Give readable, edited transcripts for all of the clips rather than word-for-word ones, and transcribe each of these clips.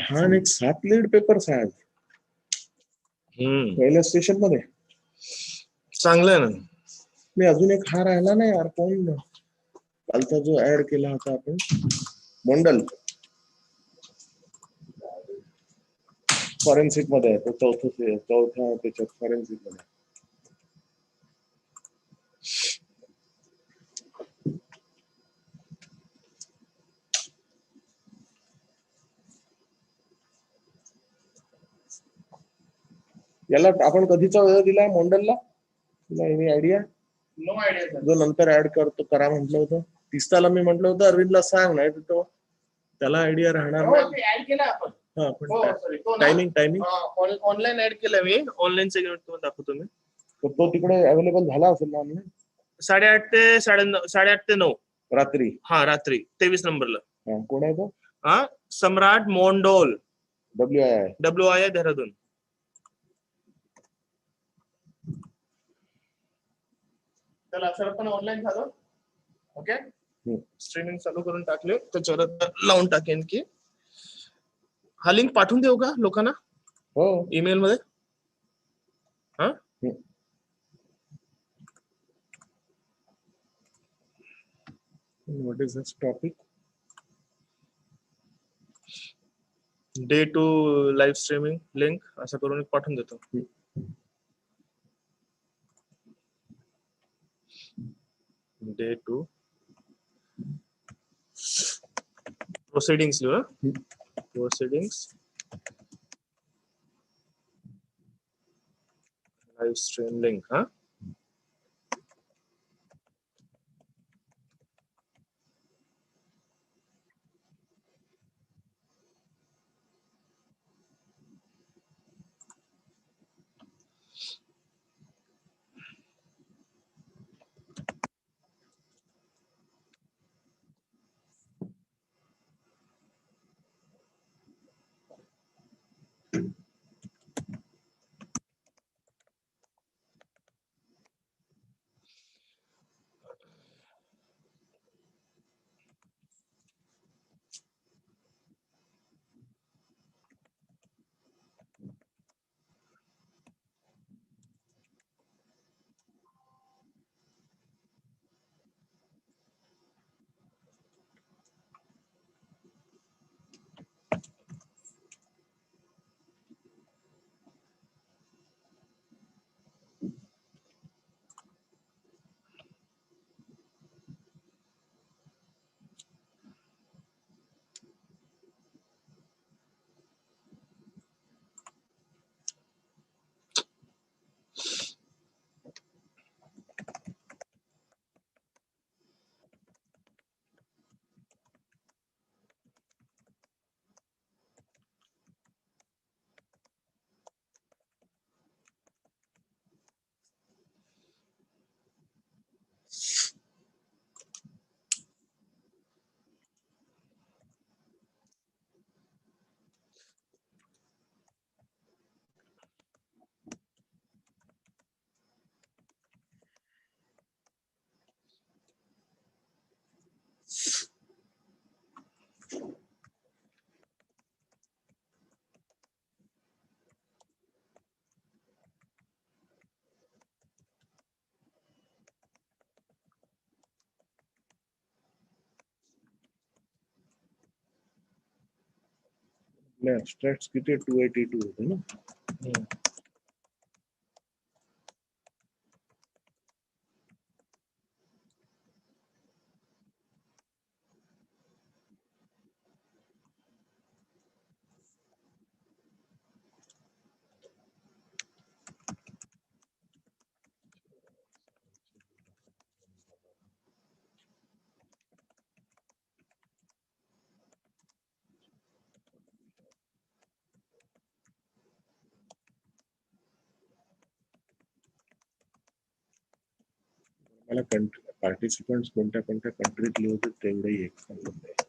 हा आणि एक 7 लीड पेपर्स आहे आज पहिल्या स्टेशन मध्ये. चांगलं आहे ना. मी अजून एक हा राहिला नाही यार, कोण कालचा जो ऍड केला होता आपण, मोंडल फॉरेन्सिक मध्ये आहे तो, चौथ्या त्याच्यात फॉरेन्सिक मध्ये. याला आपण कधीचा वेळ दिला मोंडलला, तुला एनी आयडिया? No idea. जो नंतर ऍड करतो करा म्हटलं होतं 30 ताला, मी म्हटलं होतं अरविंदला सांग, नाही तर तो त्याला आयडिया राहणार नाही. ऍड केला आपण. हा पण टायमिंग ऑनलाईन ऍड केलं मी, ऑनलाईन सेगमेंट तुम्हाला दाखवतो मी. तो तिकडे अवेलेबल झाला असेल ना ऑनलाईन 8:30 ते 8:30 ते 9 रात्री. हा रात्री 23 नंबरला. कोण आहे तो? हा सम्राट मोंडोल, WII देहरादून. चला सर पण ऑनलाईन झालं. ओके, स्ट्रीमिंग चालू करून टाकले, त्याच्यावर लावून टाकेन की हा लिंक पाठवून देऊ का लोकांना? हो, ईमेल मध्ये. हा what is this topic? Day 2 live streaming link असं करून पाठवून देतो. Day 2 proceedings live stream link. हा ॲब्स्ट्रॅक्ट किती 282 होते ना. मला पार्टिसिपंट्स कोणत्या कोणत्या कंट्रीतले होते तेवढंही एक सांगून द्या.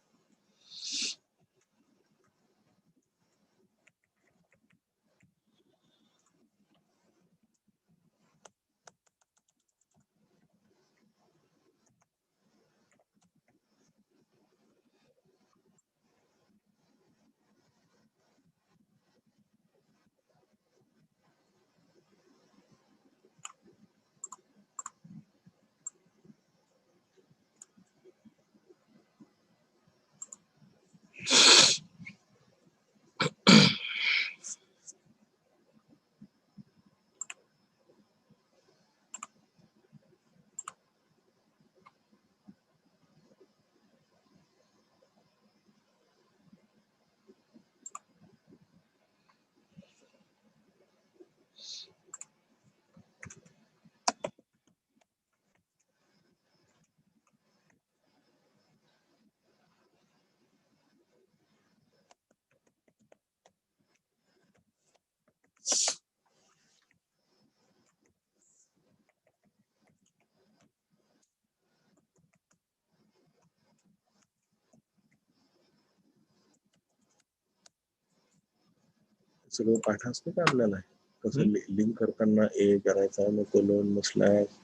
सगळं पाठ असतं का आपल्याला कसं लिंक करताना ए करायचा मग कोलोन मग slash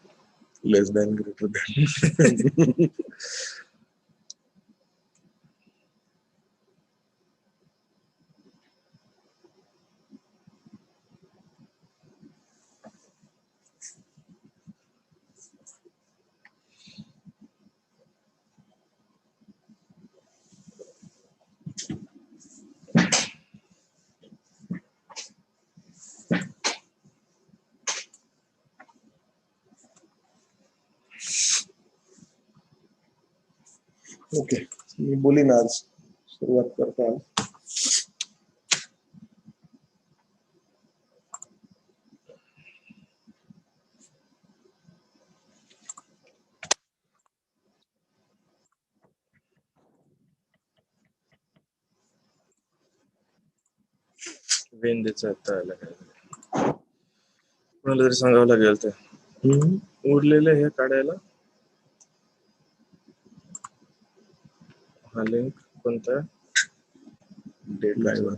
less than greater than okay मी बोलीन आज सुरुवात करतो आज. वेन द्यायचं आता आलं काय कोणाला तरी सांगावं लागेल ते उरलेलं हे काढायला. हा लिंक कोणता date live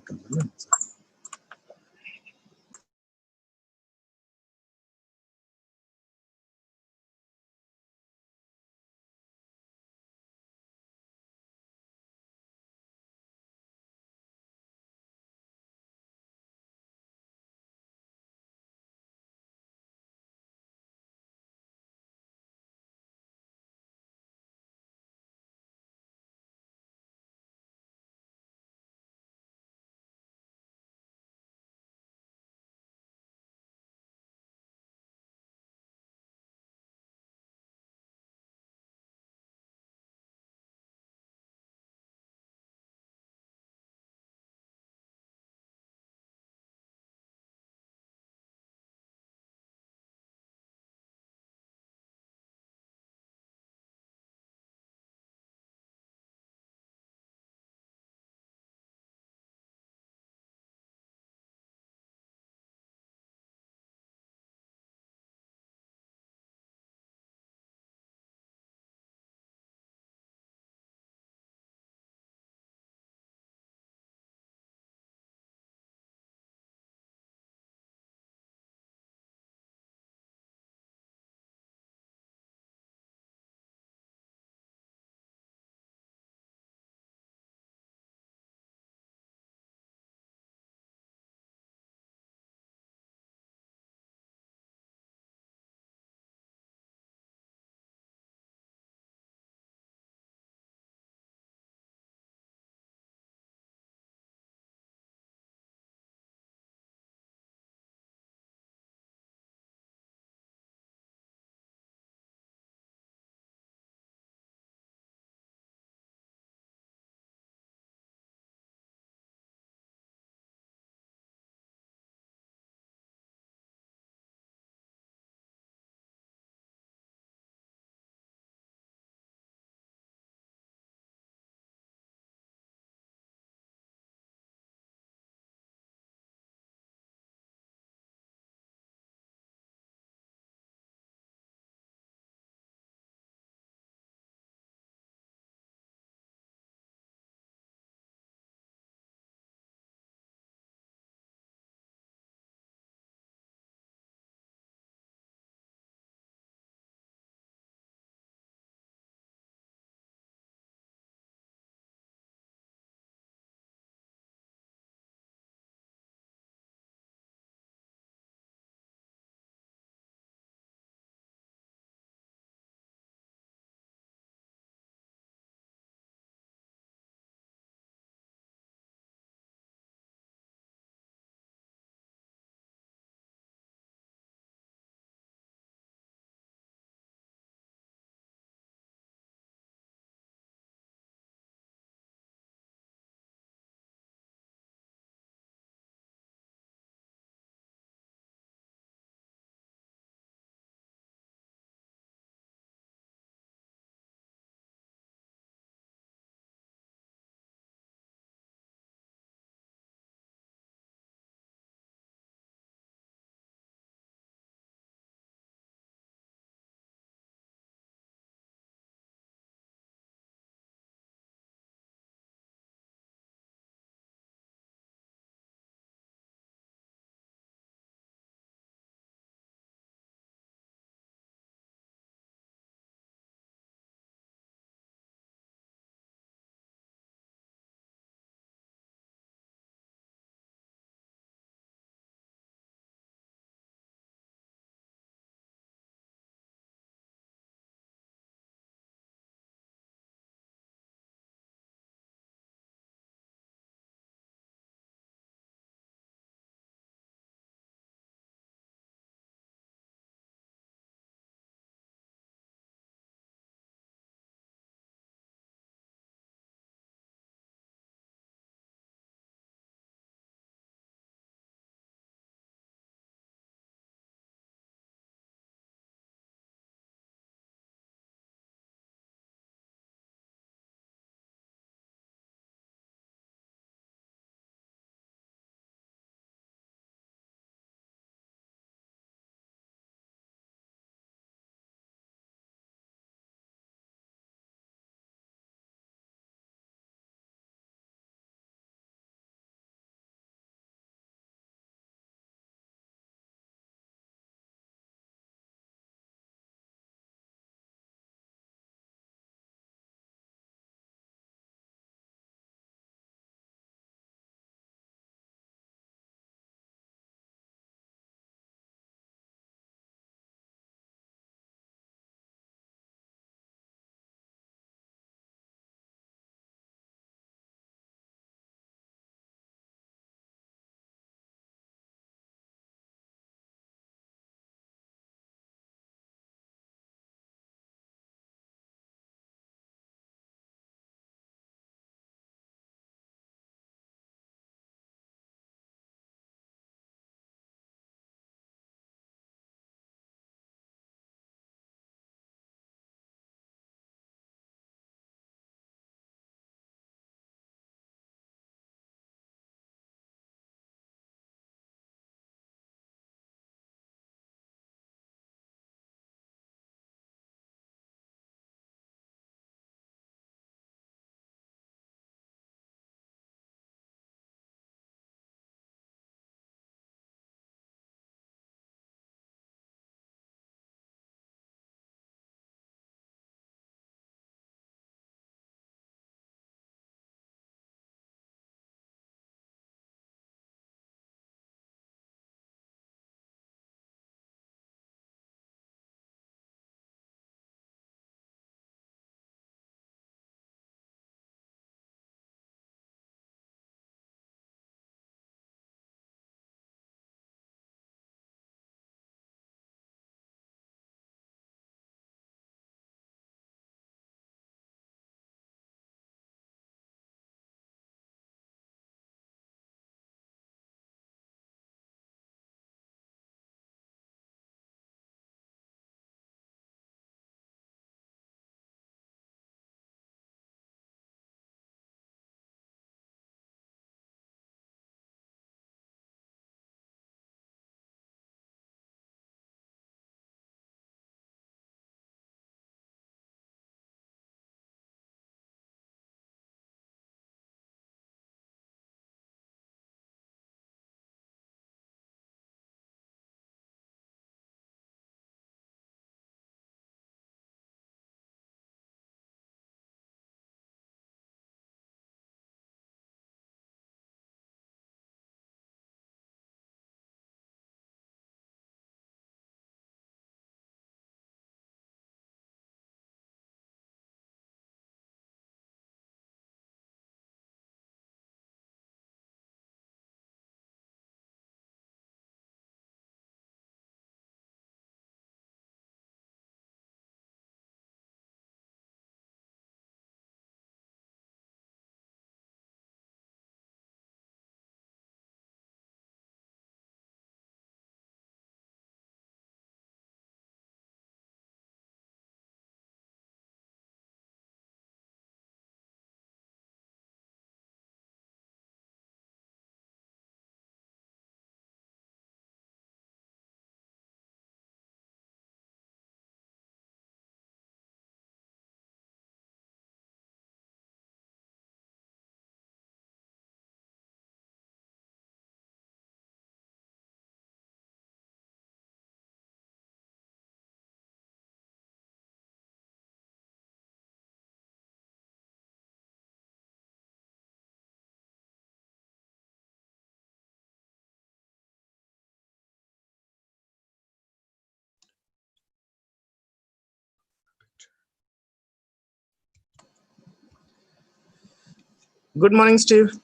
Good morning, Steve.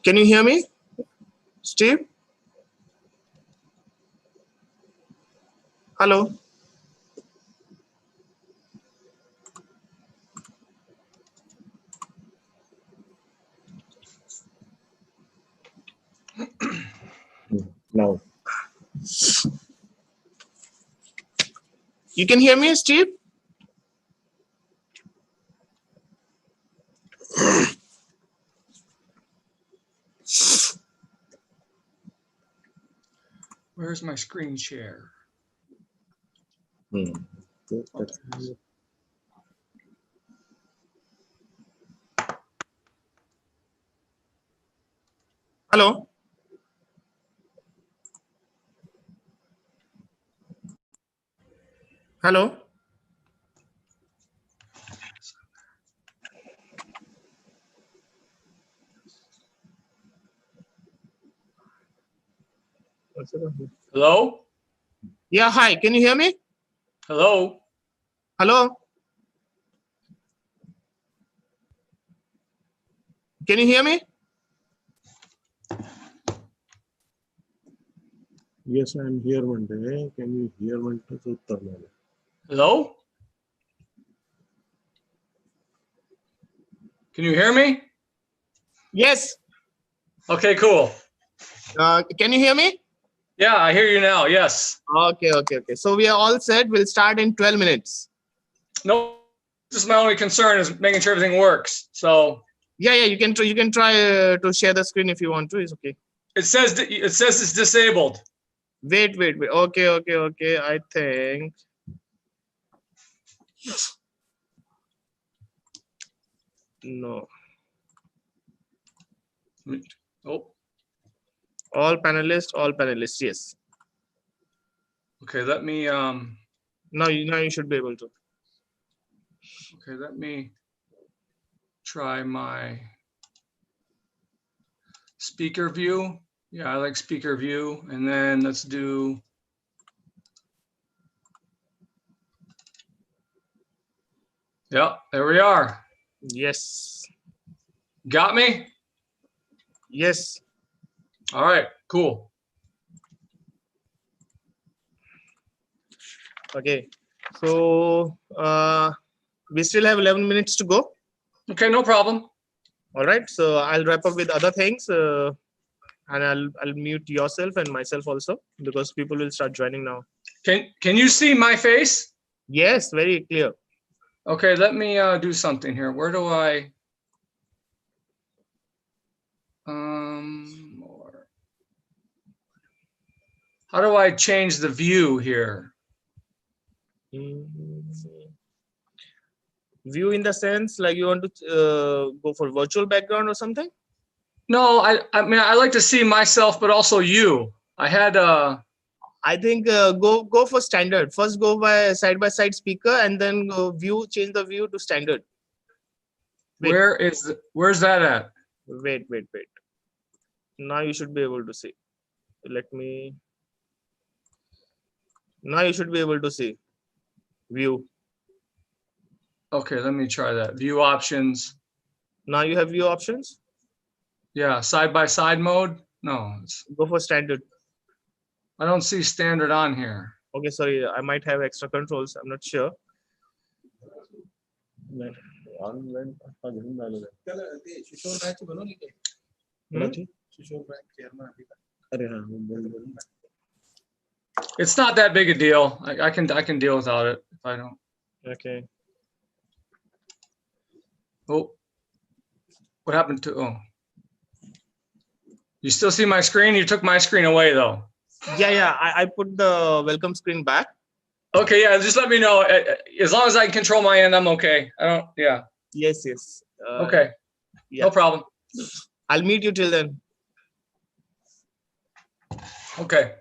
Can you hear me, Steve? Hello. Now. You can hear me, Steve? Where's my screen share? Hello. Hello. Hello? Yeah, hi. Can you hear me? Hello? Hello. Can you hear me? Yes, I am here one day. Can you hear one day? Hello? Can you hear me? Yes. Okay, cool. Can you hear me? Yeah, I hear you now. Yes. Okay. So we are all set. We'll start in 12 minutes. No, just my only concern is making sure everything works. So Yeah. You can try to share the screen if you want to. It's okay. it says it's disabled. Wait. Okay. I think. No. Oh, All panelists. Yes. okay. Let me Now you should be able to. okay, let me try my speaker view. Yeah, I like speaker view. And then let's do yeah, there we are. Yes. Got me? Yes. All right, cool. Okay. So we still have 11 minutes to go. Okay, no problem. All right. So I'll wrap up with other things, and I'll mute yourself and myself also because people will start joining now. Can you see my face? Yes, very clear. Okay, let me do something here. Where do I or how do I change the view here? View in the sense like you want to go for virtual background or something? No, I mean I like to see myself, but also you. I had I think go for standard. First go by side speaker and then go change the view to standard. Wait. Where's that at? Wait. Now you should be able to see. Now you should be able to see view. Okay, let me try that. View options. Now you have view options. Yeah, side by side mode. No, Go for standard. I don't see standard on here. Okay, sorry, I might have extra controls. I'm not sure. It's not that big a deal. I can deal without it if I don't. Okay. Oh, what happened to? Oh, you still see my screen? You took my screen away though. Yeah. I put the welcome screen back. Okay, yeah. Just let me know. As long as I can control my end, I'm okay. I don't. Yeah. Yes. Okay. Yeah. No problem. I'll meet you till then. Okay.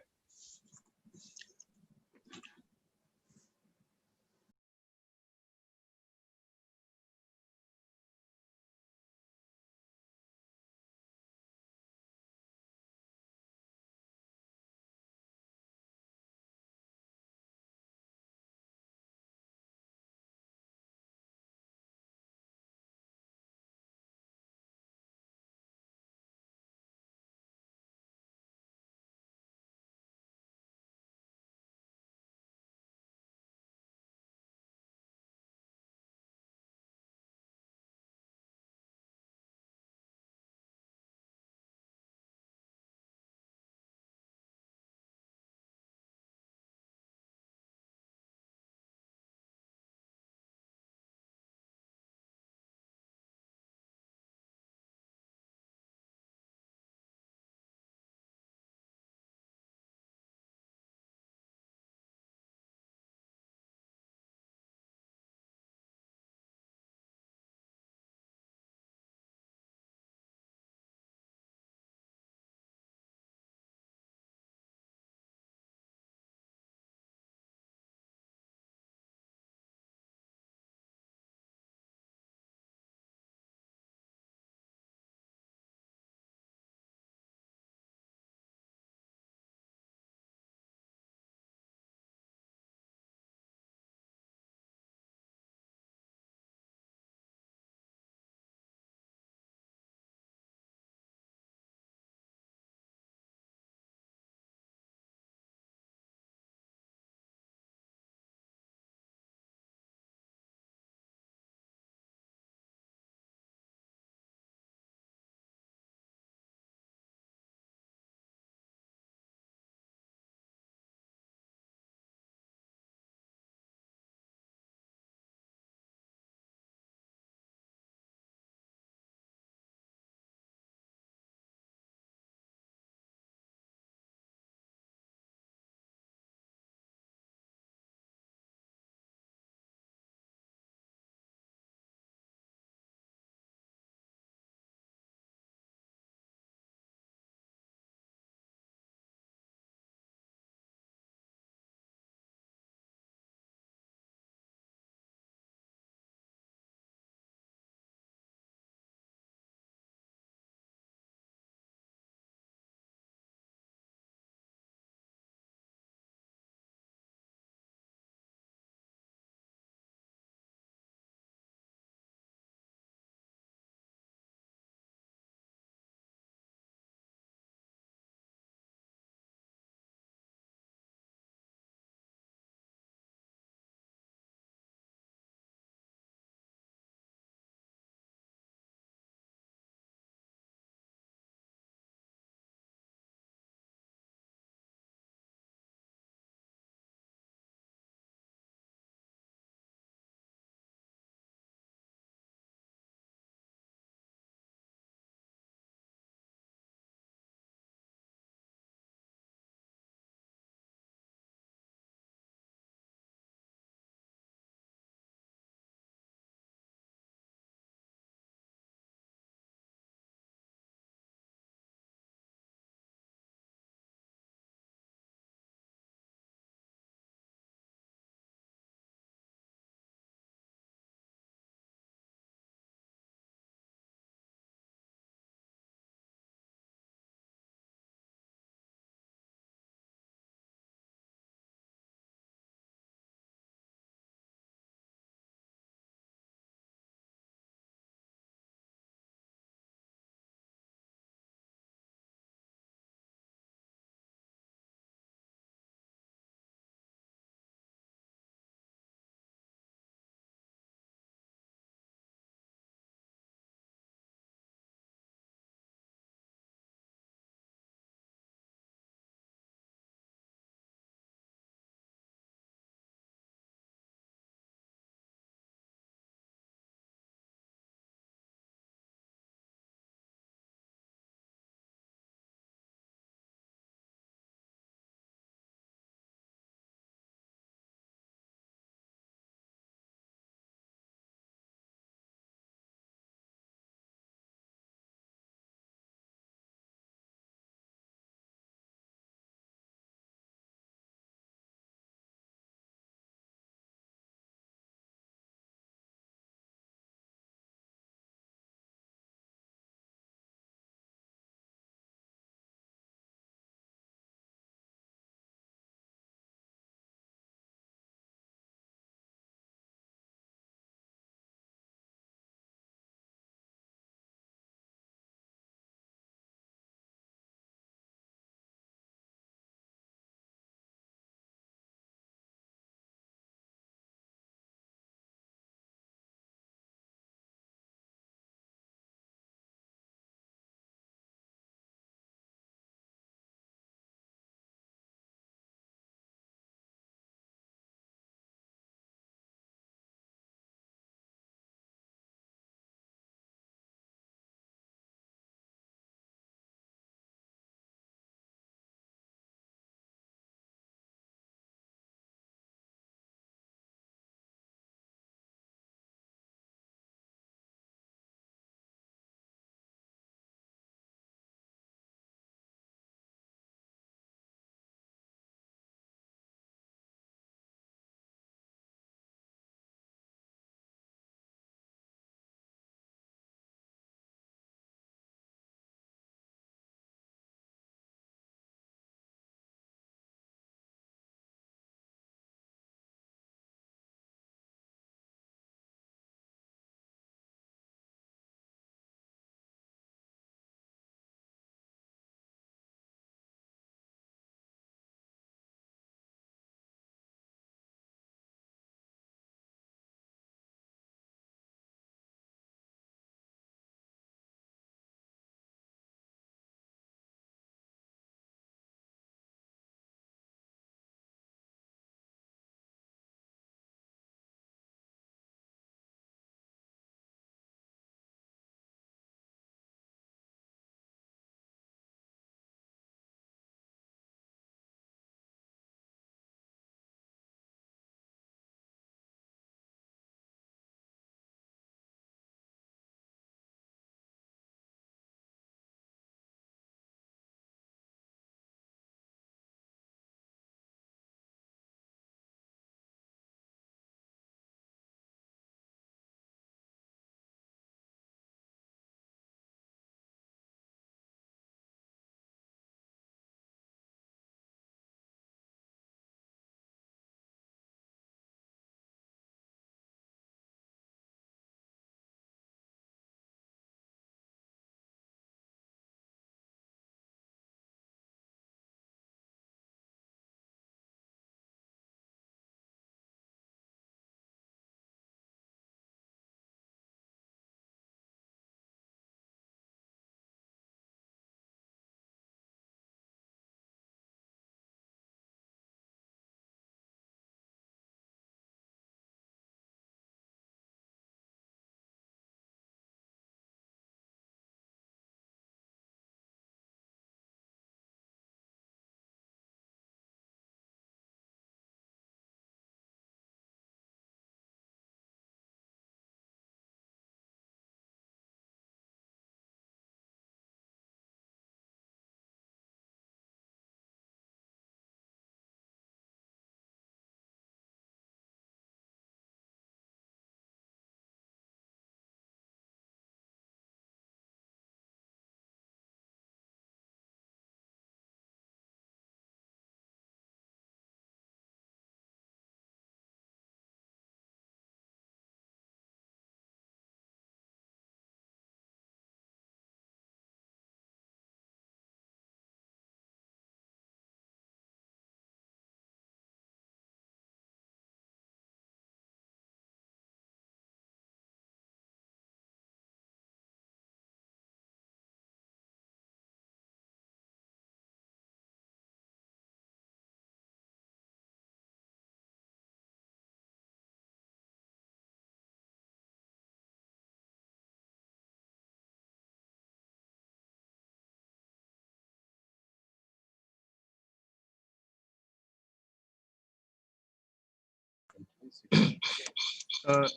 Uh,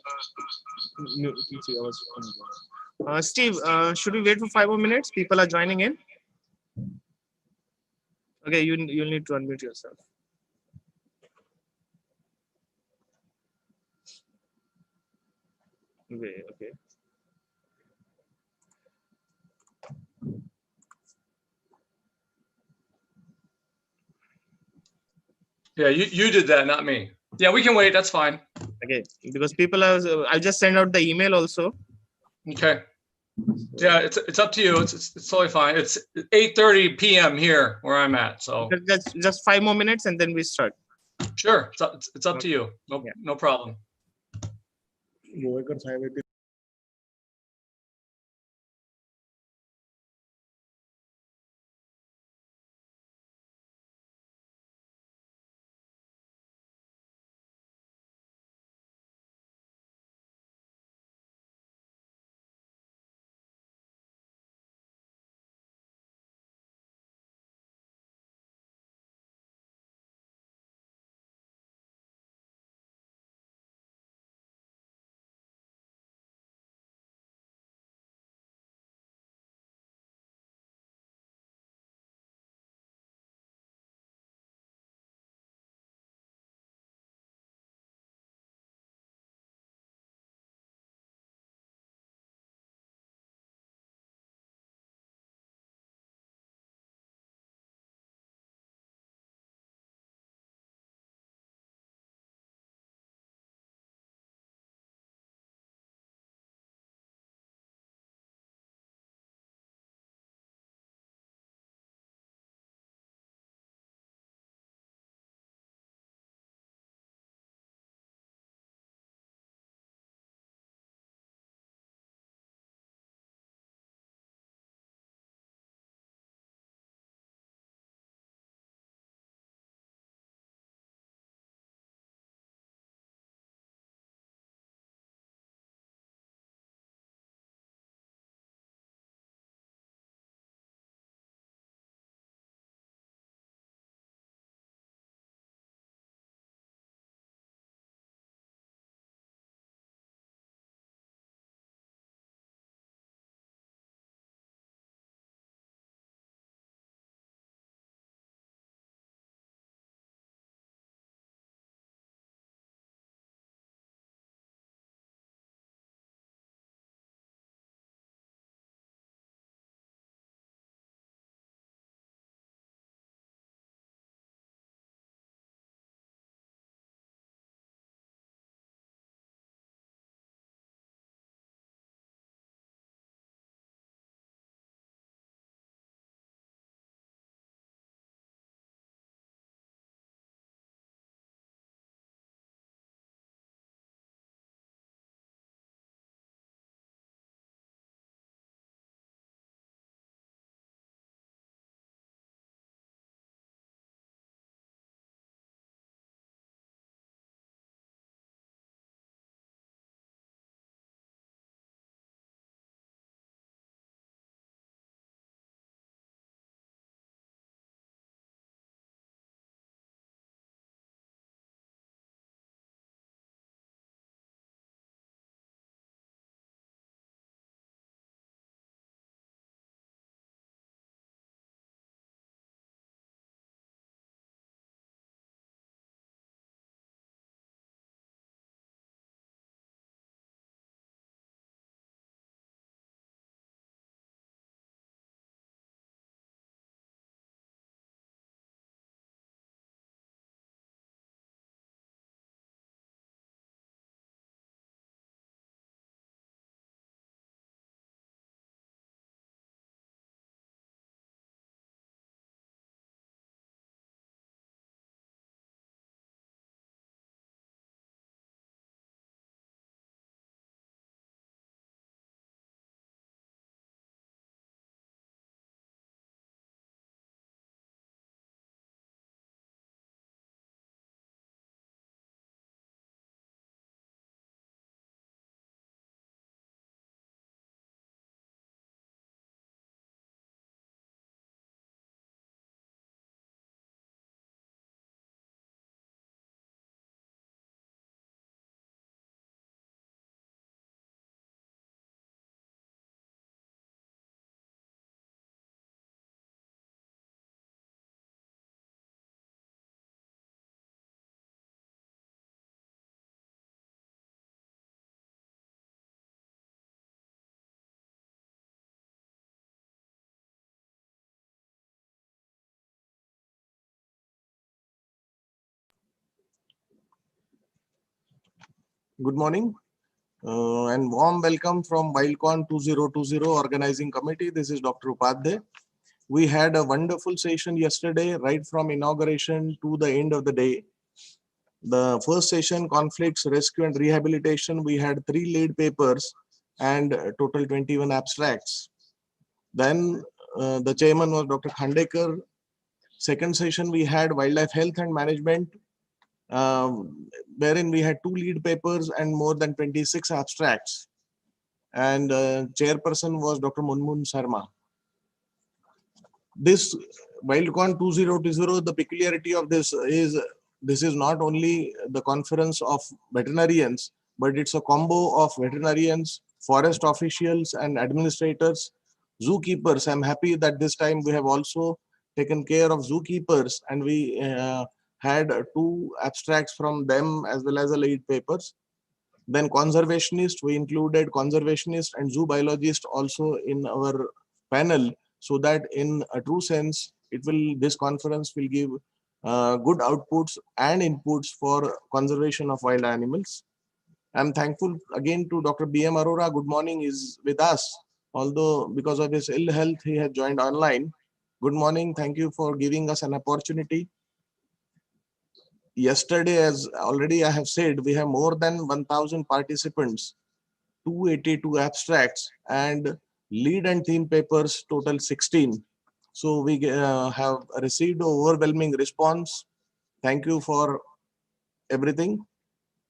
Steve, should we wait for 5 more minutes? People are joining in. Okay, you'll need to unmute yourself. Okay. Yeah, you did that, not me. Yeah, we can wait. That's fine. Okay, because people are. I just sent out the email also. Okay. Yeah, it's up to you. It's totally fine. It's 8:30 p.m. here where I'm at. So Just 5 more minutes and then we start. sure, it's up to you. Yeah. No problem. Govekar साहेब आहेत ते Good morning and warm welcome from WILDCON 2020 Organizing Committee. This is Dr. Upadhyay. We had a wonderful session yesterday, right from inauguration to the end of the day. The first session, conflicts, rescue and rehabilitation, we had 3 lead papers and total 21 abstracts. Then the chairman was Dr. Khandekar. Second session, we had wildlife health and management, wherein we had 2 lead papers and more than 26 abstracts. And chairperson was Dr. Munmun Sharma. This WILDCON 2020, the peculiarity of this is not only the conference of veterinarians, but it's a combo of veterinarians, forest officials and administrators, zookeepers. I'm happy that this time we have also taken care of zookeepers, and we had 2 abstracts from them as well as the lead papers. Then conservationists, we included conservationists and zoo biologists also in our panel, so that in a true sense, this conference will give good outputs and inputs for conservation of wild animals. I'm thankful again to Dr. B.M. Arora. Good morning, is with us. Although because of his ill health, he had joined online. Good morning. Thank you for giving us an opportunity. Yesterday, as already I have said, we have more than 1,000 participants, 282 abstracts, and lead and theme papers total 16. So we have received overwhelming response. Thank you for everything.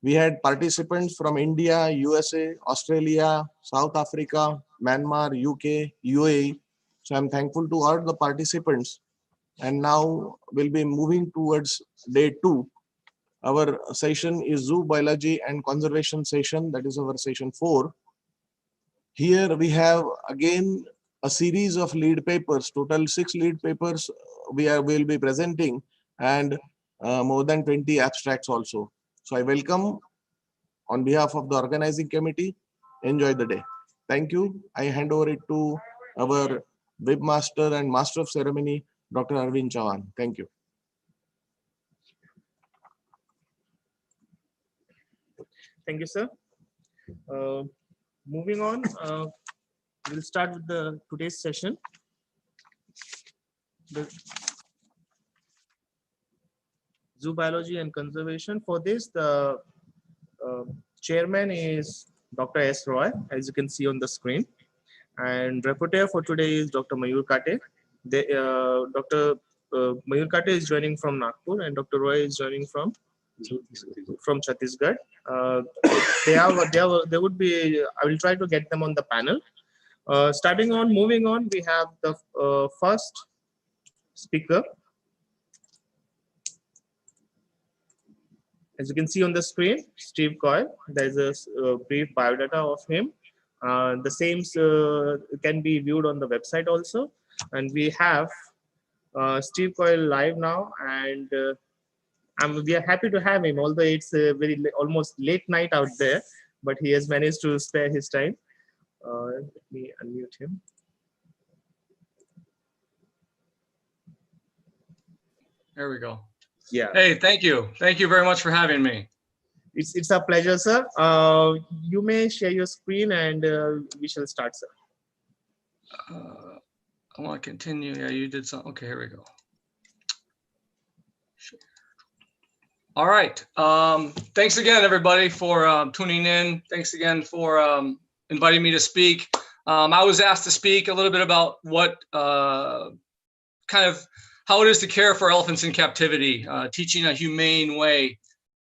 We had participants from India, USA, Australia, South Africa, Myanmar, UK, UAE. So I'm thankful to all the participants. And now we'll be moving towards day 2. Our session is zoo biology and conservation session. That is our session 4. Here we have again a series of lead papers, total 6 lead papers will be presenting, and more than 20 abstracts also. So I welcome on behalf of the organizing committee. Enjoy the day. Thank you. I hand over it to our webmaster and master of ceremony, Dr. Arvind Chavan. Thank you. Thank you, sir. Moving on, we'll start with today's session. The zoo biology and conservation. For this, the chairman is Dr. S. Roy, as you can see on the screen. And rapporteur for today is Dr. Mayur Kate. Dr. Mayur Kate is joining from Nagpur, and Dr. Roy is joining from Chhattisgarh. There would be, I will try to get them on the panel. Moving on, we have the first speaker. As you can see on the screen, Steve Coyle. There's a brief biodata of him. The same can be viewed on the website also. And we have Steve Coyle live now, and we are happy to have him, although it's almost late night out there, but he has managed to spare his time. Let me unmute him. There we go. Yeah. Hey, thank you. Thank you very much for having me. It's a pleasure, sir. You may share your screen and we shall start, sir. I want to continue. Yeah, you did something. Okay, here we go. All right. Thanks again, everybody, for tuning in. Thanks again for inviting me to speak. I was asked to speak a little bit about what how it is to care for elephants in captivity, teaching a humane way.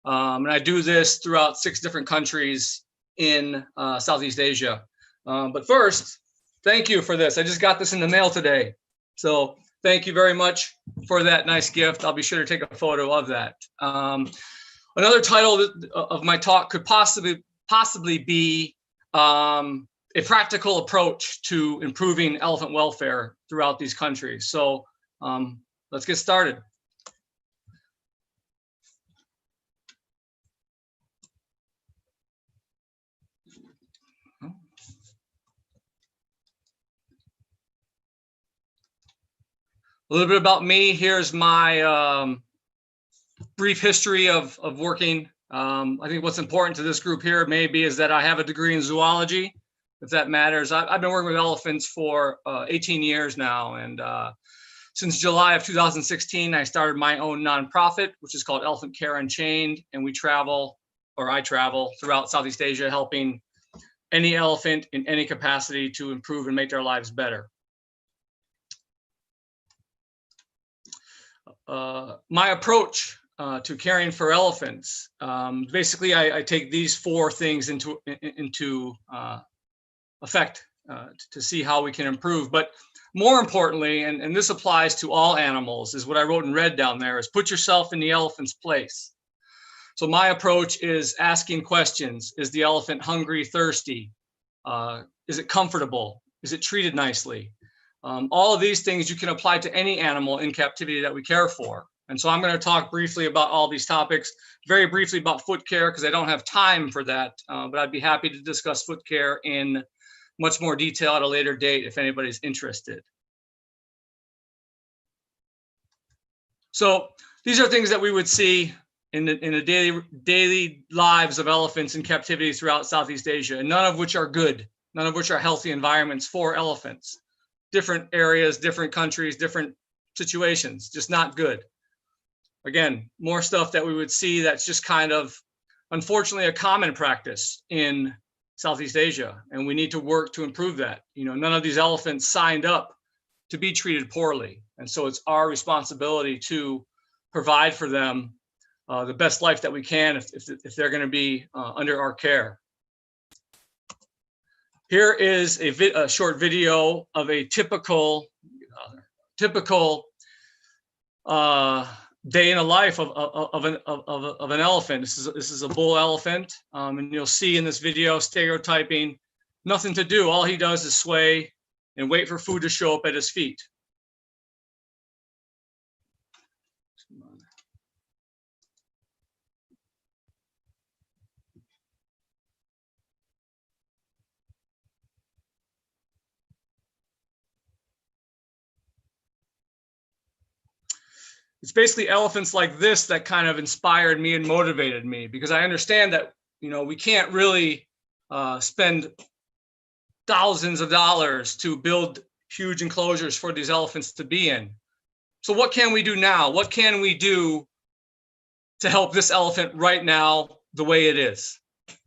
And I do this throughout 6 different countries in Southeast Asia. But first, thank you for this. I just got this in the mail today. So thank you very much for that nice gift. I'll be sure to take a photo of that. Another title of my talk could possibly be a practical approach to improving elephant welfare throughout these countries. So let's get started. A little bit about me. Here's my brief history of working I think what's important to this group here maybe is that I have a degree in zoology, if that matters. I've been working with elephants for 18 years now. And since July of 2016, I started my own nonprofit, which is called Elephant Care Unchained. And I travel throughout Southeast Asia, helping any elephant in any capacity to improve and make their lives better. My approach to caring for elephants, basically I take these 4 things into effect to see how we can improve. But more importantly, and this applies to all animals, is what I wrote in red down there, is put yourself in the elephant's place. So my approach is asking questions. Is the elephant hungry, thirsty? Is it comfortable? Is it treated nicely? All of these things you can apply to any animal in captivity that we care for. And so I'm going to talk briefly about all these topics, very briefly about foot care, because I don't have time for that, but I'd be happy to discuss foot care in much more detail at a later date if anybody's interested. So these are things that we would see in the daily lives of elephants in captivity throughout Southeast Asia, and none of which are good, none of which are healthy environments for elephants. Different areas, different countries, different situations, just not good. Again, more stuff that we would see that's just kind of, unfortunately, a common practice in Southeast Asia, and we need to work to improve that. You know, none of these elephants signed up to be treated poorly, and so it's our responsibility to provide for them the best life that we can if they're going to be under our care. Here is a short video of a typical day in the life of an elephant. This is a bull elephant, and you'll see in this video stereotyping, nothing to do. All he does is sway and wait for food to show up at his feet. It's basically elephants like this that kind of inspired me and motivated me, because I understand that, you know, we can't really spend thousands of dollars to build huge enclosures for these elephants to be in. So what can we do now? What can we do to help this elephant right now the way it is?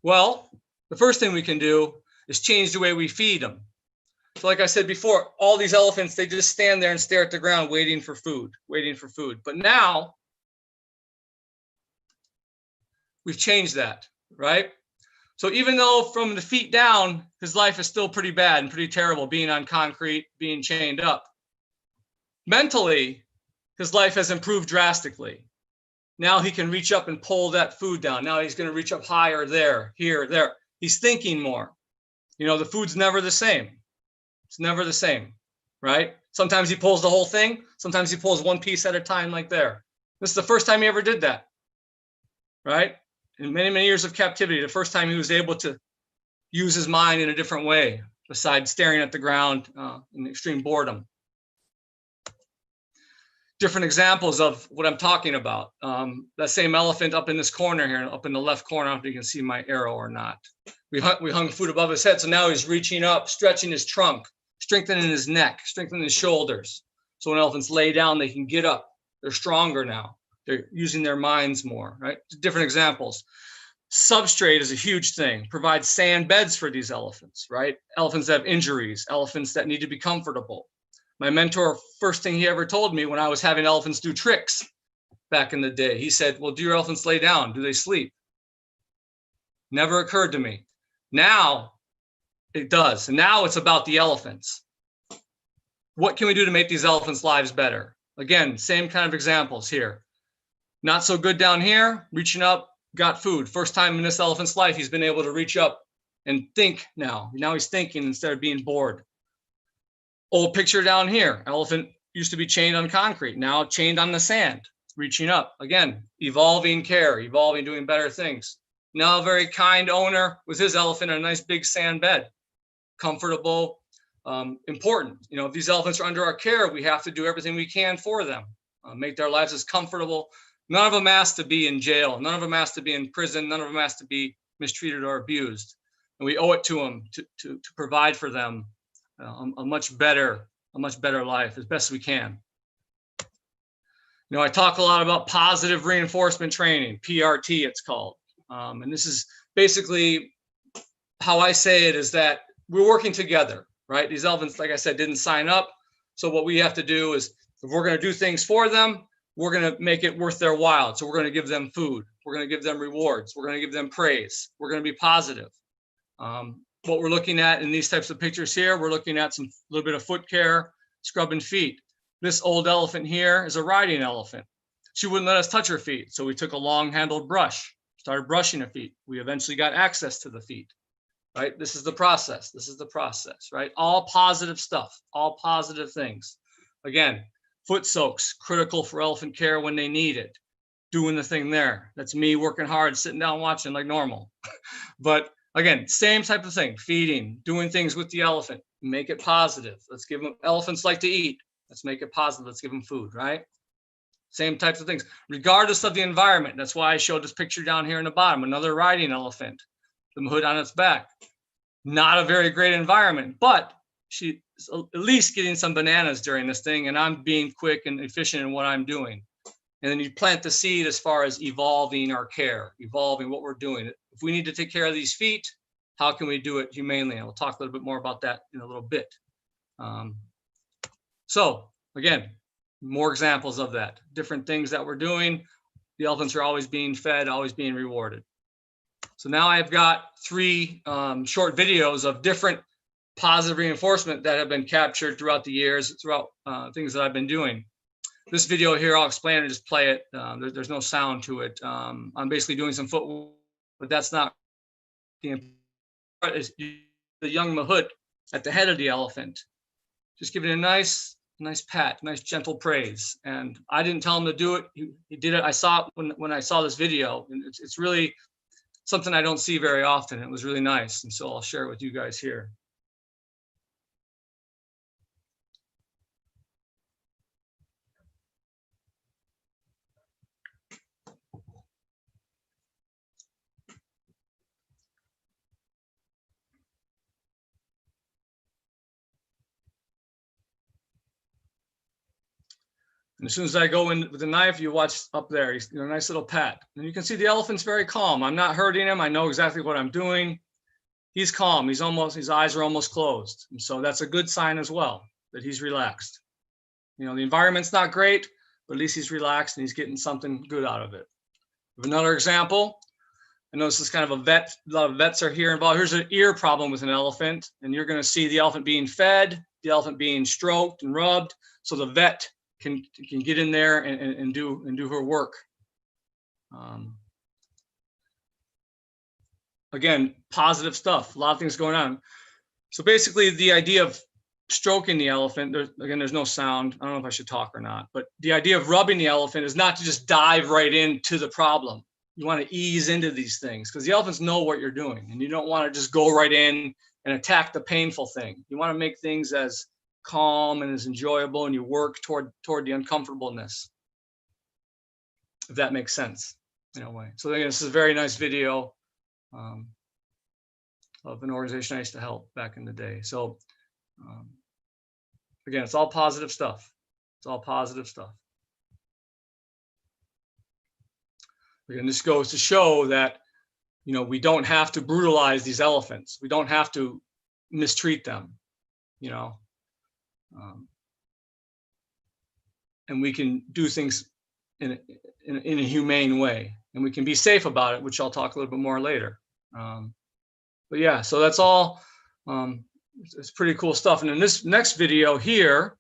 Well, the first thing we can do is change the way we feed them. So like I said before, all these elephants, they just stand there and stare at the ground waiting for food, waiting for food. But now we've changed that, right? So even though from the feet down, his life is still pretty bad and pretty terrible, being on concrete, being chained up, mentally, his life has improved drastically. Now he can reach up and pull that food down. Now he's going to reach up higher there, here, there. He's thinking more. You know, the food's never the same. It's never the same, right? Sometimes he pulls the whole thing. Sometimes he pulls one piece at a time like there. This is the first time he ever did that, right? In many, many years of captivity, the first time he was able to use his mind in a different way, besides staring at the ground in extreme boredom. Different examples of what I'm talking about. That same elephant up in this corner here, up in the left corner, I don't know if you can see my arrow or not. We hung food above his head, so now he's reaching up, stretching his trunk, strengthening his neck, strengthening his shoulders. So when elephants lay down, they can get up. They're stronger now. They're using their minds more, right? Different examples. Substrate is a huge thing. Provide sand beds for these elephants, right? Elephants that have injuries, elephants that need to be comfortable. My mentor, first thing he ever told me when I was having elephants do tricks back in the day, he said, well, do your elephants lay down? Do they sleep? Never occurred to me. Now it does. And now it's about the elephants. What can we do to make these elephants' lives better? Again, same kind of examples here. Not so good down here, reaching up, got food. First time in this elephant's life, he's been able to reach up and think now. Now he's thinking instead of being bored. Old picture down here. Elephant used to be chained on concrete, now chained on the sand, reaching up. Again, evolving care, evolving, doing better things. Now a very kind owner with his elephant in a nice big sand bed. Comfortable, important. You know, if these elephants are under our care, we have to do everything we can for them. Make their lives as comfortable None of them asked to be in jail. None of them asked to be in prison. None of them asked to be mistreated or abused. And we owe it to them to provide for them a much better life as best we can. I talk a lot about positive reinforcement training, PRT it's called. And this is basically how I say it, is that we're working together, right? These elephants, like I said, didn't sign up. So what we have to do is, if we're going to do things for them, we're going to make it worth their while. So we're going to give them food. We're going to give them rewards. We're going to give them praise. We're going to be positive. What we're looking at in these types of pictures here, we're looking at some little bit of foot care, scrubbing feet. This old elephant here is a riding elephant. She wouldn't let us touch her feet. So we took a long handled brush, started brushing her feet. We eventually got access to the feet, right? This is the process. This is the process, right? All positive stuff, all positive things. Again, foot soaks, critical for elephant care when they need it. Doing the thing there. That's me working hard, sitting down watching like normal. But again, same type of thing, feeding, doing things with the elephant, make it positive. Let's give them, elephants like to eat. Let's make it positive. Let's give them food, right? Same types of things, regardless of the environment. That's why I showed this picture down here in the bottom, another riding elephant, the hood on its back. Not a very great environment, but she's at least getting some bananas during this thing, and I'm being quick and efficient in what I'm doing. And then you plant the seed as far as evolving our care, evolving what we're doing. If we need to take care of these feet, how can we do it humanely? And we'll talk a little bit more about that in a little bit. So again, more examples of that, different things that we're doing. The elephants are always being fed, always being rewarded. So now I've got 3 short videos of different positive reinforcement that have been captured throughout the years, throughout things that I've been doing. This video here, I'll explain it, just play it. There's no sound to it. I'm basically doing some footwork, but that's not the young mahout at the head of the elephant. Just giving a nice pat, nice gentle praise. And I didn't tell him to do it. He did it. I saw it when I saw this video, and it's really something I don't see very often. It was really nice. And so I'll share it with you guys here. And as soon as I go in with the knife, you watch up there, he's a nice little pat. And you can see the elephant's very calm. I'm not hurting him. I know exactly what I'm doing. He's calm. His eyes are almost closed. And so that's a good sign as well, that he's relaxed. The environment's not great, but at least he's relaxed and he's getting something good out of it. Another example, I know this is kind of a vet, a lot of vets are here involved. Here's an ear problem with an elephant, and you're going to see the elephant being fed, the elephant being stroked and rubbed. So the vet can get in there and do her work. Again, positive stuff, a lot of things going on. So basically the idea of stroking the elephant, there's no sound. I don't know if I should talk or not, but the idea of rubbing the elephant is not to just dive right into the problem. You want to ease into these things because the elephants know what you're doing, and you don't want to just go right in and attack the painful thing. You want to make things as calm and as enjoyable, and you work toward the uncomfortableness, if that makes sense in a way. So again, this is a very nice video of an organization I used to help back in the day. So again, it's all positive stuff. It's all positive stuff. Again, this goes to show that we don't have to brutalize these elephants. We don't have to mistreat them. And we can do things in a humane way, and we can be safe about it, which I'll talk a little bit more later. But yeah, so that's all. It's pretty cool stuff. And in this next video here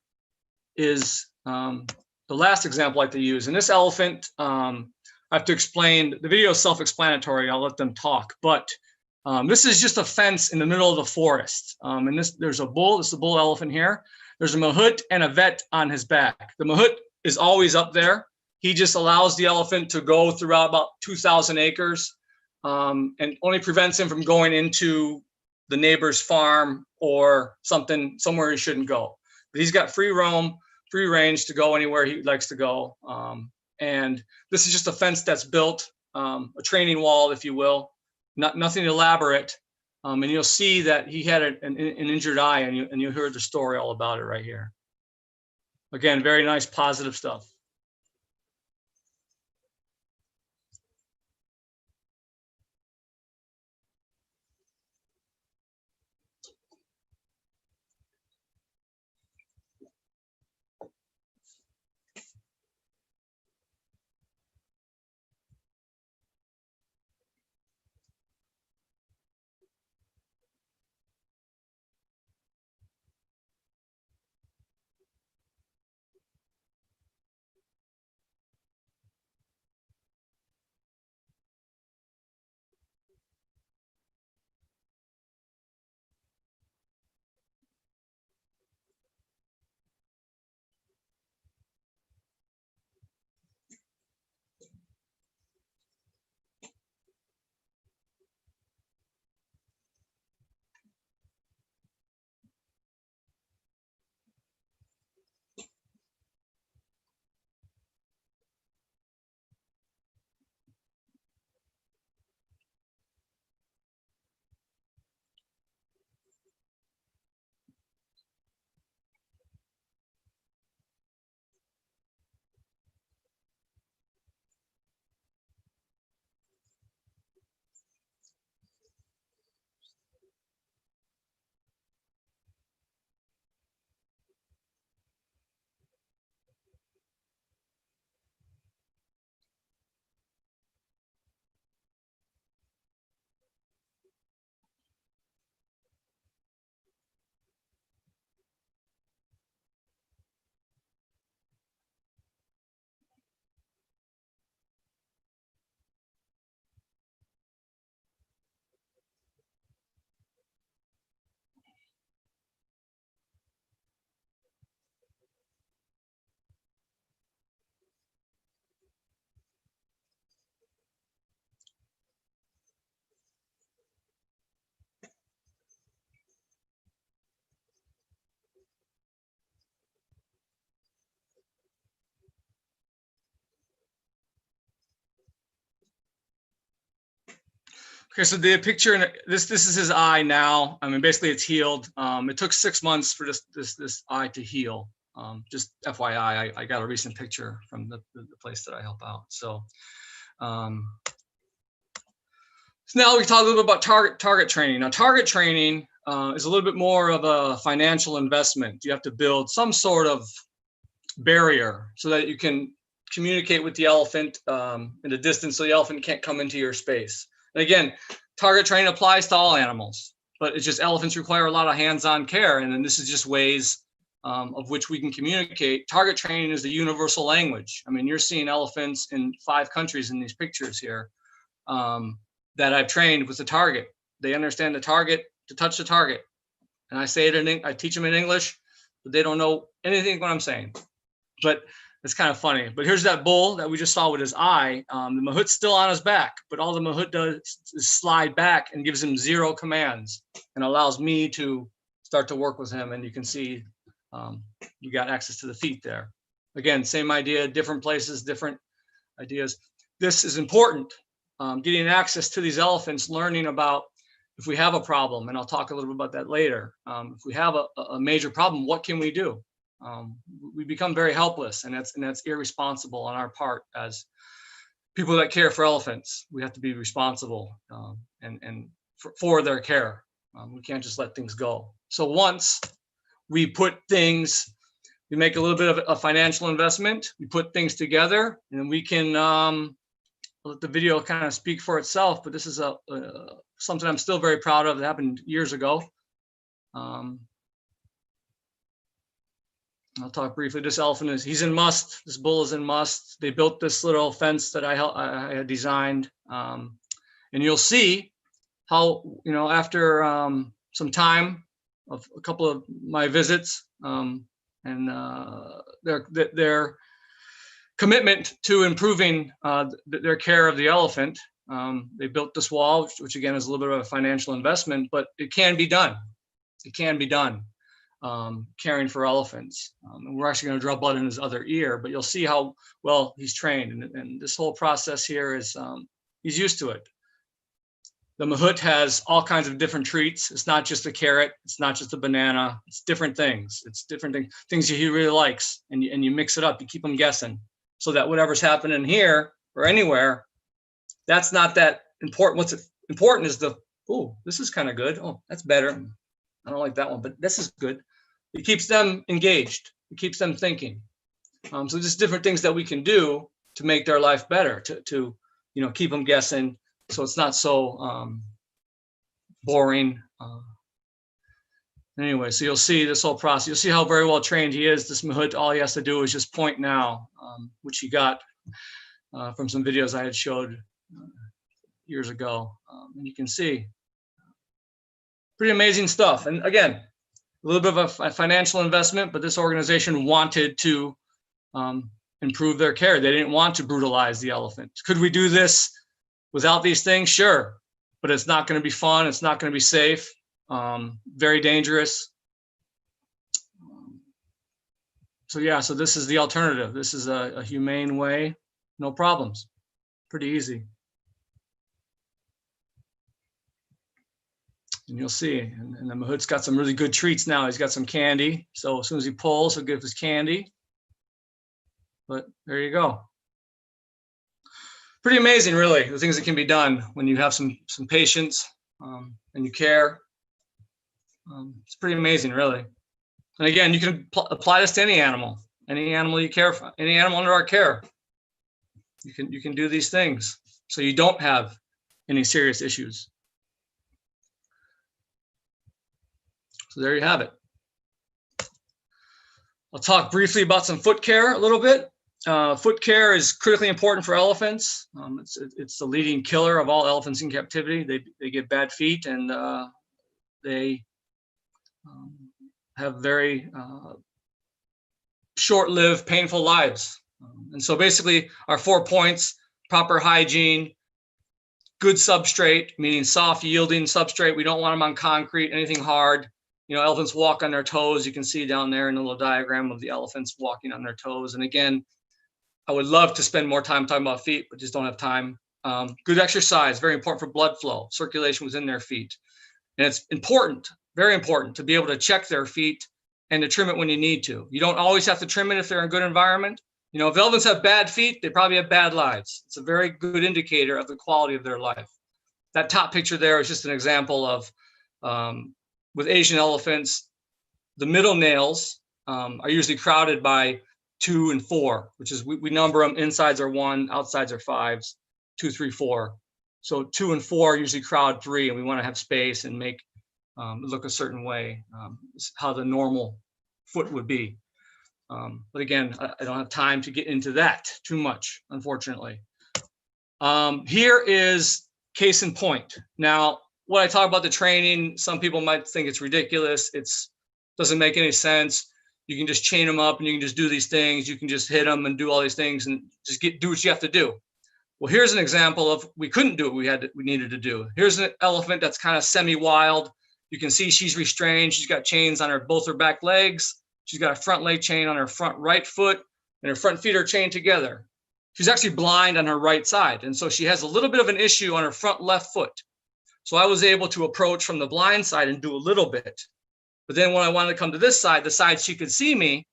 is the last example I like to use. And this elephant, I have to explain. The video is self-explanatory. I'll let them talk. But this is just a fence in the middle of the forest. And there's a bull. This is a bull elephant here. There's a mahout and a vet on his back. The mahout is always up there. He just allows the elephant to go throughout about 2,000 acres and only prevents him from going into the neighbor's farm or somewhere he shouldn't go. But he's got free roam, free range to go anywhere he likes to go. And this is just a fence that's built, a training wall, if you will, nothing elaborate. And you'll see that he had an injured eye, and you heard the story all about it right here. Again, very nice, positive stuff. Okay, so the picture, this is his eye now. I mean, basically it's healed. It took 6 months for this eye to heal. Just FYI, I got a recent picture from the place that I help out. So, so now we talk a little bit about target training. Now, target training is a little bit more of a financial investment. You have to build some sort of barrier so that you can communicate with the elephant in the distance, so the elephant can't come into your space. And again, target training applies to all animals, but it's just elephants require a lot of hands-on care. And then this is just ways of which we can communicate. Target training is the universal language. I mean, you're seeing elephants in 5 countries in these pictures here that I've trained with the target. They understand the target to touch the target. And I say it I teach them in English, but they don't know anything what I'm saying. But it's kind of funny. But here's that bull that we just saw with his eye. The mahout's still on his back, but all the mahout does is slide back and gives him 0 commands and allows me to start to work with him. And you can see you got access to the feet there. Again, same idea, different places, different ideas. This is important, getting access to these elephants, learning about if we have a problem, and I'll talk a little bit about that later. If we have a major problem, what can we do? We become very helpless, and that's irresponsible on our part as people that care for elephants. We have to be responsible and for their care. We can't just let things go. So once we make a little bit of a financial investment, we put things together, and we can let the video kind of speak for itself. But this is something I'm still very proud of. It happened years ago. I'll talk briefly. This elephant he's in must. This bull is in must. They built this little fence that I had designed. And you'll see how, after some time of a couple of my visits and their commitment to improving their care of the elephant, they built this wall, which again is a little bit of a financial investment, but it can be done. It can be done. caring for elephants. And we're actually going to draw blood in his other ear, but you'll see how well he's trained. And this whole process here is, he's used to it. The mahout has all kinds of different treats. It's not just a carrot. It's not just a banana. It's different things. It's different things he really likes. And you mix it up. You keep him guessing so that whatever's happening here or anywhere, that's not that important. What's important is oh, this is kind of good. Oh, that's better. I don't like that one, but this is good. It keeps them engaged. It keeps them thinking. So just different things that we can do to make their life better, to keep them guessing, so it's not so boring. Anyway, so you'll see this whole process. You'll see how very well trained he is. This mahout, all he has to do is just point now, which he got from some videos I had showed years ago. And you can see pretty amazing stuff. And again, a little bit of a financial investment, but this organization wanted to improve their care. They didn't want to brutalize the elephant. Could we do this without these things? Sure, but it's not going to be fun. It's not going to be safe. Very dangerous. So yeah, so this is the alternative. This is a humane way, no problems, pretty easy. And you'll see, and the mahout's got some really good treats now. He's got some candy. So as soon as he pulls, he'll give his candy. But there you go. Pretty amazing, really, the things that can be done when you have some patience and you care. It's pretty amazing, really. And again, you can apply this to any animal you care for, any animal under our care. You can do these things so you don't have any serious issues. So there you have it. I'll talk briefly about some foot care a little bit. Foot care is critically important for elephants. It's the leading killer of all elephants in captivity. They get bad feet, and they have very short-lived, painful lives. And so basically our 4 points: proper hygiene, good substrate, meaning soft yielding substrate. We don't want them on concrete, anything hard. Elephants walk on their toes. You can see down there in the little diagram of the elephants walking on their toes. And again, I would love to spend more time talking about feet, but just don't have time. Good exercise, very important for blood flow, circulation within their feet. And it's important, very important, to be able to check their feet and to trim it when you need to. You don't always have to trim it if they're in a good environment. If elephants have bad feet, they probably have bad lives. It's a very good indicator of the quality of their life. That top picture there is just an example of, with Asian elephants, the middle nails are usually crowded by 2 and 4, which is, we number them, insides are 1, outsides are 5s, 2, 3, 4. So 2 and 4 usually crowd 3, and we want to have space and make it look a certain way, how the normal foot would be. But again, I don't have time to get into that too much, unfortunately. Here is case in point. Now, when I talk about the training, some people might think it's ridiculous. Doesn't make any sense. You can just chain them up and you can just do these things. You can just hit them and do all these things and just do what you have to do. Well, here's an example of we couldn't do what we needed to do. Here's an elephant that's kind of semi-wild. You can see she's restrained. She's got chains on both her back legs. She's got a front leg chain on her front right foot, and her front feet are chained together. She's actually blind on her right side. And so she has a little bit of an issue on her front left foot. So I was able to approach from the blind side and do a little bit. But then when I wanted to come to this side, the side she could see me,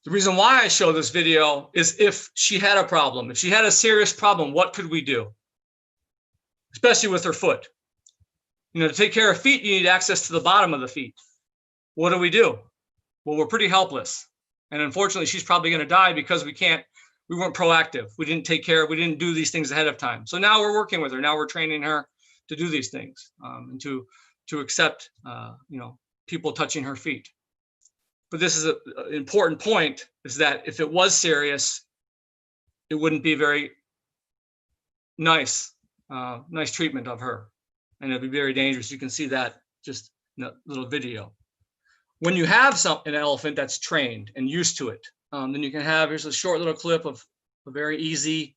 the reason why I show this video is if she had a problem, if she had a serious problem, what could we do? Especially with her foot. To take care of feet, you need access to the bottom of the feet. What do? Well, we're pretty helpless. And unfortunately, she's probably going to die because we weren't proactive. We didn't do these things ahead of time. So now we're working with her. Now we're training her to do these things and to accept, people touching her feet. But this is an important point, is that if it was serious, it wouldn't be very nice treatment of her. And it'd be very dangerous. You can see that just in a little video. when you have an elephant that's trained and used to it, then you can have, here's a short little clip of a very easy.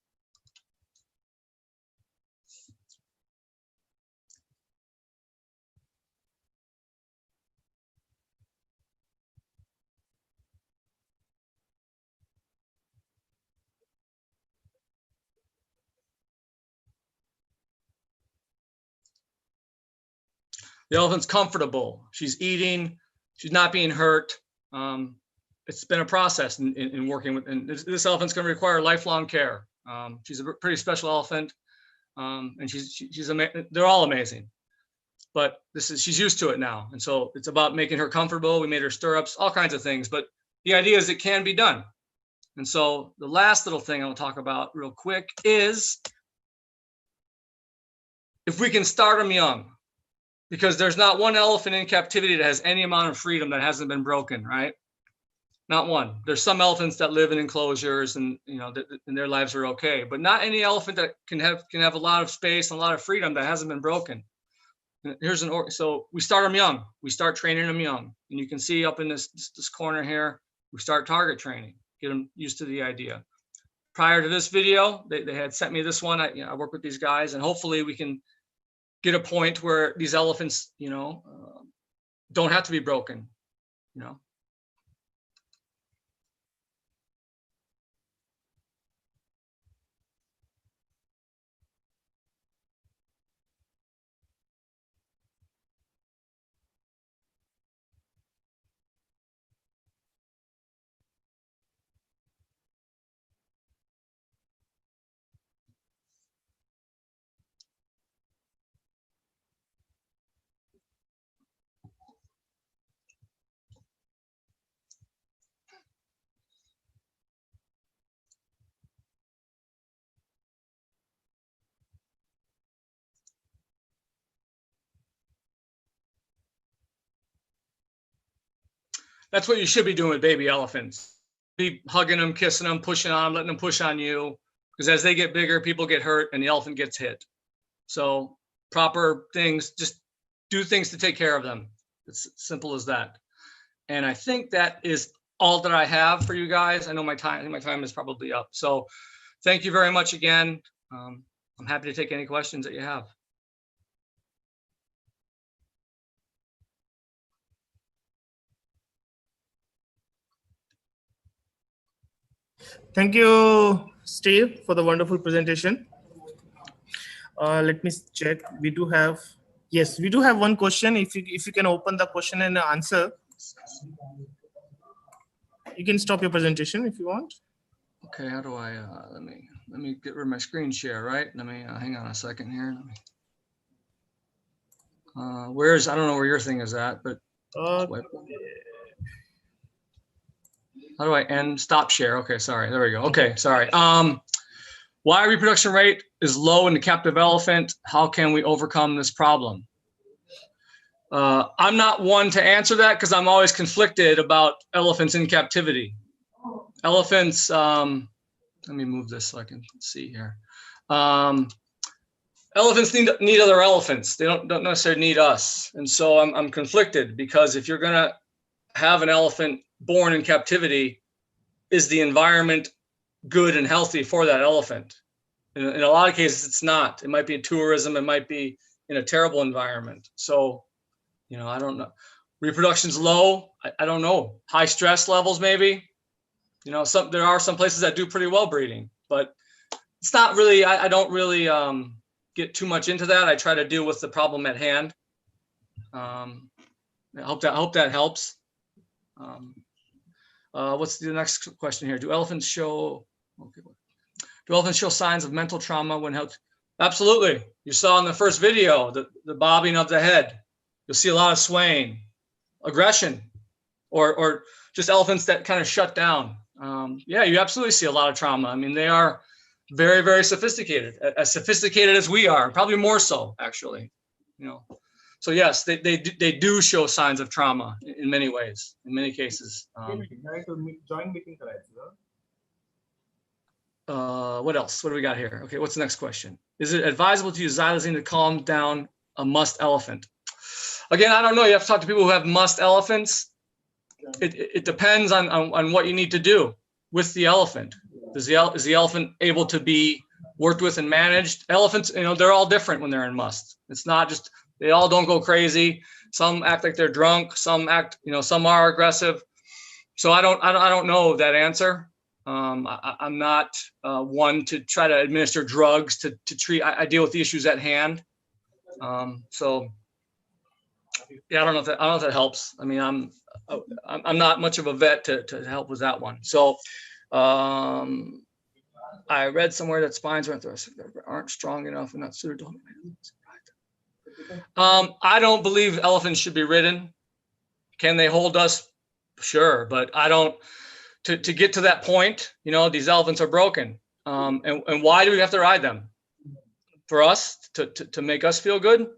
The elephant's comfortable. She's eating. She's not being hurt. It's been a process in working with, and this elephant's going to require lifelong care. She's a pretty special elephant, and they're all amazing. But she's used to it now, and so it's about making her comfortable. We made her stirrups, all kinds of things. But the idea is it can be done. And so the last little thing I'll talk about real quick is if we can start them young. Because there's not one elephant in captivity that has any amount of freedom that hasn't been broken, right? Not one. There's some elephants that live in enclosures and and their lives are okay, but not any elephant that can have a lot of space and a lot of freedom that hasn't been broken. So we start them young. We start training them young, and you can see up in this corner here, we start target training, get them used to the idea. Prior to this video, they had sent me this one. I work with these guys, and hopefully we can get a point where these elephants, don't have to be broken, That's what you should be doing with baby elephants. Be hugging them, kissing them, pushing on them, letting them push on you. Because as they get bigger, people get hurt and the elephant gets hit. So proper things, just do things to take care of them. It's simple as that. And I think that is all that I have for you guys. I know my time is probably up. So thank you very much again. I'm happy to take any questions that you have. Thank you, Steve, for the wonderful presentation. Let me check. We do have one question. If you can open the question and answer, you can stop your presentation if you want. Okay, how do I let me get rid of my screen share, right? Let me hang on a second here. I don't know where your thing is at, but how do I stop share? Okay, sorry. There we go. Okay, sorry. Why reproduction rate is low in the captive elephant? How can we overcome this problem? I'm not one to answer that because I'm always conflicted about elephants in captivity. Elephants, let me move this so I can see here. Elephants need other elephants. They don't necessarily need us. And so I'm conflicted because if you're gonna have an elephant born in captivity, is the environment good and healthy for that elephant? In a lot of cases, it's not. It might be in tourism. It might be in a terrible environment. So, I don't know. Reproduction's low. I don't know. High stress levels, maybe. There are some places that do pretty well breeding, but it's not really. I don't really get too much into that. I try to deal with the problem at hand. I hope that helps. What's the next question here? Do elephants show signs of mental trauma when held? Absolutely. You saw in the first video the bobbing of the head. You'll see a lot of swaying, aggression, or just elephants that kind of shut down. Yeah, you absolutely see a lot of trauma. I mean, they are very, very sophisticated, as sophisticated as we are, probably more so, actually. So yes, they do show signs of trauma in many ways, in many cases. What else? What do we got here? Okay, what's the next question? Is it advisable to use xylazine to calm down a musk elephant? Again, I don't know. You have to talk to people who have musk elephants. it depends on what you need to do with the elephant. Is the elephant able to be worked with and managed? Elephants, they're all different when they're in must. It's not just, they all don't go crazy. Some act like they're drunk. Some act, some are aggressive. So I don't know that answer. I'm not one to try to administer drugs to treat. I deal with the issues at hand. So yeah, I don't know if that helps. I mean, I'm not much of a vet to help with that one. So I read somewhere that spines aren't strong enough and not suited to. I don't believe elephants should be ridden. Can they hold us? Sure, but I don't. To get to that point, these elephants are broken. And why do we have to ride them? For us to make us feel good?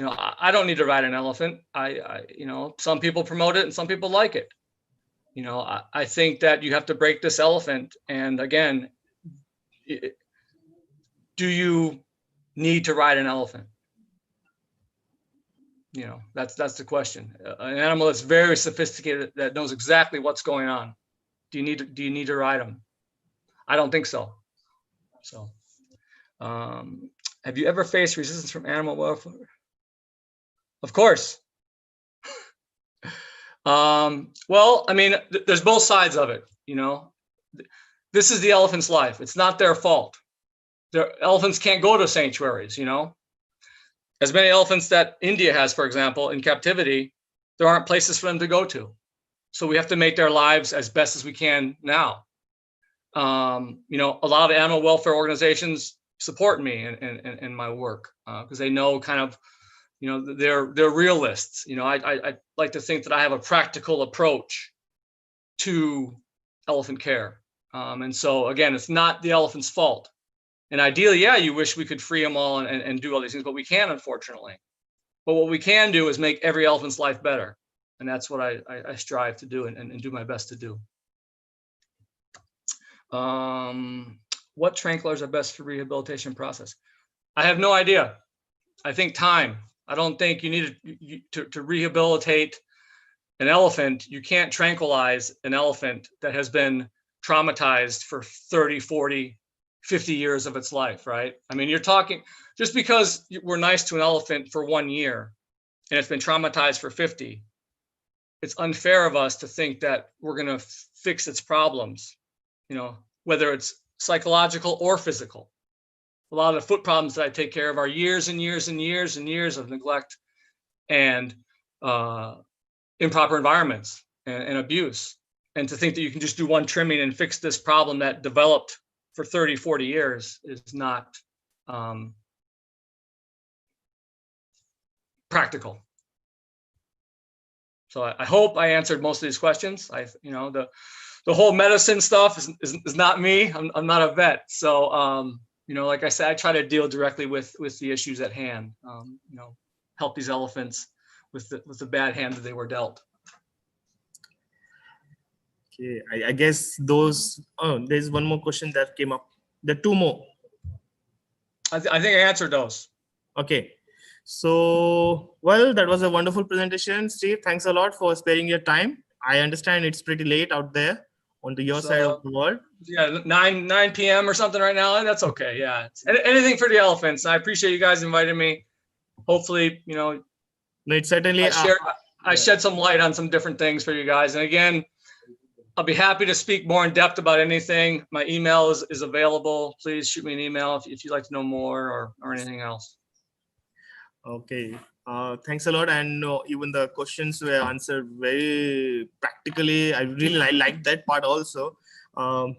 I don't need to ride an elephant. Some people promote it and some people like it. I think that you have to break this elephant. And again, do you need to ride an elephant? That's the question. An animal that's very sophisticated, that knows exactly what's going on. Do you need to ride them? I don't think so. So, have you ever faced resistance from animal welfare? Of course. Well, I mean, there's both sides of it. This is the elephant's life. It's not their fault. Elephants can't go to sanctuaries. As many elephants that India has, for example, in captivity, there aren't places for them to go to. So we have to make their lives as best as we can now. A lot of animal welfare organizations support me in my work because they know kind of, they're realists. I like to think that I have a practical approach to elephant care. And so again, it's not the elephant's fault. And ideally, yeah, you wish we could free them all and do all these things, but we can't, unfortunately. But what we can do is make every elephant's life better. And that's what I strive to do and do my best to do. What tranquilizers are best for rehabilitation process? I have no idea. I think time. I don't think you need to rehabilitate an elephant. You can't tranquilize an elephant that has been traumatized for 30, 40, 50 years of its life, right? I mean, you're talking, just because we're nice to an elephant for 1 year and it's been traumatized for 50, it's unfair of us to think that we're going to fix its problems, whether it's psychological or physical. A lot of the foot problems that I take care of are years and years and years and years of neglect and improper environments and abuse. And to think that you can just do one trimming and fix this problem that developed for 30, 40 years is not practical. So I hope I answered most of these questions. The whole medicine stuff is not me. I'm not a vet. So, like I said, I try to deal directly with the issues at hand, help these elephants with the bad hand that they were dealt. Okay, I guess those, there's one more question that came up. There are two more. I think I answered those. Okay. So, well, that was a wonderful presentation, Steve. Thanks a lot for sparing your time. I understand it's pretty late out there on your side of the world. Yeah, 9 p.m. or something right now. That's okay. Yeah. Anything for the elephants. I appreciate you guys inviting me. Hopefully, no, it's certainly I shed some light on some different things for you guys. And again, I'll be happy to speak more in depth about anything. My email is available. Please shoot me an email if you'd like to know more or anything else. Okay. Thanks a lot. And even the questions were answered very practically. I like that part also. We'll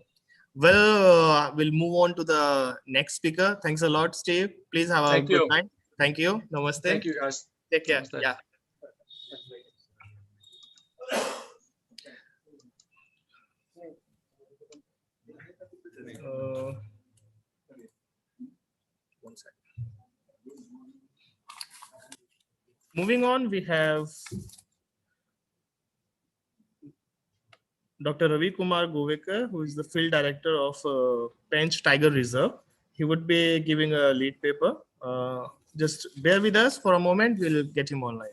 move on to the next speaker. Thanks a lot, Steve. Please have a good night. Thank you. Namaste. Thank you, guys. Take care. Namaste. Yeah. One second. Moving on, we have Dr. Ravi Kumar Govekar, who is the field director of Pench Tiger Reserve. He would be giving a lead paper. Just bear with us for a moment. We'll get him online.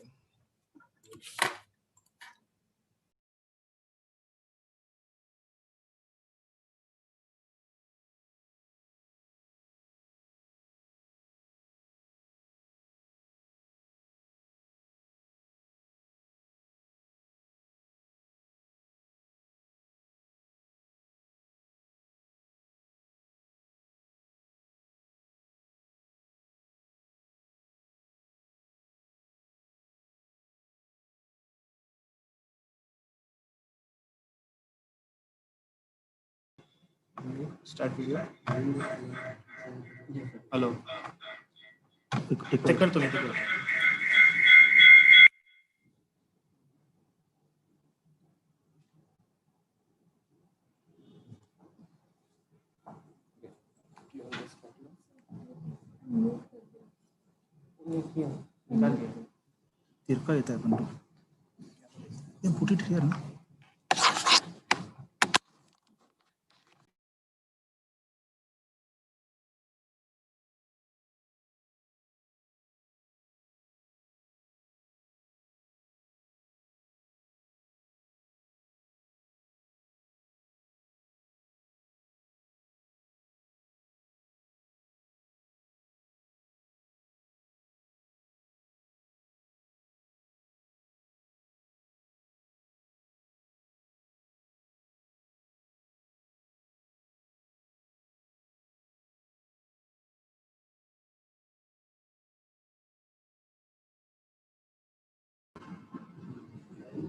Start video. Hello. Check करतो मी तिकडे. तिरका येत आहे पण तो put it here ना.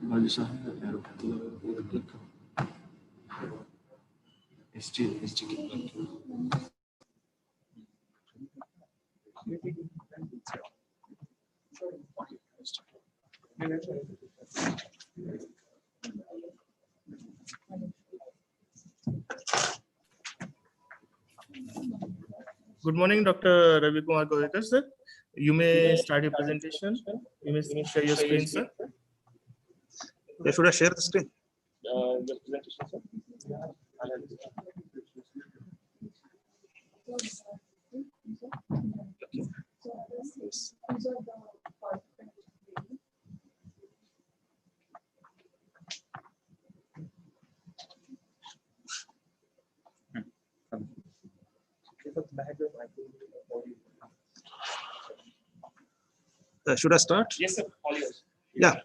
Good morning, Dr. Ravi Kumar Gorekar, sir. You may start your presentation. You may share your screen, sir. Yeah, should I share the screen? The presentation, sir. Should I start? Yes, sir. All yours. Yeah,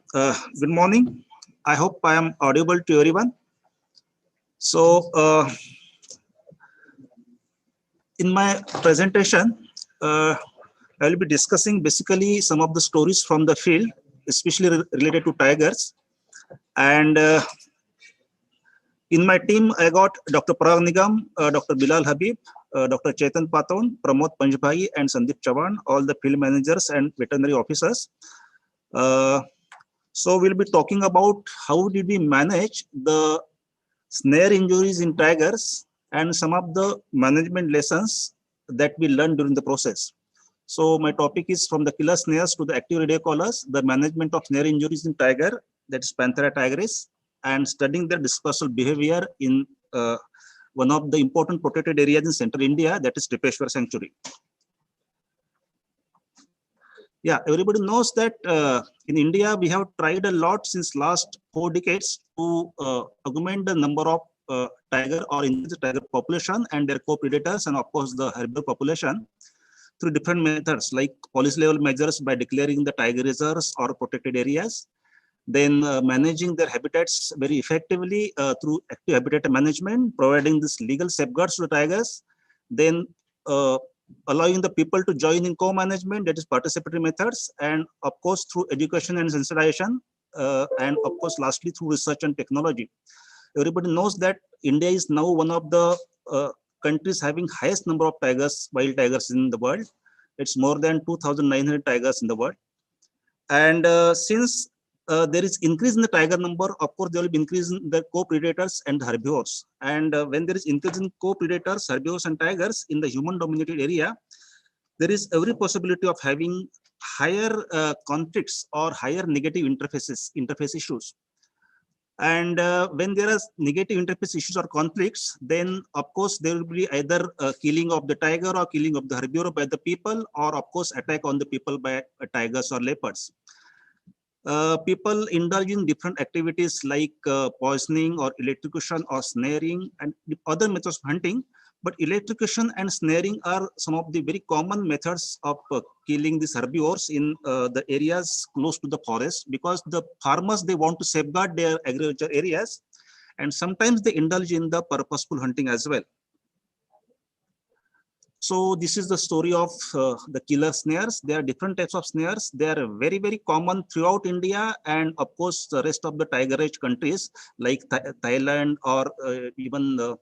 good morning. I hope I am audible to everyone. So, in my presentation, I will be discussing basically some of the stories from the field, especially related to tigers. And in my team, I got Dr. Parag Nigam, Dr. Bilal Habib, Dr. Chetan Paton, Pramod Panjbhai, and Sandeep Chavan, all the field managers and veterinary officers. So we'll be talking about how did we manage the snare injuries in tigers and some of the management lessons that we learned during the process. So my topic is from the killer snares to the active radiocollars, the management of snare injuries in tiger, that is Panthera tigris, and studying their dispersal behavior in one of the important protected areas in central India, that is Tripeshwar Sanctuary. Yeah, everybody knows that in India, we have tried a lot since last 4 decades to augment the number of tiger or increase the tiger population and their co-predators, and of course the herbivore population through different methods like policy level measures by declaring the tiger reserves or protected areas, then managing their habitats very effectively through active habitat management, providing this legal safeguards to the tigers, then allowing the people to join in co-management, that is participatory methods, and of course through education and sensitization, and of course lastly through research and technology. Everybody knows that India is now one of the countries having highest number of tigers, wild tigers in the world. It's more than 2,900 tigers in the world. And since there is increase in the tiger number, of course there will be increase in the co-predators and herbivores. And when there is increase in co-predators, herbivores and tigers in the human dominated area, there is every possibility of having higher conflicts or higher negative interface issues. And when there are negative interface issues or conflicts, then of course there will be either killing of the tiger or killing of the herbivore by the people, or of course attack on the people by tigers or leopards. People indulge in different activities like poisoning or electrocution or snaring and other methods of hunting. But electrocution and snaring are some of the very common methods of killing these herbivores in the areas close to the forest, because the farmers, they want to safeguard their agriculture areas, and sometimes they indulge in the purposeful hunting as well. So this is the story of the killer snares. There are different types of snares. They are very, very common throughout India, and of course the rest of the tiger-rich countries like Thailand or even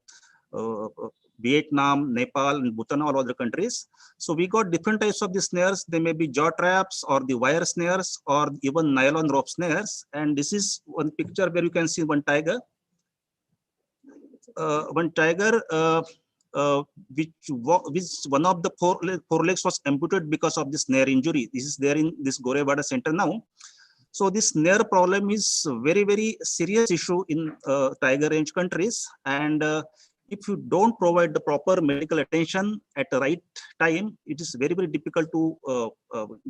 Vietnam, Nepal, and Bhutan, all other countries. So we got different types of the snares. They may be jaw traps or the wire snares or even nylon rope snares. And this is one picture where you can see one tiger. Which one of the four legs was amputated because of the snare injury. This is there in this Gorewada center now. So this snare problem is a very, very serious issue in tiger range countries. And if you don't provide the proper medical attention at the right time, it is very, very difficult to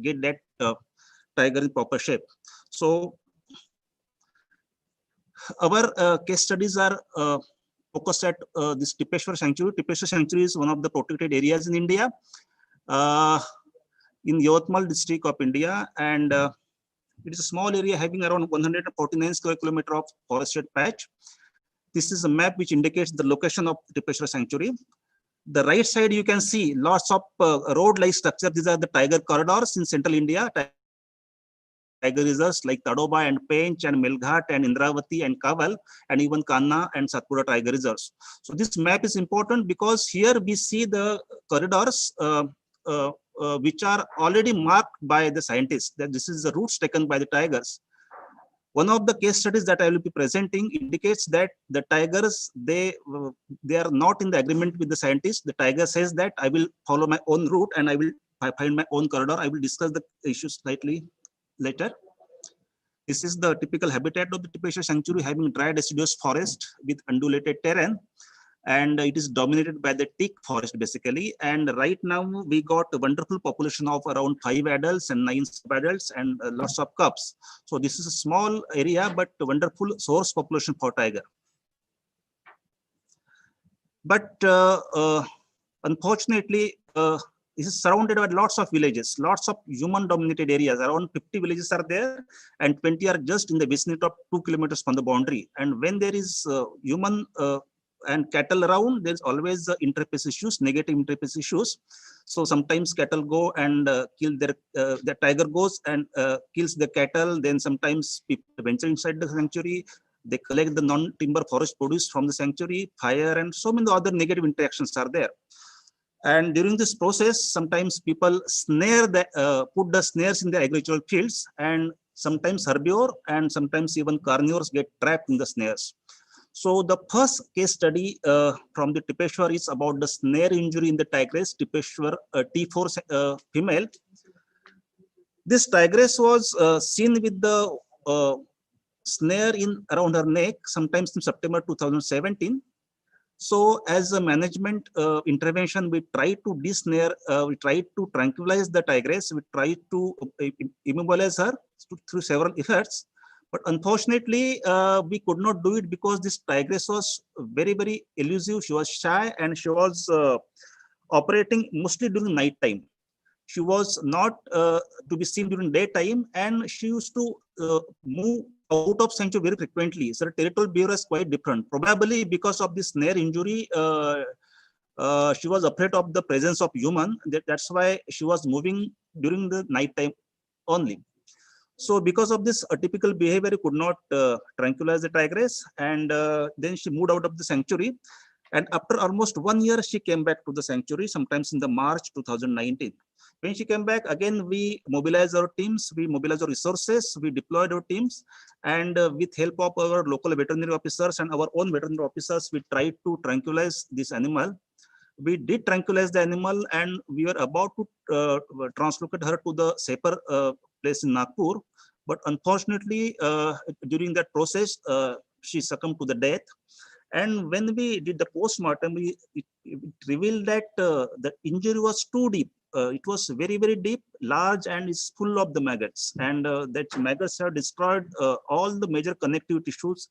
get that tiger in proper shape. So our case studies are focused at this Tipeshwar Sanctuary. Tipeshwar Sanctuary is one of the protected areas in India, in Yotmal district of India. And it is a small area having around 149 square kilometer of forested patch. This is a map which indicates the location of Tipeshwar Sanctuary. The right side, you can see lots of road-like structure. These are the tiger corridors in central India. Tiger reserves like Tadoba and Pench and Melghat and Indravati and Kaval and even Kanna and Satpura tiger reserves. So this map is important because here we see the corridors which are already marked by the scientists, that this is the routes taken by the tigers. One of the case studies that I will be presenting indicates that the tigers, they are not in the agreement with the scientists. The tiger says that I will follow my own route and I will find my own corridor. I will discuss the issues slightly later. This is the typical habitat of the Tipeshwar Sanctuary, having dry deciduous forest with undulated terrain, and it is dominated by the teak forest basically. And right now we got a wonderful population of around 5 adults and 9 sub-adults and lots of cubs. So this is a small area but a wonderful source population for tiger. But unfortunately, this is surrounded by lots of villages, lots of human-dominated areas. Around 50 villages are there, and 20 are just in the vicinity of 2 kilometers from the boundary. And when there is human and cattle around, there's always interface issues, negative interface issues. So sometimes cattle go and kill their, the tiger goes and kills the cattle. Then sometimes people venture inside the sanctuary. They collect the non-timber forest produce from the sanctuary, fire, and so many other negative interactions are there. And during this process, sometimes people snare the, put the snares in the agricultural fields, and sometimes herbivore and sometimes even carnivores get trapped in the snares. So the first case study from the Tipeshwar is about the snare injury in the tigress, Tipeshwar T4 female. This tigress was seen with the snare in around her neck, sometimes in September 2017. So as a management intervention, we tried to de-snare, we tried to tranquilize the tigress, we tried to immobilize her through several efforts. But unfortunately, we could not do it because this tigress was very, very elusive. She was shy and she was operating mostly during night time. She was not to be seen during daytime, and she used to move out of sanctuary very frequently. So the territorial behavior is quite different. Probably because of this snare injury, she was afraid of the presence of human. That's why she was moving during the night time only. So because of this atypical behavior, could not tranquilize the tigress, and then she moved out of the sanctuary. And after almost 1 year, she came back to the sanctuary, sometimes in the March 2019. When she came back, again, we mobilized our teams, we mobilized our resources, we deployed our teams, and with help of our local veterinary officers and our own veterinary officers, we tried to tranquilize this animal. We did tranquilize the animal, and we were about to translocate her to the safer place in Nagpur. But unfortunately, during that process, she succumbed to the death. And when we did the post-mortem, it revealed that the injury was too deep. It was very, very deep, large, and is full of the maggots. And that maggots have destroyed all the major connective tissues,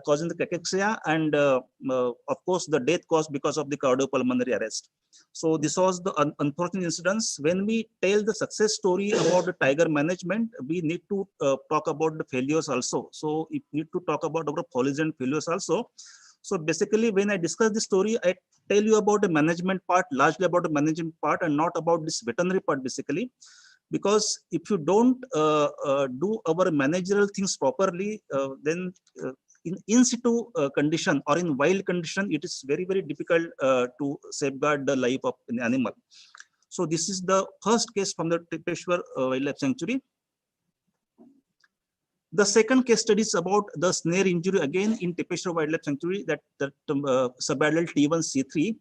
causing the cachexia, and of course, the death caused because of the cardiopulmonary arrest. So this was the unfortunate incidents. When we tell the success story about the tiger management, we need to talk about the failures also. So we need to talk about our follies and failures also. So basically, when I discuss the story, I tell you about the management part, largely about the management part, and not about this veterinary part, basically. Because if you don't do our managerial things properly, then in situ condition or in wild condition, it is very, very difficult to safeguard the life of an animal. So this is the first case from the Tipeshwar Wildlife Sanctuary. The second case study is about the snare injury again in Tipeshwar Wildlife Sanctuary, that subadult T1C3.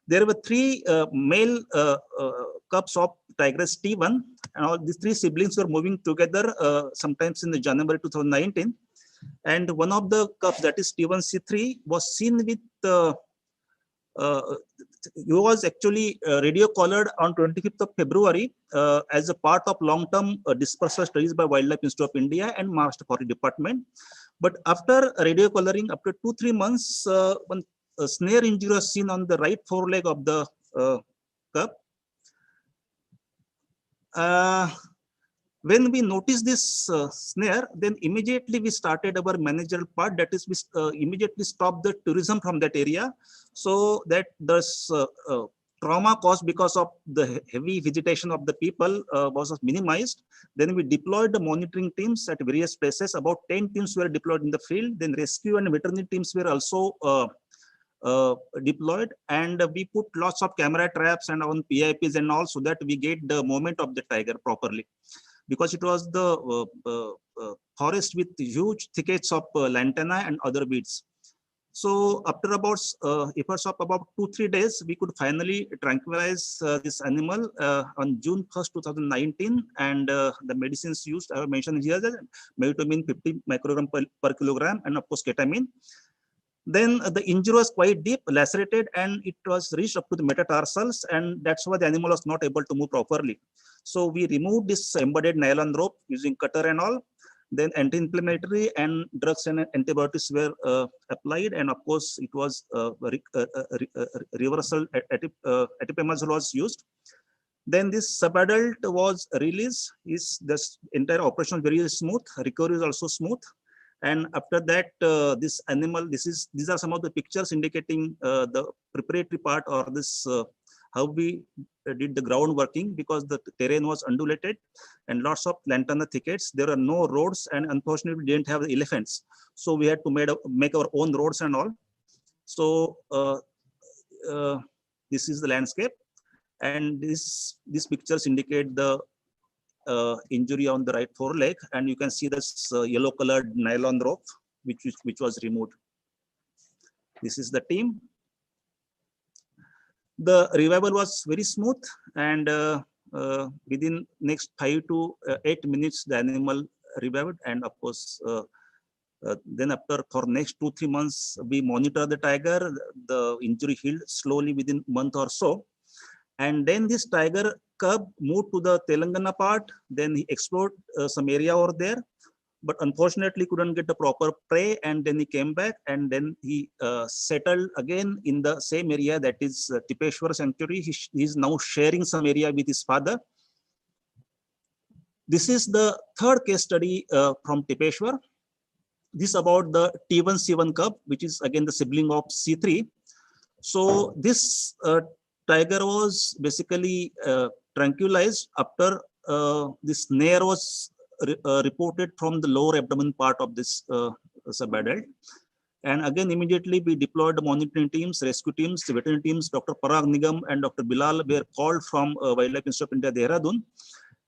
There were three male cubs of tigress T1, and all these three siblings were moving together sometimes in the January 2019. And one of the cubs, that is T1C3, was seen with he was actually radio collared on 25th of February as a part of long-term dispersal studies by Wildlife Institute of India and Maharashtra Forest Department. But after radio collaring, after 2-3 months, one snare injury was seen on the right foreleg of the cub. When we noticed this snare, then immediately we started our managerial part, that is, we immediately stopped the tourism from that area, so that the trauma caused because of the heavy visitation of the people was minimized. Then we deployed the monitoring teams at various places. About 10 teams were deployed in the field. Then rescue and veterinary teams were also deployed, and we put lots of camera traps and on PIPs and all, so that we get the movement of the tiger properly. Because it was the forest with huge thickets of lantana and other weeds. So after about efforts of about 2-3 days, we could finally tranquilize this animal on June 1st, 2019. And the medicines used, I have mentioned here, medetomine 50 microgram per kilogram, and of course ketamine. Then the injury was quite deep, lacerated, and it was reached up to the metatarsals, and that's why the animal was not able to move properly. So we removed this embedded nylon rope using cutter and all. Then anti-inflammatory and drugs and antibiotics were applied, and of course it was reversal atipamazole was used. Then this subadult was released. This entire operation was very smooth. Recovery is also smooth. And after that, this animal, these are some of the pictures indicating the preparatory part, or this how we did the ground working, because the terrain was undulated and lots of lantana thickets. There are no roads, and unfortunately we didn't have the elephants, so we had to make our own roads and all. So this is the landscape, and these pictures indicate the injury on the right foreleg, and you can see this yellow colored nylon rope which was removed. This is the team. The revival was very smooth, and within next 5 to 8 minutes the animal revived. And of course then after for next 2-3 months we monitor the tiger. The injury healed slowly within a month or so. And then this tiger cub moved to the Telangana part. Then he explored some area over there, but unfortunately couldn't get the proper prey. And then he came back, and then he settled again in the same area, that is Tipeshwar Sanctuary. He is now sharing some area with his father. This is the third case study from Tipeshwar. This is about the T1C1 cub, which is again the sibling of C3. So this tiger was basically tranquilized after this snare was reported from the lower abdomen part of this subadult. And again, immediately we deployed the monitoring teams, rescue teams, veterinary teams. Dr. Parag Nigam and Dr. Bilal were called from Wildlife Institute of India, Dehradun.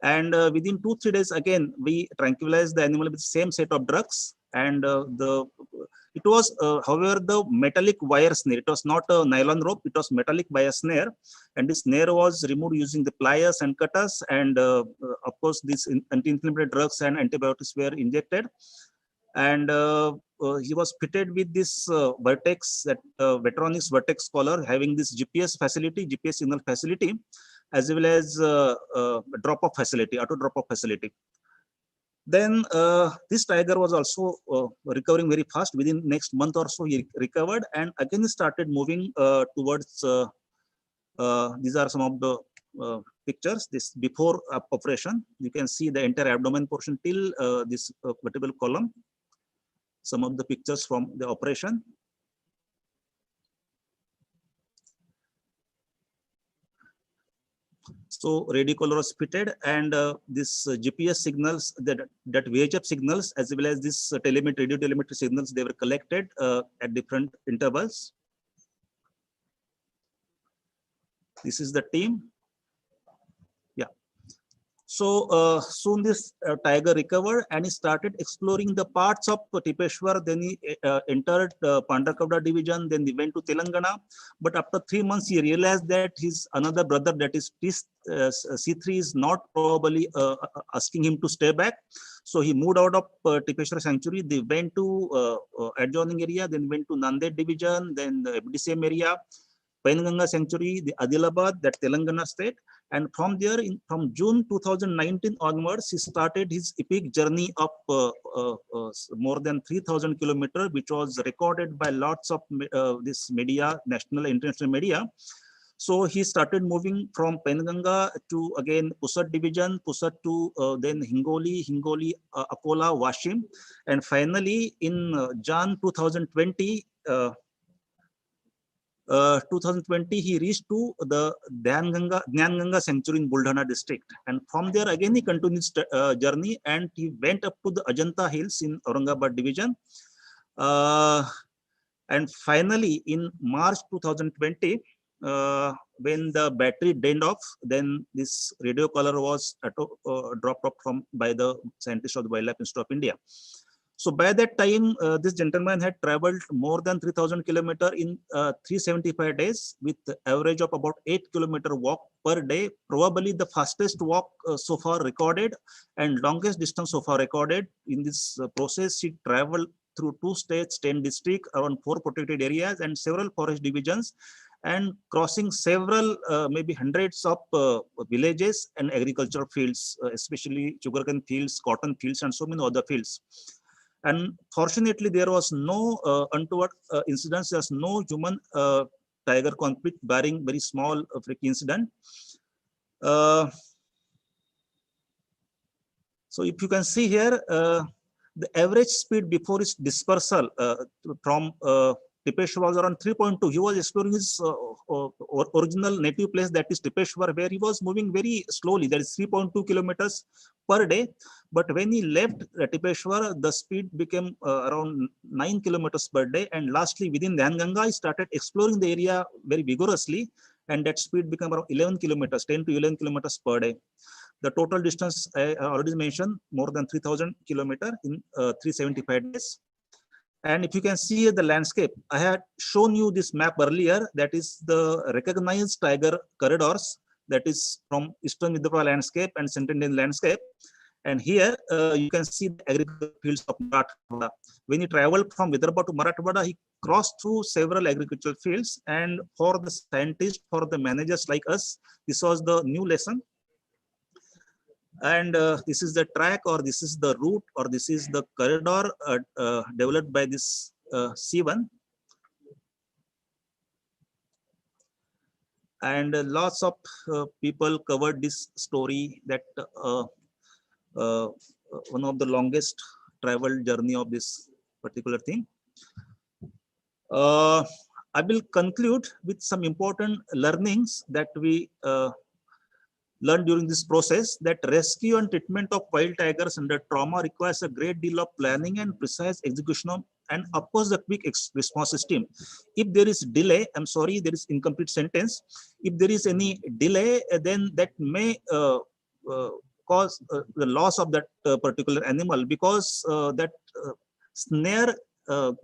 And within 2-3 days, again, we tranquilized the animal with the same set of drugs. And it was, however, the metallic wire snare. It was not a nylon rope. It was metallic wire snare. And this snare was removed using the pliers and cutters. And of course, these anti-inflammatory drugs and antibiotics were injected. And he was fitted with this vertex, that Vetronics vertex collar, having this GPS facility, GPS signal facility, as well as drop-off facility, auto drop-off facility. Then this tiger was also recovering very fast. Within next month or so, he recovered, and again he started moving towards. These are some of the pictures. This before operation, you can see the entire abdomen portion till this vertebral column. Some of the pictures from the operation. So radio collar was fitted, and this GPS signals, that VHF signals, as well as this telemetry, radio telemetry signals, they were collected at different intervals. This is the team. Yeah. So soon this tiger recovered and he started exploring the parts of Tipeshwar. Then he entered Pandakavda division. Then he went to Telangana. But after 3 months, he realized that his another brother, that is C3, is not probably asking him to stay back. So he moved out of Tipeshwar sanctuary. They went to adjoining area. Then went to Nanded division. Then the FDCM area, Painganga sanctuary, the Adilabad, that Telangana state. And from there, from June 2019 onwards, he started his epic journey of more than 3,000 kilometers, which was recorded by lots of this media, national and international media. So he started moving from Penganga to again Pusat division, Pusat to then Hingoli, Akola, Washim. And finally in Jan 2020, 2020, he reached to the Jnanganga sanctuary in Buldhana district. And from there again, he continued his journey and he went up to the Ajanta Hills in Aurangabad division. And finally in March 2020, when the battery drained off, then this radio collar was dropped off by the scientists of the Wildlife Institute of India. So by that time, this gentleman had traveled more than 3,000 kilometers in 375 days with average of about 8 kilometer walk per day, probably the fastest walk so far recorded and longest distance so far recorded. In this process, he traveled through 2 states, 10 districts, around 4 protected areas and several forest divisions, and crossing several, maybe hundreds of villages and agricultural fields, especially sugarcane fields, cotton fields, and so many other fields. And fortunately, there was no untoward incidents. There's no human tiger conflict, barring very small freak incident. So if you can see here, the average speed before its dispersal from Tipeshwar was around 3.2. He was exploring his original native place, that is Tipeshwar, where he was moving very slowly. That is 3.2 kilometers per day. But when he left Tipeshwar, the speed became around 9 kilometers per day. And lastly, within Danganga, he started exploring the area very vigorously. And that speed became around 11 kilometers, 10 to 11 kilometers per day. The total distance I already mentioned, more than 3,000 kilometers in 375 days. And if you can see the landscape, I had shown you this map earlier. That is the recognized tiger corridors. That is from Eastern Vidarbha landscape and Central Indian landscape. And here you can see the agricultural fields of Marathwada. When he traveled from Vidarbha to Marathwada, he crossed through several agricultural fields. And for the scientists, for the managers like us, this was the new lesson. And this is the track, or this is the route, or this is the corridor developed by this C1. And lots of people covered this story, that one of the longest travel journey of this particular thing. I will conclude with some important learnings that we learned during this process, that rescue and treatment of wild tigers under trauma requires a great deal of planning and precise execution of, and of course the quick response system. If there is delay, I'm sorry, there is incomplete sentence. If there is any delay, then that may cause the loss of that particular animal, because that snare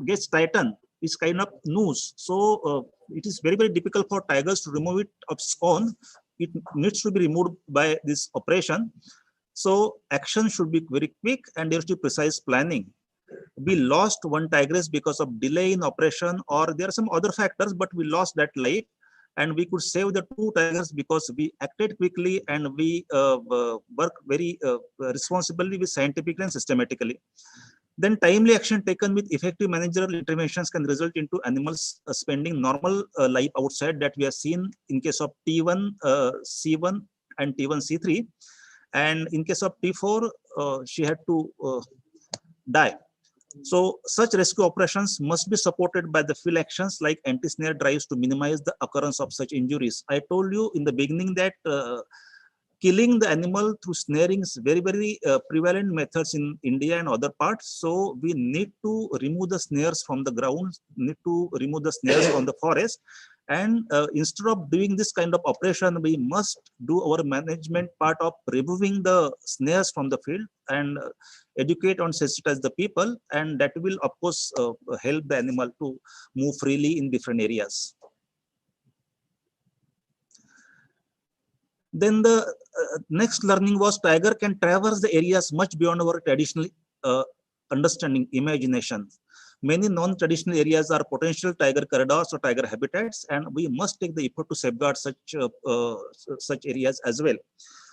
gets tightened. It's kind of noose. So it is very, very difficult for tigers to remove it of its own. It needs to be removed by this operation. So action should be very quick and there should be precise planning. We lost one tigress because of delay in operation, or there are some other factors, but we lost that life. And we could save the 2 tigers because we acted quickly and we work very responsibly with scientifically and systematically. Then timely action taken with effective managerial interventions can result into animals spending normal life outside, that we have seen in case of T1, C1 and T1, C3. And in case of T4, she had to die. So such rescue operations must be supported by the field actions like anti-snare drives to minimize the occurrence of such injuries. I told you in the beginning that killing the animal through snaring is very prevalent methods in India and other parts. So we need to remove the snares from the ground, need to remove the snares from the forest. And instead of doing this kind of operation, we must do our management part of removing the snares from the field and educate and sensitize the people. And that will, of course, help the animal to move freely in different areas. Then the next learning was tiger can traverse the areas much beyond our traditional understanding, imagination. Many non-traditional areas are potential tiger corridors or tiger habitats, and we must take the effort to safeguard such areas as well.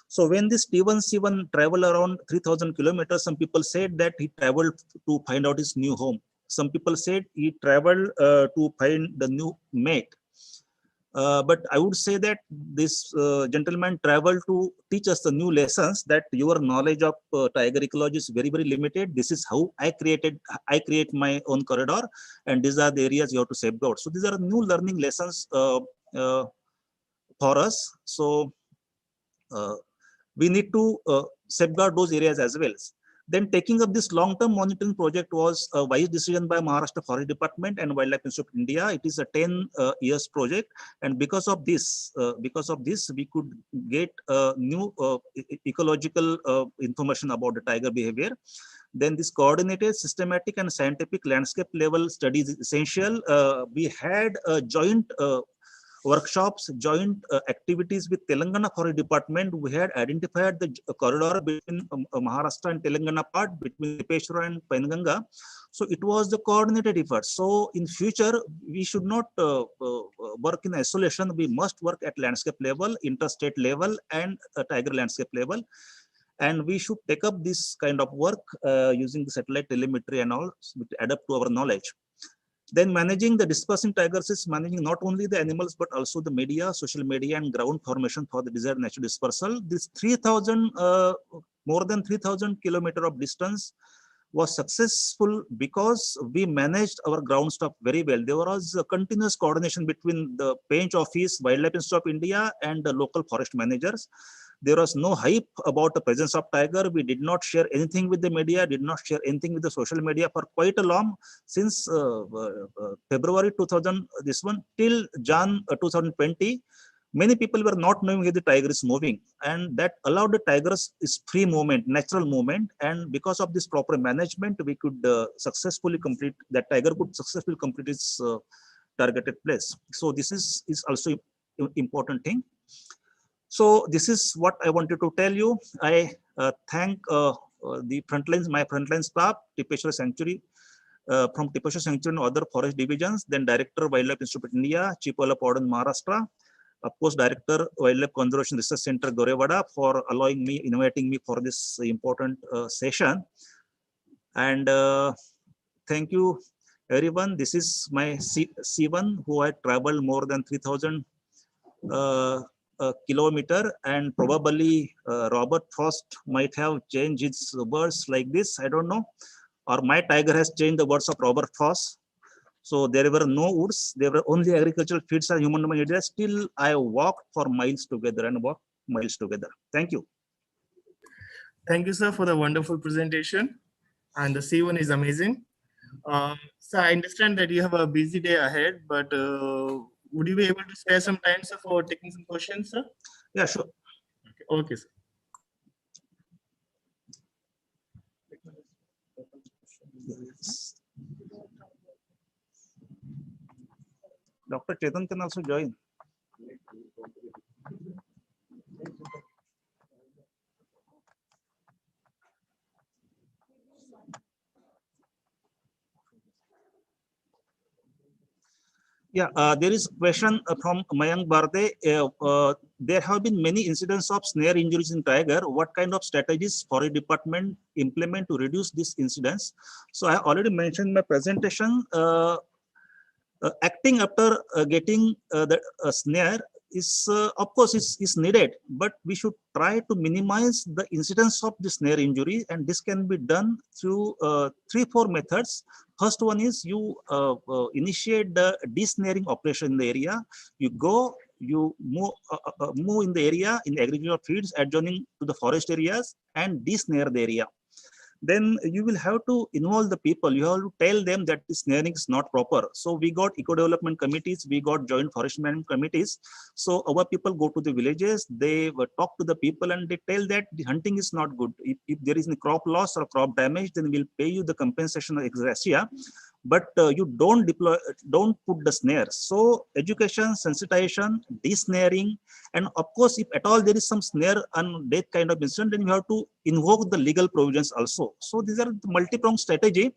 So when this T1C1 traveled around 3,000 kilometers, some people said that he traveled to find out his new home. Some people said he traveled to find the new mate. But I would say that this gentleman traveled to teach us the new lessons, that your knowledge of tiger ecology is very limited. This is how I create my own corridor, and these are the areas you have to safeguard. So these are new learning lessons for us. So we need to safeguard those areas as well. Then taking up this long-term monitoring project was a wise decision by Maharashtra Forest Department and Wildlife Institute of India. It is a 10 years project, and because of this, we could get new ecological information about the tiger behavior. Then this coordinated, systematic, and scientific landscape level studies is essential. We had a joint workshops, joint activities with Telangana Forest Department. We had identified the corridor between Maharashtra and Telangana part, between Tipeshwar and Penganga. So it was the coordinated effort. So in future, we should not work in isolation. We must work at landscape level, interstate level, and tiger landscape level. And we should take up this kind of work using the satellite telemetry and all to adapt to our knowledge. Then managing the dispersing tigers is managing not only the animals, but also the media, social media, and ground formation for the desired natural dispersal. This 3,000, more than 3,000 kilometer of distance was successful because we managed our ground stuff very well. There was a continuous coordination between the Pench Office, Wildlife Institute of India, and the local forest managers. There was no hype about the presence of tiger. We did not share anything with the media, did not share anything with the social media for quite a long, since February 2000, this one, till Jan 2020. Many people were not knowing where the tiger is moving, and that allowed the tigers is free movement, natural movement. And because of this proper management, we could successfully complete, that tiger could successfully complete its targeted place. So this is also important thing. So this is what I wanted to tell you. I thank the frontlines, my frontline staff, Tipeshwar Sanctuary, from Tipeshwar Sanctuary and other forest divisions, then Director Wildlife Institute of India, Chief Wildlife Warden Maharashtra, of course, Director Wildlife Conservation Research Center Gorewada, for allowing me, inviting me for this important session. And thank you everyone. This is my C1, who had traveled more than 3,000 kilometer, and probably Robert Frost might have changed his words like this, I don't know, or my tiger has changed the words of Robert Frost. So there were no woods, there were only agricultural fields and human domain areas. Still I walked for miles together and walked miles together. Thank you. Thank you, sir, for the wonderful presentation. And the C1 is amazing. So I understand that you have a busy day ahead, but would you be able to spare some time, sir, for taking some questions, sir? Yeah, sure. Okay, sir. Yes. Dr. Chetan can also join. Yeah, there is a question from Mayank Barde. There have been many incidents of snare injuries in tiger. What kind of strategies forest department implement to reduce these incidents? So I already mentioned in my presentation, acting after getting the snare, is of course is needed, but we should try to minimize the incidence of the snare injury, and this can be done through 3-4 methods. First one is you initiate the desnaring operation in the area. You go, you move in the area in the agricultural fields adjoining to the forest areas and desnare the area. Then you will have to involve the people. You have to tell them that the snaring is not proper. So we got eco development committees, we got joint forest management committees. So our people go to the villages, they talk to the people and they tell that the hunting is not good. If there is a crop loss or crop damage, then we'll pay you the compensation ex gratia, but you don't put the snares. So education, sensitization, desnaring, and of course, if at all there is some snare and death kind of incident, then you have to invoke the legal provisions also. So these are the multi-pronged strategy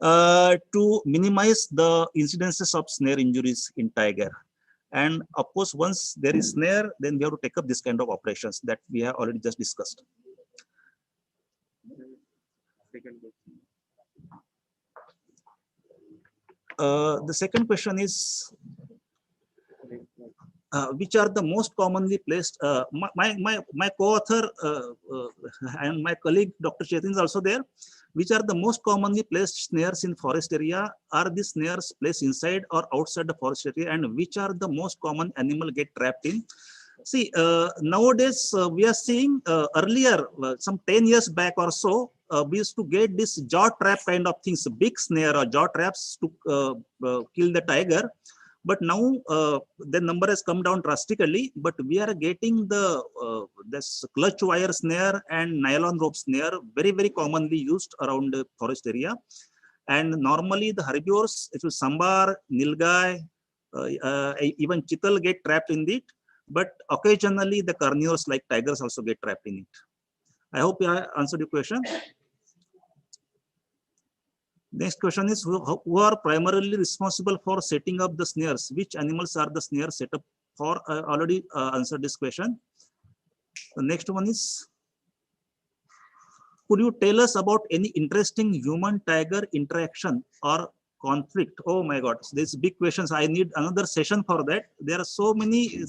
to minimize the incidences of snare injuries in tiger. And of course, once there is snare, then we have to take up this kind of operations that we have already just discussed. The second question is, which are the most commonly placed? My co-author and my colleague Dr. Chetan is also there. Which are the most commonly placed snares in forest area? Are these snares placed inside or outside the forest area? And which are the most common animal get trapped in? See, nowadays we are seeing earlier, some 10 years back or so, we used to get this jaw trap kind of things, big snare or jaw traps to kill the tiger. But now the number has come down drastically, but we are getting the this clutch wire snare and nylon rope snare very, very commonly used around the forest area. And normally the herbivores, if you sambar, nilgai, even chital get trapped in it. But occasionally the carnivores like tigers also get trapped in it. I hope I answered your question. Next question is, who are primarily responsible for setting up the snares? Which animals are the snares set up for? I already answered this question. The next one is, could you tell us about any interesting human-tiger interaction or conflict? Oh my God, these big questions. I need another session for that. There are so many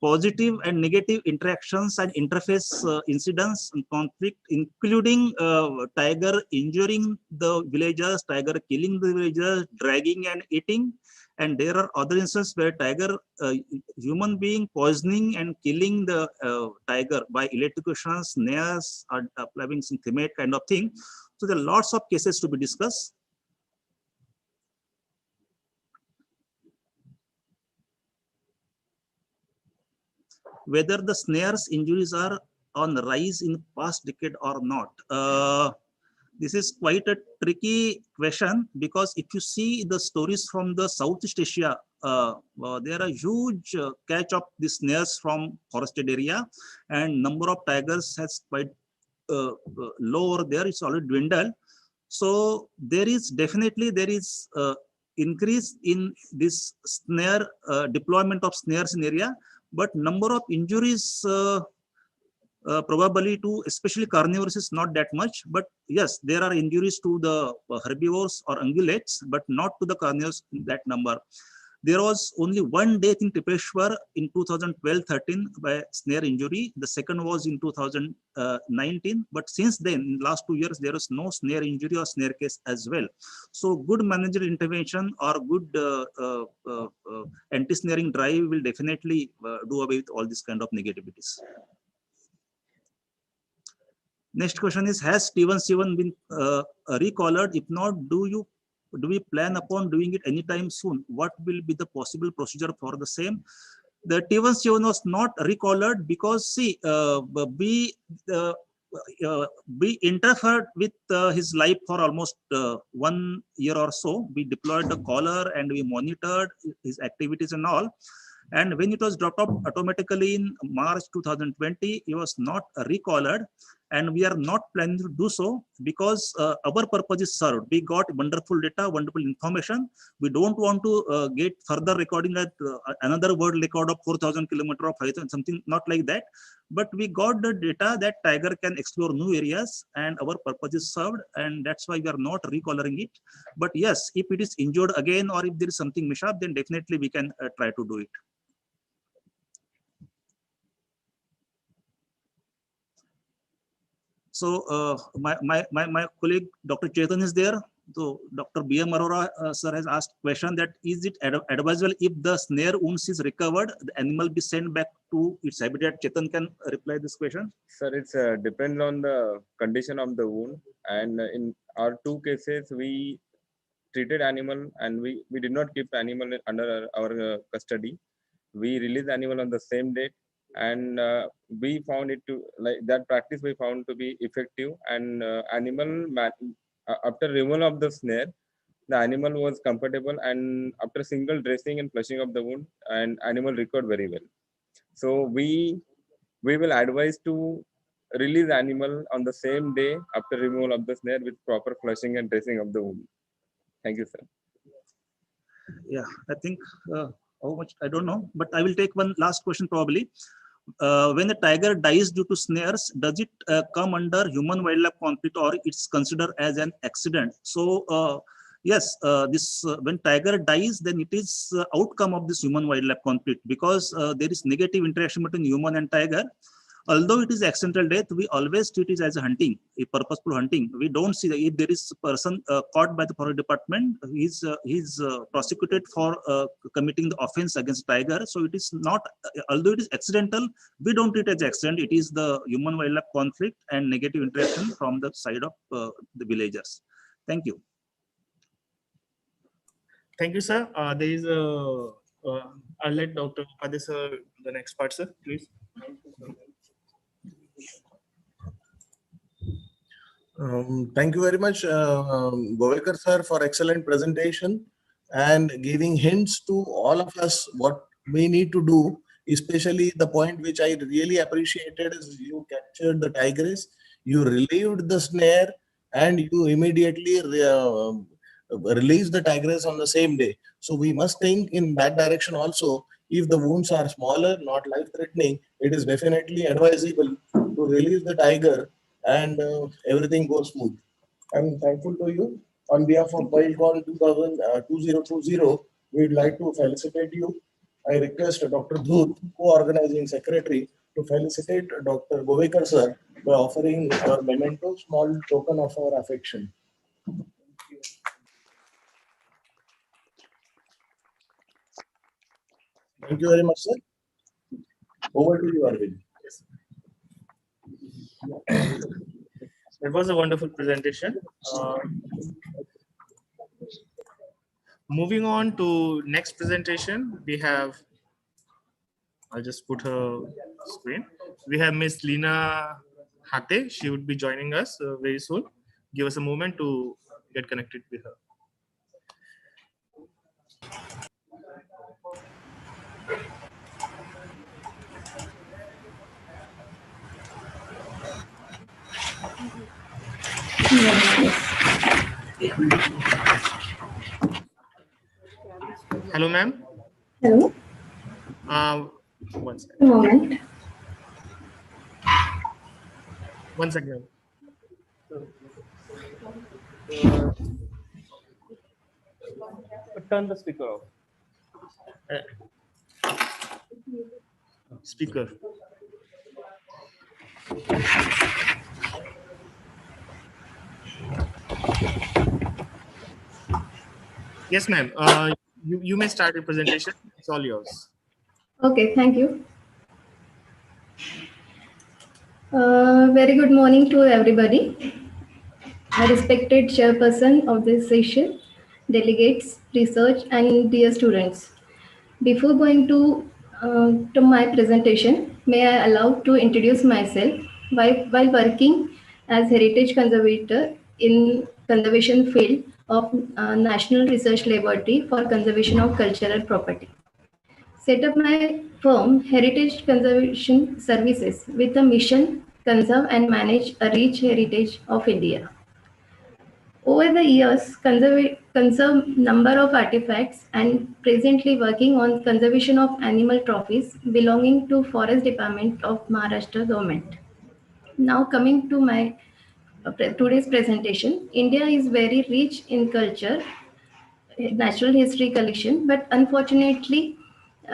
positive and negative interactions and interface incidents and conflict, including tiger injuring the villagers, tiger killing the villagers, dragging and eating. And there are other instances where tiger, human being poisoning and killing the tiger by electrocution, snares, or applying some thymate kind of thing. So there are lots of cases to be discussed. Whether the snares injuries are on the rise in past decade or not. This is quite a tricky question, because if you see the stories from the Southeast Asia, there are huge catch of the snares from forested area, and number of tigers has quite low over there. It's already dwindled. So there is definitely increase in this snare deployment of snares in area, but number of injuries probably to especially carnivores is not that much. But yes, there are injuries to the herbivores or ungulates, but not to the carnivores in that number. There was only one death in Tipeshwar in 2012-13 by snare injury. The second was in 2019. But since then, in the last 2 years, there is no snare injury or snare case as well. So good managerial intervention or good anti-snaring drive will definitely do away with all this kind of negativities. Next question is, has T17 been recollared? If not, do we plan upon doing it anytime soon? What will be the possible procedure for the same? The T17 was not recollared because, see, we interfered with his life for almost 1 year or so. We deployed the collar and we monitored his activities and all. And when it was dropped off automatically in March 2020, he was not recollared. and we are not planning to do so because our purpose is served. We got wonderful data, wonderful information. We don't want to get further recording at another world record of 4,000 kilometers or 5,000, something not like that. But we got the data that tiger can explore new areas, and our purpose is served, and that's why we are not recoloring it. But yes, if it is injured again or if there is something mishap, then definitely we can try to do it. So my colleague Dr. Chetan is there. So Dr. B.M. Arora sir has asked question that is it advisable if the snare wounds is recovered, the animal be sent back to its habitat? Chetan can reply this question. Sir, it's depends on the condition of the wound, and in our two cases we treated animal and we did not keep animal under our custody. We released animal on the same date, and we found it to like that practice we found to be effective, and after removal of the snare, the animal was comfortable, and after single dressing and flushing of the wound, and animal recovered very well. So we will advise to release animal on the same day after removal of the snare with proper flushing and dressing of the wound. Thank you, sir. Yeah, I think how much I don't know, but I will take one last question probably. When a tiger dies due to snares, does it come under human wildlife conflict or it's considered as an accident? So yes, this when tiger dies, then it is outcome of this human wildlife conflict, because there is negative interaction between human and tiger. Although it is accidental death, we always treat it as a hunting, a purposeful hunting. We don't see that if there is a person caught by the forest department, he's prosecuted for committing the offense against tiger. So it is not, although it is accidental, we don't treat it as accident. It is the human wildlife conflict and negative interaction from the side of the villagers. Thank you. Thank you, sir. There is a. I'll let Dr. Upadhyay sir the next part, sir, please. Thank you very much, Govekar sir, for excellent presentation and giving hints to all of us what we need to do. Especially the point which I really appreciated is you captured the tigress, you relieved the snare, and you immediately released the tigress on the same day. So we must think in that direction also. If the wounds are smaller, not life-threatening, it is definitely advisable to release the tiger, and everything goes smooth. I'm thankful to you. On behalf of WILDCON 2020, we'd like to felicitate you. I request Dr. Dhut, co-organizing secretary, to felicitate Dr. Govekar sir by offering our memento, small token of our affection. Thank you very much, sir. Over to you, Arvind. It was a wonderful presentation. Moving on to next presentation, we have, I'll just put her screen. We have Miss Lina Hate. She would be joining us very soon. Give us a moment to get connected with her. Hello, ma'am. Hello. One second. A moment. One second. Turn the speaker off. Speaker. Yes, ma'am. You may start your presentation. It's all yours. Okay, thank you. Very good morning to everybody. I respected chairperson of this session, delegates, research, and dear students. Before going to my presentation, may I allow to introduce myself while working as heritage conservator in conservation field of National Research Laboratory for Conservation of Cultural Property. Set up my firm Heritage Conservation Services with a mission conserve and manage a rich heritage of India. Over the years, conserve number of artifacts and presently working on conservation of animal trophies belonging to Forest Department of Maharashtra government. Now coming to my today's presentation, India is very rich in culture, natural history collection, but unfortunately,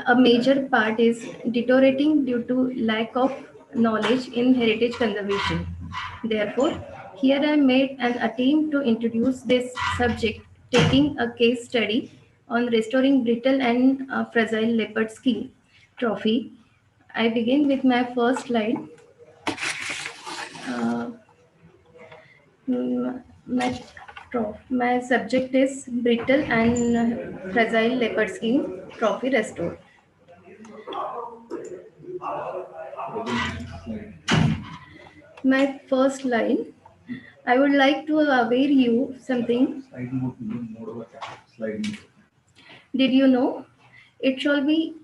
a major part is deteriorating due to lack of knowledge in heritage conservation. Therefore, here I made an attempt to introduce this subject, taking a case study on restoring brittle and fragile leopard skin trophy. I begin with my first slide. Uh, my, my subject is brittle and fragile leopard skin trophy restored. My first line, I would like to aware you something. Did you know? It shall be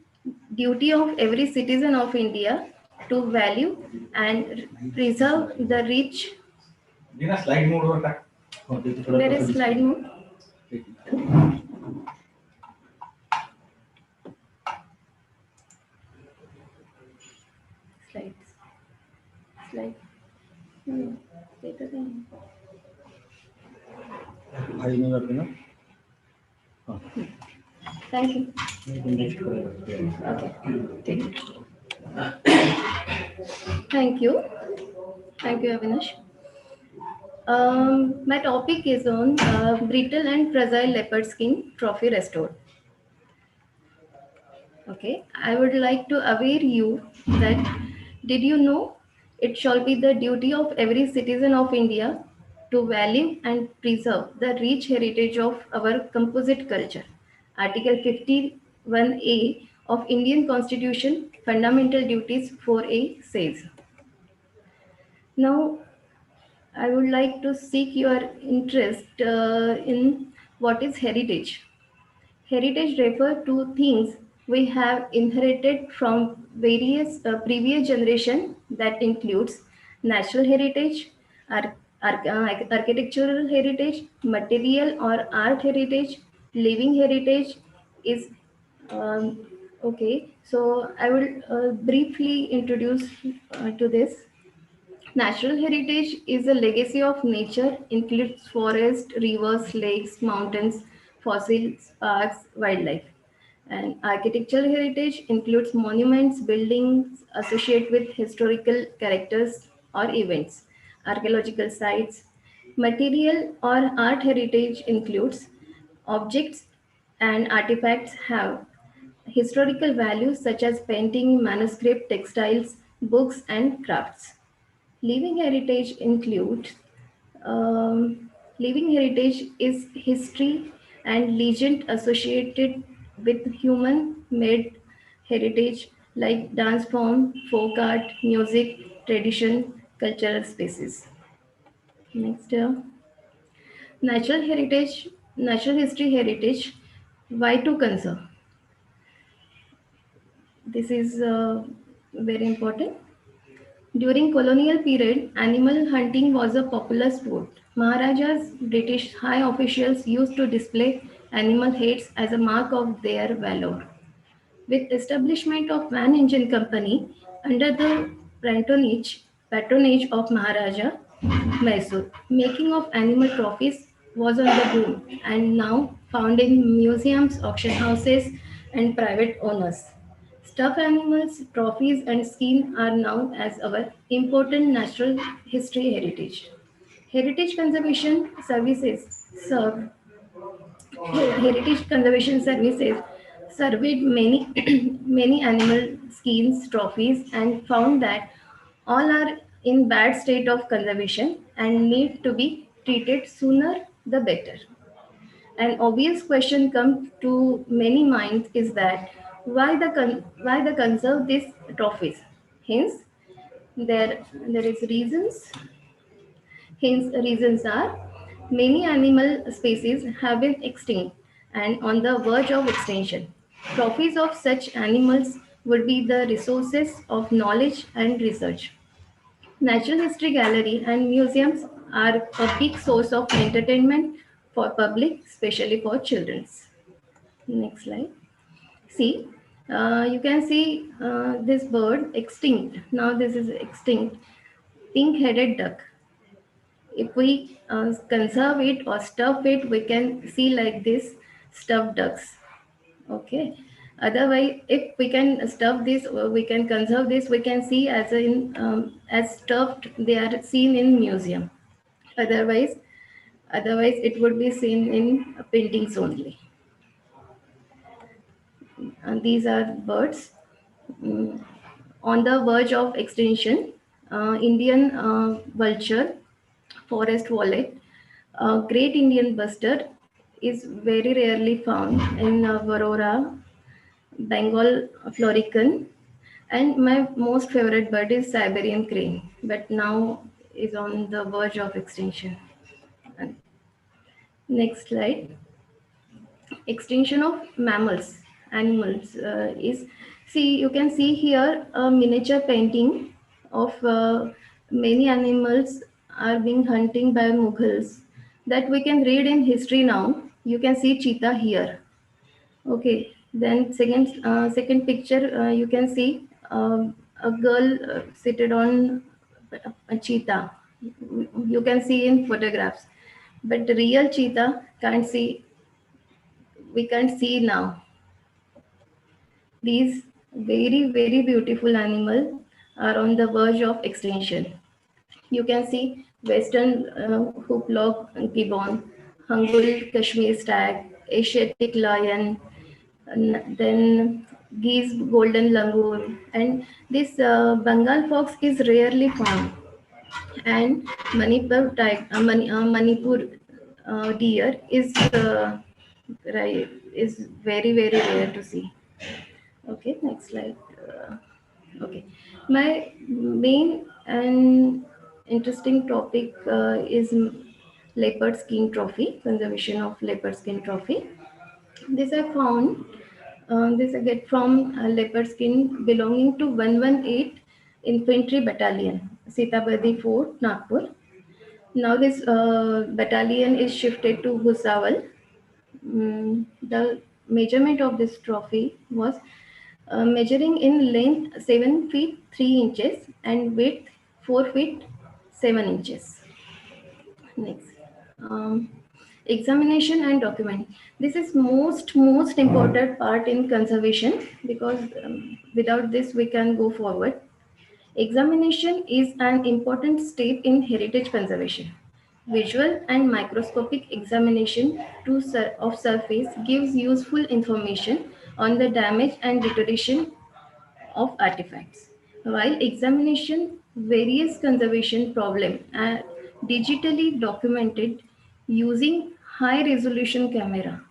duty of every citizen of India to value and preserve the rich. There is slide mode. Slides. Slide. Thank you. Okay. Take it. Thank you. Thank you, Avinash. My topic is on brittle and fragile leopard skin trophy restored. Okay, I would like to aware you that did you know it shall be the duty of every citizen of India to value and preserve the rich heritage of our composite culture. Article 51A of Indian Constitution Fundamental Duties 4A says. Now, I would like to seek your interest in what is heritage. Heritage refer to things we have inherited from various previous generation that includes natural heritage, architectural heritage, material or art heritage, living heritage is okay. So I will briefly introduce to this. Natural heritage is a legacy of nature, includes forests, rivers, lakes, mountains, fossils, parks, wildlife. And architectural heritage includes monuments, buildings associated with historical characters or events, archaeological sites. Material or art heritage includes objects and artifacts have historical values such as painting, manuscript, textiles, books, and crafts. Living heritage includes living heritage is history and legend associated with human-made heritage like dance form, folk art, music, tradition, cultural spaces. Next, natural heritage, natural history heritage. Why to conserve? This is very important. During colonial period, animal hunting was a popular sport. Maharajas, British high officials used to display animal heads as a mark of their valor. With establishment of Van Engine Company under the patronage of Maharaja Mysore, making of animal trophies was on the boom and now found in museums, auction houses, and private owners. Stuffed animals, trophies, and skin are now as our important natural history heritage. Heritage conservation services serve Heritage Conservation Services surveyed many many animal skins, trophies, and found that all are in bad state of conservation and need to be treated sooner the better. An obvious question comes to many minds is that why the conserve these trophies? Hence, there is reasons. Hence, reasons are many animal species have been extinct and on the verge of extinction. Trophies of such animals would be the resources of knowledge and research. Natural History Gallery and museums are a big source of entertainment for public, especially for children. Next slide. See, you can see this bird extinct. Now this is extinct, pink-headed duck. If we conserve it or stuff it, we can see like this stuffed ducks. Okay. Otherwise, if we can stuff this, or we can conserve this, we can see as stuffed. They are seen in museum. Otherwise, it would be seen in paintings only. And these are birds on the verge of extinction. Indian vulture, forest wallet, great Indian bustard is very rarely found in Varora, Bengal florican, and my most favorite bird is Siberian crane, but now is on the verge of extinction. And next slide. Extinction of animals is, see, you can see here a miniature painting of many animals are being hunting by Mughals that we can read in history now. You can see cheetah here. Okay, then second picture, you can see a girl seated on a cheetah. You can see in photographs, but the real cheetah we can't see now. These very beautiful animals are on the verge of extinction. You can see western hoop-log gibbon, Hangul Kashmir stag, Asiatic lion, and then geese golden langur, and this Bengal fox is rarely found, and Manipur deer is very rare to see. Okay, next slide. Okay, my main and interesting topic is leopard skin trophy, conservation of leopard skin trophy. This I found, this I get from leopard skin belonging to 118 Infantry Battalion, Sitabadi Fort, Nagpur. Now this battalion is shifted to Bhusawal. The measurement of this trophy was measuring in length 7 feet 3 inches and width 4 feet 7 inches. Next. Examination and document. This is most important part in conservation, because without this we can go forward. Examination is an important step in heritage conservation. Visual and microscopic examination of surface gives useful information on the damage and deterioration of artifacts. While examination, various conservation problems are digitally documented using high resolution camera.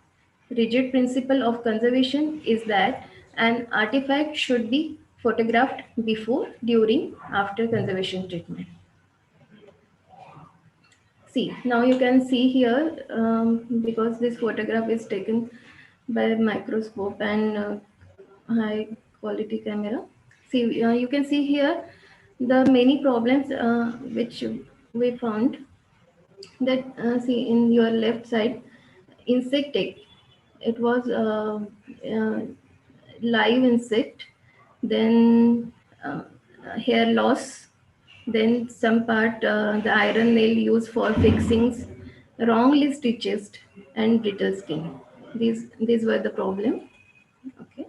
Rigid principle of conservation is that an artifact should be photographed before, during, after conservation treatment. See, now you can see here, because this photograph is taken by microscope and high quality camera. See, you can see here the many problems which we found, that see in your left side, insect egg. It was live insect, then hair loss, then some part the iron nail used for fixings, wrongly stitched, and brittle skin. These were the problem. Okay.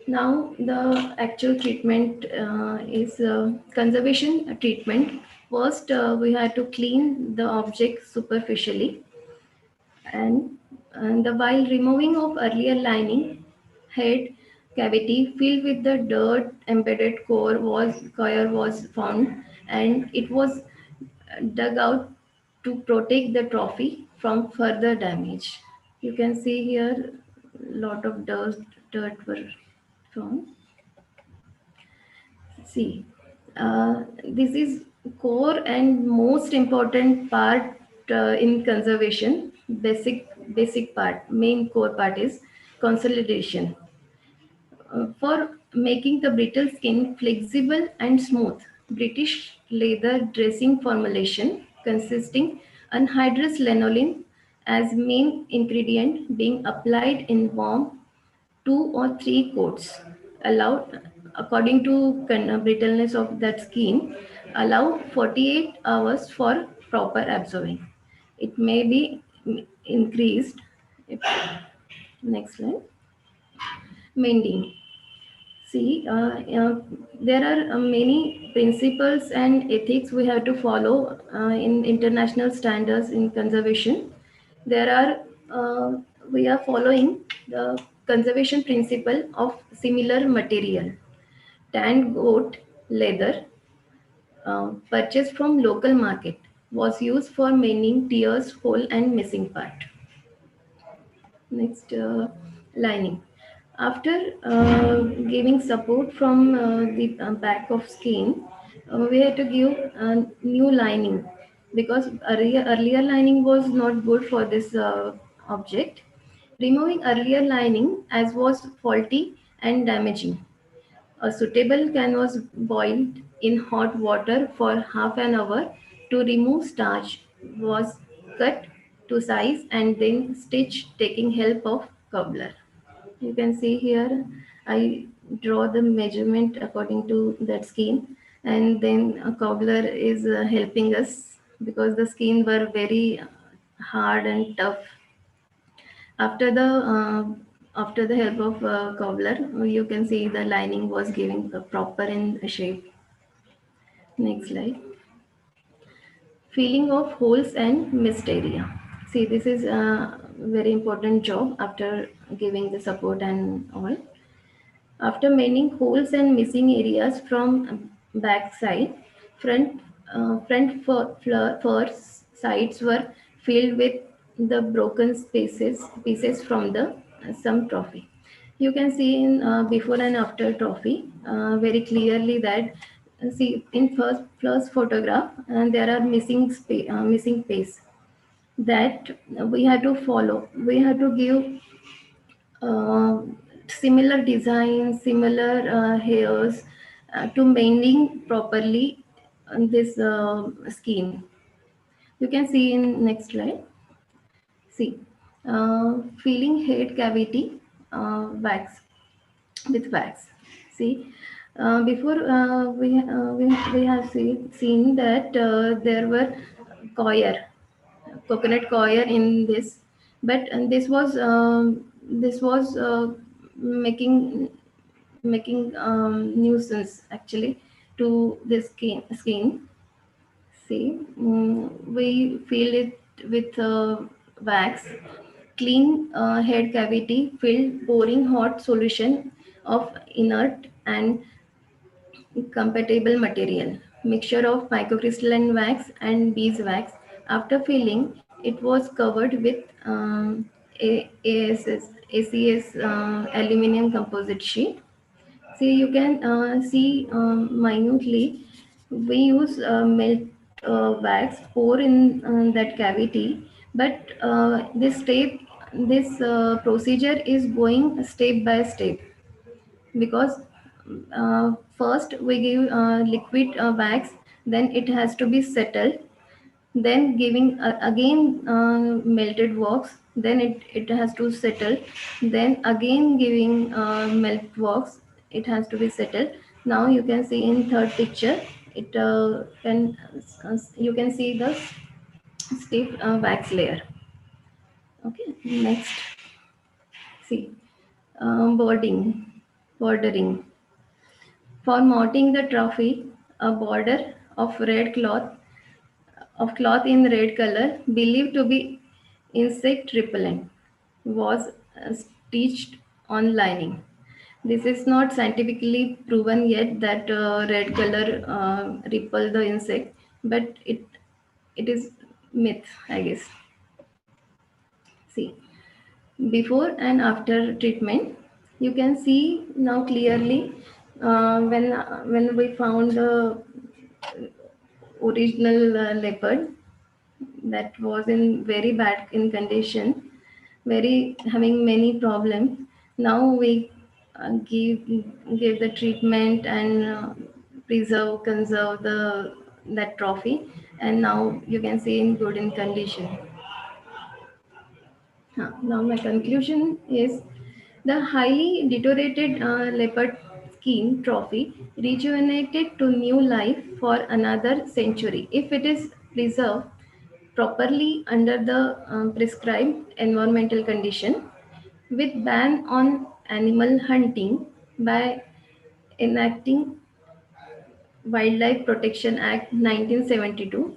Now the actual treatment is conservation treatment. First, we had to clean the object superficially, and while removing of earlier lining, head cavity filled with the dirt embedded core was found, and it was dug out to protect the trophy from further damage. You can see here lot of dirt were found. See, this is core and most important part in conservation. Basic part, main core part is consolidation. For making the brittle skin flexible and smooth, British leather dressing formulation consisting anhydrous lanolin as main ingredient being applied in warm 2 or 3 coats allowed according to brittleness of that skin, allow 48 hours for proper absorbing. It may be increased. Next slide. Mending. See, there are many principles and ethics we have to follow in international standards in conservation. There are, we are following the conservation principle of similar material. Tanned goat leather purchased from local market was used for mending tears, hole and missing part. Next, lining. After giving support from the back of skin, we had to give new lining because earlier lining was not good for this object. Removing earlier lining as was faulty and damaging. A suitable can was boiled in hot water for half an hour to remove starch, was cut to size and then stitched taking help of cobbler. You can see here I draw the measurement according to that skin, and then a cobbler is helping us because the skin were very hard and tough. After the help of cobbler, you can see the lining was giving a proper in shape. Next slide. Filling of holes and missed area. See, this is a very important job after giving the support and all. After mending holes and missing areas from back side, front sides were filled with the broken pieces from the some trophy. You can see in before and after trophy very clearly that see in first photograph and there are missing piece that we have to follow. We have to give uh, similar designs, similar hairs to mending properly on this skin. You can see in next slide. See, filling head cavity wax with wax. See, before we have seen that there were coir, coconut coir in this, but this was making nuisance actually to the skin. See, we fill it with wax, clean head cavity, filled pouring hot solution of inert and compatible material, mixture of microcrystalline wax and beeswax. After filling, it was covered with ACS aluminum composite sheet. See, you can see minutely. We use melt wax, pour in that cavity, but this procedure is going step by step because first we give liquid wax, then it has to be settled, then giving again melted wax, then it has to settle, then again giving melt wax, it has to be settled. Now you can see in third picture it can you can see the stiff wax layer. Okay, next. See, bordering. For mounting the trophy, a border of cloth in red color, believed to be insect repellent, was stitched on lining. This is not scientifically proven yet that red color repel the insect, but it is myth, I guess. See, before and after treatment, you can see now clearly when we found the original leopard that was in very bad in condition, very having many problems. Now we give the treatment and preserve, conserve that trophy, and now you can see in good in condition. Now my conclusion is the highly deteriorated leopard skin trophy rejuvenated to new life for another century if it is preserved properly under the prescribed environmental condition, with ban on animal hunting by enacting Wildlife Protection Act 1972,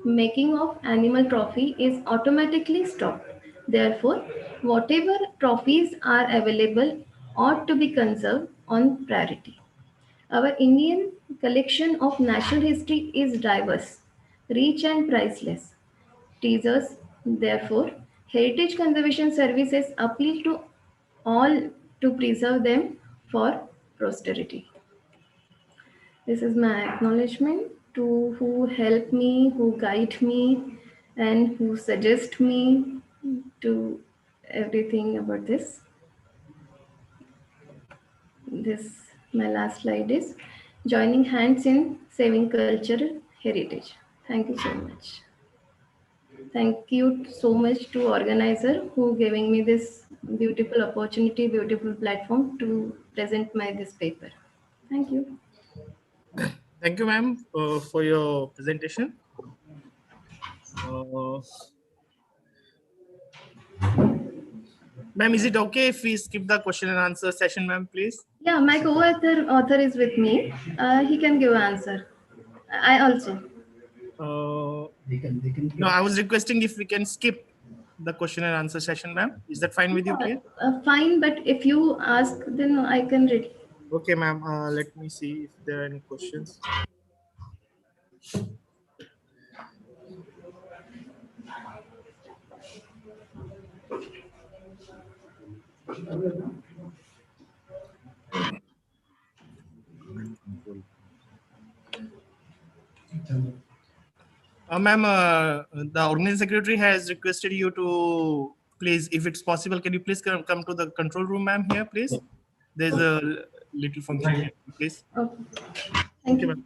making of animal trophy is automatically stopped. Therefore, whatever trophies are available ought to be conserved on priority. Our Indian collection of natural history is diverse, rich and priceless. Teasers, therefore, Heritage Conservation Services appeal to all to preserve them for posterity. This is my acknowledgement to who help me, who guide me, and who suggest me to everything about this. This my last slide is joining hands in saving cultural heritage. Thank you so much. Thank you so much to organizer who giving me this beautiful opportunity, beautiful platform to present my this paper. Thank you. Thank you, ma'am, for your presentation. Ma'am, is it okay if we skip the question and answer session, ma'am, please? Yeah, my co-author is with me. He can give answer. I also. No, I was requesting if we can skip the question and answer session, ma'am. Is that fine with you, please? Fine, but if you ask, then I can read. Okay, ma'am. Let me see if there are any questions. Ma'am, the organizing secretary has requested you to please, if it's possible, can you please come to the control room, ma'am, here, please? There's a little function here, please. Okay. Thank you. ma'am.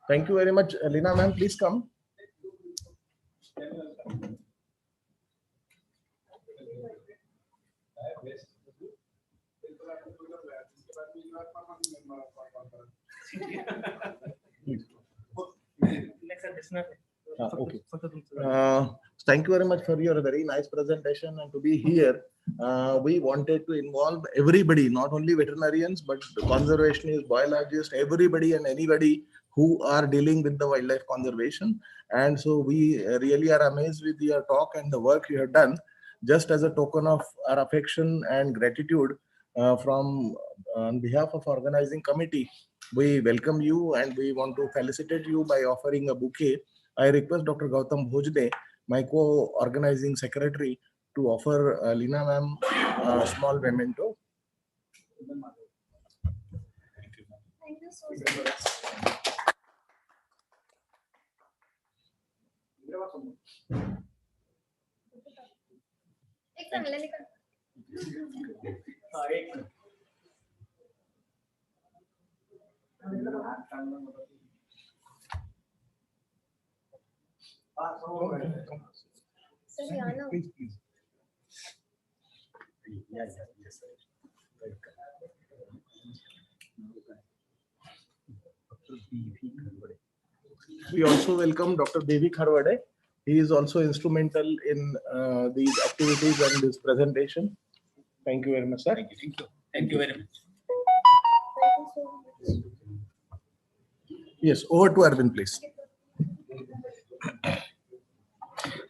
Thank you very much. Lina ma'am, please come. Okay. Thank you very much for your very nice presentation and to be here. We wanted to involve everybody, not only veterinarians, but conservationists, biologists, everybody and anybody who are dealing with the wildlife conservation. And so we really are amazed with your talk and the work you have done. Just as a token of our affection and gratitude from on behalf of organizing committee, we welcome you and we want to felicitate you by offering a bouquet. I request Dr. Gautam Bhojde, my co-organizing secretary, to offer Lina ma'am a small memento. Thank you so much. Please, please. We also welcome Dr. Devi Kharwade. He is also instrumental in these activities and this presentation. Thank you very much, sir. Thank you. Thank you. Thank you very much. Yes, over to Arvind, please.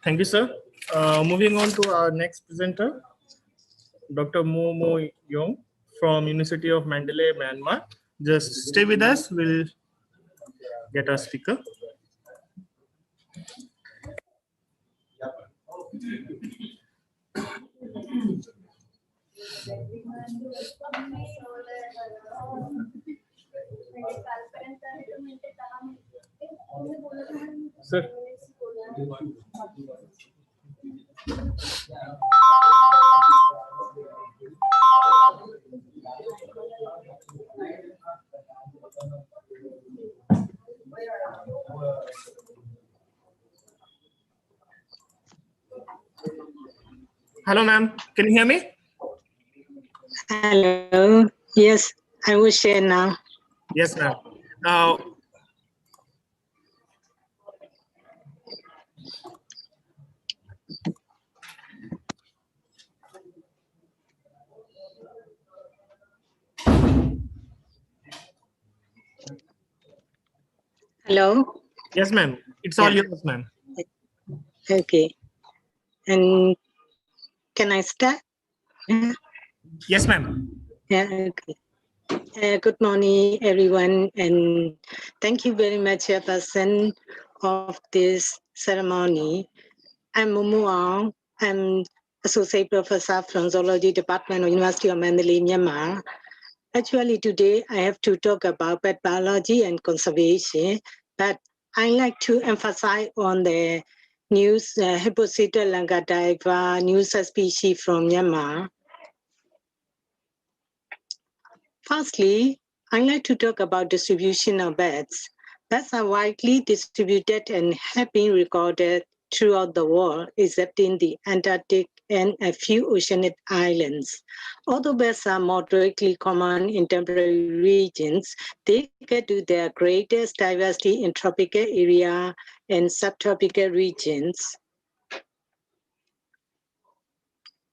Thank you, sir. Moving on to our next presenter, Dr. Mo Yong from University of Mandalay, Myanmar. Just stay with us. We'll get our speaker. Sir. Hello, ma'am. Can you hear me? Hello. Yes, I will share now. Yes, ma'am. Hello. Yes, ma'am. It's all Yeah. yours, ma'am. Okay. And can I start? Yeah. Yes, ma'am. Yeah. Okay. Good morning, everyone, and thank you very much, Chairperson of this ceremony. I'm Mumu Aung. I'm Associate Professor from Zoology Department of University of Mandalay, Myanmar. Actually, today I have to talk about pet biology and conservation, but I like to emphasize on the new Hippocyta langadaiva, new species from Myanmar. Firstly, I like to talk about distribution of bats. Bats are widely distributed and have been recorded throughout the world, except in the Antarctic and a few oceanic islands. Although bats are moderately common in temperate regions, they get to their greatest diversity in tropical area and subtropical regions.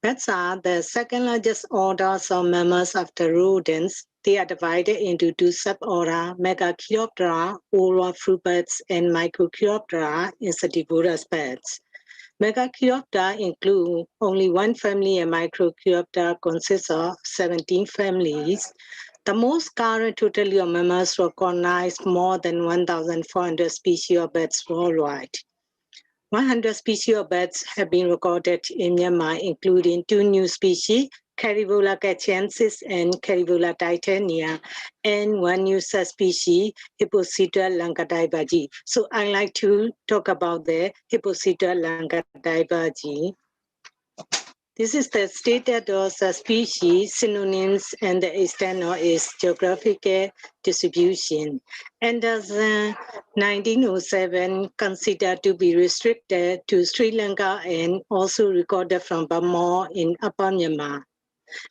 Bats are the second largest orders of mammals after rodents. They are divided into two suborder, Megachiroptera, oral fruit bats, and Microchiroptera, insectivorous bats. Megachiroptera include only one family, and Microchiroptera consists of 17 families. The most current total of mammals recognize more than 1,400 species of bats worldwide. 100 species of bats have been recorded in Myanmar, including two new species, Caribola cachiensis and Caribola titania, and one new subspecies, Hippocyta langadaivaji. So I like to talk about the Hippocyta langadaivaji. This is the status of the species, synonyms, and the extent of its geographical distribution. And as 1907, considered to be restricted to Sri Lanka and also recorded from Burma in Upper Myanmar.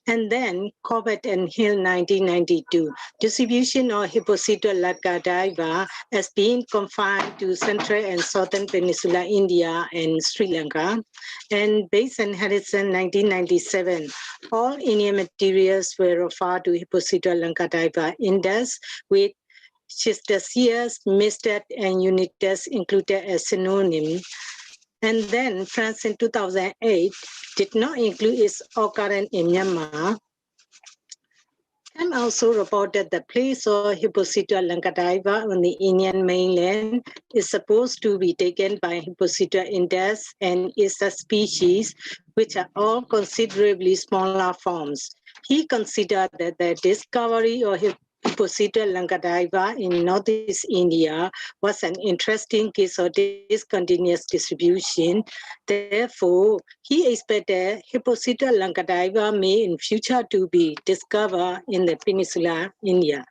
And then Corbett and Hill 1992, distribution of Hippocyta langadaiva has been confined to central and southern peninsula India and Sri Lanka. And Bates and Harrison 1997, all Indian materials were referred to Hippocyta langadaiva index with Chistaceus, Mistet, and Unitas included as synonym. And then France in 2008 did not include its occurrence in Myanmar. And also reported the place of Hippocyta langadaiva on the Indian mainland is supposed to be taken by Hippocyta indes and its species, which are all considerably smaller forms. He considered that the discovery of Hippocyta langadaiva in Northeast India was an interesting case of discontinuous distribution. Therefore, he expected Hippocyta langadaiva may in future to be discovered in the peninsula India.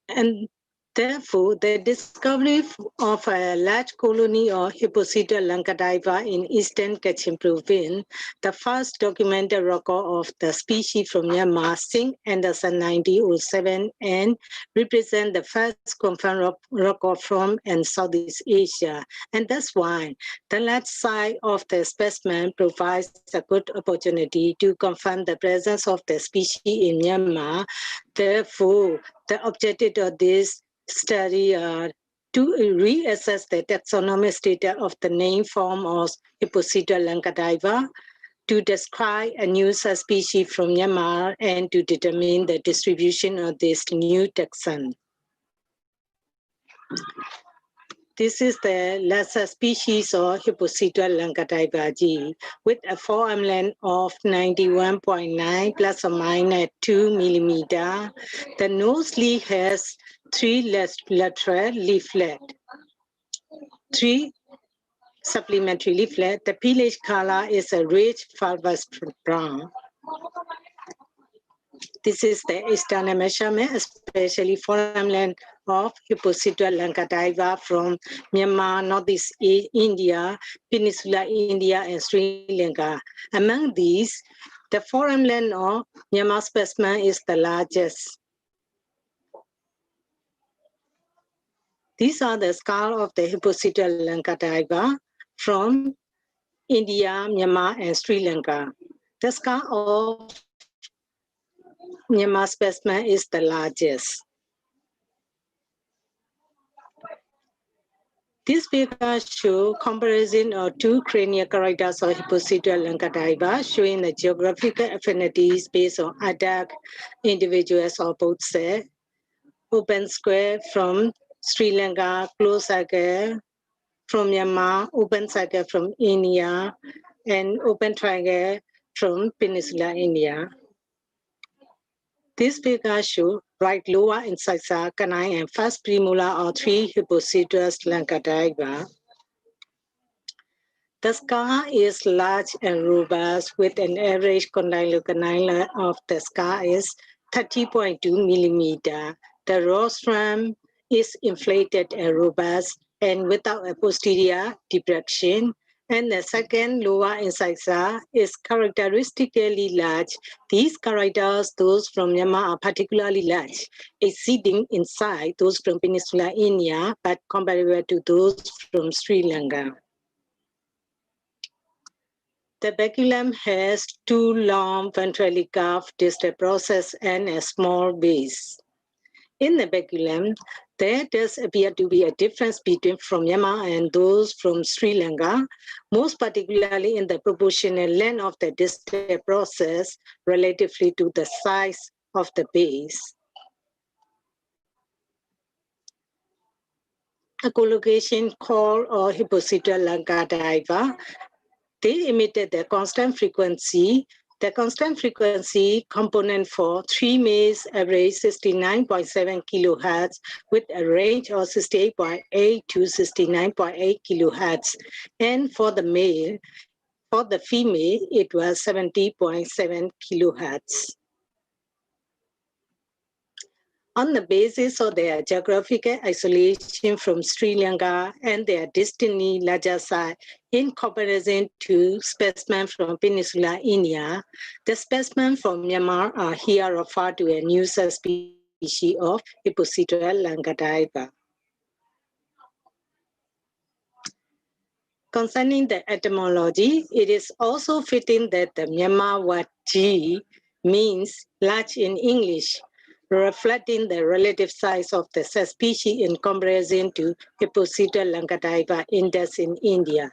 And therefore, the discovery of a large colony of Hippocyta langadaiva in eastern Kachin province, the first documented record of the species from Myanmar, Singh Anderson 1907, and represent the first confirmed record from and Southeast Asia. And that's why the large size of the specimen provides a good opportunity to confirm the presence of the species in Myanmar. Therefore, the objective of this study are to reassess the taxonomic status of the name form of Hippocyta langadaiva, to describe a new subspecies from Myanmar, and to determine the distribution of this new taxon. This is the lesser species of Hippocetua lancativae with a forearm length of 91.9 plus or minus 2 millimeter. The nose leaf has 3 lateral leaflet, 3 supplementary leaflet. The pelage color is a rich fulvous brown. This is the external measurement, especially forearm length of Hippocetua lancativae from Myanmar, Northeast India, Peninsular India, and Sri Lanka. Among these, the forearm length of Myanmar specimen is the largest. These are the skull of the Hippocetua lancativae from India, Myanmar, and Sri Lanka. The skull of Myanmar specimen is the largest. This figure shows comparison of 2 cranial characters of Hippocetua lancativae, showing the geographical affinities based on adult individuals of both sexes. Open square from Sri Lanka, closed circle from Myanmar, open circle from India, and open triangle from Peninsular India. This figure shows right lower incisor, canine, and first premolar of 3 Hippocetus lancativae. The skull is large and robust, with an average condyle canine of the skull is 30.2 millimeter. The rostrum is inflated and robust and without a posterior depression. And the second lower incisor is characteristically large. These characters, those from Myanmar, are particularly large, exceeding in size those from Peninsular India, but comparable to those from Sri Lanka. The baculum has 2 long ventrally curved distal process and a small base. In the baculum, there does appear to be a difference between from Myanmar and those from Sri Lanka, most particularly in the proportional length of the distal process relatively to the size of the base. A collocation called or Hippocetua lancativae, they emitted the constant frequency. The constant frequency component for 3 males average 69.7 kilohertz with a range of 68.8 to 69.8 kilohertz. And for the female, it was 70.7 kilohertz. On the basis of their geographical isolation from Sri Lanka and their distinctly larger size in comparison to specimens from Peninsular India, the specimens from Myanmar are here referred to a new subspecies of Hippocetua lancativae. Concerning the etymology, it is also fitting that the Myanmar word G means large in English, reflecting the relative size of the subspecies in comparison to Hippocetua lancativae index in India.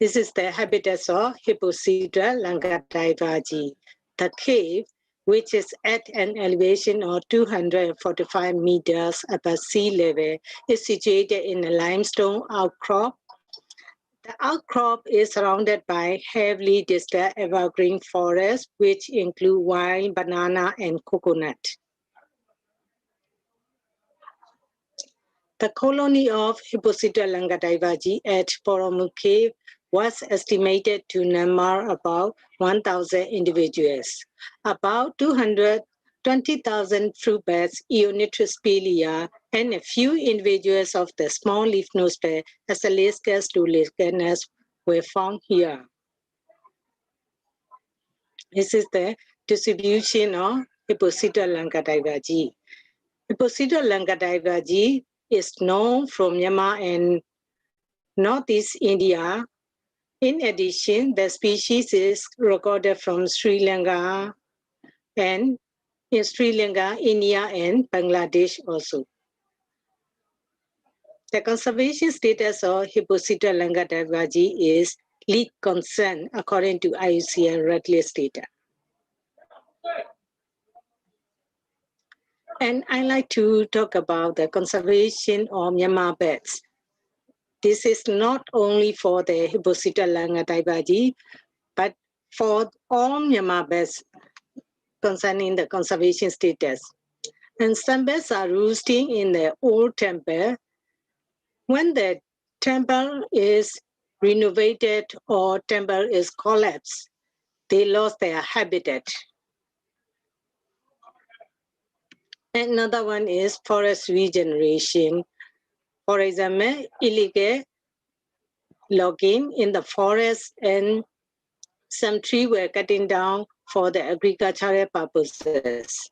This is the habitat of Hippocetua lancativae. The cave, which is at an elevation of 245 meters above sea level, is situated in a limestone outcrop. The outcrop is surrounded by heavily distal evergreen forests, which include wild banana and coconut. The colony of Hippocetua lancativae at Poromu Cave was estimated to number about 1,000 individuals. About 220,000 fruit bats, Eonythrospelia, and a few individuals of the small leaf nosebag, Asalescus to Lichenus, were found here. This is the distribution of Hippocetua lancativae. Hippocetua lancativae is known from Myanmar and Northeast India. In addition, the species is recorded from Sri Lanka and in Sri Lanka, India, and Bangladesh also. The conservation status of Hippocetua lancativae is lead concern according to IUCN red list data. And I like to talk about the conservation of Myanmar bats. This is not only for the Hippocyta langataibaji, but for all Myanmar bats concerning the conservation status. And some bats are roosting in the old temple. When the temple is renovated or temple is collapsed, they lost their habitat. Another one is forest regeneration. For example, illegal logging in the forest and some trees were cutting down for the agricultural purposes.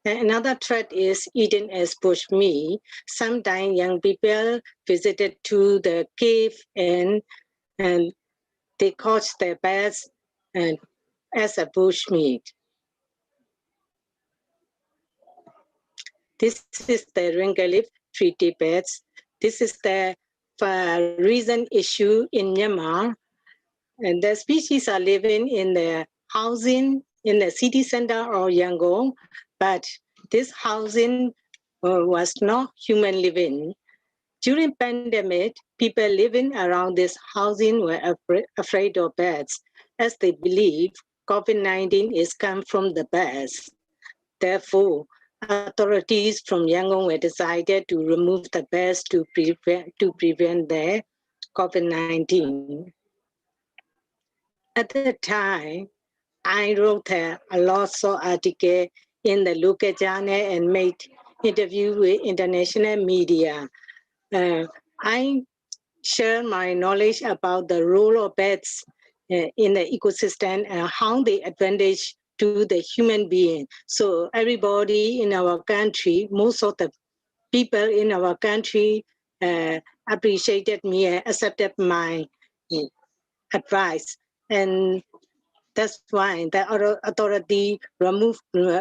And another threat is eaten as bushmeat. Sometimes young people visited to the cave and they caught their bats and as a bushmeat. This is the ringleaf treaty bats. This is the recent issue in Myanmar. And the species are living in the housing in the city center of Yangon, but this housing was not human living. During pandemic, people living around this housing were afraid of bats, as they believe COVID-19 is come from the bats. Therefore, authorities from Yangon were decided to remove the bats to prevent the COVID-19. At the time, I wrote a lot of articles in the local journal and made interviews with international media. I share my knowledge about the role of bats in the ecosystem and how they advantage to the human being. So everybody in our country, most of the people in our country appreciated me and accepted my advice. And that's why the authority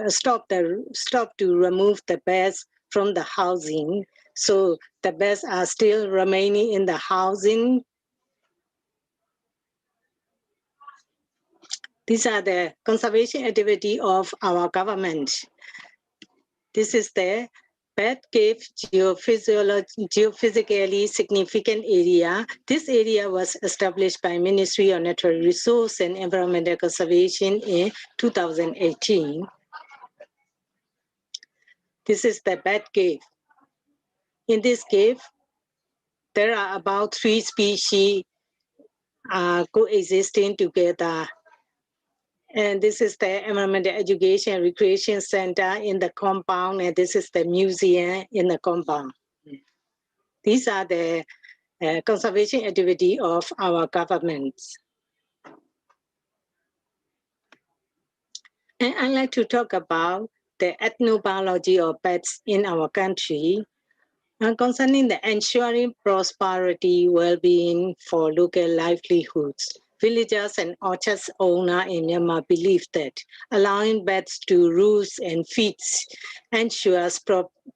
stopped to remove the bats from the housing. So the bats are still remaining in the housing. These are the conservation activity of our government. This is the bat cave geophysically significant area. This area was established by Ministry of Natural Resource and Environmental Conservation in 2018. This is the bat cave. In this cave, there are about 3 species coexisting together. And this is the Environmental Education and Recreation Center in the compound, and this is the museum in the compound. These are the conservation activity of our governments. And I'd like to talk about the ethnobiology of bats in our country. Concerning the ensuring prosperity, well-being for local livelihoods. Villagers and orchards owners in Myanmar believe that allowing bats to roost and feed ensures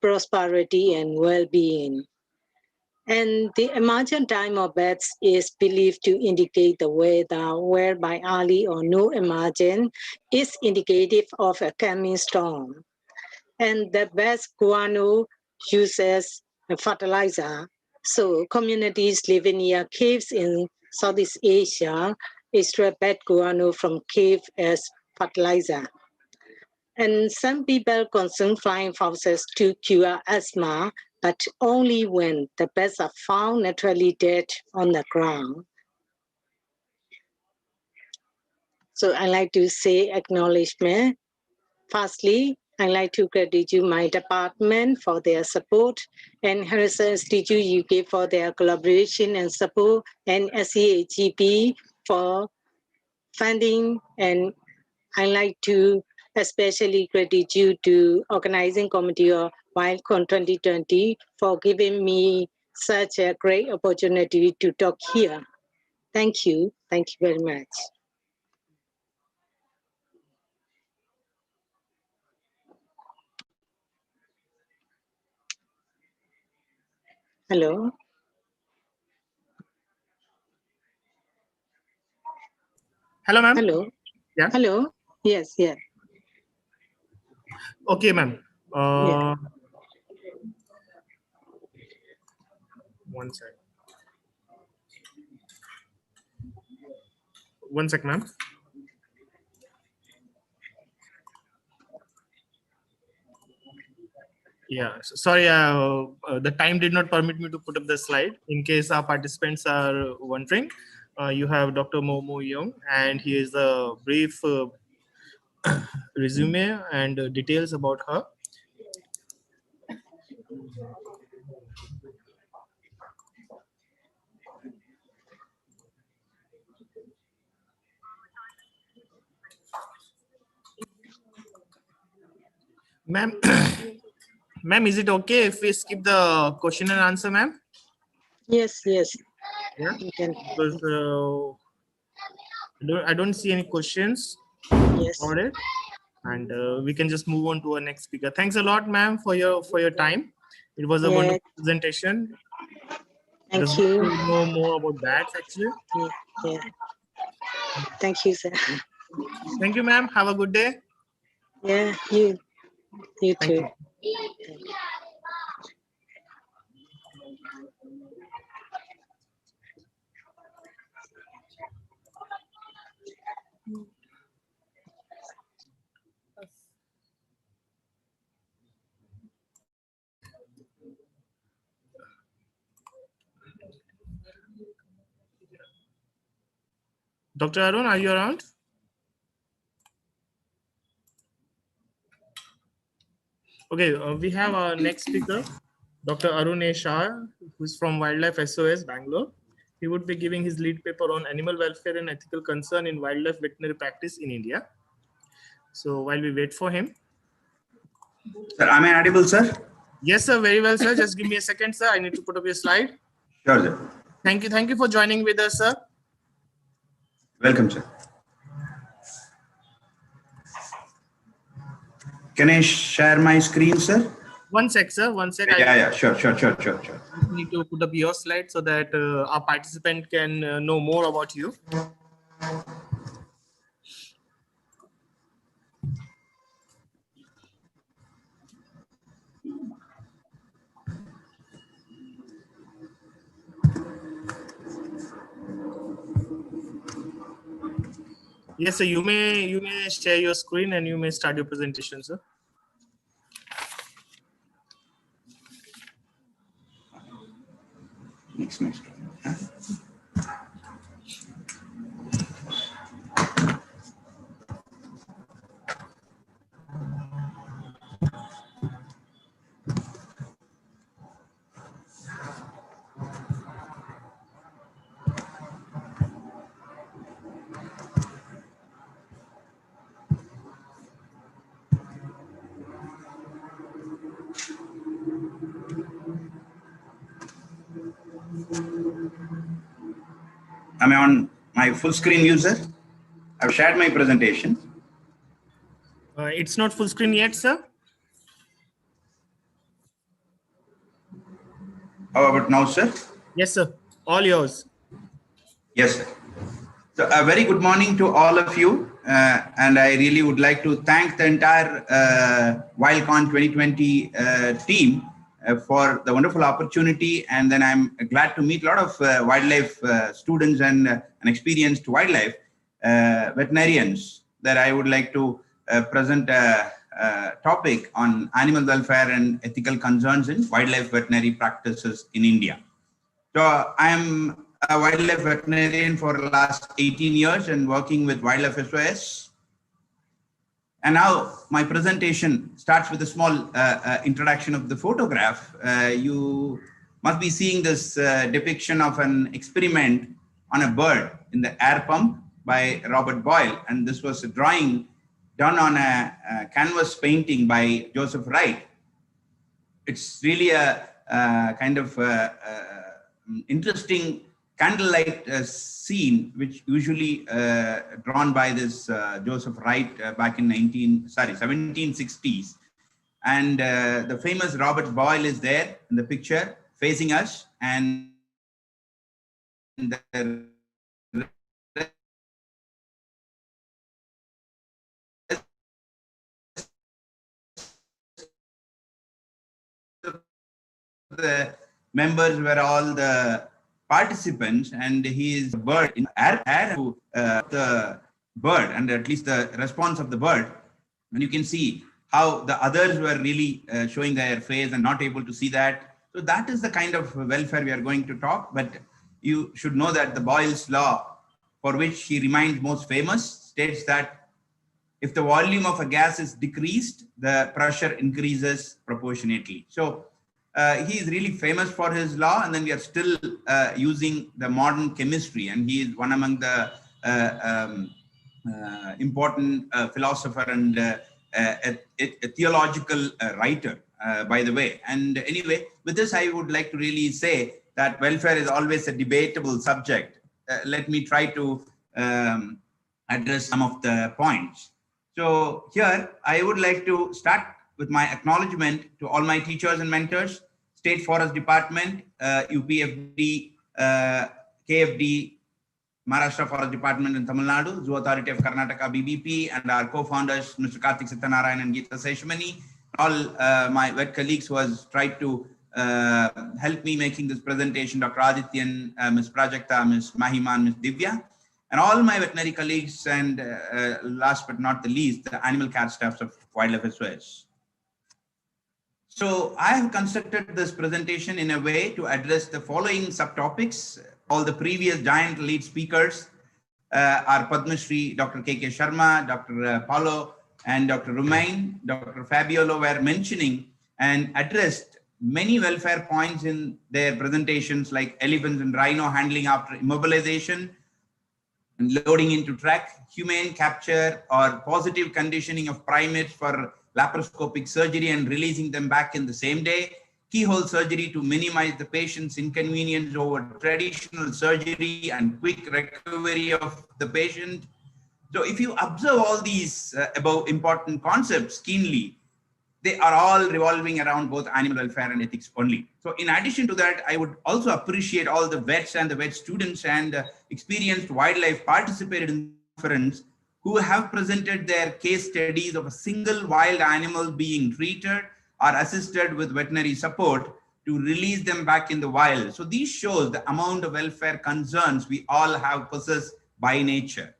prosperity and well-being. And the emergent time of bats is believed to indicate the weather, whereby early or no emergence is indicative of a coming storm. And the bats guano uses fertilizer. So communities living near caves in Southeast Asia extract bat guano from cave as fertilizer. And some people consume flying foxes to cure asthma, but only when the bats are found naturally dead on the ground. So I like to say acknowledgement. Firstly, I'd like to gratitude my department for their support and Harrison Institute UK for their collaboration and support, and SEAGP for funding. And I'd like to especially gratitude to organizing committee of WILDCON 2020 for giving me such a great opportunity to talk here. Thank you. Thank you very much. Hello. Hello, ma'am. Hello. Yeah. Hello. Yes, yes. Okay, ma'am. Uh, One sec. One sec, ma'am. Yeah, sorry, the time did not permit me to put up the slide. In case our participants are wondering, you have Dr. Momo Young, and he is a brief resume and details about her. Ma'am, ma'am, is it okay if we skip the question and answer, ma'am? Yes, yes. Yeah, You can. because I don't see any questions Yes. about it, and we can just move on to our next speaker. Thanks a lot, ma'am, for your time. It was a Yeah. wonderful presentation. Thank Just you. to know more about bats, actually. Yeah. Thank you, sir. Thank you, ma'am. Have a good day. Yeah, you Thank too. you. Dr. Arun, are you around? Okay, we have our next speaker, Dr. Arun A. Shah, who's from Wildlife SOS, Bangalore. He would be giving his lead paper on animal welfare and ethical concern in wildlife veterinary practice in India. So while we wait for him. Sir, am I audible, sir? Yes, sir. Very well, sir. Just give me a second, sir. I need to put up your slide. Sure, sir. Thank you. Thank you for joining with us, sir. Welcome, sir. Can I share my screen, sir? One sec, sir. One sec. Yeah, sure. I need to put up your slide so that our participant can know more about you. Yes, sir. You may share your screen and you may start your presentation, sir. Next. Am I on my full screen view, sir? I've shared my presentation. It's not full screen yet, sir. How about now, sir? Yes, sir. All yours. Yes, sir. So a very good morning to all of you. And I really would like to thank the entire WILDCON 2020 team for the wonderful opportunity. And then I'm glad to meet a lot of wildlife students and experienced wildlife veterinarians that I would like to present a topic on animal welfare and ethical concerns in wildlife veterinary practices in India. So I'm a wildlife veterinarian for the last 18 years and working with Wildlife SOS. And now my presentation starts with a small introduction of the photograph. You must be seeing this depiction of an experiment on a bird in the air pump by Robert Boyle. And this was a drawing done on a canvas painting by Joseph Wright. It's really a kind of interesting candlelight scene, which usually drawn by this Joseph Wright back in 1760s. And the famous Robert Boyle is there in the picture facing us, and the the members were all the participants, and he is a bird in air the bird, and at least the response of the bird. And you can see how the others were really showing their face and not able to see that. So that is the kind of welfare we are going to talk. But you should know that the Boyle's law, for which he remains most famous, states that if the volume of a gas is decreased, the pressure increases proportionately. So he is really famous for his law, and then we are still using the modern chemistry, and he is one among the important philosopher and a theological writer, by the way. And anyway, with this, I would like to really say that welfare is always a debatable subject. Let me try to address some of the points. So here, I would like to start with my acknowledgement to all my teachers and mentors, State Forest Department, UPFD, KFD, Maharashtra Forest Department in Tamil Nadu, Zoo Authority of Karnataka, BBP, and our co-founders, Mr. Karthik Satyanarayan and Geeta Seshmani, all my wet colleagues who has tried to help me making this presentation, Dr. Adityan, Ms. Prajakta, Ms. Mahima, and Ms. Divya, and all my veterinary colleagues, and last but not the least, the animal care staffs of Wildlife SOS. So I have constructed this presentation in a way to address the following subtopics. All the previous giant lead speakers, are Padma Shri, Dr. K.K. Sharma, Dr. Paulo, and Dr. Rumain, Dr. Fabiolo were mentioning and addressed many welfare points in their presentations, like elephants and rhino handling after immobilization, and loading into truck, humane capture or positive conditioning of primates for laparoscopic surgery and releasing them back in the same day, keyhole surgery to minimize the patient's inconvenience over traditional surgery and quick recovery of the patient. So if you observe all these above important concepts keenly, they are all revolving around both animal welfare and ethics only. So in addition to that, I would also appreciate all the vets and the vet students and experienced wildlife participated in the conference who have presented their case studies of a single wild animal being treated or assisted with veterinary support to release them back in the wild. So these shows the amount of welfare concerns we all have possessed by nature.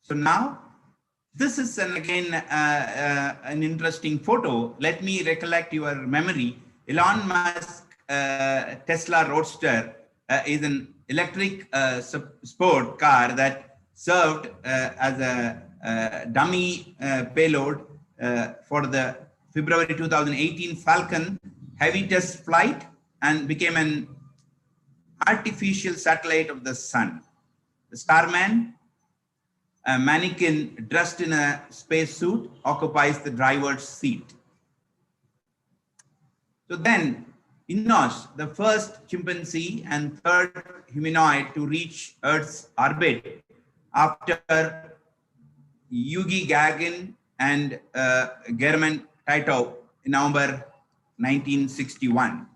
So now, this is again an interesting photo. Let me recollect your memory. Elon Musk Tesla Roadster is an electric sport car that served as a dummy payload for the February 2018 Falcon heavy test flight and became an artificial satellite of the sun. The Starman, a mannequin dressed in a spacesuit, occupies the driver's seat. So then, Inos, the first chimpanzee and third humanoid to reach Earth's orbit after Yugi Gagarin and German Titov in November 1961.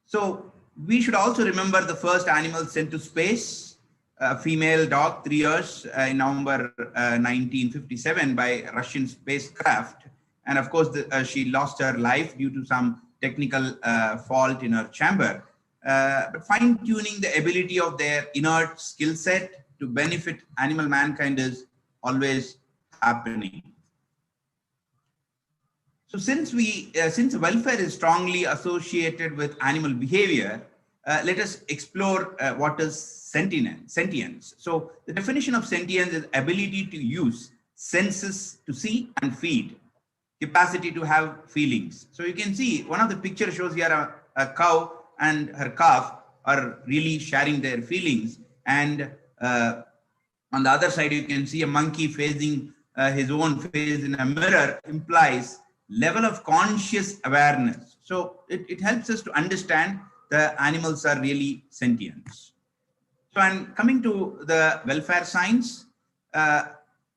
So we should also remember the first animal sent to space, a female dog, 3 years, in November 1957 by Russian spacecraft. And of course, she lost her life due to some technical fault in her chamber. But fine-tuning the ability of their inert skill set to benefit animal mankind is always happening. So since welfare is strongly associated with animal behavior, let us explore what is sentience. So the definition of sentience is ability to use senses to see and feed, capacity to have feelings. So you can see one of the pictures shows here a cow and her calf are really sharing their feelings. And on the other side, you can see a monkey facing his own face in a mirror implies level of conscious awareness. So it helps us to understand the animals are really sentient. So I'm coming to the welfare science.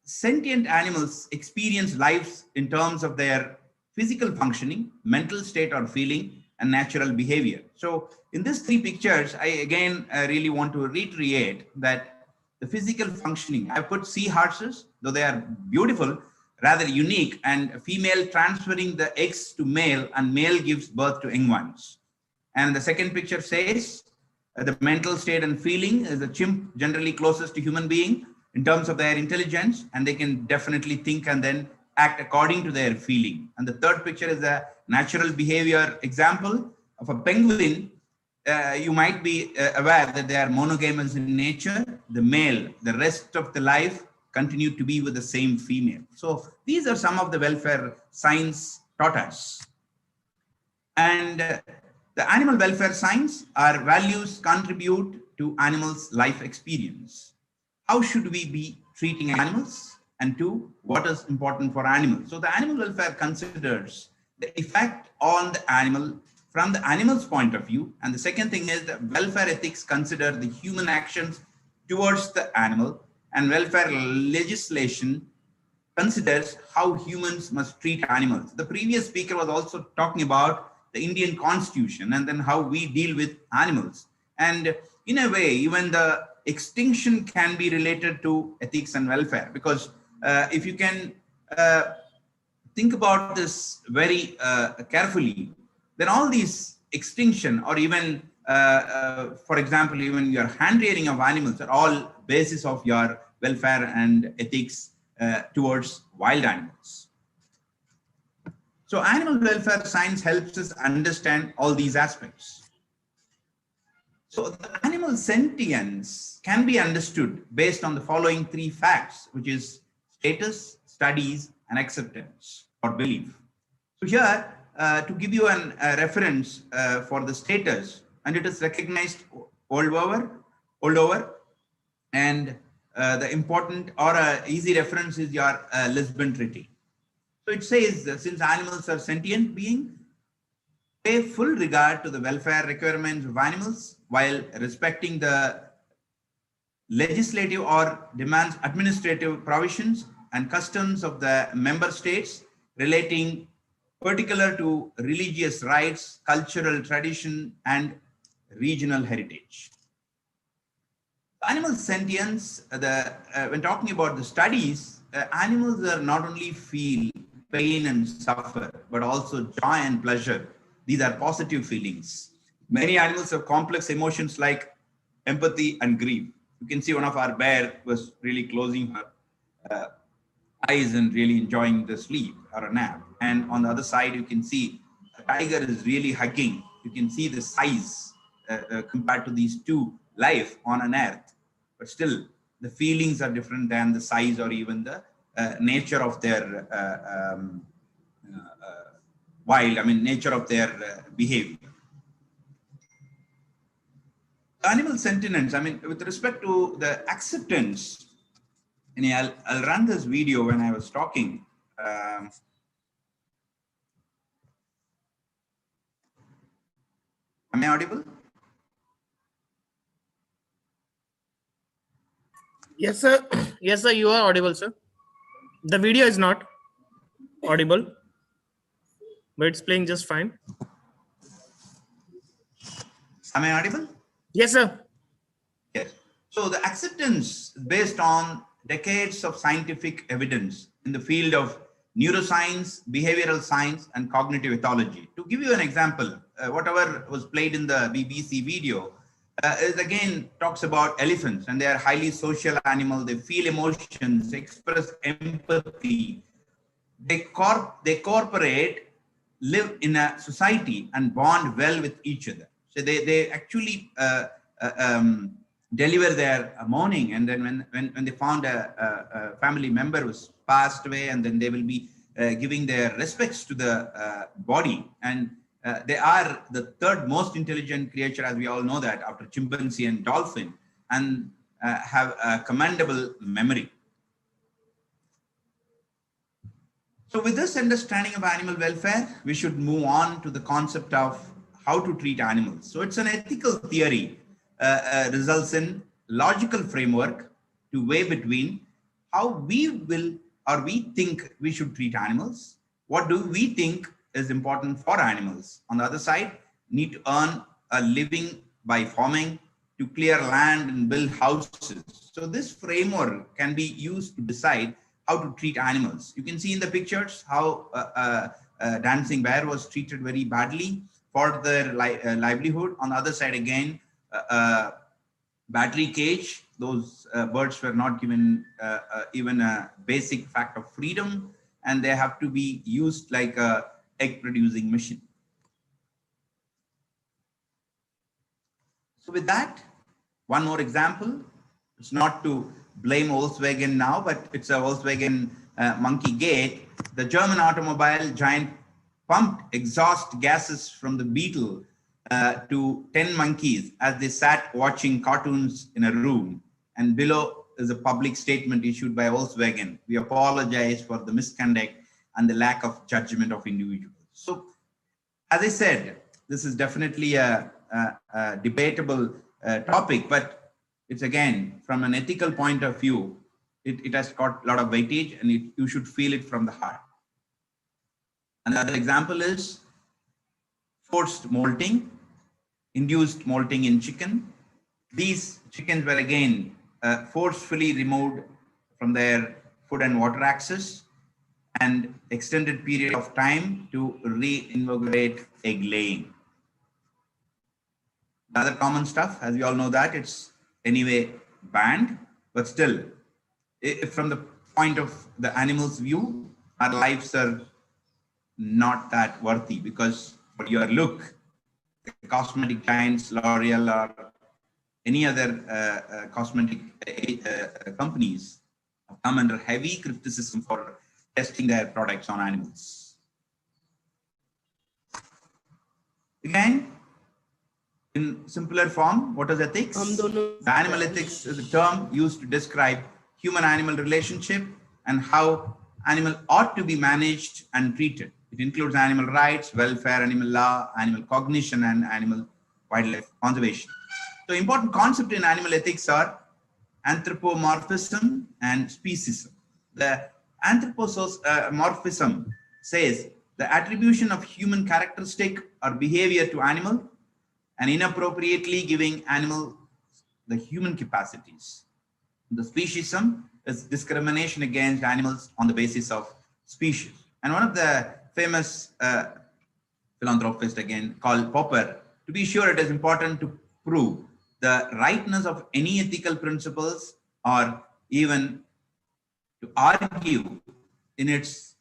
Sentient animals experience lives in terms of their physical functioning, mental state or feeling, and natural behavior. So in these 3 pictures, I again really want to reiterate that the physical functioning, I put seahorses, though they are beautiful, rather unique, and female transferring the eggs to male, and male gives birth to young ones. And the second picture says the mental state and feeling is the chimp generally closest to human being in terms of their intelligence, and they can definitely think and then act according to their feeling. And the third picture is a natural behavior example of a penguin. You might be aware that they are monogamous in nature. The male, the rest of the life, continue to be with the same female. So these are some of the welfare science taught us. And the animal welfare science, our values contribute to animals' life experience. How should we be treating animals? And two, what is important for animals? So the animal welfare considers the effect on the animal from the animal's point of view. And the second thing is that welfare ethics consider the human actions towards the animal, and welfare legislation considers how humans must treat animals. The previous speaker was also talking about the Indian Constitution and then how we deal with animals. And in a way, even the extinction can be related to ethics and welfare, because if you can think about this very carefully, then all these extinction, or even, for example, even your hand rearing of animals, are all basis of your welfare and ethics towards wild animals. So animal welfare science helps us understand all these aspects. So the animal sentience can be understood based on the following three facts, which is status, studies, and acceptance or belief. So here, to give you a reference for the status, and it is recognized all over, and the important or easy reference is your Lisbon Treaty. So it says that since animals are sentient beings, pay full regard to the welfare requirements of animals while respecting the legislative or demands administrative provisions and customs of the member states relating particular to religious rites, cultural tradition, and regional heritage. Animal sentience, when talking about the studies, animals are not only feel pain and suffer, but also joy and pleasure. These are positive feelings. Many animals have complex emotions like empathy and grief. You can see one of our bear was really closing her eyes and really enjoying the sleep or a nap. And on the other side, you can see a tiger is really hugging. You can see the size compared to these two life on an earth, but still the feelings are different than the size or even the nature of their nature of their behavior. Animal sentience, with respect to the acceptance, I'll run this video when I was talking. Am I audible? Yes, sir. Yes, sir. You are audible, sir. The video is not audible, but it's playing just fine. Am I audible? Yes, sir. Yes. So the acceptance based on decades of scientific evidence in the field of neuroscience, behavioral science, and cognitive ethology. To give you an example, whatever was played in the BBC video is again talks about elephants, and they are highly social animals. They feel emotions, express empathy. They cooperate, live in a society, and bond well with each other. So they actually deliver their mourning, and then when they found a family member was passed away, and then they will be giving their respects to the body. And they are the third most intelligent creature, as we all know that, after chimpanzee and dolphin, and have a commendable memory. So with this understanding of animal welfare, we should move on to the concept of how to treat animals. So it's an ethical theory, results in logical framework to weigh between how we will or we think we should treat animals, what do we think is important for animals. On the other side, need to earn a living by farming, to clear land and build houses. So this framework can be used to decide how how to treat animals. You can see in the pictures how dancing bear was treated very badly for their livelihood. On the other side again, battery cage, those birds were not given even a basic fact of freedom, and they have to be used like a egg producing machine. So with that, one more example. It's not to blame Volkswagen now, but it's a Volkswagen monkey gate. The German automobile giant pumped exhaust gases from the Beetle to 10 monkeys as they sat watching cartoons in a room. And below is a public statement issued by Volkswagen. We apologize for the misconduct and the lack of judgment of individuals. So, as I said, this is definitely a debatable topic, but it's again, from an ethical point of view, it has got a lot of weightage, and you should feel it from the heart. Another example is forced molting, induced molting in chicken. These chickens were again forcefully removed from their food and water access and extended period of time to reinvigorate egg laying. The other common stuff, as we all know that, it's anyway banned, but still, if from the point of the animal's view, our lives are not that worthy, because for your look, the cosmetic giants, L'Oreal or any other cosmetic companies have come under heavy criticism for testing their products on animals. Again, in simpler form, what is ethics? The animal ethics is a term used to describe human-animal relationship and how animal ought to be managed and treated. It includes animal rights, welfare, animal law, animal cognition, and animal wildlife conservation. So important concepts in animal ethics are anthropomorphism and speciesism. The anthropomorphism says the attribution of human characteristic or behavior to animal and inappropriately giving animal the human capacities. The speciesism is discrimination against animals on the basis of species. And one of the famous philanthropist again called Popper, to be sure it is important to prove the rightness of any ethical principles or even to argue in its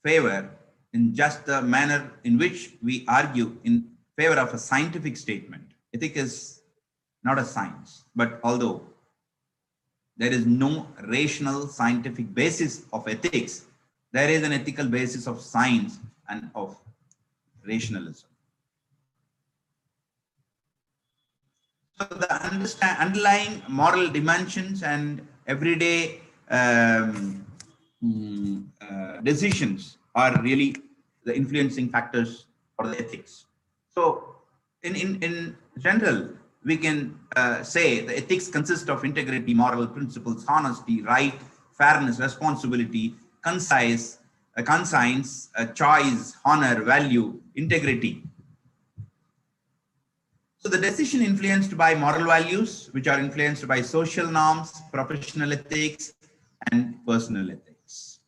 favor in just the manner in which we argue in favor of a scientific statement. Ethics is not a science, but although there is no rational scientific basis of ethics, there is an ethical basis of science and of rationalism. So the underlying moral dimensions and everyday decisions are really the influencing factors for the ethics. So in general, we can say the ethics consist of integrity, moral principles, honesty, right, fairness, responsibility, conscience, choice, honor, value, integrity. So the decision influenced by moral values, which are influenced by social norms, professional ethics, and personal ethics.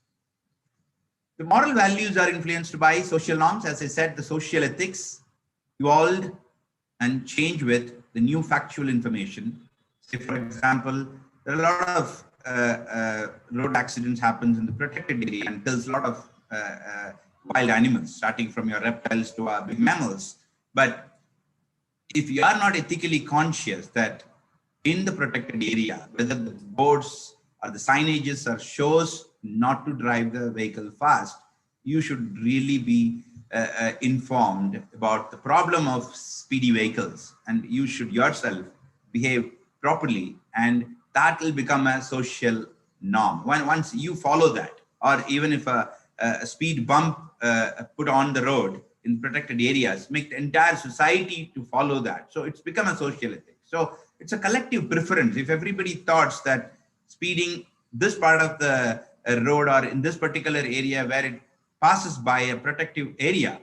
The moral values are influenced by social norms. As I said, the social ethics evolved and change with the new factual information. Say, for example, there are a lot of road accidents happens in the protected area and kills a lot of wild animals, starting from your reptiles to our big mammals. But if you are not ethically conscious that in the protected area, whether the boards or the signages or shows not to drive the vehicle fast, you should really be informed about the problem of speedy vehicles, and you should yourself behave properly, and that will become a social norm. Once you follow that, or even if a speed bump put on the road in protected areas, make the entire society to follow that. So it's become a social ethic. So it's a collective preference. If everybody thought that speeding this part of the road or in this particular area where it passes by a protected area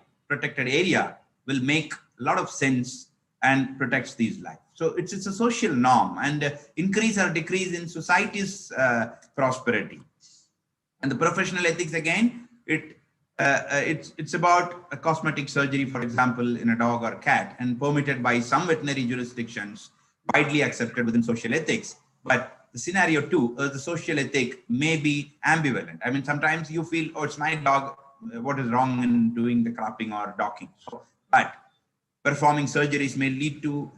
will make a lot of sense and protects these lives. So it's a social norm and increase or decrease in society's prosperity. And the professional ethics, again, it's about a cosmetic surgery, for example, in a dog or cat, and permitted by some veterinary jurisdictions, widely accepted within social ethics. But the scenario two, the social ethic may be ambivalent. I mean, sometimes you feel, oh, it's my dog. What is wrong in doing the cropping or docking? So, but performing surgeries may lead to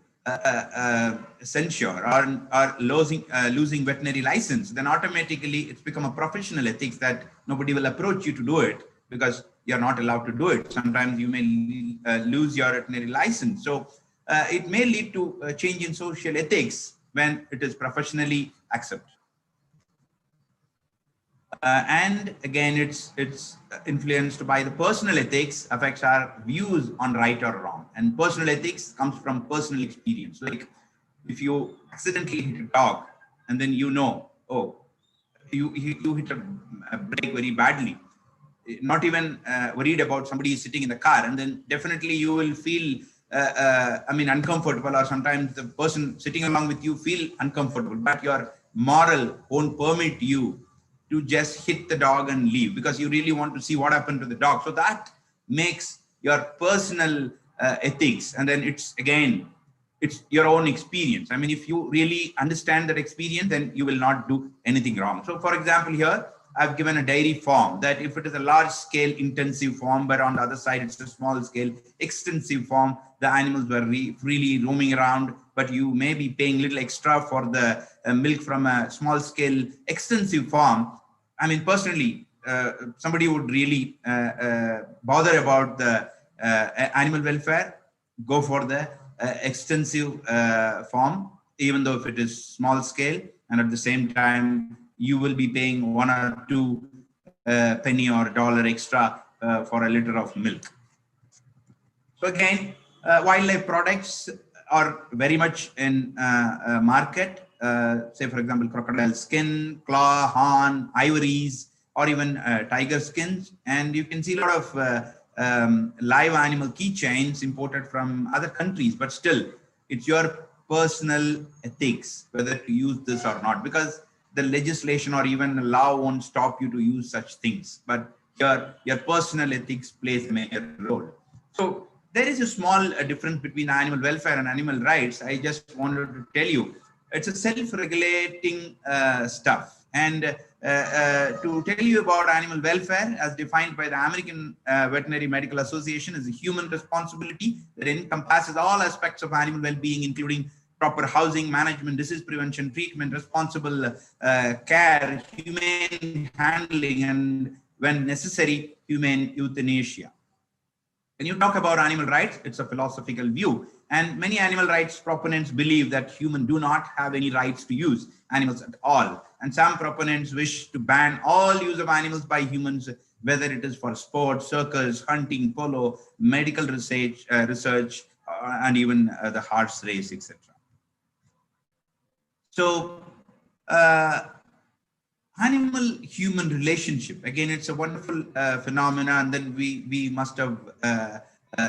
censure or losing veterinary license. Then automatically it's become a professional ethics that nobody will approach you to do it because you're not allowed to do it. Sometimes you may lose your veterinary license. So it may lead to a change in social ethics when it is professionally accepted. And again, it's influenced by the personal ethics, affects our views on right or wrong. And personal ethics comes from personal experience. Like if you accidentally hit a dog and then you know, oh, you hit a brake very badly, not even worried about somebody sitting in the car, and then definitely you will feel uncomfortable, or sometimes the person sitting along with you feel uncomfortable, but your moral won't permit you to just hit the dog and leave because you really want to see what happened to the dog. So that makes your personal ethics, and then it's your own experience. I mean, if you really understand that experience, then you will not do anything wrong. So for example, here I've given a dairy farm that if it is a large scale intensive farm, but on the other side it's a small scale extensive farm, the animals were freely roaming around, but you may be paying little extra for the milk from a small scale extensive farm. I mean, personally, somebody would really bother about the animal welfare, go for the extensive farm, even though if it is small scale, and at the same time you will be paying 1 or 2 penny or $1 extra for a liter of milk. So again, wildlife products are very much in market. Say for example, crocodile skin, claw, horn, ivories, or even tiger skins. And you can see a lot of live animal keychains imported from other countries, but still it's your personal ethics whether to use this or not, because the legislation or even the law won't stop you to use such things, but your personal ethics plays a major role. So there is a small difference between animal welfare and animal rights. I just wanted to tell you, it's a self-regulating stuff. And to tell you about animal welfare as defined by the American Veterinary Medical Association is a human responsibility that encompasses all aspects of animal well-being, including proper housing, management, disease prevention, treatment, responsible care, humane handling, and when necessary, humane euthanasia. When you talk about animal rights, it's a philosophical view. And many animal rights proponents believe that humans do not have any rights to use animals at all. And some proponents wish to ban all use of animals by humans, whether it is for sports, circus, hunting, polo, medical research, and even the horse race, etc. So, animal-human relationship, again, it's a wonderful phenomenon. And then we must have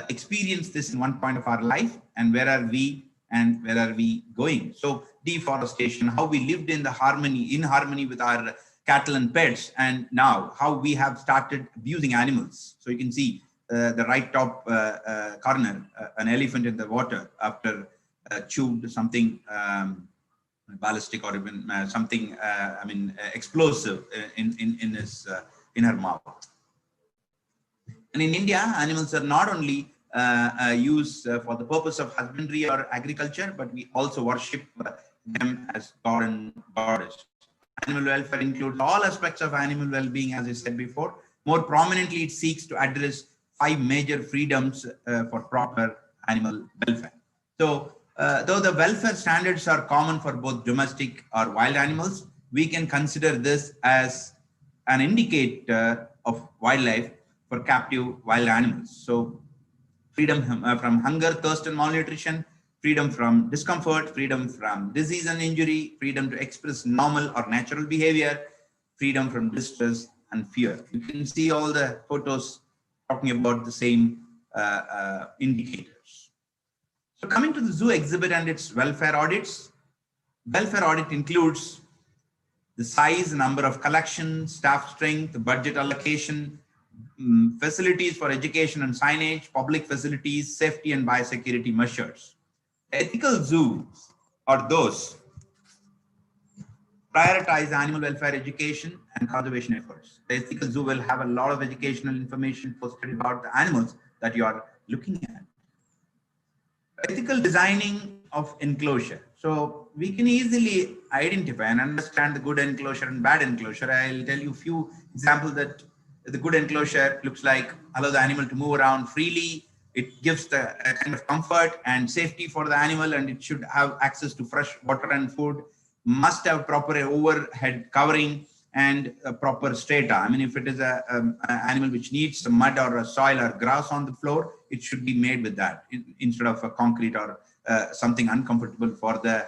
experienced this in one point of our life. And where are we and where are we going? So deforestation, how we lived in harmony with our cattle and pets, and now how we have started abusing animals. So you can see the right top corner, an elephant in the water after chewed something ballistic or even something explosive in her mouth. And in India, animals are not only used for the purpose of husbandry or agriculture, but we also worship them as god and goddess. Animal welfare includes all aspects of animal well-being, as I said before. More prominently, it seeks to address 5 major freedoms for proper animal welfare. So though the welfare standards are common for both domestic or wild animals, we can consider this as an indicator of wildlife for captive wild animals. So freedom from hunger, thirst, and malnutrition, freedom from discomfort, freedom from disease and injury, freedom to express normal or natural behavior, freedom from distress and fear. You can see all the photos talking about the same indicators. So coming to the zoo exhibit and its welfare audits, welfare audit includes the size, number of collection, staff strength, budget allocation, facilities for education and signage, public facilities, safety and biosecurity measures. Ethical zoos are those prioritize animal welfare education and conservation efforts. The ethical zoo will have a lot of educational information posted about the animals that you are looking at. Ethical designing of enclosure. So we can easily identify and understand the good enclosure and bad enclosure. I'll tell you a few examples that the good enclosure looks like allow the animal to move around freely. It gives the kind of comfort and safety for the animal, and it should have access to fresh water and food, must have proper overhead covering and a proper strata. I mean, if it is an animal which needs some mud or a soil or grass on the floor, it should be made with that instead of a concrete or something uncomfortable for the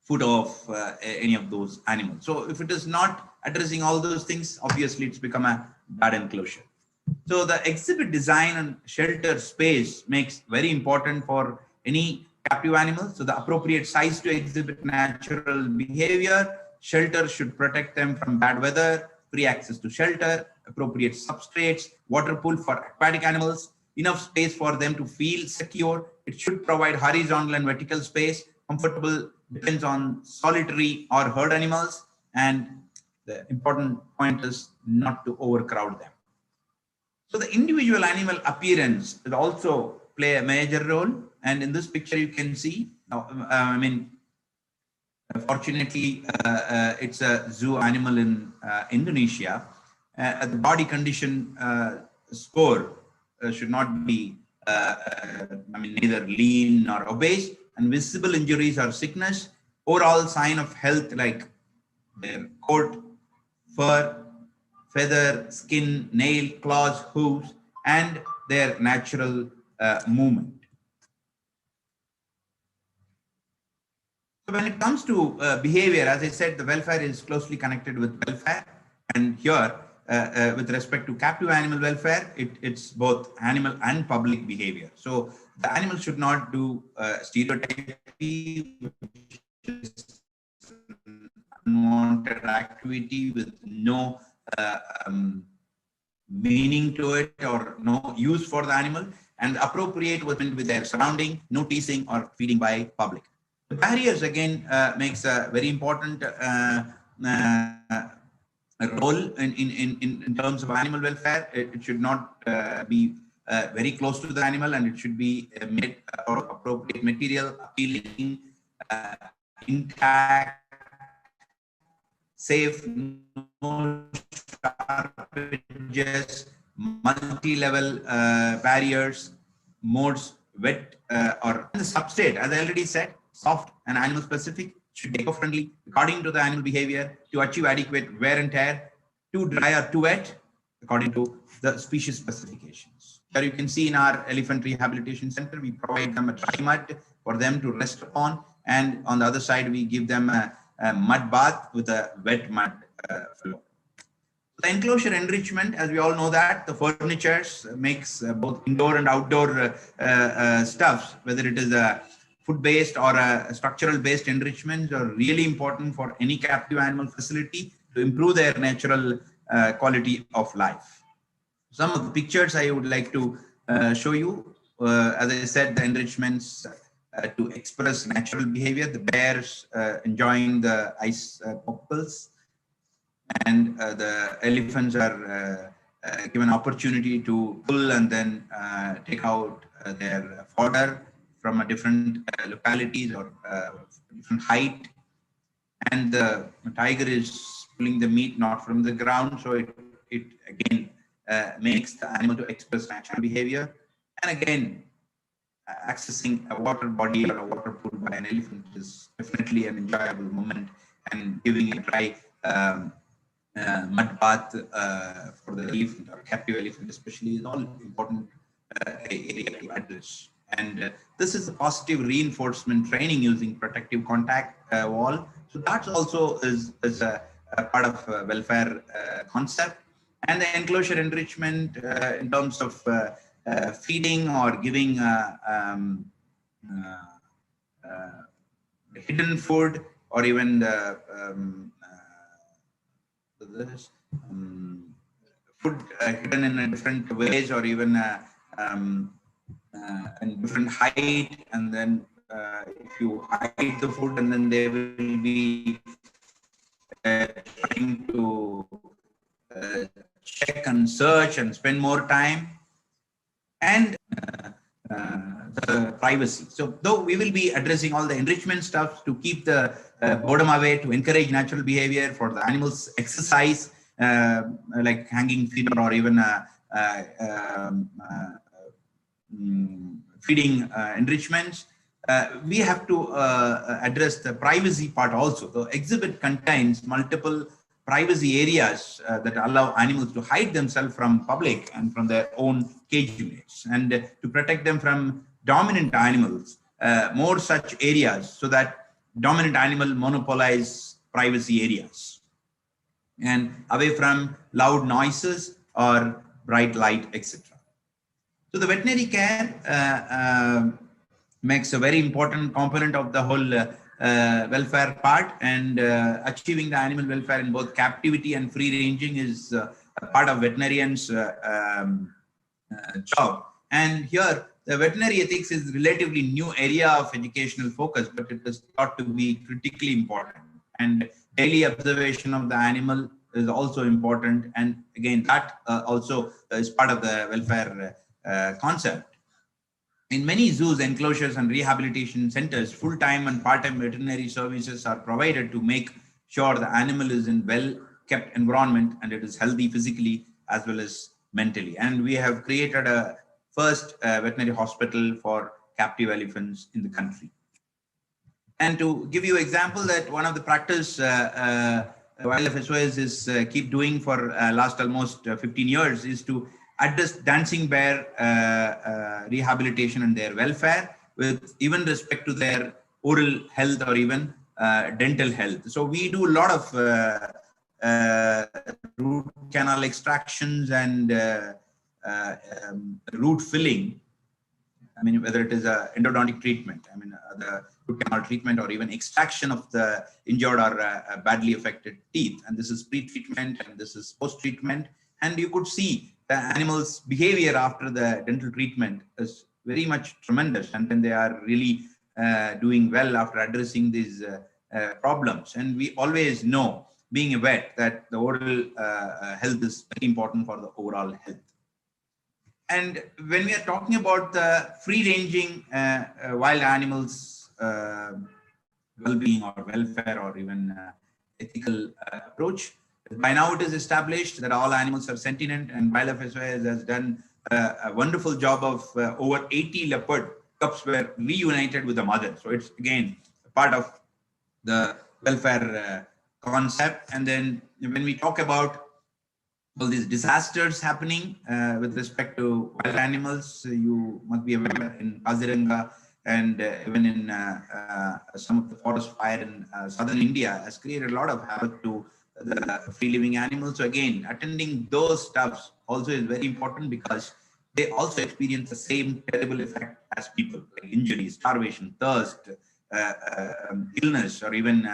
food of any of those animals. So if it is not addressing all those things, obviously it's become a bad enclosure. So the exhibit design and shelter space makes very important for any captive animal. So the appropriate size to exhibit natural behavior, shelter should protect them from bad weather, free access to shelter, appropriate substrates, water pool for aquatic animals, enough space for them to feel secure. It should provide horizontal and vertical space, comfortable, depends on solitary or herd animals. And the important point is not to overcrowd them. So the individual animal appearance will also play a major role. And in this picture, you can see, fortunately, it's a zoo animal in Indonesia. The body condition score should not be, neither lean nor obese, and visible injuries or sickness, overall sign of health like their coat, fur, feather, skin, nail, claws, hooves, and their natural movement. So when it comes to behavior, as I said, the welfare is closely connected with welfare. And here, with respect to captive animal welfare, it's both animal and public behavior. So the animal should not do stereotyping, unwanted activity with no meaning to it or no use for the animal, and appropriate with their surrounding, no teasing or feeding by public. The barriers again makes a very important role in terms of animal welfare. It should not be very close to the animal, and it should be made of appropriate material, appealing, intact, safe, no sharp edges, multi-level barriers, modes, wet or the substrate, as I already said, soft and animal specific, should be eco-friendly according to the animal behavior to achieve adequate wear and tear, too dry or too wet according to the species specifications. Here you can see in our elephant rehabilitation center, we provide them a dry mud for them to rest upon, and on the other side we give them a mud bath with a wet mud floor. The enclosure enrichment, as we all know that the furnitures makes both indoor and outdoor stuffs, whether it is a food-based or a structural-based enrichments, are really important for any captive animal facility to improve their natural quality of life. Some of the pictures I would like to show you. As I said, the enrichments to express natural behavior, the bears enjoying the ice popples, and the elephants are given opportunity to pull and then take out their fodder from a different localities or different height, and the tiger is pulling the meat not from the ground, so it again makes the animal to express natural behavior. And again, accessing a water body or a water pool by an elephant is definitely an enjoyable moment, and giving a dry mud bath for the elephant or captive elephant especially is all important area to address. And this is a positive reinforcement training using protective contact wall. So that also is a part of welfare concept. And the enclosure enrichment in terms of feeding or giving hidden food or even the food hidden in a different ways, or even in different height, and then if you hide the food, and then they will be trying to check and search and spend more time, and the privacy. So though we will be addressing all the enrichment stuff to keep the boredom away, to encourage natural behavior, for the animals exercise, like hanging feeder, or even feeding enrichments, we have to address the privacy part also. The exhibit contains multiple privacy areas that allow animals to hide themselves from public and from their own cage mates, and to protect them from dominant animals. More such areas, so that dominant animal monopolize privacy areas and away from loud noises or bright light, etc. So the veterinary care makes a very important component of the whole welfare part, and achieving the animal welfare in both captivity and free ranging is a part of veterinarians' job. And here, the veterinary ethics is relatively new area of educational focus, but it is thought to be critically important. And daily observation of the animal is also important, and again, that also is part of the welfare concept. In many zoos, enclosures, and rehabilitation centers, full-time and part-time veterinary services are provided to make sure the animal is in well-kept environment and it is healthy physically as well as mentally. And we have created a first veterinary hospital for captive elephants in the country. And to give you an example, that one of the practice Wildlife SOS is keep doing for last almost 15 years is to address dancing bear rehabilitation and their welfare, with even respect to their oral health or even dental health. So we do a lot of root canal extractions and root filling. I mean, whether it is a endodontic treatment, I mean, the root canal treatment, or even extraction of the injured or badly affected teeth. And this is pre-treatment and this is post-treatment. And you could see the animal's behavior after the dental treatment is very much tremendous. And then they are really doing well after addressing these problems. And we always know, being a vet, that the oral health is very important for the overall health. And when we are talking about the free-ranging wild animals well-being or welfare or even ethical approach, by now it is established that all animals are sentient, and Wildlife SOS has done a wonderful job of over 80 leopard cubs were reunited with the mother. So it's again part of the welfare concept. And then when we talk about all these disasters happening with respect to wild animals, you must be aware in Kaziranga and even in some of the forest fire in southern India has created a lot of havoc to the free living animals. So again, attending those stuffs also is very important, because they also experience the same terrible effect as people, like injuries, starvation, thirst, illness, or even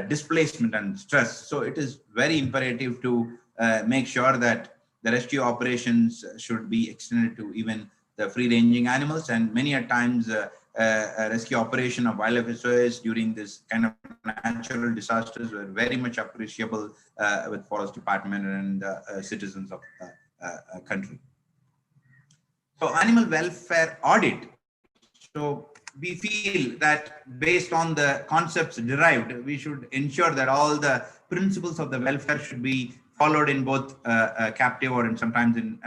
displacement and stress. So it is very imperative to make sure that the rescue operations should be extended to even the free-ranging animals. And many a times a rescue operation of Wildlife SOS during this kind of natural disasters were very much appreciable with Forest Department and citizens of the country. So animal welfare audit. So we feel that based on the concepts derived, we should ensure that all the principles of the welfare should be followed in both captive or in sometimes in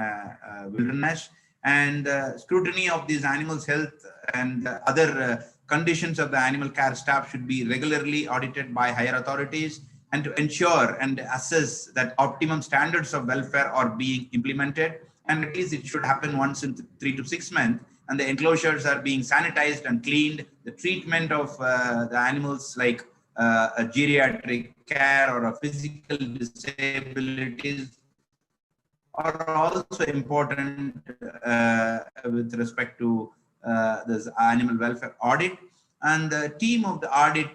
wilderness. And scrutiny of these animals' health and other conditions of the animal care staff should be regularly audited by higher authorities, and to ensure and assess that optimum standards of welfare are being implemented. And at least it should happen once in 3 to 6 months. And the enclosures are being sanitized and cleaned. The treatment of the animals, like a geriatric care or a physical disabilities, are also important with respect to this animal welfare audit. And the team of the audit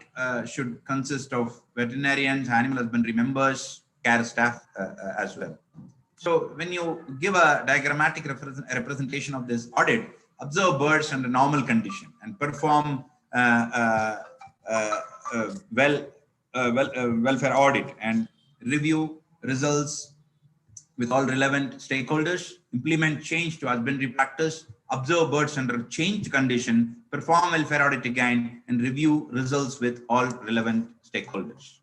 should consist of veterinarians, animal husbandry members, care staff as well. So when you give a diagrammatic representation of this audit, observe birds under normal condition and perform welfare audit and review results with all relevant stakeholders, implement change to husbandry practice, observe birds under changed condition, perform welfare audit again, and review results with all relevant stakeholders.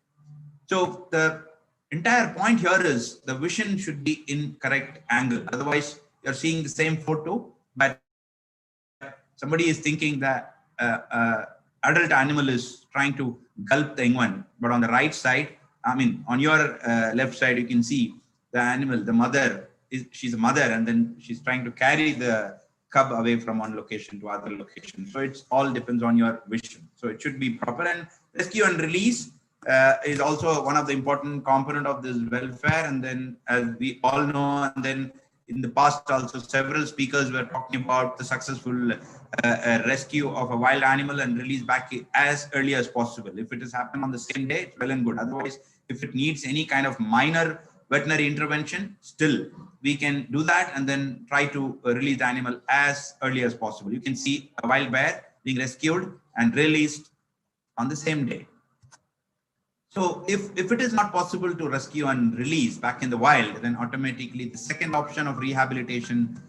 So the entire point here is the vision should be in correct angle. Otherwise, you're seeing the same photo, but somebody is thinking that adult animal is trying to gulp the young one. But on the right side, I mean, on your left side, you can see the animal, the mother, she's a mother, and then she's trying to carry the cub away from one location to other location. So it's all depends on your vision. So it should be proper. And rescue and release is also one of the important component of this welfare. And then, as we all know, and then in the past also several speakers were talking about the successful rescue of a wild animal and release back as early as possible. If it has happened on the same day, it's well and good. Otherwise, if it needs any kind of minor veterinary intervention, still we can do that and then try to release the animal as early as possible. You can see a wild bear being rescued and released on the same day. So if it is not possible to rescue and release back in the wild, then automatically the second option of rehabilitation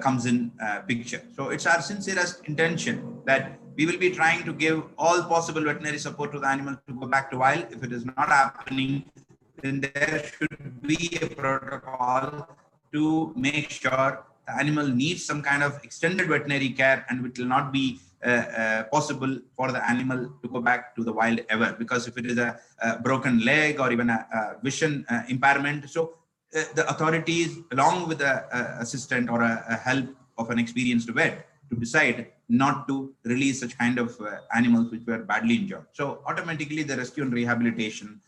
comes in picture. So it's our sincerest intention that we will be trying to give all possible veterinary support to the animal to go back to wild. If it is not happening, then there should be a protocol to make sure the animal needs some kind of extended veterinary care, and it will not be possible for the animal to go back to the wild ever, because if it is a broken leg or even a vision impairment, so the authorities along with the assistant or a help of an experienced vet to decide not to release such kind of animals which were badly injured. So automatically the rescue and rehabilitation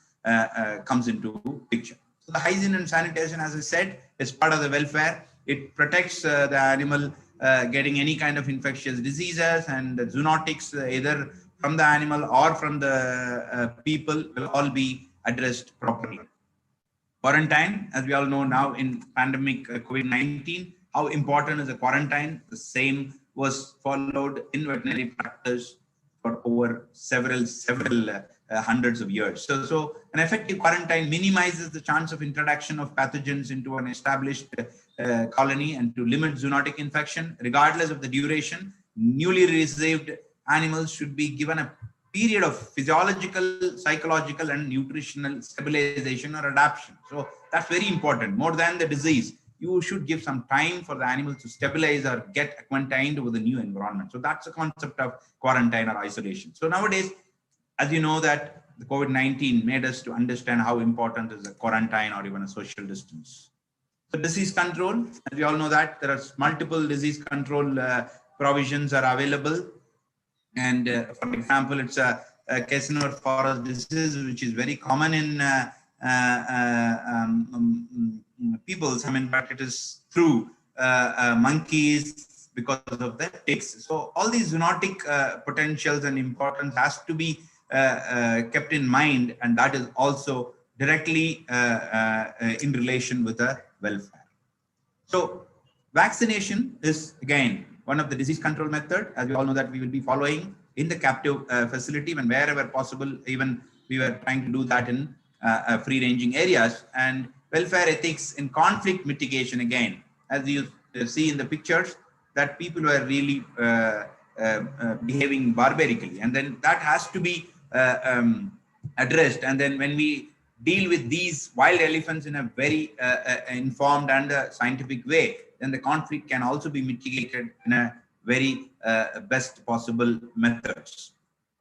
comes into picture. So the hygiene and sanitation, as I said, is part of the welfare. It protects the animal getting any kind of infectious diseases, and the zoonotics either from the animal or from the people will all be addressed properly. Quarantine, as we all know now in pandemic COVID-19, how important is the quarantine? The same was followed in veterinary practice for over several hundreds of years. So an effective quarantine minimizes the chance of introduction of pathogens into an established colony, and to limit zoonotic infection, regardless of the duration, newly received animals should be given a period of physiological, psychological, and nutritional stabilization or adaptation. So that's very important. More than the disease, you should give some time for the animals to stabilize or get acquainted with the new environment. So that's the concept of quarantine or isolation. So nowadays, as you know, that the COVID-19 made us to understand how important is a quarantine or even a social distance. So disease control, as we all know that there are multiple disease control provisions are available. And for example, it's a Casinor forest disease, which is very common in peoples. I mean, but it is through monkeys because of the ticks. So all these zoonotic potentials and importance has to be kept in mind, and that is also directly in relation with the welfare. So vaccination is again one of the disease control method, as we all know that we will be following in the captive facility, when wherever possible, even we were trying to do that in free ranging areas. And welfare ethics in conflict mitigation, again, as you see in the pictures, that people were really behaving barbarically, and then that has to be addressed. And then when we deal with these wild elephants in a very informed and scientific way, then the conflict can also be mitigated in a very best possible methods.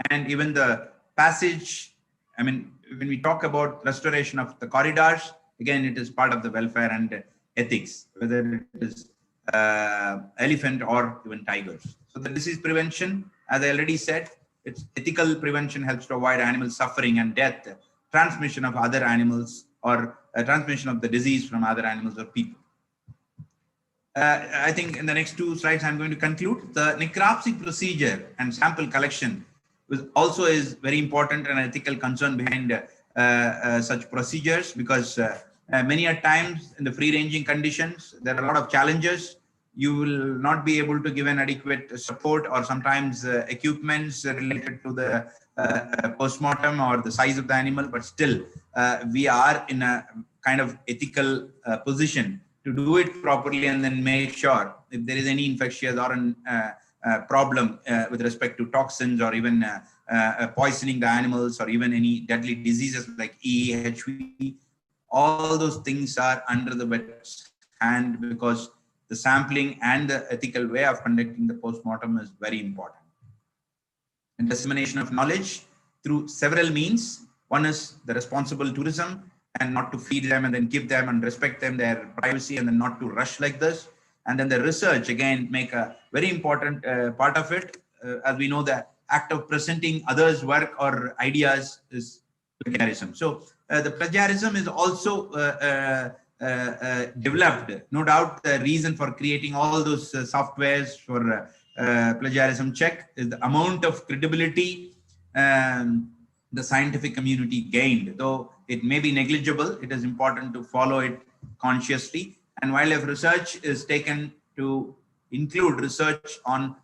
And even the passage, I mean, when we talk about restoration of the corridors, again, it is part of the welfare and ethics, whether it is elephant or even tigers. So the disease prevention, as I already said, it's ethical prevention helps to avoid animal suffering and death, transmission of other animals, or transmission of the disease from other animals or people. I think in the next 2 slides, I'm going to conclude. The necropsy procedure and sample collection also is very important and ethical concern behind such procedures, because many a times in the free-ranging conditions, there are a lot of challenges. You will not be able to give an adequate support, or sometimes equipments related to the post-mortem or the size of the animal, but still we are in a kind of ethical position to do it properly and then make sure if there is any infectious or an problem with respect to toxins, or even poisoning the animals, or even any deadly diseases like EHV, all those things are under the vet's hand, because the sampling and the ethical way of conducting the post-mortem is very important. And dissemination of knowledge through several means. One is the responsible tourism, and not to feed them and then give them and respect them their privacy, and then not to rush like this. And then the research, again, make a very important part of it. As we know, the act of presenting others' work or ideas is plagiarism. So the plagiarism is also developed. No doubt the reason for creating all those softwares for plagiarism check is the amount of credibility the scientific community gained. Though it may be negligible, it is important to follow it consciously. And wildlife research is taken to include research on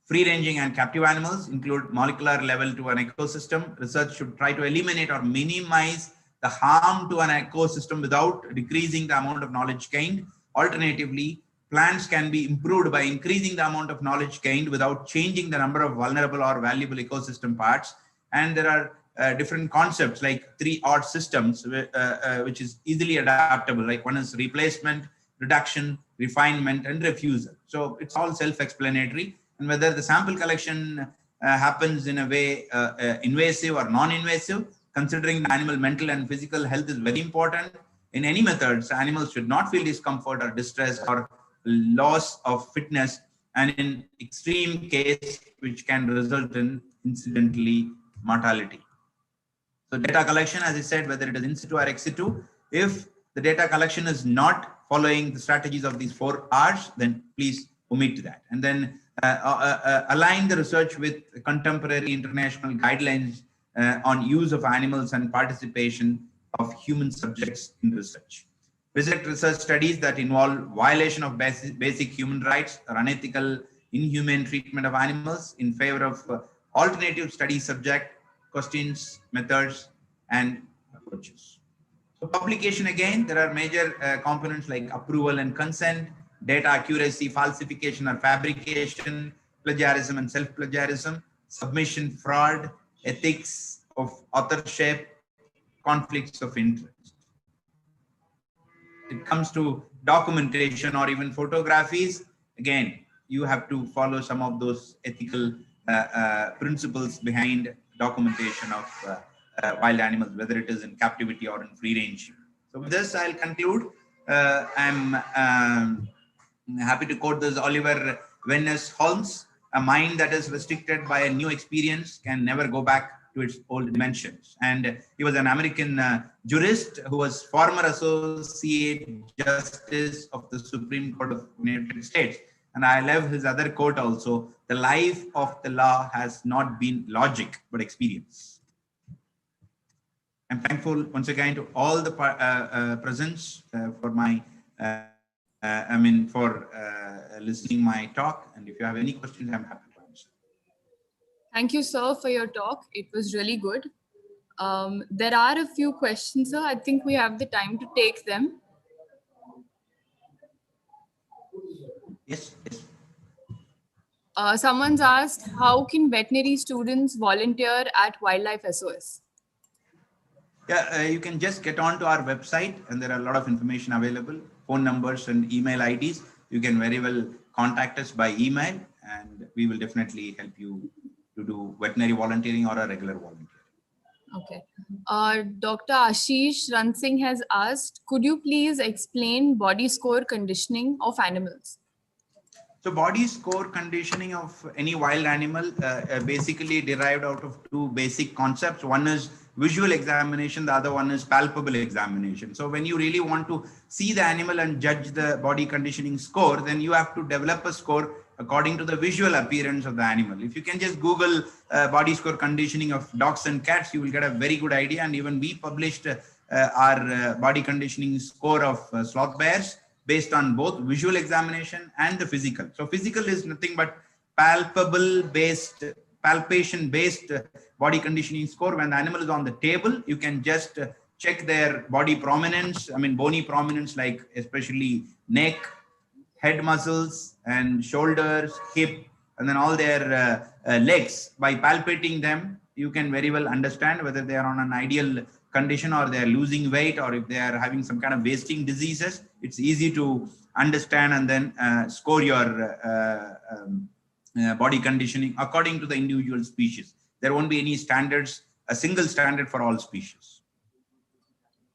free-ranging and captive animals, include molecular level to an ecosystem. Research should try to eliminate or minimize the harm to an ecosystem without decreasing the amount of knowledge gained. Alternatively, plants can be improved by increasing the amount of knowledge gained without changing the number of vulnerable or valuable ecosystem parts. And there are different concepts like 3-odd systems, which is easily adaptable. Like one is replacement, reduction, refinement, and refusal. So it's all self-explanatory. And whether the sample collection happens in a way invasive or non-invasive, considering the animal mental and physical health is very important. In any methods, animals should not feel discomfort or distress or loss of fitness, and in extreme case, which can result in incidentally mortality. So data collection, as I said, whether it is in situ or ex situ, if the data collection is not following the strategies of these 4 R's, then please omit that. And then align the research with contemporary international guidelines on use of animals and participation of human subjects in research. Reject research studies that involve violation of basic human rights or unethical, inhumane treatment of animals in favor of alternative study subject, questions, methods, and approaches. So publication, again, there are major components like approval and consent, data accuracy, falsification or fabrication, plagiarism and self-plagiarism, submission, fraud, ethics of authorship, conflicts of interest. It comes to documentation or even photographies, again, you have to follow some of those ethical principles behind documentation of wild animals, whether it is in captivity or in free range. So with this, I'll conclude. I'm happy to quote this Oliver Wendell Holmes: a mind that is restricted by a new experience can never go back to its old dimensions. And he was an American jurist who was former Associate Justice of the Supreme Court of the United States. And I love his other quote also: the life of the law has not been logic, but experience. I'm thankful once again to all the presents for my, for listening my talk. And if you have any questions, I'm happy to answer. Thank you, sir, for your talk. It was really good. There are a few questions, sir. I think we have the time to take them. Yes, yes. Someone's asked, how can veterinary students volunteer at Wildlife SOS? Yeah, you can just get on to our website, and there are a lot of information available, phone numbers and email IDs. You can very well contact us by email, and we will definitely help you to do veterinary volunteering or a regular volunteering. Okay. Dr. Ashish Ransingh has asked, could you please explain body score conditioning of animals? So body score conditioning of any wild animal basically derived out of 2 basic concepts. One is visual examination, the other one is palpable examination. So when you really want to see the animal and judge the body conditioning score, then you have to develop a score according to the visual appearance of the animal. If you can just Google body score conditioning of dogs and cats, you will get a very good idea. And even we published our body conditioning score of sloth bears based on both visual examination and the physical. So physical is nothing but palpation based body conditioning score. When the animal is on the table, you can just check their body prominence, bony prominence, like especially neck, head muscles and shoulders, hip, and then all their legs. By palpating them, you can very well understand whether they are on an ideal condition or they are losing weight, or if they are having some kind of wasting diseases. It's easy to understand and then score your body conditioning according to the individual species. There won't be any standards, a single standard for all species.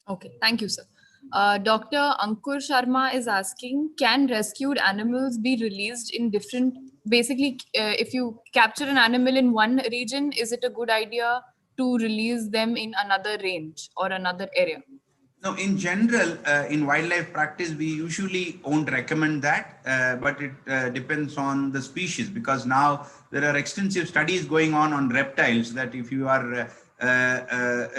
Okay, thank you, sir. Dr. Ankur Sharma is asking, can rescued animals be released in different, basically, if you capture an animal in one region, is it a good idea to release them in another range or another area? No, in general, in wildlife practice, we usually won't recommend that, but it depends on the species, because now there are extensive studies going on reptiles, that if you are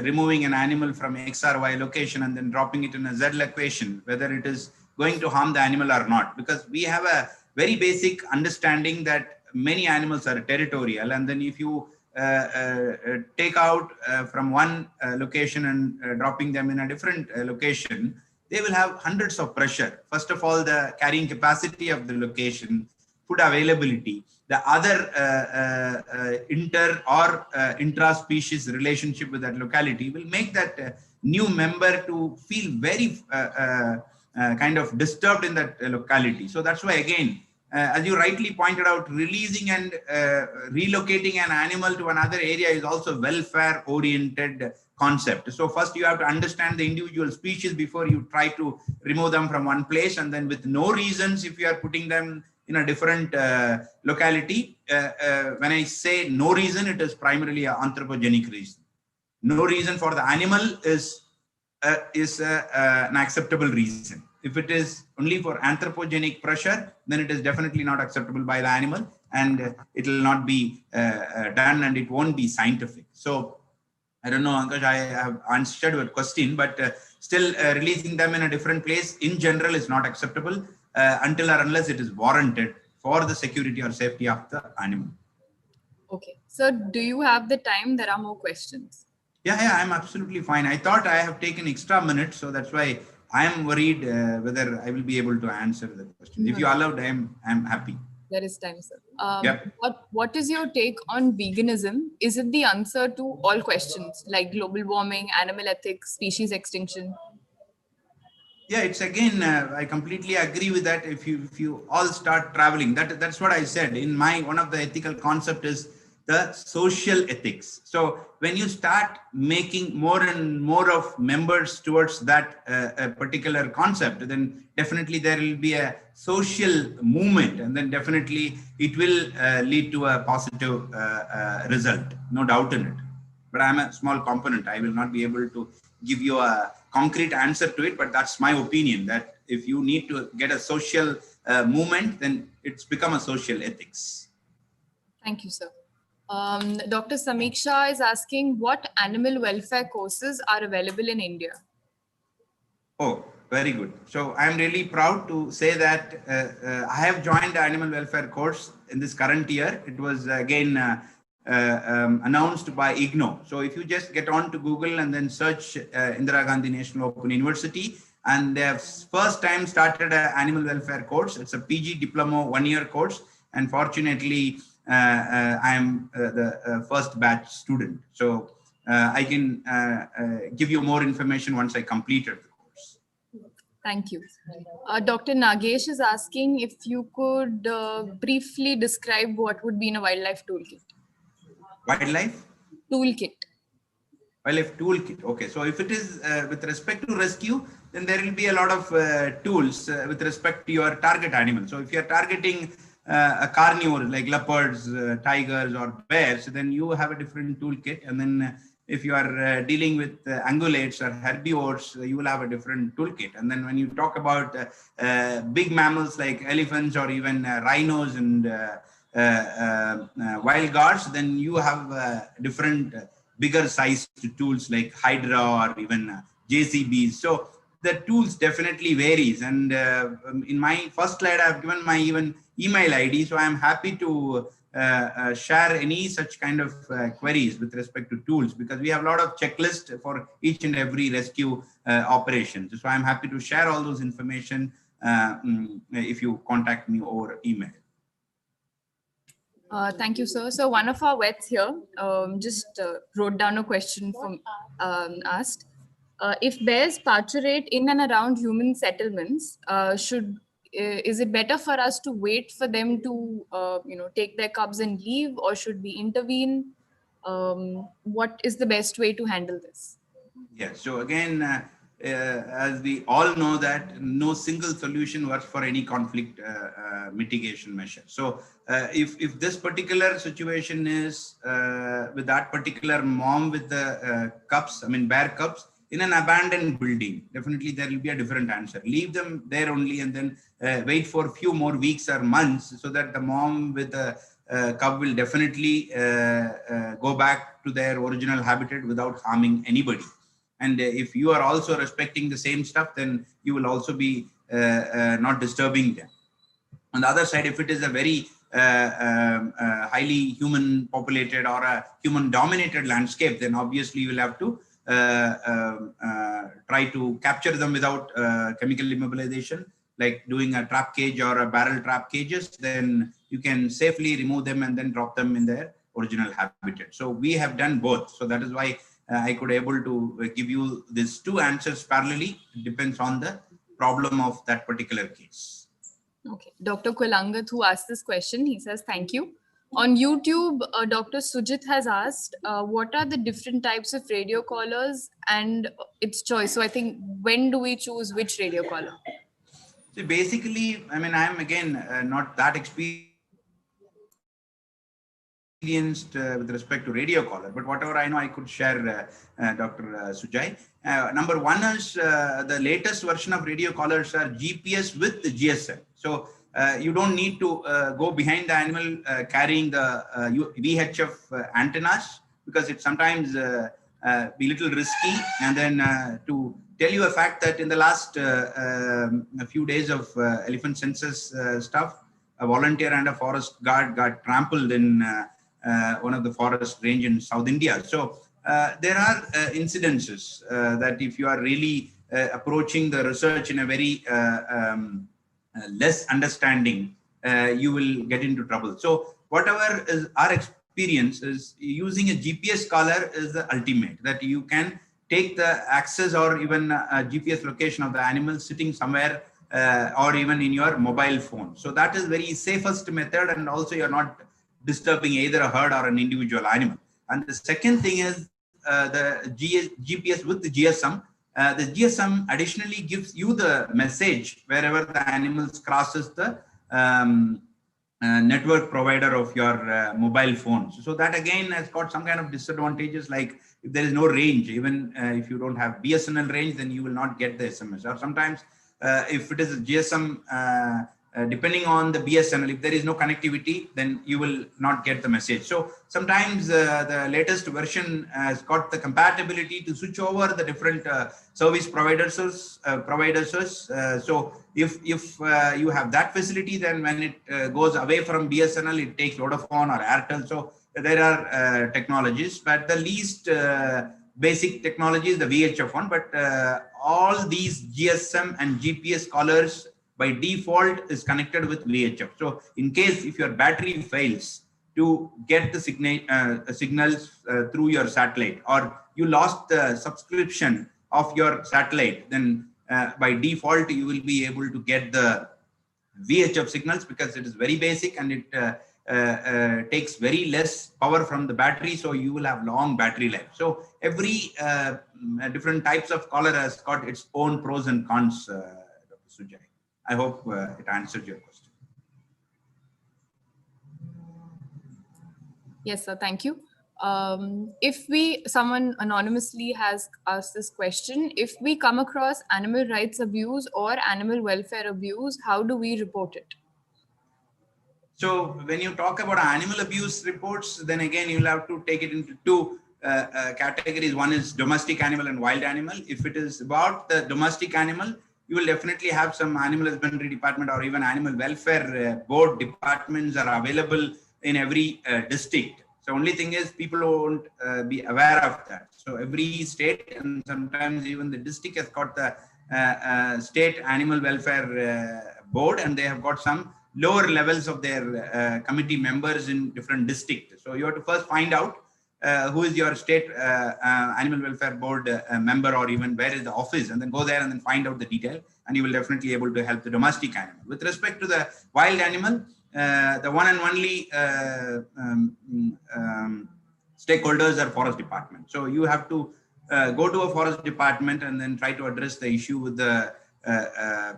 removing an animal from X or Y location and then dropping it in a Z location, whether it is going to harm the animal or not, because we have a very basic understanding that many animals are territorial, and then if you take out from one location and dropping them in a different location, they will have hundreds of pressure. First of all, the carrying capacity of the location, food availability, the other inter or intra-species relationship with that locality will make that new member to feel very kind of disturbed in that locality. So that's why, again, as you rightly pointed out, releasing and relocating an animal to another area is also welfare-oriented concept. So first you have to understand the individual species before you try to remove them from one place, and then with no reasons, if you are putting them in a different locality, when I say no reason, it is primarily an anthropogenic reason. No reason for the animal is an acceptable reason. If it is only for anthropogenic pressure, then it is definitely not acceptable by the animal, and it will not be done, and it won't be scientific. So I don't know, Ankush, I have answered your question, but still releasing them in a different place in general is not acceptable until or unless it is warranted for the security or safety of the animal. Okay. So do you have the time? There are more questions. Yeah, I'm absolutely fine. I thought I have taken extra minutes, so that's why I am worried whether I will be able to answer the question. If you allowed, I'm happy. There is time, sir. Yep. What is your take on veganism? Is it the answer to all questions like global warming, animal ethics, species extinction? Yeah, it's again, I completely agree with that. If you all start traveling, that's what I said. In my, one of the ethical concept is the social ethics. So when you start making more and more of members towards that particular concept, then definitely there will be a social movement, and then definitely it will lead to a positive result, no doubt in it. But I'm a small component. I will not be able to give you a concrete answer to it, but that's my opinion, that if you need to get a social movement, then it's become a social ethics. Thank you, sir. Dr. Samiksha is asking, what animal welfare courses are available in India? Oh, very good. So I'm really proud to say that I have joined the animal welfare course in this current year. It was again announced by IGNO. So if you just get on to Google and then search Indira Gandhi National Open University, and they have first time started an animal welfare course. It's a PG diploma 1-year course, and fortunately I'm the first batch student. So I can give you more information once I completed the course. Thank you. Dr. Nagesh is asking if you could briefly describe what would be in a wildlife toolkit. Wildlife? Toolkit. Wildlife toolkit. Okay, so if it is with respect to rescue, then there will be a lot of tools with respect to your target animal. So if you are targeting a carnivore like leopards, tigers, or bears, then you have a different toolkit. And then if you are dealing with ungulates or herbivores, you will have a different toolkit. And then when you talk about big mammals like elephants or even rhinos and wild guards, then you have different bigger sized tools like Hydra or even JCBs. So the tools definitely varies. And in my first slide, I've given my even email ID. So I'm happy to share any such kind of queries with respect to tools, because we have a lot of checklists for each and every rescue operation. So I'm happy to share all those information if you contact me over email. Thank you, sir. So one of our vets here just wrote down a question from asked. If bears pasturate in and around human settlements, is it better for us to wait for them to take their cubs and leave, or should we intervene? What is the best way to handle this? Yeah, so again, as we all know that no single solution works for any conflict mitigation measure. So if this particular situation is with that particular mom with the cubs, I mean bear cubs, in an abandoned building, definitely there will be a different answer. Leave them there only and then wait for a few more weeks or months, so that the mom with the cub will definitely go back to their original habitat without harming anybody. And if you are also respecting the same stuff, then you will also be not disturbing them. On the other side, if it is a very highly human populated or a human dominated landscape, then obviously you will have to try to capture them without chemical immobilization, like doing a trap cage or a barrel trap cages. Then you can safely remove them and then drop them in their original habitat. So we have done both. So that is why I could able to give you these two answers parallelly. It depends on the problem of that particular case. Okay, Dr. Kulangat, who asked this question, he says, thank you. On YouTube, Dr. Sujit has asked, what are the different types of radio callers and its choice? So I think, when do we choose which radio caller? So basically, I mean, I'm again not that experienced with respect to radio caller, but whatever I know, I could share, Dr. Sujay. Number one is the latest version of radio collars are GPS with the GSM. So you don't need to go behind the animal carrying the VHF antennas, because it sometimes be little risky. And then to tell you a fact that in the last a few days of elephant census stuff, a volunteer and a forest guard got trampled in one of the forest range in South India. So there are incidences that if you are really approaching the research in a very less understanding, you will get into trouble. So whatever is our experience is using a GPS collar is the ultimate, that you can take the access or even a GPS location of the animal sitting somewhere or even in your mobile phone. So that is very safest method, and also you're not disturbing either a herd or an individual animal. And the second thing is the GPS with the GSM. The GSM additionally gives you the message wherever the animals crosses the network provider of your mobile phone. So that again has got some kind of disadvantages, like if there is no range, even if you don't have BSNL range, then you will not get the SMS. Or sometimes if it is a GSM, depending on the BSNL, if there is no connectivity, then you will not get the message. So sometimes the latest version has got the compatibility to switch over the different service providers. So if you have that facility, then when it goes away from BSNL, it takes Vodafone or Airtel. So there are technologies, but the least basic technology is the VHF one. But all these GSM and GPS collars by default is connected with VHF. So in case if your battery fails to get the signals through your satellite, or you lost the subscription of your satellite, then by default you will be able to get the VHF signals, because it is very basic and it takes very less power from the battery, so you will have long battery life. So every different types of collar has got its own pros and cons, Dr. Sujay. I hope it answered your question. Yes, sir. Thank you. If someone anonymously has asked this question, if we come across animal rights abuse or animal welfare abuse, how do we report it? So when you talk about animal abuse reports, then again, you'll have to take it into two categories. One is domestic animal and wild animal. If it is about the domestic animal, you will definitely have some animal husbandry department or even animal welfare board departments are available in every district. So only thing is people won't be aware of that. So every state and sometimes even the district has got the state animal welfare board, and they have got some lower levels of their committee members in different districts. So you have to first find out who is your state animal welfare board member, or even where is the office, and then go there and then find out the detail, and you will definitely able to help the domestic animal. With respect to the wild animal, the one and only stakeholders are forest department. So you have to go to a forest department and then try to address the issue with the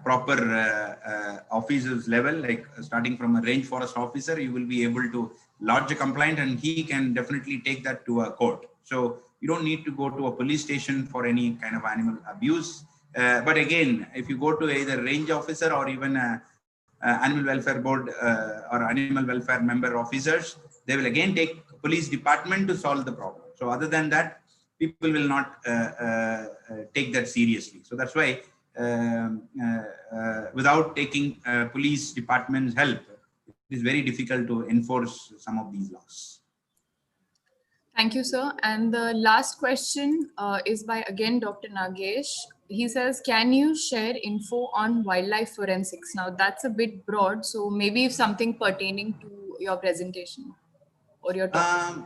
proper officers level, like starting from a range forest officer. You will be able to lodge a complaint and he can definitely take that to a court. So you don't need to go to a police station for any kind of animal abuse. But again, if you go to either range officer or even animal welfare board or animal welfare member officers, they will again take police department to solve the problem. So other than that, people will not take that seriously. So that's why without taking police department's help, it is very difficult to enforce some of these laws. Thank you, sir. And the last question is by, again, Dr. Nagesh. He says, can you share info on wildlife forensics? Now, that's a bit broad, so maybe if something pertaining to your presentation or your topic.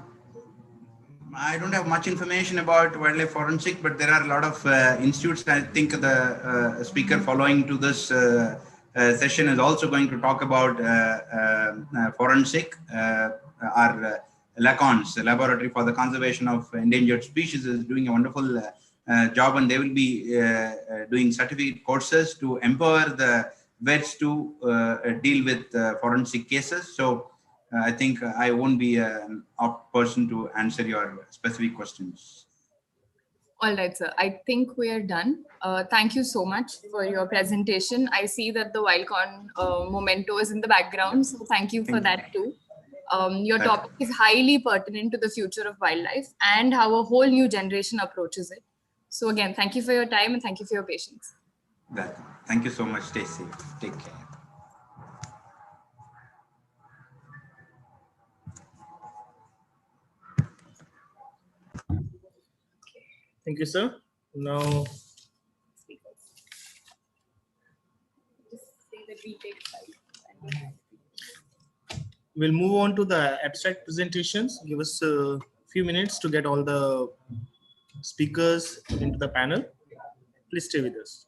I don't have much information about wildlife forensic, but there are a lot of institutes. I think the speaker following to this session is also going to talk about forensic. Our LACONS, the Laboratory for the Conservation of Endangered Species, is doing a wonderful job, and they will be doing certificate courses to empower the vets to deal with forensic cases. So I think I won't be an apt person to answer your specific questions. All right, sir. I think we are done. Thank you so much for your presentation. I see that the WILDCON memento is in the background, so thank you for that too. Your topic is highly pertinent to the future of wildlife and how a whole new generation approaches it. So again, thank you for your time and thank you for your patience. Welcome. Thank you so much. Stay safe. Take care. Thank you, sir. Now, we'll move on to the abstract presentations. Give us a few minutes to get all the speakers into the panel. Please stay with us.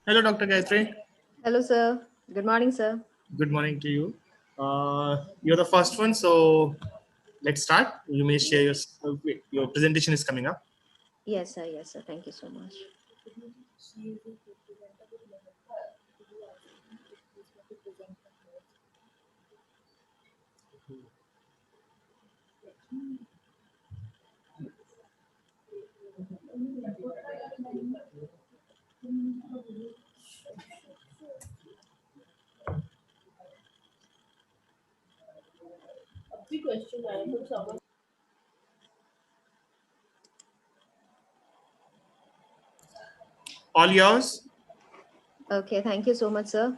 Hello, Dr. Gayatri. Hello, sir. Good morning, sir. Good morning to you. You're the first one, so let's start. You may share your presentation is coming up. Yes, sir. Yes, sir. Thank you so much. All yours. Okay, thank you so much, sir.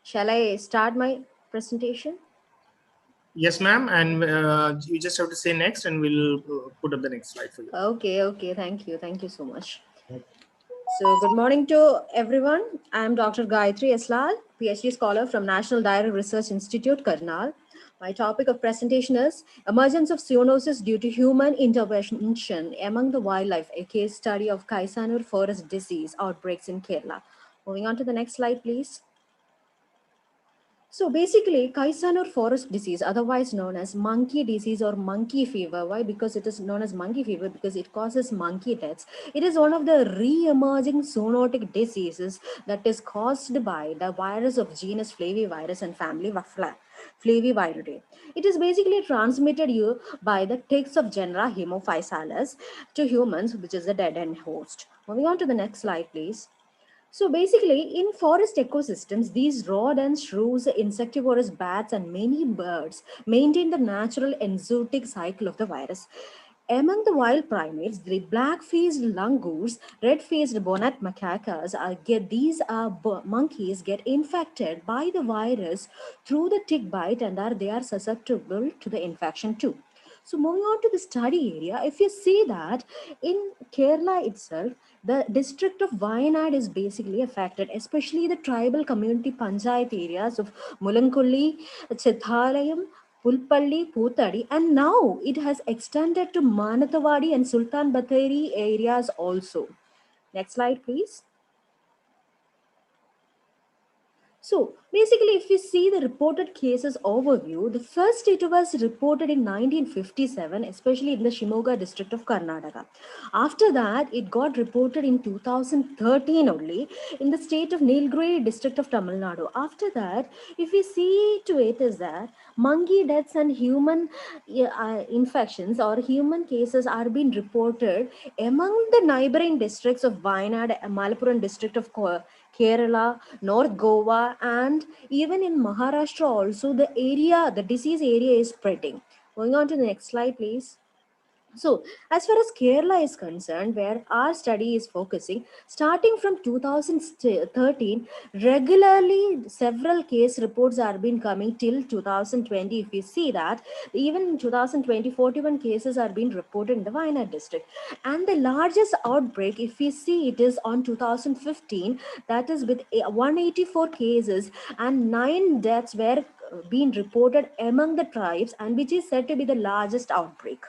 Shall I start my presentation? Yes, ma'am. And you just have to say next, and we'll put up the next slide for you. Okay. Thank you. Thank you so much. So, good morning to everyone. I am Dr. Gayatri Eslal, PhD scholar from National Diary Research Institute, Karnal. My topic of presentation is Emergence of Zoonosis Due to Human Intervention Among the Wildlife, a case study of Kaisanur forest disease outbreaks in Kerala. Moving on to the next slide, please. So basically, Kaisanur forest disease, otherwise known as monkey disease or monkey fever. Why? Because it is known as monkey fever because it causes monkey deaths. It is one of the re-emerging zoonotic diseases that is caused by the virus of genus Flavivirus and family Flaviviridae. It is basically transmitted by the ticks of genera Haemaphysalis to humans, which is the dead end host. Moving on to the next slide, please. So basically, in forest ecosystems, these rodents, shrews, insectivorous bats, and many birds maintain the natural enzootic cycle of the virus. Among the wild primates, the black-faced langurs, red-faced bonnet macacas, monkeys get infected by the virus through the tick bite and they are susceptible to the infection too. So moving on to the study area, if you see that in Kerala itself, the district of Wayanad is basically affected, especially the tribal community panchayat areas of Mulankulli, Chethalayam, Pulpalli, Poothadi, and now it has extended to Manathavadi and Sultan Batheri areas also. Next slide, please. So basically, if you see the reported cases overview, the first it was reported in 1957, especially in the Shimoga district of Karnataka. After that, it got reported in 2013 only in the state of Nilgiri district of Tamil Nadu. After that, if we see to it is that monkey deaths and human infections or human cases are being reported among the neighboring districts of Wayanad, Malappuram district of Kerala, North Goa, and even in Maharashtra also the disease area is spreading. Going on to the next slide, please. So, as far as Kerala is concerned, where our study is focusing, starting from 2013, regularly several case reports are been coming till 2020. If you see that, even in 2020, 41 cases are being reported in the Wayanad district. And the largest outbreak, if we see, it is on 2015, that is with 184 cases and 9 deaths were being reported among the tribes, and which is said to be the largest outbreak.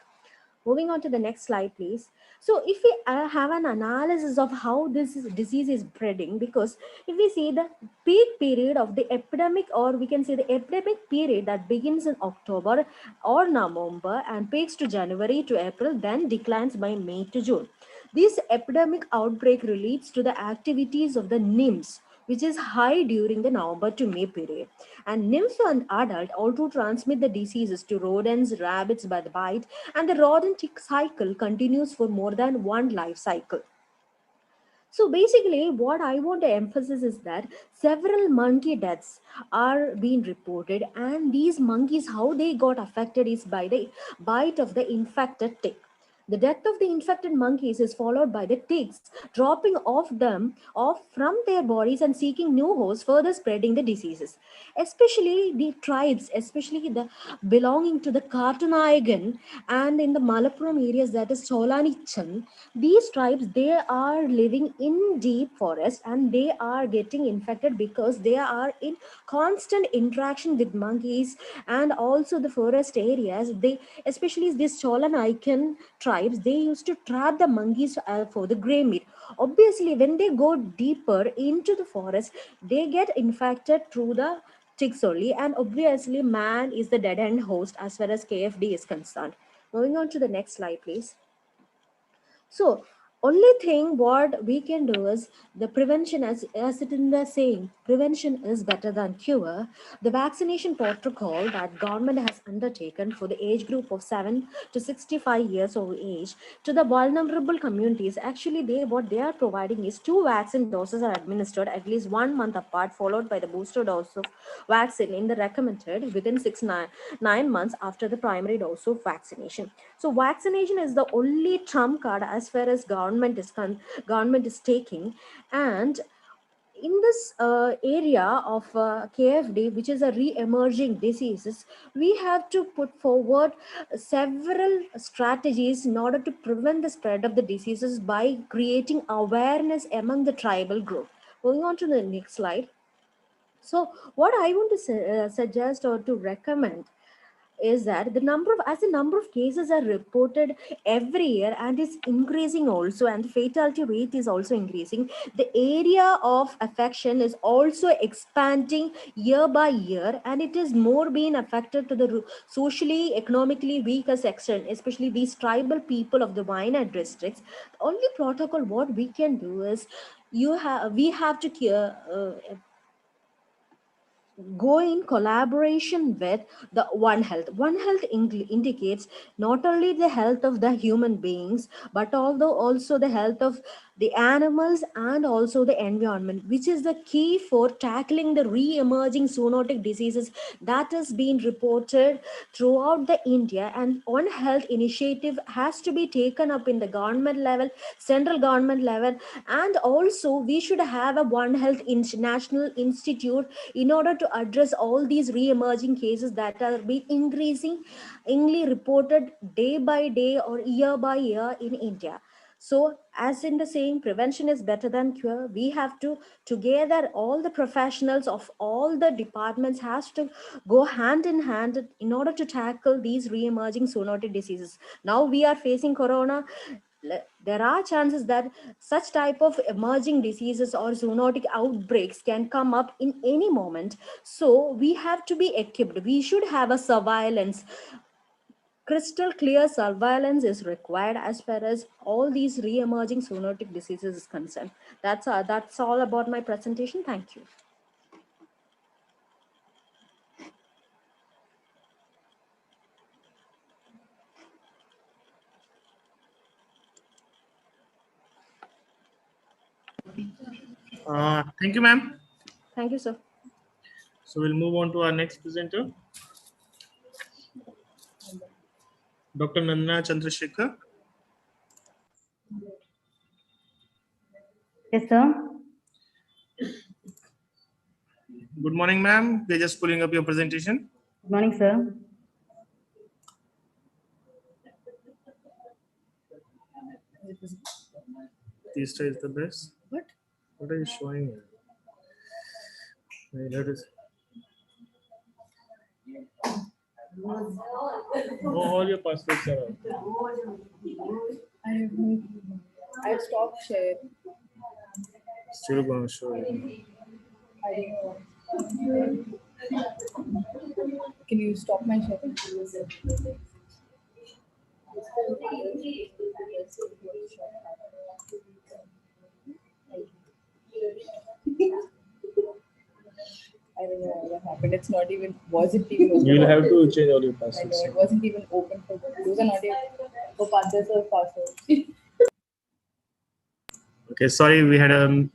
Moving on to the next slide, please. So if we have an analysis of how this disease is spreading, because if we see the peak period of the epidemic, or we can say the epidemic period that begins in October or November and peaks to January to April, then declines by May to June. This epidemic outbreak relates to the activities of the nymphs, which is high during the November to May period. And nymphs and adult also transmit the diseases to rodents, rabbits by the bite, and the rodent tick cycle continues for more than one life cycle. So basically, what I want to emphasize is that several monkey deaths are being reported, and these monkeys, how they got affected is by the bite of the infected tick. The death of the infected monkeys is followed by the ticks dropping off from their bodies and seeking new hosts, further spreading the diseases. Especially the tribes, especially the belonging to the Kartanayagan and in the Malappuram areas, that is Cholanichan, these tribes, they are living in deep forest and they are getting infected because they are in constant interaction with monkeys and also the forest areas. They, especially these Cholan Icon tribes, they used to trap the monkeys for the grey meat. Obviously, when they go deeper into the forest, they get infected through the ticks only, and obviously man is the dead end host as far as KFD is concerned. Moving on to the next slide, please. So only thing what we can do is the prevention, as it in the saying, prevention is better than cure. The vaccination protocol that government has undertaken for the age group of 7 to 65 years of age to the vulnerable communities, actually what they are providing is 2 vaccine doses are administered at least 1 month apart, followed by the booster dose of vaccine in the recommended within 9 months after the primary dose of vaccination. So vaccination is the only trump card as far as government is taking. And in this area of KFD, which is a re-emerging diseases, we have to put forward several strategies in order to prevent the spread of the diseases by creating awareness among the tribal group. Moving on to the next slide. So what I want to suggest or to recommend is that the number of cases are reported every year and is increasing also, and the fatality rate is also increasing. The area of affection is also expanding year by year, and it is more being affected to the socially economically weaker section, especially these tribal people of the Wayanad districts. The only protocol what we can do is we have to go in collaboration with the One Health. One Health indicates not only the health of the human beings, but also the health of the animals and also the environment, which is the key for tackling the re-emerging zoonotic diseases that has been reported throughout the India. And One Health initiative has to be taken up in the government level, central government level, and also we should have a One Health National Institute in order to address all these re-emerging cases that are being increasingly reported day by day or year by year in India. So as in the saying, prevention is better than cure, we have to together, all the professionals of all the departments has to go hand in hand in order to tackle these re-emerging zoonotic diseases. Now we are facing corona. There are chances that such type of emerging diseases or zoonotic outbreaks can come up in any moment. So we have to be equipped. We should have a surveillance. Crystal clear surveillance is required as far as all these re-emerging zoonotic diseases is concerned. That's all about my presentation. Thank you. Thank you, ma'am. Thank you, sir. So we'll move on to our next presenter, Dr. Nandana Chandrasekhar. Yes, sir. Good morning, ma'am. We're just pulling up your presentation. Good morning, sir. This is the best. What are you showing here? That is. All your passwords are out. I stopped sharing. Still going to show you. I don't know. Can you stop my sharing? I don't know what happened. It's not even, was it even open? You'll have to change all your I passwords. know, it wasn't even open for them. Those are not even for others or passwords. Okay, sorry, we had a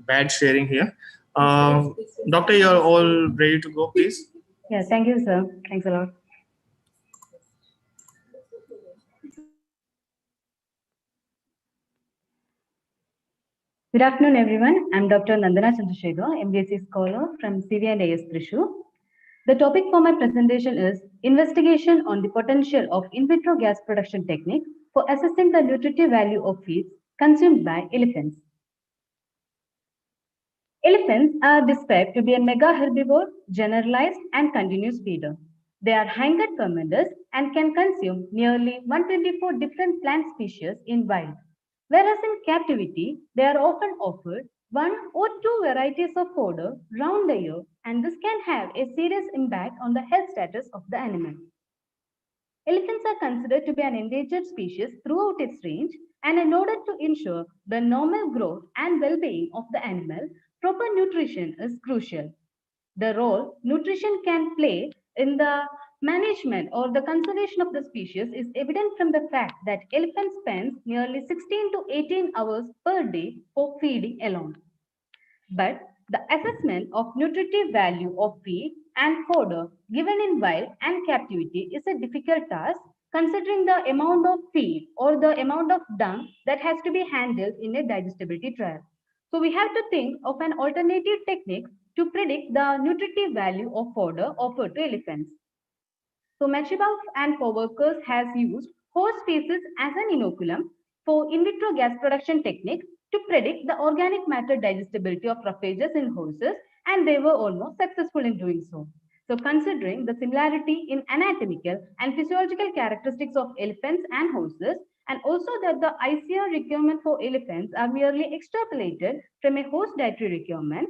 bad sharing here. Doctor, you're all ready to go, please. Yeah, thank you, sir. Thanks a lot. Good afternoon, everyone. I'm Dr. Nandana Chandrasekhar, MBSc scholar from CV&AS Thrissur. The topic for my presentation is investigation on the potential of in vitro gas production technique for assessing the nutritive value of feeds consumed by elephants. Elephants are described to be a mega herbivore, generalized and continuous feeder. They are hanged fermenters and can consume nearly 124 different plant species in wild. Whereas in captivity, they are often offered one or two varieties of fodder round the year, and this can have a serious impact on the health status of the animal. Elephants are considered to be an endangered species throughout its range, and in order to ensure the normal growth and well-being of the animal, proper nutrition is crucial. The role nutrition can play in the management or the conservation of the species is evident from the fact that elephants spend nearly 16 to 18 hours per day for feeding alone. But the assessment of nutritive value of feed and fodder given in wild and captivity is a difficult task considering the amount of feed or the amount of dung that has to be handled in a digestibility trial. So we have to think of an alternative technique to predict the nutritive value of fodder offered to elephants. So Machibov and co-workers has used horse feces as an inoculum for in vitro gas production technique to predict the organic matter digestibility of roughages in horses, and they were almost successful in doing so. So considering the similarity in anatomical and physiological characteristics of elephants and horses, and also that the ICR requirement for elephants are merely extrapolated from a horse dietary requirement,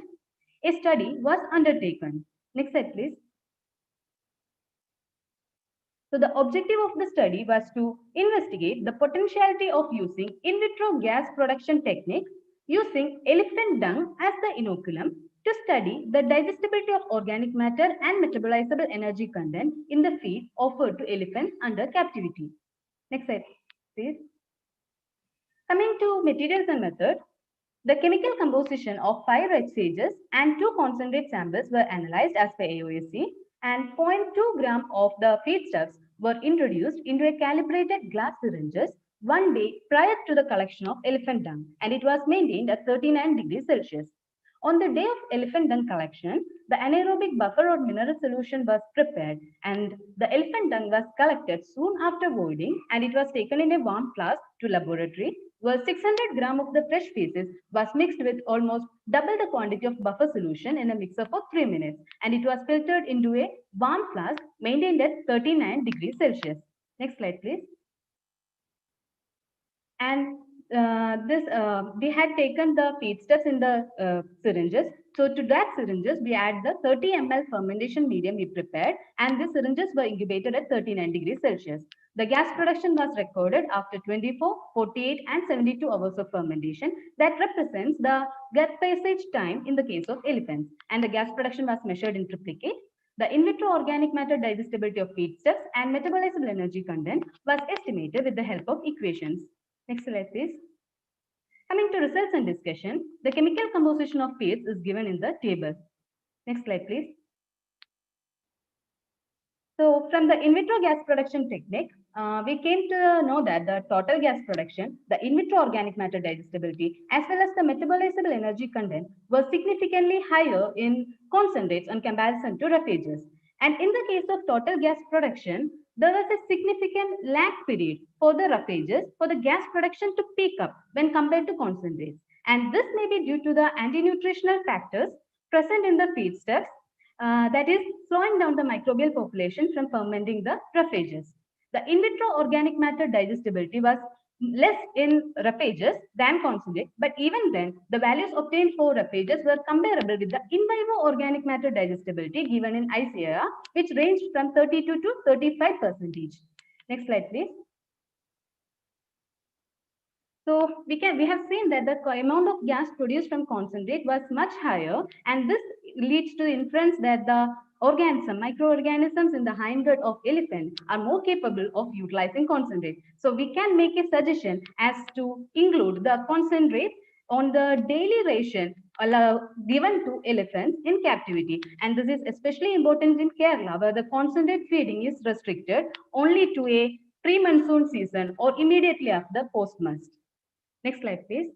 a study was undertaken. Next slide, please. So the objective of the study was to investigate the potentiality of using in vitro gas production technique using elephant dung as the inoculum to study the digestibility of organic matter and metabolizable energy content in the feed offered to elephants under captivity. Next slide, please. Coming to materials and methods, the chemical composition of 5 red sages and 2 concentrate samples were analyzed as per AOSC, and 0.2 gram of the feedstuffs were introduced into a calibrated glass syringes 1 day prior to the collection of elephant dung, and it was maintained at 39 degrees Celsius. On the day of elephant dung collection, the anaerobic buffer or mineral solution was prepared, and the elephant dung was collected soon after voiding, and it was taken in a warm flask to laboratory, where 600 gram of the fresh feces was mixed with almost double the quantity of buffer solution in a mixer for 3 minutes, and it was filtered into a warm flask maintained at 39 degrees Celsius. Next slide, please. And we had taken the feedstuffs in the syringes. So to that syringes, we add the 30 ml fermentation medium we prepared, and the syringes were incubated at 39 degrees Celsius. The gas production was recorded after 24, 48, and 72 hours of fermentation. That represents the gut passage time in the case of elephants. And the gas production was measured in triplicate. The in vitro organic matter digestibility of feedstuffs and metabolizable energy content was estimated with the help of equations. Next slide, please. Coming to results and discussion, the chemical composition of feeds is given in the table. Next slide, please. So from the in vitro gas production technique, we came to know that the total gas production, the in vitro organic matter digestibility, as well as the metabolizable energy content was significantly higher in concentrates in comparison to roughages. And in the case of total gas production, there was a significant lag period for the roughages for the gas production to peak up when compared to concentrates. And this may be due to the anti-nutritional factors present in the feedstuffs, that is slowing down the microbial population from fermenting the roughages. The in vitro organic matter digestibility was less in roughages than concentrate, but even then, the values obtained for roughages were comparable with the in vivo organic matter digestibility given in ICIR, which ranged from 32 to 35%. Next slide, please. So we have seen that the amount of gas produced from concentrate was much higher, and this leads to the inference that the microorganisms in the hindgut of elephant are more capable of utilizing concentrate. So we can make a suggestion as to include the concentrate on the daily ration given to elephants in captivity. And this is especially important in Kerala, where the concentrate feeding is restricted only to a pre-monsoon season or immediately after post-must. Next slide, please.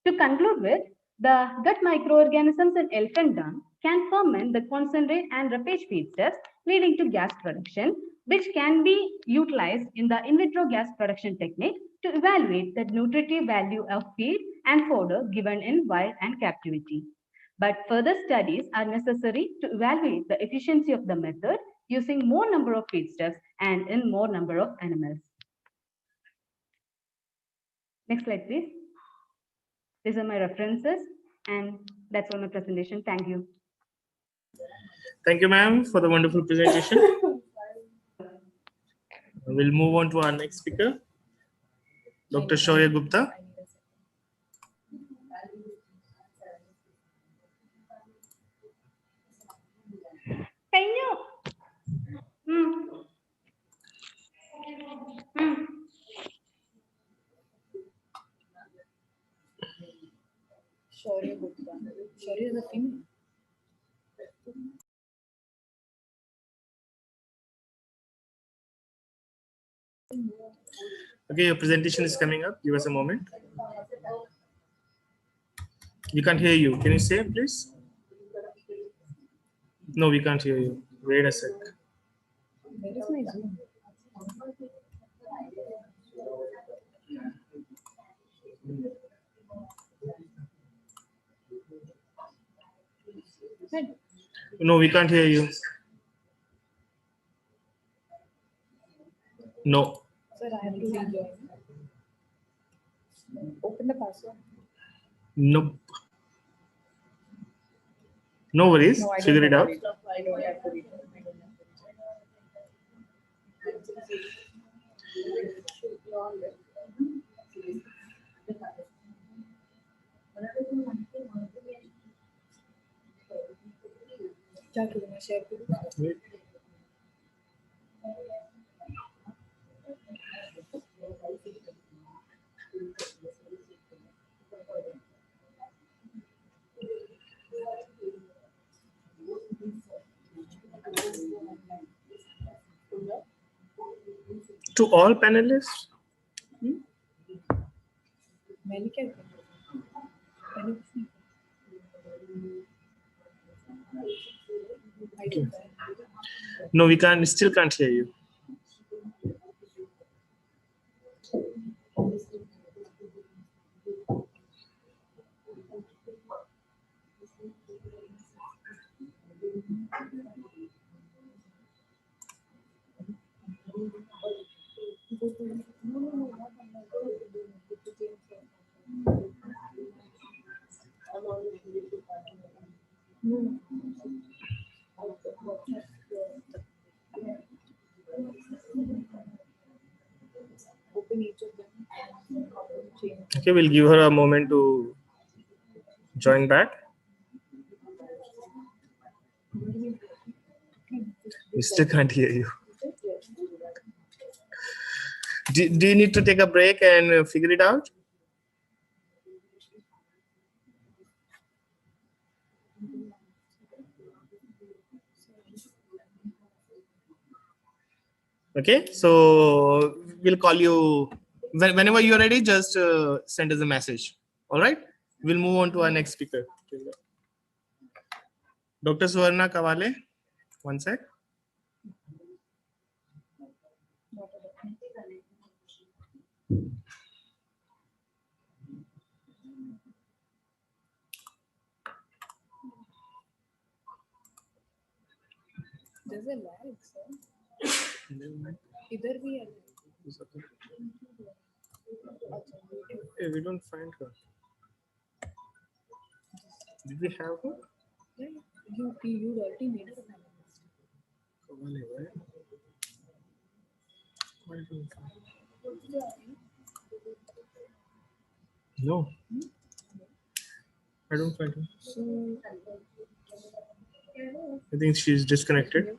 To conclude with, the gut microorganisms in elephant dung can ferment the concentrate and roughage feedstuffs, leading to gas production, which can be utilized in the in vitro gas production technique to evaluate the nutritive value of feed and fodder given in wild and captivity. But further studies are necessary to evaluate the efficiency of the method using more number of feedstuffs and in more number of animals. Next slide, please. These are my references, and that's all my presentation. Thank you. Thank you, ma'am, for the wonderful presentation. We'll move on to our next speaker, Dr. Shaurya Gupta. Shaurya Gupta. Shaurya is a female. Okay, your presentation is coming up. Give us a moment. We can't hear you. Can you say, please? No, we can't hear you. Wait a sec. Where is my Zoom? No, we can't hear you. No. Sir, I have to rejoin. Open the password. Nope. No worries. No, I don't Figure it have out. to rejoin. I don't have to rejoin. क्या करूँ मैं share करूँ? To all panelists? मैंने क्या किया? मैंने कुछ नहीं किया। No, we can't. Still can't hear you. Okay, we'll give her a moment to join back. We still can't hear you. Do you need to take a break and figure it out? Okay, so we'll call you whenever you're ready. Just send us a message. All right, we'll move on to our next speaker, Dr. Suvarna Kawale. One sec. There's a lag, sir. इधर भी है. Hey, we don't find her. Did we have her? Yeah, you already made a panelist. Kawale, right? Why don't we find her? No. I don't find her. I think she's disconnected.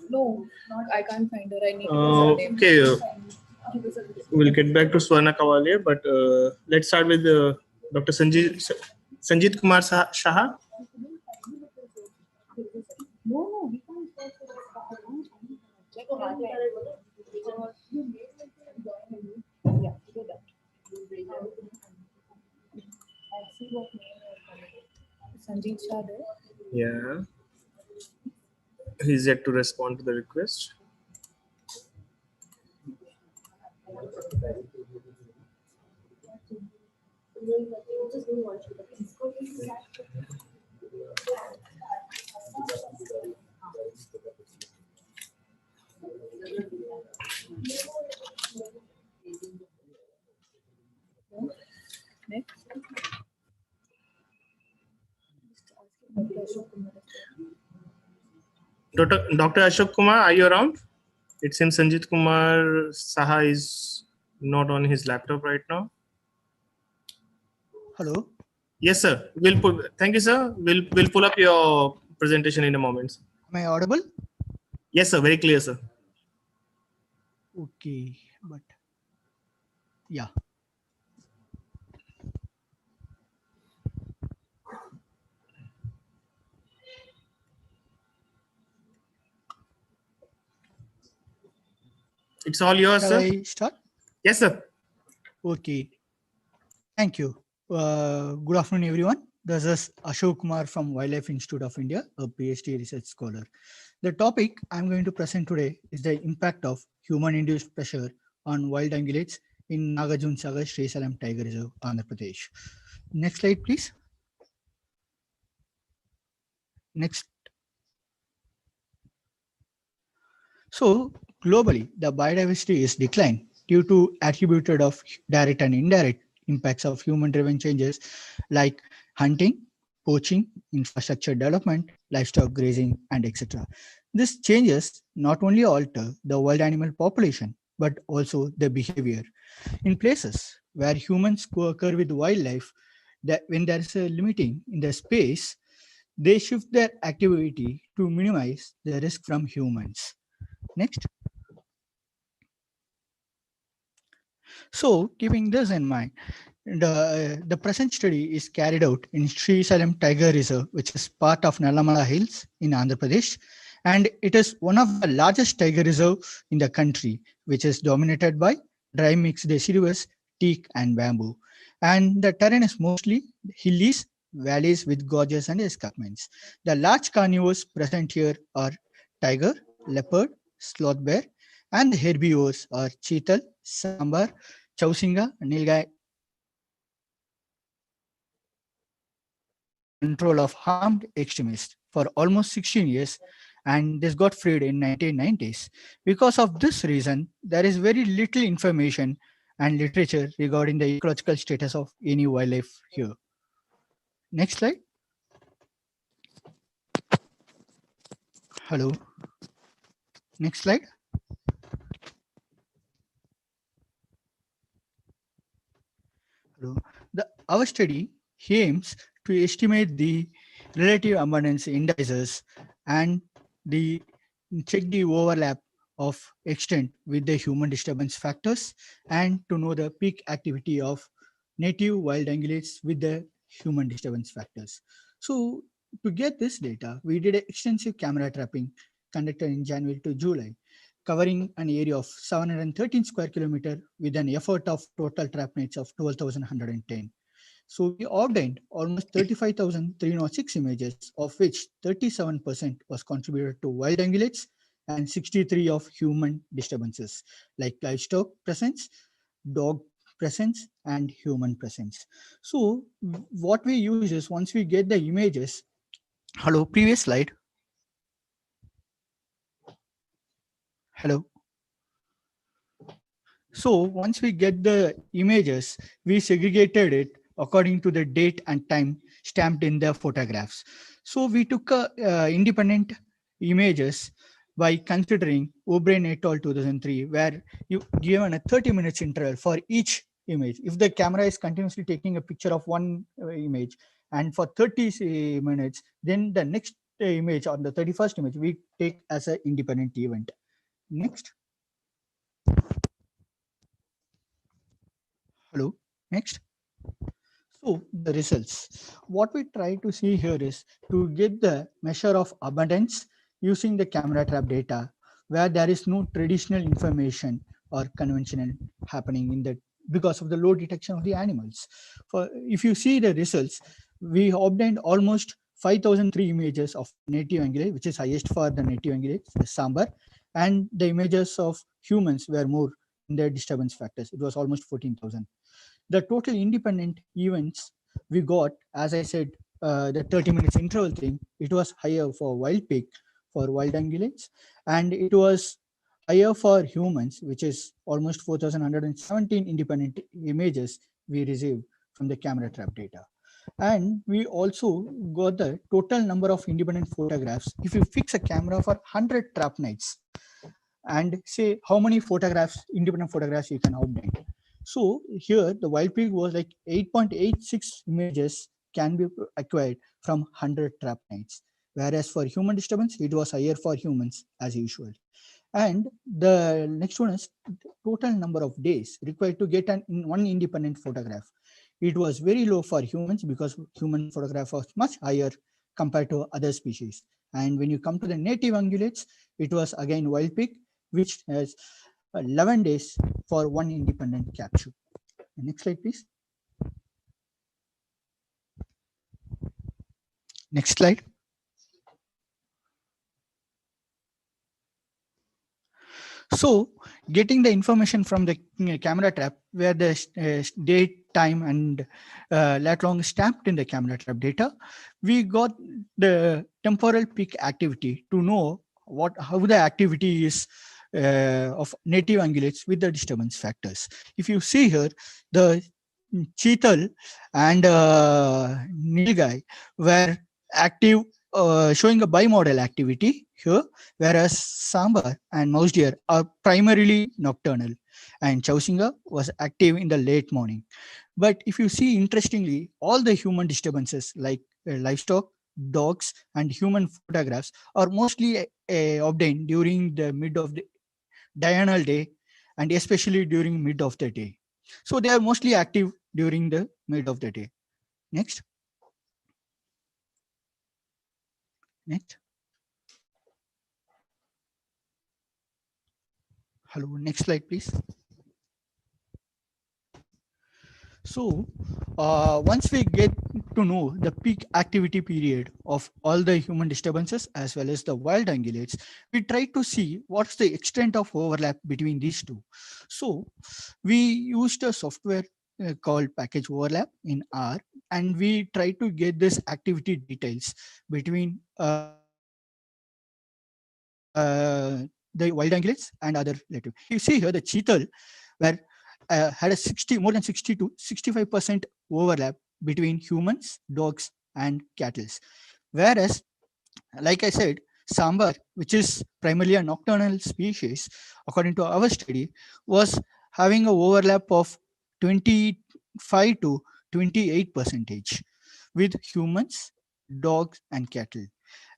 No, not. I can't find her. I need to surname. Okay, we'll get back to Swarna Kawale, but let's start with Dr. Sanjit Kumar Shah. No, we can't. Yeah, do that. I'll see what name is. Sanjit Shah there. Yeah. He's yet to respond to the request. Dr. Ashok Kumar, are you around? It seems Sanjit Kumar Saha is not on his laptop right now. Hello. Yes, sir. Thank you, sir. We'll pull up your presentation in a moment. Am I audible? Yes, sir. Very clear, sir. Okay, but yeah. It's all yours, Shall sir. I start? Yes, sir. Okay. Thank you. Good afternoon, everyone. This is Ashok Kumar from Wildlife Institute of India, a PhD research scholar. The topic I'm going to present today is the impact of human-induced pressure on wild ungulates in Nagarjuna Sagar Srisalam Tiger Reserve, Andhra Pradesh. Next slide, please. Next. So globally, the biodiversity is declined due to attributed of direct and indirect impacts of human-driven changes like hunting, poaching, infrastructure development, livestock grazing, and etc. These changes not only alter the wild animal population, but also the behavior. In places where humans co-occur with wildlife, that when there is a limiting in the space, they shift their activity to minimize the risk from humans. Next. So, keeping this in mind, the present study is carried out in Srisalam Tiger Reserve, which is part of Nallamala Hills in Andhra Pradesh, and it is one of the largest tiger reserve in the country, which is dominated by dry mixed deciduous, teak, and bamboo. And the terrain is mostly hilly valleys with gorges and escarpments. The large carnivores present here are tiger, leopard, sloth bear, and the herbivores are cheetal, sambar, chausinga, nilgai. Control of harmed extremists for almost 16 years, and this got freed in 1990s. Because of this reason, there is very little information and literature regarding the ecological status of any wildlife here. Next slide. Hello. Next slide. Hello. Our study aims to estimate the relative abundance indices and check the overlap of extent with the human disturbance factors and to know the peak activity of native wild ungulates with the human disturbance factors. So to get this data, we did extensive camera trapping conducted in January to July, covering an area of 713 square kilometer with an effort of total trap nets of 12,110. So we obtained almost 35,306 images, of which 37% was contributed to wild ungulates and 63 of human disturbances like livestock presence, dog presence, and human presence. So what we use is once we get the images, hello, previous slide. Hello. So once we get the images, we segregated it according to the date and time stamped in the photographs. So we took independent images by considering O'Brien et al. 2003, where you given a 30 minutes interval for each image. If the camera is continuously taking a picture of one image and for 30 minutes, then the next image on the 31st image, we take as an independent event. Next. Hello, next. So the results. What we try to see here is to get the measure of abundance using the camera trap data where there is no traditional information or conventional happening in that because of the low detection of the animals. For if you see the results, we obtained almost 5,003 images of native ungulate, which is highest for the native ungulate, sambar, and the images of humans were more in the disturbance factors. It was almost 14,000. The total independent events we got, as I said, the 30 minutes interval thing, it was higher for wild pig, for wild ungulates, and it was higher for humans, which is almost 4,117 independent images we received from the camera trap data. And we also got the total number of independent photographs. If you fix a camera for 100 trap nights and say how many photographs, independent photographs you can obtain. So here the wild pig was like 8.86 images can be acquired from 100 trap nights. Whereas for human disturbance, it was higher for humans as usual. And the next one is total number of days required to get one independent photograph. It was very low for humans because human photograph was much higher compared to other species. And when you come to the native ungulates, it was again wild pig, which has 11 days for one independent capture. Next slide, please. Next slide. So getting the information from the camera trap where the date, time, and lat long stamped in the camera trap data, we got the temporal peak activity to know how the activity is of native ungulates with the disturbance factors. If you see here, the cheetal and nilgai were active, showing a bimodal activity here, whereas sambar and mouse deer are primarily nocturnal, and chausinga was active in the late morning. But if you see, interestingly, all the human disturbances like livestock, dogs, and human photographs are mostly obtained during the mid of the diurnal day, and especially during mid of the day. So they are mostly active during the mid of the day. Next. Next. Hello, next slide, please. So once we get to know the peak activity period of all the human disturbances as well as the wild ungulates, we try to see what's the extent of overlap between these two. So we used a software called package overlap in R, and we try to get this activity details between the wild ungulates and other relative. You see here the cheetal where had a more than 60 to 65% overlap between humans, dogs, and cattle. Whereas, like I said, sambar, which is primarily a nocturnal species, according to our study, was having an overlap of 25 to 28% with humans, dogs, and cattle.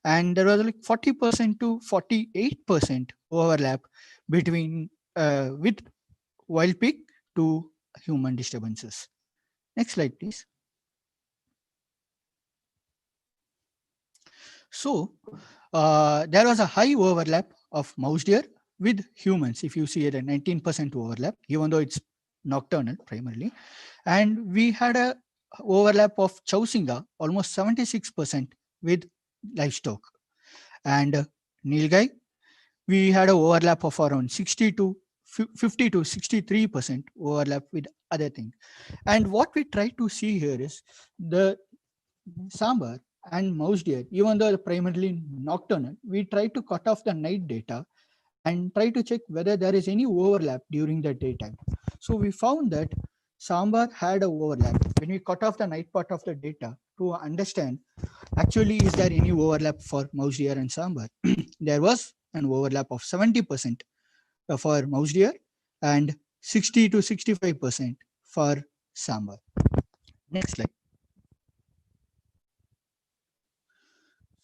And there was like 40% to 48% overlap between with wild pig to human disturbances. Next slide, please. So there was a high overlap of mouse deer with humans. If you see the 19% overlap, even though it's nocturnal primarily, and we had a overlap of chausinga almost 76% with livestock, and nilgai we had an overlap of around 50 to 63% overlap with other things. And what we try to see here is the sambar and mouse deer, even though they're primarily nocturnal, we try to cut off the night data and try to check whether there is any overlap during the daytime. So we found that sambar had an overlap. When we cut off the night part of the data to understand, actually, is there any overlap for mouse deer and sambar? There was an overlap of 70% for mouse deer and 60 to 65% for sambar. Next slide.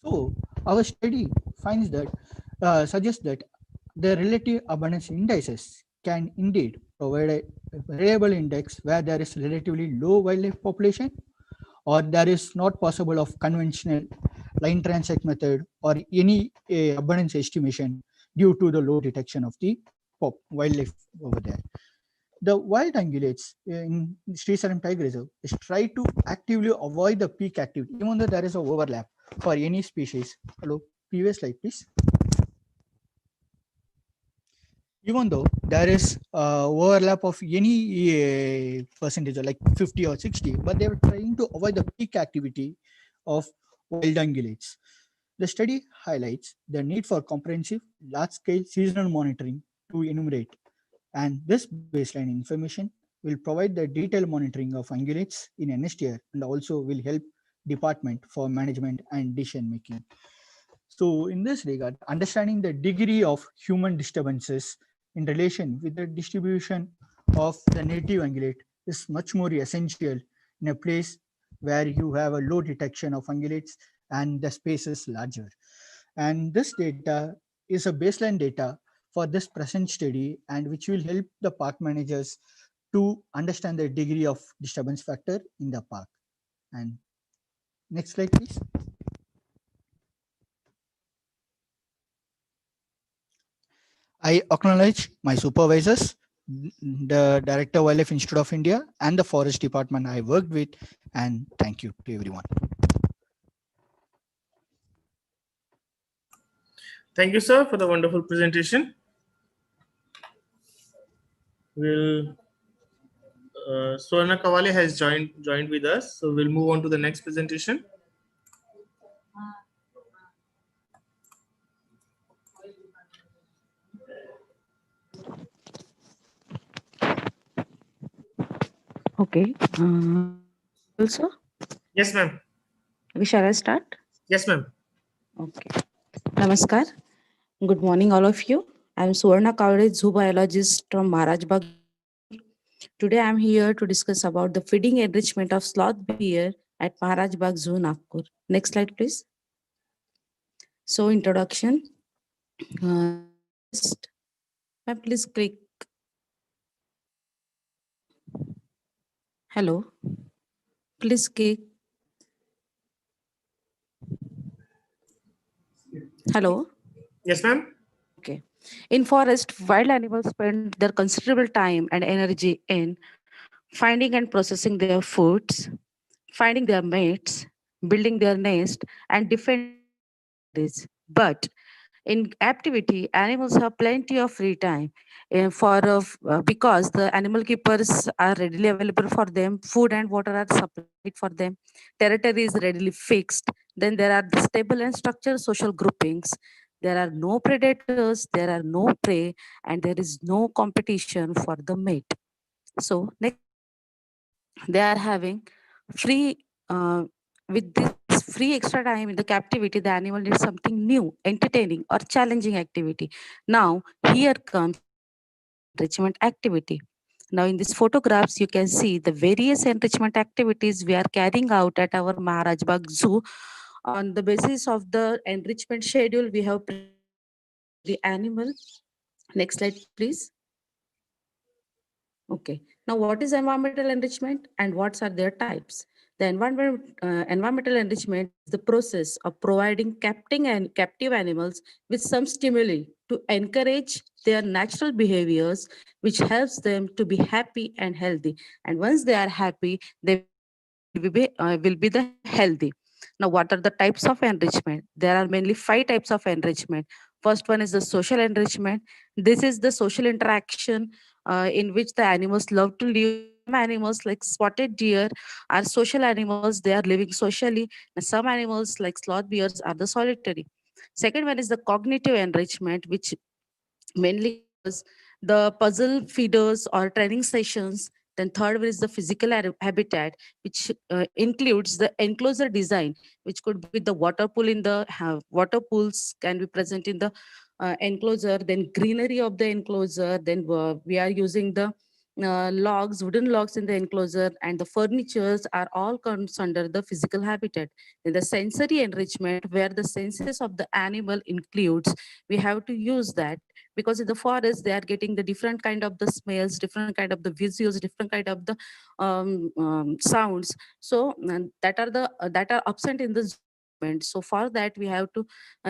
So our study finds that suggests that the relative abundance indices can indeed provide a reliable index where there is relatively low wildlife population, or there is not possible of conventional line transect method or any abundance estimation due to the low detection of the wildlife over there. The wild ungulates in Sri Saram Tiger Reserve is try to actively avoid the peak activity, even though there is an overlap for any species. Hello, previous slide, please. Even though there is overlap of any percentage, like 50 or 60, but they were trying to avoid the peak activity of wild ungulates. The study highlights the need for comprehensive, large-scale seasonal monitoring to enumerate, and this baseline information will provide the detailed monitoring of ungulates in a next year and also will help department for management and decision making. So in this regard, understanding the degree of human disturbances in relation with the distribution of the native ungulate is much more essential in a place where you have a low detection of ungulates and the space is larger. And this data is a baseline data for this present study and which will help the park managers to understand the degree of disturbance factor in the park. And next slide, please. I acknowledge my supervisors, the Director Wildlife Institute of India and the Forest Department I worked with, and thank you to everyone. Thank you, sir, for the wonderful presentation. Will Swarna Kawale has joined with us, so we'll move on to the next presentation. Okay. Also? Yes, ma'am. Shall I start? Yes, ma'am. Okay. Namaskar. Good morning, all of you. I'm Suvarna Kavade, zoo biologist from Maharajbagh. Today, I'm here to discuss about the feeding enrichment of sloth bear at Maharajbagh Zoo, Nagpur. Next slide, please. So, introduction. Please click. Hello. Please click. Hello. Yes, ma'am. Okay. In forest, wild animals spend their considerable time and energy in finding and processing their foods, finding their mates, building their nest, and defending this. But in captivity, animals have plenty of free time because the animal keepers are readily available for them, food and water are supplied for them, territory is readily fixed. Then there are the stable and structured social groupings. There are no predators, there are no prey, and there is no competition for the mate. So next, they are having free with this free extra time in the captivity, the animal needs something new, entertaining or challenging activity. Now here comes enrichment activity. Now in these photographs you can see the various enrichment activities we are carrying out at our Maharajbagh Zoo. On the basis of the enrichment schedule, we have the animal. Next slide, please. Okay. Now, what is environmental enrichment and what are their types? The environmental enrichment is the process of providing captive animals with some stimuli to encourage their natural behaviors, which helps them to be happy and healthy. And once they are happy, they will be the healthy. Now, what are the types of enrichment? There are mainly 5 types of enrichment. First one is the social enrichment. This is the social interaction in which the animals love to live. Some animals like spotted deer are social animals. They are living socially. And some animals like sloth bears are the solitary. Second one is the cognitive enrichment, which mainly is the puzzle feeders or training sessions. Then third one is the physical habitat, which includes the enclosure design, which could be the water pool in the water pools can be present in the enclosure, then greenery of the enclosure, then we are using the logs, wooden logs in the enclosure, and the furnitures are all comes under the physical habitat. Then the sensory enrichment, where the senses of the animal includes, we have to use that because in the forest they are getting the different kind of the smells, different kind of the visuals, different kind of the sounds. So that are absent in the zoo. So for that we have to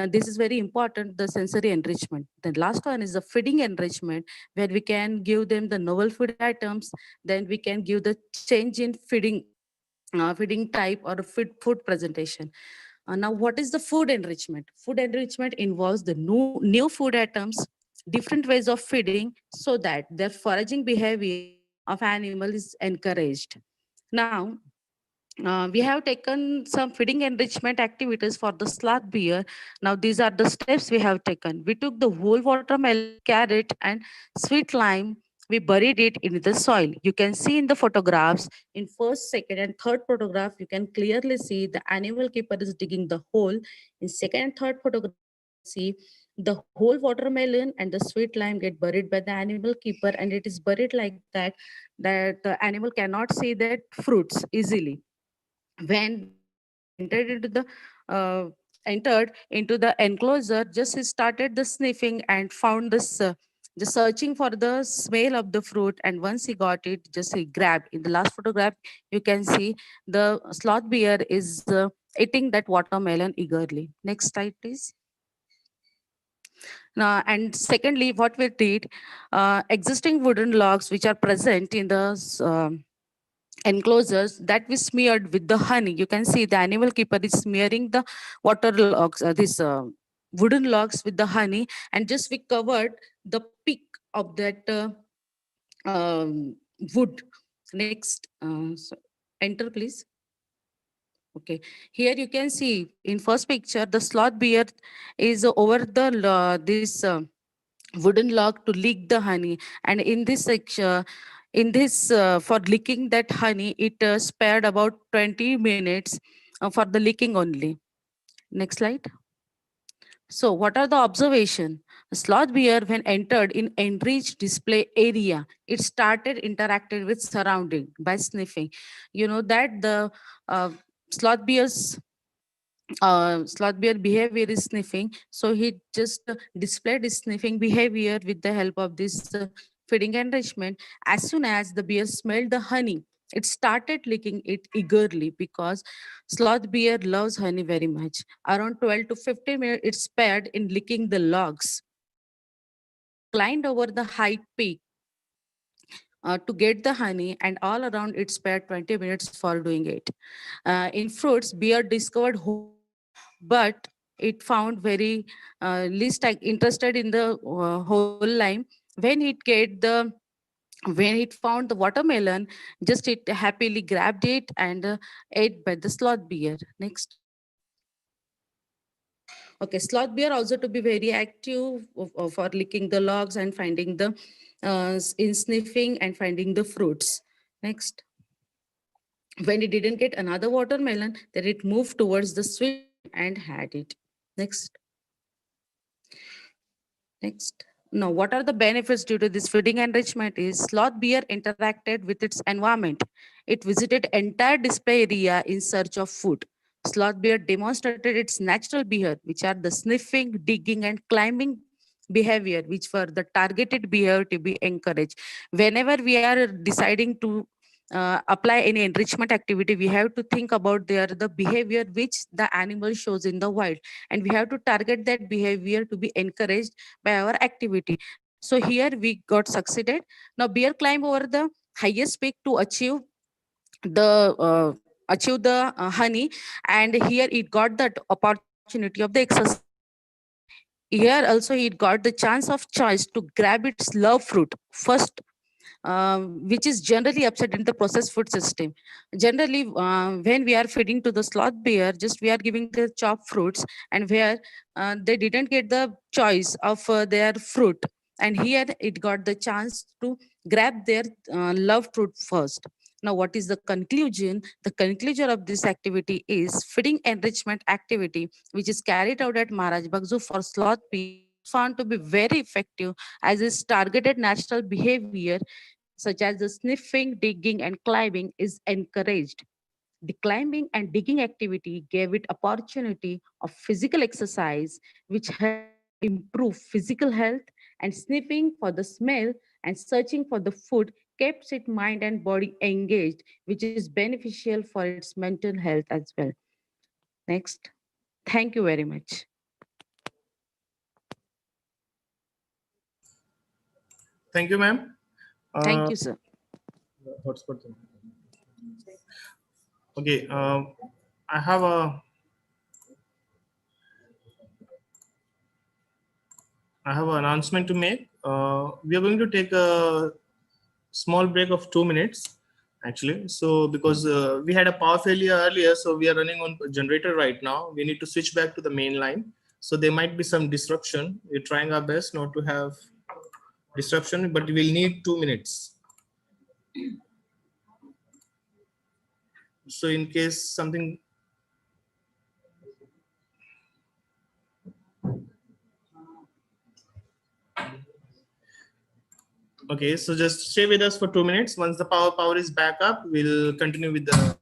this is very important, the sensory enrichment. The last one is the feeding enrichment, where we can give them the novel food items. Then we can give the change in feeding feeding type or food presentation. Now, what is the food enrichment? Food enrichment involves the new food items, different ways of feeding, so that their foraging behavior of animal is encouraged. Now, we have taken some feeding enrichment activities for the sloth bear. Now, these are the steps we have taken. We took the whole watermelon, carrot, and sweet lime. We buried it in the soil. You can see in the photographs, in first, second, and third photograph, you can clearly see the animal keeper is digging the hole. In second and third photograph, you can see the whole watermelon and the sweet lime get buried by the animal keeper, and it is buried like that the animal cannot see that fruits easily. When the sloth bear uh, entered into the enclosure, just he started the sniffing and found this just searching for the smell of the fruit, and once he got it, just he grabbed. In the last photograph, you can see the sloth bear is eating that watermelon eagerly. Next slide, please. And secondly, what we did, existing wooden logs which are present in the enclosures, that we smeared with the honey. You can see the animal keeper is smearing the water logs, this wooden logs with the honey, and just we covered the peak of that wood. Next, enter please. Okay, here you can see in first picture the sloth bear is over the this wooden log to lick the honey, and in this section, in this for licking that honey, it spared about 20 minutes for the licking only. Next slide. So what are the observation? Sloth bear, when entered in enriched display area, it started interacting with surrounding by sniffing. You know that the sloth bear's sloth bear behavior is sniffing, so he just displayed his sniffing behavior with the help of this feeding enrichment. As soon as the bear smelled the honey, it started licking it eagerly, because sloth bear loves honey very much. Around 12 to 15 minutes it spared in licking the logs. It climbed over the high peak to get the honey, and all around it spared 20 minutes for doing it. In fruits, bear discovered whole lime, but it found very least interested in the whole lime. When it get the when it found the watermelon, just it happily grabbed it and ate by the sloth bear. Next. Okay, sloth bear also to be very active for licking the logs and finding the in sniffing and finding the fruits. Next. When it didn't get another watermelon, then it moved towards the sweet lime and had it. Next. Next. Now, what are the benefits due to this feeding enrichment is sloth bear interacted with its environment. It visited entire display area in search of food. Sloth bear demonstrated its natural behavior, which are the sniffing, digging, and climbing behavior, which were the targeted behavior to be encouraged. Whenever we are deciding to apply any enrichment activity, we have to think about the behavior which the animal shows in the wild, and we have to target that behavior to be encouraged by our activity. So here we got succeeded. Now bear climb over the highest peak to achieve the honey, and here it got that opportunity of the exercise. Here also it got the chance of choice to grab its love fruit first, which is generally upset in the processed food system. Generally, when we are feeding to the sloth bear, just we are giving the chopped fruits, and where they didn't get the choice of their fruit. And here it got the chance to grab their love fruit first. Now, what is the conclusion? The conclusion of this activity is feeding enrichment activity, which is carried out at Maharaj Bagh Zoo for sloth bear, was found to be very effective as its targeted natural behavior such as the sniffing, digging, and climbing is encouraged. The climbing and digging activity gave it opportunity of physical exercise, which helped to improve physical health, and sniffing for the smell and searching for the food kept its mind and body engaged, which is beneficial for its mental health as well. Next. Thank you very much. Thank you, ma'am. Thank you, sir. Hotspot. Okay, I have a I have an announcement to make. We are going to take a small break of 2 minutes, actually. So because we had a power failure earlier, so we are running on generator right now. We need to switch back to the main line. So there might be some disruption. We're trying our best not to have disruption, but we'll need 2 minutes. So in case something. Okay, so just stay with us for 2 minutes. Once the power is back up, we'll continue with the.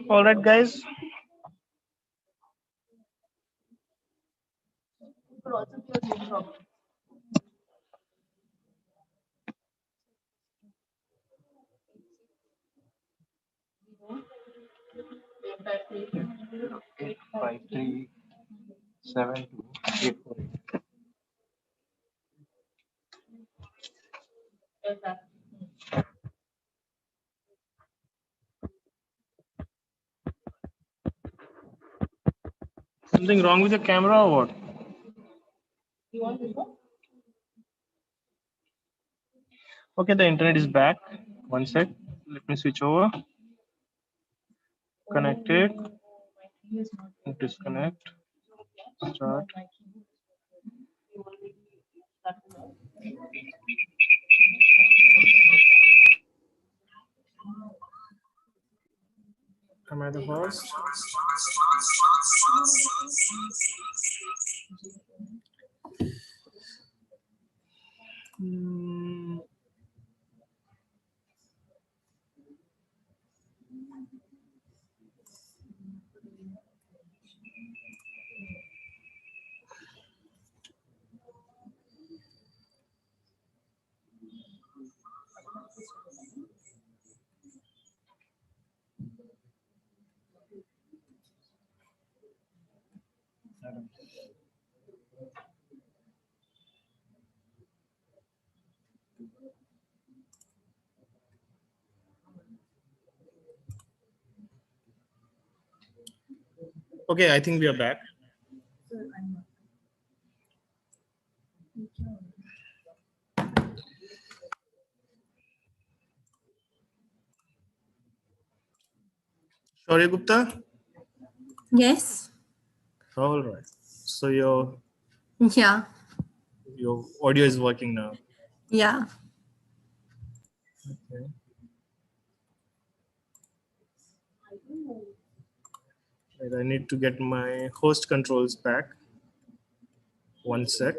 All right, guys. 8537284. Something wrong with the camera or what? You want this one? Okay, the internet is back. One sec. Let me switch over. Connected. Disconnect. Start. Am I the host? Okay, I think we are back. Shaurya Gupta? Yes. All right. So your Yeah. audio is working now. Yeah. Okay. Right, I need to get my host controls back. One sec.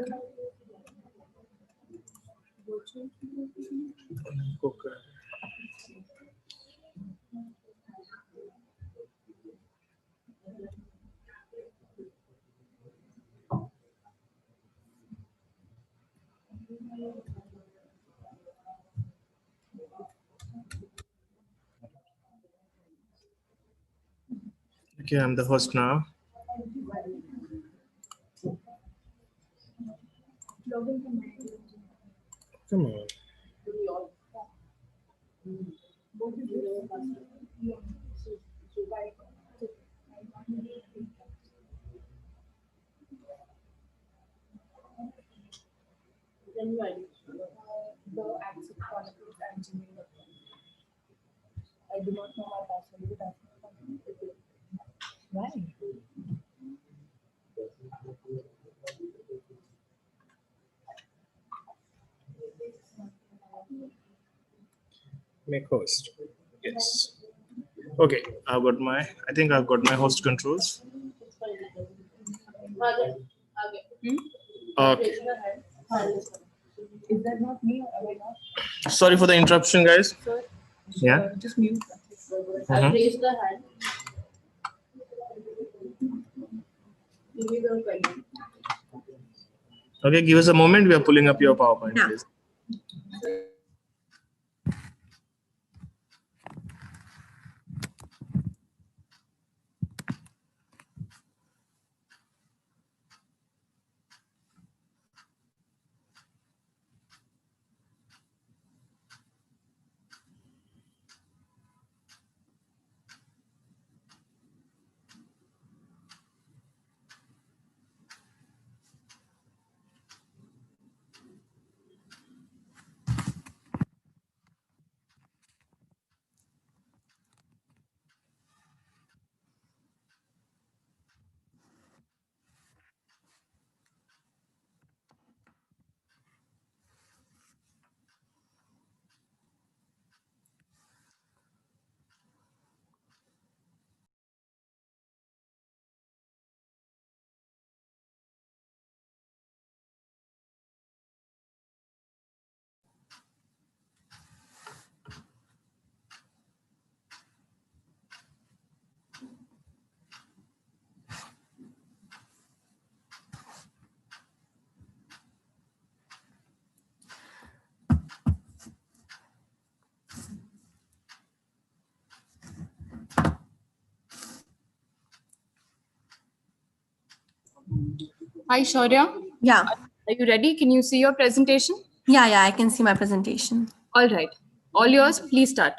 Okay. Okay, I'm the host now. Come on. I do not know my password. Why? Make host. Yes. Okay, I think I've got my host controls. Okay. Is that not me or am I not? Sorry for the interruption, guys. Sir, Yeah. just mute. Mhm. I'll raise the hand. Give me the pen. Okay, give us a moment. We are pulling up your PowerPoint, Yeah. please. Hi, Shaurya. Yeah. Are you ready? Can you see your presentation? Yeah, I can see my presentation. All right. All yours. Please start.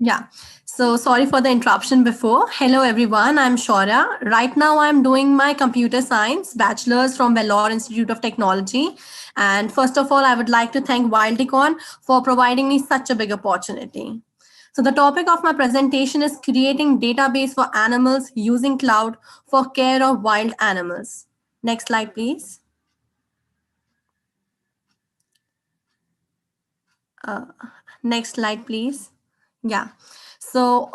Yeah. So sorry for the interruption before. Hello, everyone. I'm Shaurya. Right now, I'm doing my computer science bachelor's from Vellore Institute of Technology. And first of all, I would like to thank WILDCON for providing me such a big opportunity. So the topic of my presentation is creating database for animals using cloud for care of wild animals. Next slide, please. Uh, Next slide, please. Yeah. So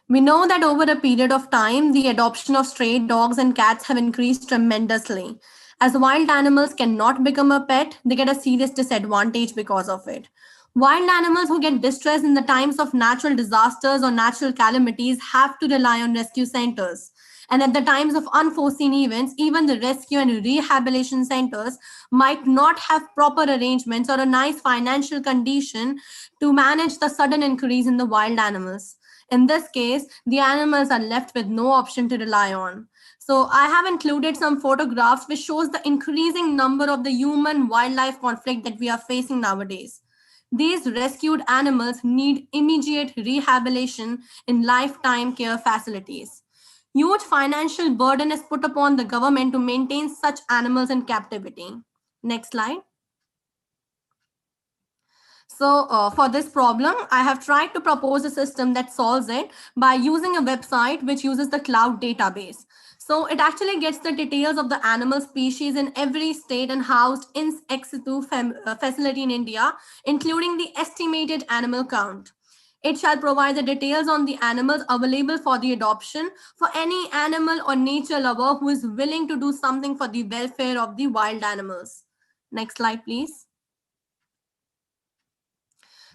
we know that over a period of time, the adoption of stray dogs and cats have increased tremendously. As wild animals cannot become a pet, they get a serious disadvantage because of it. Wild animals who get distressed in the times of natural disasters or natural calamities have to rely on rescue centers. And at the times of unforeseen events, even the rescue and rehabilitation centers might not have proper arrangements or a nice financial condition to manage the sudden increase in the wild animals. In this case, the animals are left with no option to rely on. So I have included some photographs which shows the increasing number of the human wildlife conflict that we are facing nowadays. These rescued animals need immediate rehabilitation in lifetime care facilities. Huge financial burden is put upon the government to maintain such animals in captivity. Next slide. So for this problem, I have tried to propose a system that solves it by using a website which uses the cloud database. So it actually gets the details of the animal species in every state and housed in ex situ facility in India, including the estimated animal count. It shall provide the details on the animals available for the adoption for any animal or nature lover who is willing to do something for the welfare of the wild animals. Next slide, please.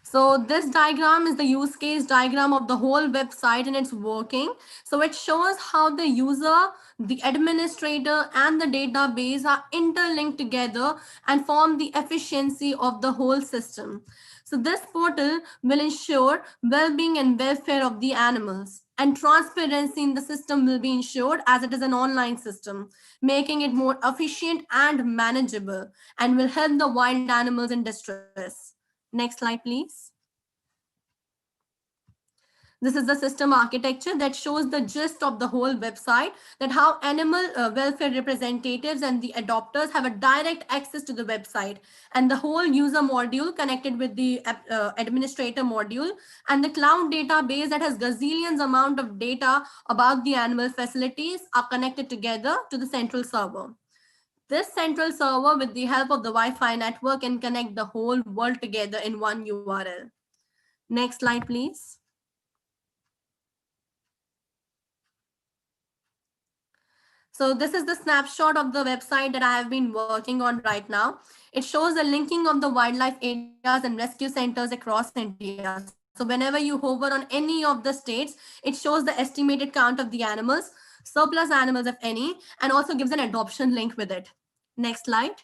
So this diagram is the use case diagram of the whole website and it's working. So it shows how the user, the administrator, and the database are interlinked together and form the efficiency of the whole system. So this portal will ensure well-being and welfare of the animals, and transparency in the system will be ensured as it is an online system, making it more efficient and manageable, and will help the wild animals in distress. Next slide, please. This is the system architecture that shows the gist of the whole website, that how animal welfare representatives and the adopters have a direct access to the website, and the whole user module connected with the administrator module, and the cloud database that has gazillions amount of data about the animal facilities are connected together to the central server. This central server, with the help of the Wi-Fi network, can connect the whole world together in one URL. Next slide, please. So this is the snapshot of the website that I have been working on right now. It shows the linking of the wildlife areas and rescue centers across India. So whenever you hover on any of the states, it shows the estimated count of the animals, surplus animals if any, and also gives an adoption link with it. Next slide.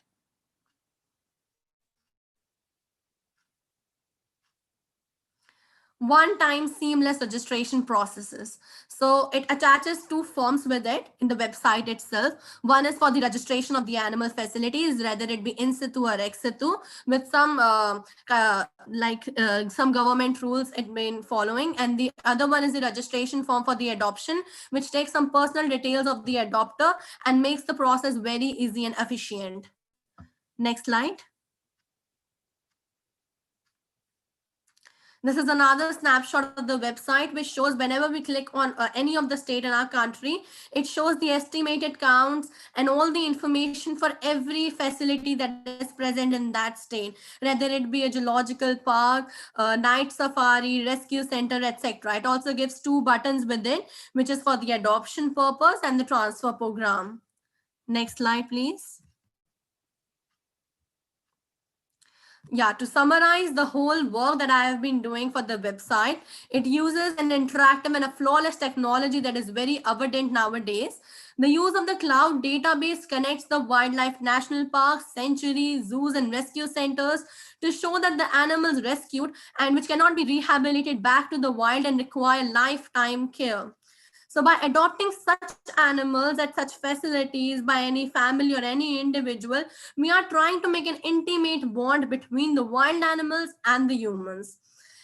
One-time seamless registration processes. So it attaches two forms with it in the website itself. One is for the registration of the animal facilities, whether it be in situ or ex situ, with some some government rules it been following. And the other one is the registration form for the adoption, which takes some personal details of the adopter and makes the process very easy and efficient. Next slide. This is another snapshot of the website, which shows whenever we click on any of the state in our country, it shows the estimated counts and all the information for every facility that is present in that state, whether it be a zoological park, night safari, rescue center, etc. It also gives two buttons within, which is for the adoption purpose and the transfer program. Next slide, please. Yeah, to summarize the whole work that I have been doing for the website, it uses an interactive and a flawless technology that is very evident nowadays. The use of the cloud database connects the wildlife national parks, sanctuaries, zoos, and rescue centers to show that the animals rescued and which cannot be rehabilitated back to the wild and require lifetime care. So by adopting such animals at such facilities by any family or any individual, we are trying to make an intimate bond between the wild animals and the humans.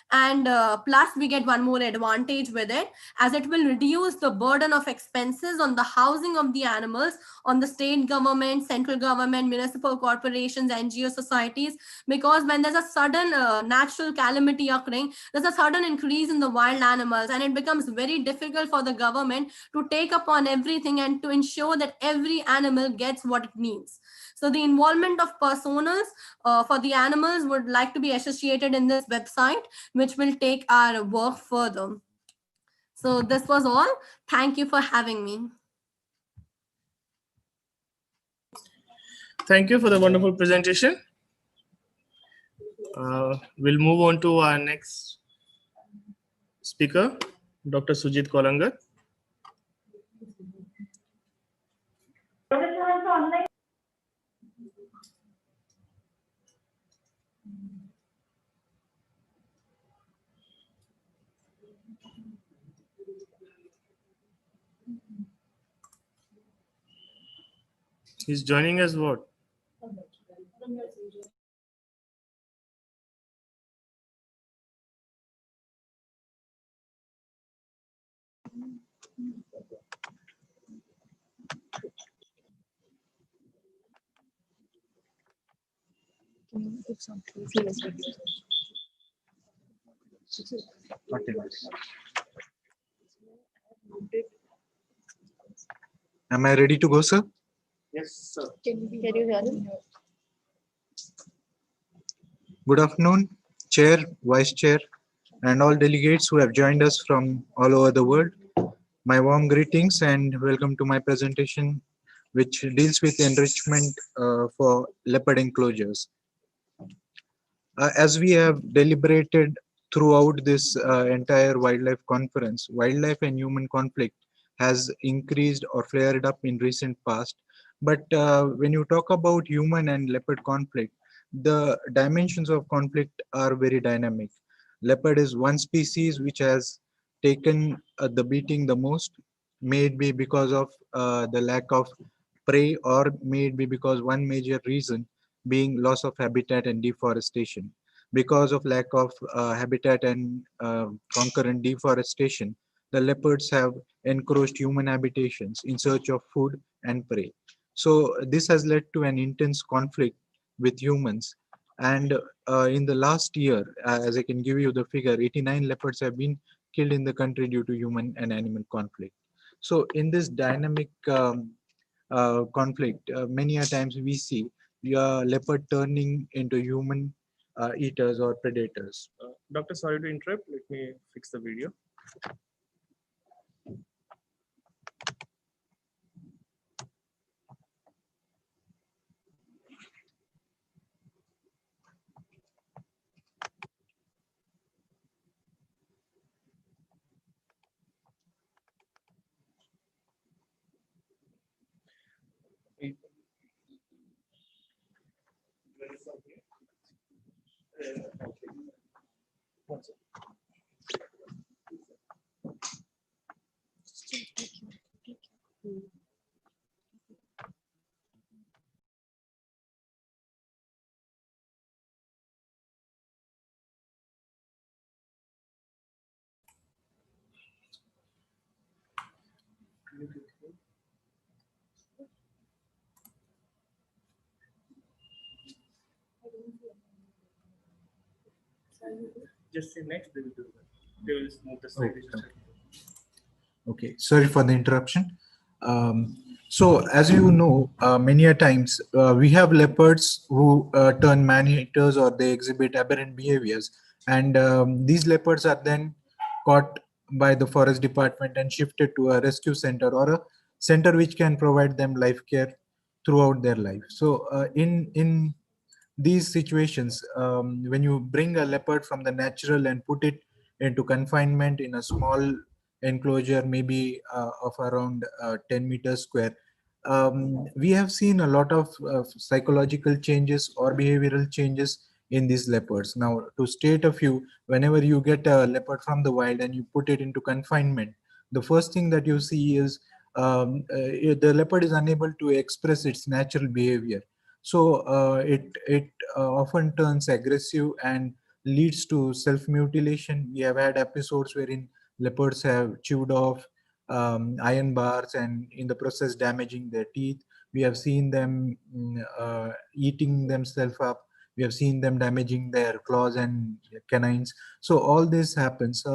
And plus we get one more advantage with it, as it will reduce the burden of expenses on the housing of the animals on the state government, central government, municipal corporations, NGO societies, because when there's a sudden natural calamity occurring, there's a sudden increase in the wild animals, and it becomes very difficult for the government to take upon everything and to ensure that every animal gets what it needs. So the involvement of personas for the animals would like to be associated in this website, which will take our work further. So this was all. Thank you for having me. Thank you for the wonderful presentation. We'll move on to our next speaker, Dr. Sujit Kolangar. He's joining us what? Am I ready to go, sir? Yes, sir. Can you hear him? Good afternoon, Chair, Vice Chair, and all delegates who have joined us from all over the world. My warm greetings and welcome to my presentation, which deals with enrichment for leopard enclosures. As we have deliberated throughout this entire wildlife conference, wildlife and human conflict has increased or flared up in recent past. But when you talk about human and leopard conflict, the dimensions of conflict are very dynamic. Leopard is one species which has taken the beating the most, may it be because of the lack of prey, or may it be because one major reason being loss of habitat and deforestation. Because of lack of habitat and concurrent deforestation, the leopards have encroached human habitations in search of food and prey. So this has led to an intense conflict with humans. And in the last year, as I can give you the figure, 89 leopards have been killed in the country due to human and animal conflict. So in this dynamic conflict, many a times we see leopard turning into human eaters or predators. Doctor, sorry to interrupt. Let me fix the video. Just say next, they will do that. They will move the slide. Okay, sorry for the interruption. So as you know, many a times we have leopards who turn man-eaters or they exhibit aberrant behaviors, and these leopards are then caught by the forest department and shifted to a rescue center or a center which can provide them life care throughout their life. So in these situations, when you bring a leopard from the natural and put it into confinement in a small enclosure, maybe of around 10 meters square, we have seen a lot of psychological changes or behavioral changes in these leopards. Now, to state a few, whenever you get a leopard from the wild and you put it into confinement, the first thing that you see is the leopard is unable to express its natural behavior. So it often turns aggressive and leads to self-mutilation. We have had episodes wherein leopards have chewed off iron bars and in the process damaging their teeth. We have seen them eating themselves up. We have seen them damaging their claws and canines. So all this happens.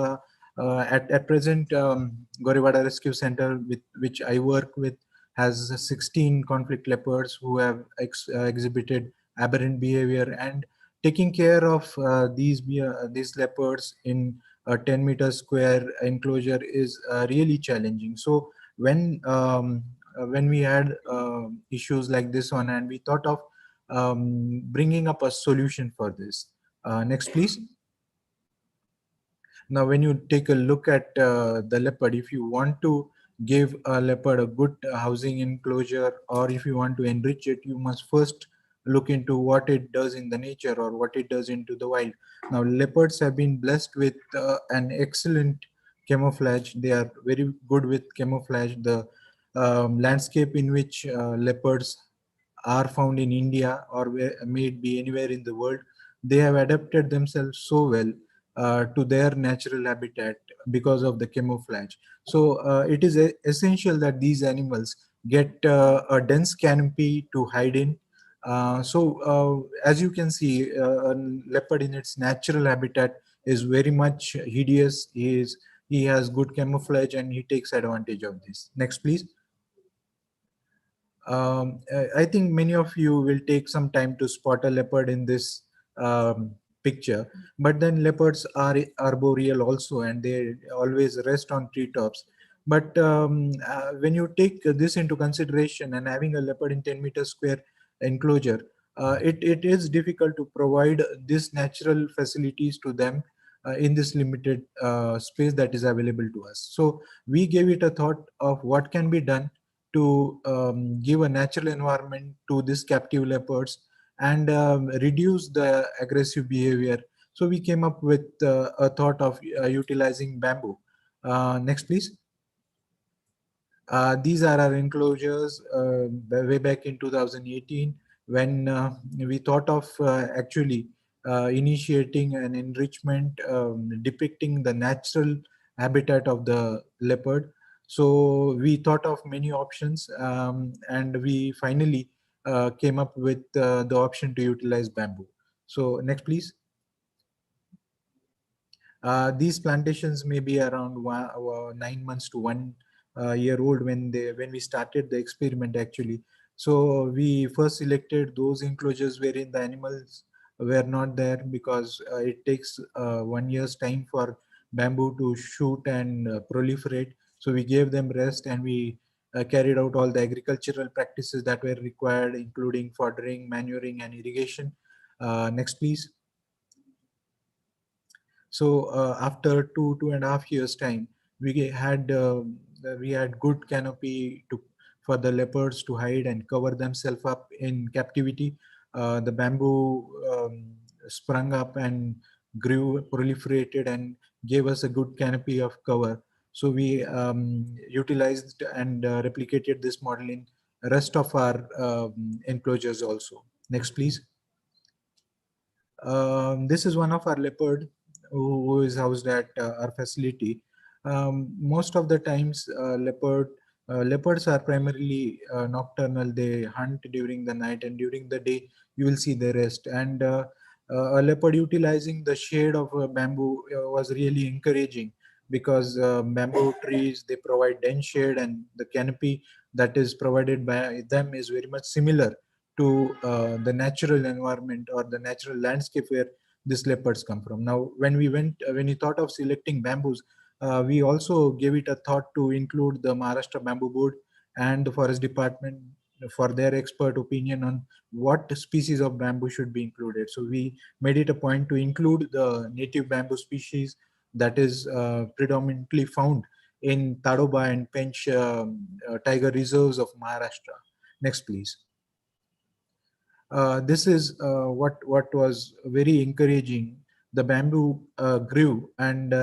At present, Gorivada Rescue Center, with which I work with, has 16 conflict leopards who have exhibited aberrant behavior, and taking care of these leopards in a 10-meter square enclosure is really challenging. So when we had issues like this one, and we thought of bringing up a solution for this. Next, please. Now, when you take a look at the leopard, if you want to give a leopard a good housing enclosure, or if you want to enrich it, you must first look into what it does in the nature or what it does into the wild. Now, leopards have been blessed with an excellent camouflage. They are very good with camouflage. The landscape in which leopards are found in India, or may it be anywhere in the world, they have adapted themselves so well to their natural habitat because of the camouflage. So it is essential that these animals get a dense canopy to hide in. As you can see, a leopard in its natural habitat is very much hideous. He has good camouflage and he takes advantage of this. Next, please. I think many of you will take some time to spot a leopard in this picture, but then leopards are arboreal also, and they always rest on treetops. But when you take this into consideration, and having a leopard in 10-meter square enclosure, it is difficult to provide these natural facilities to them in this limited space that is available to us. So we gave it a thought of what can be done to give a natural environment to these captive leopards and reduce the aggressive behavior. So we came up with a thought of utilizing bamboo. Next, please. These are our enclosures way back in 2018, when we thought of actually initiating an enrichment depicting the natural habitat of the leopard. So we thought of many options, and we finally came up with the option to utilize bamboo. So next, please. These plantations may be around 9 months to 1 year old when we started the experiment, actually. So we first selected those enclosures wherein the animals were not there, because it takes 1 year's time for bamboo to shoot and proliferate. So we gave them rest, and we carried out all the agricultural practices that were required, including foddering, manuring, and irrigation. Next, please. So after 2.5 years time, we had good canopy for the leopards to hide and cover themselves up in captivity. The bamboo sprung up and grew, proliferated, and gave us a good canopy of cover. So we utilized and replicated this model in rest of our enclosures also. Next, please. This is one of our leopard who is housed at our facility. Most of the times, leopards are primarily nocturnal. They hunt during the night, and during the day you will see they rest. And a leopard utilizing the shade of bamboo was really encouraging, because bamboo trees, they provide dense shade, and the canopy that is provided by them is very much similar to the natural environment or the natural landscape where these leopards come from. Now, when we thought of selecting bamboos, we also gave it a thought to include the Maharashtra Bamboo Board and the Forest Department for their expert opinion on what species of bamboo should be included. So we made it a point to include the native bamboo species that is predominantly found in Tadoba and Pench tiger reserves of Maharashtra. Next, please. This is what was very encouraging. The bamboo grew, and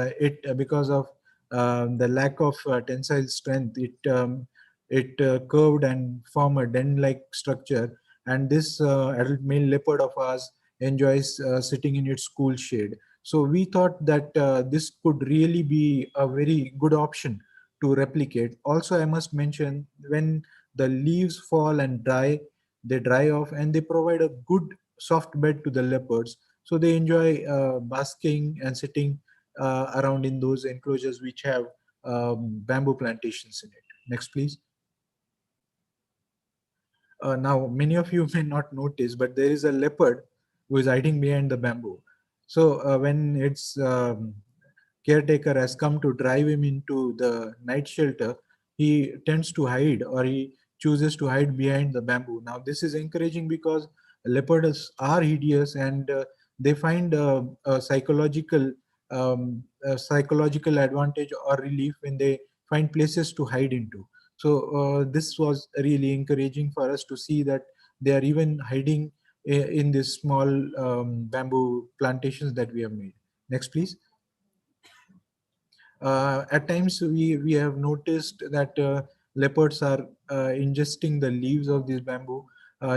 because of the lack of tensile strength, it curved and formed a den-like structure. And this adult male leopard of ours enjoys sitting in its cool shade. So we thought that this could really be a very good option to replicate. Also, I must mention, when the leaves fall and dry, they dry off and they provide a good soft bed to the leopards. So they enjoy basking and sitting around in those enclosures which have bamboo plantations in it. Next, please. Now, many of you may not notice, but there is a leopard who is hiding behind the bamboo. So when its caretaker has come to drive him into the night shelter, he tends to hide, or he chooses to hide behind the bamboo. Now, this is encouraging because leopards are hideous, and they find a psychological advantage or relief when they find places to hide into. So this was really encouraging for us to see that they are even hiding in these small bamboo plantations that we have made. Next, please. At times we have noticed that leopards are ingesting the leaves of this bamboo.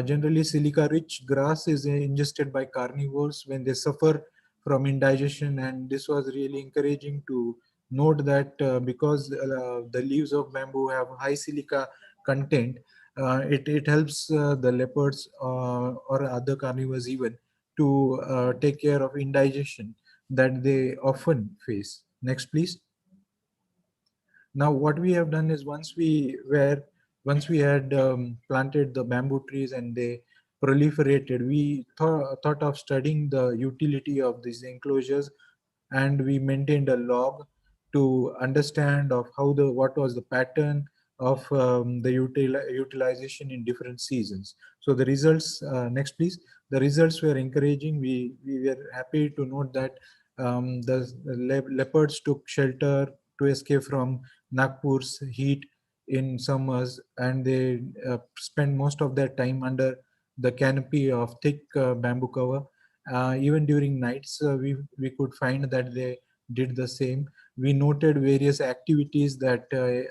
Generally, silica rich grass is ingested by carnivores when they suffer from indigestion, and this was really encouraging to note that because the leaves of bamboo have high silica content, it helps the leopards or other carnivores even to take care of indigestion that they often face. Next, please. Now, what we have done is, once we had planted the bamboo trees and they proliferated, we thought of studying the utility of these enclosures, and we maintained a log to understand of what was the pattern of the utilization in different seasons. So the results, next please. The results were encouraging. We were happy to note that the leopards took shelter to escape from Nagpur's heat in summers, and they spend most of their time under the canopy of thick bamboo cover. Even during nights, we could find that they did the same. We noted various activities that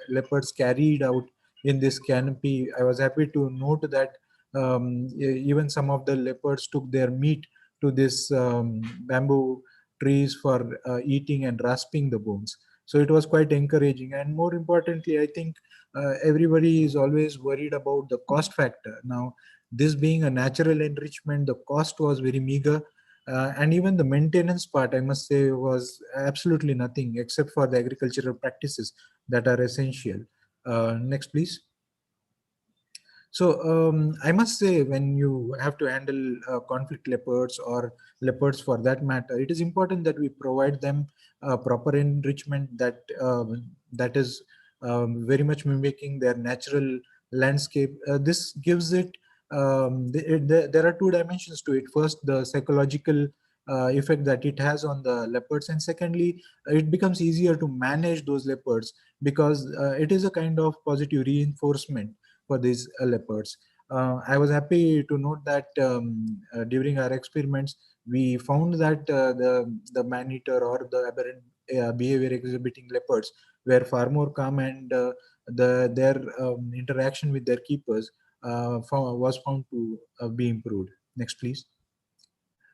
leopards carried out in this canopy. I was happy to note that even some of the leopards took their meat to this bamboo trees for eating and rasping the bones. So it was quite encouraging. And more importantly, I think everybody is always worried about the cost factor. Now, this being a natural enrichment, the cost was very meager. And even the maintenance part, I must say, was absolutely nothing except for the agricultural practices that are essential. Next, please. So I must say, when you have to handle conflict leopards or leopards for that matter, it is important that we provide them proper enrichment that is very much mimicking their natural landscape. This gives it, there are two dimensions to it. First, the psychological effect that it has on the leopards, and secondly, it becomes easier to manage those leopards because it is a kind of positive reinforcement for these leopards. I was happy to note that during our experiments, we found that the man-eater or the aberrant behavior exhibiting leopards were far more calm, and their interaction with their keepers was found to be improved. Next, please.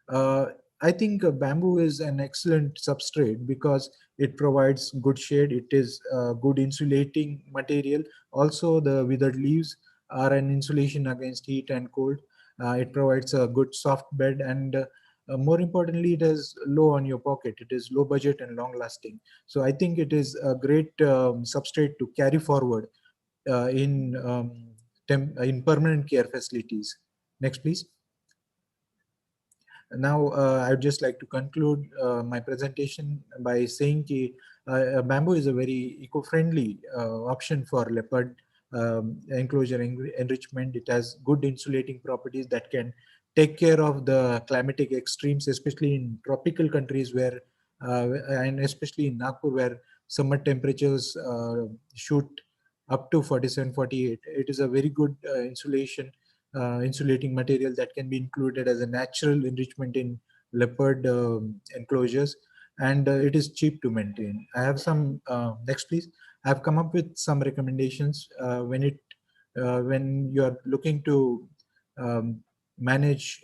I think bamboo is an excellent substrate because it provides good shade. It is a good insulating material. Also, the withered leaves are an insulation against heat and cold. It provides a good soft bed, and more importantly, it is low on your pocket. It is low budget and long lasting. So I think it is a great substrate to carry forward in permanent care facilities. Next, please. Now, I'd just like to conclude my presentation by saying that bamboo is a very eco-friendly option for leopard enclosure enrichment. It has good insulating properties that can take care of the climatic extremes, especially in tropical countries where, and especially in Nagpur, where summer temperatures shoot up to 47, 48. It is a very good insulating material that can be included as a natural enrichment in leopard enclosures. and it is cheap to maintain. I have some, next please. I've come up with some recommendations when you are looking to manage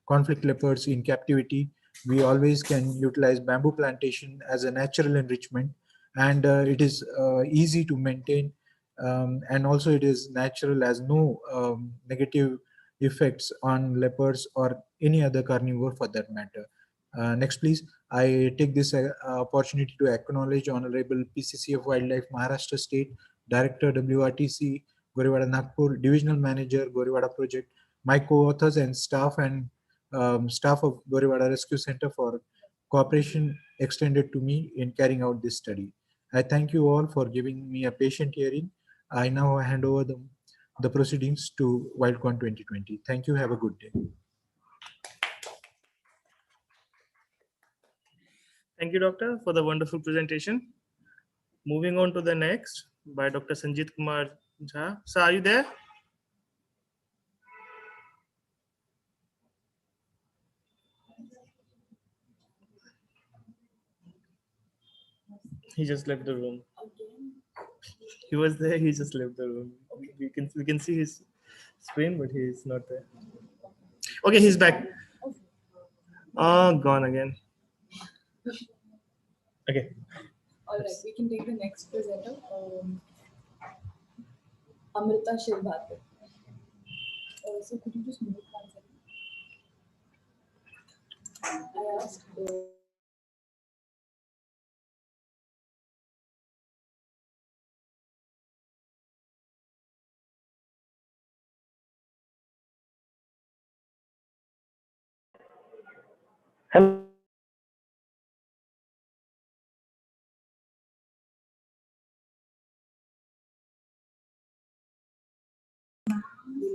conflict leopards in captivity. We always can utilize bamboo plantation as a natural enrichment, and it is easy to maintain, and also it is natural, as no negative effects on leopards or any other carnivore for that matter. Next please. I take this opportunity to acknowledge Honorable PCC of Wildlife Maharashtra State, Director WRTC, Gorewada Nagpur, Divisional Manager, Gorewada Project, my co-authors and staff of Gorewada Rescue Center for cooperation extended to me in carrying out this study. I thank you all for giving me a patient hearing. I now hand over the proceedings to WILDCON 2020. Thank you. Have a good day. Thank you, Doctor, for the wonderful presentation. Moving on to the next by Dr. Sanjit Kumar Jha. Sir, are you there? He just left the room. He was there. He just left the room. We can see his screen, but he is not there. Okay, he's back. Oh, gone again. Okay. All right, we can take the next presenter, Amrita Shilbhate. So could you just mute 1 second? I asked. Hello.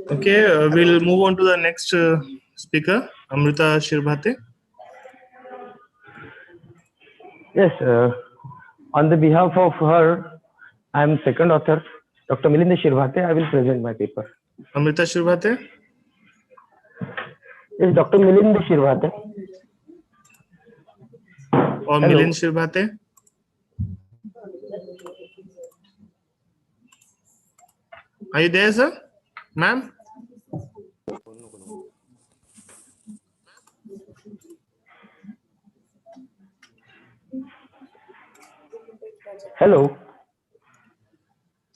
Okay, we'll move on to the next speaker, Amrita Shilbhate. Yes, on the behalf of her, I am second author, Dr. Milind Shirvate. I will present my paper. Amrita Shilbhate? Yes, Dr. Milind Shirvate. Or Milind Shilbhate? Are you there, sir? Ma'am? Hello.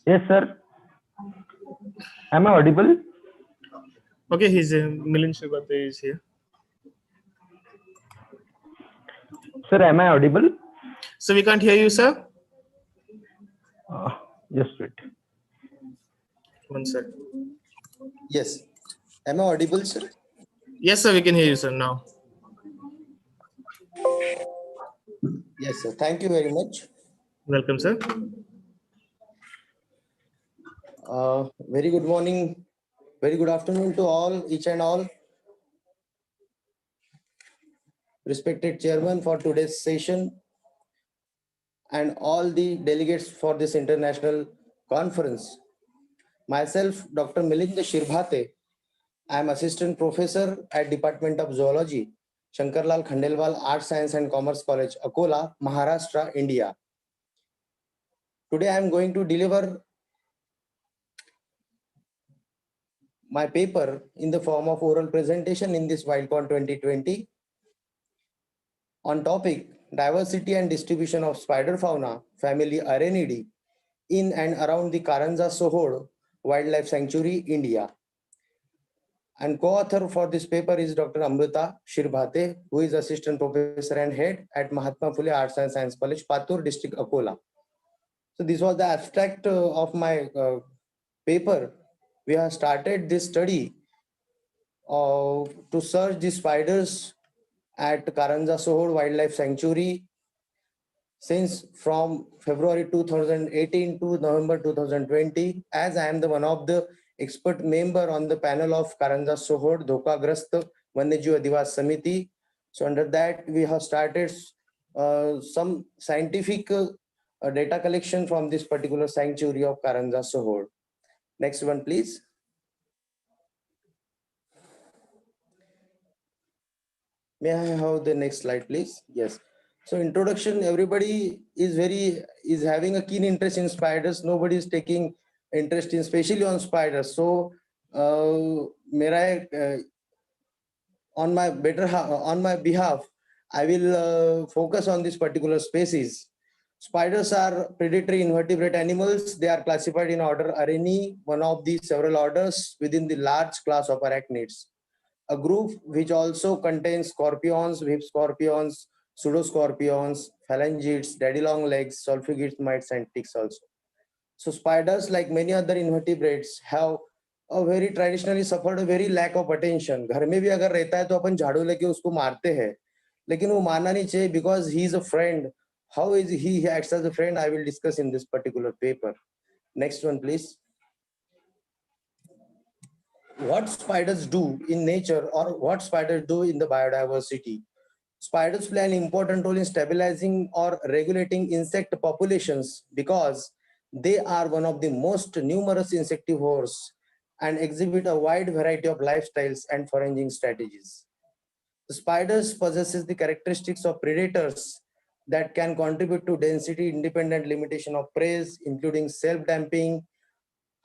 Yes, sir. Am I audible? Okay, he's Milind Shilbhate is here. Sir, am I audible? So we can't hear you, sir. Just wait. 1 sec. Yes. Am I audible, sir? Yes, sir, we can hear you, sir, now. Yes, sir. Thank you very much. Welcome, sir. Very good morning. Very good afternoon to all, each and all. Respected chairman for today's session and all the delegates for this international conference. Myself, Dr. Milind Shirvate. I am assistant professor at Department of Zoology, Shankarlal Khandelwal Arts, Science and Commerce College, Akola, Maharashtra, India. Today I am going to deliver my paper in the form of oral presentation in this WILDCON 2020 on topic diversity and distribution of spider fauna, family Arenidae, in and around the Karanza Sohod Wildlife Sanctuary, India. And co-author for this paper is Dr. Amrita Shilbhate, who is assistant professor and head at Mahatma Phule Arts and Science College, Patur district, Akola. So this was the abstract of my paper. We have started this study to search the spiders at Karanza Sohod Wildlife Sanctuary since from February 2018 to November 2020, as I am the one of the expert member on the panel of Karanza Sohod Dhokagrast Vanyajeev Adivas Samiti. So under that, we have started some scientific data collection from this particular sanctuary of Karanza Sohod. Next one, please. May I have the next slide, please? Yes. So introduction, everybody is having a keen interest in spiders. Nobody is taking interest in, especially on spiders. So on my behalf, I will focus on this particular species. Spiders are predatory invertebrate animals. They are classified in order Araneae, one of the several orders within the large class of arachnids. A group which also contains scorpions, whip scorpions, pseudoscorpions, phalangids, daddy long legs, sulfugid mites, and ticks also. So spiders, like many other invertebrates, have a very traditionally suffered a very lack of attention. घर में भी अगर रहता है तो अपन झाड़ू लेके उसको मारते हैं, लेकिन वो मारना नहीं चाहिए because he is a friend. How is he acts as a friend? I will discuss in this particular paper. Next one, please. What spiders do in nature or what spiders do in the biodiversity. Spiders play an important role in stabilizing or regulating insect populations because they are one of the most numerous insectivores and exhibit a wide variety of lifestyles and foraging strategies. The spiders possesses the characteristics of predators that can contribute to density independent limitation of prey, including self-damping,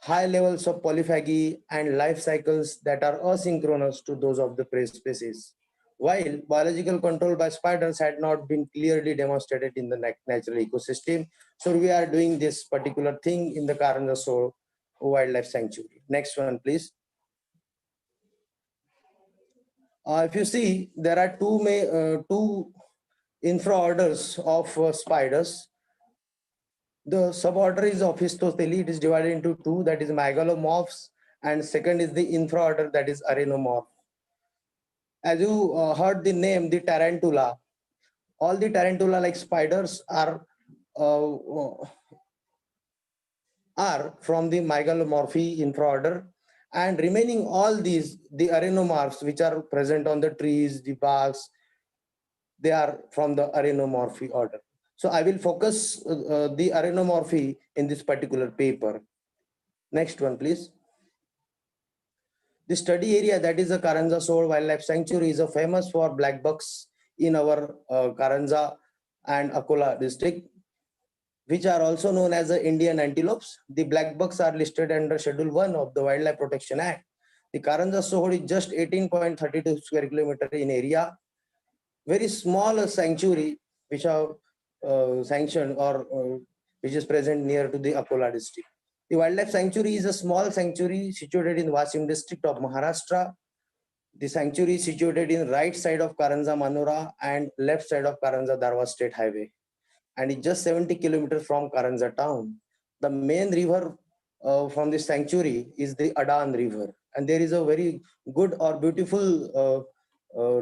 high levels of polyphagy, and life cycles that are asynchronous to those of the prey species. While biological control by spiders had not been clearly demonstrated in the natural ecosystem, so we are doing this particular thing in the Karanja Shoal Wildlife Sanctuary. Next one, please. If you see, there are two infraorders of spiders. The suborder is Ophistotheli. It is divided into two, that is megalomorphs, and second is the infraorder, that is arenomorph. As you heard the name, the tarantula, all the tarantula like spiders are from the megalomorphy infraorder, and remaining all these, the arenomorphs which are present on the trees, the barks, they are from the arenomorphy order. So I will focus the arenomorphy in this particular paper. Next one, please. The study area, that is the Karanja Shoal Wildlife Sanctuary, is famous for black bucks in our Karanja and Akola district, which are also known as the Indian antelopes. The black bucks are listed under Schedule 1 of the Wildlife Protection Act. The Karanja Shoal is just 18.32 square kilometer in area. Very small sanctuary which have sanctioned or which is present near to the Akola district. The wildlife sanctuary is a small sanctuary situated in Wasim district of Maharashtra. The sanctuary is situated in right side of Karanja Manora and left side of Karanja Darwa State Highway, and it's just 70 kilometers from Karanja town. The main river from the sanctuary is the Adan River, and there is a very good or beautiful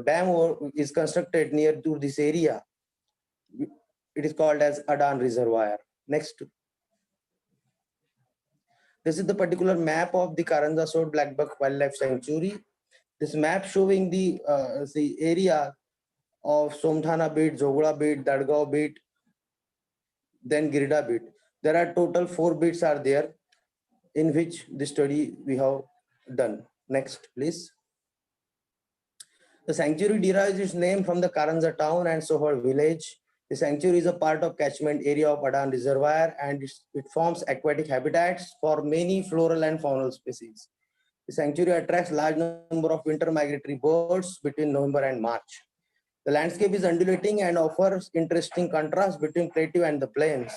dam is constructed near to this area. It is called as Adan Reservoir. Next. This is the particular map of the Karanja Shoal Blackbuck Wildlife Sanctuary. This map showing the area of Somthana Beat, Zogula Beat, Dadgao Beat, then Girida Beat. There are total 4 beats are there in which the study we have done. Next, please. The sanctuary derives its name from the Karanja town and Sohar village. The sanctuary is a part of catchment area of Adan Reservoir, and it forms aquatic habitats for many floral and faunal species. The sanctuary attracts large number of winter migratory birds between November and March. The landscape is undulating and offers interesting contrast between plateau and the plains.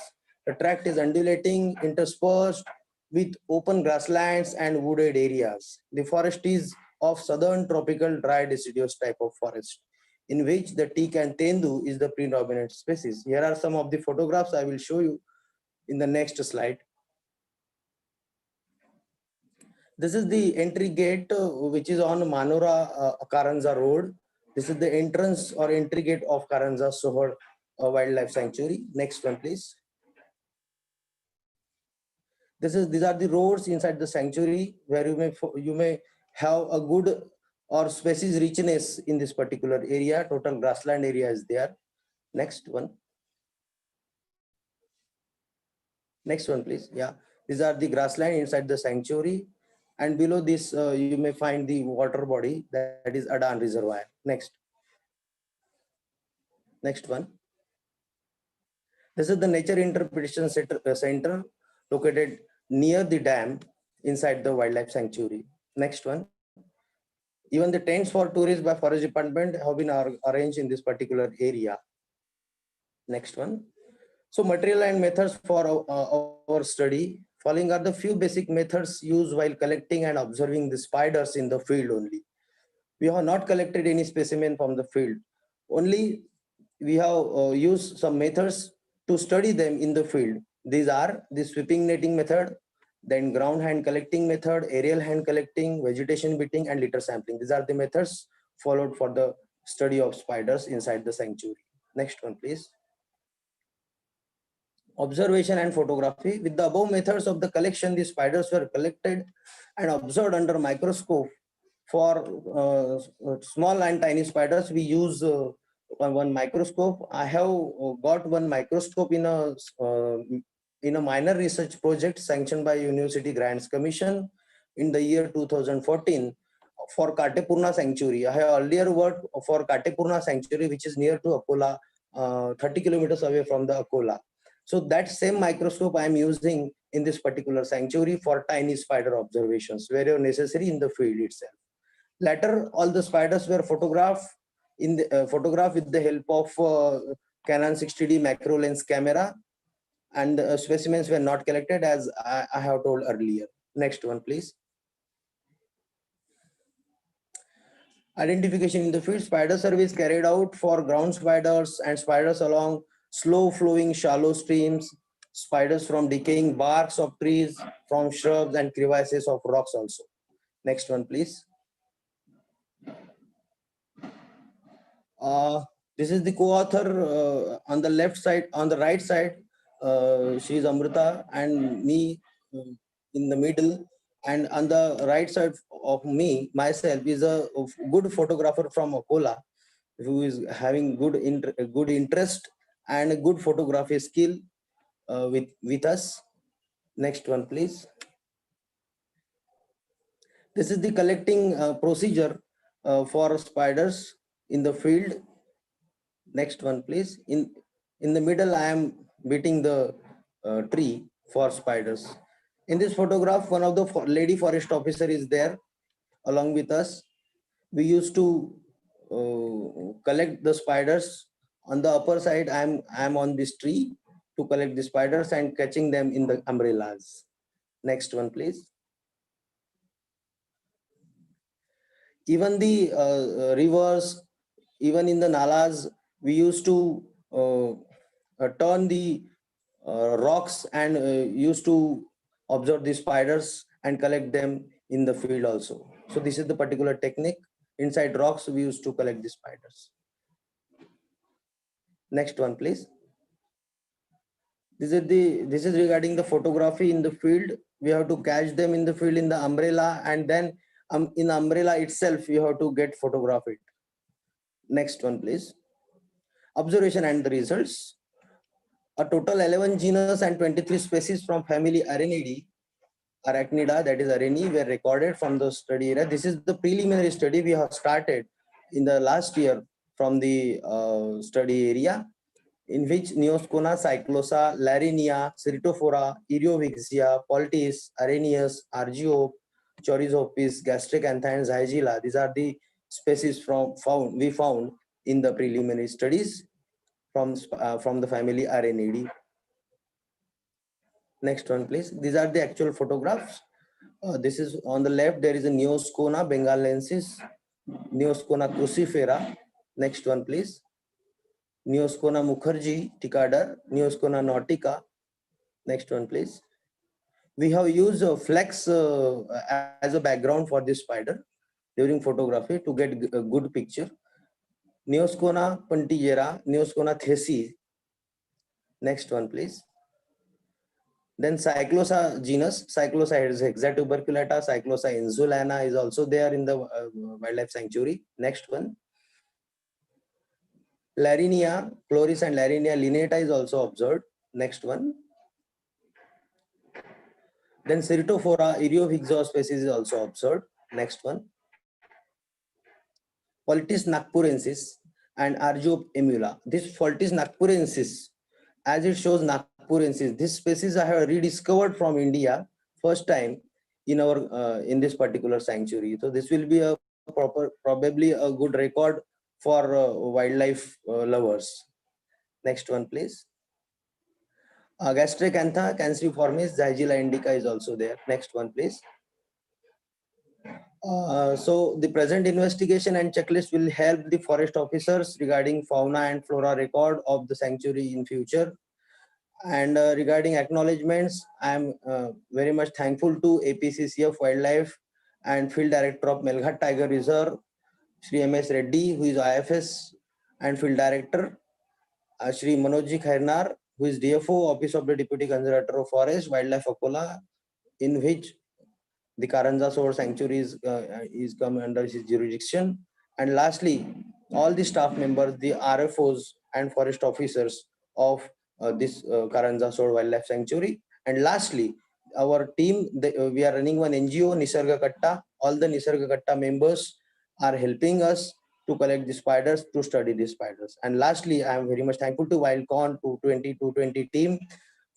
The tract is undulating, interspersed with open grasslands and wooded areas. The forest is of southern tropical dry deciduous type of forest, in which the teak and tendu is the predominant species. Here are some of the photographs I will show you in the next slide. This is the entry gate which is on Manora Karanja Road. This is the entrance or entry gate of Karanja Sohar Wildlife Sanctuary. Next one, please. These are the roads inside the sanctuary where you may have a good or species richness in this particular area. Total grassland area is there. Next one. Next one, please. Yeah, these are the grassland inside the sanctuary, and below this you may find the water body, that is Adan Reservoir. Next one. This is the Nature Interpretation Center located near the dam inside the wildlife sanctuary. Next one. Even the tents for tourists by Forest Department have been arranged in this particular area. Next one. So material and methods for our study. Following are the few basic methods used while collecting and observing the spiders in the field only. We have not collected any specimen from the field. Only we have used some methods to study them in the field. These are the sweeping netting method, then ground hand collecting method, aerial hand collecting, vegetation beating, and litter sampling. These are the methods followed for the study of spiders inside the sanctuary. Next one, please. Observation and photography. With the above methods of the collection, the spiders were collected and observed under microscope. For small and tiny spiders, we use one microscope. I have got one microscope in a minor research project sanctioned by University Grants Commission in the year 2014 for Katepurna Sanctuary. I have earlier worked for Katepurna Sanctuary, which is near to Akola, 30 kilometers away from the Akola. So that same microscope I am using in this particular sanctuary for tiny spider observations, wherever necessary in the field itself. Later, all the spiders were photographed with the help of Canon 60D macro lens camera, and specimens were not collected as I have told earlier. Next one, please. Identification in the field. Spider surveys carried out for ground spiders and spiders along slow flowing shallow streams, spiders from decaying barks of trees, from shrubs and crevices of rocks also. Next one, please. This is the co-author on the left side. On the right side, she is Amrita and me in the middle. And on the right side of me, myself, is a good photographer from Akola, who is having good interest and a good photography skill with us. Next one, please. This is the collecting procedure for spiders in the field. Next one, please. In the middle, I am beating the tree for spiders. In this photograph, one of the lady forest officer is there along with us. We used to collect the spiders. On the upper side, I am on this tree to collect the spiders and catching them in the umbrellas. Next one, please. Even the rivers, even in the nalas, we used to turn the rocks and used to observe the spiders and collect them in the field also. So this is the particular technique. Inside rocks, we used to collect the spiders. Next one, please. This is regarding the photography in the field. We have to catch them in the field in the umbrella, and then in the umbrella itself, we have to get photographed. Next one, please. Observation and the results. A total 11 genus and 23 species from family Arachnida, that is Areni, were recorded from the study area. This is the preliminary study we have started in the last year from the study area, in which Neoscona, Cyclosa, Larinia, Ceratophora, Eriovixia, Poltis, Arrhenius, Argiope, Chorizopis, Gastric Anthines, Hygela. These are the species we found in the preliminary studies from the family Arenidae. Next one, please. These are the actual photographs. This is on the left. There is a Neoscona bengalensis, Neoscona crucifera. Next one, please. Neoscona Mukherjee, Tikadar, Neoscona nautica. Next one, please. We have used flex as a background for this spider during photography to get a good picture. Neoscona puntigera, Neoscona thesi. Next one, please. Then Cyclosa genus, Cyclosa hexatuberculata, Cyclosa insulana is also there in the wildlife sanctuary. Next one. Larinia, Chloris and Larinia lineata is also observed. Next one. Then Ceratophora, Eriovixia species is also observed. Next one. Poltis nagpurensis and Argiope emula. This Poltis nagpurensis as it shows Nagpurensis. This species I have rediscovered from India first time in our in this particular sanctuary. So this will be a probably a good record for wildlife lovers. Next one, please. Gastracantha canceriformis Zygela indica is also there. Next one, please. So the present investigation and checklist will help the forest officers regarding fauna and flora record of the sanctuary in future. And regarding acknowledgements, I am very much thankful to APCCF Wildlife and Field Director of Melghat Tiger Reserve, Shri M.S. Reddy, who is IFS and Field Director, Shri Manojji Khairnar, who is DFO, Office of the Deputy Conservator of Forest, Wildlife Akola, in which the Karanza Sword Sanctuary is come under his jurisdiction. And lastly, all the staff members, the RFOs and forest officers of this Karanza Sword Wildlife Sanctuary. And lastly, our team, we are running one NGO, Nisarga Katta. All the Nisarga Katta members are helping us to collect the spiders, to study the spiders. And lastly, I am very much thankful to WILDCON 220 team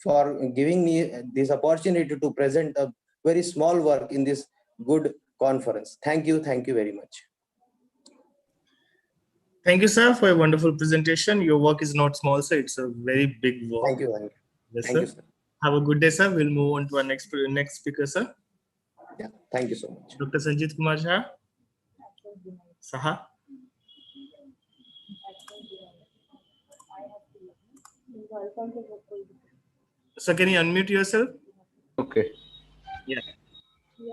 for giving me this opportunity to present a very small work in this good conference. Thank you very much. Thank you, sir, for a wonderful presentation. Your work is not small, sir. It's a very big work. Thank you. Yes, Thank sir. you, sir. Have a good day, sir. We'll move on to our next speaker, sir. Yeah, thank you so much. Dr. Sanjit Kumar Saha. So can you unmute yourself? Okay. Yeah.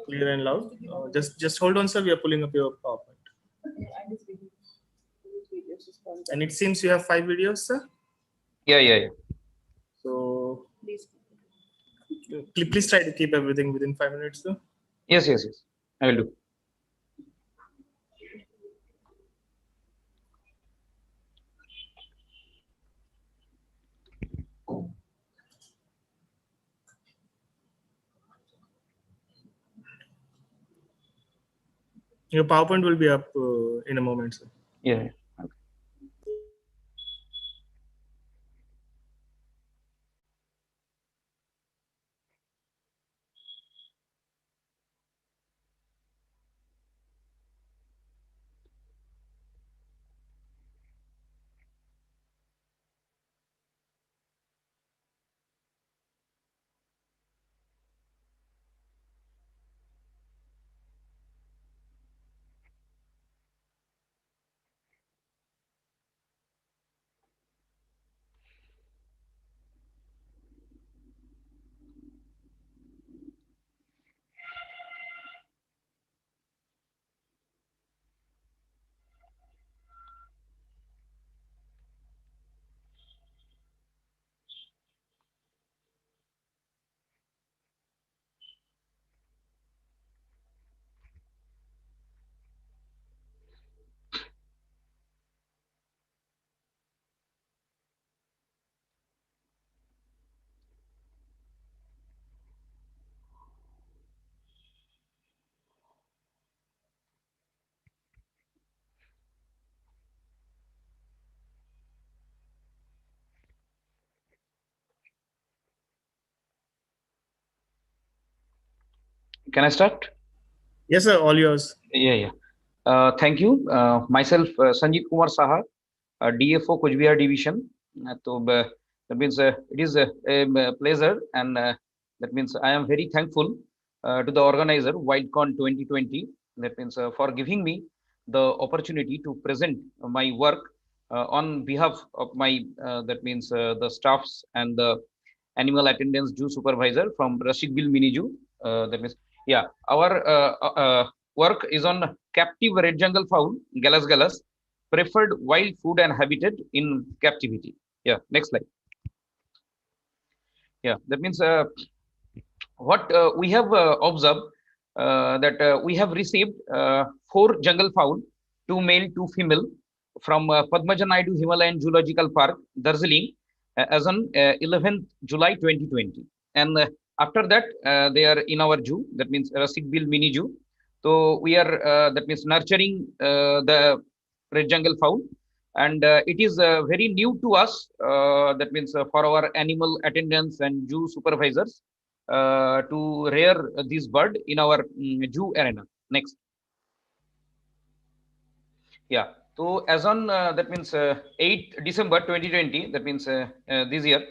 Clear and loud. Just hold on, sir. We are pulling up your PowerPoint. And it seems you have 5 videos, sir. Yeah. So please try to keep everything within 5 minutes, sir. Yes. I will do. Your PowerPoint will be up in a moment, sir. Yeah. Can I start? Yes, sir. All yours. Yeah. Thank you. Myself, Sanjit Kumar Saha, DFO Kuch Bihar Division. That means it is a pleasure, and that means I am very thankful to the organizer WILDCON 2020. That means for giving me the opportunity to present my work on behalf of my that means the staffs and the animal attendance zoo supervisor from Rashidville Miniju. That means our work is on captive red jungle fowl Gallus preferred wild food and habitat in captivity. Yeah, next slide. Yeah, that means what we have observed that we have received 4 jungle fowl, 2 male, 2 female from Padmaja Naidu Himalayan Zoological Park, Darjeeling, as on 11th July 2020. And after that, they are in our zoo, that means Rashidville Mini Zoo. So we are that means nurturing the red jungle fowl, and it is very new to us. That means for our animal attendants and zoo supervisors to rear this bird in our zoo arena. Next. Yeah. So as on that means 8 December 2020, that means this year,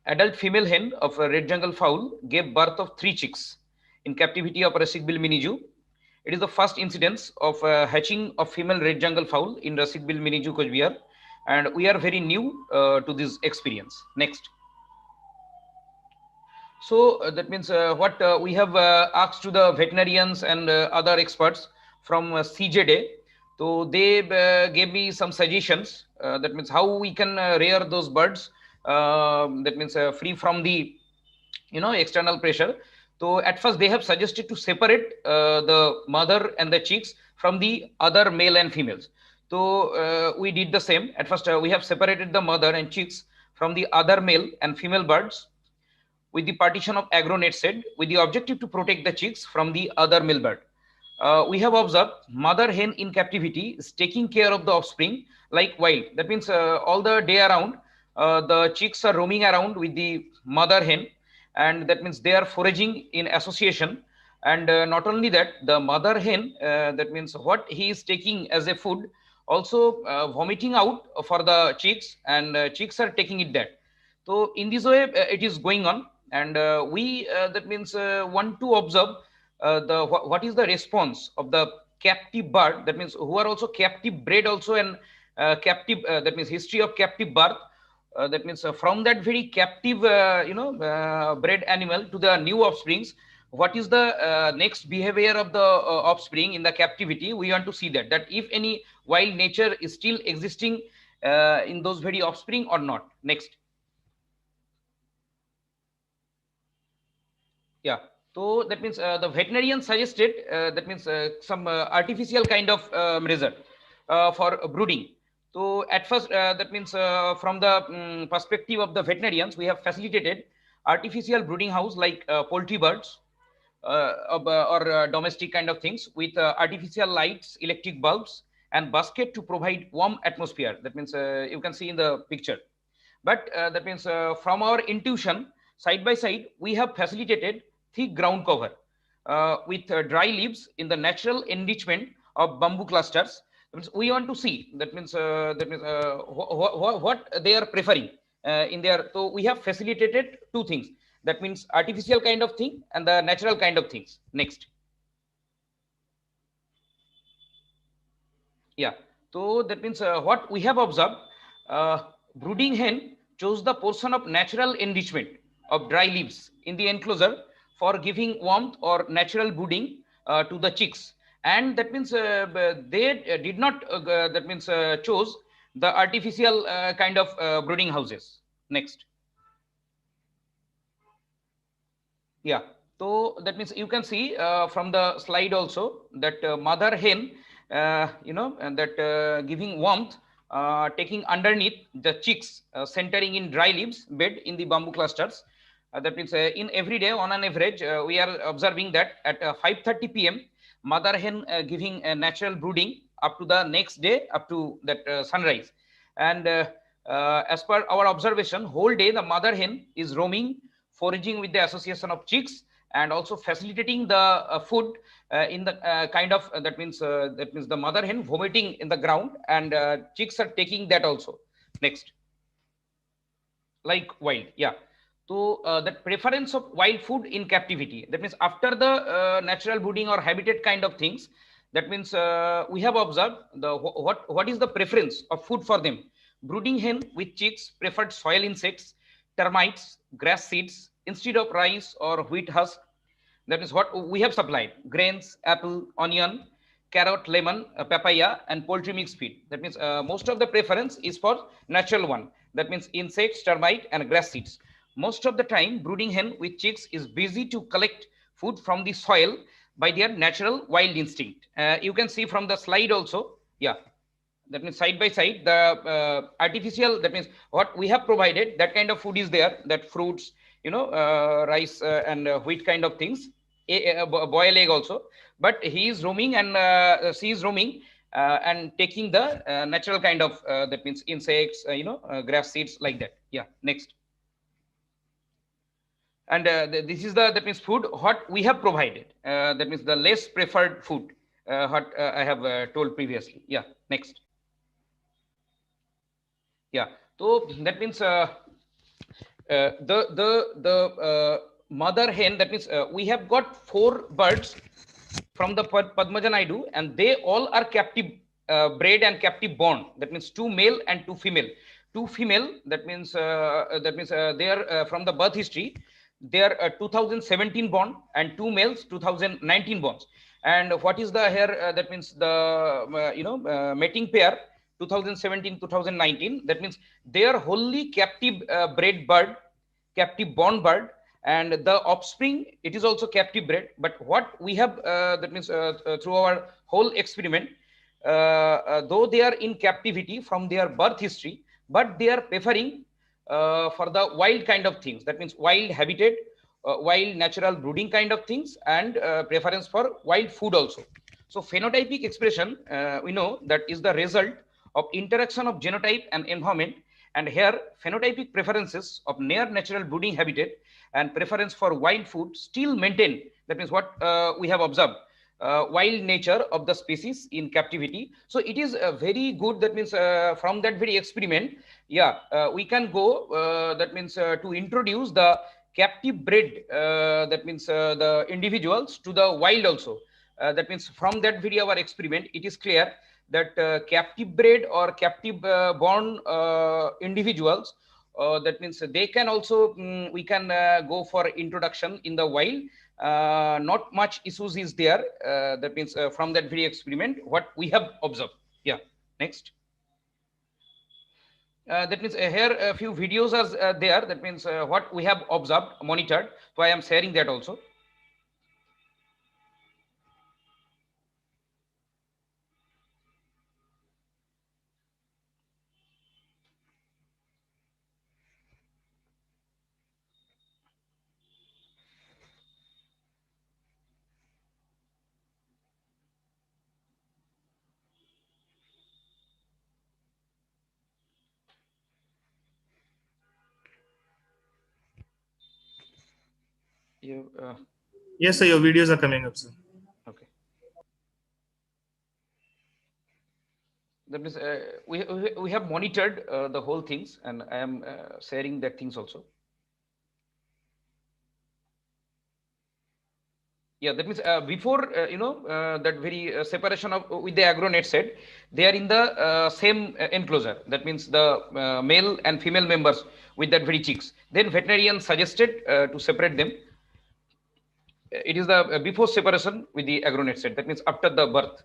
adult female hen of a red jungle fowl gave birth of 3 chicks in captivity of Russikbill mini zoo. It is the first incidence of hatching of female red jungle fowl in Russikbill mini zoo, Coach Bihar, and we are very new to this experience. Next. So that means what we have asked to the veterinarians and other experts from CJD. So they gave me some suggestions. That means how we can rear those birds. That means free from the external pressure. So at first they have suggested to separate the mother and the chicks from the other male and females. So we did the same. At first we have separated the mother and chicks from the other male and female birds with the partition of agronet shed with the objective to protect the chicks from the other male bird. We have observed mother hen in captivity is taking care of the offspring like wild. That means all the day around, the chicks are roaming around with the mother hen, and that means they are foraging in association. And not only that, the mother hen, that means what he is taking as a food, also vomiting out for the chicks, and chicks are taking it that. So in this way, it is going on, and we that means want to observe what is the response of the captive bird. That means who are also captive bred also, and captive that means history of captive birth. That means from that very captive bred animal to the new offsprings, what is the next behavior of the offspring in the captivity. We want to see that if any wild nature is still existing in those very offspring or not. Next. Yeah. So that means the veterinarian suggested that means some artificial kind of result for brooding. So at first that means from the perspective of the veterinarians, we have facilitated artificial brooding house like poultry birds or domestic kind of things with artificial lights, electric bulbs, and basket to provide warm atmosphere. That means you can see in the picture. But that means from our intuition, side by side, we have facilitated thick ground cover with dry leaves in the natural enrichment of bamboo clusters. That means we want to see. That means what they are preferring in their. So we have facilitated two things. That means artificial kind of thing and the natural kind of things. Next. Yeah. So that means what we have observed. Brooding hen chose the portion of natural enrichment of dry leaves in the enclosure for giving warmth or natural brooding to the chicks, and that means they did not that means chose the artificial kind of brooding houses. Next. Yeah. So that means you can see from the slide also that mother hen and that giving warmth taking underneath the chicks centering in dry leaves bed in the bamboo clusters. That means in every day on an average we are observing that at 5:30 p.m. mother hen giving natural brooding up to the next day up to that sunrise, and as per our observation whole day the mother hen is roaming foraging with the association of chicks and also facilitating the food in the kind of that means the mother hen vomiting in the ground, and chicks are taking that also. Next. Like wild. Yeah. So that preference of wild food in captivity, that means after the natural brooding or habitat kind of things, that means we have observed the what is the preference of food for them. Brooding hen with chicks preferred soil insects, termites, grass seeds instead of rice or wheat husk. That is what we have supplied: grains, apple, onion, carrot, lemon, papaya, and poultry mix feed. That means most of the preference is for natural one. That means insects, termite, and grass seeds. Most of the time, brooding hen with chicks is busy to collect food from the soil by their natural wild instinct. You can see from the slide also. Yeah. That means side by side, the artificial, that means what we have provided, that kind of food is there, that fruits, rice and wheat kind of things, boil egg also. But he is roaming and she is roaming and taking the natural kind of that means insects, grass seeds like that. Yeah, next. And this is the that means food what we have provided. That means the less preferred food what I have told previously. Yeah, next. Yeah, so that means the mother hen, that means we have got 4 birds from the Padmaja Naidu, and they all are captive bred and captive born. That means 2 male and 2 female. 2 female, that means they are from the birth history. They are 2017 born, and 2 males 2019 born. And what is the here? That means the mating pair 2017 2019. That means they are wholly captive bred bird, captive born bird, and the offspring, it is also captive bred. But what we have that means through our whole experiment, though they are in captivity from their birth history, but they are preferring for the wild kind of things. That means wild habitat, wild natural brooding kind of things, and preference for wild food also. So phenotypic expression, we know that is the result of interaction of genotype and environment. And here phenotypic preferences of near natural brooding habitat and preference for wild food still maintain. That means what we have observed, wild nature of the species in captivity. So it is very good. That means from that very experiment, yeah, we can go that means to introduce the captive bred that means the individuals to the wild also. That means from that video our experiment, it is clear that captive bred or captive born individuals, that means they can also we can go for introduction in the wild. Not much issues is there. That means from that very experiment what we have observed. Yeah, next. That means here a few videos are there. That means what we have observed, monitored. So I am sharing that also. You, Yes, sir. Your videos are coming up, sir. Okay. That means we have monitored the whole things, and I am sharing that things also. Yeah, that means before that very separation of with the agronet said, they are in the same enclosure. That means the male and female members with that very chicks. Then veterinarian suggested to separate them. It is the before separation with the agronet set. That means after the birth.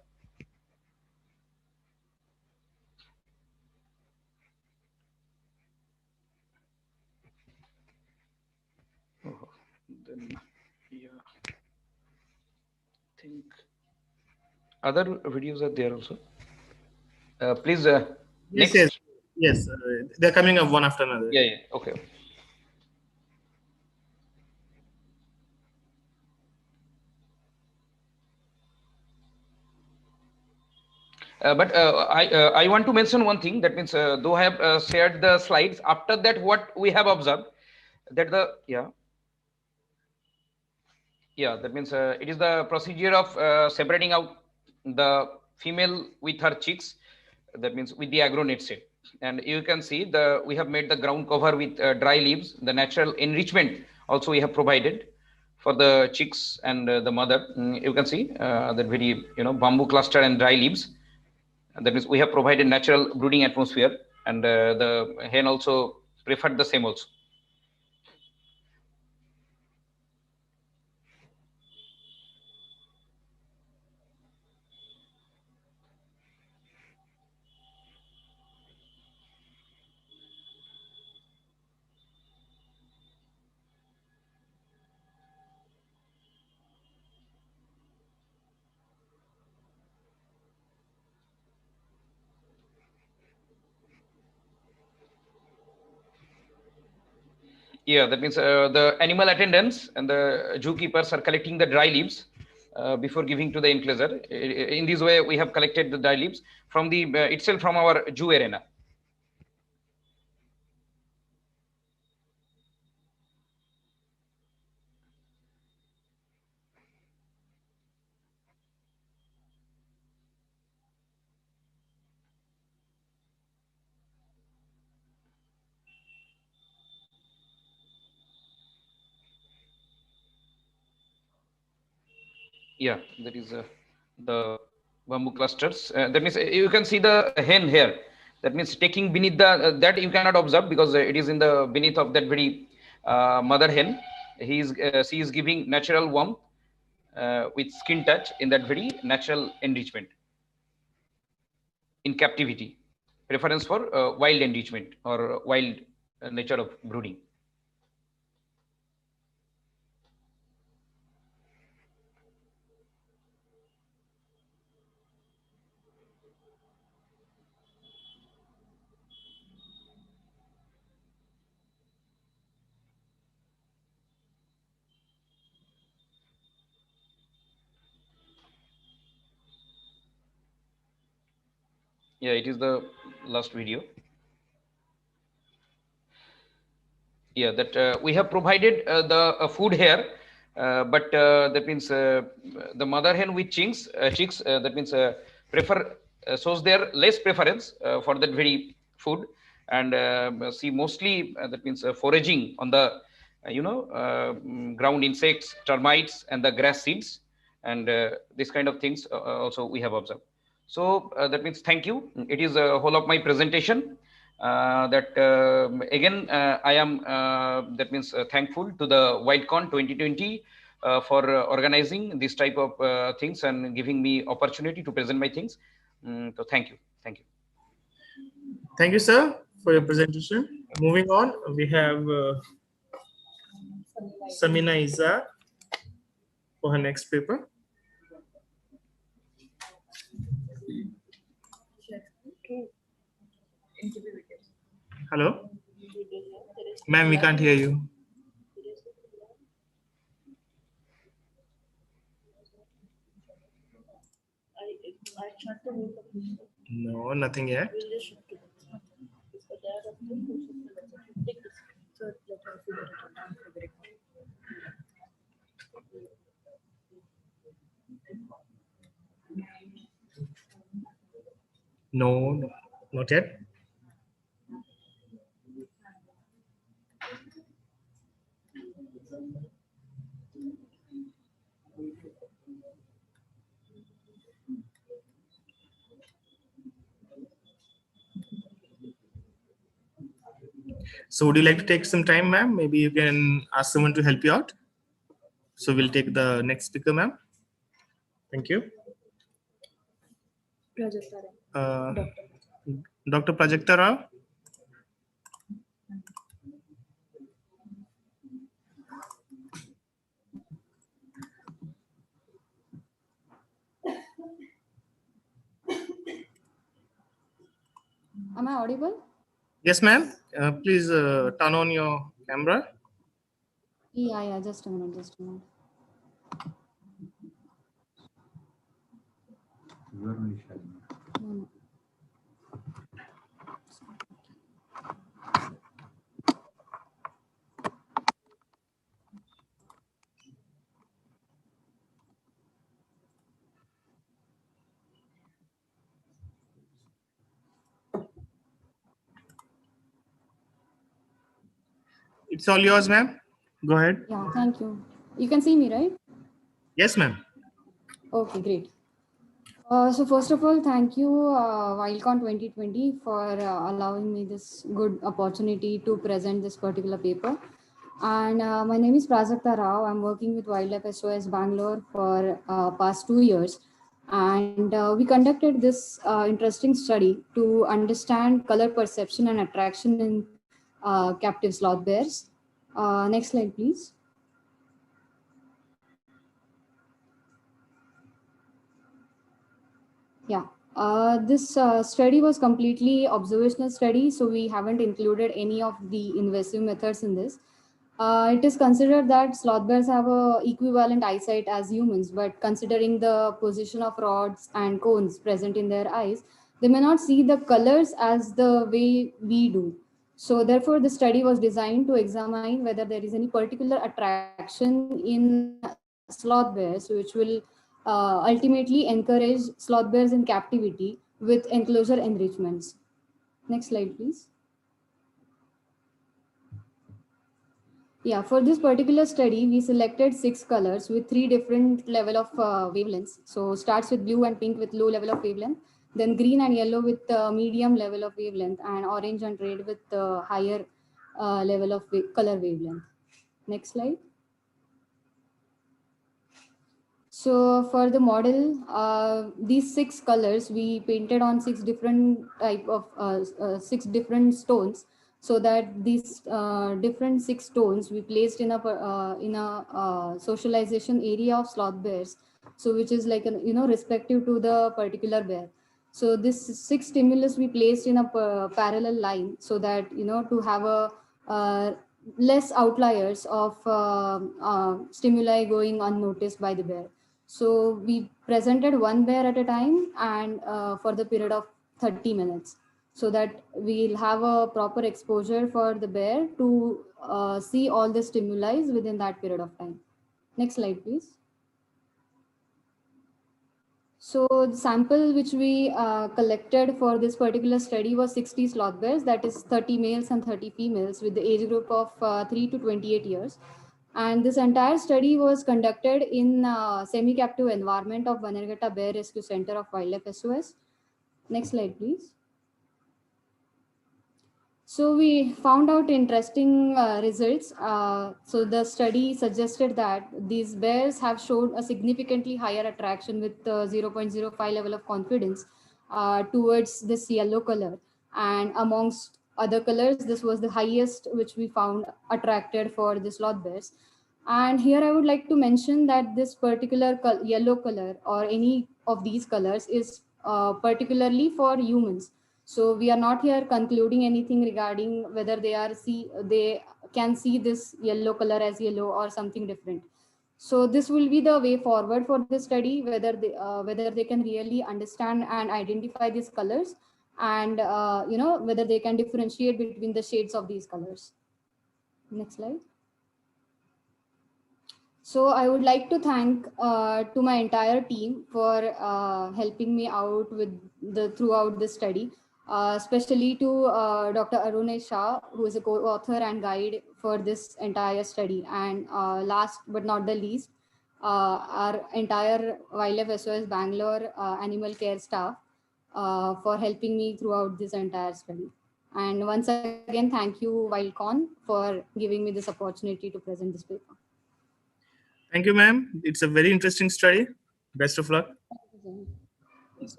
Oh, then yeah, I think other videos are there also. Please Yes, next. yes, they're coming up one after another. Yeah, okay. But I want to mention one thing. That means though I have shared the slides, after that what we have observed, that the that means it is the procedure of separating out the female with her chicks. That means with the agronet set. And you can see we have made the ground cover with dry leaves. The natural enrichment also we have provided for the chicks and the mother. You can see that very bamboo cluster and dry leaves. And that means we have provided natural brooding atmosphere, and the hen also preferred the same also. Yeah, that means the animal attendants and the zookeepers are collecting the dry leaves before giving to the enclosure. In this way, we have collected the dry leaves from the itself from our zoo arena. Yeah, that is the bamboo clusters. That means you can see the hen here. That means taking beneath the that you cannot observe because it is in the beneath of that very mother hen. She is giving natural warmth with skin touch in that very natural enrichment in captivity. Preference for wild enrichment or wild nature of brooding. Yeah, it is the last video. Yeah, that we have provided the food here, but that means the mother hen with chicks that means prefer shows their less preference for that very food, and see mostly that means foraging on the ground insects, termites, and the grass seeds, and this kind of things also we have observed. So that means thank you. It is a whole of my presentation. That again I am that means thankful to the WILDCON 2020 for organizing this type of things and giving me opportunity to present my things. So thank you. Thank you, sir, for your presentation. Moving on, we have Samina Iza for her next paper. Hello? Ma'am, we can't hear you. No, nothing yet. No, not yet. So would you like to take some time, ma'am? Maybe you can ask someone to help you out. So we'll take the next speaker, ma'am. Thank you. Dr. Prajakta Rao. Am I audible? Yes, ma'am. Please turn on your camera. Yeah, just a minute, No, no. It's all yours, ma'am. Go ahead. Yeah, thank you. You can see me, right? Yes, ma'am. Okay, great. So first of all, thank you, WILDCON 2020, for allowing me this good opportunity to present this particular paper. And my name is Prajakta Rao. I'm working with Wildlife SOS Bangalore for past 2 years. And we conducted this interesting study to understand color perception and attraction in captive sloth bears. Next slide, please. Yeah, this study was completely observational study, so we haven't included any of the invasive methods in this. It is considered that sloth bears have a equivalent eyesight as humans, but considering the position of rods and cones present in their eyes, they may not see the colors as the way we do. So therefore, the study was designed to examine whether there is any particular attraction in sloth bears, which will ultimately encourage sloth bears in captivity with enclosure enrichments. Next slide, please. Yeah, for this particular study, we selected 6 colors with 3 different level of wavelengths. So starts with blue and pink with low level of wavelength, then green and yellow with medium level of wavelength, and orange and red with higher level of color wavelength. Next slide. So for the model, these 6 colors we painted on 6 different type of 6 different stones, so that these different 6 stones we placed in a socialization area of sloth bears. So which is like an, respective to the particular bear. So this 6 stimulus we placed in a parallel line, so that to have a less outliers of stimuli going unnoticed by the bear. So we presented one bear at a time, and for the period of 30 minutes, so that we'll have a proper exposure for the bear to see all the stimuli within that period of time. Next slide, please. So the sample which we collected for this particular study was 60 sloth bears, that is 30 males and 30 females with the age group of 3 to 28 years. And this entire study was conducted in semi-captive environment of Bannerghatta Bear Rescue Center of Wildlife SOS. Next slide, please. So we found out interesting results. So the study suggested that these bears have showed a significantly higher attraction with 0.05 level of confidence towards this yellow color. And amongst other colors, this was the highest which we found attracted for the sloth bears. And here I would like to mention that this particular yellow color or any of these colors is particularly for humans. So we are not here concluding anything regarding whether they can see this yellow color as yellow or something different. So this will be the way forward for this study, whether they can really understand and identify these colors, and whether they can differentiate between the shades of these colors. Next slide. So I would like to thank to my entire team for helping me out with throughout this study, especially to Dr. Arunesh Shah, who is a co-author and guide for this entire study. And last but not the least, our entire Wildlife SOS Bangalore animal care staff for helping me throughout this entire study. And once again, thank you, WILDCON, for giving me this opportunity to present this paper. Thank you, ma'am. It's a very interesting study. Best of luck.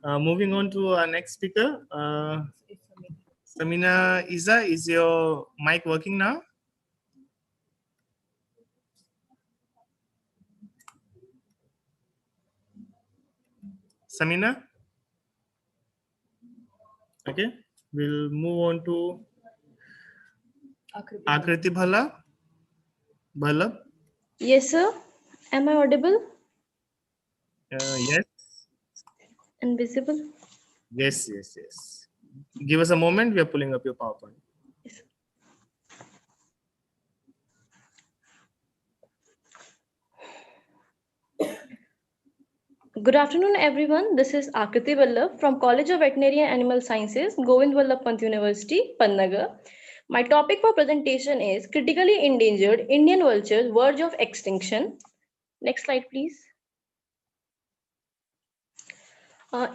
Moving on to our next speaker. Samina Iza, is your mic working now? Samina? Okay, we'll move on to Akriti Bhalab. Yes, sir. Am I audible Yes. and visible? Yes. Give us a moment. We are pulling up your PowerPoint. Yes. Good afternoon, everyone. This is Akriti Vallabh from College of Veterinary and Animal Sciences, Govind Vallabh Pant University, Panagar. My topic for presentation is critically endangered Indian vultures verge of extinction. Next slide, please.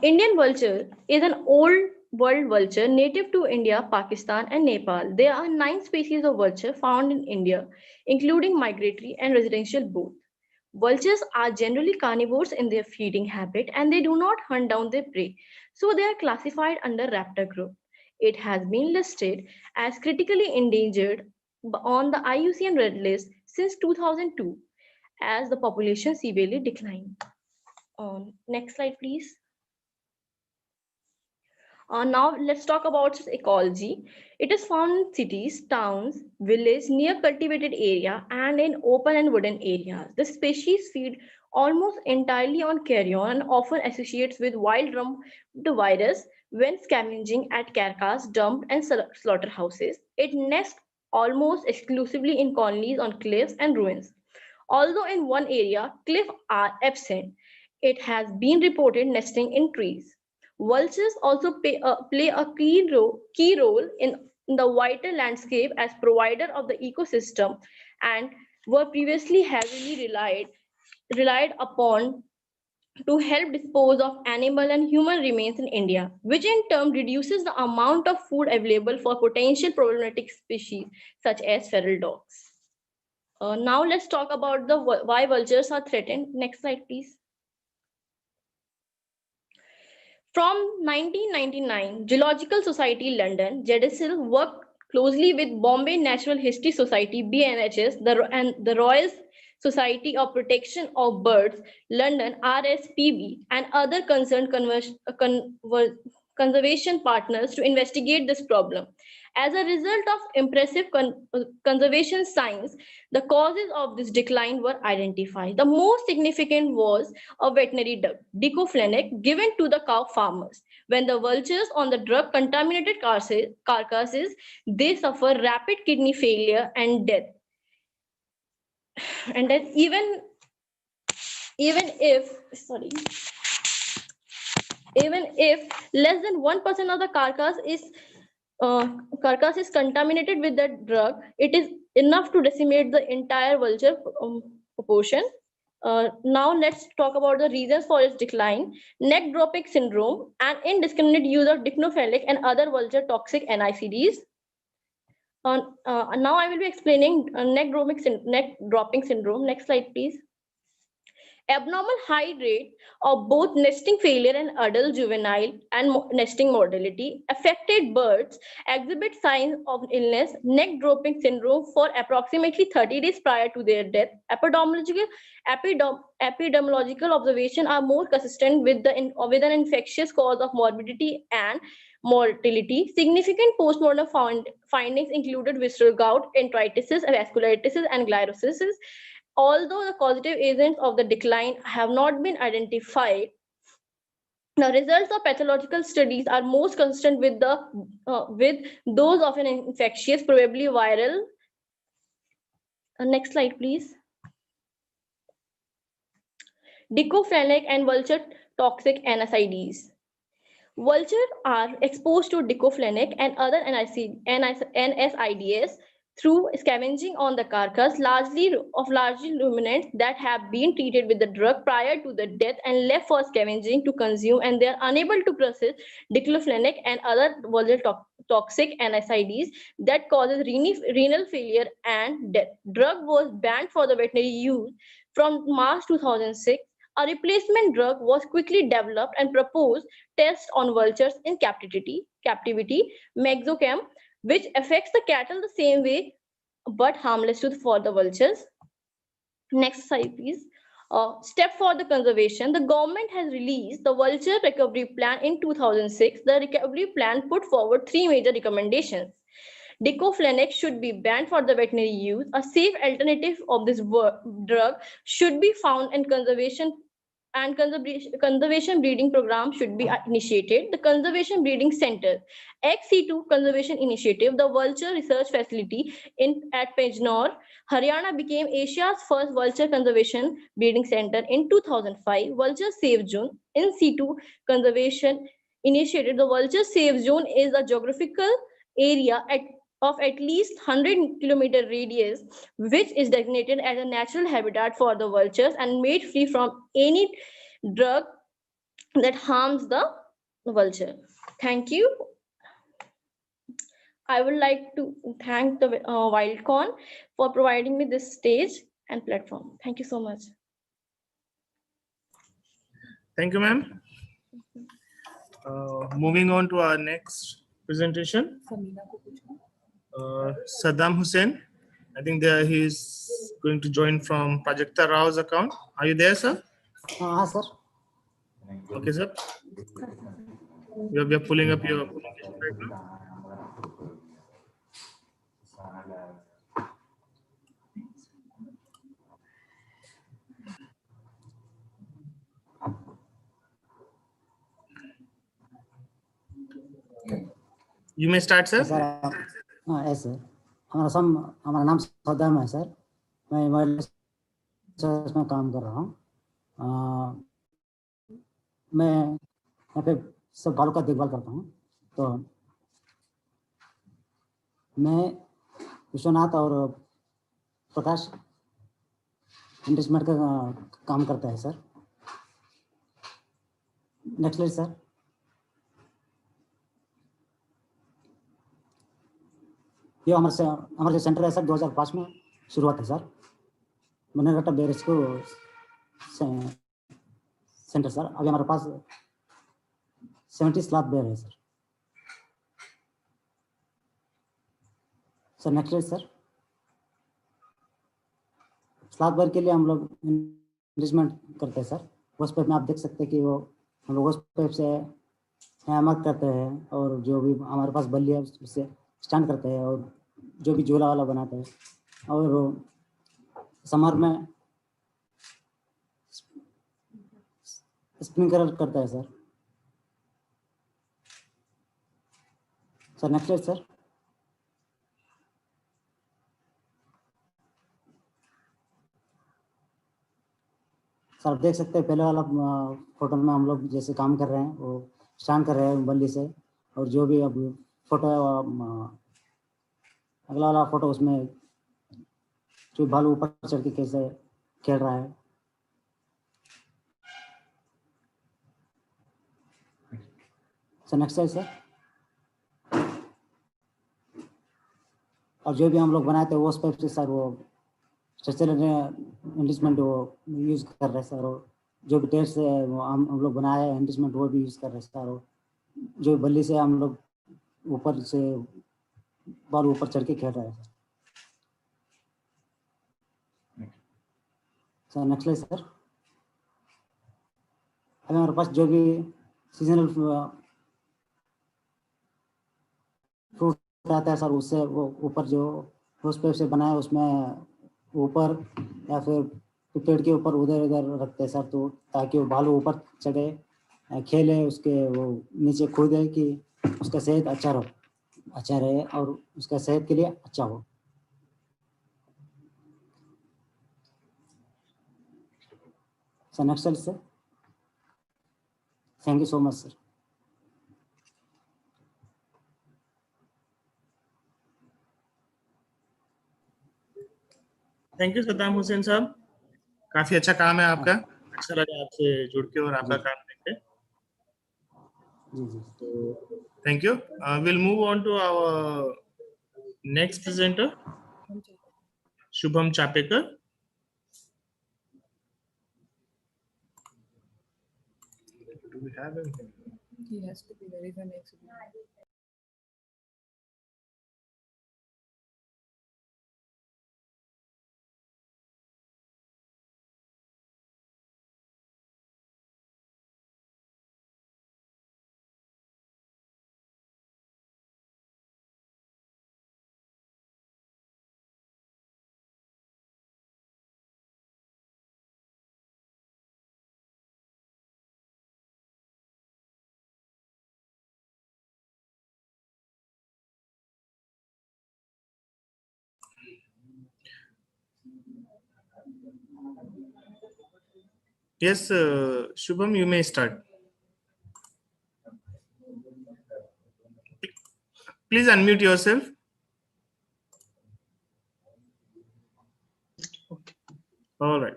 Indian vulture is an old world vulture native to India, Pakistan, and Nepal. There are 9 species of vulture found in India, including migratory and residential both. Vultures are generally carnivores in their feeding habit, and they do not hunt down their prey, so they are classified under raptor group. It has been listed as critically endangered on the IUCN Red List since 2002 as the population severely declined. Next slide, please. Now let's talk about its ecology. It is found in cities, towns, villages, near cultivated area, and in open and wooded areas. The species feed almost entirely on carrion and often associates with wild drum virus when scavenging at carcass, dump, and slaughterhouses. It nests almost exclusively in colonies on cliffs and ruins. Although in one area, cliffs are absent, it has been reported nesting in trees. Vultures also play a key role in the vital landscape as provider of the ecosystem and were previously heavily relied upon to help dispose of animal and human remains in India, which in turn reduces the amount of food available for potential problematic species such as feral dogs. Now let's talk about the why vultures are threatened. Next slide, please. From 1999, Geological Society London, JEDSL, worked closely with Bombay Natural History Society, BNHS, and the Royal Society of Protection of Birds, London, RSPB, and other concerned conservation partners to investigate this problem. As a result of impressive conservation science, the causes of this decline were identified. The most significant was a veterinary drug, diclofenac, given to the cow farmers. When the vultures on the drug contaminated carcasses, they suffer rapid kidney failure and death. And then even if less than 1% of the carcass is contaminated with that drug, it is enough to decimate the entire vulture proportion. Now let's talk about the reasons for its decline. Neck dropping syndrome and indiscriminate use of diclofenac and other vulture toxic NICDs. Now I will be explaining neck dropping syndrome. Next slide, please. Abnormal high rate of both nesting failure and adult, juvenile, and nesting mortality. Affected birds exhibit signs of illness, neck dropping syndrome for approximately 30 days prior to their death. Epidemiological observations are more consistent with an infectious cause of morbidity and mortality. Significant postmortem findings included visceral gout, enteritis, vasculitis, and glyrosis. Although the causative agents of the decline have not been identified, the results of pathological studies are most consistent with those of an infectious, probably viral. Next slide, please. Diclofenac and vulture toxic NSIDs. Vultures are exposed to diclofenac and other NSIDs through scavenging on the carcass, largely ruminants that have been treated with the drug prior to the death and left for scavenging to consume, and they are unable to process diclofenac and other vulture toxic NSIDs that causes renal failure and death. Drug was banned for the veterinary use from March 2006. A replacement drug was quickly developed and proposed tests on vultures in captivity, Mexochem, which affects the cattle the same way but harmless for the vultures. Next slide, please. Step for the conservation. The government has released the vulture recovery plan in 2006. The recovery plan put forward 3 major recommendations. Diclofenac should be banned for the veterinary use. A safe alternative of this drug should be found in conservation breeding program should be initiated. The Conservation Breeding Center, XC2 Conservation Initiative, the vulture research facility at Pejnor, Haryana became Asia's first vulture conservation breeding center in 2005. Vulture Safe Zone, in situ conservation initiative. The Vulture Safe Zone is a geographical area of at least 100-kilometer radius, which is designated as a natural habitat for the vultures and made free from any drug that harms the vulture. Thank you. I would like to thank the WILDCON for providing me this stage and platform. Thank you so much. Thank you, ma'am. Moving on to our next presentation. Saddam Hussein. I think he is going to join from Prajakta Rao's account. Are you there, sir? Sir. Okay, sir. We are pulling up your application right now. You may start, sir. Sir हाँ है sir हमारा नाम सदाम है sir मैं wireless में काम कर रहा हूँ मैं यहाँ पे सब बालों का देखभाल करता हूँ तो मैं विश्वनाथ और प्रकाश इंडस्ट्रीमेंट का काम करता है सर नेक्स्ट स्लाइड सर ये हमारा जो सेंटर है सर 2005 में शुरुआत है सर मनरघट्टा बेरेस को सेंटर सर अभी हमारे पास 70 स्लॉट बेयर है सर नेक्स्ट सर स्लॉट बेयर के लिए हम लोग इन्वेस्टमेंट करते हैं सर उस पर में आप देख सकते हैं कि वो हम लोग उस पर से हैमर करते हैं और जो भी हमारे पास बल्ली है उससे स्टैंड करते हैं और जो भी झूला वाला बनाते हैं और समर में स्प्रिंकलर करता है sir sir next slide sir sir आप देख सकते हैं पहले वाला फोटो में हम लोग जैसे काम कर रहे हैं वो स्टैंड कर रहे हैं बल्ली से और जो भी अब फोटो अगला वाला फोटो उसमें जो भालू ऊपर चढ़ के कैसे खेल रहा है सर नेक्स्ट स्लाइड सर और जो भी हम लोग बनाए थे वो स्पेप से सर वो स्ट्रक्चरल एंडिसमेंट वो यूज़ कर रहे हैं सर और जो भी टेस्ट से हम लोग बनाए हैं एंडिसमेंट वो भी यूज़ कर रहे हैं सर और जो बल्ली से हम लोग ऊपर से बॉल ऊपर चढ़ के खेल रहे हैं सर नेक्स्ट स्लाइड सर अभी हमारे पास जो भी सीजनल फ्रूट आता है सर उससे वो ऊपर जो रोज पेड़ से बनाए उसमें ऊपर या फिर पेड़ के ऊपर उधर उधर रखते हैं सर तो ताकि वो भालू ऊपर चढ़े खेले उसके वो नीचे कूदे कि उसका सेहत अच्छा रहे और उसका सेहत के लिए अच्छा हो sir next slide sir thank you so much sir thank you Saddam Hussain साहब काफी अच्छा काम है आपका अच्छा लगा आपसे जुड़ के और आपका काम देख के thank you will move on to our next presenter Shubham Chapekar do we have him? He has to be very the next one. Yes, Shubham, you may start. Please unmute yourself. Okay. All right.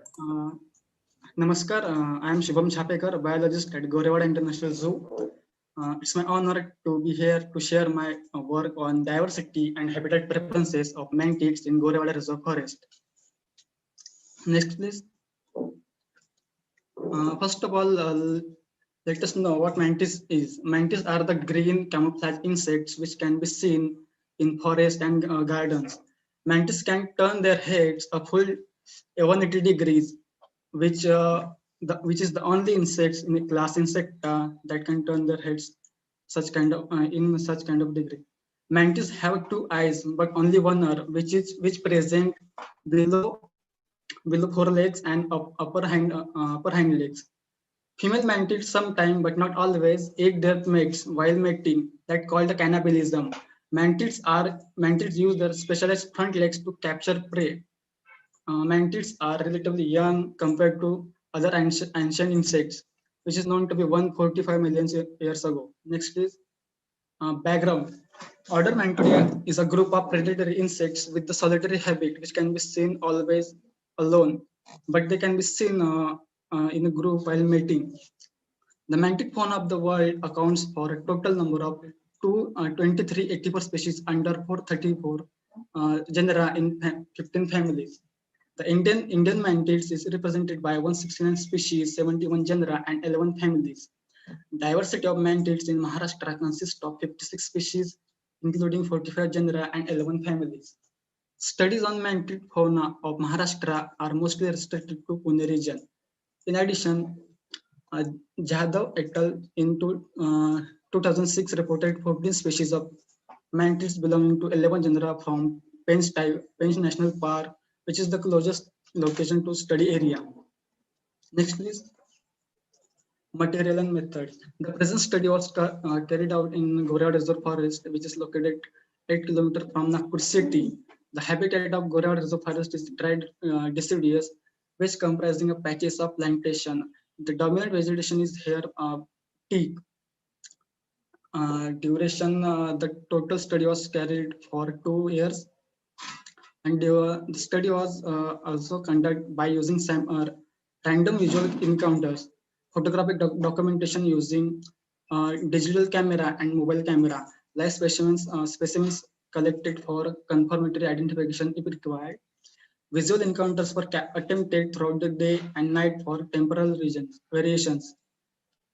Namaskar, I am Shubham Chapekar, biologist at Gorewada International Zoo. It's my honor to be here to share my work on diversity and habitat preferences of mantids in Gorewada Reserve Forest. Next, please. First of all, let us know what mantis is. Mantis are the green camouflage insects which can be seen in forests and gardens. Mantis can turn their heads a full 180 degrees, which is the only insects in the class Insecta that can turn their heads such kind of degree. Mantis have two eyes, but only one ear, which present below forelegs and upper hind legs. Female mantids sometime, but not always, eat their mates while mating. That called the cannibalism. Mantids use their specialized front legs to capture prey. Mantids are relatively young compared to other ancient insects, which is known to be 145 million years ago. Next, please. Background. Order Mantidae is a group of predatory insects with the solitary habit, which can be seen always alone, but they can be seen in a group while mating. The mantid fauna of the world accounts for a total number of 2384 species under 434 genera in 15 families. The Indian mantids is represented by 169 species, 71 genera, and 11 families. Diversity of mantids in Maharashtra consists of 56 species, including 45 genera and 11 families. Studies on mantid fauna of Maharashtra are mostly restricted to Pune region. In addition, Jadhav et al. In 2006 reported 14 species of mantids belonging to 11 genera from Penn National Park, which is the closest location to study area. Next, please. Material and methods. The present study was carried out in Goregaon Reserve Forest, which is located 8 kilometers from Nagpur city. The habitat of Goregaon Reserve Forest is dried deciduous, which comprising of patches of plantation. The dominant vegetation is here teak. Duration, the total study was carried for 2 years, and the study was also conducted by using some random visual encounters, photographic documentation using digital camera and mobile camera, live specimens collected for confirmatory identification if required. Visual encounters were attempted throughout the day and night for temporal variations.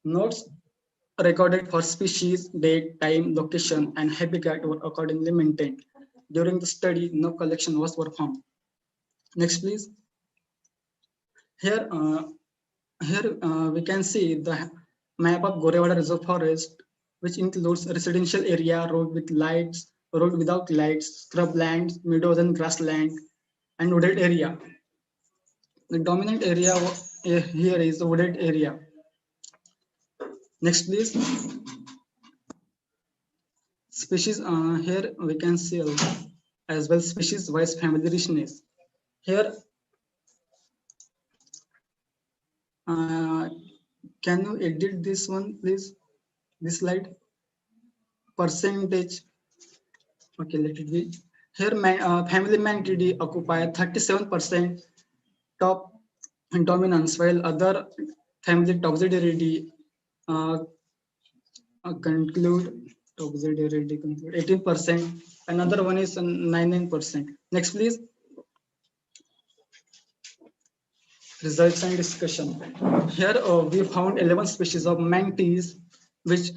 Notes recorded for species, date, time, location, and habitat were accordingly maintained. During the study, no collection was performed. Next, please. Here, we can see the map of Goregaon Reserve Forest, which includes residential area, road with lights, road without lights, scrublands, meadows and grassland, and wooded area. The dominant area here is the wooded area. Next, please. Species, here we can see as well species wise family richness. Here, can you edit this one, please? This slide. Percentage. Okay, let it be. Here, family Mantidae occupy 37% top dominance, while other family Toxidaridae conclude 18%. Another one is 99%. Next, please. Results and discussion. Here we found 11 species of mantis which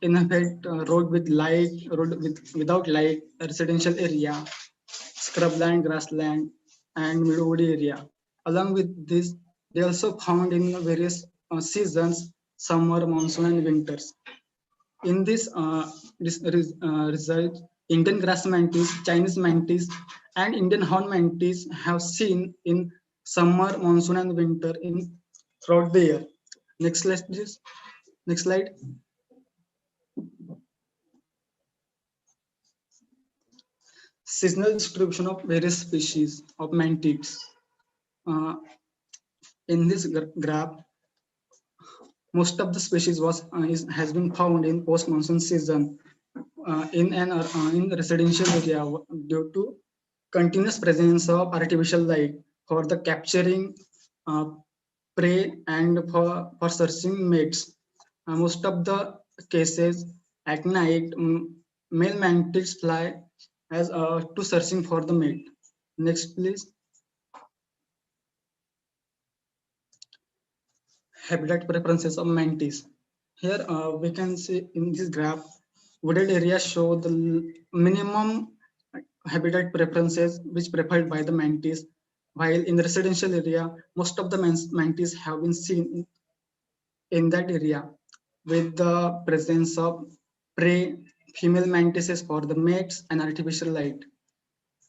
inhabit road with light, road without light, residential area, scrubland, grassland, and woody area. Along with this, they also found in various seasons, summer, monsoon, and winters. In this, result, Indian grass mantis, Chinese mantis, and Indian horn mantis have seen in summer, monsoon, and winter in throughout the year. Next slide, please. Next slide. Seasonal distribution of various species of mantids. In this graph, most of the species has been found in post-monsoon season in the residential area due to continuous presence of artificial light for the capturing prey and for searching mates. Most of the cases at night, male mantids fly as to searching for the mate. Next, please. Habitat preferences of mantis. Here we can see in this graph, wooded areas show the minimum habitat preferences which preferred by the mantis, while in the residential area, most of the mantis have been seen in that area with the presence of prey, female mantises for the mates, and artificial light.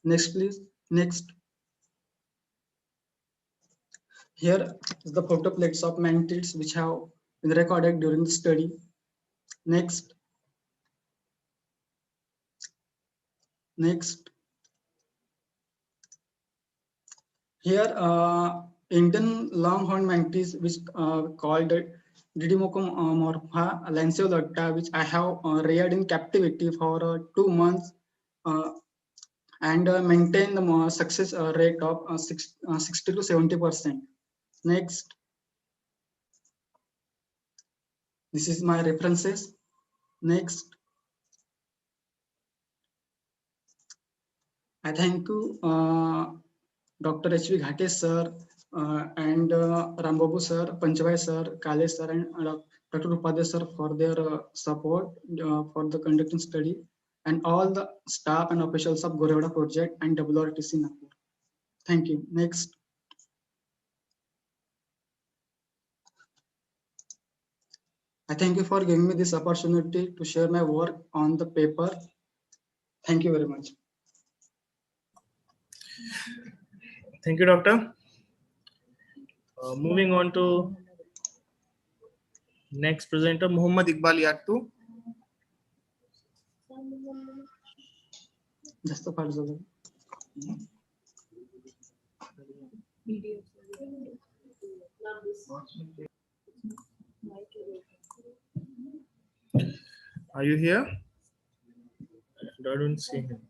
Next, please. Next. Here is the photo plates of mantids which have been recorded during the study. Next. Next. Here, Indian longhorn mantis, which called Didymocomorpha lanceolata, which I have reared in captivity for 2 months and maintain the success rate of 60 to 70%. Next. This is my references. Next. I thank you, Dr. H.V. Ghate sir and Rambabu sir, Panchwai sir, Kale sir, and Dr. Upadhyay sir for their support for the conducting study, and all the staff and officials of Gorewada project and WRTC Nagpur. Thank you. Next. I thank you for giving me this opportunity to share my work on the paper. Thank you very much. Thank you, Doctor. Moving on to next presenter, Muhammad Iqbal Yattu. Just part of Are you here? I don't see him.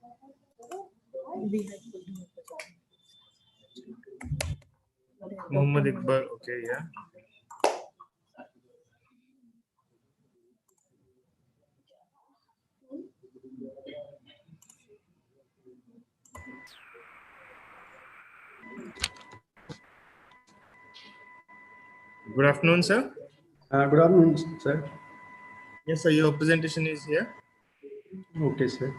Muhammad Iqbal, okay, yeah. Good afternoon, sir. Good afternoon, sir. Yes, sir, your presentation is here. Okay, sir.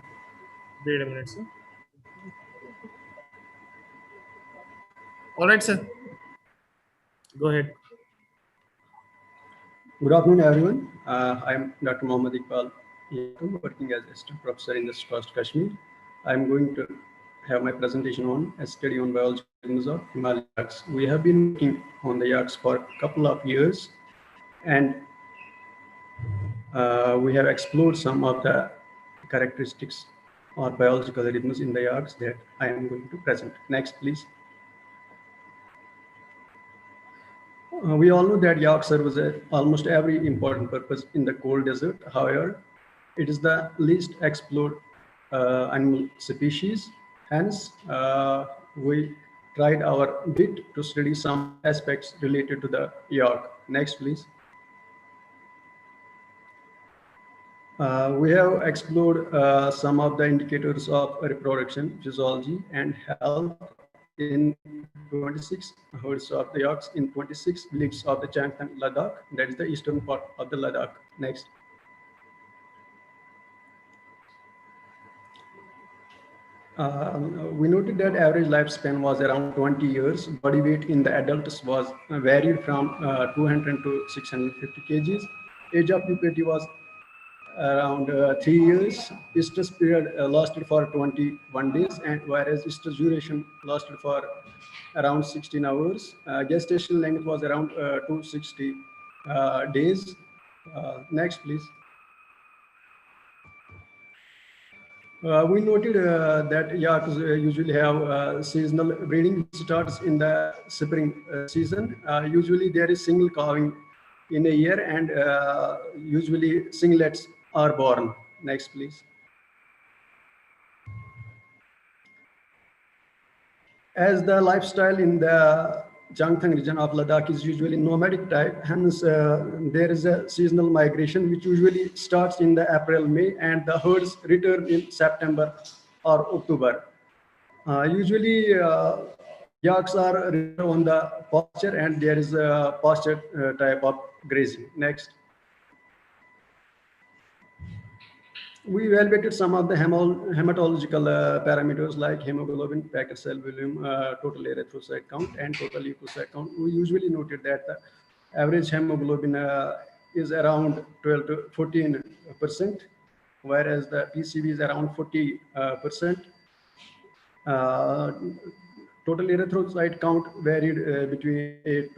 Wait a minute, sir. All right, sir. Go ahead. Good afternoon, everyone. I am Dr. Muhammad Iqbal, working as assistant professor in the Trust Kashmir. I am going to have my presentation on a study on biological organisms of Himalayan yaks. We have been working on the yaks for a couple of years, and we have explored some of the characteristics or biological rhythms in the yaks that I am going to present. Next, please. We all know that yak serves almost every important purpose in the cold desert. However, it is the least explored animal species. Hence, we tried our bit to study some aspects related to the yak. Next, please. We have explored some of the indicators of reproduction, physiology, and health in 26 herds of the yaks in 26 villages of the Changthang, Ladakh. That is the eastern part of the Ladakh. Next. We noted that average lifespan was around 20 years. Body weight in the adults was varied from 200 to 650 kgs. Age of puberty was around 3 years. Estrus period lasted for 21 days, and whereas estrus duration lasted for around 16 hours. Gestation length was around 260 days. Next, please. We noted that yaks usually have seasonal breeding, which starts in the spring season. Usually there is single calving in a year, and usually singlets are born. Next, please. As the lifestyle in the Changthang region of Ladakh is usually nomadic type, hence there is a seasonal migration which usually starts in the April, May, and the herds return in September or October. Usually yaks are on the pasture, and there is a pasture type of grazing. Next. We evaluated some of the hematological parameters like hemoglobin, packet cell volume, total erythrocyte count, and total leukocyte count. We usually noted that the average hemoglobin is around 12 to 14%. whereas the PCV is around 40%. Total erythrocyte count varied between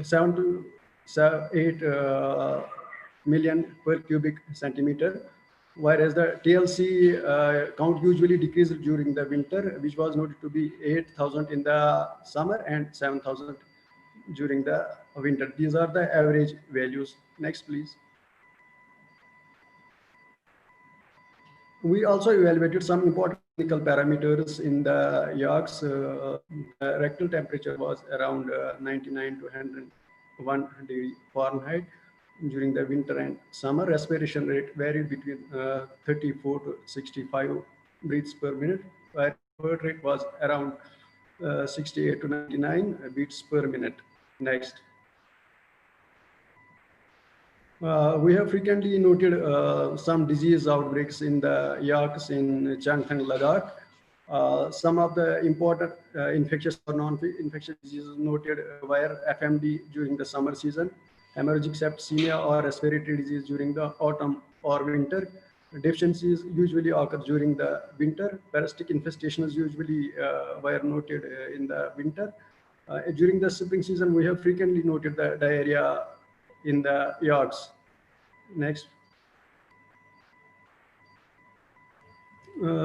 7 to 8 million per cubic centimeter, whereas the TLC count usually decreased during the winter, which was noted to be 8,000 in the summer and 7,000 during the winter. These are the average values. Next, please. We also evaluated some important clinical parameters in the yolks. The rectal temperature was around 99 to 101 degree Fahrenheit during the winter and summer. Respiration rate varied between 34 to 65 breaths per minute, where heart rate was around 68 to 99 beats per minute. Next. We have frequently noted some disease outbreaks in the yaks in Changthang, Ladakh. Some of the important infectious or non-infectious diseases noted were FMD during the summer season, hemorrhagic septicemia or respiratory disease during the autumn or winter. Deficiencies usually occur during the winter. Parasitic infestations usually were noted in the winter. During the spring season, we have frequently noted the diarrhea in the yards. Next.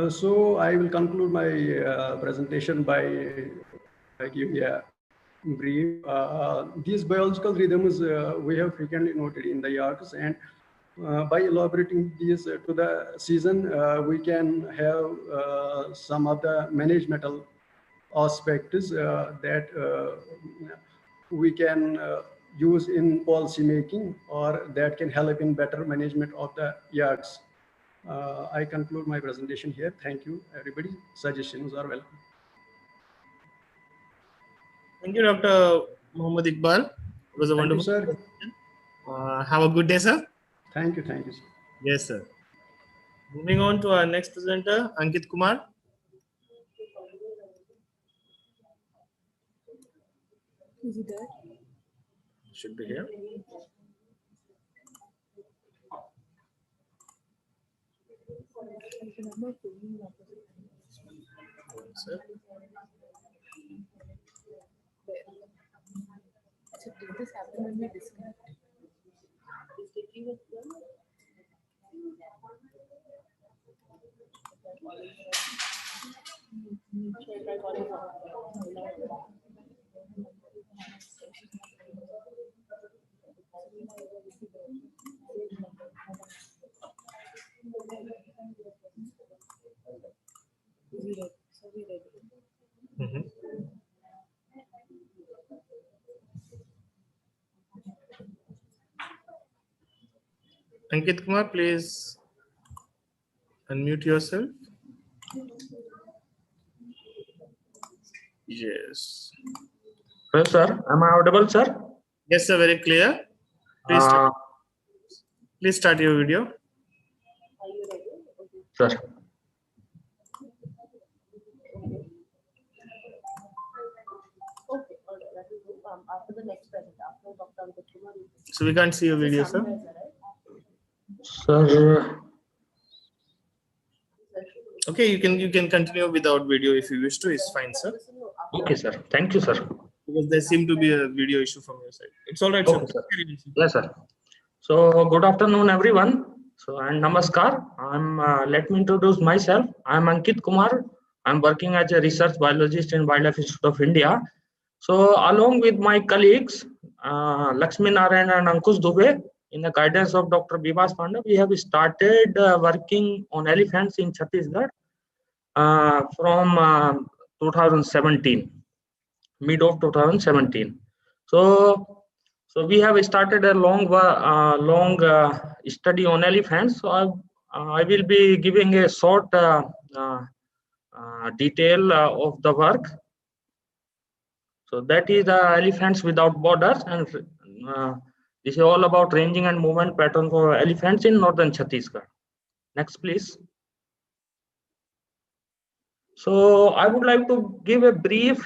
So I will conclude my presentation by giving a brief. These biological rhythms we have frequently noted in the yards, and by elaborating these to the season, we can have some of the managemental aspects that we can use in policy making, or that can help in better management of the yards. I conclude my presentation here. Thank you, everybody. Suggestions are welcome. Thank you, Dr. Muhammad Iqbal. It was a wonderful sir. Have a good day, sir. Thank you, sir. Yes, sir. Moving on to our next presenter, Ankit Kumar. Is he there? Should be here. Sir. So did this happen when we disconnect? Ankit Kumar, please unmute yourself. Yes. Hello, sir. Am I audible, sir? Yes, sir. Very clear. Please start your video. Sir. After the next present, after Dr. So we can't see your video, sir. Sir. Okay, you can continue without video if you wish to. It's fine, sir. Okay, sir. Thank you, sir. Because there seemed to be a video issue from your side. It's all right, okay, sir. Yes, sir. So good afternoon, everyone. So and namaskar. Let me introduce myself. I'm Ankit Kumar. I'm working as a research biologist in Wildlife Institute of India. So along with my colleagues, Lakshmi Narayan and Ankush Dubey, in the guidance of Dr. Bibas Panda, we have started working on elephants in Chhattisgarh from 2017, mid of 2017. So we have started a long study on elephants. So I will be giving a short detail of the work. So that is the Elephants Without Borders, and this is all about ranging and movement pattern for elephants in northern Chhattisgarh. Next, please. So I would like to give a brief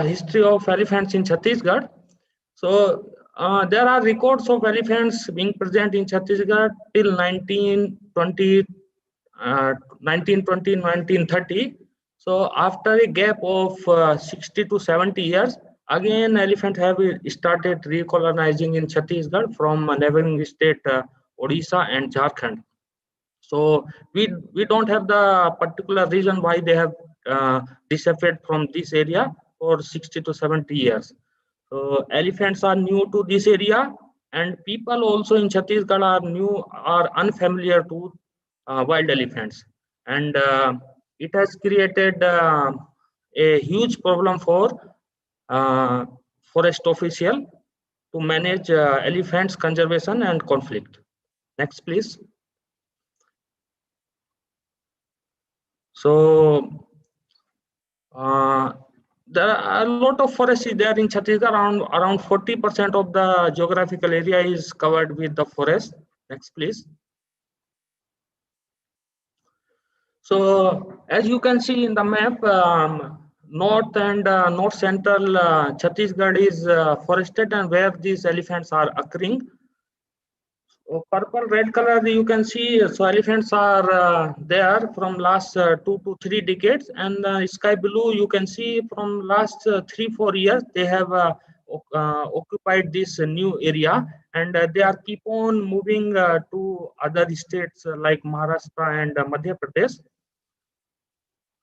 history of elephants in Chhattisgarh. So there are records of elephants being present in Chhattisgarh till 1920 1920, 1930. So after a gap of 60 to 70 years, again elephant have started recolonizing in Chhattisgarh from neighboring state Odisha and Jharkhand. So we don't have the particular reason why they have disappeared from this area for 60 to 70 years. So elephants are new to this area, and people also in Chhattisgarh are unfamiliar to wild elephants, and it has created a huge problem for forest official to manage elephants conservation and conflict. Next, please. So there are a lot of forests there in Chhattisgarh. Around 40% of the geographical area is covered with the forest. Next, please. So as you can see in the map, north and north central Chhattisgarh is forested, and where these elephants are occurring. Purple red color you can see, so elephants are there from last 2 to 3 decades, and sky blue you can see from last 3-4 years they have occupied this new area, and they are keep on moving to other states like Maharashtra and Madhya Pradesh.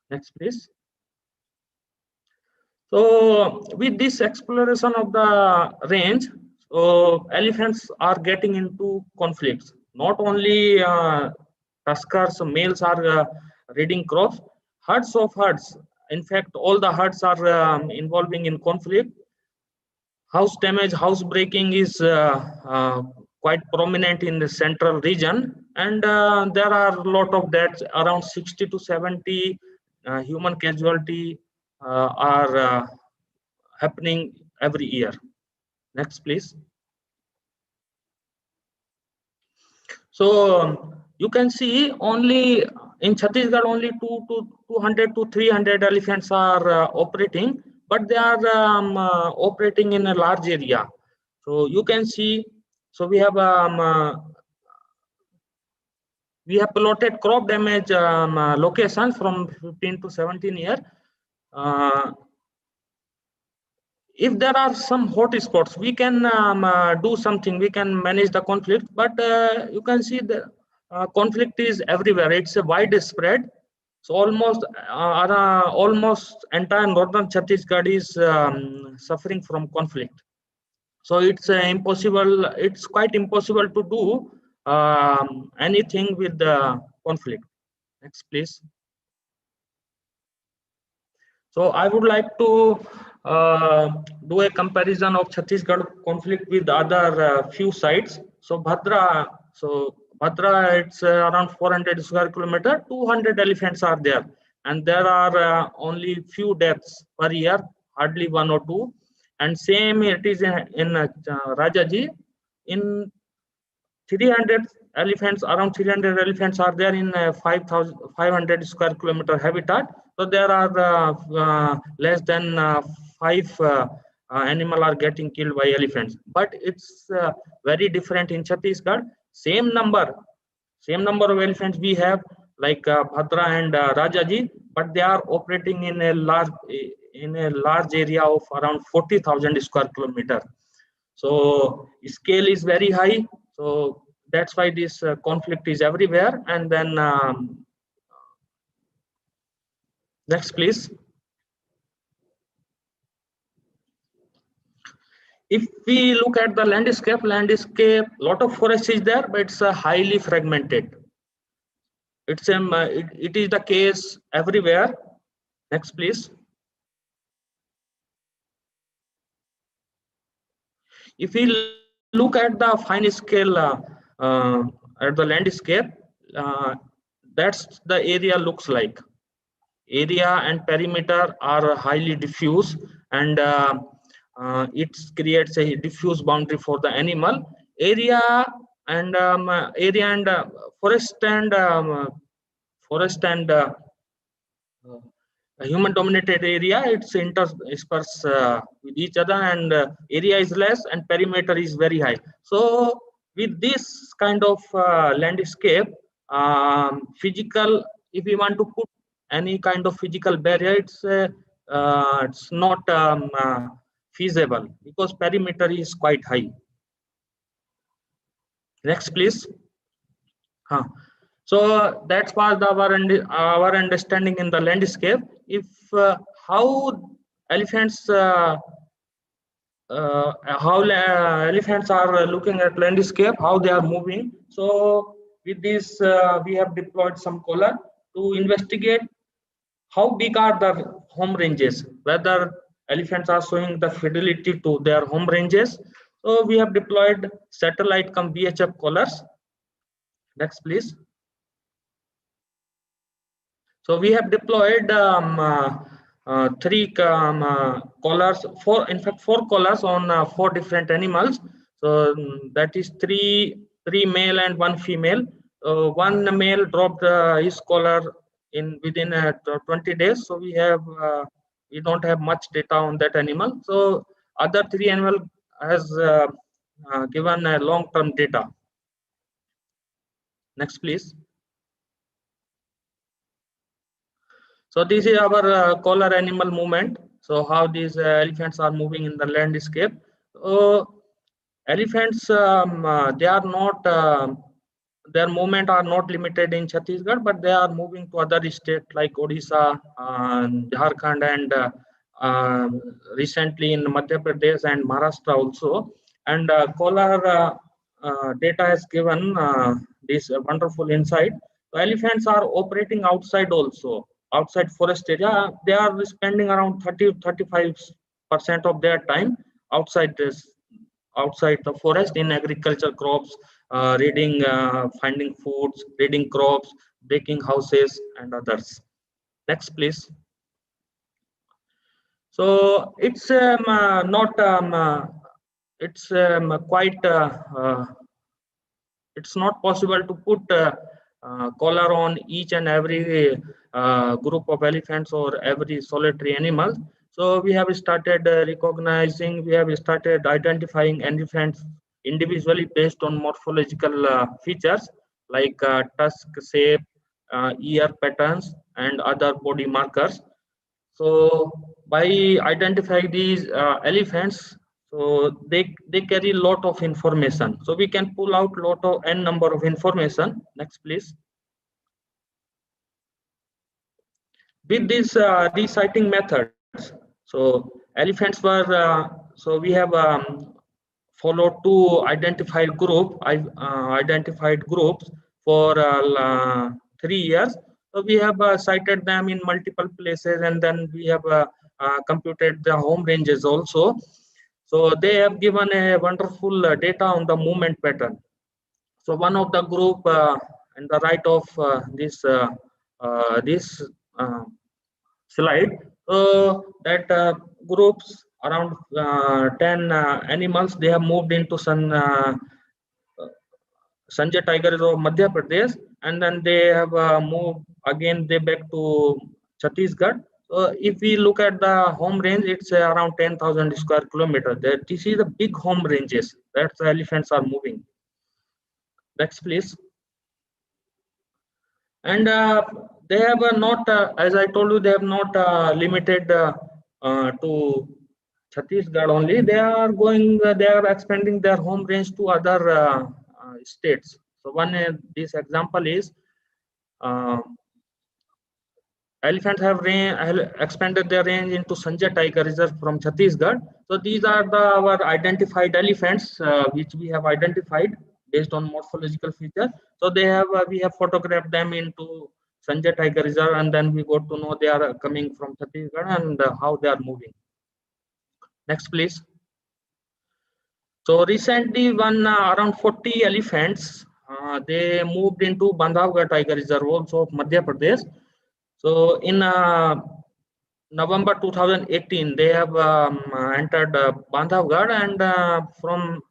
Next, please. So with this exploration of the range, so elephants are getting into conflicts. Not only tuskers, males are raiding crops, herds of herds. In fact, all the herds are involving in conflict. House damage, house breaking is quite prominent in the central region, and there are a lot of deaths. Around 60 to 70 human casualty are happening every year. Next, please. So you can see only in Chhattisgarh only 200 to 300 elephants are operating, but they are operating in a large area. So you can see. So we have plotted crop damage locations from 15 to 17 years. If there are some hot spots, we can do something, we can manage the conflict, but you can see the conflict is everywhere. It's a widespread. So almost entire northern Chhattisgarh is suffering from conflict. So it's impossible. It's quite impossible to do anything with the conflict. Next, please. So I would like to do a comparison of Chhattisgarh conflict with other few sites. So Bhadra, it's around 400 square kilometer. 200 elephants are there, and there are only few deaths per year, hardly 1 or 2. And same it is in Rajaji. In 300 elephants, around 300 elephants are there in 500 square kilometer habitat. So there are less than 5 animal are getting killed by elephants. But it's very different in Chhattisgarh. Same number of elephants we have like Bhadra and Rajaji, but they are operating in a large area of around 40,000 square kilometer. So scale is very high. So that's why this conflict is everywhere. And then next, please. If we look at the landscape, lot of forest is there, but it's highly fragmented. It is the case everywhere. Next, please. If we look at the fine scale at the landscape, that's the area looks like. Area and perimeter are highly diffuse, and it creates a diffuse boundary for the animal. Area and forest and human dominated area, it's intersperse with each other, and area is less and perimeter is very high. So with this kind of landscape, physical, if we want to put any kind of physical barrier, it's not feasible because perimeter is quite high. Next, please. So that's was our understanding in the landscape. If how elephants elephants are looking at landscape, how they are moving. So with this, we have deployed some collar to investigate how big are the home ranges, whether elephants are showing the fidelity to their home ranges. So we have deployed satellite cum VHF collars. Next, please. So we have deployed three collars, in fact, four collars on 4 different animals. So that is three male and 1 female. One male dropped his collar within 20 days. So we don't have much data on that animal. So other 3 animal has given long-term data. Next, please. So this is our collar animal movement. So how these elephants are moving in the landscape. Elephants, they are not, their movement are not limited in Chhattisgarh, but they are moving to other states like Odisha, Jharkhand, and recently in Madhya Pradesh and Maharashtra also. And collar data has given this wonderful insight. So elephants are operating outside also. Outside forest area, they are spending around 30-35% of their time outside the forest in agriculture crops, reading, finding foods, reading crops, breaking houses, and others. Next, please. So it's not it's quite it's not possible to put collar on each and every group of elephants or every solitary animal. So we have started recognizing, we have started identifying elephants individually based on morphological features like tusk shape, ear patterns, and other body markers. So by identifying these elephants, so they carry a lot of information. So we can pull out lot of n number of information. Next, please. With these sighting methods, so elephants were so we have followed 2 identified groups for 3 years. So we have sighted them in multiple places, and then we have computed the home ranges also. So they have given a wonderful data on the movement pattern. So one of the group in the right of this slide, that groups around 10 animals, they have moved into Sanjay Tiger Reserve of Madhya Pradesh, and then they have moved again back to Chhattisgarh. So if we look at the home range, it's around 10,000 square kilometers. This is the big home ranges that the elephants are moving. Next, please. And they have not, as I told you, they have not limited to Chhattisgarh only. They are going, they are expanding their home range to other states. So one this example is elephants have expanded their range into Sanjay Tiger Reserve from Chhattisgarh. So these are our identified elephants which we have identified based on morphological feature. So they have we have photographed them into Sanjay Tiger Reserve, and then we got to know they are coming from Chhattisgarh and how they are moving. Next, please. So recently, around 40 elephants they moved into Bandhavgarh Tiger Reserve also of Madhya Pradesh. So in November 2018, they have entered Bandhavgarh, and from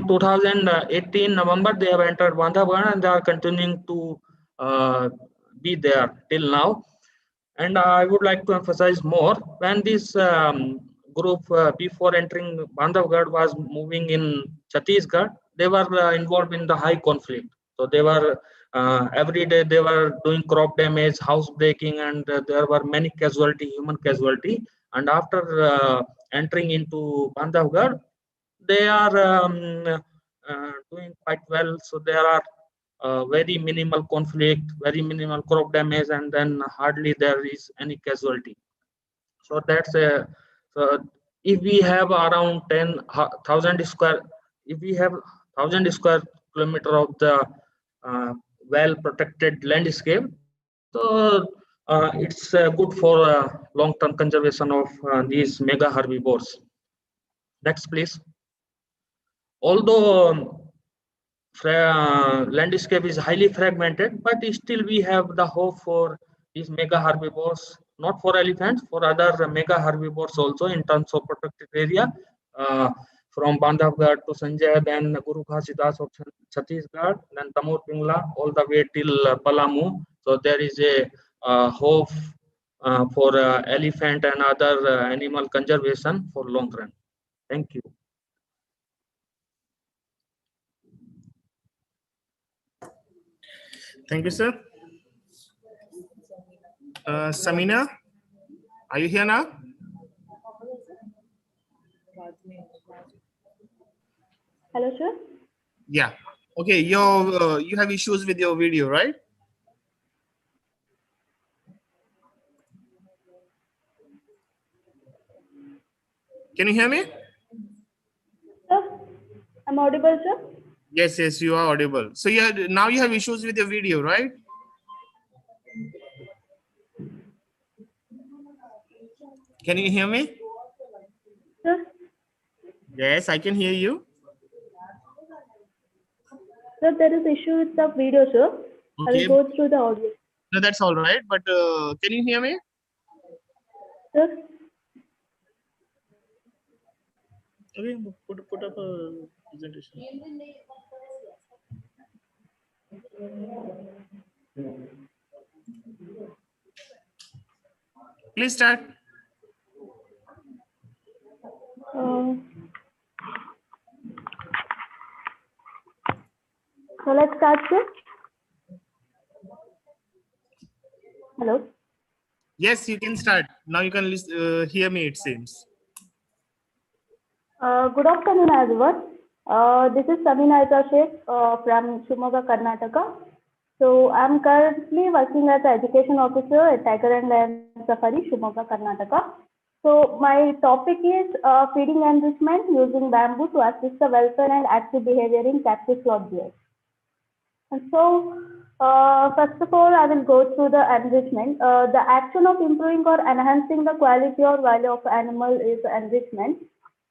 2018 November, they have entered Bandhavgarh, and they are continuing to be there till now. And I would like to emphasize more, when these group before entering Bandhavgarh was moving in Chhattisgarh. They were involved in the high conflict. So they were every day they were doing crop damage, house breaking, and there were many casualty, human casualty. And after entering into Bandhavgarh, they are doing quite well. So there are very minimal conflict, very minimal crop damage, and then hardly there is any casualty. So that's a so if we have around 10,000 square, if we have 1,000 square kilometer of the well protected landscape, so it's good for long term conservation of these mega herbivores. Next, please. Although landscape is highly fragmented, but still we have the hope for these mega herbivores, not for elephants, for other mega herbivores also in terms of protected area, from Bandhavgarh to Sanjay, then Guru Ghasidas of Chhattisgarh, then Tamur Pingla, all the way till Palamu. So there is a hope for elephant and other animal conservation for long run. Thank you. Thank you, sir. Samina, are you here now? Hello, sir. Yeah. Okay. You have issues with your video, right? Can you hear me? Sir, I'm audible, sir. Yes, yes, you are audible. So now you have issues with your video, right? Can you hear me? Sir, Yes, I can hear you. sir, there is issue with the video, sir. I Okay. will go through the audio. No, that's all right. But can you hear me? Sir, Okay, put up a presentation. Please start. so let's start, sir. Hello. Yes, you can start. Now you can hear me, it seems. Good afternoon, everyone. This is Samina Sheikh from Shimoga, Karnataka. So I'm currently working as an education officer at Tiger and Lion Safari, Shimoga, Karnataka. So my topic is feeding enrichment using bamboo to assist the welfare and active behavior in captive slot bears. And so first of all, I will go through the enrichment. The action of improving or enhancing the quality or value of animal is enrichment.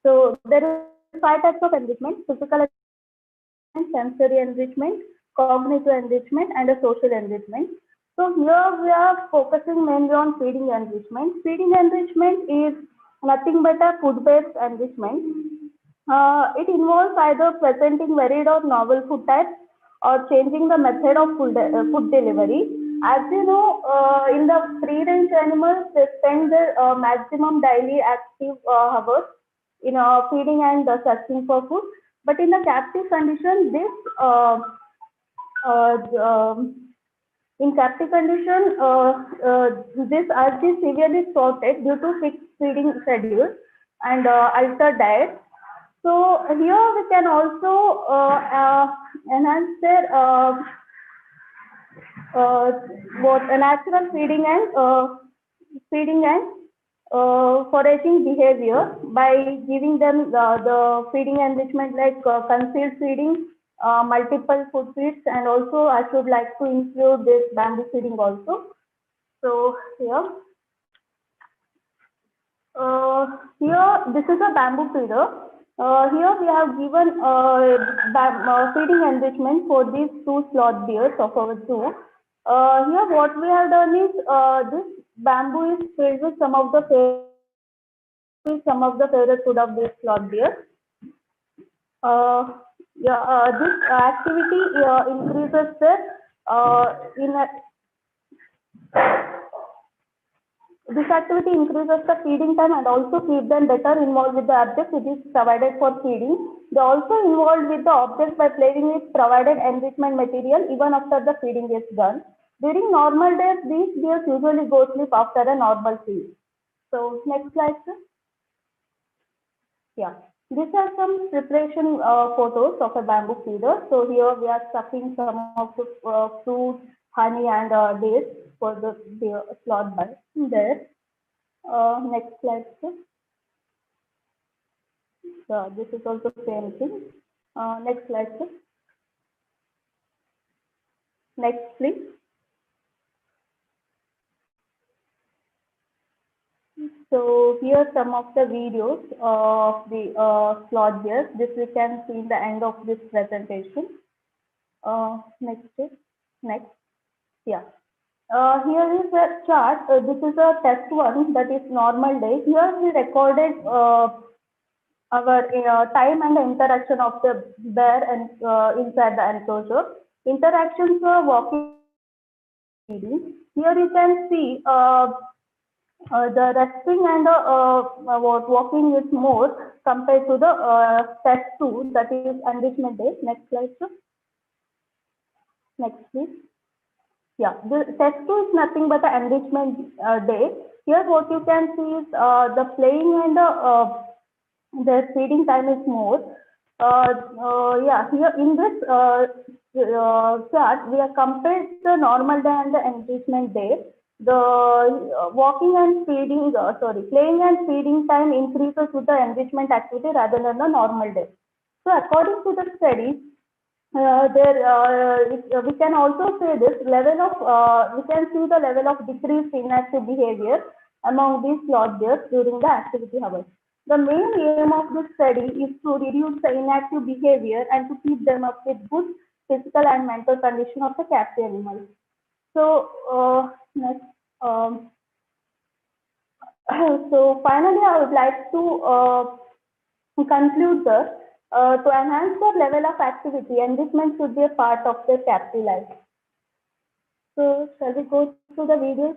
So there are 5 types of enrichment: physical enrichment, sensory enrichment, cognitive enrichment, and a social enrichment. So here we are focusing mainly on feeding enrichment. Feeding enrichment is nothing but a food-based enrichment. It involves either presenting varied or novel food types or changing the method of food delivery. As you know, in the free-range animals, they spend their maximum daily active hours in feeding and searching for food. But in the captive condition, in captive condition, this urge is severely thwarted due to fixed feeding schedules and altered diet. So here we can also enhance their natural feeding and foraging behavior by giving them the feeding enrichment like concealed feeding, multiple food feeds, and also I should like to include this bamboo feeding also. So here this is a bamboo feeder. Here we have given feeding enrichment for these 2 sloth bears of our zoo. Here what we have done is this bamboo is filled with some of the favorite food of this sloth bear. This activity increases the This activity increases the feeding time and also keep them better involved with the object which is provided for feeding. They also involved with the object by playing with provided enrichment material even after the feeding is done. During normal days, these deers usually go sleep after a normal feed. So next slide, sir. Yeah, these are some preparation photos of a bamboo feeder. So here we are stuffing some of the fruit, honey, and dates for the slot by there. Next slide, please. This is also same thing. Next slide, please. Next, please. So here some of the videos of the slot bears. This we can see in the end of this presentation. Next, please. Next. Yeah. Here is a chart. This is a test one, that is normal day. Here we recorded our time and the interaction of the bear and inside the enclosure. Interactions were walking. Here you can see the resting and walking is more compared to the test 2, that is enrichment day. Next slide, sir. Next, please. Yeah, the test 2 is nothing but the enrichment day. Here what you can see is the playing and the feeding time is more. Yeah, here in this chart, we have compared the normal day and the enrichment day. The walking and feeding, playing and feeding time increases with the enrichment activity rather than the normal day. So according to the study, we can also say this level of, we can see the level of decreased inactive behavior among these slot bears during the activity hours. The main aim of this study is to reduce the inactive behavior and to keep them up with good physical and mental condition of the captive animals. So next, so finally, I would like to conclude that to enhance the level of activity, enrichment should be a part of the captive life. So shall we go through the videos?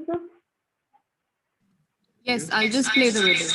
Yes, I'll just play the video.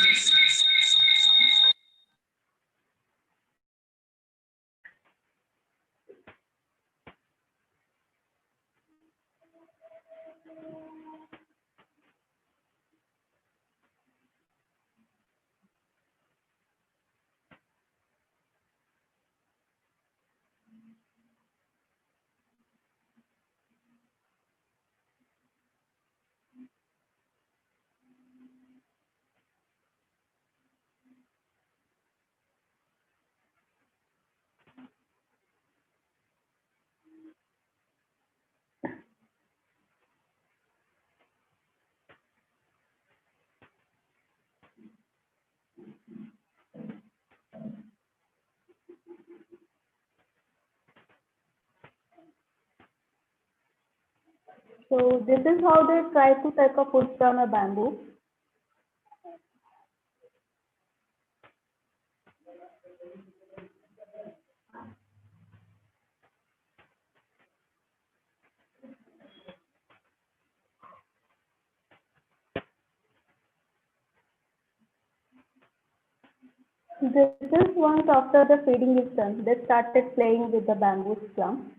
So this is how they try to take a food from a bamboo. This is once after the feeding is done, they started playing with the bamboo stump.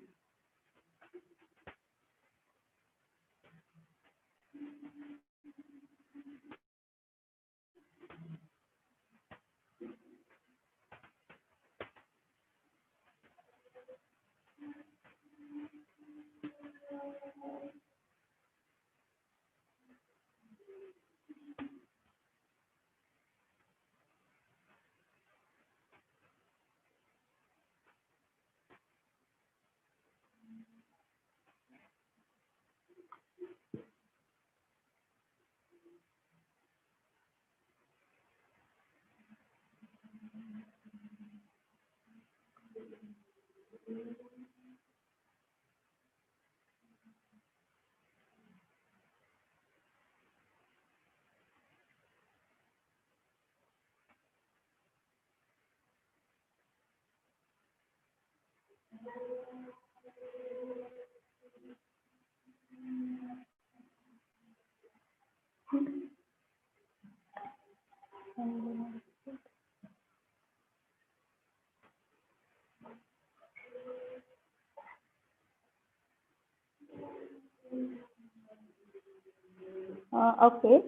Okay.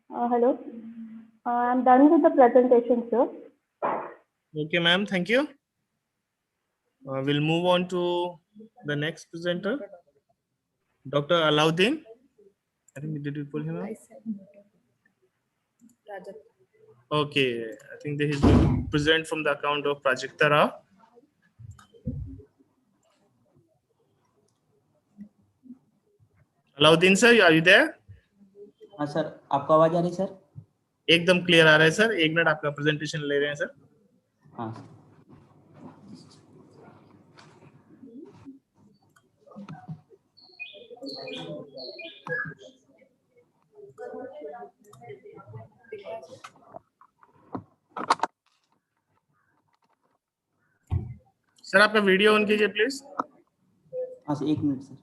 Hello. I'm done with the presentation, sir. Okay, ma'am. Thank you. We'll move on to the next presenter, Dr. Alauddin. I think, did you pull him up? Okay, I think that he's going to present from the account of Prajakta Rao. Alauddin sir, are you there? हाँ sir, आपको आवाज आ रही है sir? एकदम clear आ रहा है sir. एक minute आपका प्रेजेंटेशन ले रहे हैं सर. हाँ. सर आपका वीडियो ऑन कीजिए प्लीज. हाँ sir, 1 minute sir.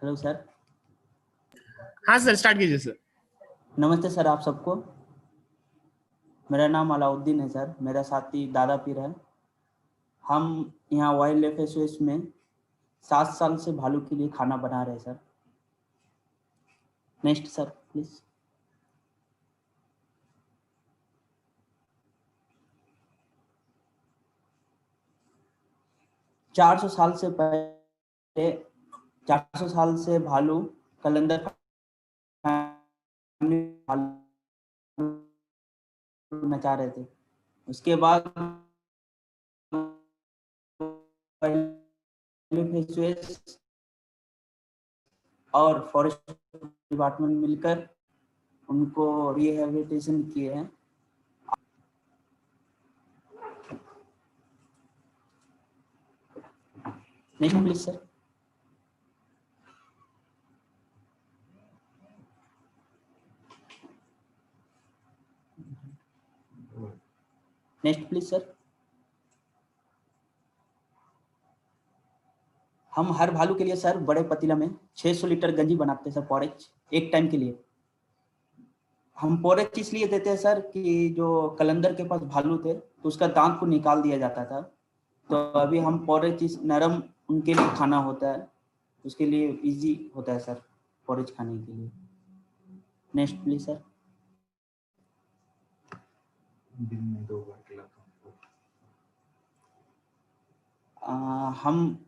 Hello sir. हाँ सर, स्टार्ट कीजिए सर. नमस्ते सर आप सबको. मेरा नाम अलाउद्दीन है सर. मेरा साथी दादा पीर है. हम यहाँ वाइल्ड लाइफ एसोएस में 7 साल से भालू के लिए खाना बना रहे हैं सर. Next sir please. चार 400 साल से भालू कलंदर नचा रहे थे. उसके बाद और फॉरेस्ट डिपार्टमेंट मिलकर उनको रिहेबिलिटेशन किए हैं. Next please sir. Next please sir. हम हर भालू के लिए सर बड़े पतीला में 600 लीटर गंजी बनाते हैं सर पॉरेज एक टाइम के लिए. हम पॉरेज इसलिए देते हैं सर कि जो कलंदर के पास भालू थे तो उसका दांत को निकाल दिया जाता था. तो अभी हम पॉरेज नरम उनके लिए खाना होता है, उसके लिए इजी होता है सर पॉरेज खाने के लिए. Next please sir. दिन में 2 बार खिलाता हूँ. हम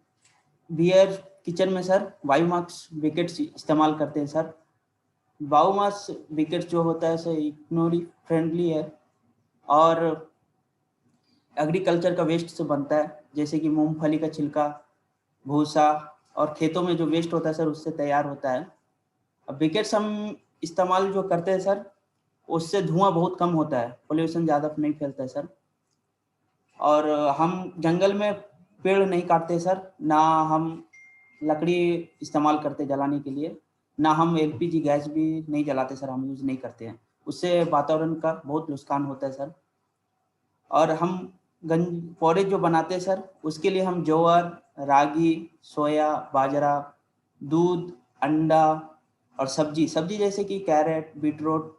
बियर किचन में सर बायोमास विकेट्स इस्तेमाल करते हैं सर. बायोमास विकेट जो होता है सर इकोनॉमी फ्रेंडली है और एग्रीकल्चर का वेस्ट से बनता है, जैसे कि मूंगफली का छिलका, भूसा और खेतों में जो वेस्ट होता है सर उससे तैयार होता है. अब विकेट्स हम इस्तेमाल जो करते हैं सर उससे धुआं बहुत कम होता है, पोल्यूशन ज़्यादा नहीं फैलता है सर. और हम जंगल में पेड़ नहीं काटते सर, ना हम लकड़ी इस्तेमाल करते जलाने के लिए, ना हम एलपीजी गैस भी नहीं जलाते सर, हम यूज़ नहीं करते हैं. उससे वातावरण का बहुत नुकसान होता है सर. और हम पॉरेज जो बनाते हैं सर उसके लिए हम ज्वार, रागी, सोया, बाजरा, दूध, अंडा और सब्जी जैसे कि कैरेट, बीटरूट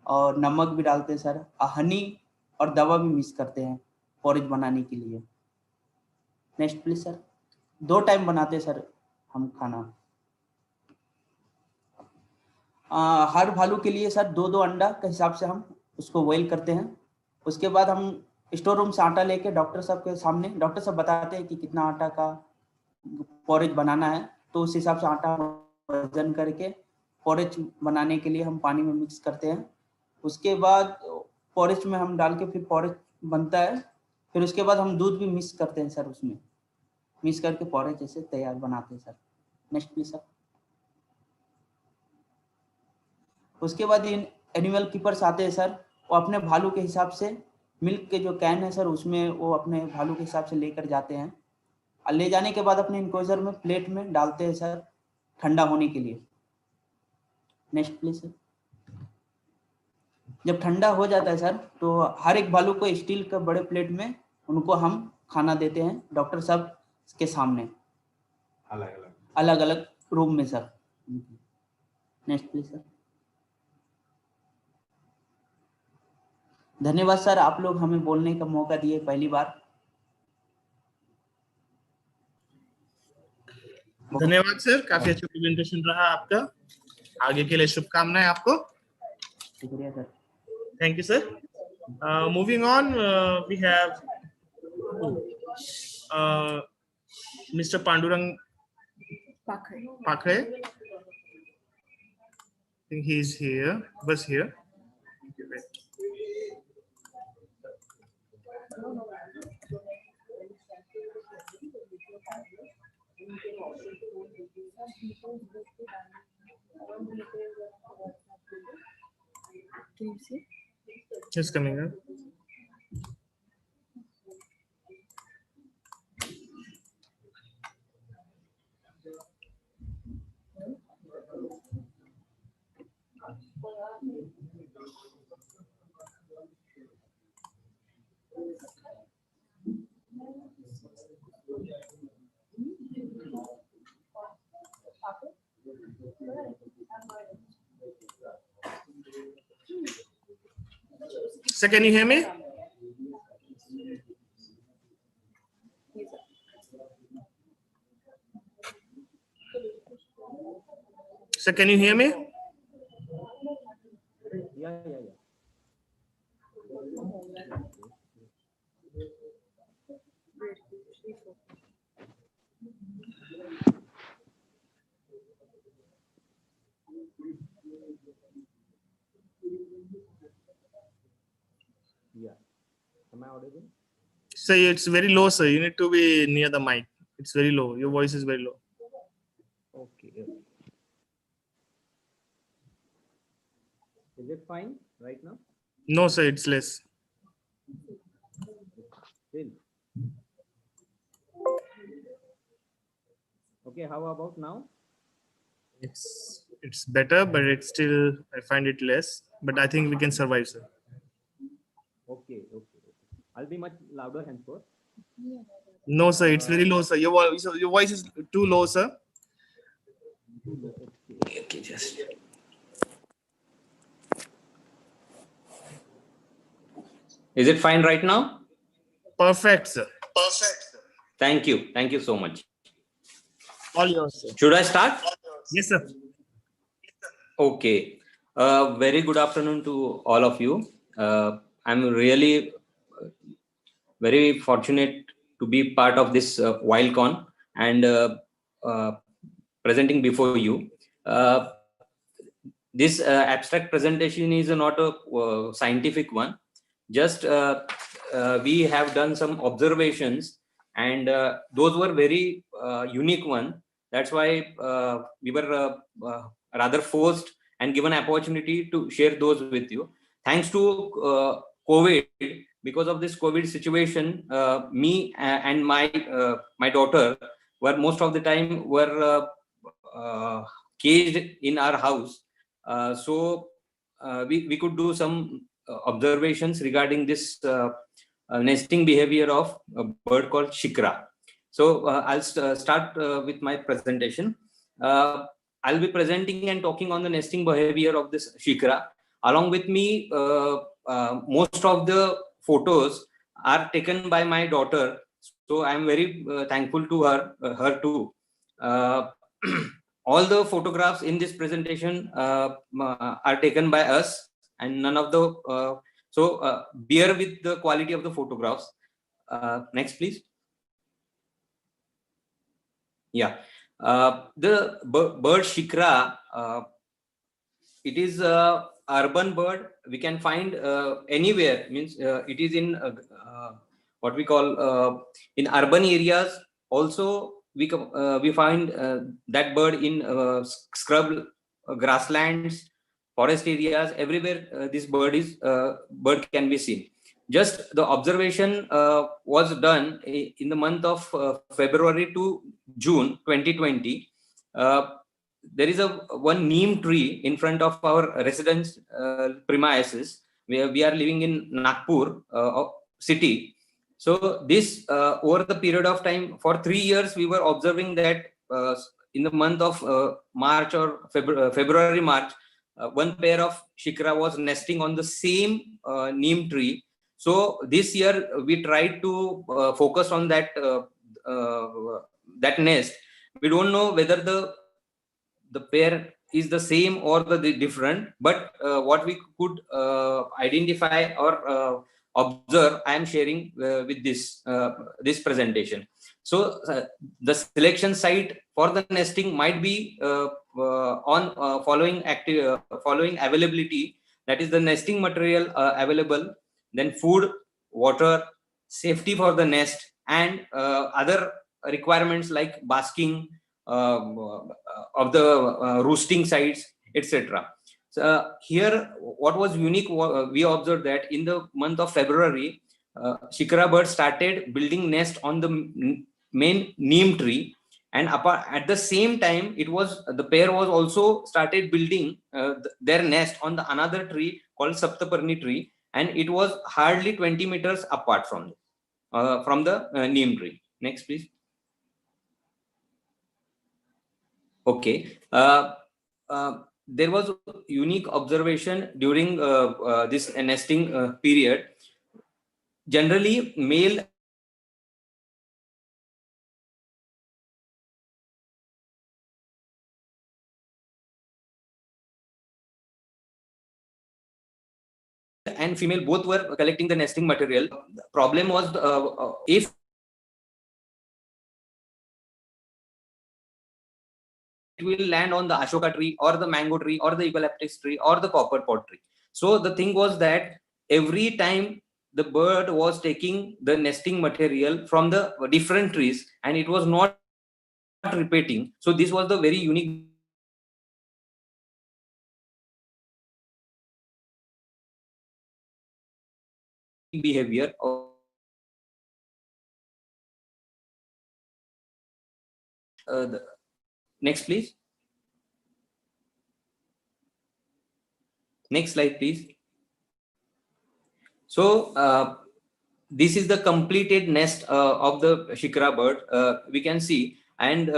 और नमक भी डालते हैं सर. हनी और दवा भी मिक्स करते हैं पॉरेज बनाने के लिए. Next please sir. 2 टाइम बनाते हैं सर हम खाना. हर भालू के लिए सर 2-2 अंडा के हिसाब से हम उसको बॉईल करते हैं. उसके बाद हम स्टोर रूम से आटा लेके डॉक्टर साहब के सामने डॉक्टर साहब बताते हैं कि कितना आटा का पॉरेज बनाना है, तो उस हिसाब से आटा वजन करके पॉरेज बनाने के लिए हम पानी में मिक्स करते हैं. उसके बाद पॉरेज में हम डाल के फिर पॉरेज बनता है. फिर उसके बाद हम दूध भी मिक्स करते हैं सर, उसमें मिक्स करके पॉरेज जैसे तैयार बनाते हैं सर. Next please sir. उसके बाद एनिमल कीपर्स आते हैं सर, वो अपने भालू के हिसाब से मिल्क के जो कैन है सर उसमें वो अपने भालू के हिसाब से लेकर जाते हैं. ले जाने के बाद अपने इनक्लोजर में प्लेट में डालते हैं सर ठंडा होने के लिए. Next please sir. जब ठंडा हो जाता है सर, तो हर एक भालू को स्टील का बड़े प्लेट में उनको हम खाना देते हैं डॉक्टर साहब के सामने, अलग अलग रूम में सर। Next please sir. धन्यवाद सर, आप लोग हमें बोलने का मौका दिए पहली बार। धन्यवाद सर, काफी अच्छा प्रेजेंटेशन रहा आपका। आगे के लिए शुभकामनाएं आपको। शुक्रिया sir. Thank you, sir. Moving on, we have Mr. Pandurang Pakre. I think he's here. Was here. Can you see? Just coming up. Sir, can you hear me? Sir, can you hear me? Yeah. Yeah. Am I audible? Sir, it's very low, sir. You need to be near the mic. It's very low. Your voice is very low. Okay. Is it fine right now? No, sir, it's less. Still. Okay, how about now? It's better, but it's still, I find it less. But I think we can survive, sir. Okay. I'll be much louder henceforth. No, sir, it's very low, sir. Your voice is too low, sir. Okay, just. Is it fine right now? Perfect, sir. Thank you so much. All yours, sir. Should I start? Yes, sir. Okay. Very good afternoon to all of you. I'm really very fortunate to be part of this WILDCON and presenting before you. This abstract presentation is not a scientific one. Just we have done some observations, and those were very unique one. That's why we were rather forced and given opportunity to share those with you. Thanks to COVID, because of this COVID situation, me and my daughter were most of the time were caged in our house. So we could do some observations regarding this nesting behavior of a bird called shikra. So I'll start with my presentation. I'll be presenting and talking on the nesting behavior of this shikra. Along with me, most of the photos are taken by my daughter. So I'm very thankful to her too. All the photographs in this presentation are taken by us, and none of the bear with the quality of the photographs. Next, please. Yeah, the bird shikra. It is a urban bird. We can find anywhere. Means it is in what we call in urban areas. Also, we find that bird in scrub grasslands, forest areas. Everywhere this bird can be seen. Just the observation was done in the month of February to June 2020. There is one neem tree in front of our residence premises, we are living in Nagpur city. So this over the period of time for 3 years, we were observing that in the month of March or February, March, one pair of shikra was nesting on the same neem tree. So this year we tried to focus on that that nest. We don't know whether the pair is the same or the different, but what we could identify or observe, I am sharing with this this presentation. So the selection site for the nesting might be on following availability, that is the nesting material available, then food, water, safety for the nest, and other requirements like basking of the roosting sites, etc. So here what was unique, we observed that in the month of February, shikra birds started building nest on the main neem tree, and at the same time the pair was also started building their nest on the another tree called Saptaparni tree, and it was hardly 20 meters apart from the neem tree. Next, please. Okay. There was unique observation during this nesting period. Generally, male and female both were collecting the nesting material. The problem was if it will land on the Ashoka tree or the mango tree or the eucalyptus tree or the copper pot tree. So the thing was that every time the bird was taking the nesting material from the different trees and it was not repeating. So this was the very unique behavior of next, please. Next slide, please. So this is the completed nest of the shikra bird. We can see, and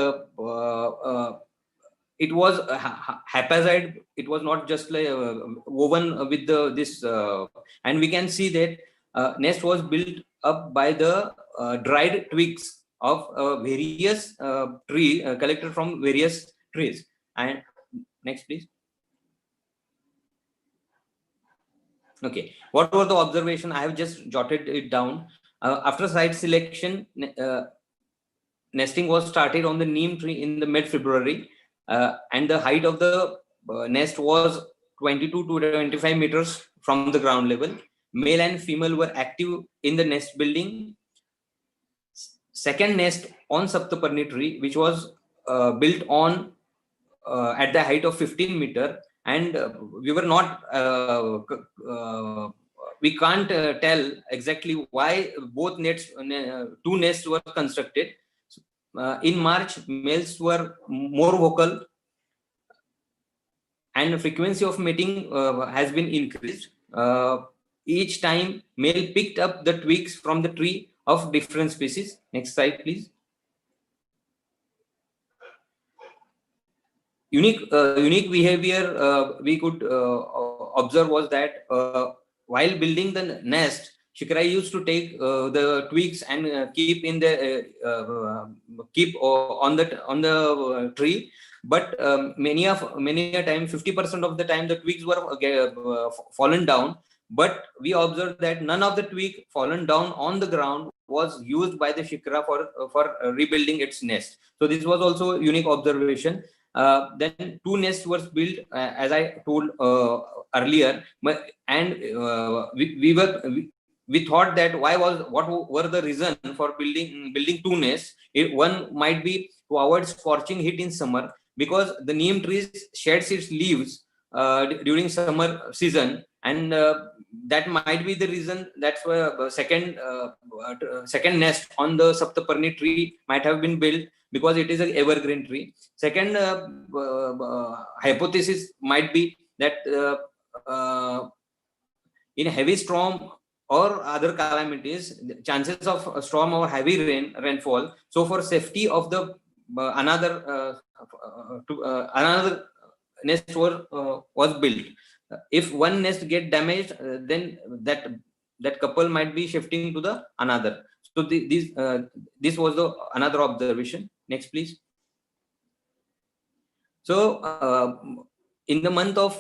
it was haphazard. It was not just like woven with this, and we can see that nest was built up by the dried twigs of various tree collected from various trees. And next, please. Okay, what were the observation? I have just jotted it down. After site selection, nesting was started on the neem tree in the mid-February, and the height of the nest was 22 to 25 meters from the ground level. Male and female were active in the nest building. Second nest on Saptaparni tree, which was built on at the height of 15 meter, and we were not we can't tell exactly why both two nests were constructed. In March, males were more vocal and the frequency of mating has been increased. Each time male picked up the twigs from the tree of different species. Next slide, please. Unique behavior we could observe was that while building the nest, shikra used to take the twigs and keep in the keep on the tree. But many a time, 50% of the time, the twigs were fallen down. But we observed that none of the twig fallen down on the ground was used by the shikra for rebuilding its nest. So this was also a unique observation. Then two nests were built, as I told earlier, and we thought that what were the reason for building two nests? One might be to avoid scorching heat in summer, because the neem trees sheds its leaves during summer season, and that might be the reason. That's why second nest on the Saptaparni tree might have been built, because it is an evergreen tree. Second hypothesis might be that in heavy storm or other calamities, chances of storm or heavy rainfall. So for safety of the another nest was built. If one nest get damaged, then that couple might be shifting to the another. So this was the another observation. Next, please. So in the month of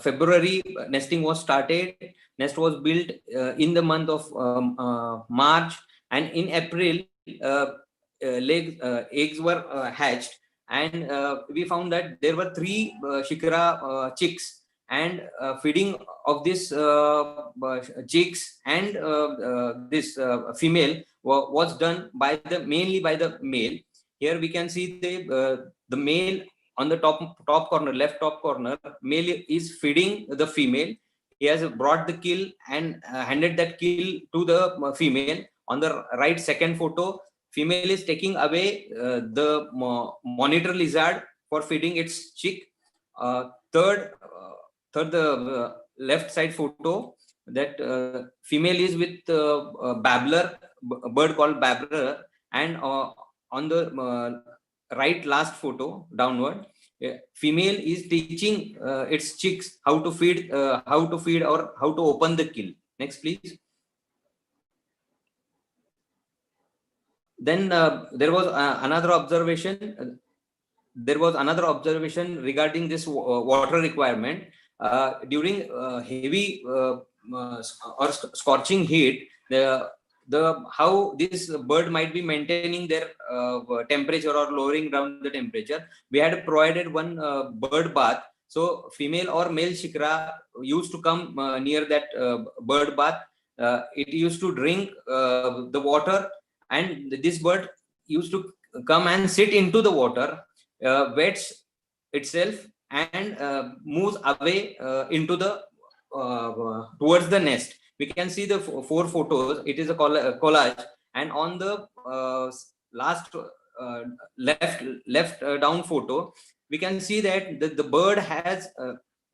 February, nesting was started. Nest was built in the month of March, and in April, eggs were hatched, and we found that there were 3 shikara chicks, and feeding of this chicks and this female was done by mainly by the male. Here we can see the male on the top corner, left top corner. Male is feeding the female. He has brought the kill and handed that kill to the female. On the right second photo, female is taking away the monitor lizard for feeding its chick. Third, the left side photo, that female is with babbler, bird called babbler, and on the right last photo downward, female is teaching its chicks how to feed or how to open the kill. Next, please. Then there was another observation. There was another observation regarding this water requirement during heavy or scorching heat. How this bird might be maintaining their temperature or lowering down the temperature. We had provided one bird bath. So female or male shikara used to come near that bird bath. It used to drink the water, and this bird used to come and sit into the water, wets itself, and moves away into the towards the nest. We can see the 4 photos. It is a collage, and on the last left down photo, we can see that the bird has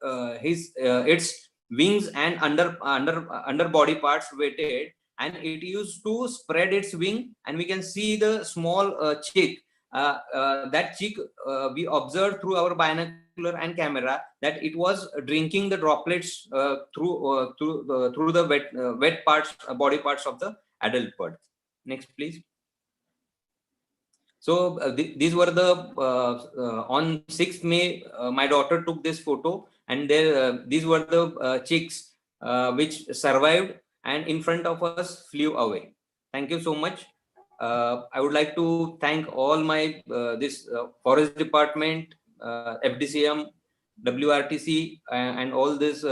its wings and under body parts wetted, and it used to spread its wing, and we can see the small chick. That chick we observed through our binocular and camera that it was drinking the droplets through the wet parts, body parts of the adult bird. Next, please. So these were the on 6th May, my daughter took this photo, and these were the chicks which survived and in front of us flew away. Thank you so much. I would like to thank all my this forest department, FDCM, WRTC, and all these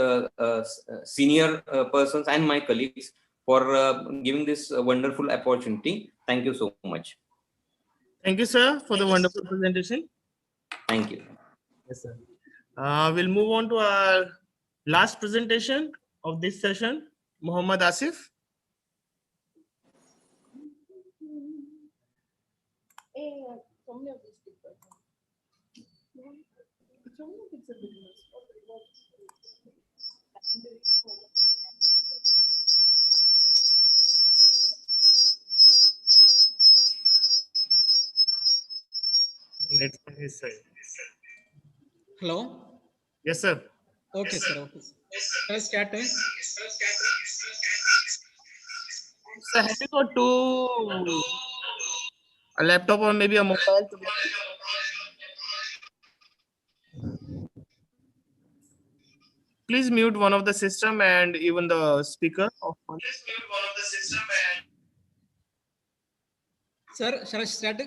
senior persons and my colleagues for giving this wonderful opportunity. Thank you so much. Thank you, sir, for the wonderful presentation. Thank you. Yes, sir. We'll move on to our last presentation of this session, Muhammad Asif. Let's see his side. Hello. Yes, sir. Okay, sir. Okay. Let's start. So have you got a laptop or maybe a mobile? Please mute one of the system and even the speaker. Sir, shall I start?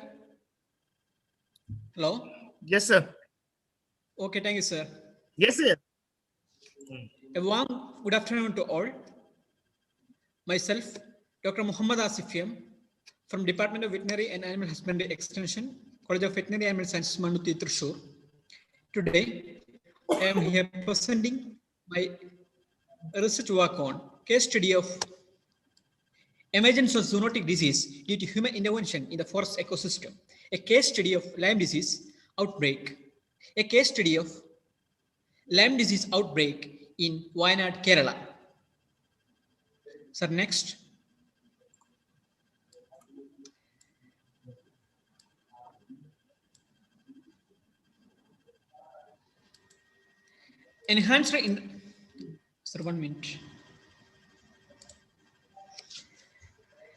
Hello. Yes, sir. Okay, thank you, sir. Yes, sir. A warm good afternoon to all. Myself, Dr. Muhammad Asif from Department of Veterinary and Animal Husbandry Extension, College of Veterinary Animal Sciences, Manuti, Thrissur. Today, I am here presenting my research work on case study of emergence of zoonotic disease due to human intervention in the forest ecosystem, a case study of Lyme disease outbreak, a case study of Lyme disease outbreak in Wayanad, Kerala. Sir, next. Enhanced in, sir, 1 minute.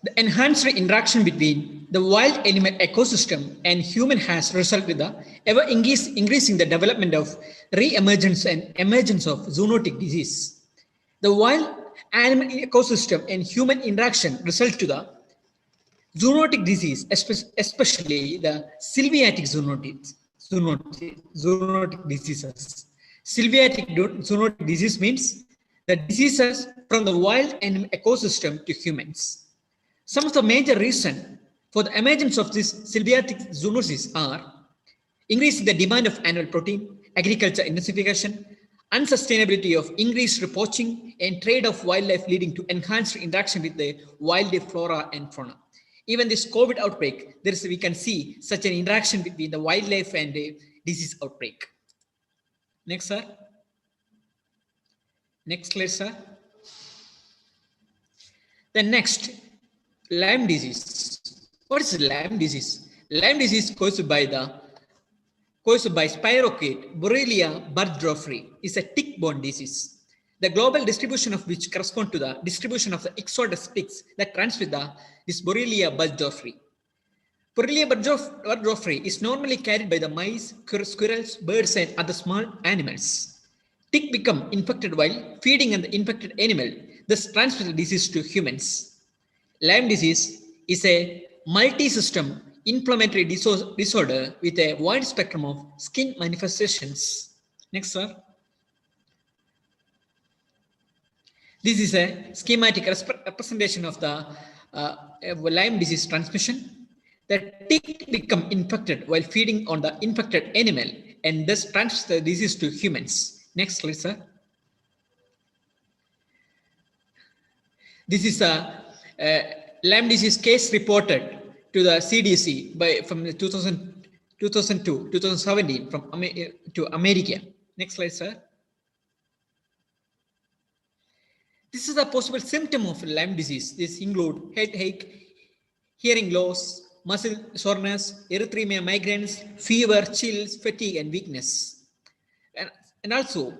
The enhanced interaction between the wild animal ecosystem and human has resulted in the ever increasing the development of re-emergence and emergence of zoonotic disease. The wild animal ecosystem and human interaction result to the zoonotic disease, especially the sylviatic zoonotic diseases. Sylviatic zoonotic disease means the diseases from the wild animal ecosystem to humans. Some of the major reasons for the emergence of this sylviatic zoonosis are increasing the demand of animal protein, agriculture intensification, unsustainability of increased poaching, and trade of wildlife leading to enhanced interaction with the wildlife flora and fauna. Even this COVID outbreak, we can see such an interaction between the wildlife and the disease outbreak. Next, sir. Next slide, sir. The next, Lyme disease. What is Lyme disease? Lyme disease caused by spirochete Borrelia burgdorferi is a tick-borne disease. The global distribution of which corresponds to the distribution of the exodus ticks that transmit this Borrelia burgdorferi. Borrelia burgdorferi is normally carried by the mice, squirrels, birds, and other small animals. Tick become infected while feeding on the infected animal, thus transmit the disease to humans. Lyme disease is a multi-system inflammatory disorder with a wide spectrum of skin manifestations. Next, sir. This is a schematic representation of the Lyme disease transmission. The tick become infected while feeding on the infected animal and thus transfer the disease to humans. Next slide, sir. This is a Lyme disease case reported to the CDC from 2002, 2017 to America. Next slide, sir. This is a possible symptom of Lyme disease. This include headache, hearing loss, muscle soreness, erythema migrans, fever, chills, fatigue, and weakness. And also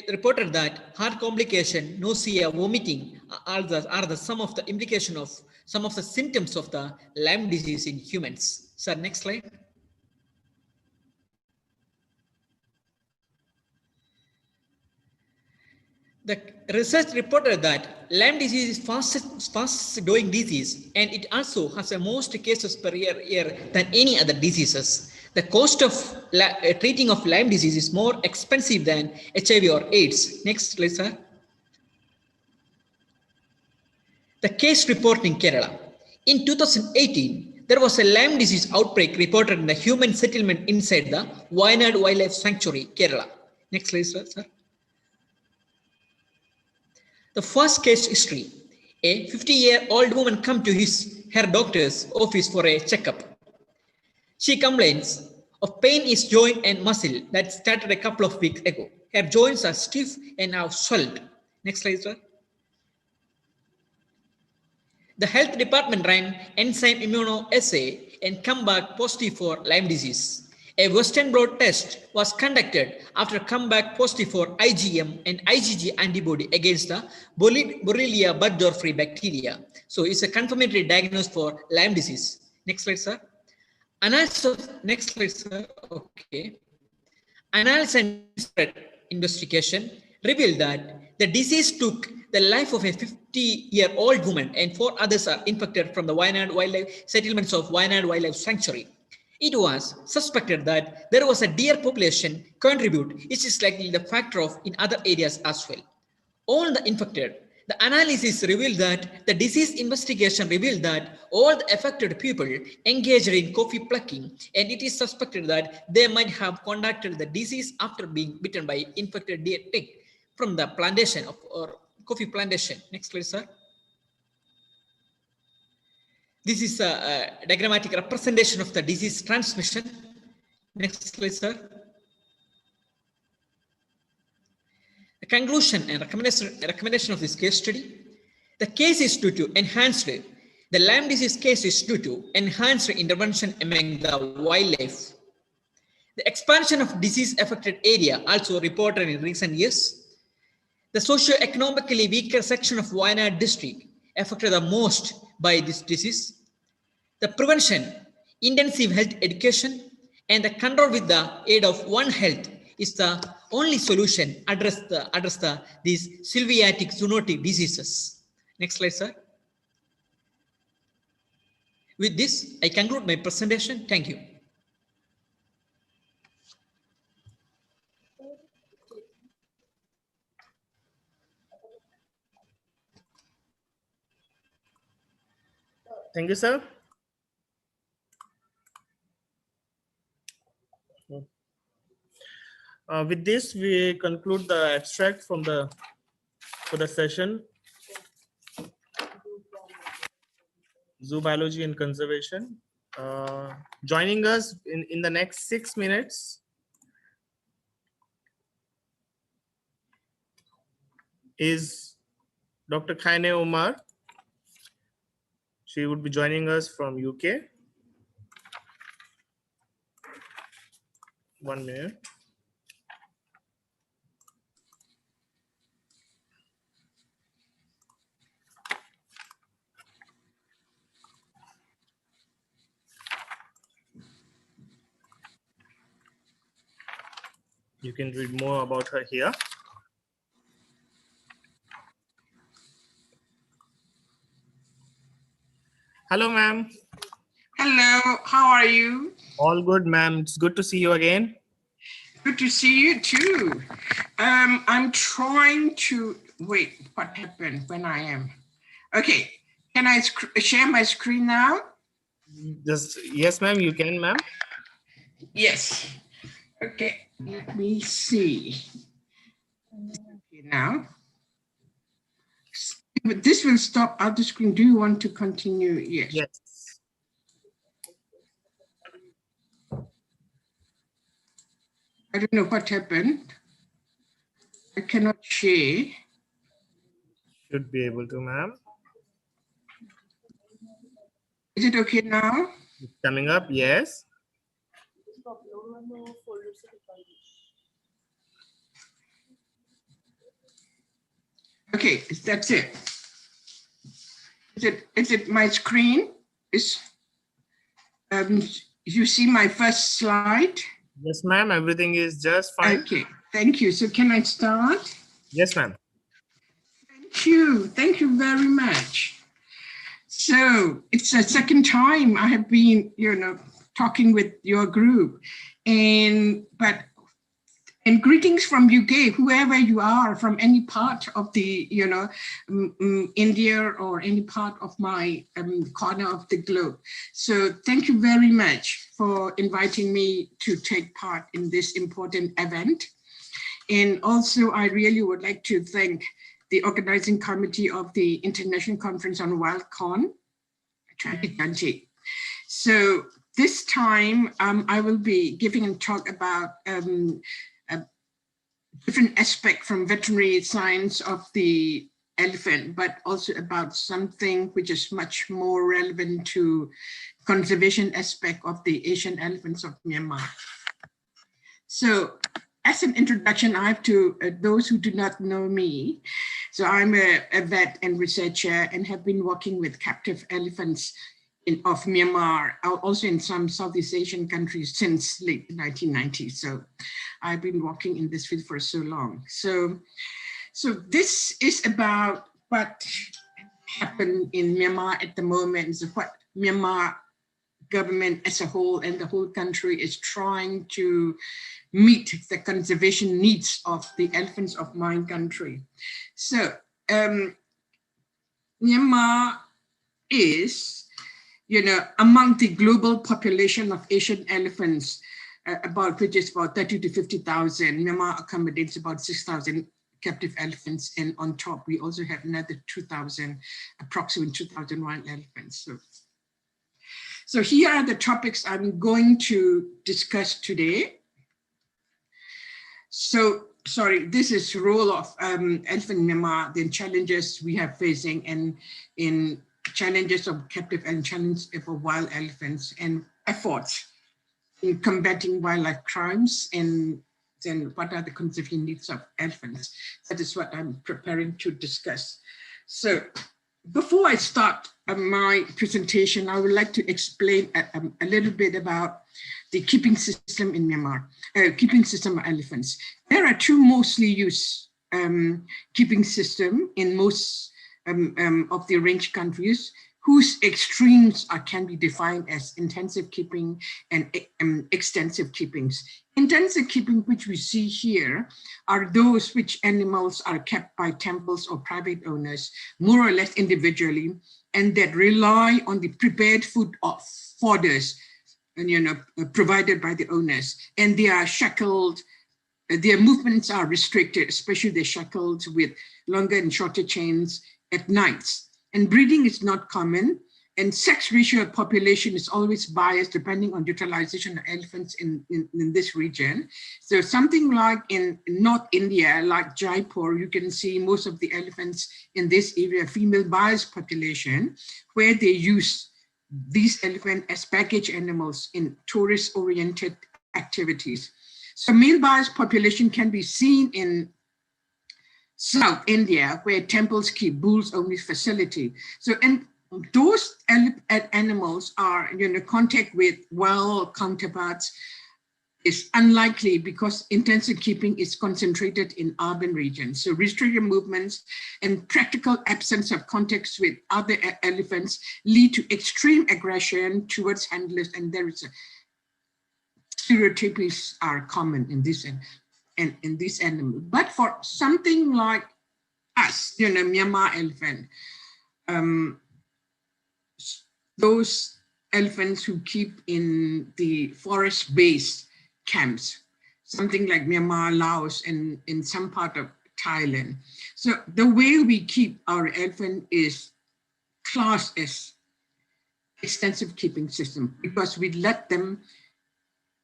reported that heart complication, nausea, vomiting are the some of the implication of some of the symptoms of the Lyme disease in humans. Sir, next slide. The research reported that Lyme disease is fastest growing disease, and it also has the most cases per year than any other diseases. The cost of treating of Lyme disease is more expensive than HIV or AIDS. Next, please, sir. The case report in Kerala. In 2018, there was a Lyme disease outbreak reported in the human settlement inside the Wayanad Wildlife Sanctuary, Kerala. Next, please, sir. The first case history. A 50-year-old woman come to her doctor's office for a checkup. She complains of pain in joint and muscle that started a couple of weeks ago. Her joints are stiff and have swelled. Next slide, sir. The health department ran enzyme immunoassay and come back positive for Lyme disease. A Western blot test was conducted after come back positive for IgM and IgG antibody against the Borrelia burgdorferi bacteria. So it's a confirmatory diagnosis for Lyme disease. Next slide, sir. Next slide, sir. Okay. Analysis and investigation revealed that the disease took the life of a 50-year-old woman and 4 others are infected from the Wayanad Wildlife settlements of Wayanad Wildlife Sanctuary. It was suspected that there was a deer population contribute, which is likely the factor of in other areas as well. All the infected, the analysis revealed that the disease investigation revealed that all the affected people engaged in coffee plucking, and it is suspected that they might have contracted the disease after being bitten by infected deer tick from the plantation or coffee plantation. Next slide, sir. This is a diagrammatic representation of the disease transmission. Next slide, sir. The conclusion and recommendation of this case study. The The case is due to enhanced, the Lyme disease case is due to enhanced intervention among the wildlife. The expansion of disease-affected area also reported in recent years. The socio-economically weaker section of Wayanad district affected the most by this disease. The prevention, intensive health education, and the control with the aid of One Health is the only solution address these sylviatic zoonotic diseases. Next slide, sir. With this, I conclude my presentation. Thank you. Thank you, sir. With this, we conclude the abstract for the session. Zoo biology and conservation. Joining us in the next 6 minutes is Dr. Khaine Omar. She would be joining us from UK. 1 minute. You can read more about her here. Hello, ma'am. Hello, how are you? All good, ma'am. It's good to see you again. Good to see you too. I'm trying to, wait, what happened when I am? Okay, can I share my screen now? Just, yes, ma'am, you can, ma'am. Yes. Okay, let me see. Okay, now. But this will stop out the screen. Do you want to continue? Yes. Yes. I don't know what happened. I cannot share. Should be able to, ma'am. Is it okay now? It's coming up, yes. Okay, that's it. Is it my screen? You see my first slide? Yes, ma'am. Everything is just fine. Okay, thank you. So can I start? Yes, ma'am. Thank you. Thank you very much. So it's the second time I have been, talking with your group, and greetings from UK, whoever you are, from any part of the, India or any part of my corner of the globe. So thank you very much for inviting me to take part in this important event. And also, I really would like to thank the organizing committee of the International Conference on WILDCON 2020. So this time, I will be giving a talk about different aspect from veterinary science of the elephant, but also about something which is much more relevant to conservation aspect of the Asian elephants of Myanmar. So as an introduction, I have to those who do not know me. So I'm a vet and researcher and have been working with captive elephants of Myanmar, also in some Southeast Asian countries since late 1990s. So I've been working in this field for so long. So this is about what happened in Myanmar at the moment, so what Myanmar government as a whole and the whole country is trying to meet the conservation needs of the elephants of my country. So Myanmar is, among the global population of Asian elephants, which is about 30 to 50,000. Myanmar accommodates about 6,000 captive elephants, and on top we also have another 2,000, approximately 2,000 wild elephants. So here are the topics I'm going to discuss today. So sorry, this is role of elephant in Myanmar, the challenges we have facing, and in challenges of captive and challenges of wild elephants, and efforts in combating wildlife crimes, and then what are the conservation needs of elephants. That is what I'm preparing to discuss. So before I start my presentation, I would like to explain a little bit about the keeping system in Myanmar, keeping system of elephants. There are two mostly used keeping system in most of the range countries, whose extremes can be defined as intensive keeping and extensive keepings. Intensive keeping, which we see here, are those which animals are kept by temples or private owners, more or less individually, and that rely on the prepared food of fodders, and provided by the owners. And they are shackled, their movements are restricted, especially they're shackled with longer and shorter chains at nights. And breeding is not common, and sex ratio of population is always biased depending on utilization of elephants in this region. So something like in North India, like Jaipur, you can see most of the elephants in this area, female biased population, where they use these elephants as package animals in tourist-oriented activities. So male biased population can be seen in South India, where temples keep bulls only facility. So, and those animals are, contact with wild counterparts is unlikely because intensive keeping is concentrated in urban regions. So restricted movements and practical absence of contacts with other elephants lead to extreme aggression towards handlers, and there is stereotypes are common in this and in this animal. But for something like us, Myanmar elephant, those elephants who keep in the forest-based camps, something like Myanmar, Laos, and in some part of Thailand. So the way we keep our elephant is classed as extensive keeping system, because we let them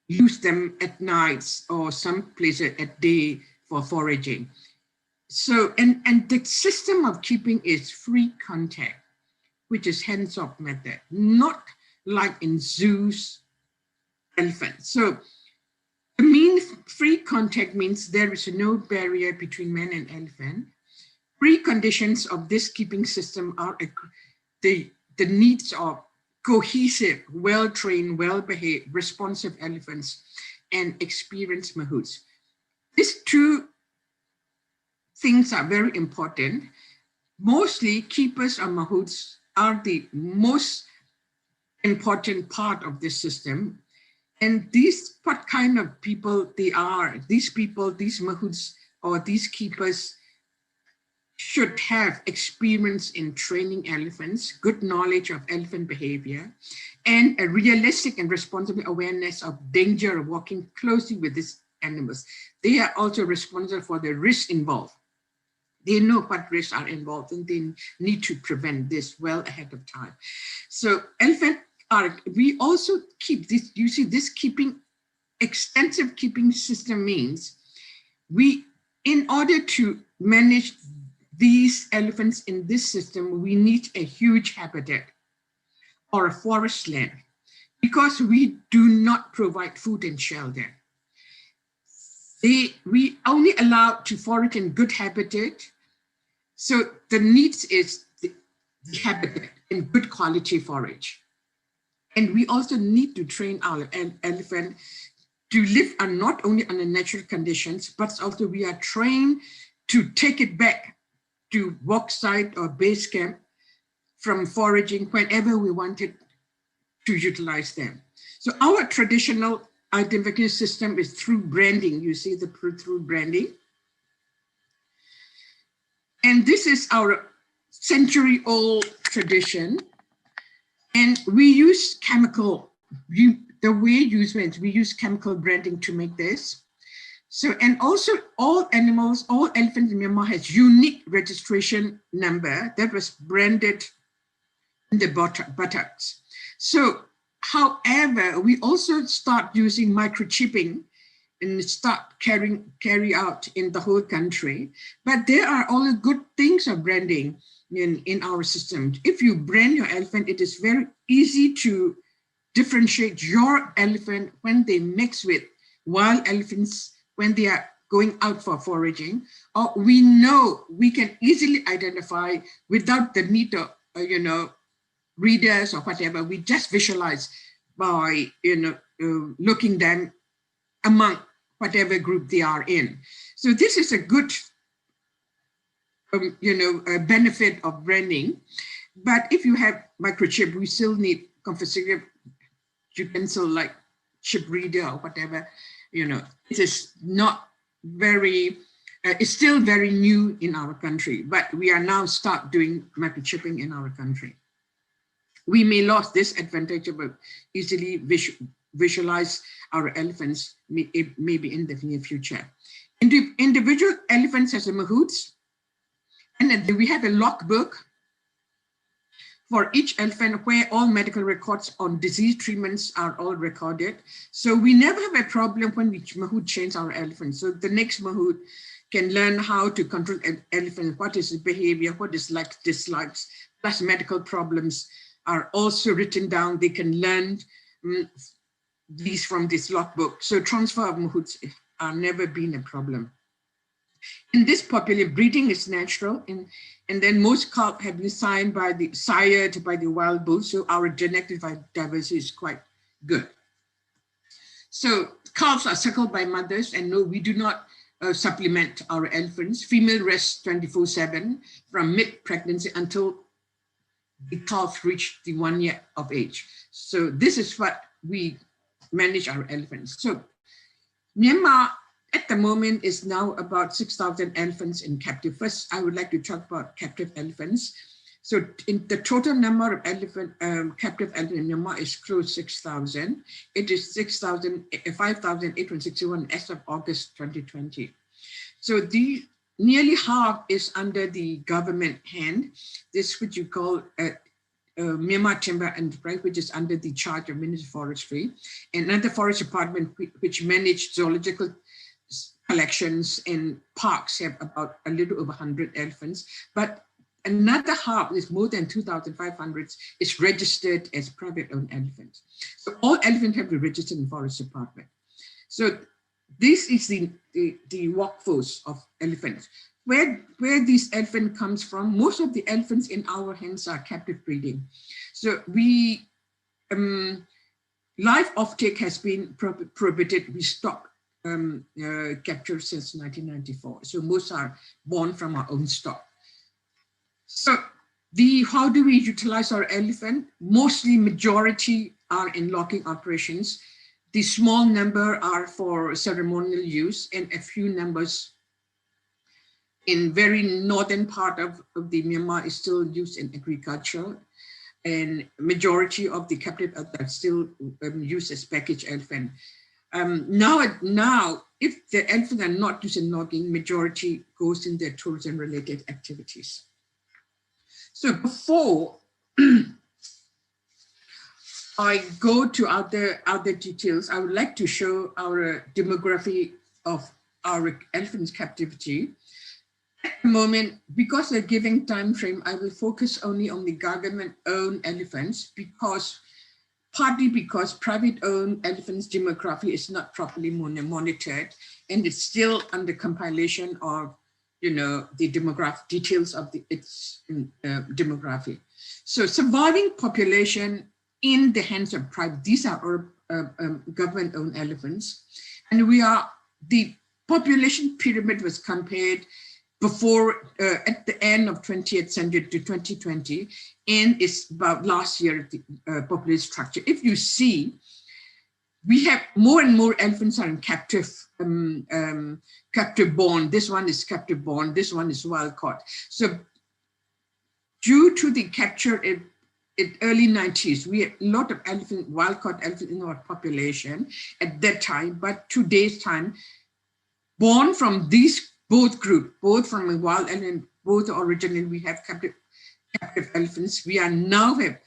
use them at nights or some places at day for foraging. So, and the system of keeping is free contact, which is hands-off method, not like in zoos elephants. So the mean free contact means there is no barrier between man and elephant. Preconditions of this keeping system are the needs of cohesive, well-trained, well-behaved, responsive elephants and experienced mahouts. These two things are very important. Mostly keepers or mahouts are the most important part of this system. And these, what kind of people they are, these people, these mahouts or these keepers should have experience in training elephants, good knowledge of elephant behavior, and a realistic and responsible awareness of danger of walking closely with these animals. They are also responsible for the risks involved. They know what risks are involved and they need to prevent this well ahead of time. So we also keep this, you see this keeping, extensive keeping system means in order to manage these elephants in this system, we need a huge habitat or a forest land because we do not provide food and shelter. We only allow to forage in good habitat. So the needs is the habitat and good quality forage. And we also need to train our elephant to live not only under natural conditions, but also we are trained to take it back to work site or base camp from foraging whenever we wanted to utilize them. So our traditional identification system is through branding. You see through branding. And this is our century-old tradition. And we use chemical, the way we use chemical branding to make this. So, and also all animals, all elephants in Myanmar has unique registration number that was branded in the buttocks. So, however, we also start using microchipping and start carry out in the whole country. But there are all the good things of branding in our system. If you brand your elephant, it is very easy to differentiate your elephant when they mix with wild elephants when they are going out for foraging, or we know we can easily identify without the need of, readers or whatever. We just visualize by, looking them among whatever group they are in. So this is a good, a benefit of branding. But if you have microchip, we still need confiscated utensil like chip reader or whatever. It is not very, it's still very new in our country, but we are now start doing microchipping in our country. We may lose this advantage of easily visualize our elephants maybe in the near future. Individual elephants has a mahouts, and then we have a logbook for each elephant where all medical records on disease treatments are all recorded. So we never have a problem when we mahout change our elephant. So the next mahout can learn how to control an elephant, what is his behavior, what is likes, dislikes, plus medical problems are also written down. They can learn these from this logbook. So transfer of mahouts are never been a problem. In this population, breeding is natural, and then most calves have been sired by the wild bulls, so our genetic diversity is quite good. So calves are suckled by mothers, and no, we do not supplement our elephants. Female rests 24/7 from mid-pregnancy until the calf reach the 1 year of age. So this is what we manage our elephants. So Myanmar at the moment is now about 6,000 elephants in captive. First, I would like to talk about captive elephants. So in the total number of captive elephants in Myanmar is close to 6,000. It is 5,861 as of August 2020. So nearly half is under the government hand. This which you call Myanmar Timber Enterprise, which is under the charge of Ministry of Forestry, and another forest department which manage zoological collections and parks have about a little over 100 elephants, but another half is more than 2,500 is registered as private owned elephants. So all elephants have been registered in forest department. So this is the workforce of elephants. Where this elephant comes from, most of the elephants in our hands are captive breeding. So we, live offtake has been prohibited. We stopped capture since 1994. So most are born from our own stock. So how do we utilize our elephant? Mostly majority are in logging operations. The small number are for ceremonial use, and a few numbers in very northern part of the Myanmar is still used in agriculture, and majority of the captive are still used as package elephant. Now, if the elephants are not used in logging, majority goes in their tourism related activities. So before I go to other details, I would like to show our demography of our elephants captivity. At the moment, because of the given time frame, I will focus only on the government-owned elephants partly because private-owned elephants demography is not properly monitored, and it's still under compilation of, the demographic details of its demography. So surviving population in the hands of private, these are our government-owned elephants, and the population pyramid was compared before at the end of 20th century to 2020, and it's about last year the population structure. If you see, we have more and more elephants are in captive born. This one is captive born. This one is wild caught. So due to the capture in early 90s, we had a lot of wild caught elephant in our population at that time, but today's time, born from these both group, both from a wild elephant, both originally we have captive elephants. We are now have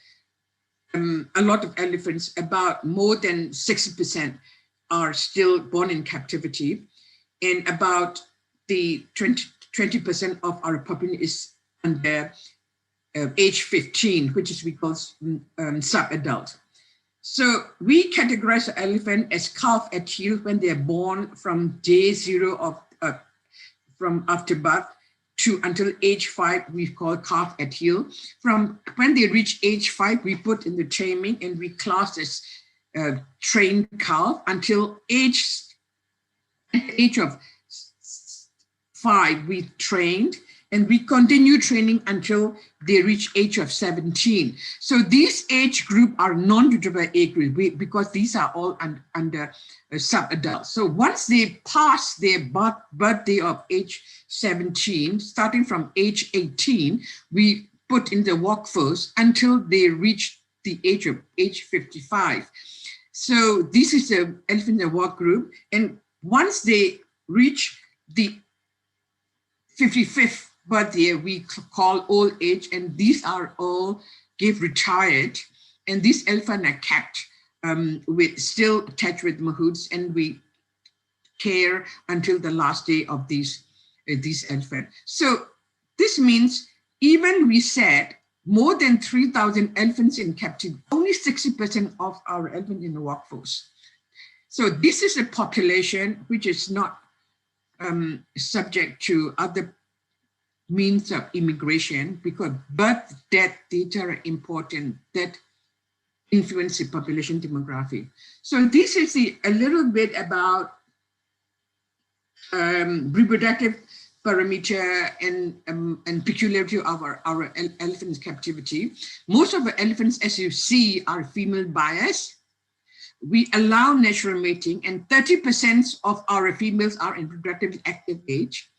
a lot of elephants, about more than 60% are still born in captivity, and about the 20% of our population is under age 15, which is we call sub-adult. So we categorize the elephant as calf at heel when they are born from day 0 of from after birth to until age 5, we call calf at heel. From when they reach age 5, we put in the taming and we class as trained calf until age of 5, we trained, and we continue training until they reach age of 17. So these age group are non-suitable age group because these are all under sub-adults. So once they pass their birthday of age 17, starting from age 18, we put in the workforce until they reach the age of 55. So this is the elephant in the work group. And once they reach the 55th birthday, we call old age, and these are all get retired, and these elephants are kept with still attached with mahouts, and we care until the last day of these elephants. So this means even we said more than 3,000 elephants in captivity, only 60% of our elephants in the workforce. So this is a population which is not subject to other means of immigration, because birth, death data are important that influence the population demography. So this is a little bit about reproductive parameter and peculiarity of our elephants captivity. Most of the elephants, as you see, are female biased. We allow natural mating, and 30% of our females are in reproductively active age.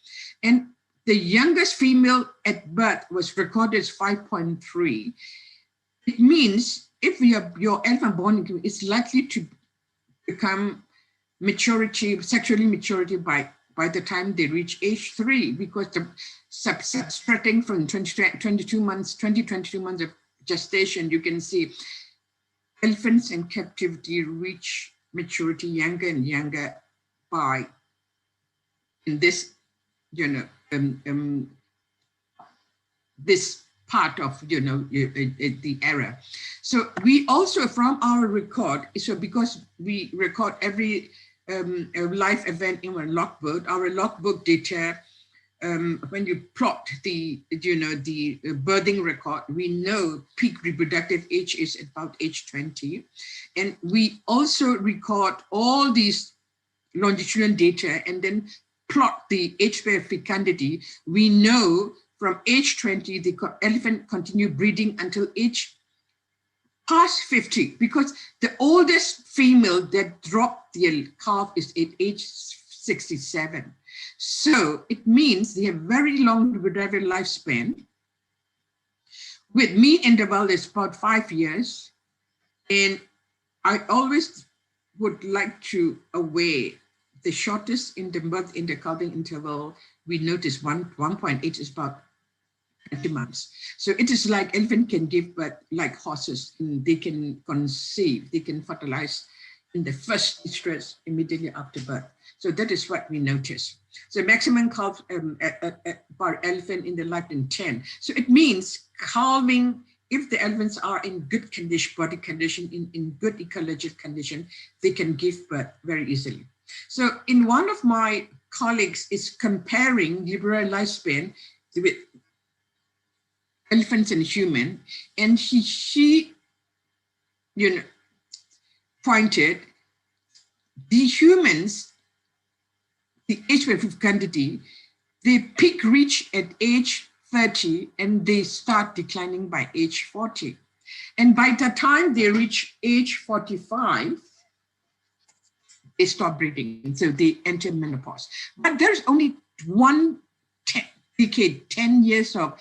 And the youngest female at birth was recorded as 5.3. It means if your elephant born, it's likely to become sexually maturity by the time they reach age 3, because the subtracting from 22 months of gestation, you can see elephants in captivity reach maturity younger and younger by in this, this part of the era. So we also, from our record, so because we record every life event in our logbook data, when you plot the birthing record, we know peak reproductive age is about age 20, and we also record all these longitudinal data and then plot the age per fecundity. We know from age 20, the elephant continue breeding until age past 50, because the oldest female that dropped their calf is at age 67. So it means they have very long reproductive lifespan. With mean interval is about 5 years. And I always would like to away the shortest in the calving interval. We notice 1.8 is about 20 months. So it is like elephant can give birth like horses. They can conceive, they can fertilize in the first stress immediately after birth. So that is what we notice. So maximum calf per elephant in the lifetime 10. So it means calving, if the elephants are in good condition, body condition, in good ecological condition, they can give birth very easily. So in one of my colleagues is comparing liberal lifespan with elephants and human, and she pointed the humans, the age of fecundity, they peak reach at age 30 and they start declining by age 40. And by the time they reach age 45, they stop breeding, so they enter menopause. But there's only one decade, 10 years of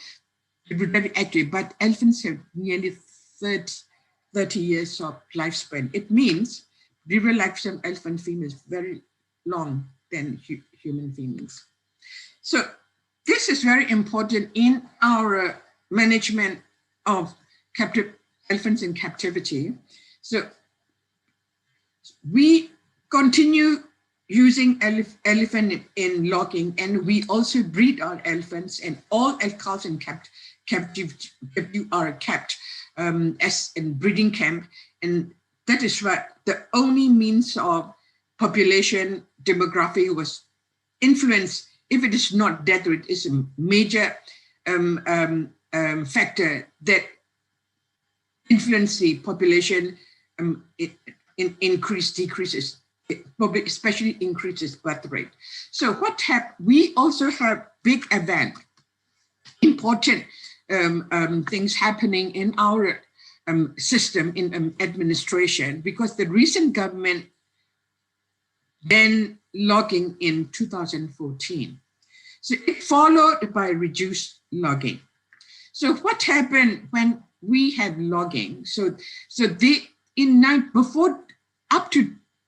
reproductive active, but elephants have nearly 30 years of lifespan. It means the real lifespan elephant female is very long than human females. So this is very important in our management of captive elephants in captivity. So we continue using elephant in logging, and we also breed our elephants, and all cows in captivity are kept as in breeding camp, and that is what the only means of population demography was influenced. If it is not death rate, is a major factor that influence the population in decreases, probably especially increases birth rate. So what we also have big event, important things happening in our system in administration, because the recent government banned logging in 2014. So it followed by reduced logging. So what happened when we had logging? So before up to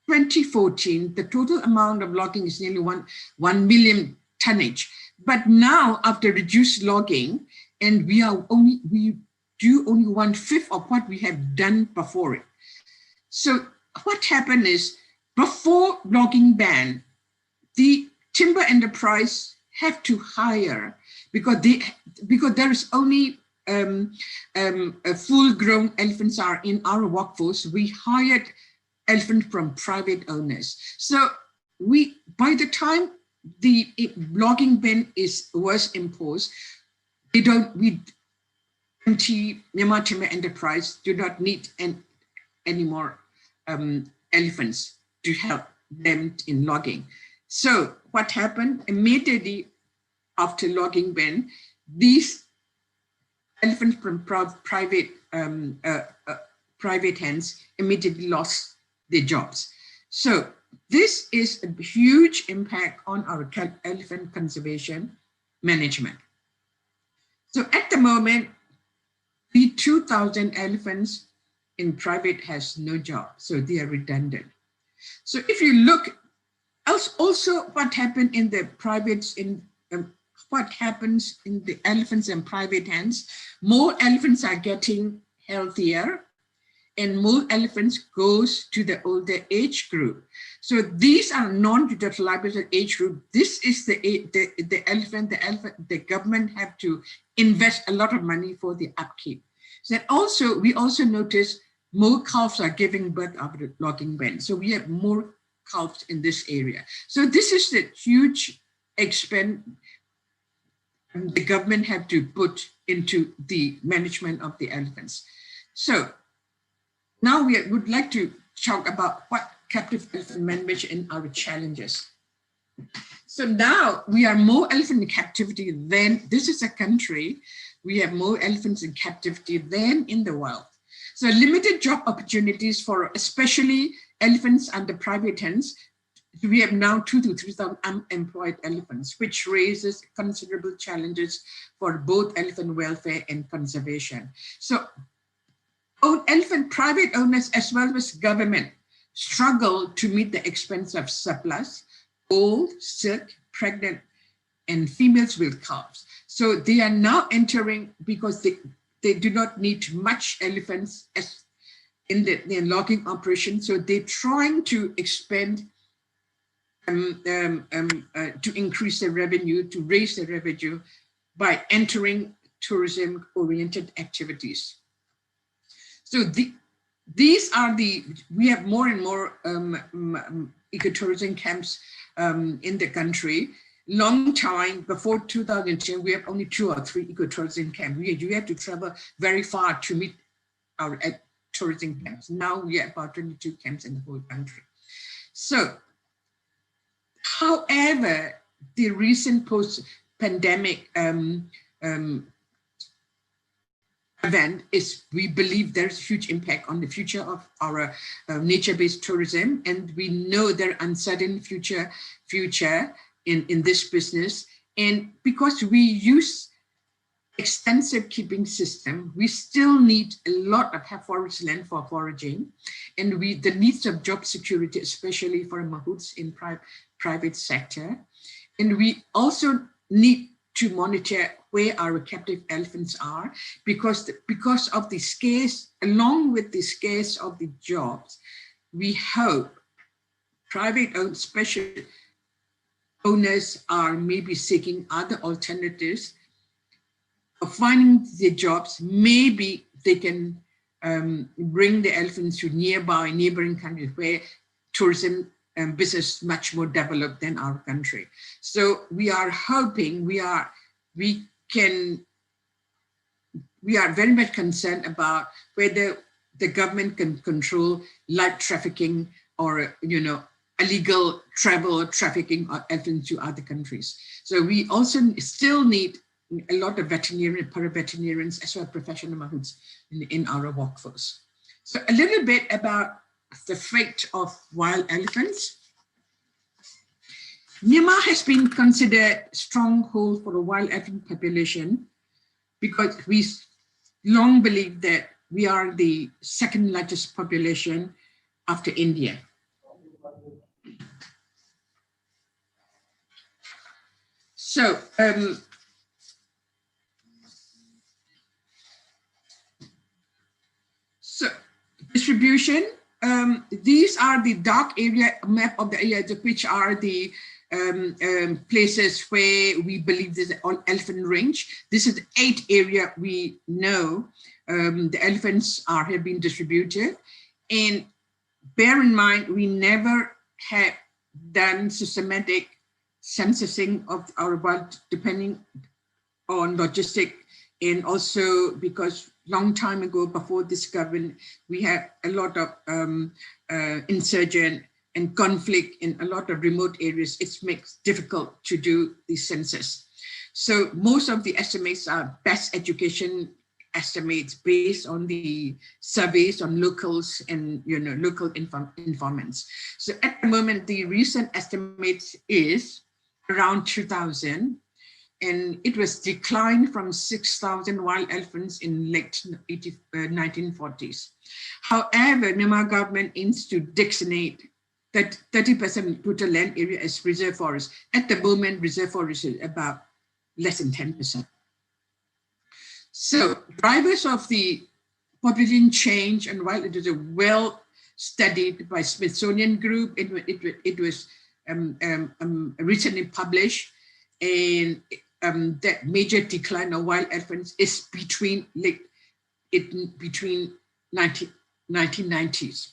2014, the total amount of logging is nearly 1 million tonnage. But now, after reduced logging, and we do only 1/5 of what we have done before it. So what happened is, before logging ban, the timber enterprise have to hire, because there is only full-grown elephants are in our workforce. We hired elephants from private owners. So by the time the logging ban was imposed, Myanmar Timber Enterprise do not need any more elephants to help them in logging. So what happened immediately after logging ban, these elephants from private hands immediately lost their jobs. So this is a huge impact on our elephant conservation management. So at the moment, the 2,000 elephants in private has no job, so they are redundant. So if you look, also what happened in the privates, what happens in the elephants in private hands, more elephants are getting healthier, and more elephants goes to the older age group. So these are non-utilizable age group. This is the elephant. The government have to invest a lot of money for the upkeep. So also, we also notice more calves are giving birth after logging ban. So we have more calves in this area. So this is the huge expense the government have to put into the management of the elephants. So now we would like to talk about what captive elephant management and our challenges. So now we are more elephant in captivity than, this is a country, we have more elephants in captivity than in the wild. So limited job opportunities for especially elephants under private hands. We have now 2,000 to 3,000 unemployed elephants, which raises considerable challenges for both elephant welfare and conservation. So elephant private owners as well as government struggle to meet the expense of surplus, old, sick, pregnant, and females with calves. So they are now entering, because they do not need much elephants as in their logging operation. So they're trying to expand to increase their revenue, to raise their revenue by entering tourism-oriented activities. So these are we have more and more ecotourism camps in the country. Long time, before 2010, we have only 2 or 3 ecotourism camps. You have to travel very far to meet our tourism camps. Now we have about 22 camps in the whole country. So, however, the recent post-pandemic event is, we believe there's a huge impact on the future of our nature-based tourism, and we know there are uncertain future in this business. And because we use extensive keeping system, we still need a lot of forest land for foraging, and the needs of job security, especially for mahouts in private sector. And we also need to monitor where our captive elephants are, because of the scarce, along with the scarce of the jobs, we hope private owned special owners are maybe seeking other alternatives of finding their jobs. Maybe they can bring the elephants to neighboring countries where tourism and business much more developed than our country. So we are hoping, we are very much concerned about whether the government can control light trafficking or, you know, illegal travel or trafficking of elephants to other countries. So we also still need a lot of veterinarian, para-veterinarians, as well as professional mahouts in our workforce. So a little bit about the fate of wild elephants. Myanmar has been considered a stronghold for the wild elephant population because we long believed that we are the second largest population after India. So, distribution, these are the dark area map of the area, which are the places where we believe there's an elephant range. This is 8 area we know the elephants have been distributed. And bear in mind, we never have done systematic censusing of our wild, depending on logistic, and also because long time ago, before this government, we had a lot of insurgent and conflict in a lot of remote areas. It makes difficult to do the census. So most of the estimates are best education estimates based on the surveys on locals and, you know, local informants. So at the moment, the recent estimates is around 2,000. And it was declined from 6,000 wild elephants in late 1940s. However, Myanmar government aims to designate that 30% total land area as reserve forest. At the moment, reserve forest is about less than 10%. So drivers of the population change, and while it is a well studied by Smithsonian Group, it was recently published, and that major decline of wild elephants is between 1990s.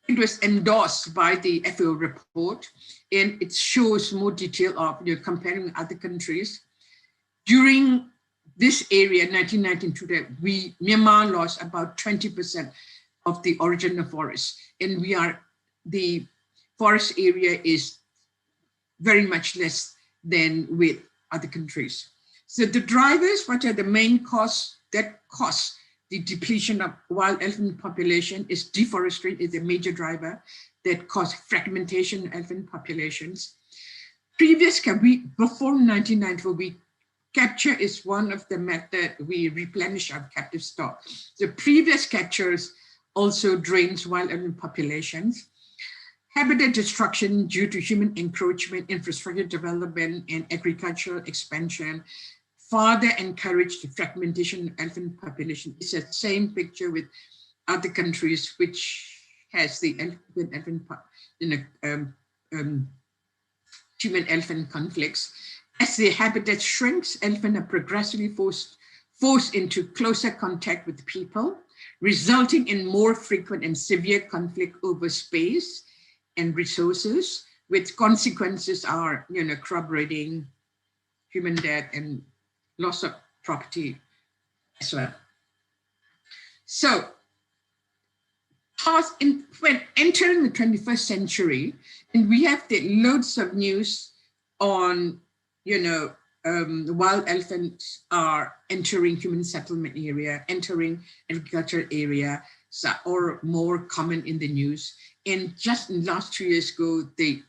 It was endorsed by the FAO report, and it shows more detail of, you know, comparing other countries. During this area, 1992, Myanmar lost about 20% of the original forest, and the forest area is very much less than with other countries. So the drivers, what are the main causes that cause the depletion of wild elephant population? Is deforestation is a major driver that causes fragmentation of elephant populations. Before 1994, we capture is one of the methods we replenish our captive stock. The previous captures also drains wild elephant populations. Habitat destruction due to human encroachment, infrastructure development, and agricultural expansion further encourage the fragmentation of elephant population. It's the same picture with other countries which has the human-elephant conflicts. As the habitat shrinks, elephants are progressively forced into closer contact with people, resulting in more frequent and severe conflict over space and resources, with consequences are, you know, crop breeding, human death, and loss of property as well. So, when entering the 21st century, and we have loads of news on, you know, wild elephants are entering human settlement area, entering agricultural area, or more common in the news. And just in the last 2 years ago, a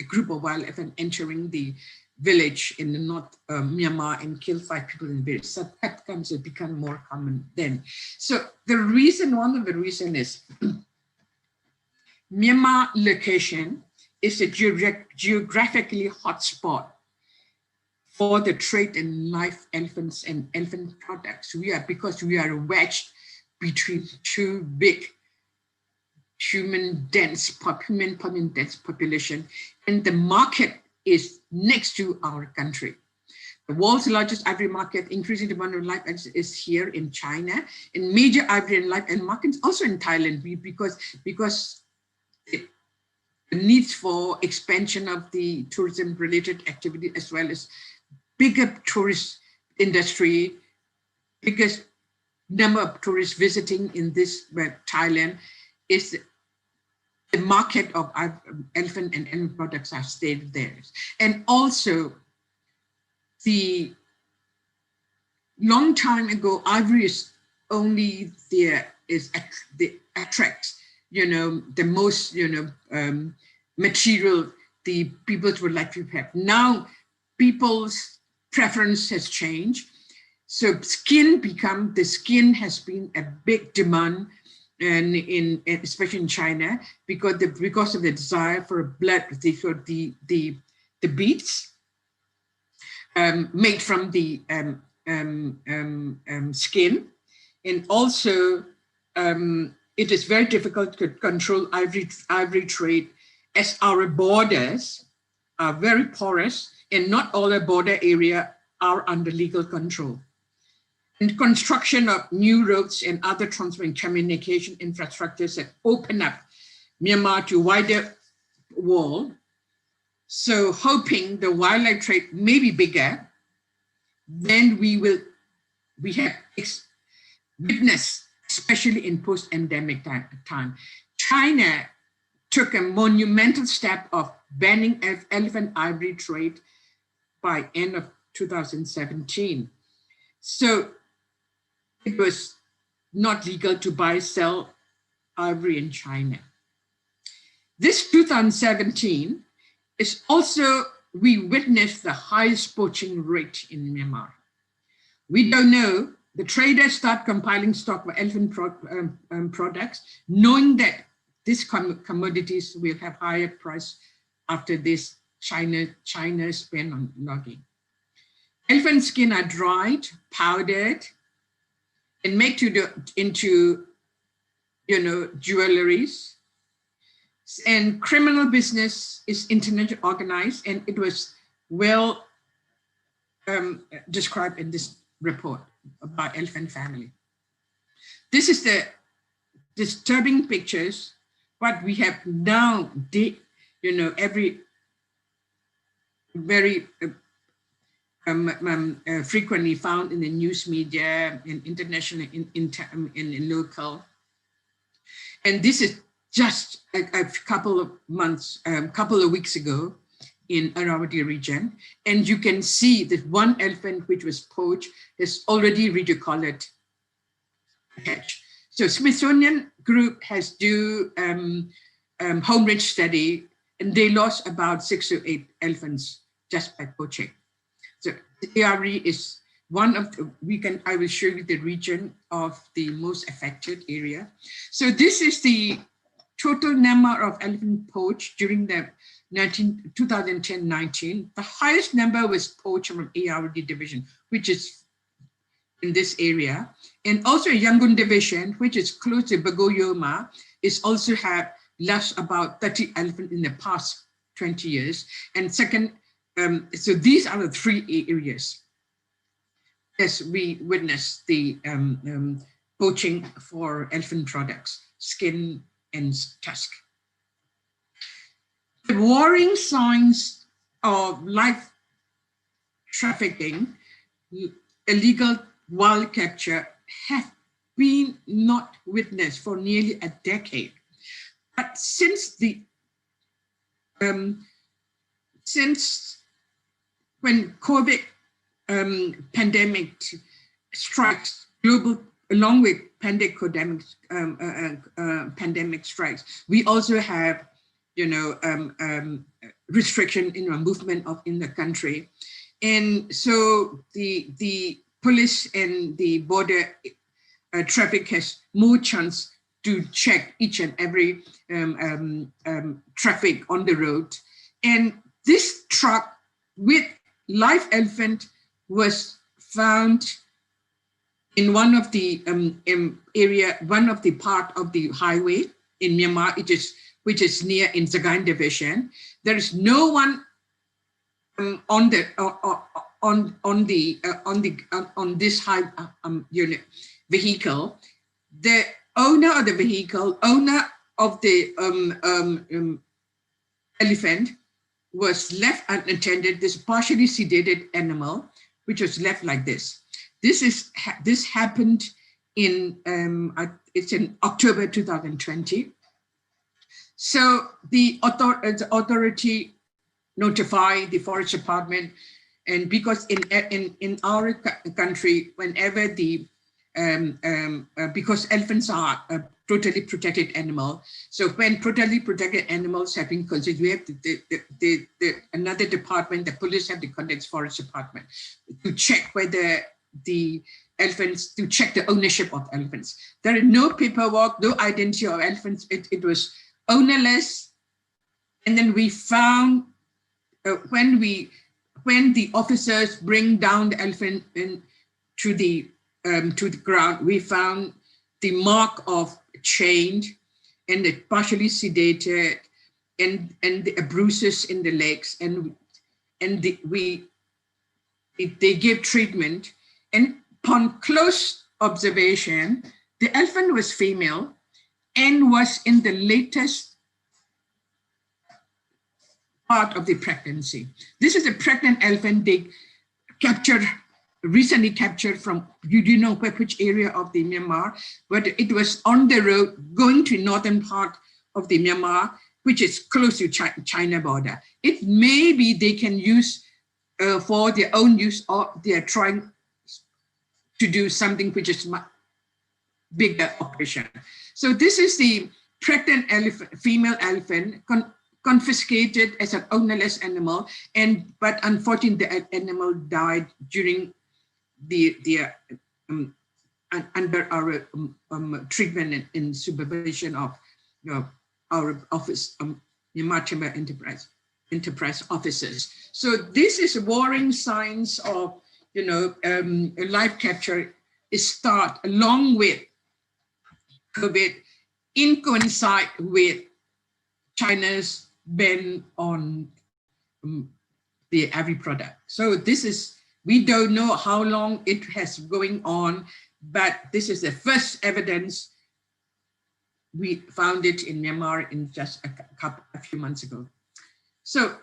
group of wild elephants entering the village in the North Myanmar and killed 5 people in the village. So that comes to become more common then. So one of the reasons is Myanmar location is a geographically hotspot for the trade in live elephants and elephant products. Because we are wedged between 2 big human dense population, and the market is next to our country. The world's largest ivory market, increasing demand of live eggs, is here in China, and major ivory and live egg markets also in Thailand, because the needs for expansion of the tourism related activity, as well as bigger tourist industry, biggest number of tourists visiting in this Thailand, is the market of elephant and animal products are stayed there. And also, the long time ago, ivory is only there is the attracts, the most, material the people would like to have. Now, people's preference has changed. So the skin has been a big demand, and especially in China, because of the desire for blood, the beads made from the skin, and also it is very difficult to control ivory trade, as our borders are very porous, and not all the border area are under legal control. And construction of new roads and other transport and communication infrastructures that open up Myanmar to wider world. So hoping the wildlife trade may be bigger, then we have witnessed, especially in post-endemic time. China took a monumental step of banning elephant ivory trade by end of 2017. So it was not legal to buy, sell ivory in China. This 2017 is also, we witnessed the highest poaching rate in Myanmar. We don't know, the traders start compiling stock of elephant products, knowing that these commodities will have higher price after this China's ban on logging. Elephant skin are dried, powdered, and made into jewelries. And criminal business is internationally organized, and it was well described in this report about elephant family. This is the disturbing pictures, what we have now, every very frequently found in the news media, in international, in local. And this is just a couple of months, couple of weeks ago in Aravalli region. And you can see that one elephant which was poached has already recolored hatch. So Smithsonian group has do home range study, and they lost about 6 to 8 elephants just by poaching. So the ARE is one of the, I will show you the region of the most affected area. So this is the total number of elephant poached during the 2010-19. The highest number was poached from ARD division, which is in this area. And also Yangon division, which is close to Bagoyoma, is also have lost about 30 elephants in the past 20 years. And second, so these are the 3 areas as we witness the poaching for elephant products, skin and tusk. The worrying signs of live trafficking, illegal wild capture have been not witnessed for nearly a decade. But since the since when COVID pandemic strikes, global, along with pandemic strikes, we also have, restriction in our movement in the country. And so the police and the border traffic has more chance to check each and every traffic on the road. And this truck with live elephant was found in one of the area, one of the part of the highway in Myanmar, which is near in Sagaing Division. There is no one on this high unit vehicle. The owner of the vehicle, owner of the elephant, was left unattended. This partially sedated animal, which was left like this. This happened in it's in October 2020. So the authority notified the forest department, and because in our country, whenever the because elephants are a totally protected animal, so when totally protected animals have been considered, we have another department, the police have to contact forest department to check whether the elephants, to check the ownership of elephants. There is no paperwork, no identity of elephants. It was ownerless. And then we found when the officers bring down the elephant to the ground, we found the mark of chain and the partially sedated and the bruises in the legs, and they gave treatment. And upon close observation, the elephant was female and was in the latest part of the pregnancy. This is a pregnant elephant they recently captured from, you do know which area of the Myanmar, but it was on the road going to northern part of the Myanmar, which is close to China border. It may be they can use for their own use, or they're trying to do something which is much bigger operation. So this is the pregnant elephant, female elephant, confiscated as an ownerless animal, but unfortunately the animal died during under our treatment and supervision of our office, Myanmar Timber Enterprise officers. So this is worrying signs of live capture is start along with COVID, in coincide with China's ban on the agri product. So this is, we don't know how long it has going on, but this is the first evidence. We found it in Myanmar in just a few months ago. So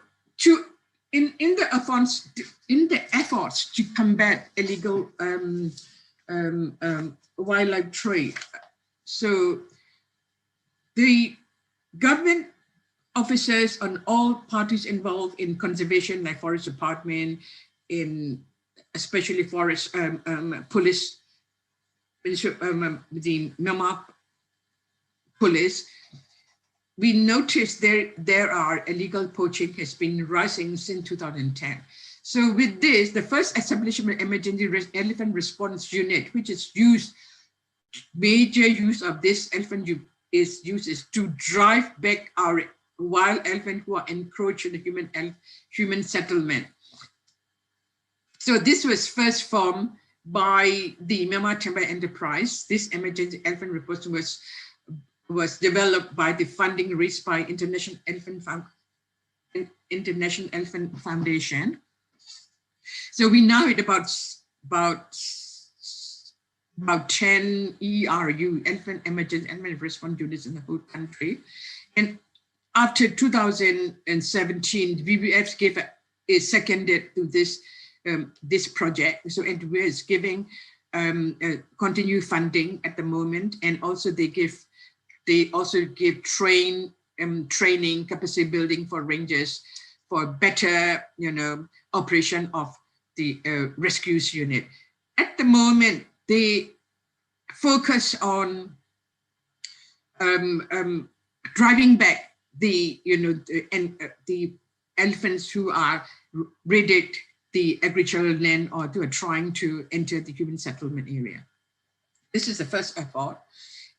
in the efforts to combat illegal wildlife trade, so the government officers and all parties involved in conservation, like forest department, especially forest police, the Myanmar police, we noticed there are illegal poaching has been rising since 2010. So with this, the first establishment emergency elephant response unit, which is major use of this elephant is to drive back our wild elephant who are encroaching the human settlement. So this was first formed by the Myanmar Timber Enterprise. This emergency elephant response was developed by the funding raised by International Elephant Foundation. So we now at about 10 ERU, elephant emergency elephant response units in the whole country. And after 2017, WWF gave a seconded to this project. So it was giving continued funding at the moment, and also they also give training, capacity building for rangers for better, operation of the rescues unit. At the moment, they focus on driving back the elephants who are raided the agricultural land or who are trying to enter the human settlement area. This is the first effort.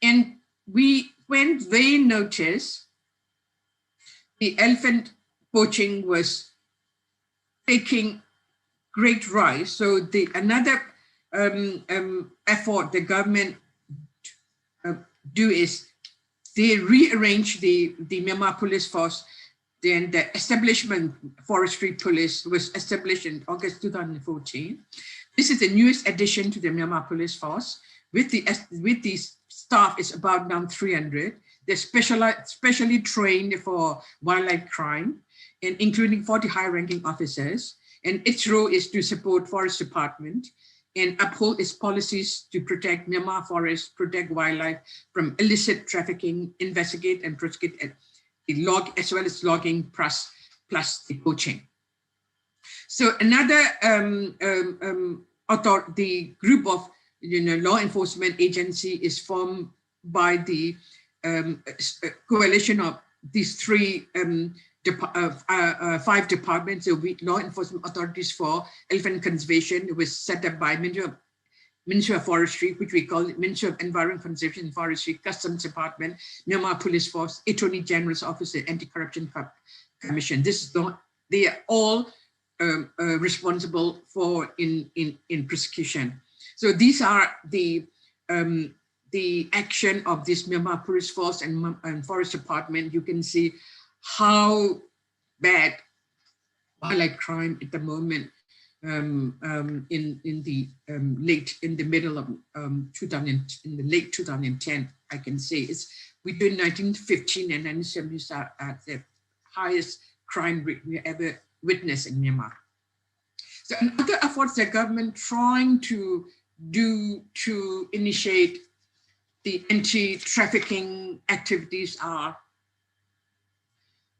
And when they noticed the elephant poaching was taking great rise, so another effort the government do is they rearranged the Myanmar police force. Then the establishment forestry police was established in August 2014. This is the newest addition to the Myanmar police force. With the staff is about now 300. They're specially trained for wildlife crime, and including 40 high-ranking officers. And its role is to support Forest Department and uphold its policies to protect Myanmar forests, protect wildlife from illicit trafficking, investigate and prosecute the as well as logging plus the poaching. So another the group of law enforcement agency is formed by the coalition of these five departments. So law enforcement authorities for elephant conservation. It was set up by Ministry of Forestry, which we call Ministry of Environment Conservation and Forestry, Customs Department, Myanmar Police Force, Attorney General's Office, Anti-Corruption Commission. They are all responsible for in prosecution. So these are the action of this Myanmar Police Force and Forest Department. You can see how bad wildlife crime at the moment in the middle of in the late 2010. I can say it's between 1915 and 1970 are at the highest crime rate we ever witnessed in Myanmar. So another efforts the government trying to do to initiate the anti-trafficking activities are,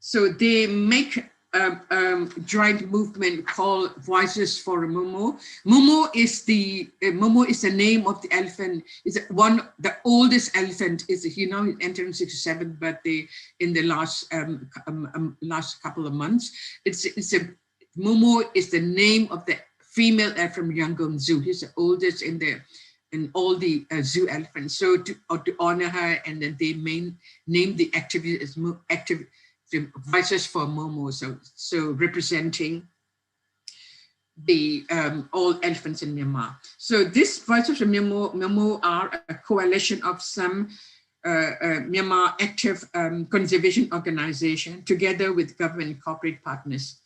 so they make a joint movement called Voices for Momo. Momo is the name of the elephant. It's the oldest elephant. Is entering 67 birthday in the last couple of months. Momo is the name of the female elephant from Yangon Zoo. He's the oldest in all the zoo elephants. So to honor her, and then they name the activity as Voices for Momo, so representing the all elephants in Myanmar. So this Voices for Momo are a coalition of some Myanmar active conservation organization together with government and corporate partners.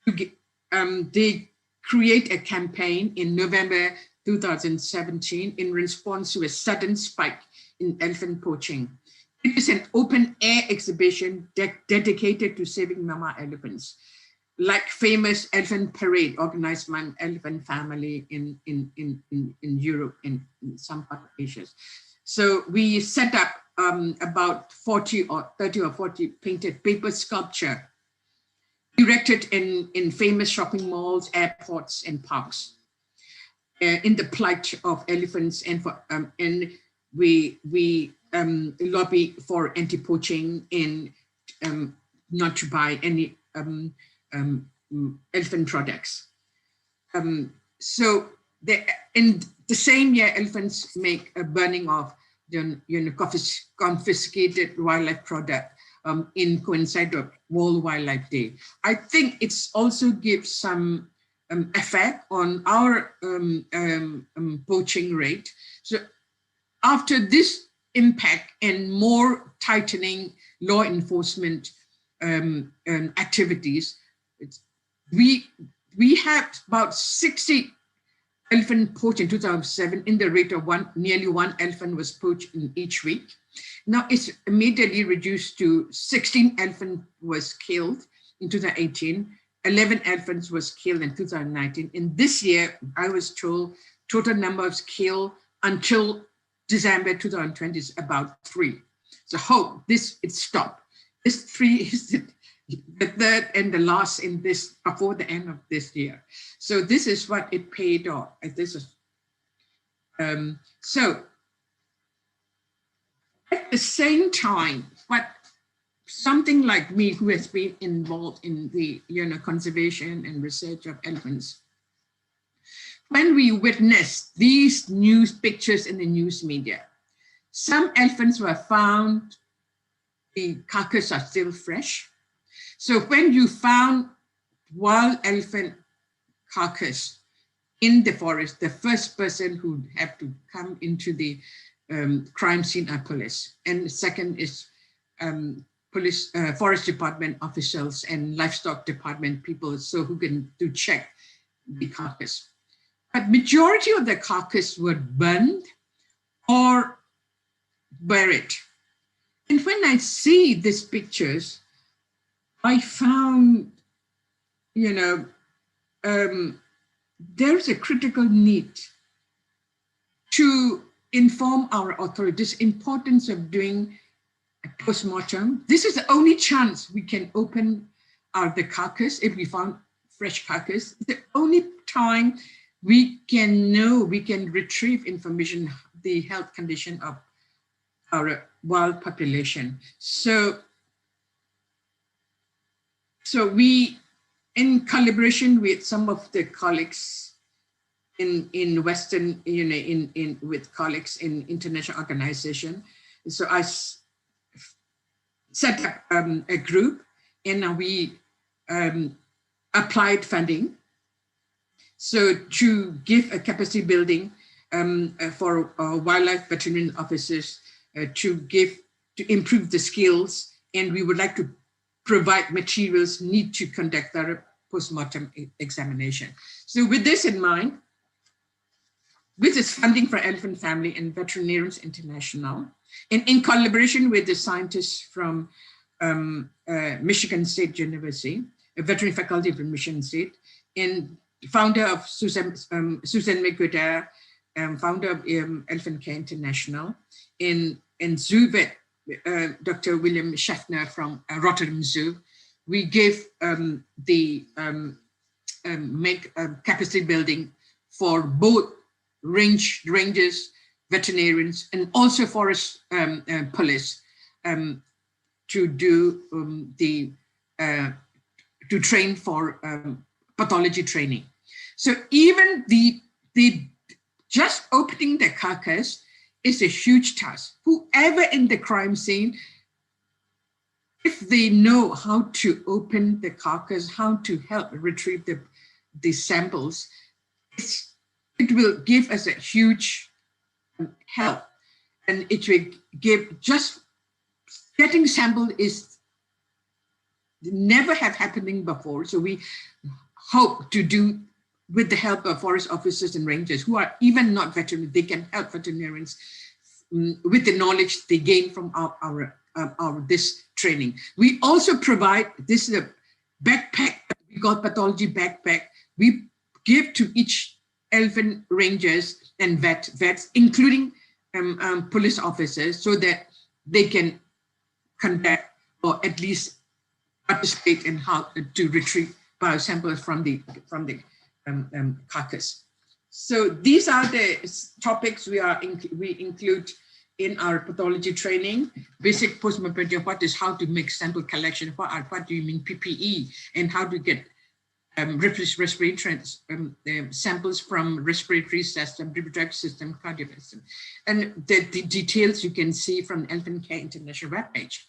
They create a campaign in November 2017 in response to a sudden spike in elephant poaching. It is an open-air exhibition dedicated to saving Myanmar elephants, like famous elephant parade organized by an elephant family in Europe and in some part of Asia. So we set up about 30 or 40 painted paper sculpture erected in famous shopping malls, airports, and parks in the plight of elephants, and we lobby for anti-poaching and not to buy any elephant products. So in the same year, elephants make a burning of confiscated wildlife product in coincide of World Wildlife Day. I think it's also gives some effect on our poaching rate. So after this impact and more tightening law enforcement activities, we had about 60 elephant poached in 2007 in the rate of nearly one elephant was poached in each week. Now it's immediately reduced to 16 elephants was killed in 2018, 11 elephants was killed in 2019. In this year, I was told total number of killed until December 2020 is about 3. So hope it stopped. This 3 is the third and the last in this before the end of this year. So this is what it paid off. This is so at the same time, what something like me who has been involved in the conservation and research of elephants, when we witness these news pictures in the news media, some elephants were found, the carcass are still fresh. So when you found wild elephant carcass in the forest, the first person who have to come into the crime scene are police. And the second is police, forest department officials and livestock department people, so who can do check the carcass. But majority of the carcass were burned or buried. And when I see these pictures, I found, you know, there's a critical need to inform our authorities importance of doing a post-mortem. This is the only chance we can open the carcass if we found fresh carcass. The only time we can know, we can retrieve information, the health condition of our wild population. So we, in collaboration with some of the colleagues in Western, you know, with colleagues in international organization, so I set up a group, and we applied funding. So to give a capacity building for wildlife veterinarian officers to improve the skills, and we would like to provide materials need to conduct their post-mortem examination. So with this in mind, with this funding for Elephant Family and Veterinarians International, and in collaboration with the scientists from Michigan State University, a veterinary faculty from Michigan State, and founder of Susan McGuire, founder of Elephant Care International, and Zoo Vet, Dr. William Schaffner from Rotterdam Zoo, we gave make capacity building for both rangers, veterinarians, and also forest police to do to train for pathology training. So even the just opening the carcass is a huge task. Whoever in the crime scene, if they know how to open the carcass, how to help retrieve the samples, it will give us a huge help, and it will give, just getting sample is never have happening before. So we hope to do, with the help of forest officers and rangers who are even not veterinarians, they can help veterinarians with the knowledge they gain from our this training. We also provide, this is a backpack, we got pathology backpack. We give to each elephant rangers and vets, including police officers, so that they can conduct or at least participate in how to retrieve biosamples from the carcass. So these are the topics we include in our pathology training. Basic post-mortem, what is how to make sample collection, what do you mean PPE, and how to get respiratory samples from respiratory system, reproductive system, cardiovascular system. And the details you can see from Elephant Care International webpage.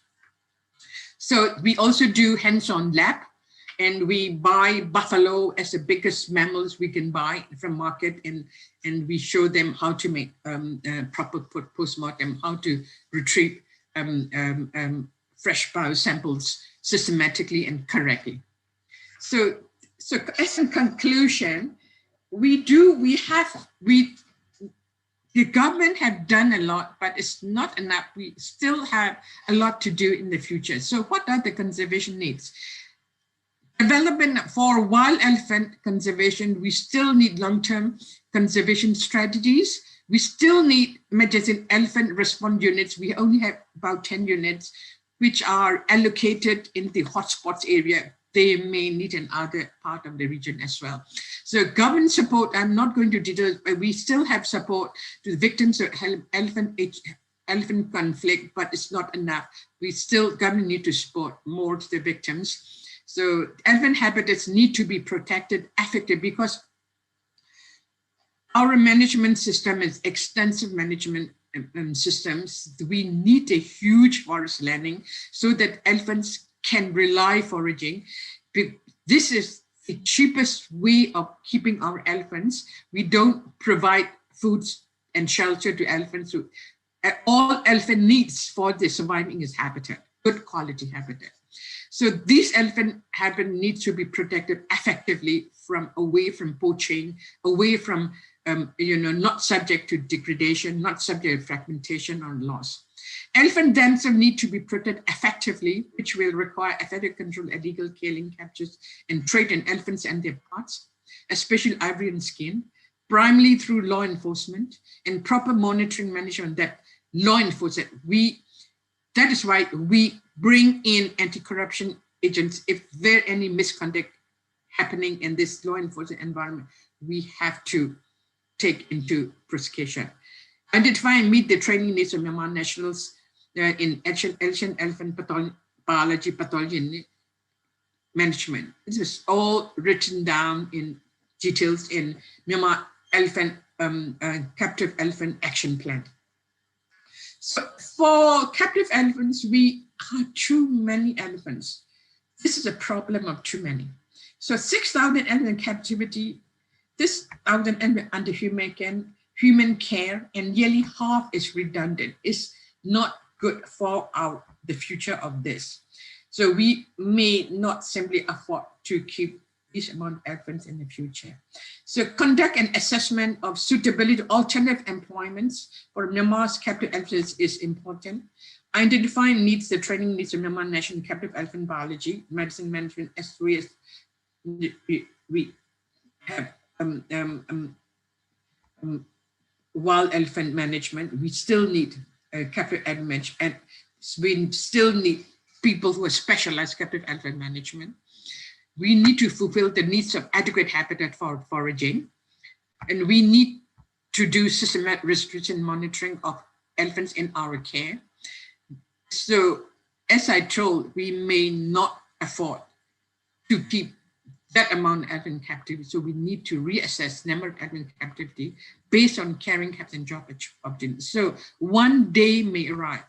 So we also do hands-on lab, and we buy buffalo as the biggest mammals we can buy from market, and we show them how to make proper post-mortem, how to retrieve fresh biosamples systematically and correctly. So as a conclusion, the government have done a lot, but it's not enough. We still have a lot to do in the future. So what are the conservation needs? Development for wild elephant conservation, we still need long-term conservation strategies. We still need medicine elephant response units. We only have about 10 units, which are allocated in the hotspots area. They may need in other part of the region as well. So government support, I'm not going to detail, but we still have support to the victims of elephant conflict, but it's not enough. Government need to support more to the victims. So elephant habitats need to be protected effectively, because our management system is extensive management systems. We need a huge forest landing so that elephants can rely foraging. This is the cheapest way of keeping our elephants. We don't provide foods and shelter to elephants. So all elephant needs for the surviving is habitat. good quality habitat. So these elephant habitat needs to be protected effectively away from poaching, away from not subject to degradation, not subject to fragmentation or loss. Elephant themselves need to be protected effectively, which will require effective control, illegal killing, captures, and trade in elephants and their parts, especially ivory and skin, primarily through law enforcement and proper monitoring management that law enforcement. That is why we bring in anti-corruption agents. If there any misconduct happening in this law enforcement environment, we have to take into prosecution. Identify and meet the training needs of Myanmar nationals in Asian elephant pathology and management. This is all written down in details in Myanmar elephant captive elephant action plan. So for captive elephants, we have too many elephants. This is a problem of too many. So 6,000 elephants in captivity, this 1,000 elephants under human care, and nearly half is redundant. It's not good for the future of this. So we may not simply afford to keep this amount of elephants in the future. So conduct an assessment of suitability to alternative employments for Myanmar's captive elephants is important. Identify needs, the training needs of Myanmar national captive elephant biology, medicine management, as well as we have wild elephant management. We still need captive elephant, and we still need people who are specialized captive elephant management. We need to fulfill the needs of adequate habitat for foraging, and we need to do systematic restriction monitoring of elephants in our care. So as I told, we may not afford to keep that amount of elephant captivity. So we need to reassess number of elephant captivity based on carrying caps and job opportunities. So one day may arrive,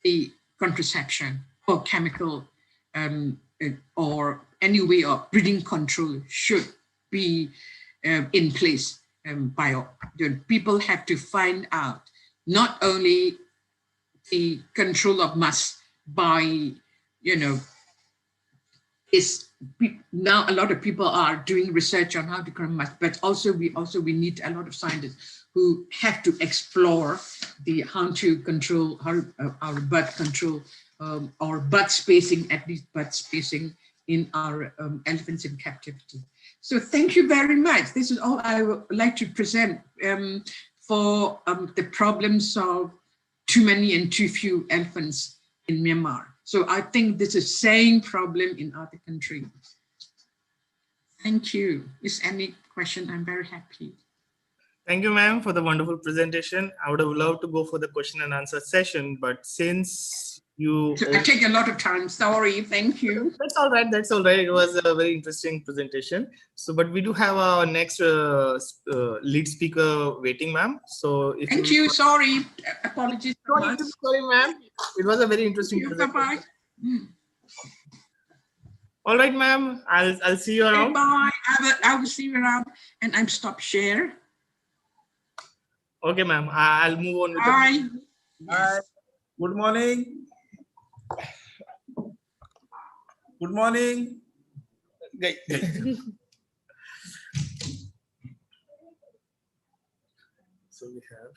a contraception or chemical or any way of breeding control should be in place. People have to find out not only the control of mass by, now a lot of people are doing research on how to control mass, but we need a lot of scientists who have to explore how to control our birth control or birth spacing, at least birth spacing in our elephants in captivity. So thank you very much. This is all I would like to present for the problems of too many and too few elephants in Myanmar. So I think this is same problem in other countries. Thank you. Is any question? I'm very happy. Thank you, ma'am, for the wonderful presentation. I would have loved to go for the question and answer session, but since you... I take a lot of time, sorry, thank you. That's all right, that's all right. It was a very interesting presentation. So, but we do have our next lead speaker waiting, ma'am. So, if thank you, sorry, apologies. Sorry, ma'am. It was a very interesting presentation. Bye-bye. All right, ma'am. I'll see you around. Bye. I will see you around, and I'm stop share. Okay, ma'am. I'll move on with Bye. Bye. Good morning. Good morning. Great. So we have.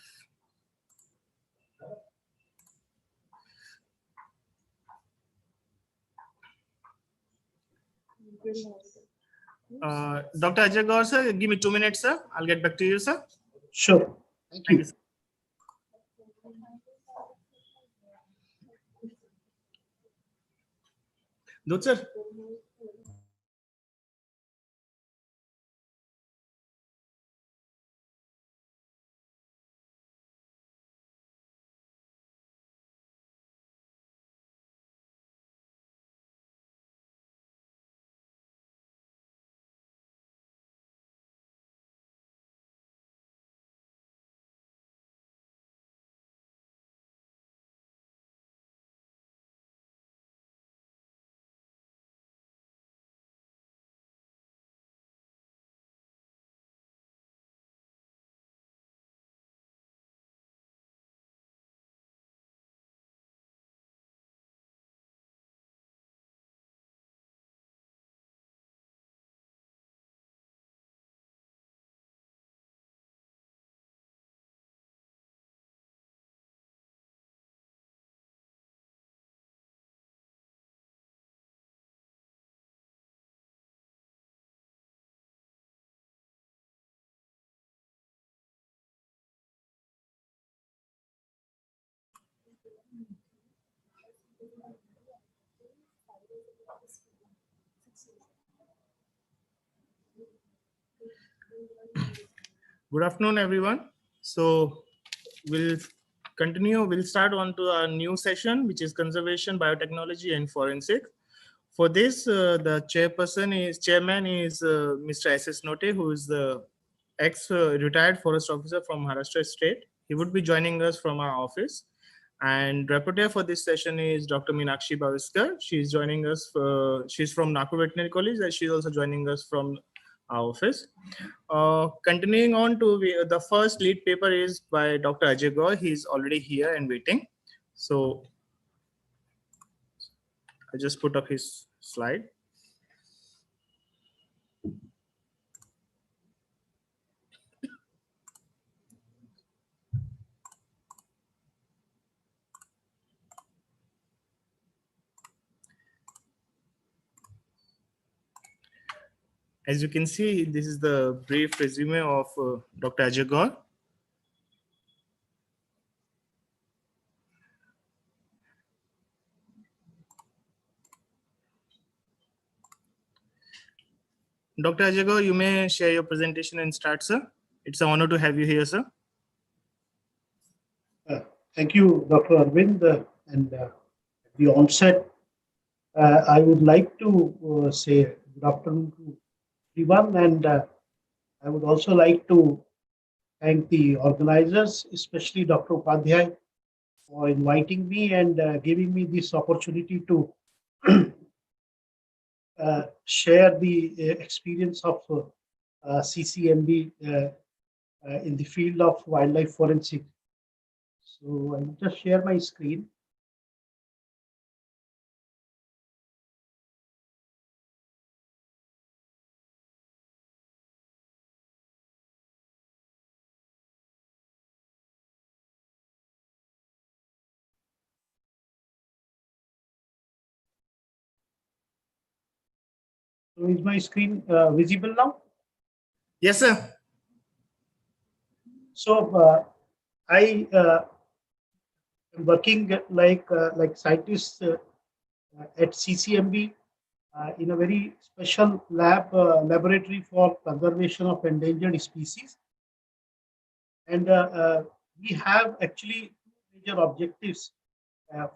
Dr. Ajay Gaur, sir, give me 2 minutes, sir. I'll get back to you, sir. Sure. Thank you. Sir. Good, sir. Good afternoon, everyone. So we'll continue. We'll start on to our new session, which is conservation, biotechnology, and forensic. For this, the chairman is Mr. S.S. Note, who is the ex-retired forest officer from Maharashtra State. He would be joining us from our office. And rapporteur for this session is Dr. Meenakshi Baviskar. She's joining us. She's from Nagpur Veterinary College, and she's also joining us from our office. Continuing on to the first lead paper is by Dr. Ajay Gaur. He's already here and waiting. So I just put up his slide. As you can see, this is the brief resume of Dr. Ajay Gaur. Dr. Ajay Gaur, you may share your presentation and start, sir. It's an honor to have you here, sir. Thank you, Dr. Arvind. And at the onset, I would like to say good afternoon to everyone. And I would also like to thank the organizers, especially Dr. Upadhyay, for inviting me and giving me this opportunity to share the experience of CCMB in the field of wildlife forensic. So I will just share my screen. So is my screen visible now? Yes, sir. So I am working like scientists at CCMB in a very special laboratory for conservation of endangered species, and we have actually two major objectives.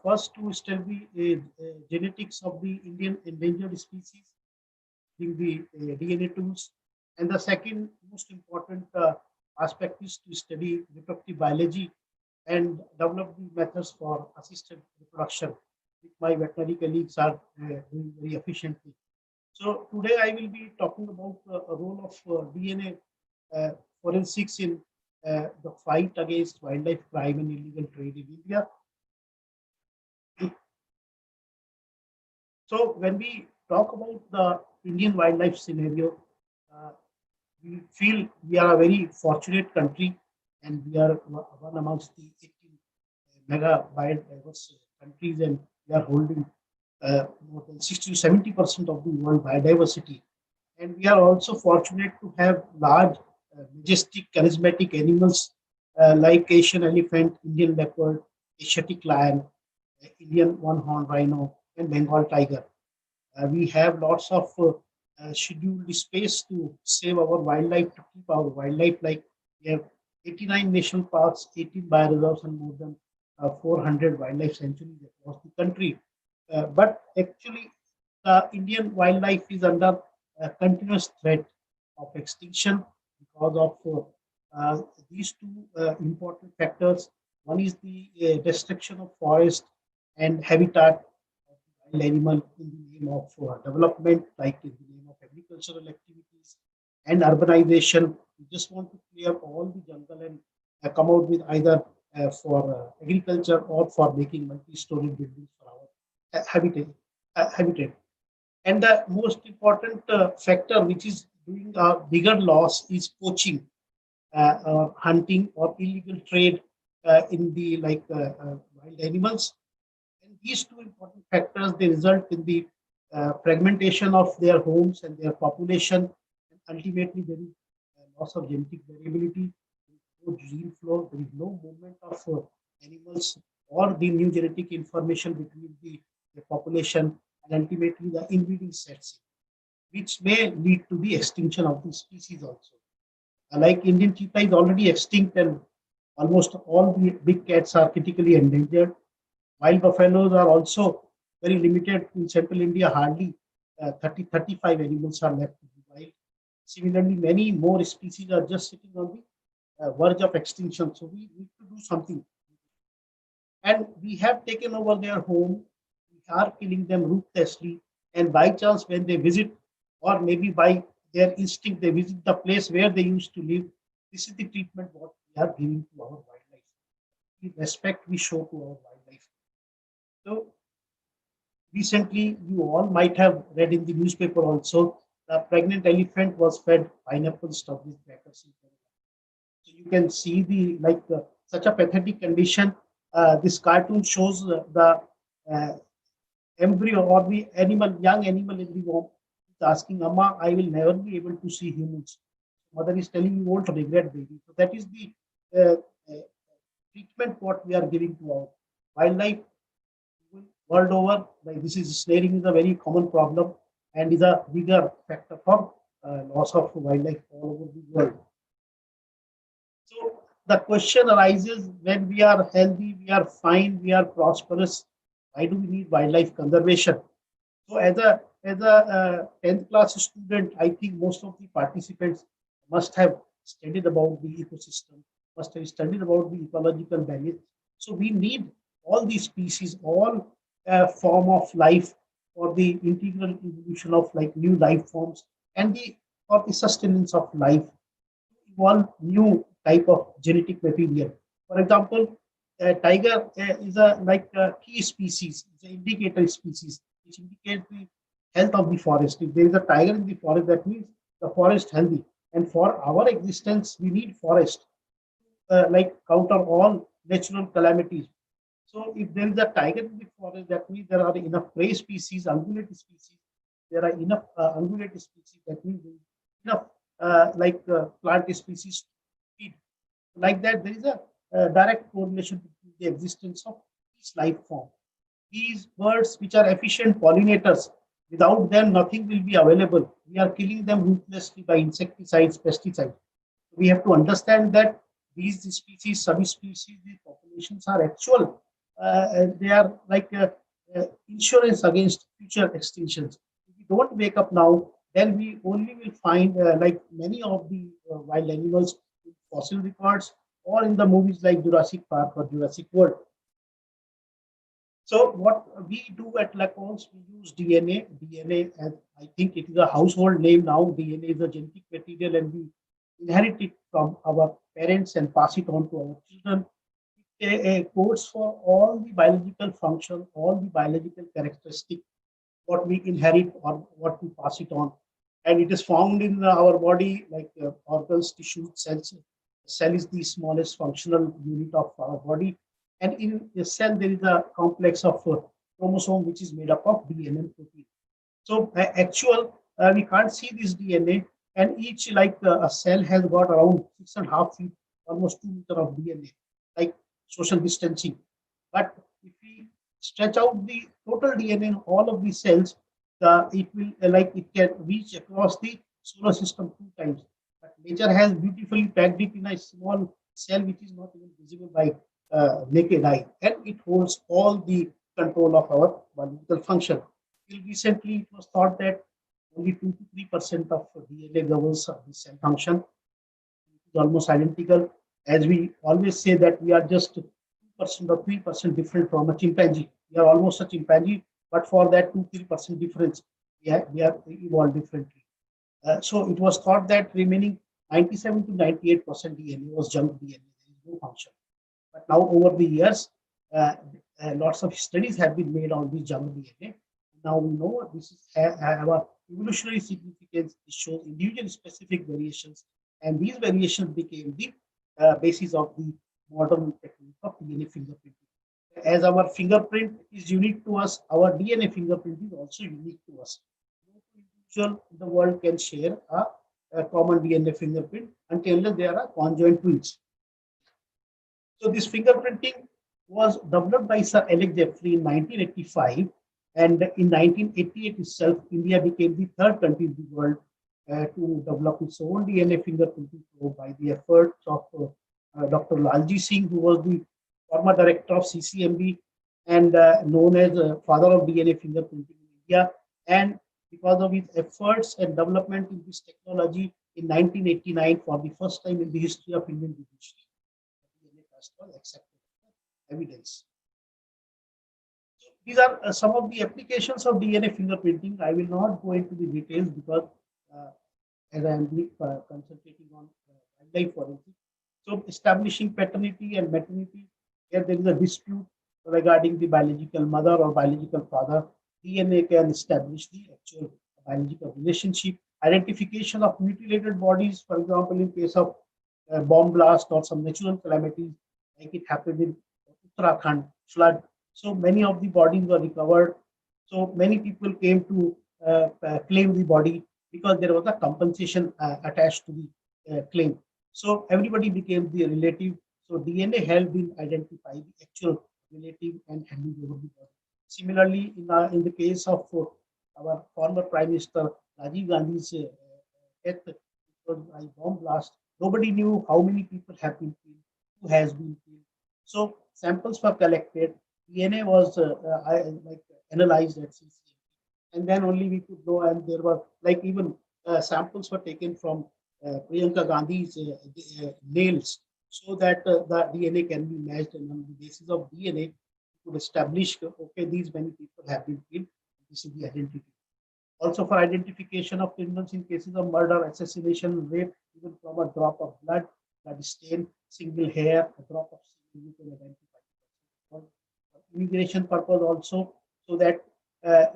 First, to study genetics of the Indian endangered species in the DNA tools, and the second most important aspect is to study reproductive biology and develop the methods for assisted reproduction, which my veterinary colleagues are doing very efficiently. So today I will be talking about a role of DNA forensics in the fight against wildlife crime and illegal trade in India. So when we talk about the Indian wildlife scenario, we feel we are a very fortunate country, and we are one amongst the 18 mega biodiverse countries, and we are holding more than 60 to 70% of the world biodiversity. And we are also fortunate to have large, majestic, charismatic animals like Asian elephant, Indian leopard, Asiatic lion, Indian one-horned rhino, and Bengal tiger. We have lots of scheduled space to save our wildlife, to keep our wildlife. Like we have 89 national parks, 18 bioreserves, and more than 400 wildlife sanctuaries across the country. But actually, the Indian wildlife is under a continuous threat of extinction because of these two important factors. One is the destruction of forest and habitat wild animal in the name of development, like in the name of agricultural activities and urbanization. We just want to clear all the jungle and come out with either for agriculture or for making multi-story buildings for our habitat. And the most important factor which is doing a bigger loss is poaching, or hunting, or illegal trade in the wild animals. And these two important factors, they result in the fragmentation of their homes and their population, and ultimately there is loss of genetic variability, no gene flow, there is no movement of animals or the new genetic information between the population, and ultimately the inbreeding sets in, which may lead to the extinction of the species also. Like Indian cheetah is already extinct and almost all the big cats are critically endangered. Wild buffaloes are also very limited in central India. Hardly 35 animals are left in the wild. Similarly, many more species are just sitting on the verge of extinction. So we need to do something. And we have taken over their home. We are killing them ruthlessly. And by chance, when they visit, or maybe by their instinct, they visit the place where they used to live, this is the treatment what we are giving to our wildlife. The respect we show to our wildlife. So recently, you all might have read in the newspaper also, the pregnant elephant was fed pineapple stuffed with crackers. So you can see the such a pathetic condition. This cartoon shows the uh, embryo or the animal, young animal in the womb, is asking, "Amma, I will never be able to see humans." Mother is telling, "You won't regret, baby." So that is the uh, uh, treatment what we are giving to our wildlife world over. Like this is snaring is a very common problem and is a bigger factor for loss of wildlife all over the world. So the question arises, when we are healthy, we are fine, we are prosperous, why do we need wildlife conservation? So as a 10th class student, I think most of the participants must have studied about the ecosystem, must have studied about the ecological balance. So we need all these species, all form of life for the integral evolution of like new life forms and the for the sustenance of life, evolve new type of genetic material. For example, tiger is a like a key species, it's an indicator species which indicates the health of the forest. If there is a tiger in the forest, that means the forest healthy. And for our existence, we need forest, like counter all natural calamities. So if there is a tiger in the forest, that means there are enough prey species, ungulate species. There are enough ungulate species. That means there is enough plant species to feed. Like that, there is a direct correlation between the existence of each life form. These birds, which are efficient pollinators, without them, nothing will be available. We are killing them ruthlessly by insecticides, pesticides. We have to understand that these species, subspecies, these populations are actual. They are like insurance against future extinctions. If we don't wake up now, then we only will find like many of the wild animals in fossil records or in the movies like Jurassic Park or Jurassic World. So what we do at Lacons, we use DNA. DNA, as I think it is a household name now. DNA is a genetic material, and we inherit it from our parents and pass it on to our children. It codes for all the biological function, all the biological characteristic, what we inherit or what we pass it on. And it is found in our body like organs, tissues, cells. Cell is the smallest functional unit of our body. And in the cell, there is a complex of chromosome which is made up of DNA and protein. So we can't see this DNA, and each a cell has got around 6.5 feet, almost 2 meters of DNA, like social distancing. But if we stretch out the total DNA in all of these cells, it will it can reach across the solar system 2 times. But nature has beautifully packed it in a small cell which is not even visible by naked eye, and it holds all the control of our biological function. Till recently, it was thought that only 2 to 3% of DNA governs the cell function. It is almost identical, as we always say that we are just 2% or 3% different from a chimpanzee. We are almost a chimpanzee, but for that 2-3% difference, we are evolved differently. So it was thought that remaining 97 to 98% DNA was junk DNA. There is no function. But now over the years, lots of studies have been made on the junk DNA. Now we know this is have a evolutionary significance. It shows individual specific variations, and these variations became the basis of the modern technique of DNA fingerprinting. As our fingerprint is unique to us, our DNA fingerprint is also unique to us. No individual in the world can share a common DNA fingerprint until they are conjoined twins. So this fingerprinting was developed by Sir Alex Jeffrey in 1985, and in 1988 itself, India became the third country in the world to develop its own DNA fingerprinting probe by the efforts of Dr. Lalji Singh, who was the former director of CCMB and known as father of DNA fingerprinting in India. And because of his efforts and development in this technology, in 1989, for the first time in the history of Indian judiciary, DNA test was accepted as evidence. So these are some of the applications of DNA fingerprinting. I will not go into the details because as I am concentrating on wildlife forensics. So establishing paternity and maternity, here there is a dispute regarding the biological mother or biological father. DNA can establish the actual biological relationship. Identification of mutilated bodies, for example, in case of bomb blast or some natural calamities, like it happened in Uttarakhand flood. So many of the bodies were recovered. So many people came to claim the body because there was a compensation attached to the claim. So everybody became the relative. So DNA helped in identify the actual relative and handing over the body. Similarly, in the case of our former Prime Minister Rajiv Gandhi's death by bomb blast, nobody knew how many people have been killed, who has been killed. So samples were collected, DNA was analyzed at CCA, and then only we could know. And there were even samples were taken from Priyanka Gandhi's nails, so that the DNA can be matched, and on the basis of DNA, could establish, okay, these many people have been killed. This is the identity. Also for identification of criminals in cases of murder, assassination, rape, even from a drop of blood stain, single hair, a drop of skin, you can identify. For immigration purpose also, so that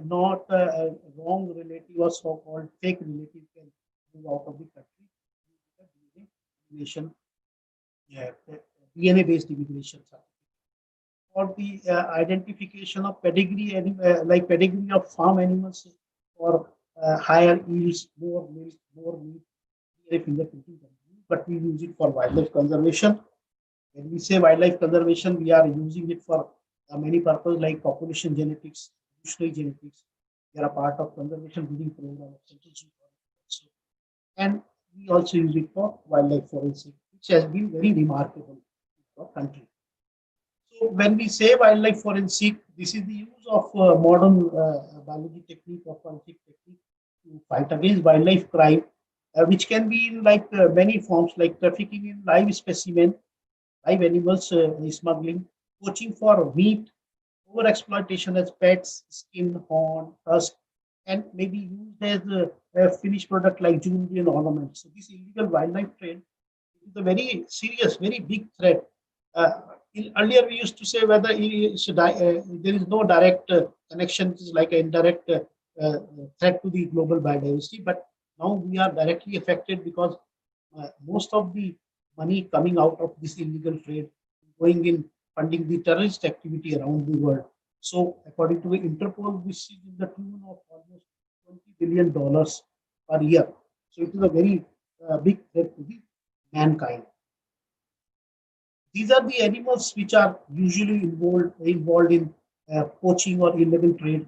not a wrong relative or so-called fake relative can move out of the country. DNA-based immigration certificate. For the identification of pedigree, like pedigree of farm animals for higher yields, more milk, more meat, fingerprinting, but we use it for wildlife conservation. When we say wildlife conservation, we are using it for many purposes like population genetics, evolutionary genetics. They are a part of conservation breeding program of Central Zoo. And we also use it for wildlife forensics, which has been very remarkable for country. So when we say wildlife forensic, this is the use of modern biology technique or forensic technique to fight against wildlife crime, which can be in many forms, like trafficking in live specimen, live animals smuggling, poaching for meat, over exploitation as pets, skin, horn, tusk, and maybe used as a finished product like jewelry and ornaments. So this illegal wildlife trade is a very serious, very big threat. Earlier, we used to say whether there is no direct connection, it is like an indirect threat to the global biodiversity. But now we are directly affected because most of the money coming out of this illegal trade going in funding the terrorist activity around the world. So, according to the Interpol, this is in the tune of almost $20 billion per year. So, it is a very big threat to the mankind. These are the animals which are usually involved in poaching or illegal trade.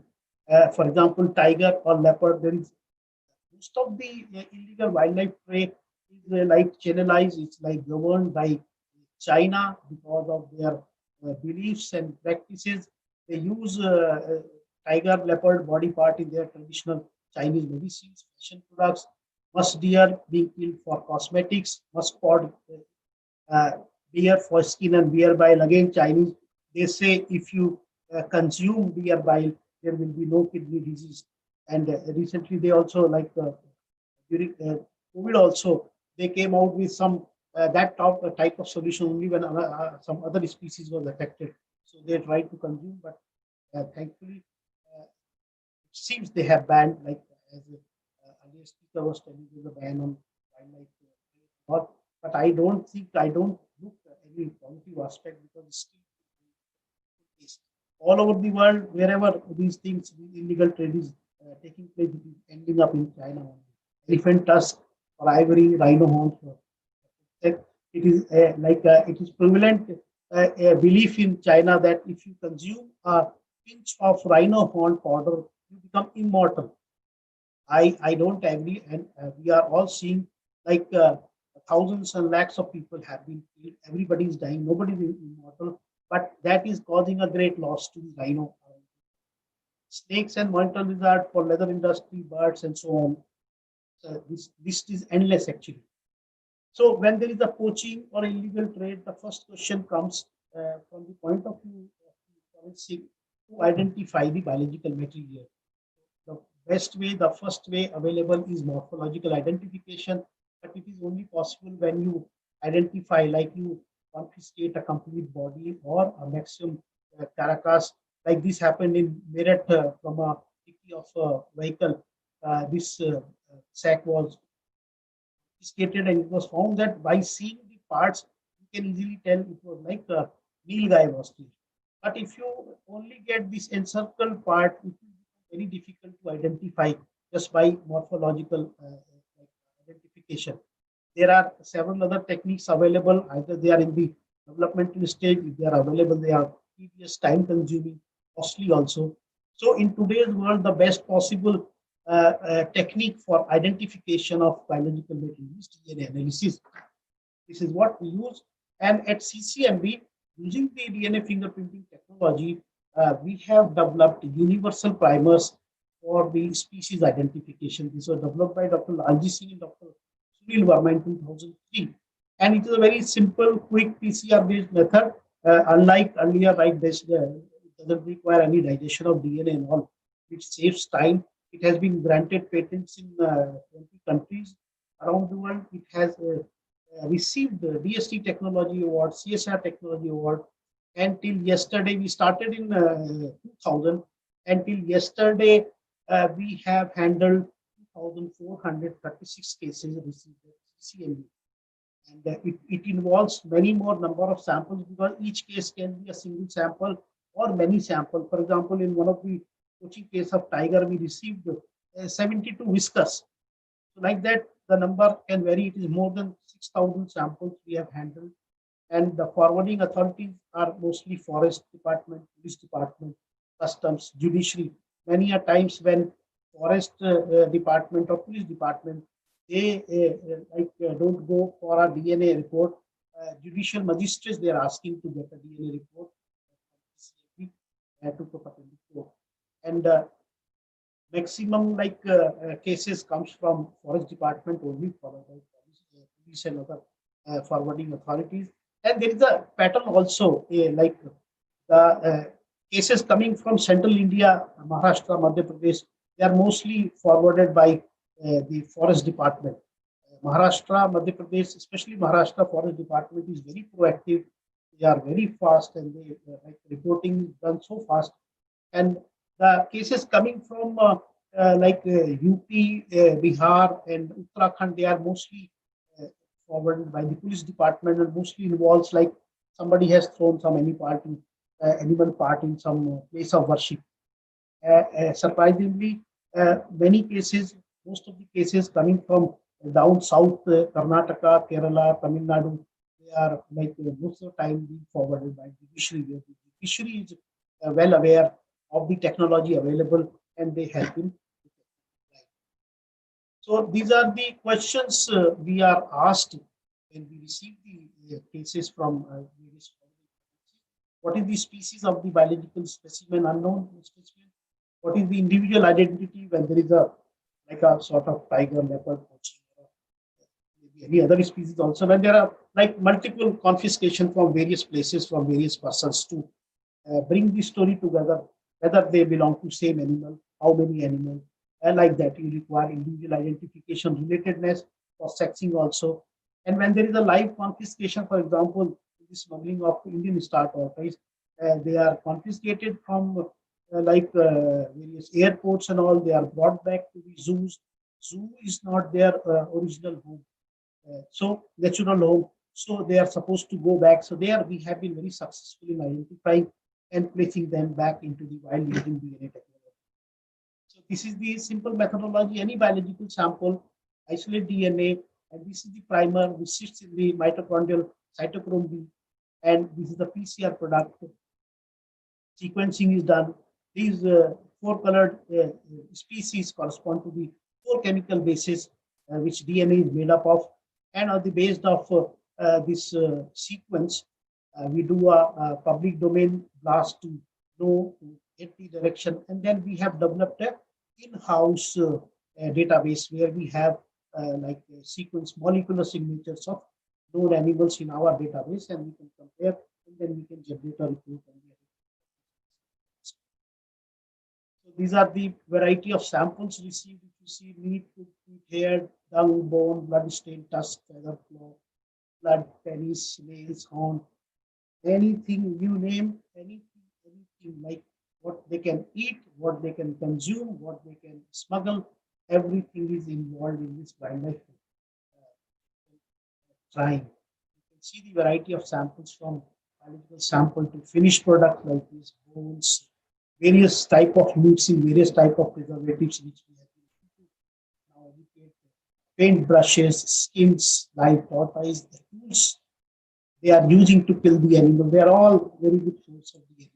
For example, tiger or leopard. There is most of the illegal wildlife trade is like channelized. It's like governed by China because of their beliefs and practices. They use tiger, leopard body part in their traditional Chinese medicines, fashion products. Musk deer being killed for cosmetics. Musk pod beer for skin and beer bile. Again, Chinese, they say if you consume beer bile, there will be no kidney disease. And recently, they also during COVID also, they came out with some that type of solution only when some other species was affected. So they tried to consume, but thankfully, it seems they have banned, like as earlier speaker was telling you, the ban on wildlife. But I don't look at any positive aspect because it's still all over the world, wherever these things, illegal trade is taking place, it is ending up in China only. Elephant tusk or ivory, rhino horns. It is it is prevalent belief in China that if you consume a pinch of rhino horn powder, you become immortal. I don't agree, and we are all seeing like thousands and lakhs of people have been killed. Everybody is dying. Nobody is immortal, but that is causing a great loss to the rhino. Snakes and monitor lizard for leather industry, birds, and so on. So this list is endless actually. So when there is a poaching or illegal trade, the first question comes from the point of view of the forensic to identify the biological material. The best way, the first way available is morphological identification, but it is only possible when you identify, like you confiscate a complete body or a maximum carcass, like this happened in Meerut from a dicky of a vehicle. This sack was confiscated, and it was found that by seeing the parts, you can easily tell it was like a meal guy was killed. But if you only get this encircled part, it will be very difficult to identify just by morphological identification. There are several other techniques available. Either they are in the developmental stage, if they are available, they are tedious, time consuming, costly also. So in today's world, the best possible technique for identification of biological material is DNA analysis. This is what we use. And at CCMB, using the DNA fingerprinting technology, we have developed universal primers for the species identification. These were developed by Dr. Lalji Singh and Dr. Sunil Verma in 2003. And it is a very simple, quick PCR-based method. Unlike earlier, right, this doesn't require any digestion of DNA and all. It saves time. It has been granted patents in 20 countries around the world. It has received the DST Technology Award, CSR Technology Award. Until yesterday, we started in 2000. Until yesterday, we have handled 2,436 cases received at CCMB. And it involves many more number of samples because each case can be a single sample or many samples. For example, in one of the poaching case of tiger, we received 72 whiskers. So like that, the number can vary. It is more than 6,000 samples we have handled. And the forwarding authorities are mostly forest department, police department, customs, judiciary. Many a times when forest department or police department, they don't go for a DNA report. Judicial magistrates, they are asking to get a DNA report to put up in the court. And maximum cases comes from forest department only, followed by police and other forwarding authorities. And there is a pattern also, like the cases coming from central India, Maharashtra, Madhya Pradesh, they are mostly forwarded by the forest department. Maharashtra, Madhya Pradesh, especially Maharashtra forest department is very proactive. They are very fast, and they reporting is done so fast. And the cases coming from UP, Bihar, and Uttarakhand, they are mostly forwarded by the police department and mostly involves like somebody has thrown some animal part in some place of worship. Surprisingly, many cases, most of the cases coming from down south, Karnataka, Kerala, Tamil Nadu, they are most of the time being forwarded by judiciary. The judiciary is well aware of the technology available and they help in. So these are the questions we are asked when we receive the cases from various. What is the species of the biological specimen? Unknown specimen. What is the individual identity when there is a sort of tiger, leopard, maybe any other species also? When there are multiple confiscation from various places, from various persons to bring the story together, whether they belong to same animal, how many animals, and like that, you require individual identification, relatedness for sexing also. And when there is a live confiscation, for example, the smuggling of Indian star tortoise, they are confiscated from various airports and all. They are brought back to the zoos. Zoo is not their original home, so natural home. So they are supposed to go back. So there we have been very successful in identifying and placing them back into the wild using DNA technology. So this is the simple methodology. Any biological sample, isolate DNA, and this is the primer which sits in the mitochondrial cytochrome B. and this is the PCR product. Sequencing is done. These four colored species correspond to the four chemical bases which DNA is made up of, and on the basis of this sequence, we do a public domain blast to know get the direction, and then we have developed a in-house database where we have sequence molecular signatures of known animals in our database, and we can compare, and then we can generate a report. So these are the variety of samples received. If you see meat, hair, dung, bone, blood stain, tusk, feather, claw, blood, penis, nails, horn, anything you name, anything like what they can eat, what they can consume, what they can smuggle, everything is involved in this wildlife crime. You can see the variety of samples from biological sample to finished product like these bones, various type of meats in various type of preservatives which we have now paint brushes, skins, live tortoise, the tools they are using to kill the animal. They are all very good source of the animal.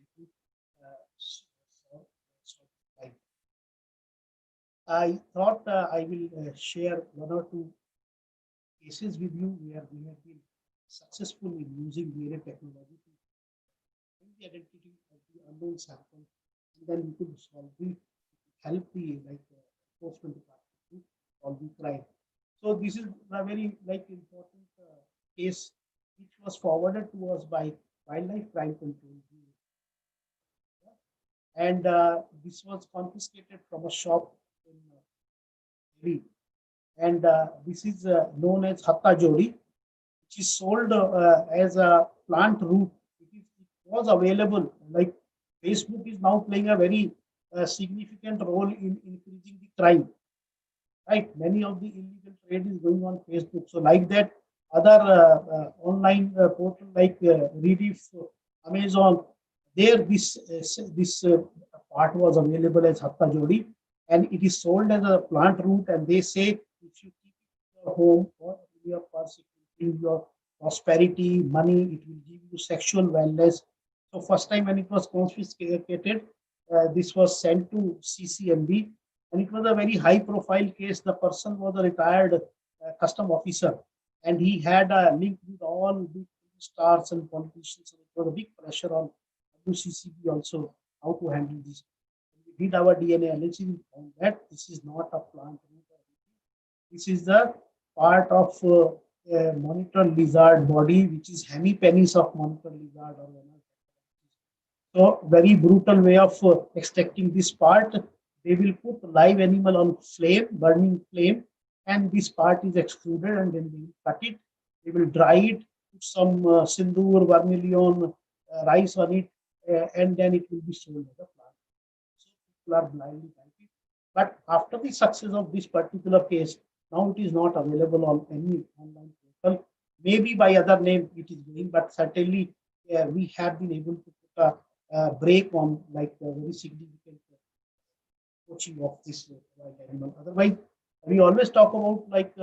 I thought I will share one or two cases with you where we have been successful in using DNA technology to find the identity of the unknown sample, and then we could help the enforcement department to solve the crime. So this is a very important case which was forwarded to us by Wildlife Crime Control Bureau. And this was confiscated from a shop in Delhi. And this is known as Hatta Jodi, which is sold as a plant root. It was available. Like Facebook is now playing a very significant role in increasing the crime. Right, many of the illegal trade is going on Facebook. So like that, other online portal like Rediff, Amazon, there this part was available as Hatta Jodi, and it is sold as a plant root. And they say if you keep it in your home or in your purse, it will bring your prosperity, money. It will give you sexual wellness. So first time when it was confiscated, this was sent to CCMB. And it was a very high profile case. The person was a retired custom officer, and he had a link with all the stars and politicians. And it was a big pressure on WCCB also how to handle this. We did our DNA analysis and found that this is not a plant root. This is the part of a monitor lizard body, which is hemipenis of monitor lizard. So very brutal way of extracting this part. They will put live animal on flame, burning flame, and this part is extruded, and then they will cut it. They will dry it, put some sindoor, vermilion, rice on it, and then it will be sold as a plant. So people are blindly buying it. But after the success of this particular case, now it is not available on any online portal. Maybe by other name it is going, but certainly we have been able to put a break on like a very significant poaching of this wild animal. Otherwise, we always talk about like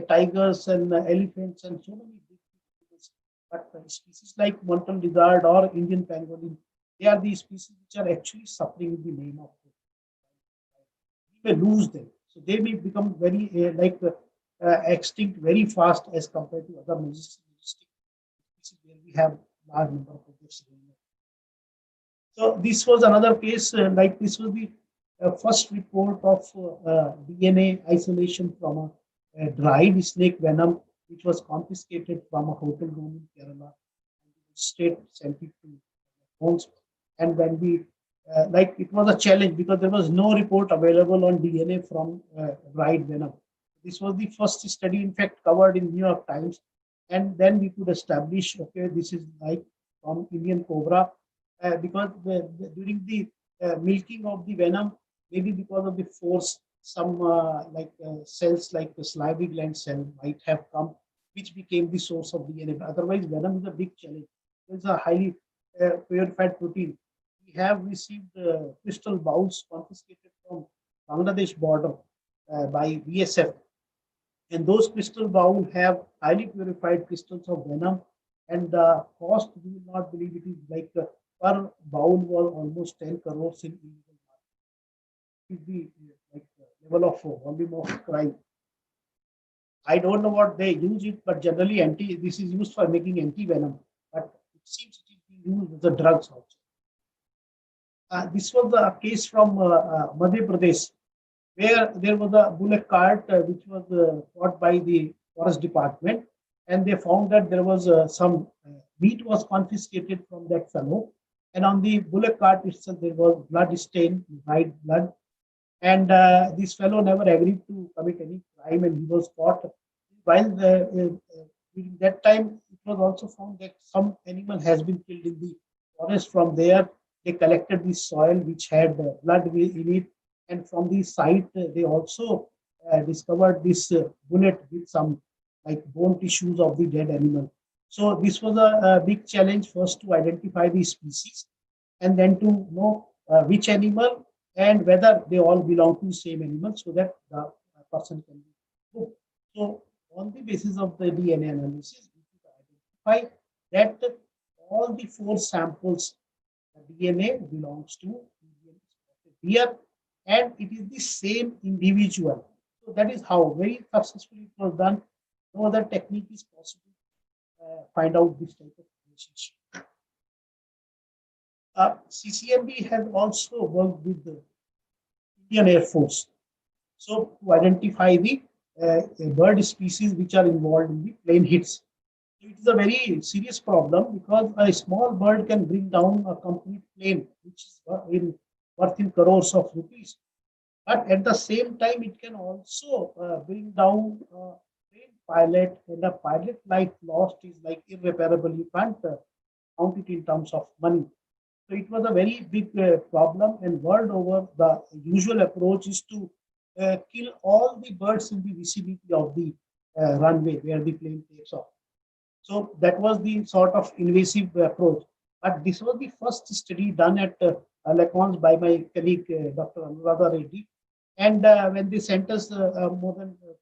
tigers and elephants and so many big animals, but species like monitor lizard or Indian pangolin, they are the species which are actually suffering in the name of. We may lose them, so they may become very extinct very fast as compared to other majestic species where we have large number of objects. So this was another case. Like this was the first report of DNA isolation from a dried snake venom, which was confiscated from a hotel room in Kerala. State sent it to homes, and when we it was a challenge because there was no report available on DNA from dried venom. This was the first study, in fact, covered in New York Times, and then we could establish, okay, this is like from Indian cobra, because during the milking of the venom, maybe because of the force, some cells like the salivary gland cell might have come, which became the source of DNA. Otherwise, venom is a big challenge. It's a highly purified protein. We have received crystal bowls confiscated from Bangladesh border by BSF. And those crystal bowls have highly purified crystals of venom, and the cost, you will not believe, it is like per bowl was almost 10 crores in illegal market. It is the level of volume of crime. I don't know what they use it, but generally this is used for making anti-venom, but it seems it is being used as a drugs also. This was the case from Madhya Pradesh, where there was a bullock cart which was caught by the forest department, and they found that there was some meat was confiscated from that fellow, and on the bullock cart itself there was blood stain, dried blood, and this fellow never agreed to commit any crime, and he was caught. While during that time, it was also found that some animal has been killed in the forest. From there, they collected the soil which had blood in it, and from the site, they also discovered this bullet with some like bone tissues of the dead animal. So this was a big challenge, first to identify the species, and then to know which animal and whether they all belong to the same animal, so that the person can be booked. So on the basis of the DNA analysis, we could identify that all the 4 samples DNA belongs to deer, and it is the same individual. So that is how very successfully it was done. No other technique is possible to find out this type of relationship. CCMB has also worked with the Indian Air Force, so to identify the bird species which are involved in the plane hits. It is a very serious problem because a small bird can bring down a complete plane, which is worth in crores of rupees. But at the same time, it can also bring down a plane pilot, and a pilot life lost is like irreparable. You can't count it in terms of money. So it was a very big problem, and world over, the usual approach is to kill all the birds in the vicinity of the runway where the plane takes off. So that was the sort of invasive approach. But this was the first study done at LACONS by my colleague, Dr. Anuradha Reddy. And when they sent us more than 200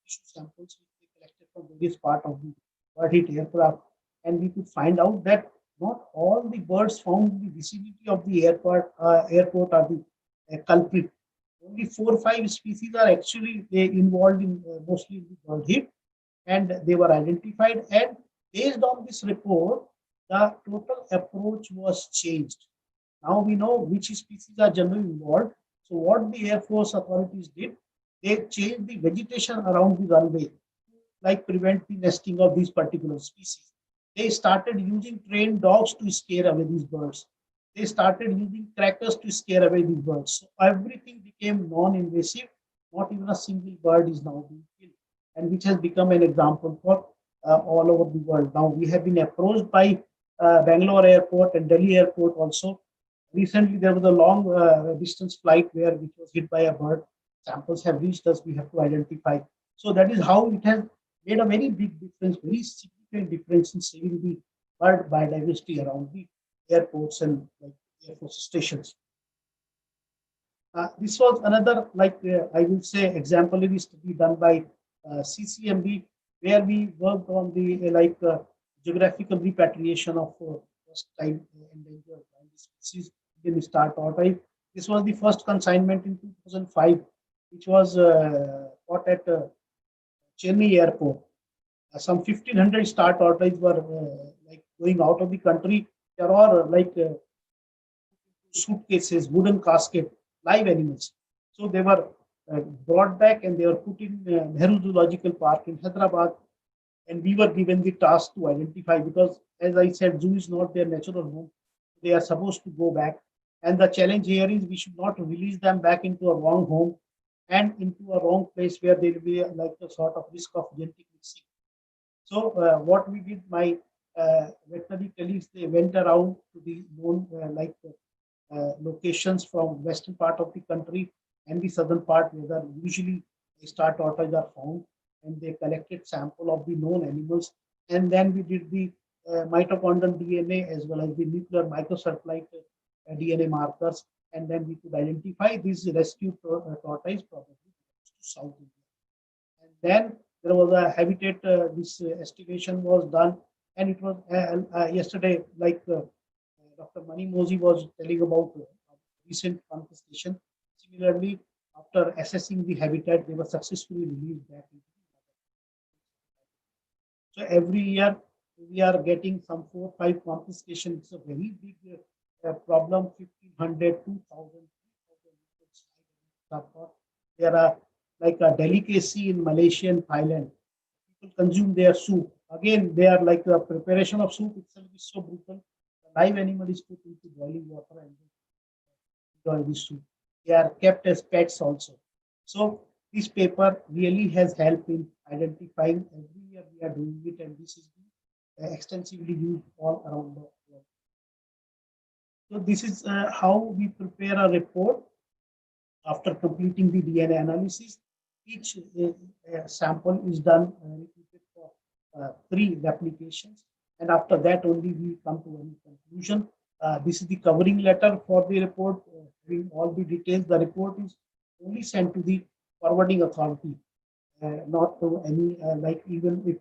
tissue samples, which they collected from various parts of the bird hit aircraft, and we could find out that not all the birds found in the vicinity of the airport are the culprit. Only 4 or 5 species are actually involved in mostly in the bird hit, and they were identified. And based on this report, the total approach was changed. Now we know which species are generally involved. So what the Air Force authorities did, they changed the vegetation around the runway, like prevent the nesting of these particular species. They started using trained dogs to scare away these birds. They started using crackers to scare away these birds. So everything became non-invasive. Not even a single bird is now being killed, and which has become an example for all over the world. Now we have been approached by Bangalore Airport and Delhi Airport also. Recently, there was a long distance flight which was hit by a bird. Samples have reached us. We have to identify. So that is how it has made a very big difference, very significant difference in saving the bird biodiversity around the airports and like Air Force stations. This was another, I will say, exemplary study done by CCMB, where we worked on the geographical repatriation of first time endangered species in star tortoise. This was the first consignment in 2005, which was caught at Chennai airport. Some 1,500 star tortoise were going out of the country. There are suitcases, wooden casket, live animals. So they were brought back and they were put in Nehru Zoological Park in Hyderabad, and we were given the task to identify, because as I said, zoo is not their natural home. They are supposed to go back, and the challenge here is we should not release them back into a wrong home and into a wrong place where there will be like a sort of risk of genetic mixing. So what we did, my veterinary colleagues, they went around to the known locations from western part of the country and the southern part where usually star tortoise are found, and they collected sample of the known animals, and then we did the mitochondrial DNA as well as the nuclear microsatellite DNA markers, and then we could identify these rescued tortoise probably to South India. And then there was a habitat, this estimation was done, And it was yesterday, like Dr. Mani Mozi was telling about recent confiscation. Similarly, after assessing the habitat, they were successfully released back. So every year we are getting some 4-5 confiscation. It's a very big problem. 1,500, 2,000. There are like a delicacy in Malaysia and Thailand. People consume their soup. Again, they are like the preparation of soup itself is so brutal. The live animal is put into boiling water and enjoy the soup. They are kept as pets also. So this paper really has helped in identifying. Every year we are doing it, and this is extensively used all around the world. So this is how we prepare a report after completing the DNA analysis. Each sample is done repeated for 3 replications, and after that only we come to any conclusion. This is the covering letter for the report, having all the details. The report is only sent to the forwarding authority, not to any like even if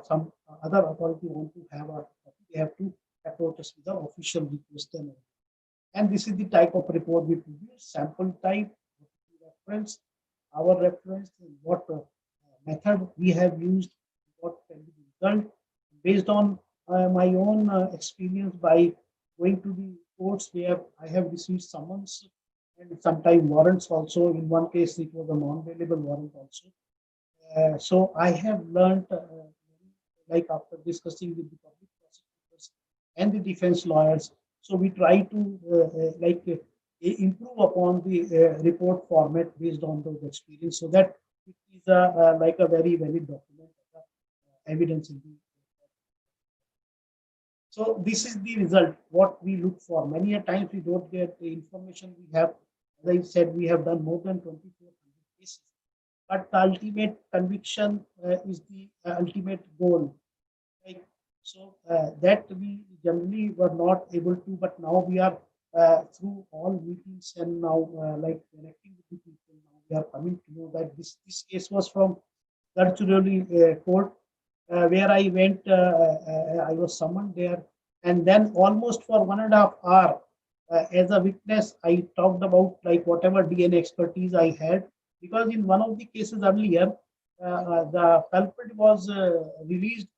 some other authority want to have a, they have to approach us with the official request. And this is the type of report we produce: sample type, reference, our reference, and what method we have used, what can be the result. Based on my own experience by going to the courts where I have received summons and sometimes warrants also. In one case, it was a non-bailable warrant also. So I have learned, like after discussing with the public prosecutors and the defense lawyers, so we try to improve upon the report format based on those experience, so that it is like a very valid document, evidence in the. So this is the result, what we look for. Many a times we don't get the information we have. As I said, we have done more than 2,400 cases. But the ultimate conviction is the ultimate goal. Right? So that we generally were not able to, but now we are through all meetings and now like connecting with the people. Now we are coming to know that this case was from Gadchiroli court, where I went. I was summoned there, and then almost for 1.5 hours as a witness, I talked about like whatever DNA expertise I had. Because in one of the cases earlier, the culprit was released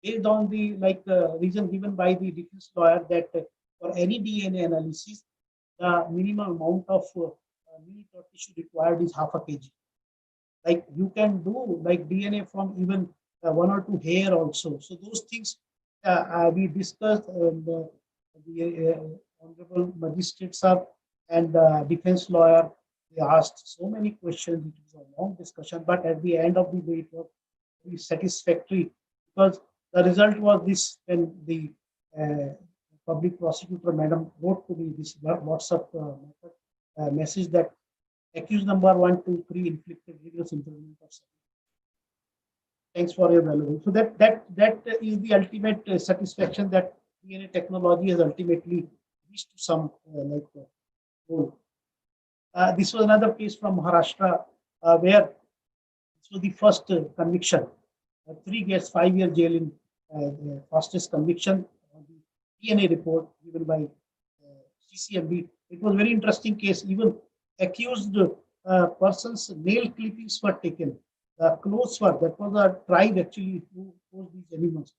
based on the reason given by the defense lawyer that for any DNA analysis, the minimum amount of meat or tissue required is 0.5 kg. Like you can do like DNA from even 1 or 2 hair also. So those things we discussed. The honorable magistrate sir and defense lawyer, they asked so many questions. It was a long discussion, but at the end of the day, it was very satisfactory because the result was this: when the public prosecutor madam wrote to me this WhatsApp message that accused number 1, 2, 3 inflicted rigorous imprisonment of 7. Thanks for your valuable. So that is the ultimate satisfaction that DNA technology has ultimately reached to some goal. This was another case from Maharashtra where this was the first conviction. 3 years, 5-year jail in fastest conviction on the DNA report given by CCMB. It was a very interesting case. Even accused person's nail clippings were taken. Clothes were, that was a tribe actually who posed these animals.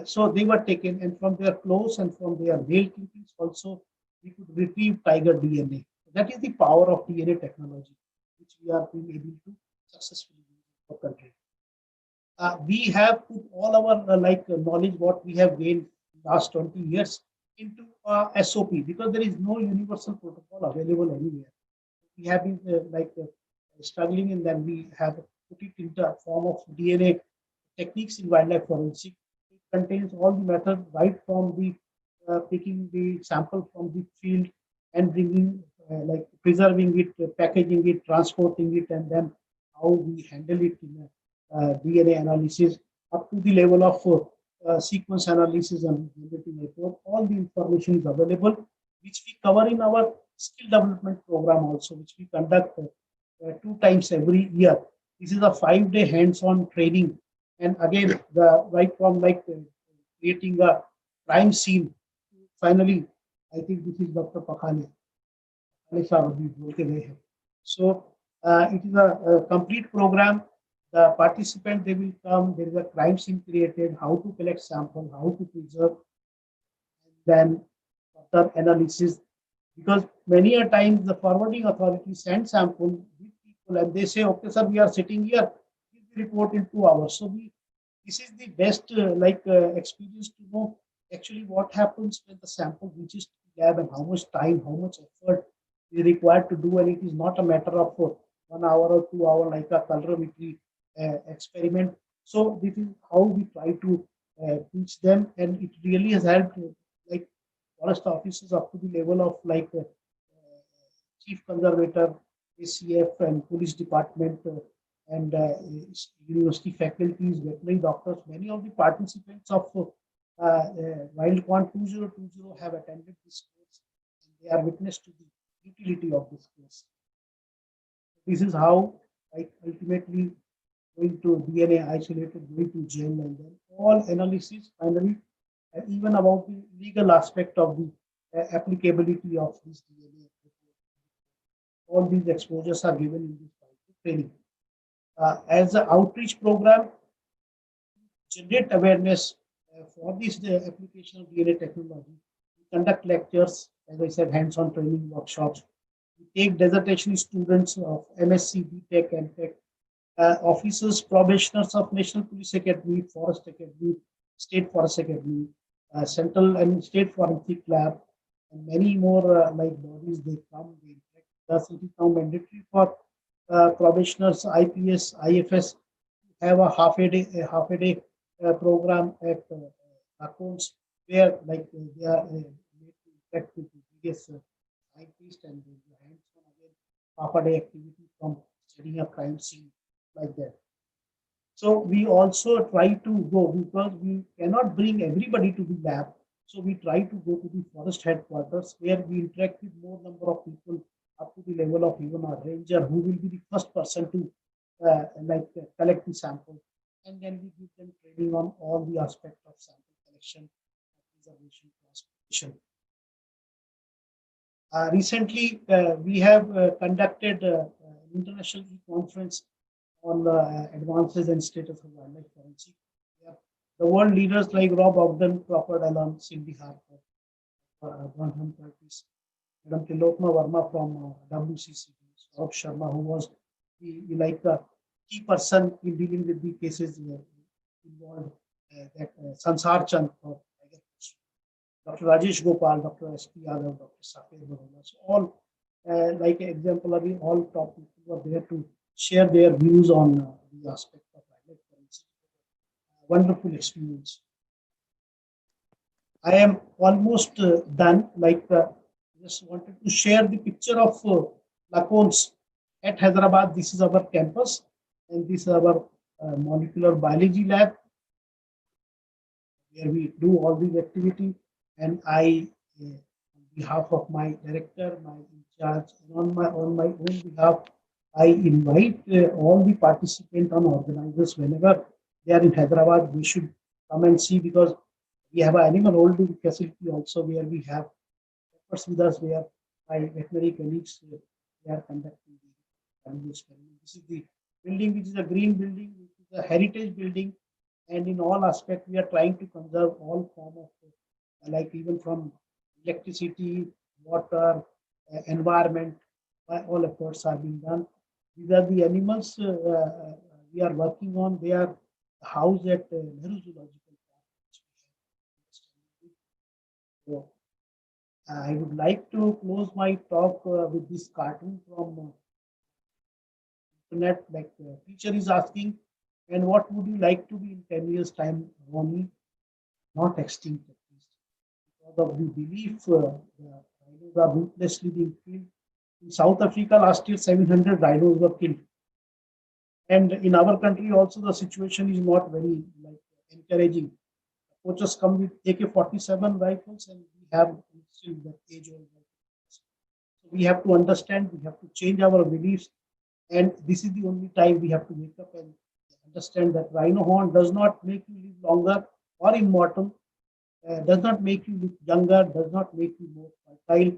So they were taken, and from their clothes and from their nail clippings also, we could retrieve tiger DNA. That is the power of DNA technology, which we are being able to successfully use in our country. We have put all our knowledge, what we have gained in the last 20 years, into SOP, because there is no universal protocol available anywhere. We have been struggling, and then we have put it into a form of DNA techniques in wildlife forensic. It contains all the methods, right from the picking the sample from the field and bringing, preserving it, packaging it, transporting it, and then how we handle it in DNA analysis, up to the level of sequence analysis and generating report. All the information is available, which we cover in our skill development program also, which we conduct 2 times every year. This is a 5-day hands-on training, and again, the right from creating a crime scene. Finally, I think this is Dr. Pakhane. So it is a complete program. The participant, they will come, there is a crime scene created, how to collect sample, how to preserve, then further analysis. Because many a times the forwarding authority sends sample with people and they say, okay, sir, we are sitting here, give the report in 2 hours. So this is the best experience to know actually what happens when the sample reaches to the lab and how much time, how much effort is required to do, and it is not a matter of 1 hour or 2 hour like a calorimetry experiment. So this is how we try to teach them, and it really has helped like forest officers up to the level of like chief conservator, ACF, and police department, and university faculties, veterinary doctors. Many of the participants of WILDCON 2020 have attended this course, and they are witness to the utility of this course. This is how ultimately going to DNA isolated, going to gel, and then all analysis finally, even about the legal aspect of the applicability of this DNA. All these exposures are given in this training. As an outreach program, generate awareness for this application of DNA technology. We conduct lectures, as I said, hands-on training workshops. We take dissertation students of MSc, BTech, and Tech, officers, probationers of National Police Academy, Forest Academy, State Forest Academy, Central and State Forensic Lab, and many more like bodies. They come, they interact with us. It is now mandatory for probationers, IPS, IFS have a half a day program at accounts where like they are made to interact with the various scientists, and hands-on again half a day activity from studying a crime scene like that. So we also try to go, because we cannot bring everybody to the lab. So we try to go to the forest headquarters where we interact with more number of people up to the level of even a ranger who will be the first person to collect the sample. And then we give them training on all the aspects of sample collection, preservation, transportation. Recently, we have conducted an international conference on advances and status of wildlife forensic. The world leaders like Rob Ogden, Crawford Allen, Cindy Harper, Bronham Curtis, Madam Tilokma Verma from WCC, Saurabh Sharma, who was the key person in dealing with the cases involved, that Sansar Chand for Dr. Rajesh Gopal, Dr. S.P. Yadav, Dr. Saket Barona. So all exemplary, all top people were there to share their views on the aspect of wildlife forensic. Wonderful experience. I am almost done. Just wanted to share the picture of Lacones at Hyderabad. This is our campus, and this is our molecular biology lab where we do all these activity. And I, on behalf of my director, my in charge, and on my own behalf, I invite all the participants and organizers whenever they are in Hyderabad, we should come and see, because we have an animal holding facility also where we have experts with us, where my veterinary colleagues they are conducting the experiment. This is the building, which is a green building, which is a heritage building, and in all aspects we are trying to conserve all form of like even from electricity, water, environment, all efforts are being done. These are the animals we are working on. They are housed at Nehru Zoological Park. So, I would like to close my talk with this cartoon from internet. Like teacher is asking, and what would you like to be in 10 years' time, Ronnie? Not extinct, at least. Because of the belief the rhinos are ruthlessly being killed. In South Africa last year, 700 rhinos were killed. And in our country also, the situation is not very encouraging. Poachers come with AK-47 rifles, and we have still the age-old rifles. So we have to understand, we have to change our beliefs, and this is the only time we have to wake up and understand that rhino horn does not make you live longer or immortal. does not make you look younger, does not make you more fertile,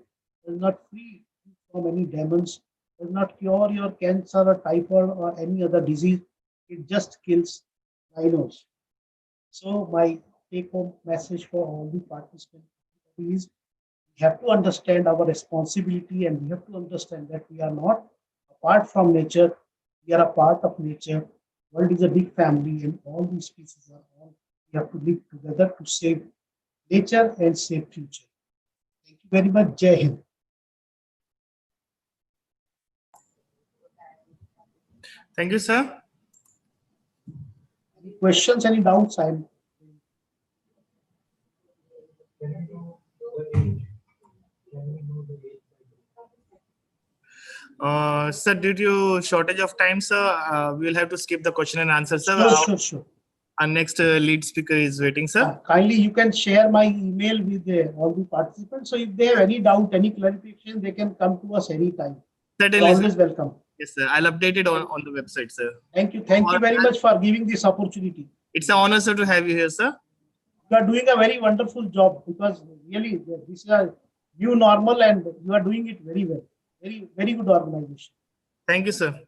does not free you from any demons, does not cure your cancer or typhoid or any other disease. It just kills rhinos. So my take-home message for all the participants is we have to understand our responsibility, and we have to understand that we are not apart from nature, we are a part of nature. World is a big family and all these species are all, we have to live together to save nature and save future. Thank you very much. Jai Hind. Thank you, sir. Any questions, any doubts? Sir, due to shortage of time, sir, we'll have to skip the question and answer, sir. Sure. Our next lead speaker is waiting, sir. Kindly, you can share my email with all the participants. So if they have any doubt, any clarification, they can come to us anytime. Certainly, Always sir. welcome. Yes, sir. I'll update it on the website, sir. Thank you. Thank you very much for giving this opportunity. It's an honor, sir, to have you here, sir. You are doing a very wonderful job, because really this is a new normal and you are doing it very well. Very, very good organization. Thank you, sir.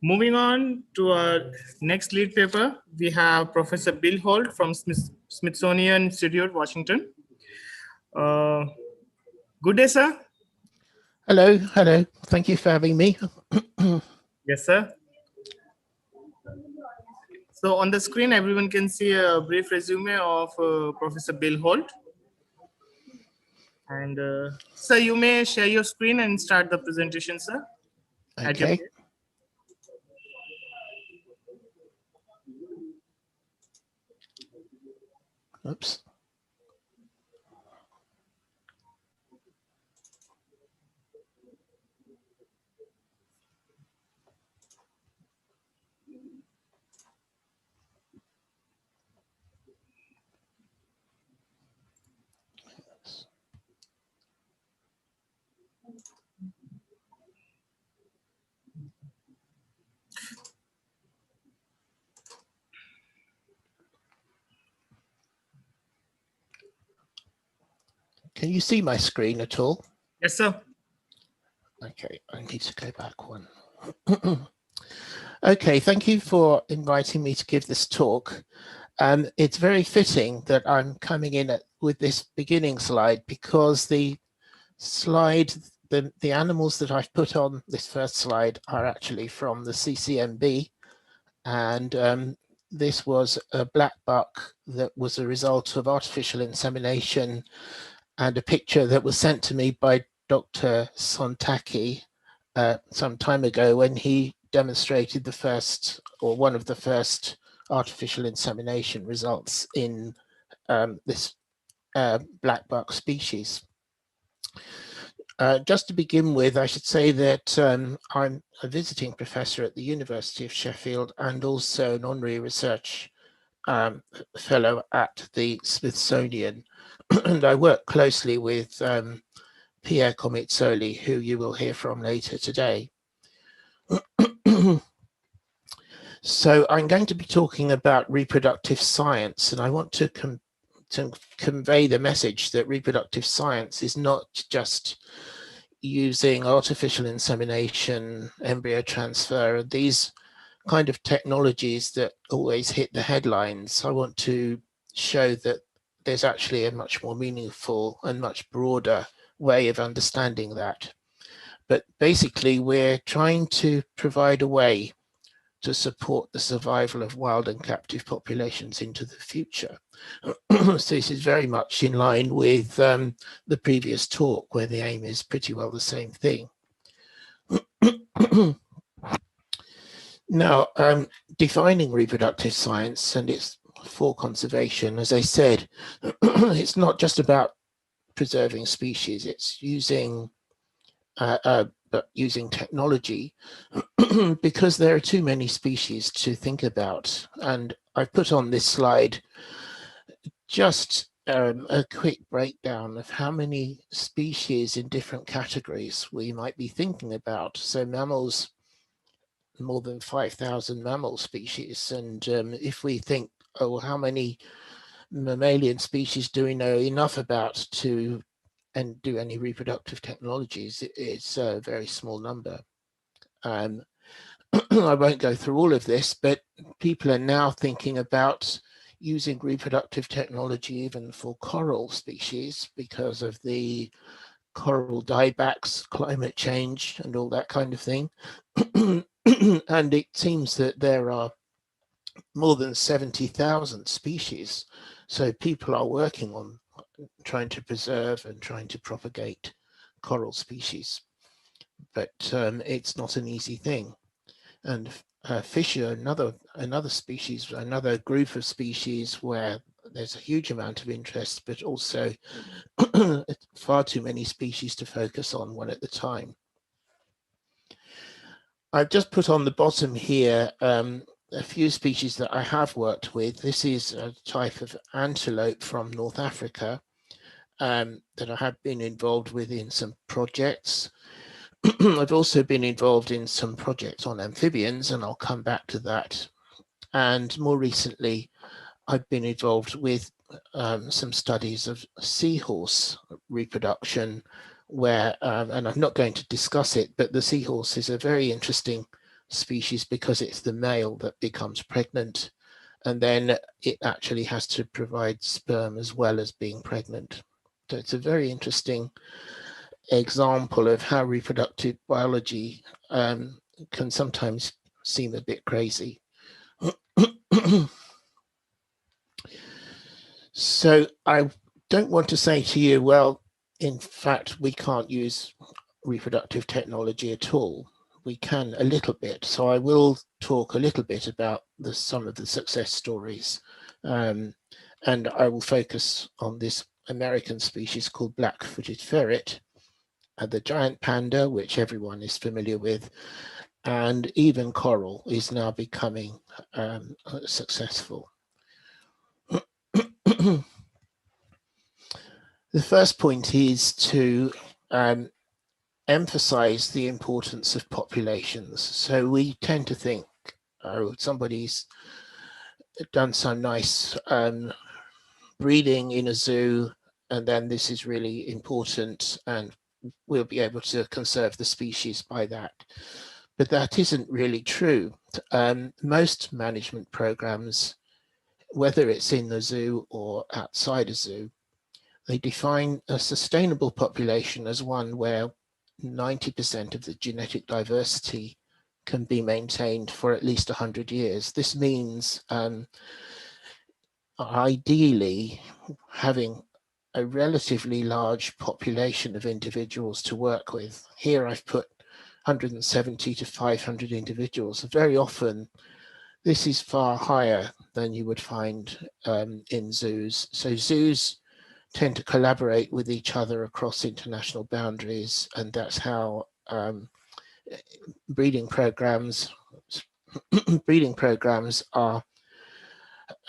Moving on to our next lead paper, we have Professor Bill Holt from Smithsonian Institute, Washington. Good day, sir. Hello. Thank you for having me. Yes, sir. So on the screen, everyone can see a brief resume of Professor Bill Holt. And sir, you may share your screen and start the presentation, sir. Okay. Oops. Can you see my screen at all? Yes, sir. Okay, I need to go back one. Okay, thank you for inviting me to give this talk. It's very fitting that I'm coming in with this beginning slide, because the slide, the animals that I've put on this first slide are actually from the CCMB, and this was a black buck that was a result of artificial insemination, and a picture that was sent to me by Dr. Sontaki some time ago, when he demonstrated the first, or one of the first, artificial insemination results in this black buck species. Just to begin with, I should say that I'm a visiting professor at the University of Sheffield, and also an honorary research fellow at the Smithsonian. And I work closely with Pierre Comitsoli, who you will hear from later today. So I'm going to be talking about reproductive science, and I want to convey the message that reproductive science is not just using artificial insemination, embryo transfer, these kind of technologies that always hit the headlines. I want to show that there's actually a much more meaningful and much broader way of understanding that. But basically, we're trying to provide a way to support the survival of wild and captive populations into the future. So this is very much in line with the previous talk, where the aim is pretty well the same thing. Now, defining reproductive science and its for conservation, as I said, it's not just about preserving species, it's using using technology because there are too many species to think about. And I've put on this slide just a quick breakdown of how many species in different categories we might be thinking about. So mammals, more than 5,000 mammal species. And if we think, oh, how many mammalian species do we know enough about to do any reproductive technologies, it's a very small number. I won't go through all of this, but people are now thinking about using reproductive technology even for coral species because of the coral diebacks, climate change, and all that kind of thing. And it seems that there are more than 70,000 species. So people are working on trying to preserve and trying to propagate coral species. But it's not an easy thing. And fish are another species, another group of species where there's a huge amount of interest, but also far too many species to focus on one at a time. I've just put on the bottom here a few species that I have worked with. This is a type of antelope from North Africa that I have been involved with in some projects. I've also been involved in some projects on amphibians, and I'll come back to that. And more recently, I've been involved with some studies of seahorse reproduction, where, and I'm not going to discuss it, but the seahorse is a very interesting species because it's the male that becomes pregnant, and then it actually has to provide sperm as well as being pregnant. So it's a very interesting example of how reproductive biology can sometimes seem a bit crazy. So I don't want to say to you, well, in fact, we can't use reproductive technology at all. We can a little bit. So I will talk a little bit about some of the success stories. And I will focus on this American species called black-footed ferret, the giant panda, which everyone is familiar with, and even coral is now becoming successful. The first point is to emphasize the importance of populations. So we tend to think, oh, somebody's done some nice breeding in a zoo, and then this is really important, and we'll be able to conserve the species by that. But that isn't really true. Most management programs, whether it's in the zoo or outside a zoo, they define a sustainable population as one where 90% of the genetic diversity can be maintained for at least 100 years. This means ideally having a relatively large population of individuals to work with. Here I've put 170 to 500 individuals. Very often this is far higher than you would find in zoos. So zoos tend to collaborate with each other across international boundaries, and that's how breeding programs are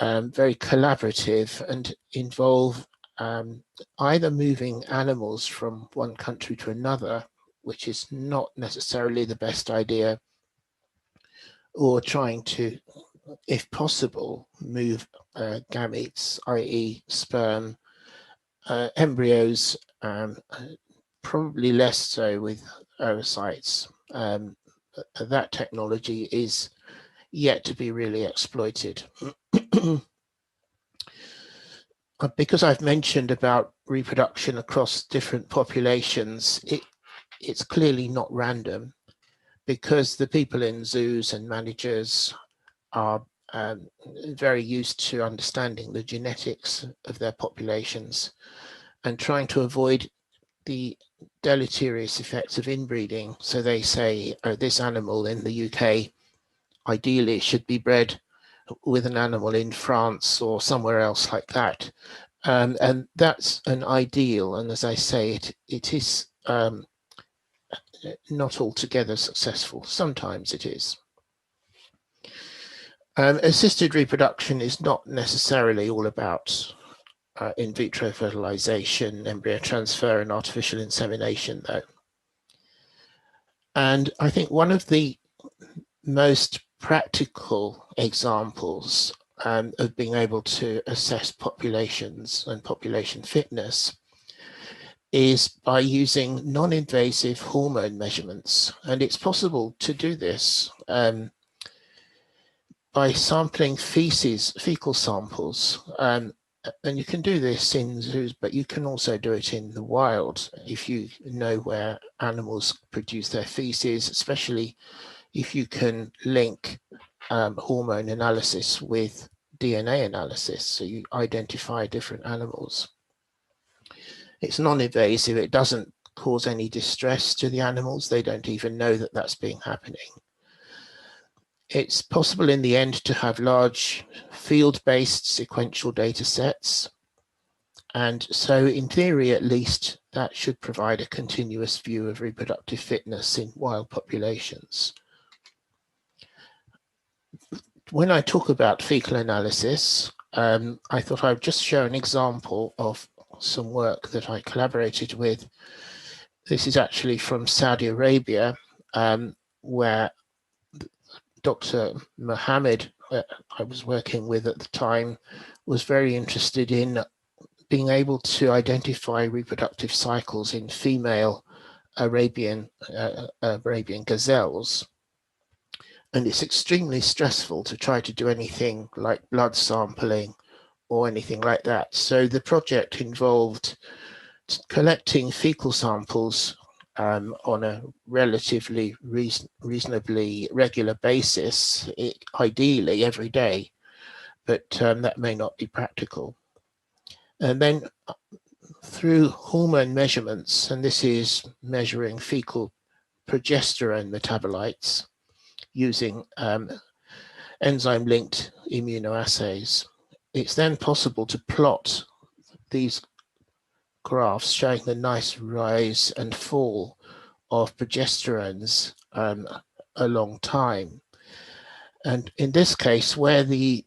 very collaborative and involve either moving animals from one country to another, which is not necessarily the best idea, or trying to, if possible, move gametes, i.e. sperm, embryos, probably less so with oocytes. That technology is yet to be really exploited. Because I've mentioned about reproduction across different populations, it's clearly not random. because the people in zoos and managers are very used to understanding the genetics of their populations and trying to avoid the deleterious effects of inbreeding. So they say, oh, this animal in the UK ideally should be bred with an animal in France or somewhere else like that. And that's an ideal. And as I say, it is not altogether successful. Sometimes it is. Assisted reproduction is not necessarily all about in vitro fertilization, embryo transfer, and artificial insemination, though. And I think one of the most practical examples of being able to assess populations and population fitness is by using non-invasive hormone measurements. And it's possible to do this by sampling fecal samples. And you can do this in zoos, but you can also do it in the wild if you know where animals produce their feces, especially if you can link hormone analysis with DNA analysis, so you identify different animals. It's non-invasive, it doesn't cause any distress to the animals, they don't even know that that's happening. It's possible in the end to have large field-based sequential data sets, and so in theory at least that should provide a continuous view of reproductive fitness in wild populations. When I talk about fecal analysis, I thought I would just show an example of some work that I collaborated with. This is actually from Saudi Arabia, where Dr. Mohammed, I was working with at the time, was very interested in being able to identify reproductive cycles in female Arabian gazelles. And it's extremely stressful to try to do anything like blood sampling or anything like that. So the project involved collecting fecal samples on a relatively reasonably regular basis, ideally every day, but that may not be practical. And then through hormone measurements, and this is measuring fecal progesterone metabolites using enzyme-linked immunoassays, it's then possible to plot these graphs showing the nice rise and fall of progesterones along time. And in this case, where the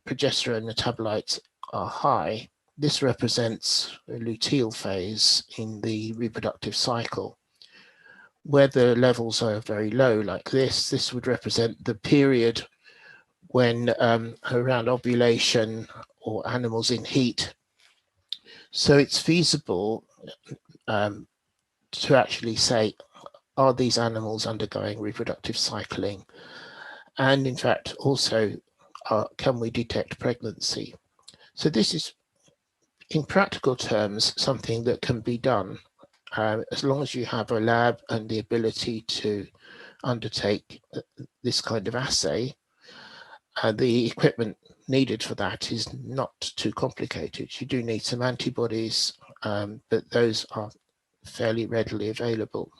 progesterone metabolites are high, this represents a luteal phase in the reproductive cycle. Where the levels are very low, like this would represent the period when around ovulation or animals in heat. So it's feasible to actually say, are these animals undergoing reproductive cycling? And in fact, also, can we detect pregnancy? So this is, in practical terms, something that can be done as long as you have a lab and the ability to undertake this kind of assay. The equipment needed for that is not too complicated. You do need some antibodies, but those are fairly readily available.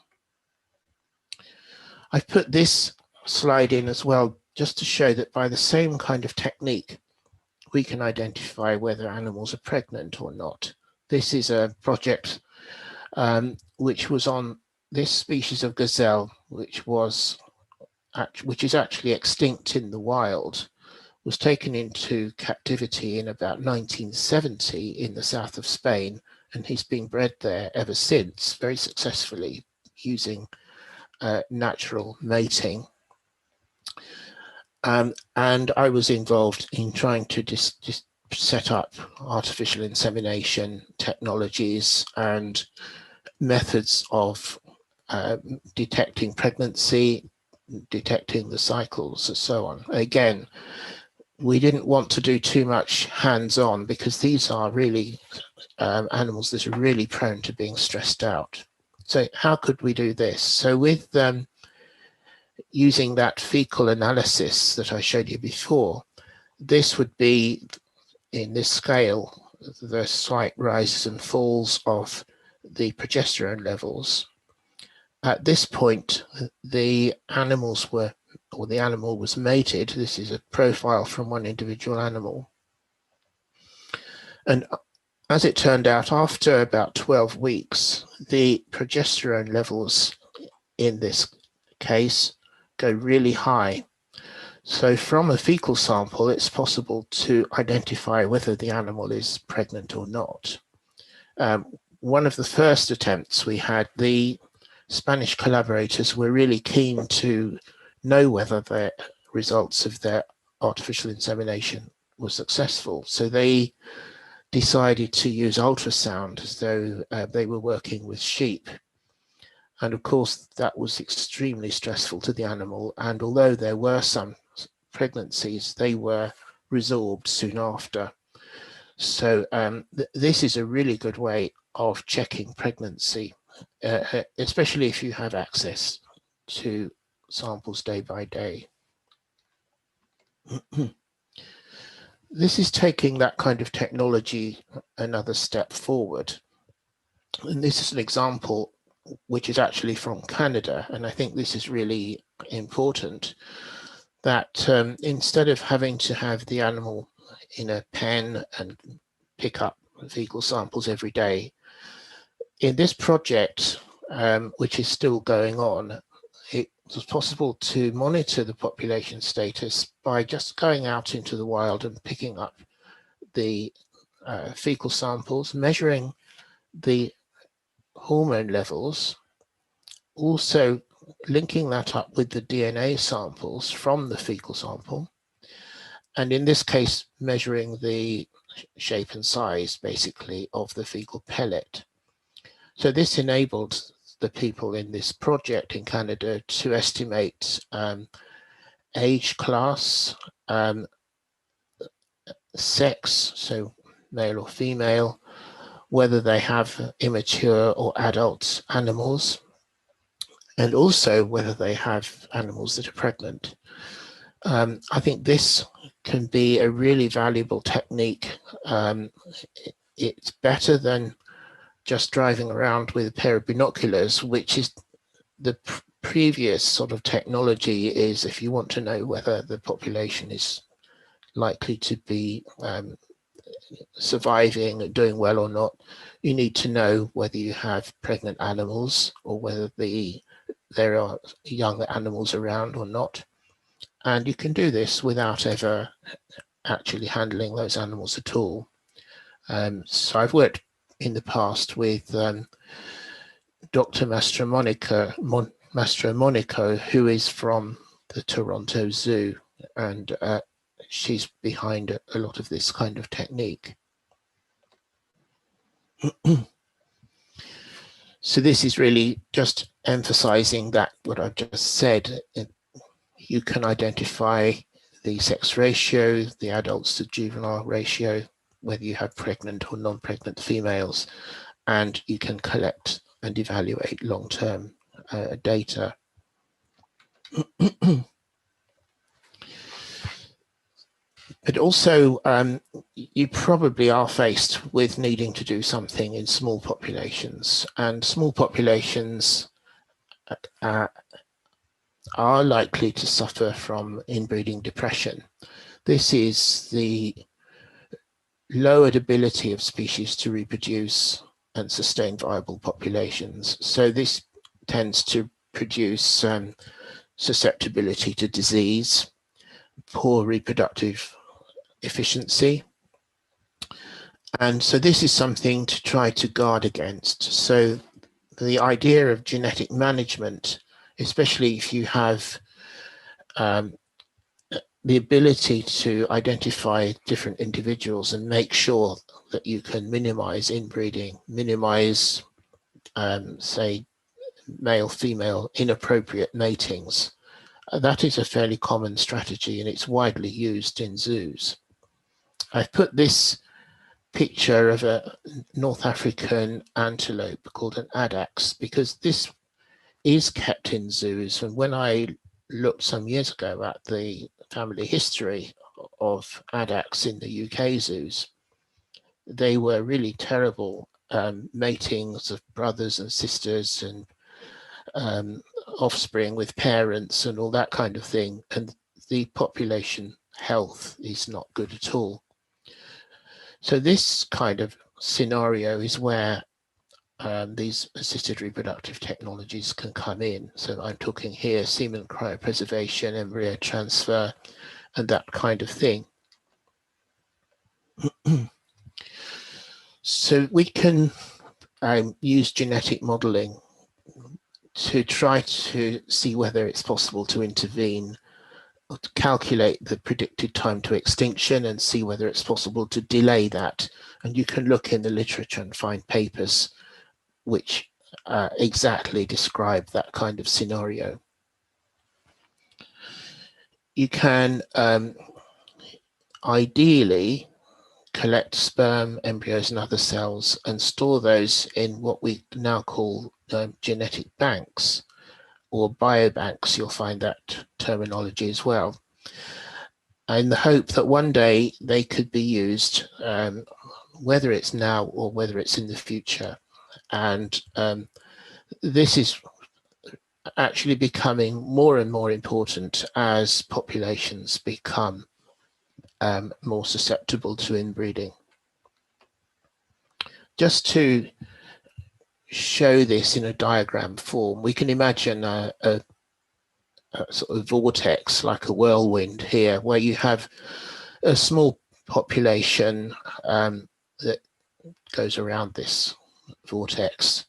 I've put this slide in as well, just to show that by the same kind of technique, we can identify whether animals are pregnant or not. This is a project which was on this species of gazelle, which is actually extinct in the wild, was taken into captivity in about 1970 in the south of Spain, and he's been bred there ever since, very successfully, using natural mating. And I was involved in trying to just set up artificial insemination technologies and methods of detecting pregnancy, detecting the cycles, and so on. Again, we didn't want to do too much hands-on because these are really animals that are really prone to being stressed out. So how could we do this? So with using that fecal analysis that I showed you before, this would be, in this scale, the slight rises and falls of the progesterone levels. At this point, the animals were, or the animal was mated. This is a profile from one individual animal. And as it turned out, after about 12 weeks, the progesterone levels in this case go really high. So from a fecal sample, it's possible to identify whether the animal is pregnant or not. One of the first attempts we had, the Spanish collaborators were really keen to know whether the results of their artificial insemination were successful. So they decided to use ultrasound as though they were working with sheep. And of course, that was extremely stressful to the animal. And although there were some pregnancies, they were resorbed soon after. So this is a really good way of checking pregnancy, especially if you have access to samples day by day. This is taking that kind of technology another step forward. And this is an example which is actually from Canada. And I think this is really important, that instead of having to have the animal in a pen and pick up fecal samples every day, in this project, which is still going on, it was possible to monitor the population status by just going out into the wild and picking up the fecal samples, measuring the hormone levels, also linking that up with the DNA samples from the fecal sample, and in this case, measuring the shape and size, basically, of the fecal pellet. So this enabled the people in this project in Canada to estimate age, class, sex, so male or female, whether they have immature or adult animals, and also whether they have animals that are pregnant. I think this can be a really valuable technique. It's better than just driving around with a pair of binoculars, which is the previous sort of technology. Is if you want to know whether the population is likely to be surviving, doing well or not, you need to know whether you have pregnant animals or whether there are young animals around or not. And you can do this without ever actually handling those animals at all. So I've worked in the past with Dr. Mastromonico, who is from the Toronto Zoo, and she's behind a lot of this kind of technique. So this is really just emphasizing that what I've just said. You can identify the sex ratio, the adults to juvenile ratio, whether you have pregnant or non-pregnant females, and you can collect and evaluate long-term data. But also, you probably are faced with needing to do something in small populations, and small populations are likely to suffer from inbreeding depression. This is the lowered ability of species to reproduce and sustain viable populations. So this tends to produce susceptibility to disease, poor reproductive efficiency. And so this is something to try to guard against. So the idea of genetic management, especially if you have the ability to identify different individuals and make sure that you can minimize inbreeding, minimize, say, male-female inappropriate matings. That is a fairly common strategy, and it's widely used in zoos. I've put this picture of a North African antelope called an addax because this is kept in zoos, and when I looked some years ago at the family history of addax in the UK zoos, they were really terrible matings of brothers and sisters and offspring with parents and all that kind of thing. And the population health is not good at all. So this kind of scenario is where these assisted reproductive technologies can come in. So I'm talking here semen cryopreservation, embryo transfer, and that kind of thing. So we can use genetic modeling to try to see whether it's possible to intervene or to calculate the predicted time to extinction and see whether it's possible to delay that. And you can look in the literature and find papers which exactly describe that kind of scenario. You can ideally collect sperm, embryos and other cells and store those in what we now call genetic banks or biobanks. You'll find that terminology as well, in the hope that one day they could be used, whether it's now or whether it's in the future. And this is actually becoming more and more important as populations become more susceptible to inbreeding. Just to show this in a diagram form, we can imagine a sort of vortex, like a whirlwind here, where you have a small population that goes around this vortex.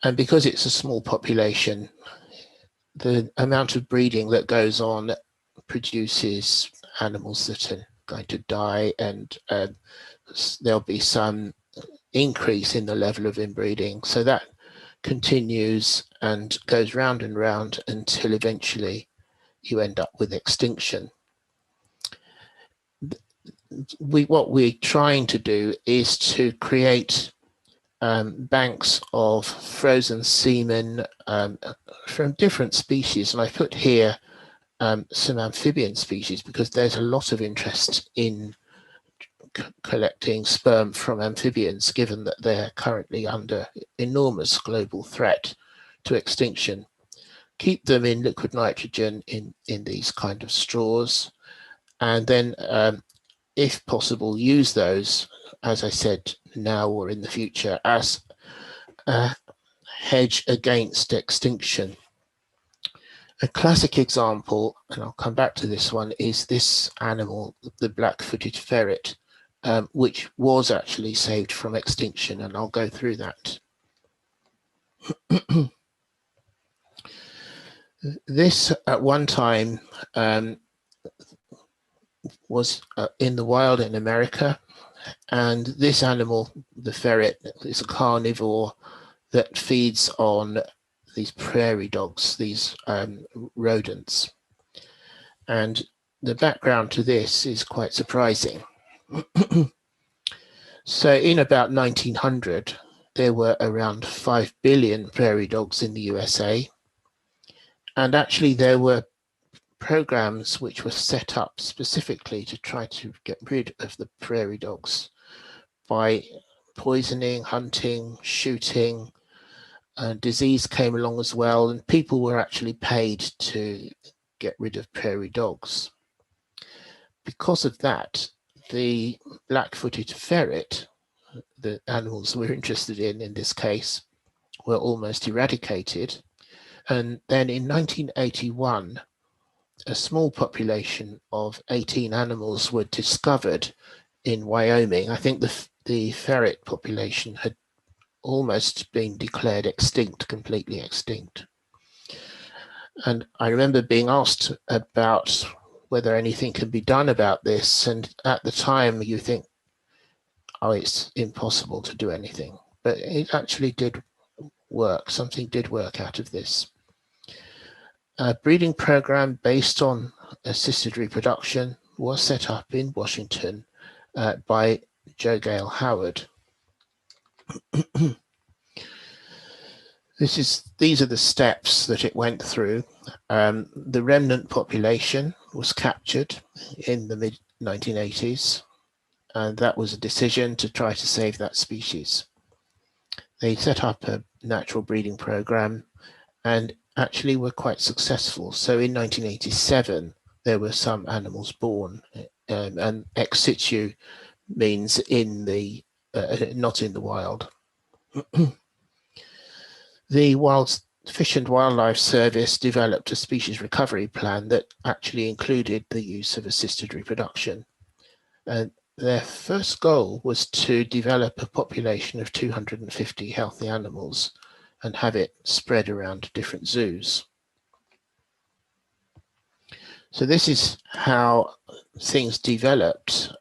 And because it's a small population, the amount of breeding that goes on produces animals that are going to die, and there'll be some increase in the level of inbreeding. So that continues and goes round and round until eventually you end up with extinction. What we're trying to do is to create banks of frozen semen from different species, and I put here some amphibian species because there's a lot of interest in collecting sperm from amphibians, given that they're currently under enormous global threat to extinction. Keep them in liquid nitrogen in these kind of straws, and then if possible use those, as I said, now or in the future, as a hedge against extinction. A classic example, and I'll come back to this one, is this animal, the black-footed ferret, which was actually saved from extinction, and I'll go through that. This at one time was in the wild in America, and this animal, the ferret, is a carnivore that feeds on these prairie dogs, these rodents. And the background to this is quite surprising. So in about 1900, there were around 5 billion prairie dogs in the USA. And actually there were programs which were set up specifically to try to get rid of the prairie dogs by poisoning, hunting, shooting. Disease came along as well, and people were actually paid to get rid of prairie dogs. Because of that, the black-footed ferret, the animals we're interested in this case, were almost eradicated. And then in 1981, a small population of 18 animals were discovered in Wyoming. I think the ferret population had almost been declared extinct, completely extinct. And I remember being asked about whether anything can be done about this. And at the time you think, oh, it's impossible to do anything. But it actually did work. Something did work out of this. A breeding program based on assisted reproduction was set up in Washington by Joe Gale Howard. These are the steps that it went through. The remnant population was captured in the mid-1980s, and that was a decision to try to save that species. They set up a natural breeding program and actually were quite successful. So in 1987, there were some animals born, and ex situ means in the not in the wild. The Fish and Wildlife Service developed a species recovery plan that actually included the use of assisted reproduction. And their first goal was to develop a population of 250 healthy animals and have it spread around different zoos. So this is how things developed.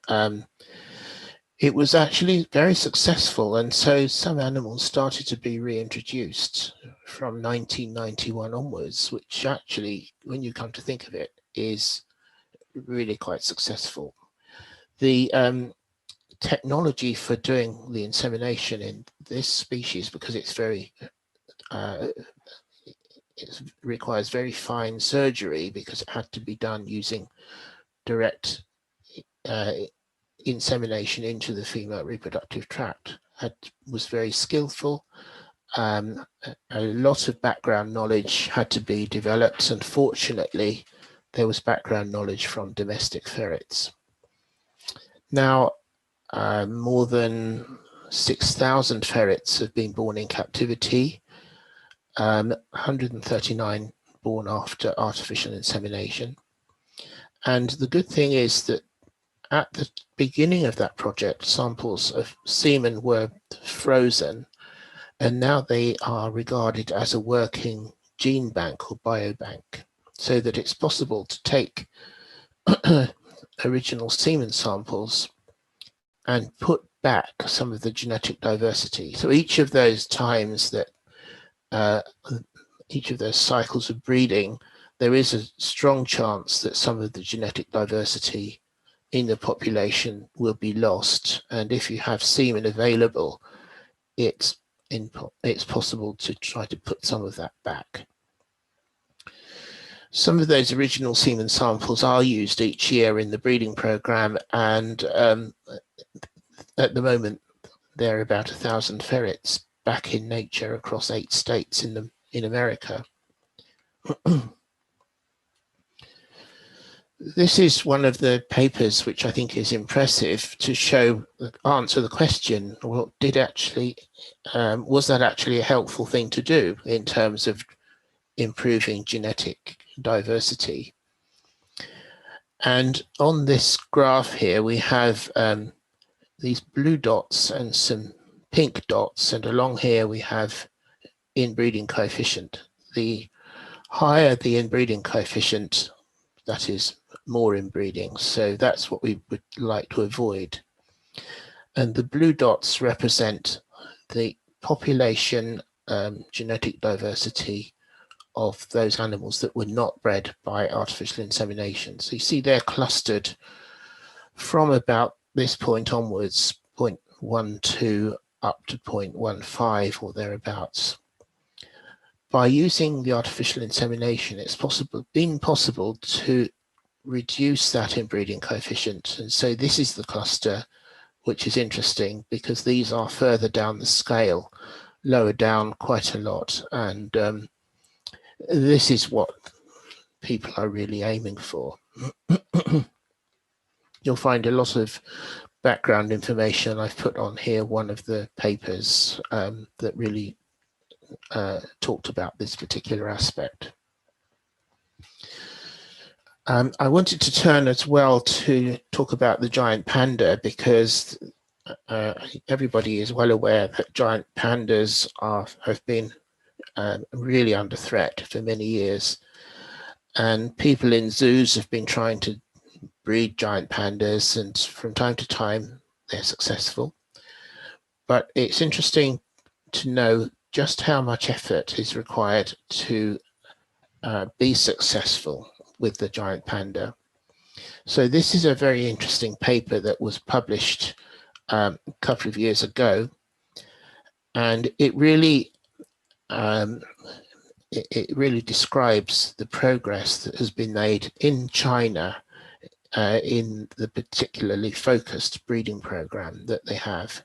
It was actually very successful, and so some animals started to be reintroduced from 1991 onwards, which actually, when you come to think of it, is really quite successful. The technology for doing the insemination in this species, because it's very it requires very fine surgery, because it had to be done using direct insemination into the female reproductive tract, was very skillful. A lot of background knowledge had to be developed, and fortunately there was background knowledge from domestic ferrets. Now more than 6,000 ferrets have been born in captivity, 139 born after artificial insemination. And the good thing is that at the beginning of that project, samples of semen were frozen, and now they are regarded as a working gene bank or biobank, so that it's possible to take original semen samples and put back some of the genetic diversity. So each of those times that each of those cycles of breeding, there is a strong chance that some of the genetic diversity in the population will be lost, and if you have semen available, it's possible to try to put some of that back. Some of those original semen samples are used each year in the breeding program, and at the moment there are about 1,000 ferrets back in nature across 8 states in America. This is one of the papers which I think is impressive to answer the question, well, was that actually a helpful thing to do in terms of improving genetic diversity? And on this graph here, we have these blue dots and some pink dots, and along here we have inbreeding coefficient. The higher the inbreeding coefficient, that is more inbreeding. So that's what we would like to avoid. And the blue dots represent the population genetic diversity of those animals that were not bred by artificial insemination. So you see they're clustered from about this point onwards, 0.12 up to 0.15 or thereabouts. By using the artificial insemination, it's been possible to reduce that inbreeding coefficient. And so this is the cluster, which is interesting because these are further down the scale, lower down quite a lot. And this is what people are really aiming for. You'll find a lot of background information. I've put on here one of the papers that really talked about this particular aspect. I wanted to turn as well to talk about the giant panda, because everybody is well aware that giant pandas have been really under threat for many years, and people in zoos have been trying to breed giant pandas, and from time to time they're successful. But it's interesting to know just how much effort is required to be successful with the giant panda. So this is a very interesting paper that was published a couple of years ago, and it really it really describes the progress that has been made in China in the particularly focused breeding program that they have.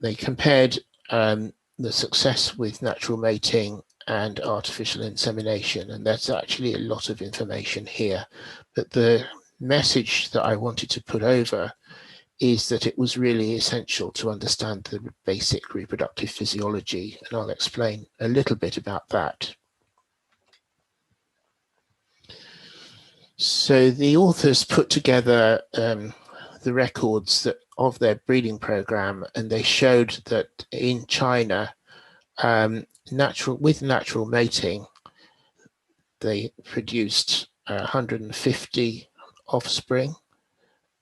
They compared the success with natural mating and artificial insemination, and there's actually a lot of information here. But the message that I wanted to put over is that it was really essential to understand the basic reproductive physiology, and I'll explain a little bit about that. So the authors put together the records of their breeding program, and they showed that in China, with natural mating, they produced 150 offspring.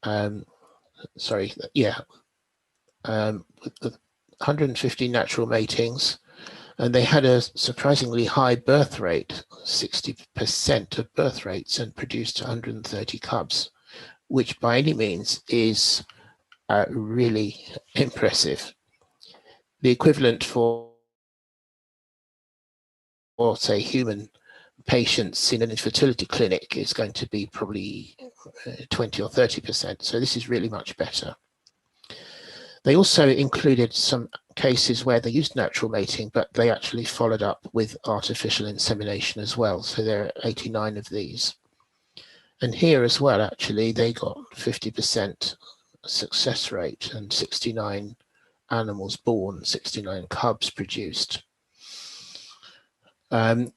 150 natural matings, and they had a surprisingly high birth rate, 60% of birth rates, and produced 130 cubs, which by any means is really impressive. The equivalent for say human patients in an infertility clinic is going to be probably 20 or 30%. So this is really much better. They also included some cases where they used natural mating, but they actually followed up with artificial insemination as well. So there are 89 of these. And here as well, actually, they got 50% success rate and 69 animals born, 69 cubs produced.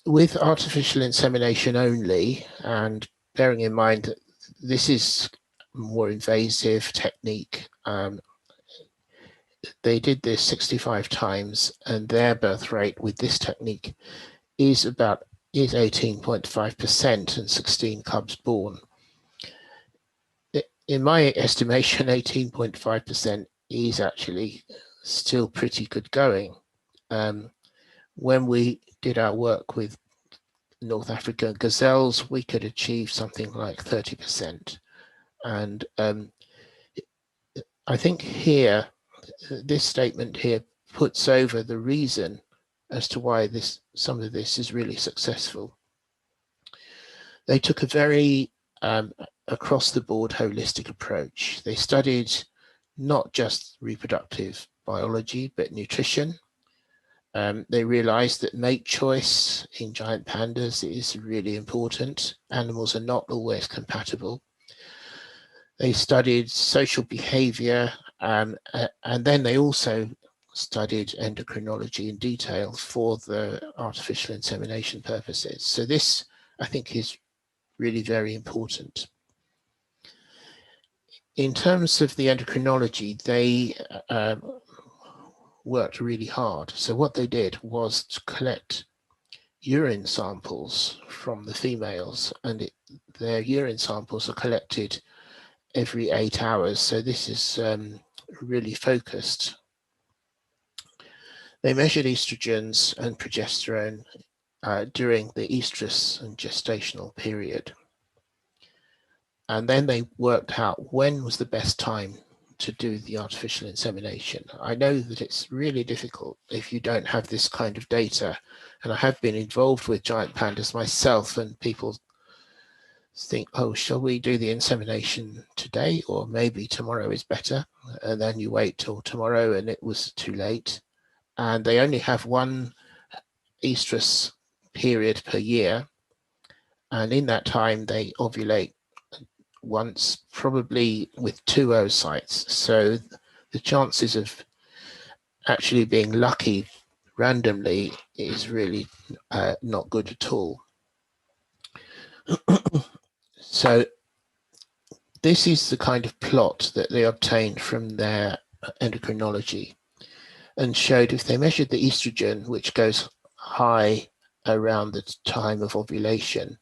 With artificial insemination only, and bearing in mind that this is a more invasive technique, they did this 65 times, and their birth rate with this technique is 18.5% and 16 cubs born. In my estimation, 18.5% is actually still pretty good going. When we did our work with North African gazelles, we could achieve something like 30%. And I think here, this statement here puts over the reason as to why some of this is really successful. They took a very across-the-board holistic approach. They studied not just reproductive biology, but nutrition. They realized that mate choice in giant pandas is really important. Animals are not always compatible. They studied social behavior, and then they also studied endocrinology in detail for the artificial insemination purposes. So this, I think, is really very important. In terms of the endocrinology, they worked really hard. So what they did was to collect urine samples from the females, and their urine samples are collected every 8 hours. So this is really focused. They measured estrogens and progesterone during the estrus and gestational period. And then they worked out when was the best time to do the artificial insemination. I know that it's really difficult if you don't have this kind of data, and I have been involved with giant pandas myself, and people think, oh, shall we do the insemination today, or maybe tomorrow is better, and then you wait till tomorrow and it was too late. And they only have one estrus period per year, and in that time they ovulate once, probably with 2 oocytes. So the chances of actually being lucky randomly is really not good at all. So this is the kind of plot that they obtained from their endocrinology, and showed if they measured the estrogen, which goes high around the time of ovulation,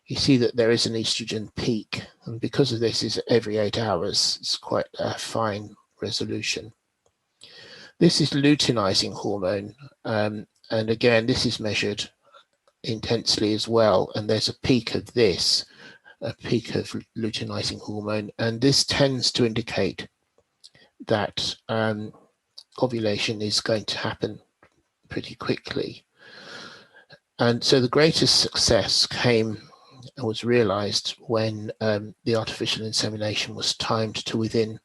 you see that there is an estrogen peak, and because of this is every 8 hours, it's quite a fine resolution. This is luteinizing hormone, and again, this is measured intensely as well, and there's a peak of this, a peak of luteinizing hormone, and this tends to indicate that ovulation is going to happen pretty quickly. And so the greatest success was realized when the artificial insemination was timed to within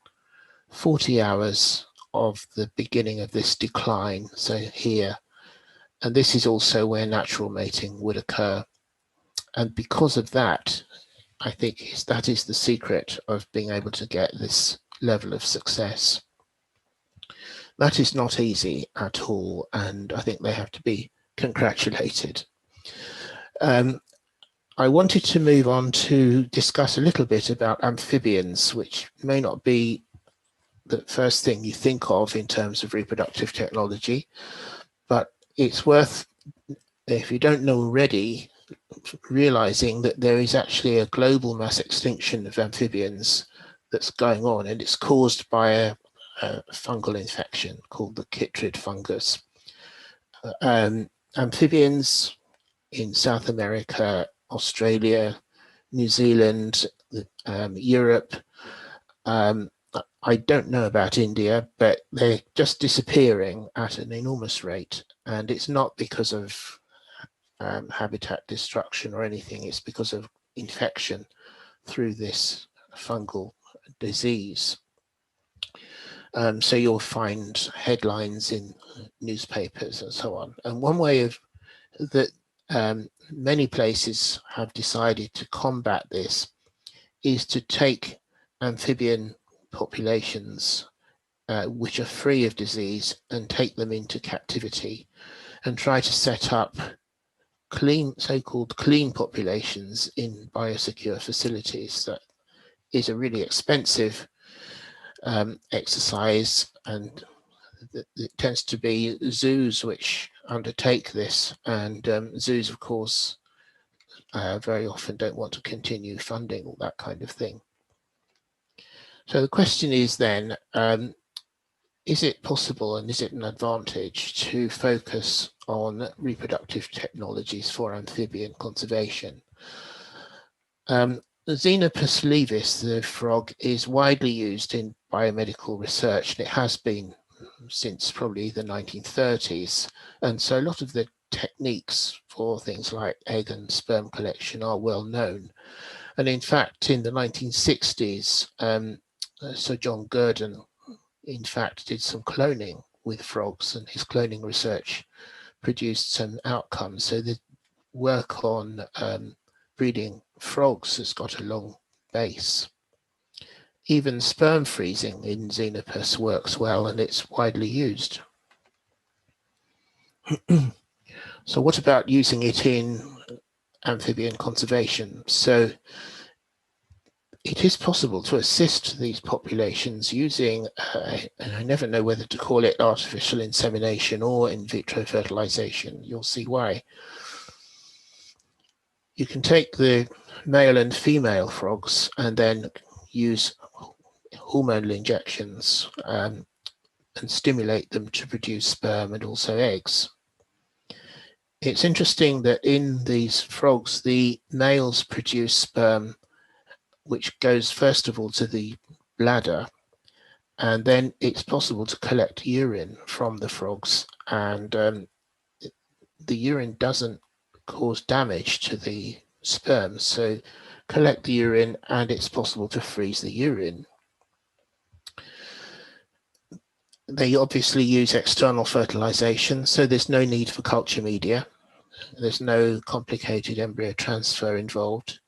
40 hours of the beginning of this decline, so here. And this is also where natural mating would occur. And because of that, I think that is the secret of being able to get this level of success. That is not easy at all, and I think they have to be congratulated. I wanted to move on to discuss a little bit about amphibians, which may not be the first thing you think of in terms of reproductive technology, but it's worth, if you don't know already, realizing that there is actually a global mass extinction of amphibians that's going on, and it's caused by a fungal infection called the chytrid fungus. Amphibians in South America, Australia, New Zealand, Europe, I don't know about India, but they're just disappearing at an enormous rate, and it's not because of habitat destruction or anything, it's because of infection through this fungal disease. So you'll find headlines in newspapers and so on. And one way of that many places have decided to combat this is to take amphibian populations which are free of disease and take them into captivity and try to set up clean, so-called clean populations in biosecure facilities. That is a really expensive exercise, and it tends to be zoos which undertake this, and zoos, of course, very often don't want to continue funding all that kind of thing. So the question is then, is it possible and is it an advantage to focus on reproductive technologies for amphibian conservation? Xenopus levis, the frog, is widely used in biomedical research, and it has been since probably the 1930s. And so a lot of the techniques for things like egg and sperm collection are well known. And in fact, in the 1960s, Sir John Gurdon, in fact, did some cloning with frogs, and his cloning research produced some outcomes. So the work on breeding frogs has got a long base. Even sperm freezing in Xenopus works well, and it's widely used. So what about using it in amphibian conservation? So it is possible to assist these populations using, and I never know whether to call it artificial insemination or in vitro fertilization. You'll see why. You can take the male and female frogs and then use hormonal injections and stimulate them to produce sperm and also eggs. It's interesting that in these frogs, the males produce sperm, which goes first of all to the bladder, and then it's possible to collect urine from the frogs, and the urine doesn't cause damage to the sperm, so collect the urine and it's possible to freeze the urine. They obviously use external fertilization, so there's no need for culture media. There's no complicated embryo transfer involved,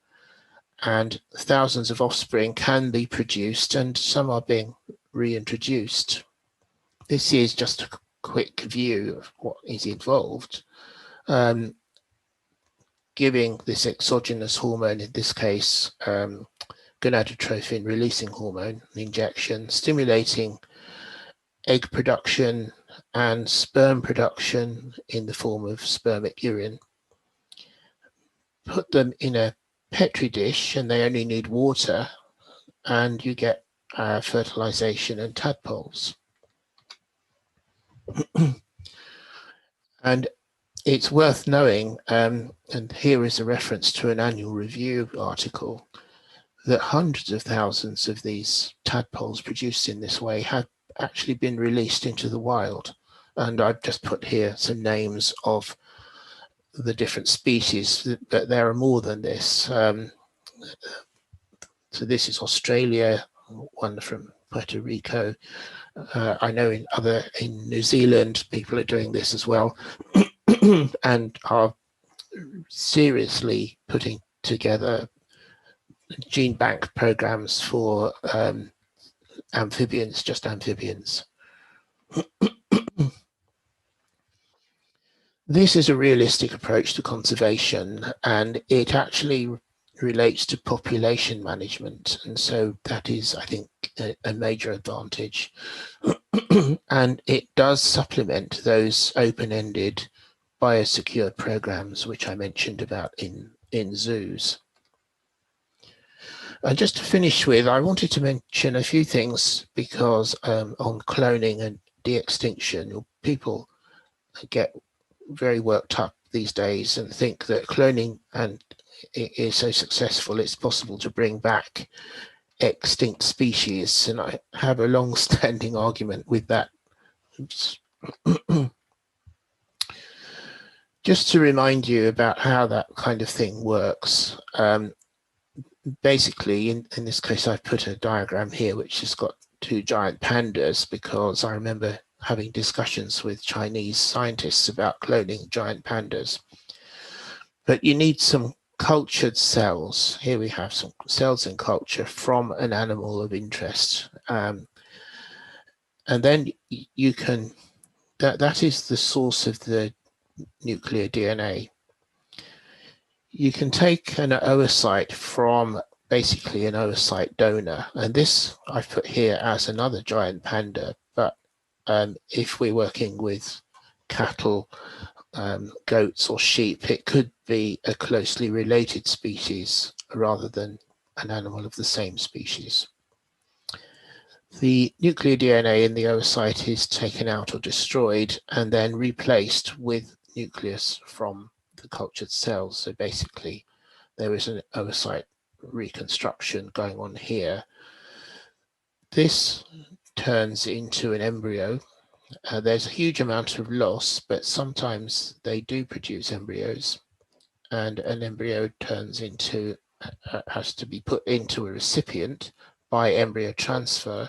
and thousands of offspring can be produced, and some are being reintroduced. This is just a quick view of what is involved. Giving this exogenous hormone, in this case, gonadotrophin releasing hormone injection, stimulating egg production and sperm production in the form of spermic urine. Put them in a Petri dish, and they only need water, and you get fertilization and tadpoles. And it's worth knowing, and here is a reference to an annual review article, that hundreds of thousands of these tadpoles produced in this way have actually been released into the wild. And I've just put here some names of the different species, but there are more than this. So this is Australia, one from Puerto Rico. I know in New Zealand, people are doing this as well, and are seriously putting together gene bank programs for amphibians, just amphibians. This is a realistic approach to conservation, and it actually relates to population management. And so that is, I think, a major advantage. And it does supplement those open-ended biosecure programs, which I mentioned about in zoos. Just to finish with, I wanted to mention a few things because on cloning and de-extinction, people get very worked up these days and think that cloning is so successful it's possible to bring back extinct species, and I have a long-standing argument with that. Just to remind you about how that kind of thing works, basically in this case I've put a diagram here which has got two giant pandas because I remember having discussions with Chinese scientists about cloning giant pandas. But you need some cultured cells. Here we have some cells in culture from an animal of interest. And then you can, that is the source of the nuclear DNA. You can take an oocyte from basically an oocyte donor. And this I've put here as another giant panda, but if we're working with cattle, goats or sheep, it could be a closely related species rather than an animal of the same species. The nuclear DNA in the oocyte is taken out or destroyed and then replaced with nucleus from the cultured cells. So basically there is an oocyte reconstruction going on here. This turns into an embryo. There's a huge amount of loss, but sometimes they do produce embryos, and an embryo turns into, has to be put into a recipient by embryo transfer.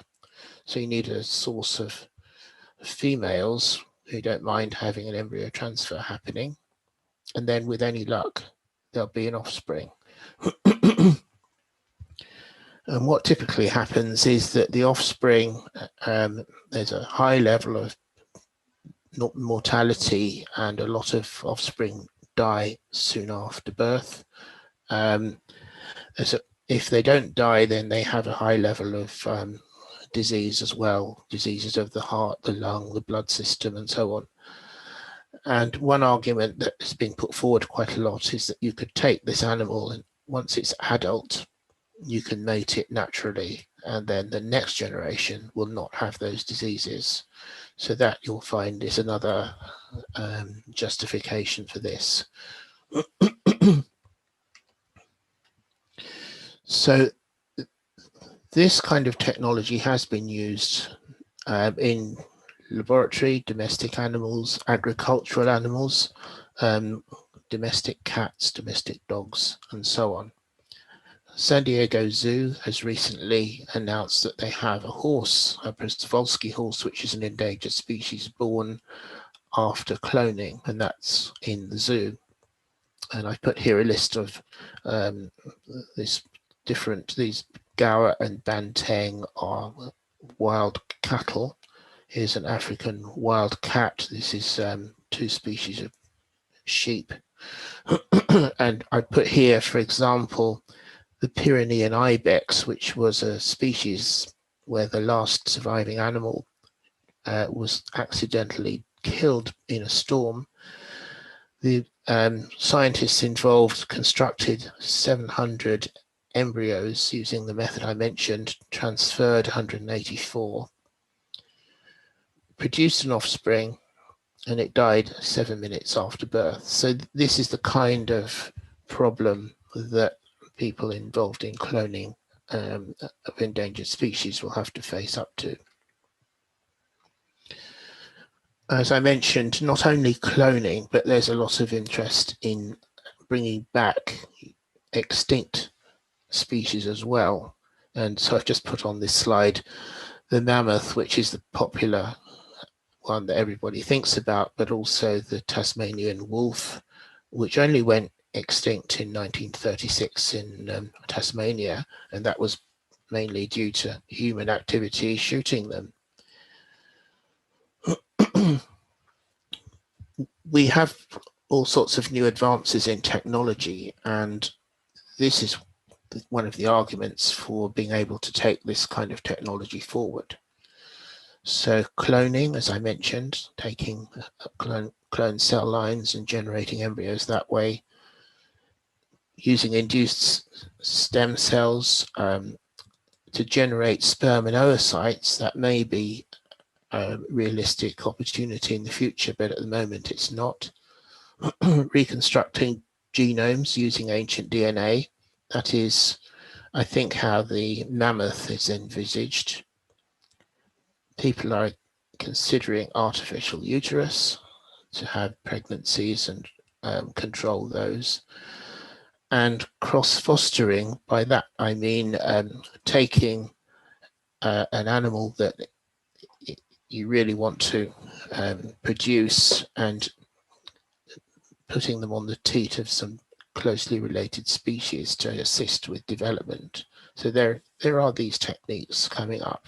So you need a source of females who don't mind having an embryo transfer happening. And then with any luck, there'll be an offspring. And what typically happens is that the offspring, there's a high level of mortality and a lot of offspring die soon after birth. If they don't die, then they have a high level of disease as well, diseases of the heart, the lung, the blood system, and so on. And one argument that has been put forward quite a lot is that you could take this animal and once it's adult, you can mate it naturally, and then the next generation will not have those diseases. So that you'll find is another justification for this. So this kind of technology has been used in laboratory, domestic animals, agricultural animals, domestic cats, domestic dogs, and so on. San Diego Zoo has recently announced that they have a horse, a Przewalski horse, which is an endangered species born after cloning, and that's in the zoo. And I put here a list of these Gaur and Banteng are wild cattle. Here's an African wild cat. This is two species of sheep. And I put here, for example, the Pyrenean ibex, which was a species where the last surviving animal was accidentally killed in a storm. The scientists involved constructed 700 embryos using the method I mentioned, transferred 184, produced an offspring, and it died 7 minutes after birth. So this is the kind of problem that people involved in cloning of endangered species will have to face up to. as I mentioned, not only cloning, but there's a lot of interest in bringing back extinct species as well. And so I've just put on this slide the mammoth, which is the popular one that everybody thinks about, but also the Tasmanian wolf, which only went extinct in 1936 in Tasmania, and that was mainly due to human activity shooting them. We have all sorts of new advances in technology, and this is one of the arguments for being able to take this kind of technology forward. So cloning, as I mentioned, taking clone cell lines and generating embryos that way, using induced stem cells to generate sperm and oocytes, that may be a realistic opportunity in the future, but at the moment it's not. Reconstructing genomes using ancient DNA, that is, I think, how the mammoth is envisaged. People are considering artificial uterus to have pregnancies and control those. And cross-fostering, by that I mean taking an animal that you really want to produce and putting them on the teat of some closely related species to assist with development. So there are these techniques coming up.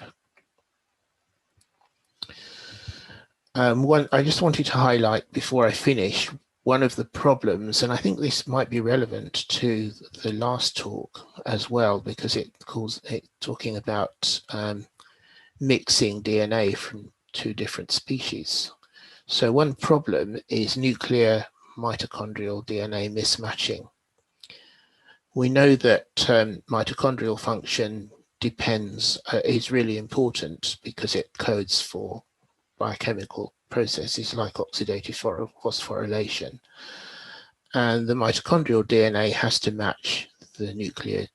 I just wanted to highlight before I finish one of the problems, and I think this might be relevant to the last talk as well, because it talking about mixing DNA from two different species. So one problem is nuclear mitochondrial DNA mismatching. We know that mitochondrial function is really important because it codes for biochemical processes like oxidative phosphorylation. And the mitochondrial DNA has to match the nuclear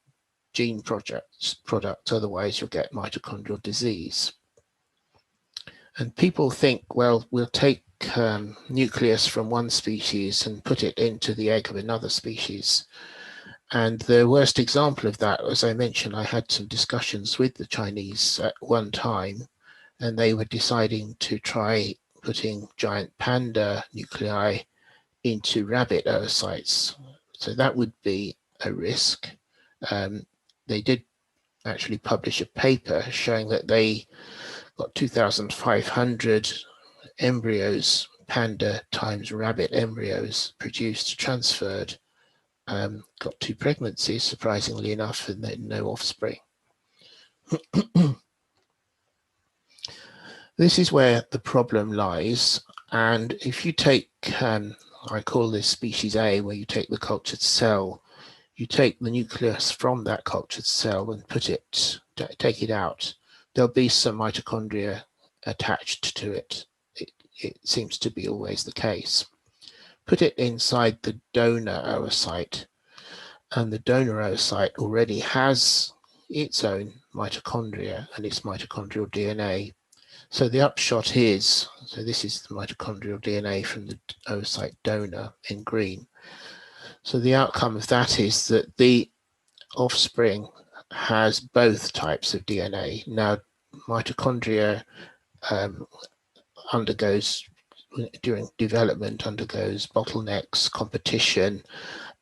gene product, otherwise you'll get mitochondrial disease. And people think, well, we'll take nucleus from one species and put it into the egg of another species. And the worst example of that, as I mentioned, I had some discussions with the Chinese at one time, and they were deciding to try putting giant panda nuclei into rabbit oocytes. So that would be a risk. They did actually publish a paper showing that they got 2,500 embryos, panda times rabbit embryos produced, transferred, got 2 pregnancies, surprisingly enough, and then no offspring. This is where the problem lies. And if you take, I call this species A, where you take the cultured cell, you take the nucleus from that cultured cell and take it out, there'll be some mitochondria attached to it. It seems to be always the case. Put it inside the donor oocyte, and the donor oocyte already has its own mitochondria and its mitochondrial DNA. So the upshot is, so this is the mitochondrial DNA from the oocyte donor in green. So the outcome of that is that the offspring has both types of DNA. Now, mitochondria during development undergoes bottlenecks, competition,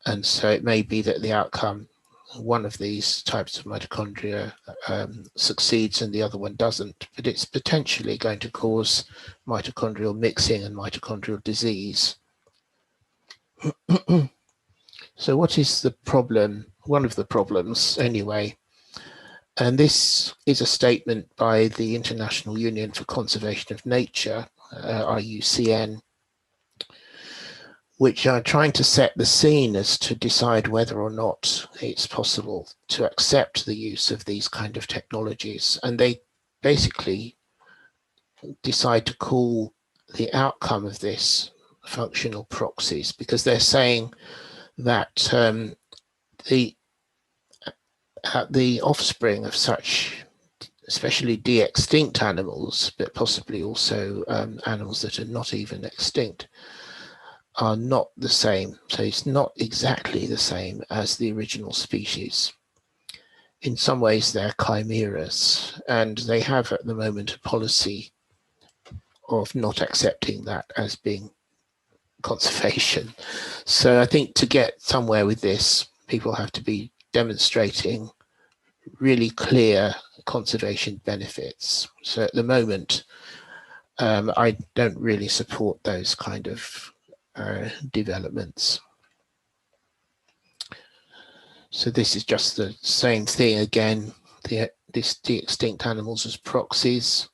and so it may be that the outcome, one of these types of mitochondria succeeds and the other one doesn't, but it's potentially going to cause mitochondrial mixing and mitochondrial disease. So what is the problem? One of the problems anyway, and this is a statement by the International Union for Conservation of Nature, IUCN, which are trying to set the scene as to decide whether or not it's possible to accept the use of these kind of technologies. And they basically decide to call the outcome of this functional proxies, because they're saying that the offspring of such especially de-extinct animals, but possibly also animals that are not even extinct, are not the same. So it's not exactly the same as the original species. In some ways, they're chimeras, and they have at the moment a policy of not accepting that as being conservation. So I think to get somewhere with this, people have to be demonstrating really clear conservation benefits. So at the moment, I don't really support those kind of developments. So this is just the same thing again, this de-extinct animals as proxies.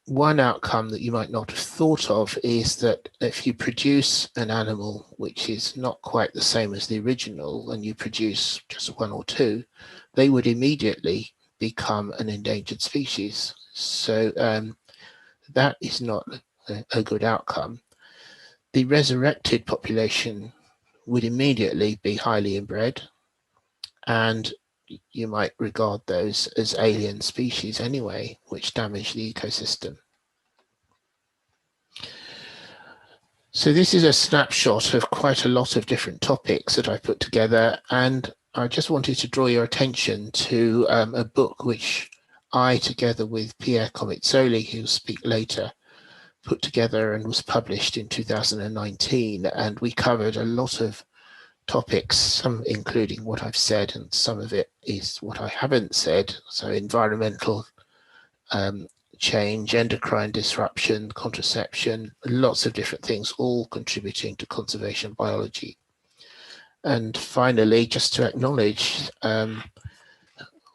One outcome that you might not have thought of is that if you produce an animal which is not quite the same as the original, and you produce just one or two, they would immediately become an endangered species. So that is not a good outcome. The resurrected population would immediately be highly inbred, and you might regard those as alien species anyway, which damage the ecosystem. So this is a snapshot of quite a lot of different topics that I put together, and I just wanted to draw your attention to a book which I, together with Pierre Comitsoli, who will speak later, put together and was published in 2019. And we covered a lot of topics, some including what I've said, and some of it is what I haven't said. So environmental change, endocrine disruption, contraception, lots of different things, all contributing to conservation biology. And finally, just to acknowledge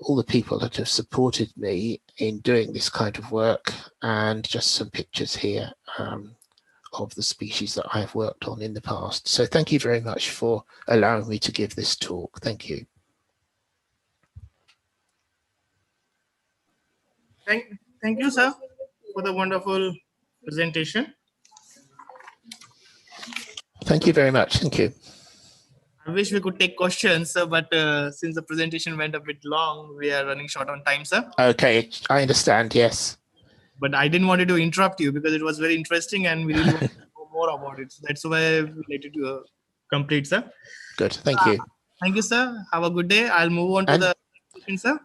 all the people that have supported me in doing this kind of work, and just some pictures here of the species that I have worked on in the past. So thank you very much for allowing me to give this talk. Thank you. Thank you, sir, for the wonderful presentation. Thank you very much. Thank you. I wish we could take questions, sir, but since the presentation went a bit long, we are running short on time, sir. Okay, I understand, yes. But I didn't want to interrupt you because it was very interesting and we really want to know more about it. So that's why we let it complete, sir. Good, thank you. Thank you, sir. Have a good day. I'll move on to the question, sir.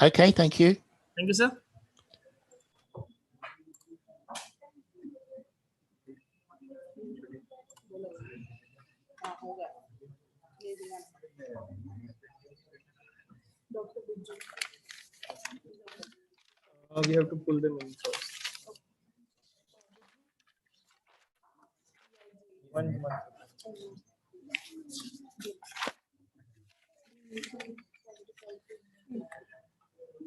Okay, thank you. Thank you, sir. We have to pull them in first. One.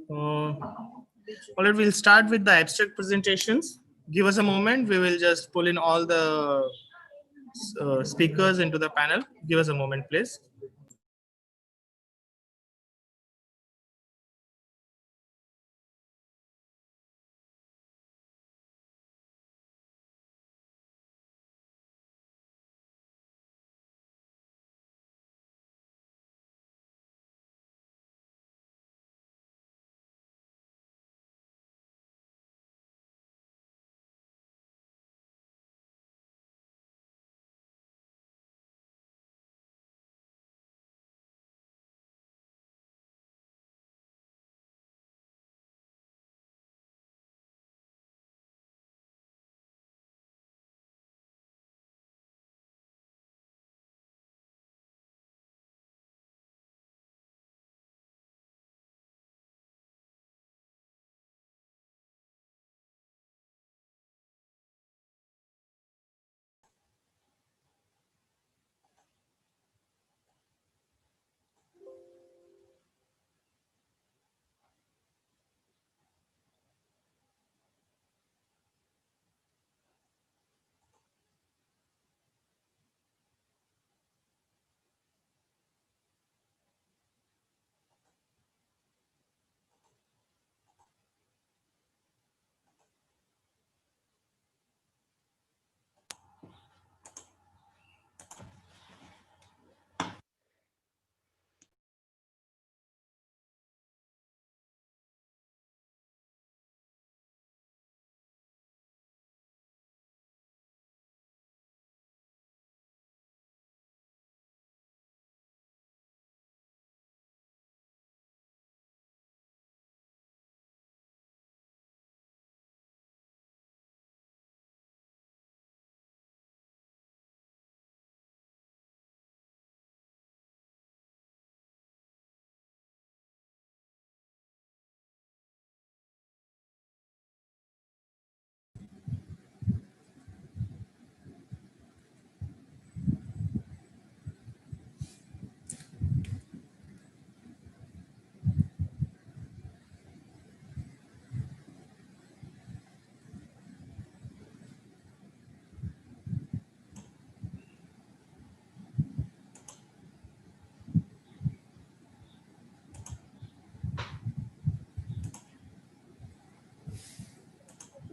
All right, we'll start with the abstract presentations. Give us a moment. We will just pull in all the speakers into the panel. Give us a moment, please.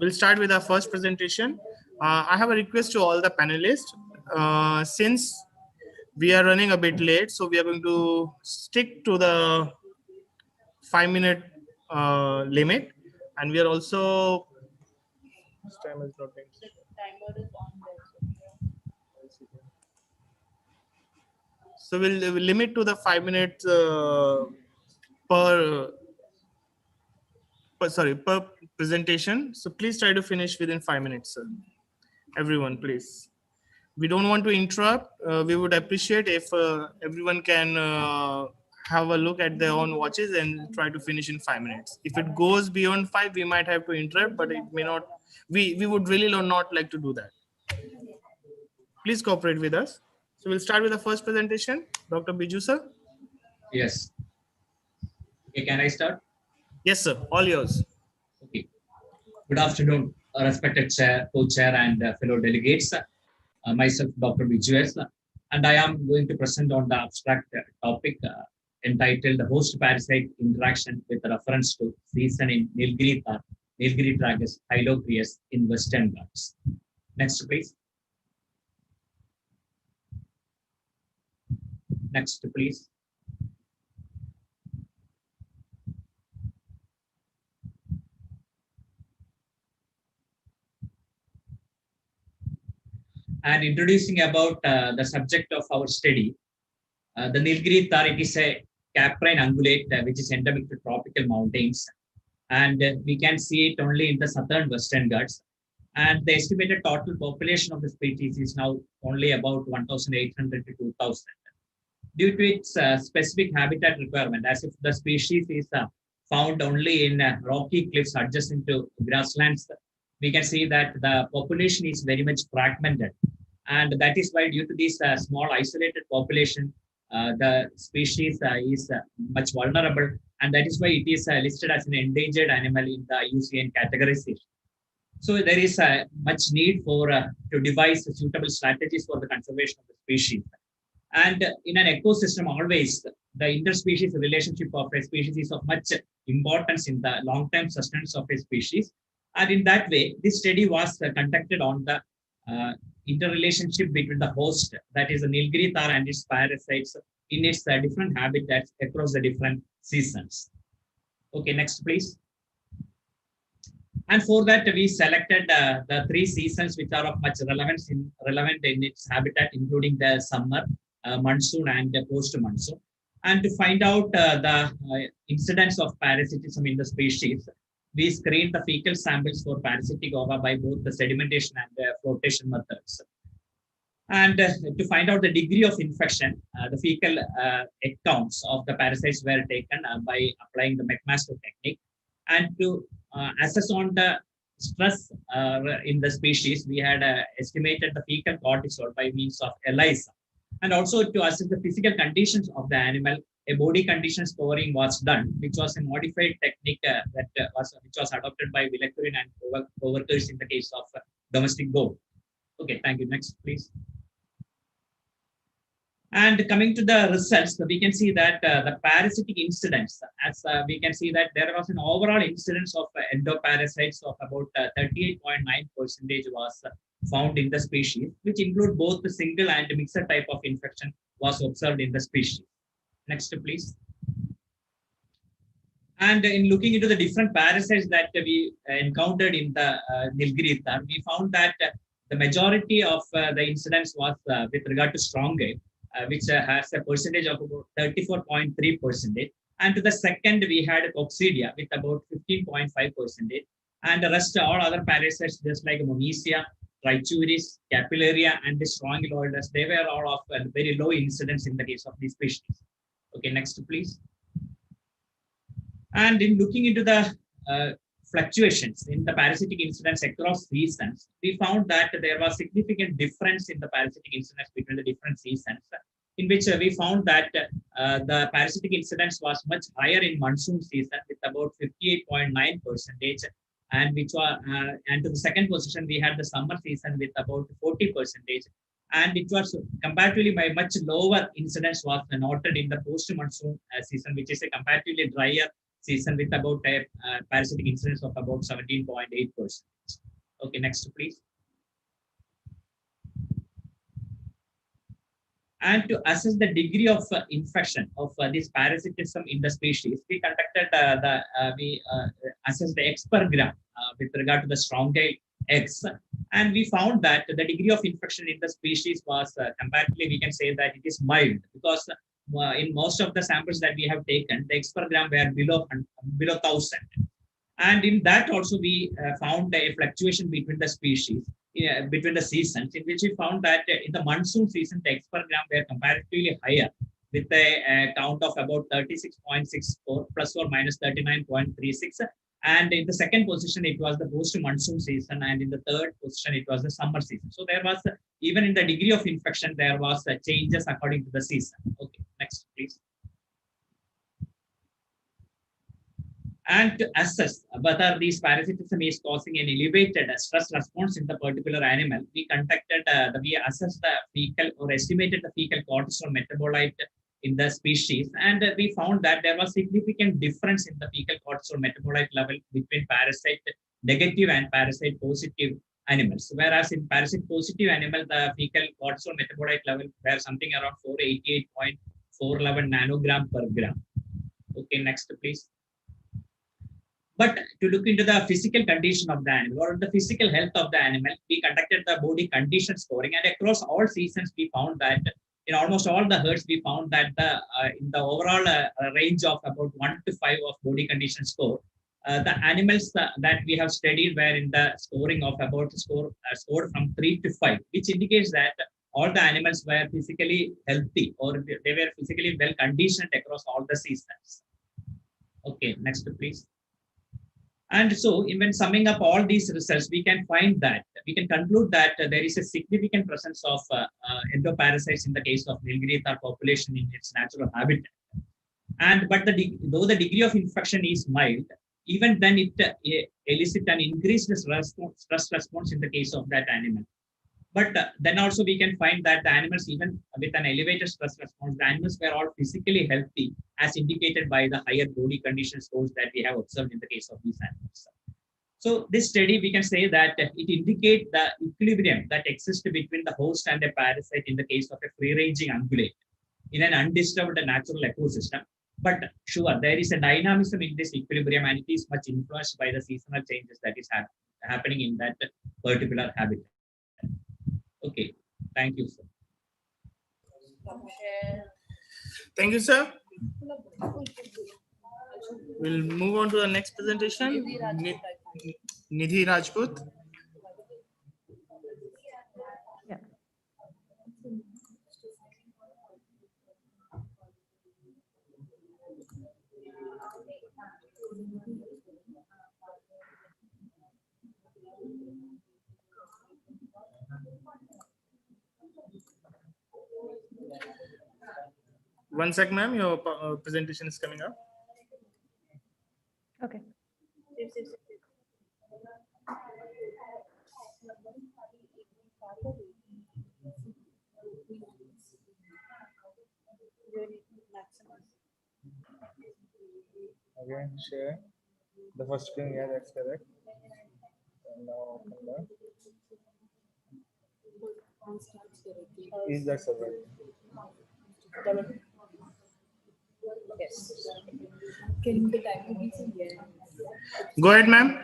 we'll start with our first presentation. I have a request to all the panelists. Since we are running a bit late, so we are going to stick to the 5-minute limit, and we are also time is not being so we'll limit to the 5 minutes per presentation. So please try to finish within 5 minutes, sir. Everyone, please. We don't want to interrupt. We would appreciate if everyone can have a look at their own watches and try to finish in 5 minutes. If it goes beyond 5, we might have to interrupt, but it may not. We would really not like to do that. Please cooperate with us. So we'll start with the first presentation. Dr. Biju, sir. Yes. Okay, can I start? Yes, sir. All yours. Okay. Good afternoon, respected chair, co-chair, and fellow delegates. Myself, Dr. Biju, and I am going to present on the abstract topic entitled "Host Parasite Interaction with reference to season in Nilgiri tragus Hylocrius in Western Ghats." Next, please. Next, please. And introducing about the subject of our study, the Nilgiri tar, it is a caprine ungulate which is endemic to tropical mountains, and we can see it only in the southern Western Ghats. And the estimated total population of the species is now only about 1,800 to 2,000. Due to its specific habitat requirement, as if the species is found only in rocky cliffs adjacent to grasslands, we can see that the population is very much fragmented. And that is why, due to this small isolated population, the species is much vulnerable. And that is why it is listed as an endangered animal in the IUCN categorization. So there is much need for to devise suitable strategies for the conservation of the species. And in an ecosystem, always the interspecies relationship of a species is of much importance in the long-term sustenance of a species. And in that way, this study was conducted on the interrelationship between the host, that is the Nilgiri tar, and its parasites in its different habitats across the different seasons. Okay, next, please. And for that, we selected the 3 seasons which are of much relevant in its habitat, including the summer, monsoon, and post-monsoon. And to find out the incidence of parasitism in the species, we screened the fecal samples for parasitic ova by both the sedimentation and flotation methods. And to find out the degree of infection, the fecal egg counts of the parasites were taken by applying the McMaster technique. And to assess on the stress in the species, we had estimated the fecal cortisol by means of ELISA. And also to assess the physical conditions of the animal, a body condition scoring was done, which was a modified technique which was adopted by Villacurin and co-workers in the case of domestic goat. Okay, thank you. Next, please. And coming to the results, we can see that the parasitic incidence, as we can see that there was an overall incidence of endoparasites of about 38.9% was found in the species, which include both the single and mixed type of infection was observed in the species. Next, please. And in looking into the different parasites that we encountered in the Nilgiri tar, we found that the majority of the incidence was with regard to strongyl, which has a percentage of about 34.3%. And to the second, we had coccidia with about 15.5%. And the rest, all other parasites, just like Momesia, Trichuris, Capillaria, and the Strongyloides, they were all of very low incidence in the case of these species. Okay, next, please. And in looking into the fluctuations in the parasitic incidence across seasons, we found that there was significant difference in the parasitic incidence between the different seasons, in which we found that the parasitic incidence was much higher in monsoon season with about 58.9%, and which was and to the second position we had the summer season with about 40%, and it was comparatively by much lower incidence was noted in the post-monsoon season, which is a comparatively drier season with about a parasitic incidence of about 17.8%. Okay, next please. And to assess the degree of infection of this parasitism in the species, we conducted assessed the X per gram with regard to the strong-tailed eggs, and we found that the degree of infection in the species was comparatively, we can say that it is mild, because in most of the samples that we have taken, the X per gram were below 1,000. And in that also we found a fluctuation between the species, between the seasons, in which we found that in the monsoon season, the X per gram were comparatively higher, with a count of about 36.64 plus or minus 39.36. And in the second position, it was the post-monsoon season, and in the third position, it was the summer season. So there was, even in the degree of infection, there was changes according to the season. Okay, next, please. And to assess whether this parasitism is causing an elevated stress response in the particular animal, we conducted, we assessed the fecal or estimated the fecal cortisol metabolite in the species, and we found that there was significant difference in the fecal cortisol metabolite level between parasite negative and parasite positive animals. Whereas in parasite positive animal, the fecal cortisol metabolite level were something around 488.411 nanogram per gram. Okay, next please. But to look into the physical condition of the animal or the physical health of the animal, we conducted the body condition scoring, and across all seasons, we found that in almost all the herds, we found that in the overall range of about 1 to 5 of body condition score, the animals that we have studied were in the scoring of about scored from 3 to 5, which indicates that all the animals were physically healthy, or they were physically well conditioned across all the seasons. Okay, next please. And so, when summing up all these results, we can find that, we can conclude that there is a significant presence of endoparasites in the case of Nilgiri tahr population in its natural habitat. And though the degree of infection is mild, even then it elicits an increased stress response in the case of that animal. But then also we can find that the animals, even with an elevated stress response, the animals were all physically healthy, as indicated by the higher body condition scores that we have observed in the case of these animals. So this study, we can say that it indicates the equilibrium that exists between the host and a parasite in the case of a free-ranging ungulate in an undisturbed natural ecosystem. But sure, there is a dynamism in this equilibrium, and it is much influenced by the seasonal changes that is happening in that particular habitat. Okay, thank you, sir. Thank you, sir. We'll move on to the next presentation. Nidhi Rajput. Yeah. One sec, ma'am. Your presentation is coming up. Okay. Again, share the first screen. Yeah, that's correct. And now open the. Is that correct? Yes. Go ahead, ma'am.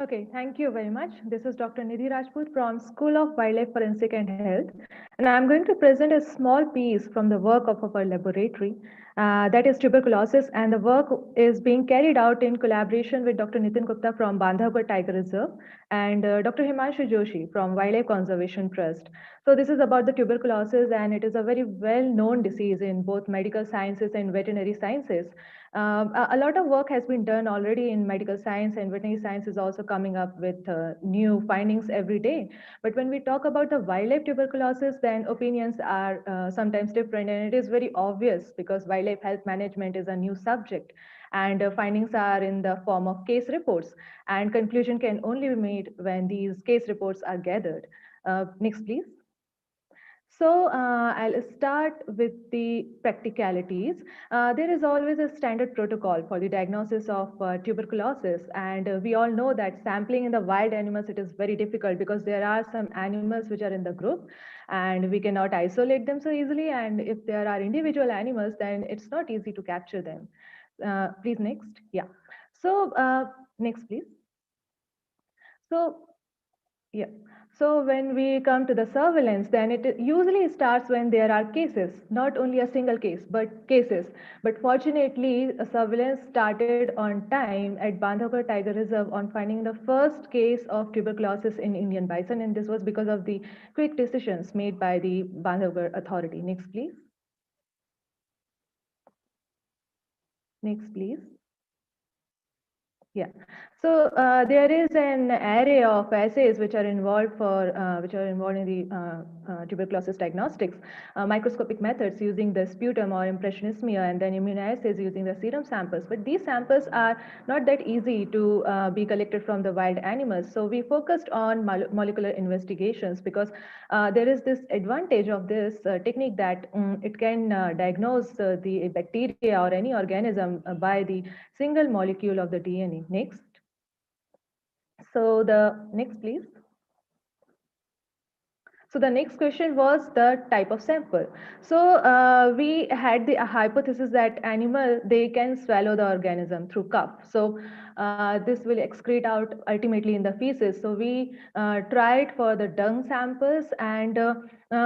Okay, thank you very much. This is Dr. Nidhi Rajput from School of Wildlife Forensic and Health, and I'm going to present a small piece from the work of our laboratory, that is tuberculosis, and the work is being carried out in collaboration with Dr. Nitin Gupta from Bandhavgarh Tiger Reserve and Dr. Himanshu Joshi from Wildlife Conservation Trust. So this is about the tuberculosis, and it is a very well-known disease in both medical sciences and veterinary sciences. A lot of work has been done already in medical science, and veterinary science is also coming up with new findings every day. But when we talk about the wildlife tuberculosis, then opinions are sometimes different, and it is very obvious because wildlife health management is a new subject, and findings are in the form of case reports, and conclusion can only be made when these case reports are gathered. Next, please. So I'll start with the practicalities. There is always a standard protocol for the diagnosis of tuberculosis, and we all know that sampling in the wild animals, it is very difficult because there are some animals which are in the group and we cannot isolate them so easily, and if there are individual animals, then it's not easy to capture them. Please next. Yeah. So next please. So yeah. So when we come to the surveillance, then it usually starts when there are cases, not only a single case, but cases. But fortunately, surveillance started on time at Bandhavgarh Tiger Reserve on finding the first case of tuberculosis in Indian bison, and this was because of the quick decisions made by the Bandhavgarh authority. Next, please. Next, please. Yeah. So there is an array of assays which are involved in the tuberculosis diagnostics, microscopic methods using the sputum or impressionismia, and then immunoassays using the serum samples. But these samples are not that easy to be collected from the wild animals. So we focused on molecular investigations because there is this advantage of this technique that it can diagnose the bacteria or any organism by the single molecule of the DNA. Next. So the next, please. So the next question was the type of sample. So we had the hypothesis that animal, they can swallow the organism through cough. So this will excrete out ultimately in the feces. So we tried for the dung samples, and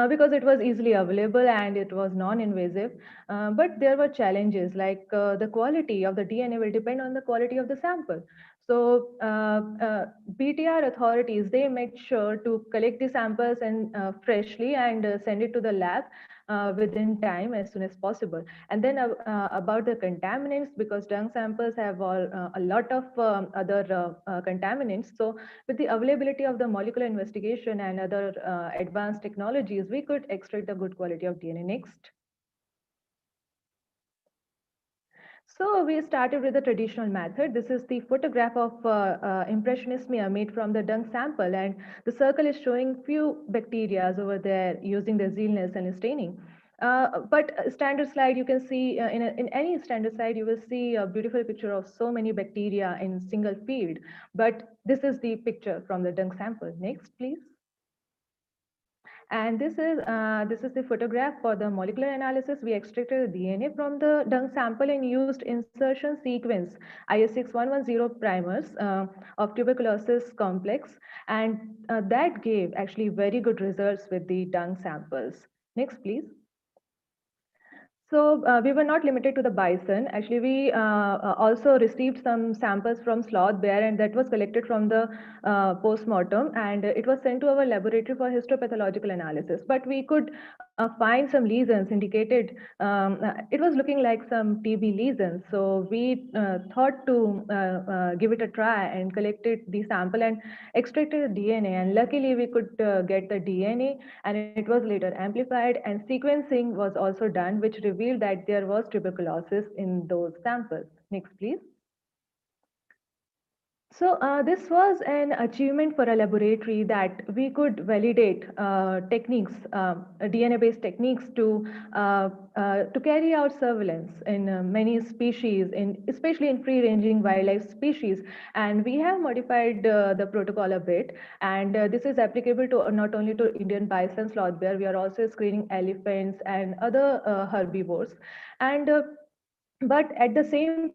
because it was easily available and it was non-invasive, but there were challenges like the quality of the DNA will depend on the quality of the sample. So BTR authorities, they made sure to collect the samples and freshly and send it to the lab within time as soon as possible. And then about the contaminants, because dung samples have a lot of other contaminants. So with the availability of the molecular investigation and other advanced technologies, we could extract the good quality of DNA. Next. So we started with the traditional method. This is the photograph of impressionismia made from the dung sample, and the circle is showing few bacteria over there using the zeolness and staining. But standard slide, you can see in any standard slide, you will see a beautiful picture of so many bacteria in single field. But this is the picture from the dung sample. Next, please. And this is the photograph for the molecular analysis. We extracted the DNA from the dung sample and used insertion sequence IS6110 primers of tuberculosis complex, and that gave actually very good results with the dung samples. Next, please. So we were not limited to the bison. Actually, we also received some samples from sloth bear, and that was collected from the post-mortem, and it was sent to our laboratory for histopathological analysis. But we could find some lesions indicated. It was looking like some TB lesions. So we thought to give it a try and collected the sample and extracted the DNA. And luckily, we could get the DNA, and it was later amplified, and sequencing was also done, which revealed that there was tuberculosis in those samples. Next, please. So this was an achievement for a laboratory that we could validate techniques, DNA-based techniques to carry out surveillance in many species, especially in free-ranging wildlife species. And we have modified the protocol a bit. And this is applicable to not only to Indian bison, sloth bear. We are also screening elephants and other herbivores. And but at the same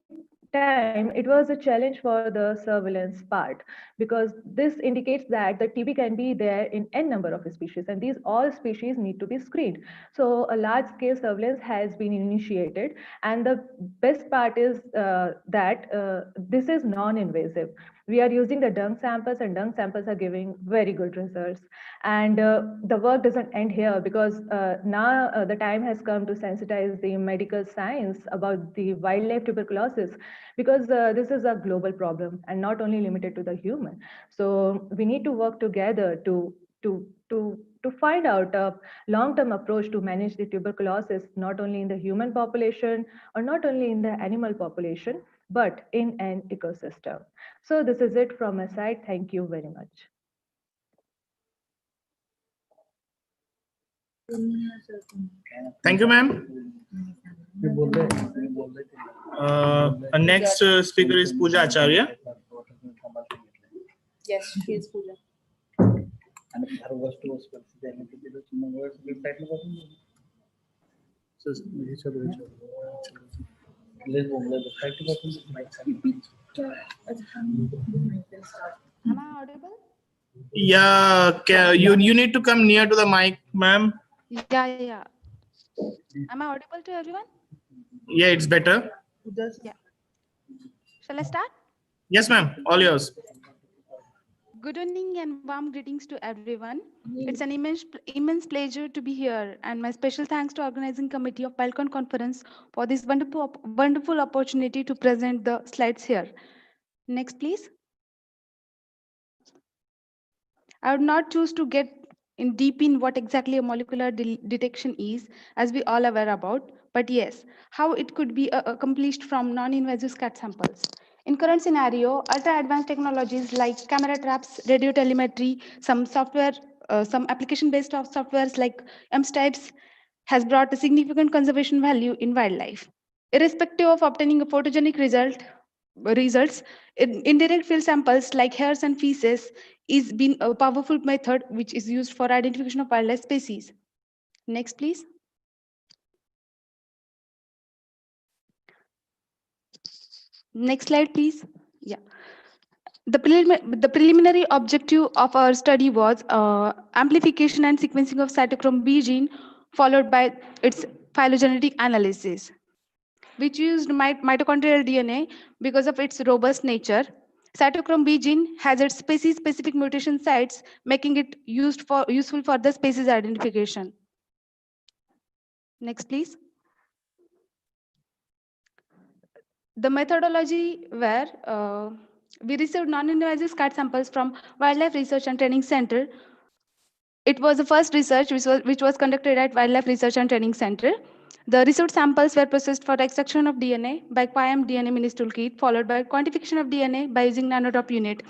time, it was a challenge for the surveillance part, because this indicates that the TB can be there in n number of species, and these all species need to be screened. So a large scale surveillance has been initiated, and the best part is that this is non-invasive. We are using the dung samples, and dung samples are giving very good results. And the work doesn't end here, because now the time has come to sensitize the medical science about the wildlife tuberculosis, because this is a global problem and not only limited to the human. So we need to work together to find out a long-term approach to manage the tuberculosis, not only in the human population or not only in the animal population, but in an ecosystem. So this is it from my side. Thank you very much. Thank you, ma'am. Our next speaker is Pooja Acharya. Yes, she is Pooja. Am I audible? Yeah, you need to come near to the mic, ma'am. Yeah. Am I audible to everyone? Yeah, it's better. Yeah. Shall I start? Yes, ma'am. All yours. Good evening and warm greetings to everyone. It's an immense pleasure to be here, and my special thanks to organizing committee of WILDCON conference for this wonderful opportunity to present the slides here. Next, please. I would not choose to get in deep in what exactly a molecular detection is, as we all aware about, but yes, how it could be accomplished from non-invasive scat samples. In current scenario, ultra-advanced technologies like camera traps, radio telemetry, some software, some application-based softwares like MStypes has brought a significant conservation value in wildlife. Irrespective of obtaining a photogenic results, indirect field samples like hairs and feces is been a powerful method which is used for identification of wildlife species. Next, please. Next slide, please. Yeah. The preliminary objective of our study was amplification and sequencing of cytochrome B gene, followed by its phylogenetic analysis, which used mitochondrial DNA because of its robust nature. Cytochrome B gene has its species-specific mutation sites, making it useful for the species identification. Next, please. The methodology where we received non-invasive scat samples from Wildlife Research and Training Center. It was the first research which was conducted at Wildlife Research and Training Center. The received samples were processed for extraction of DNA by QIAM DNA mini toolkit, followed by quantification of DNA by using nanodrop unit.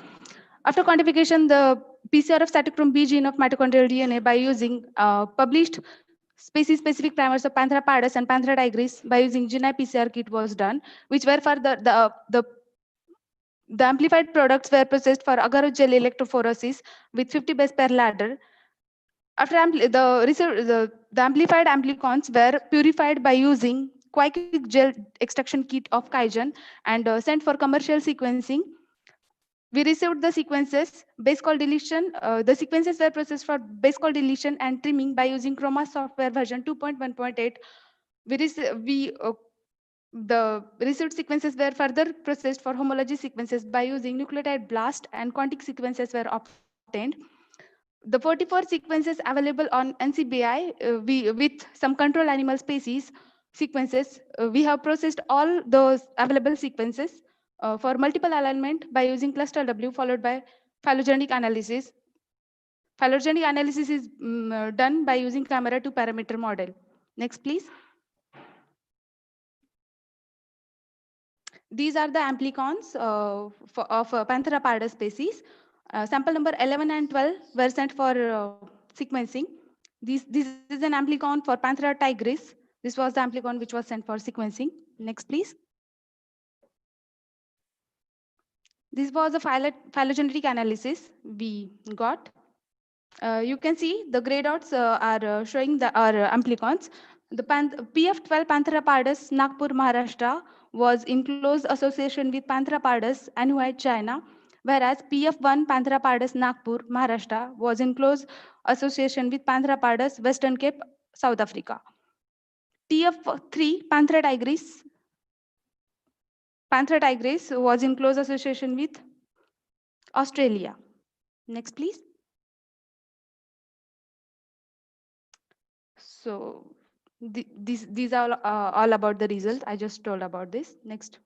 After quantification, the PCR of cytochrome B gene of mitochondrial DNA by using published species-specific primers of Panthera pardus and Panthera tigris by using GenAI PCR kit was done, which were for the amplified products were processed for agar gel electrophoresis with 50 base pair ladder. After the amplified amplicons were purified by using quick gel extraction kit of Kaizen and sent for commercial sequencing. We received the sequences, base call deletion. The sequences were processed for base call deletion and trimming by using Chroma software version 2.1.8. The received sequences were further processed for homology sequences by using nucleotide blast, and quantic sequences were obtained. The 44 sequences available on NCBI with some control animal species sequences, we have processed all those available sequences for multiple alignment by using cluster W followed by phylogenetic analysis. Phylogenetic analysis is done by using camera to parameter model. Next, please. These are the amplicons of Panthera pardus species. Sample number 11 and 12 were sent for sequencing. This is an amplicon for Panthera tigris. This was the amplicon which was sent for sequencing. Next, please. This was a phylogenetic analysis we got. You can see the gray dots are showing our amplicons. The PF12 Panthera pardus Nagpur, Maharashtra was in close association with Panthera pardus Anhui, China, whereas PF1 Panthera pardus Nagpur, Maharashtra was in close association with Panthera pardus Western Cape, South Africa. TF3 Panthera tigris was in close association with Australia. Next, please. So these are all about the results. I just told about this. Next.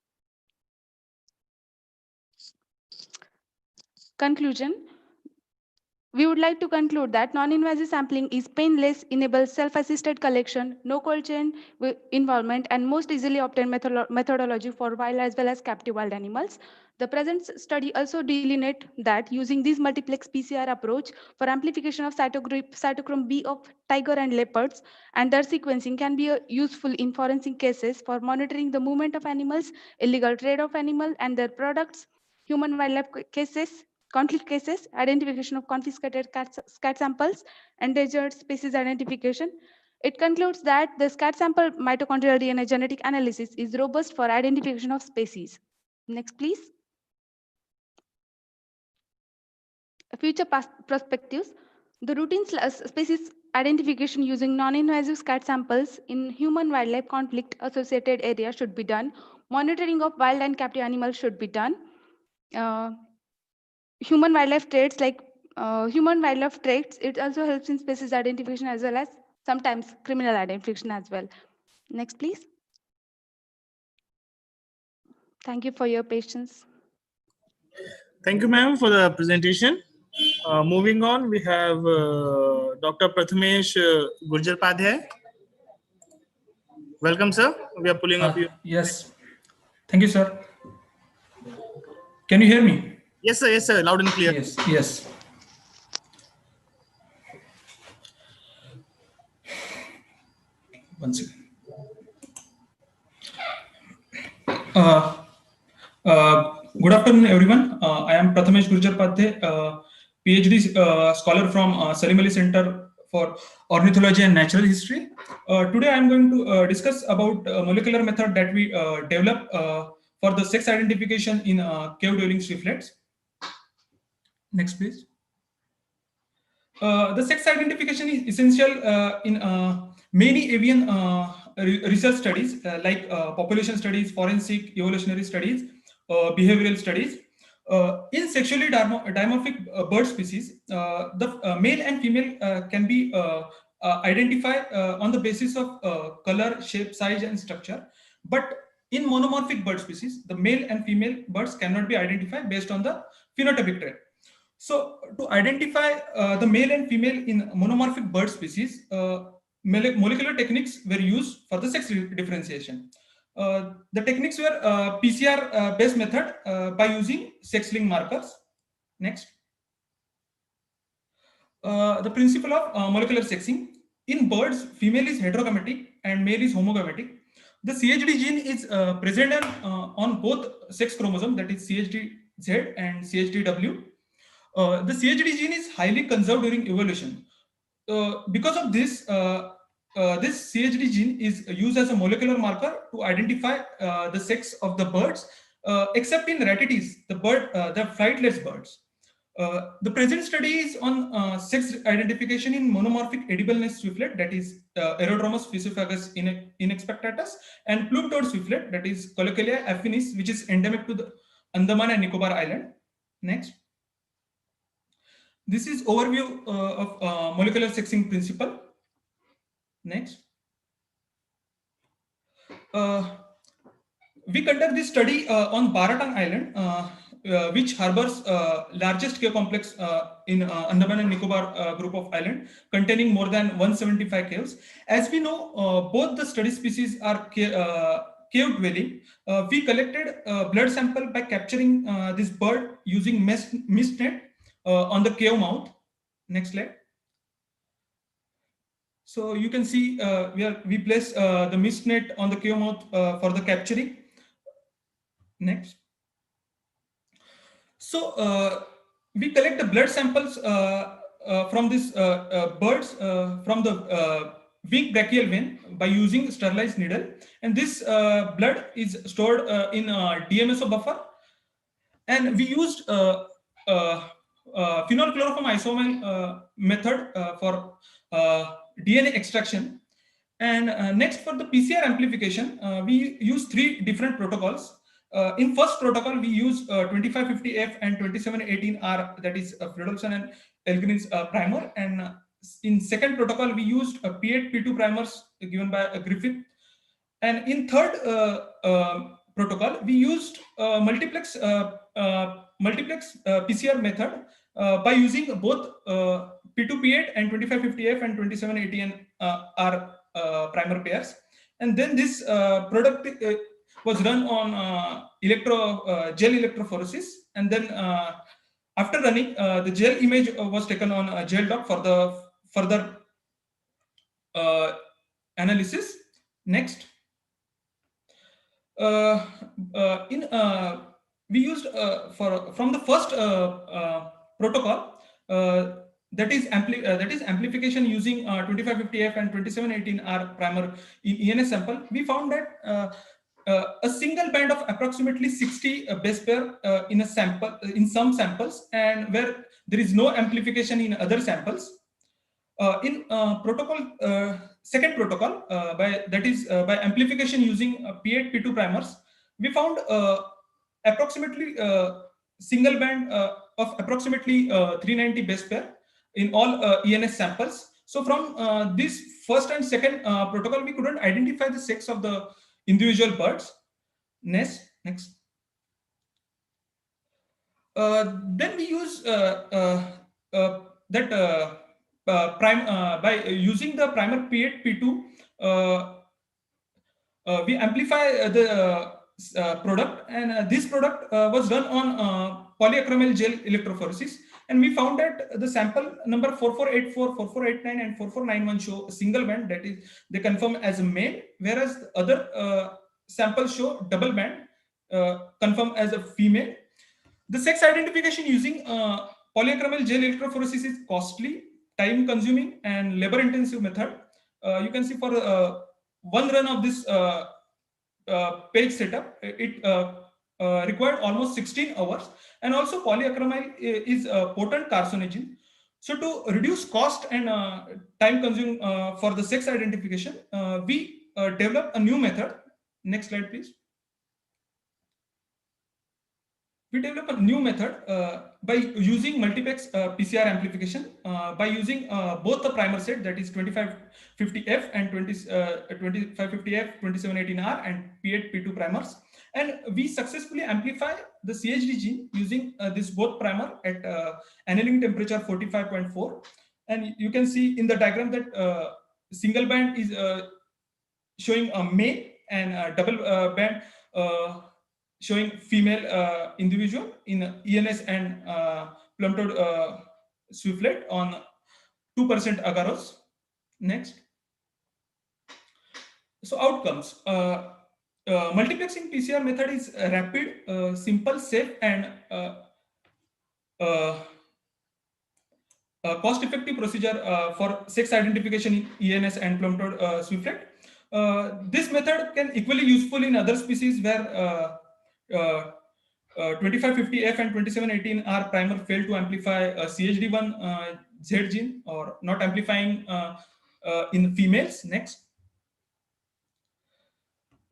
Conclusion. we would like to conclude that non-invasive sampling is painless, enables self-assisted collection, no cold chain involvement, and most easily obtained methodology for wild as well as captive wild animals. The present study also delineate that using this multiplex PCR approach for amplification of cytochrome B of tiger and leopards and their sequencing can be useful in forensic cases for monitoring the movement of animals, illegal trade of animal and their products, human wildlife cases, conflict cases, identification of confiscated scat samples, endangered species identification. It concludes that the scat sample mitochondrial DNA genetic analysis is robust for identification of species. Next, please. Future perspectives. The routine species identification using non-invasive scat samples in human-wildlife conflict-associated areas should be done. Monitoring of wild and captive animals should be done. Human-wildlife traits like human-wildlife traits, it also helps in species identification as well as sometimes criminal identification as well. Next, please. Thank you for your patience. Thank you, ma'am, for the presentation. Moving on, we have Dr. Prathamesh Gurjarpadhyay. Welcome, sir. We are pulling up you. Yes. Thank you, sir. Can you hear me? Yes, sir. Yes, sir. Loud and clear. Yes. Yes. One second. Good afternoon, everyone. I am Prathamesh Gurjarpadhyay, PhD scholar from Salim Ali Center for Ornithology and Natural History. Today, I am going to discuss about a molecular method that we developed for the sex identification in cave-dwelling swiftlets. Next, please. The sex identification is essential in many avian research studies like population studies, forensic, evolutionary studies, behavioral studies. In sexually dimorphic bird species, the male and female can be identified on the basis of color, shape, size, and structure. But in monomorphic bird species, the male and female birds cannot be identified based on the phenotypic trait. So to identify the male and female in monomorphic bird species, molecular techniques were used for the sex differentiation. The techniques were PCR based method by using sex-linked markers. Next. The principle of molecular sexing. In birds, female is heterogametic and male is homogametic. The CHD gene is present on both sex chromosomes, that is CHDZ and CHDW. The CHD gene is highly conserved during evolution. Because of this, this CHD gene is used as a molecular marker to identify the sex of the birds, except in ratites, the flightless birds. The present study is on sex identification in monomorphic edible nest swiftlet, that is Aerodromus physiophagus inexpectatus, and plume-toed swiftlet, that is Collocalia affinis, which is endemic to the Andaman and Nicobar Island. Next. This is overview of molecular sexing principle. Next. We conduct this study on Baratang Island, which harbors largest cave complex in Andaman and Nicobar group of island, containing more than 175 caves. As we know, both the study species are cave dwelling. We collected blood sample by capturing this bird using mist net on the cave mouth. Next slide. So you can see we place the mist net on the cave mouth for the capturing. Next. So we collect the blood samples from these birds from the weak brachial vein by using sterilized needle, and this blood is stored in DMSO buffer, and we used phenol chloroform isomer method for DNA extraction. And next, for the PCR amplification, we use 3 different protocols. In first protocol, we use 2550F and 2718R, that is reproduction and Elgin's primer. And in second protocol, we used P8, P2 primers given by Griffith. And in third protocol, we used multiplex multiplex PCR method by using both P2P8 and 2550F and 2780N are primer pairs. And then this product was run on gel electrophoresis. And then after running, the gel image was taken on gel doc for the further analysis. Next. We used from the first protocol that is amplification using 2550F and 2718R primer in ENS sample. We found that a single band of approximately 60 base pair in a sample, in some samples, and where there is no amplification in other samples. In second protocol, by amplification using P8 P2 primers, we found approximately single band of approximately 390 base pair in all ENS samples. So from this first and second protocol, we couldn't identify the sex of the individual birds. Next. Then we use by using the primer P8 P2, we amplify the product, and this product was run on polyacrylamyl gel electrophoresis, and we found that the sample number 4484, 4489, and 4491 show a single band, that is, they confirm as a male, whereas the other samples show double band, confirm as a female. The sex identification using polyacrylamyl gel electrophoresis is costly, time consuming, and labor intensive method. You can see for one run of this page setup, it required almost 16 hours, and also polyacrylamyl is a potent carcinogen. So to reduce cost and time consuming for the sex identification, we developed a new method. Next slide, please. We developed a new method by using multiplex PCR amplification by using both the primer set, that is 2550F and 2550F, 2718R and P8 P2 primers, and we successfully amplify the CHD gene using this both primer at annealing temperature 45.4, and you can see in the diagram that single band is showing a male and double band showing female individual in ENS and plum-toed swiftlet on 2% agarose. Next. So outcomes. Multiplexing PCR method is rapid, simple, safe, and cost-effective procedure for sex identification in ENS and plum-toed swiftlet. This method can equally useful in other species where 2550F and 2718R primer fail to amplify CHD1 Z gene or not amplifying in females. Next.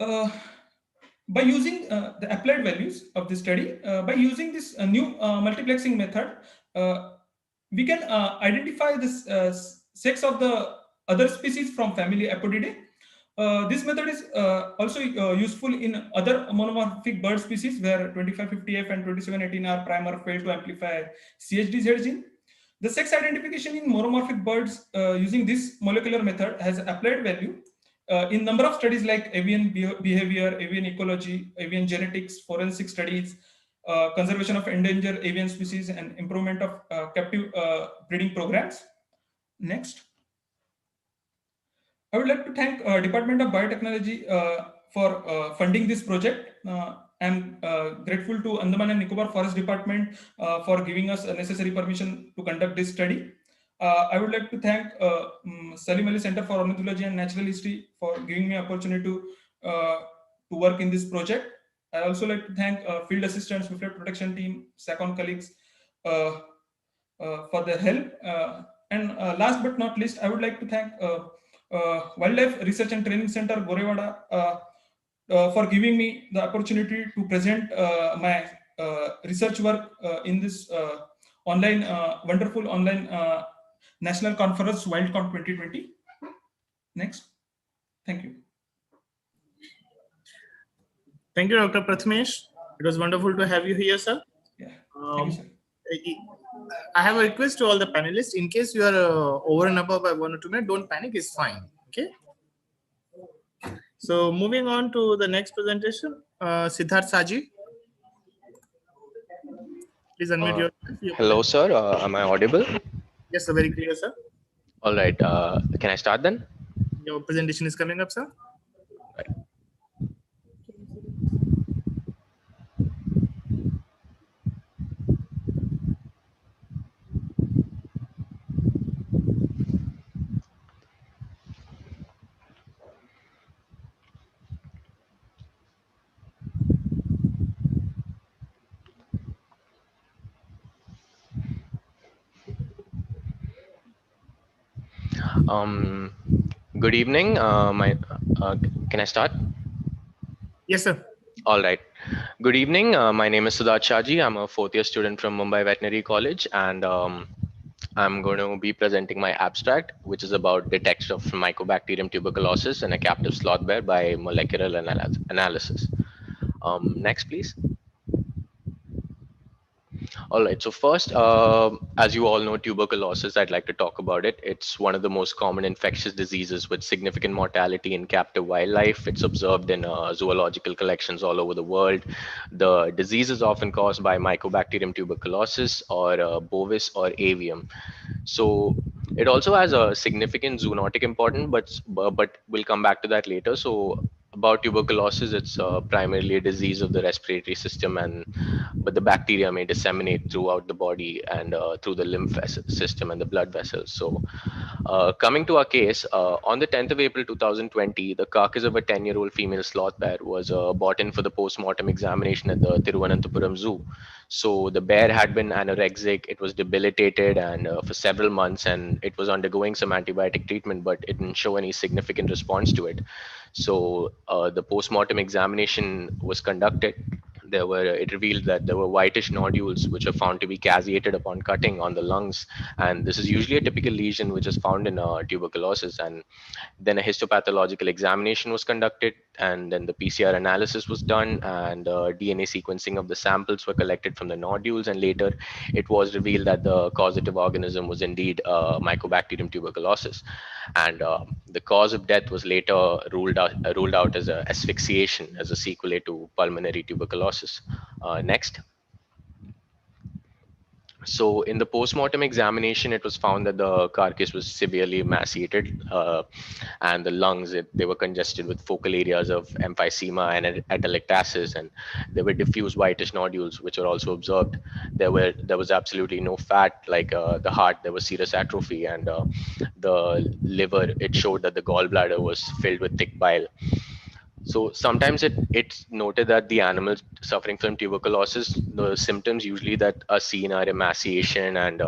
By using the applied values of this study, by using this new multiplexing method, we can identify this sex of the other species from family Apodidae. This method is also useful in other monomorphic bird species where 2550F and 2718R primer fail to amplify CHD-Z gene. The sex identification in monomorphic birds using this molecular method has applied value in number of studies like avian behavior, avian ecology, avian genetics, forensic studies, conservation of endangered avian species, and improvement of captive breeding programs. Next. I would like to thank Department of Biotechnology for funding this project. I'm grateful to Andaman and Nicobar Forest Department for giving us a necessary permission to conduct this study. I would like to thank Salim Ali Center for Ornithology and Natural History for giving me opportunity to work in this project. I also like to thank field assistants, swiftlet protection team, SACON colleagues for their help. And last but not least, I would like to thank Wildlife Research and Training Center, Gorewada, for giving me the opportunity to present my research work in this wonderful online national conference, WILDCON 2020. Next. Thank you. Thank you, Dr. Prathamesh. It was wonderful to have you here, sir. Yeah. Thank you, sir. I have a request to all the panelists. In case you are over and above by 1 or 2 minutes, don't panic. It's fine. Okay. So moving on to the next presentation, Siddharth Saji. Please unmute yourself. Hello, sir. Am I audible? Yes, sir. Very clear, sir. All right. Can I start then? Your presentation is coming up, sir. Good evening. Can I start? Yes, sir. All right. Good evening. My name is Siddharth Shaji. I'm a fourth-year student from Mumbai Veterinary College, and I'm going to be presenting my abstract, which is about detection of Mycobacterium tuberculosis in a captive sloth bear by molecular analysis. Next, please. All right. So first, as you all know, tuberculosis, I'd like to talk about it. It's one of the most common infectious diseases with significant mortality in captive wildlife. It's observed in zoological collections all over the world. The disease is often caused by Mycobacterium tuberculosis or bovis or avium. So it also has a significant zoonotic importance, but we'll come back to that later. So about tuberculosis, it's primarily a disease of the respiratory system, but the bacteria may disseminate throughout the body and through the lymph system and the blood vessels. So coming to our case, on the 10th of April 2020, the carcass of a 10-year-old female sloth bear was brought in for the post-mortem examination at the Thiruvananthapuram Zoo. So the bear had been anorexic, it was debilitated and for several months, and it was undergoing some antibiotic treatment, but it didn't show any significant response to it. So the post-mortem examination was conducted. It revealed that there were whitish nodules which are found to be caseated upon cutting on the lungs, and this is usually a typical lesion which is found in tuberculosis. And then a histopathological examination was conducted, and then the PCR analysis was done, and DNA sequencing of the samples were collected from the nodules, and later it was revealed that the causative organism was indeed Mycobacterium tuberculosis, and the cause of death was later ruled out as asphyxiation as a sequelae to pulmonary tuberculosis. Next. So in the post-mortem examination, it was found that the carcass was severely emaciated, and the lungs, they were congested with focal areas of emphysema and atelectasis, and there were diffuse whitish nodules which were also observed. There was absolutely no fat. Like the heart, there was serous atrophy, and the liver, it showed that the gallbladder was filled with thick bile. So sometimes it's noted that the animals suffering from tuberculosis, the symptoms usually that are seen are emaciation, and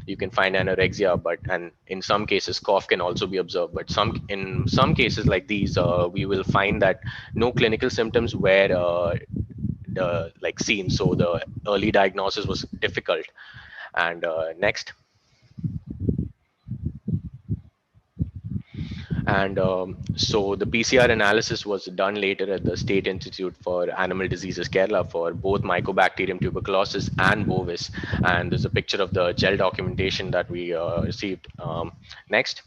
you can find anorexia, and in some cases cough can also be observed. But in some cases like these, we will find that no clinical symptoms were seen. So the early diagnosis was difficult. And next. And so the PCR analysis was done later at the State Institute for Animal Diseases, Kerala, for both Mycobacterium tuberculosis and bovis. And there's a picture of the gel documentation that we received. Next.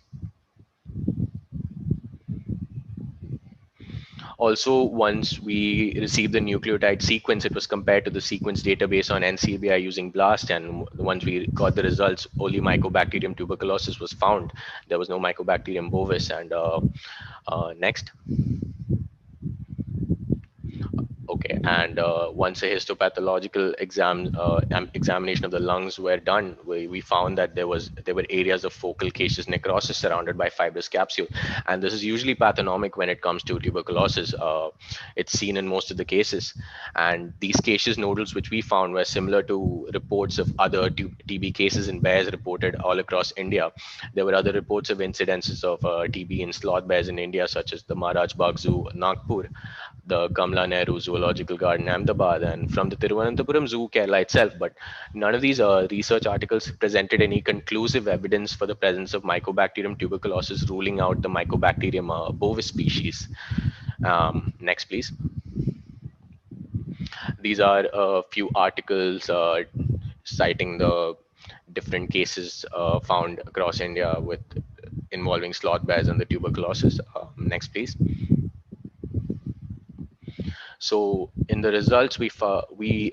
Also, once we received the nucleotide sequence, it was compared to the sequence database on NCBI using BLAST. And once we got the results, only Mycobacterium tuberculosis was found. There was no Mycobacterium bovis. And next. Okay, and once a histopathological examination of the lungs were done, we found that there were areas of focal caseous necrosis surrounded by fibrous capsule, and this is usually pathognomic when it comes to tuberculosis. It's seen in most of the cases, and these caseous nodules which we found were similar to reports of other TB cases in bears reported all across India. There were other reports of incidences of TB in sloth bears in India, such as the Maharaj Bagh Zoo, Nagpur, the Kamla Nehru Zoological Garden, Ahmedabad, and from the Thiruvananthapuram Zoo, Kerala itself. But none of these research articles presented any conclusive evidence for the presence of Mycobacterium tuberculosis, ruling out the Mycobacterium bovis species. Next, please. these are a few articles citing the different cases found across India with involving sloth bears and the tuberculosis. Next, please. So in the results, we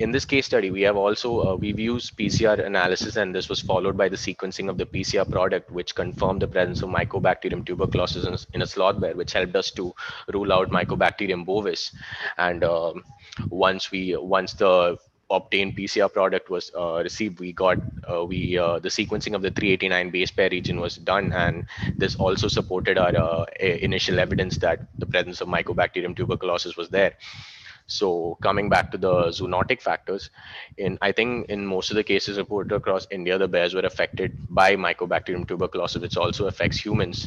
in this case study, we have also we've used PCR analysis, and this was followed by the sequencing of the PCR product, which confirmed the presence of Mycobacterium tuberculosis in a sloth bear, which helped us to rule out Mycobacterium bovis. And once the obtained PCR product was received, we got the sequencing of the 389 base pair region was done, and this also supported our initial evidence that the presence of Mycobacterium tuberculosis was there. So coming back to the zoonotic factors, I think in most of the cases reported across India, the bears were affected by Mycobacterium tuberculosis, which also affects humans.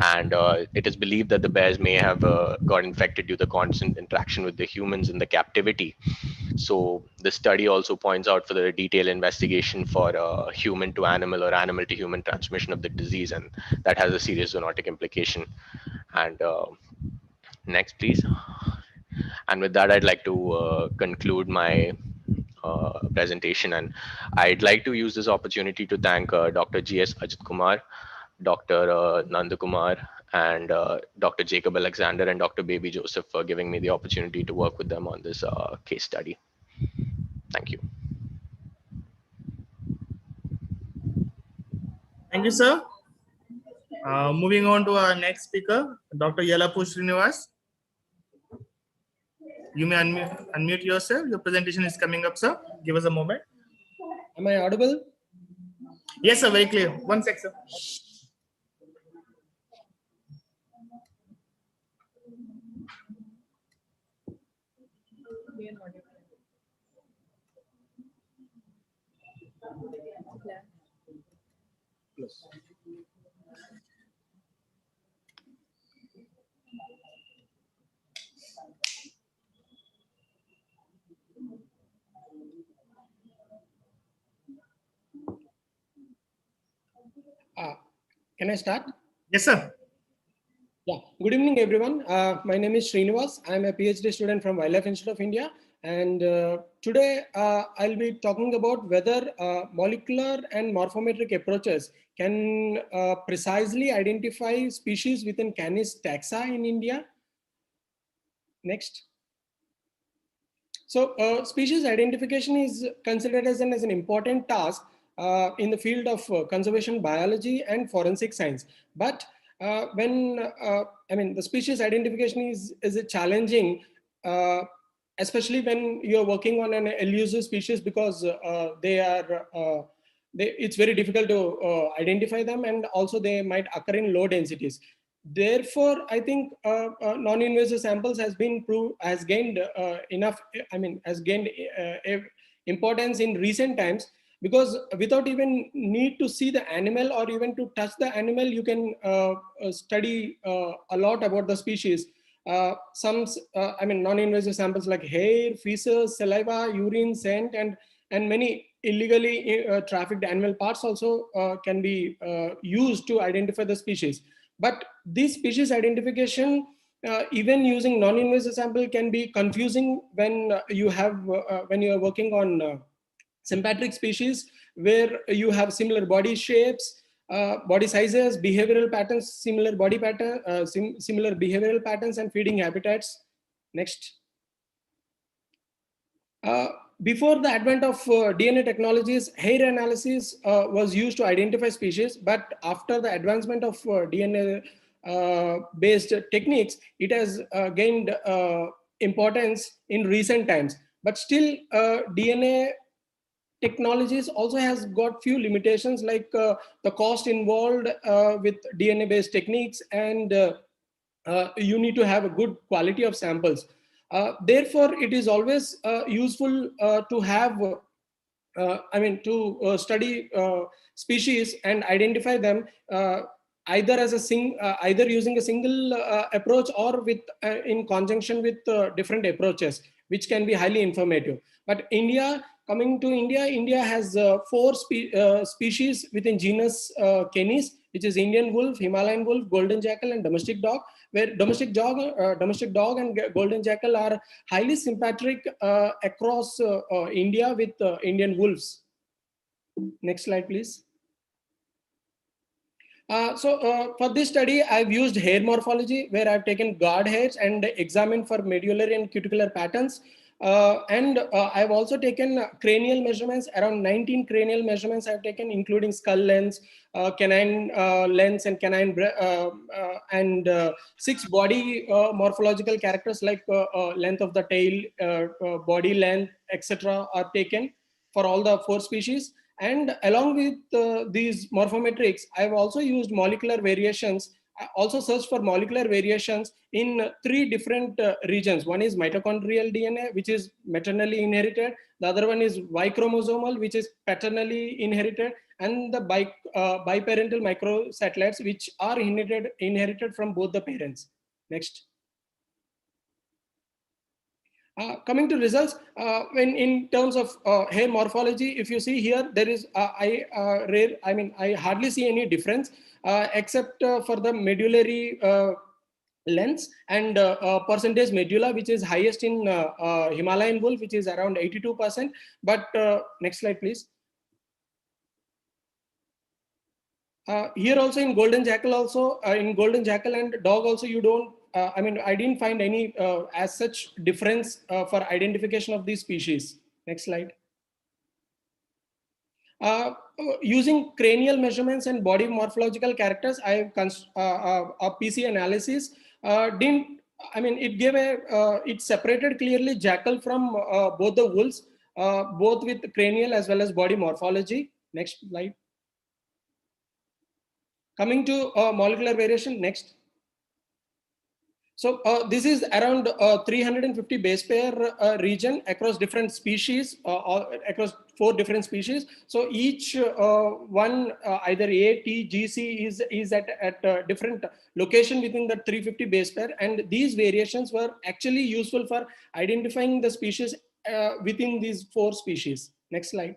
And it is believed that the bears may have got infected due to the constant interaction with the humans in the captivity. So the study also points out for the detailed investigation for human to animal or animal to human transmission of the disease, and that has a serious zoonotic implication. And next, please. And with that, I'd like to conclude my presentation, and I'd like to use this opportunity to thank Dr. G.S. Ajit Kumar, Dr. Nanda Kumar, and Dr. Jacob Alexander and Dr. Baby Joseph for giving me the opportunity to work with them on this case study. Thank you. Thank you, sir. Moving on to our next speaker, Dr. Yalapu Srinivas. You may unmute yourself. Your presentation is coming up, sir. Give us a moment. Am I audible? Yes, sir. Very clear. One sec, sir. Can I start? Yes, sir. Yeah. Good evening, everyone. My name is Srinivas. I'm a PhD student from Wildlife Institute of India. And today I'll be talking about whether molecular and morphometric approaches can precisely identify species within Canis taxa in India. Next. So species identification is considered as an important task in the field of conservation biology and forensic science. But the species identification is challenging, especially when you're working on an elusive species, because it's very difficult to identify them, and also they might occur in low densities. Therefore, I think non-invasive samples has gained importance in recent times, because without even need to see the animal or even to touch the animal, you can study a lot about the species. Non-invasive samples like hair, feces, saliva, urine, scent, and many illegally trafficked animal parts also can be used to identify the species. But this species identification, even using non-invasive sample, can be confusing when you are working on sympatric species, where you have similar body shapes, body sizes, behavioral patterns, similar body pattern, similar behavioral patterns, and feeding habitats. Next. Before the advent of DNA technologies, hair analysis was used to identify species, but after the advancement of DNA based techniques, it has gained importance in recent times. But still, DNA technologies also has got few limitations, like the cost involved with DNA based techniques, and you need to have a good quality of samples. Therefore, it is always useful to have, study species and identify them either either using a single approach, or with in conjunction with different approaches, which can be highly informative. But India Coming to India, India has four species within genus Canis, which is Indian wolf, Himalayan wolf, golden jackal, and domestic dog, where domestic dog and golden jackal are highly sympatric across India with Indian wolves. Next slide, please. For this study, I've used hair morphology, where I've taken guard hairs and examined for medullary and cuticular patterns. I've also taken cranial measurements, around 19 cranial measurements I've taken, including skull length, canine length, and canine and 6 body morphological characters like length of the tail, body length, etc. are taken for all the 4 species. And along with these morphometrics, I've also used molecular variations. I also searched for molecular variations in 3 different regions. One is mitochondrial DNA, which is maternally inherited. The other one is Y chromosomal, which is paternally inherited, and the biparental microsatellites, which are inherited from both the parents. Next. Coming to results, when in terms of hair morphology, if you see here, there is I hardly see any difference except for the medullary lengths and percentage medulla, which is highest in Himalayan wolf, which is around 82%. But next slide, please. Here also in golden jackal, in golden jackal and dog also, you don't. I didn't find any as such difference for identification of these species. Next slide. Using cranial measurements and body morphological characters, I have a PC analysis. It gave it separated clearly jackal from both the wolves, both with cranial as well as body morphology. Next slide. Coming to molecular variation, next. So this is around 350 base pair region across different species, across 4 different species. So each one, either A, T, G, C is at a different location within the 350 base pair. And these variations were actually useful for identifying the species within these 4 species. Next slide.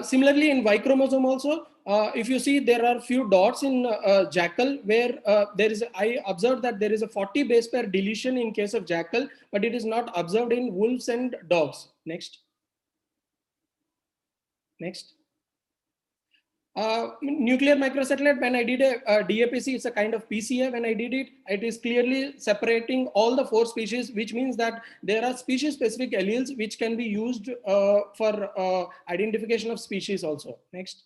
Similarly, in Y chromosome also, if you see, there are few dots in jackal where I observed that there is a 40 base pair deletion in case of jackal, but it is not observed in wolves and dogs. Next. Next. Nuclear microsatellite, when I did a DAPC, it's a kind of PCA. When I did it, it is clearly separating all the 4 species, which means that there are species specific alleles which can be used for identification of species also. Next.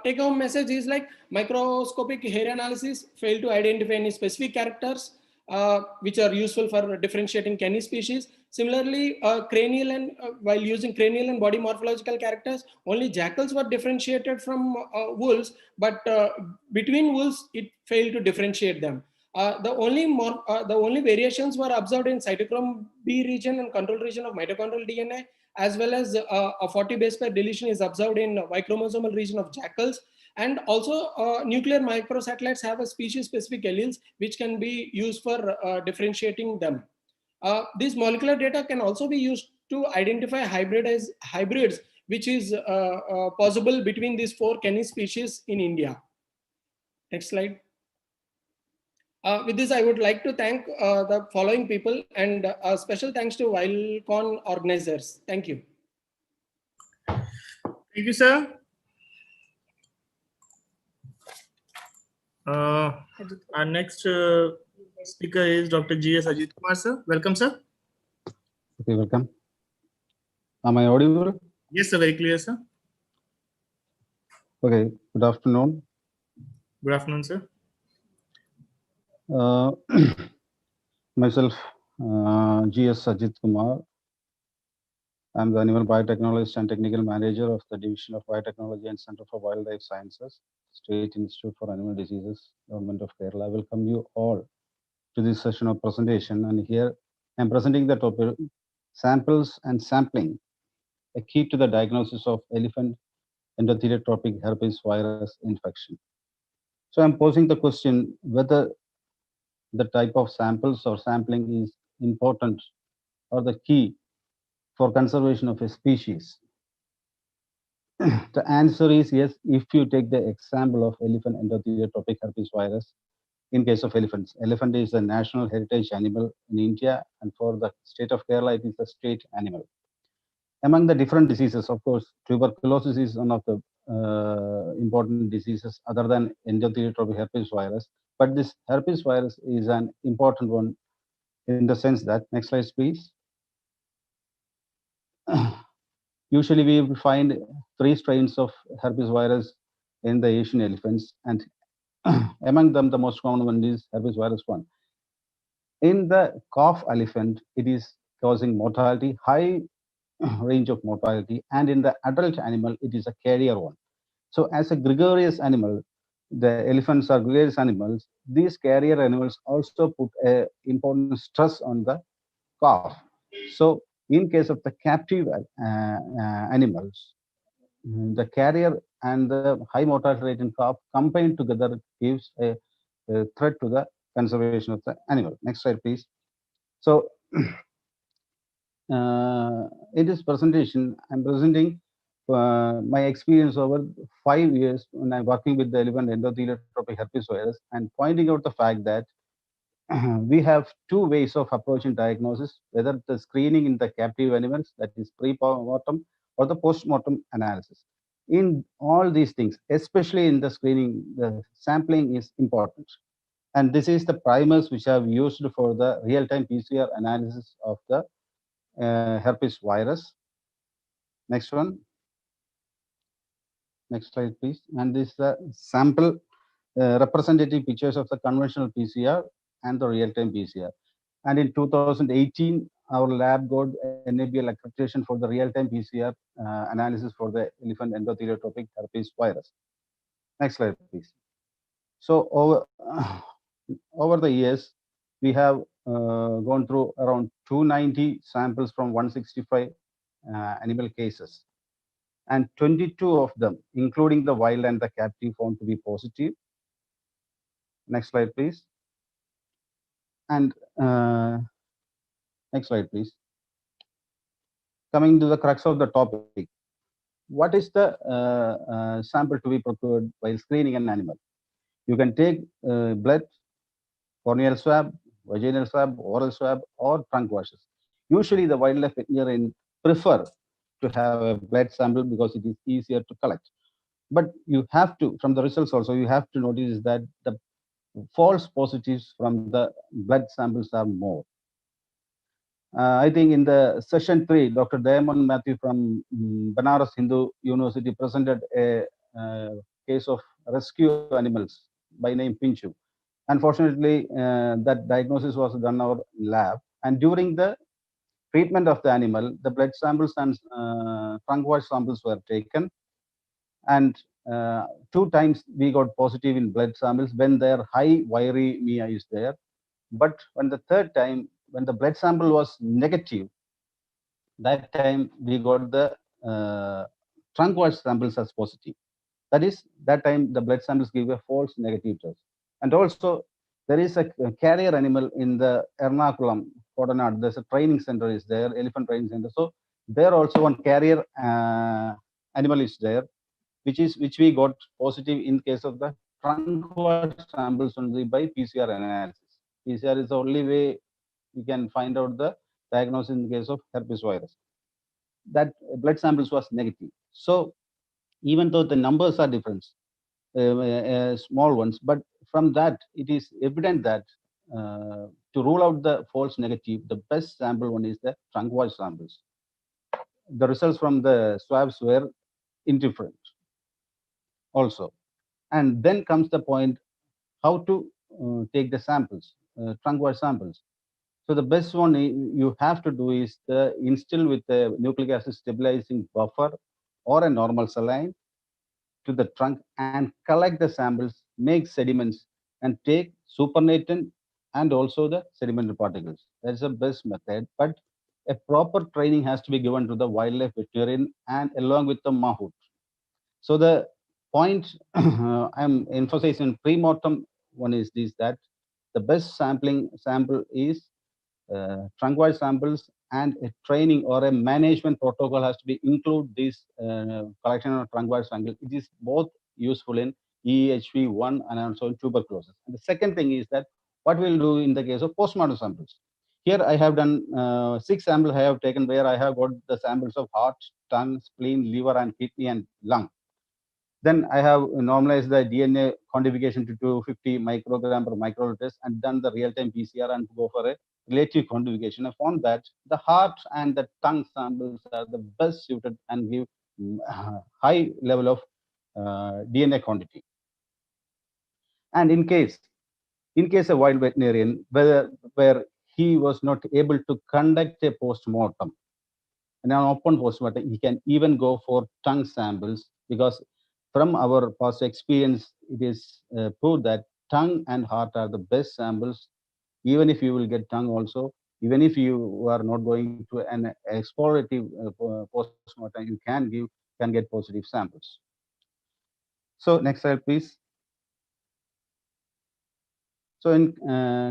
Take home message is like microscopic hair analysis failed to identify any specific characters which are useful for differentiating Canis species. Similarly, cranial and while using cranial and body morphological characters, only jackals were differentiated from wolves, but between wolves, it failed to differentiate them. The only variations were observed in cytochrome B region and control region of mitochondrial DNA, as well as a 40 base pair deletion is observed in Y chromosomal region of jackals. And also nuclear microsatellites have a species specific alleles which can be used for differentiating them. These molecular data can also be used to identify hybrids, which is possible between these 4 Canis species in India. Next slide. With this, I would like to thank the following people, and a special thanks to WILDCON organizers. Thank you. Thank you, sir. Our next speaker is Dr. G.S. Ajit Kumar, sir. Welcome, sir. Okay, welcome. Am I audible? Yes, sir. Very clear, sir. Okay. Good afternoon. Good afternoon, sir. Myself, G.S. Ajit Kumar. I'm the Animal Biotechnologist and Technical Manager of the Division of Biotechnology and Center for Wildlife Sciences, State Institute for Animal Diseases, Government of Kerala. I welcome you all to this session of presentation. And here I'm presenting the topic, samples and sampling, a key to the diagnosis of elephant endothelial herpes virus infection. So I'm posing the question whether the type of samples or sampling is important or the key for conservation of a species? The answer is yes, if you take the example of elephant endothelial herpes virus. In case of elephants, elephant is a national heritage animal in India, and for the state of Kerala, it is a state animal. Among the different diseases, of course, tuberculosis is one of the important diseases other than endothelial herpes virus. But this herpes virus is an important one in the sense that, next slide, please. Usually, we will find 3 strains of herpes virus in the Asian elephants, and among them, the most common one is herpes virus 1. In the calf elephant, it is causing mortality, high range of mortality, and in the adult animal, it is a carrier one. So, as a gregarious animal, the elephants are gregarious animals. These carrier animals also put a important stress on the calf. So, in case of the captive animals, the carrier and the high mortality rate in calf combined together gives a threat to the conservation of the animal. Next slide, please. So, in this presentation, I'm presenting my experience over 5 years when I'm working with the elephant endothelial herpes virus, and pointing out the fact that we have 2 ways of approaching diagnosis, whether the screening in the captive animals, that is pre-mortem, or the post-mortem analysis. In all these things, especially in the screening, the sampling is important. And this is the primers which I've used for the real-time PCR analysis of the herpes virus. Next one. Next slide, please. And this is the sample representative pictures of the conventional PCR and the real-time PCR. And in 2018, our lab got NABL accreditation for the real-time PCR analysis for the elephant endothelial herpes virus. Next slide, please. So over the years, we have gone through around 290 samples from 165 animal cases, and 22 of them, including the wild and the captive, found to be positive. Next slide, please. And next slide, please. Coming to the crux of the topic, what is the sample to be procured while screening an animal? You can take blood, corneal swab, vaginal swab, oral swab, or trunk washes. Usually, the wildlife veterinarian prefer to have a blood sample because it is easier to collect. But you have to, from the results also, you have to notice that the false positives from the blood samples are more. I think in the session 3, Dr. Diamond Matthew from Banaras Hindu University presented a case of rescue animals by name Pinchu. Unfortunately, that diagnosis was done in our lab, and during the treatment of the animal, the blood samples and trunk wash samples were taken, and 2 times we got positive in blood samples when their high viremia is there. But when the 3rd time, when the blood sample was negative, that time we got the trunk wash samples as positive. That is, that time the blood samples give a false negative test. And also, there is a carrier animal in the Ernakulam, Kodanad. There's a training center is there, elephant training center. So there also one carrier animal is there, which we got positive in case of the trunk wash samples only by PCR analysis. PCR is the only way we can find out the diagnosis in the case of herpes virus. That blood samples was negative. So even though the numbers are different, small ones, but from that it is evident that to rule out the false negative, the best sample one is the trunk wash samples. The results from the swabs were indifferent also. And then comes the point how to take the samples, trunk wash samples. So the best one you have to do is instill with a nucleic acid stabilizing buffer or a normal saline to the trunk and collect the samples, make sediments, and take supernatant and also the sedimentary particles. That's the best method. But a proper training has to be given to the wildlife veterinarian and along with the mahout. So the point I'm emphasizing pre-mortem one is this, that the best sample is trunk-wide samples, and a training or a management protocol has to be include this collection of trunk-wide samples. It is both useful in EHV1 and also in tuberculosis. And the second thing is that what we'll do in the case of postmortem samples. Here I have done 6 samples I have taken where I have got the samples of heart, tongue, spleen, liver, and kidney and lung. Then I have normalized the DNA quantification to 250 microgram per microliter and done the real-time PCR and go for a relative quantification. I found that the heart and the tongue samples are the best suited and give high level of DNA quantity. And in case a wild veterinarian where he was not able to conduct a post-mortem, an open post-mortem, he can even go for tongue samples, because from our past experience, it is proved that tongue and heart are the best samples. Even if you will get tongue also, even if you are not going to an explorative post-mortem, you can get positive samples. So next slide, please. So in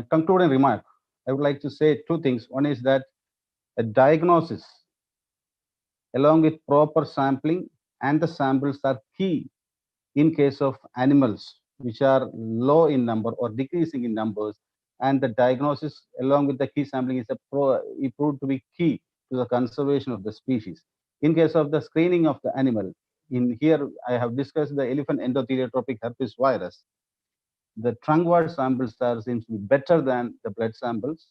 concluding remark, I would like to say 2 things. One is that a diagnosis along with proper sampling and the samples are key in case of animals which are low in number or decreasing in numbers, and the diagnosis along with the key sampling is proved to be key to the conservation of the species. In case of the screening of the animal, in here I have discussed the elephant endothelial herpes virus. The trunk-wide samples seems to be better than the blood samples,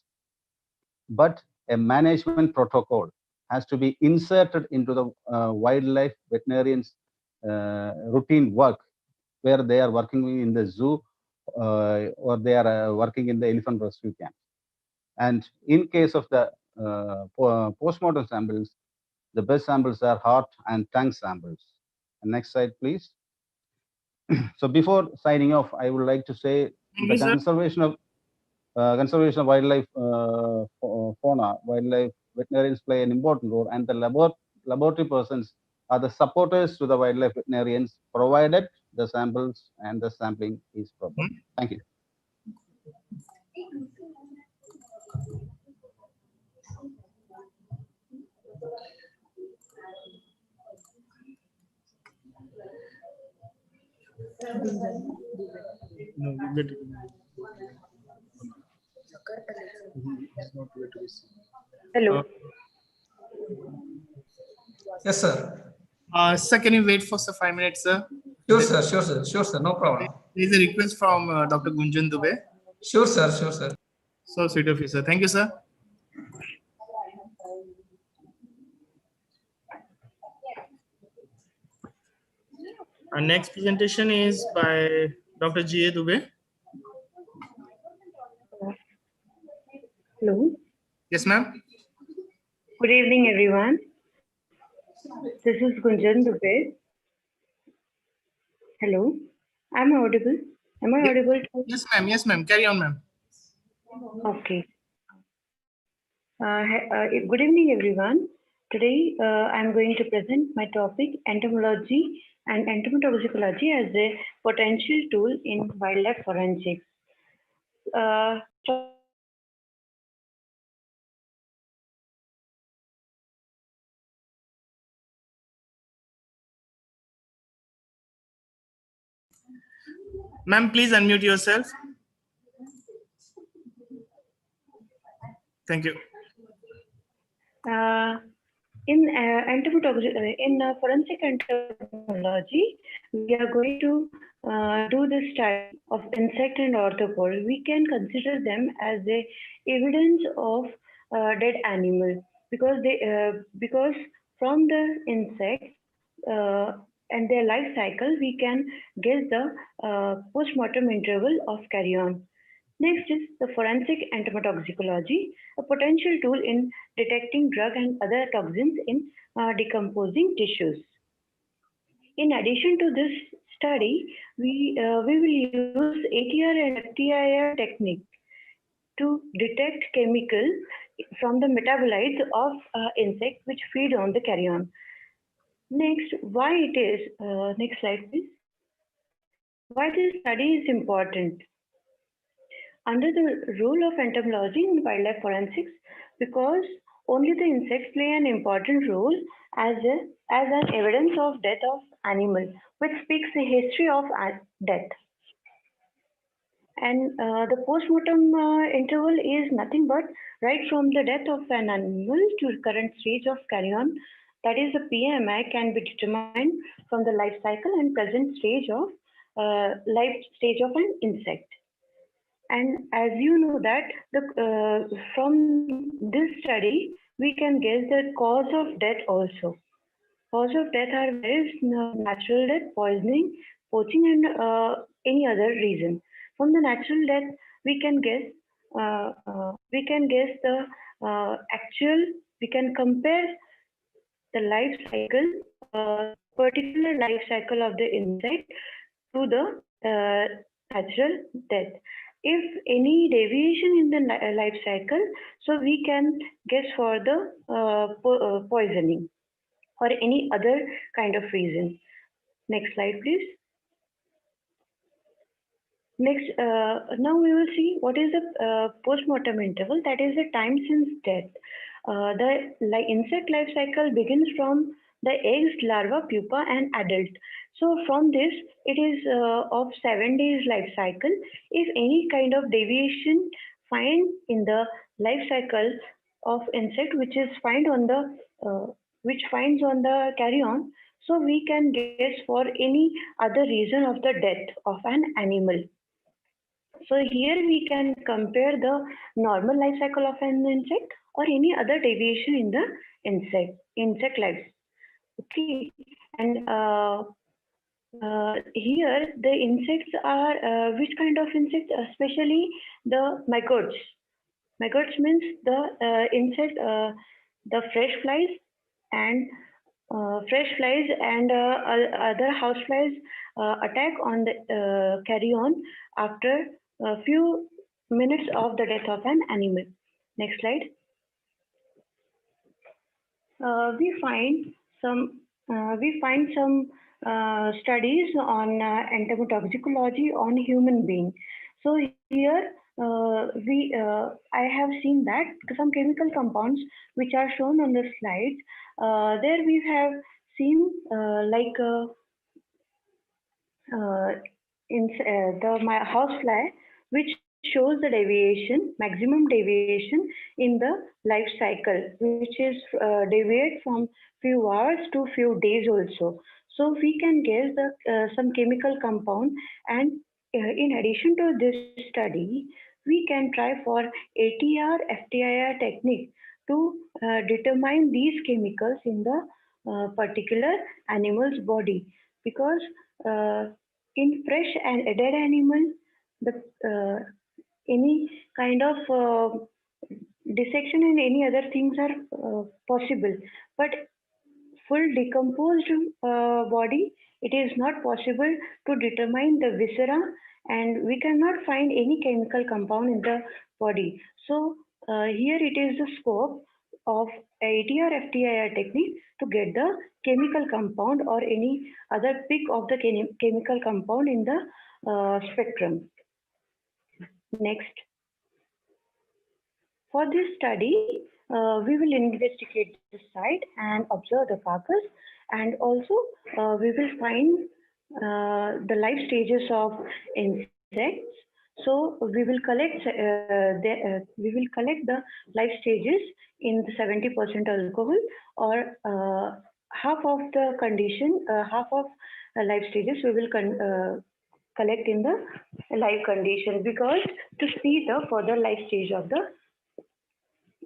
but a management protocol has to be inserted into the wildlife veterinarians' routine work, where they are working in the zoo or they are working in the elephant rescue camp. And in case of the postmortem samples, the best samples are heart and tongue samples. And next slide, please. So before signing off, I would like to say the conservation of wildlife fauna, wildlife veterinarians play an important role, and the laboratory persons are the supporters to the wildlife veterinarians, provided the samples and the sampling is proper. Thank you. Hello. Yes, sir. Sir, can you wait for 5 minutes, sir? Sure, sir. Sure, sir. Sure, sir. No problem. There is a request from Dr. Gunjan Dubey. Sure, sir. Sure, sir. So sweet of you, sir. Thank you, sir. Our next presentation is by Dr. G.A. Dubey. Hello. Yes, ma'am. Good evening, everyone. This is Gunjan Dubey. Hello. Am I audible? Am I audible? Yes, ma'am. Yes, ma'am. Carry on, ma'am. Okay. Good evening, everyone. Today, I'm going to present my topic, entomology and entomotoxicology as a potential tool in wildlife forensics. Ma'am, please unmute yourself. Thank you. In forensic entomology, we are going to do the study of insect and arthropod. We can consider them as a evidence of dead animal because from the insects and their life cycle, we can guess the post-mortem interval of carrion. Next is the forensic entomotoxicology, a potential tool in detecting drug and other toxins in decomposing tissues. In addition to this study, we will use ATR and FTIR technique to detect chemicals from the metabolites of insects which feed on the carrion. Next, why it is, next slide please. Why this study is important. under the rule of entomology in wildlife forensics, because only the insects play an important role as an evidence of death of animal, which speaks the history of death. And the post-mortem interval is nothing but right from the death of an animal to current stage of carrion. That is, the PMI can be determined from the life cycle and present stage of an insect. And as you know that from this study, we can guess the cause of death also. Cause of death are various natural death, poisoning, poaching, and any other reason. From the natural death, we can guess the actual. We can compare the life cycle, particular life cycle of the insect to the natural death. If any deviation in the life cycle, so we can guess for the poisoning or any other kind of reason. Next slide, please. Next, now we will see what is the post-mortem interval, that is the time since death. The insect life cycle begins from the eggs, larva, pupa, and adult. So from this, it is of 7 days life cycle. If any kind of deviation find in the life cycle of insect, which is find on the which finds on the carrion, so we can guess for any other reason of the death of an animal. So here we can compare the normal life cycle of an insect or any other deviation in the insect life. Okay, and here the insects are which kind of insects? Especially the maggots. Maggots means the insect, the fresh flies and other house flies attack on the carrion after a few minutes of the death of an animal. Next slide. We find some studies on entomotoxicology on human being. So here I have seen that some chemical compounds which are shown on the slides. There we have seen the housefly, which shows the deviation, maximum deviation in the life cycle, which is deviate from few hours to few days also. So we can guess the some chemical compound, and in addition to this study, we can try for ATR FTIR technique to determine these chemicals in the particular animal's body, because in fresh and dead animal, the any kind of dissection and any other things are possible, but full decomposed body, it is not possible to determine the viscera, and we cannot find any chemical compound in the body. So here it is the scope of ATR FTIR technique to get the chemical compound or any other peak of the chemical compound in the spectrum. Next. For this study, we will investigate the site and observe the carcass, and also we will find the life stages of insects. So we will collect the life stages in 70% alcohol, or half of the condition, half of life stages we will collect in the live condition, because to see the further life stage of the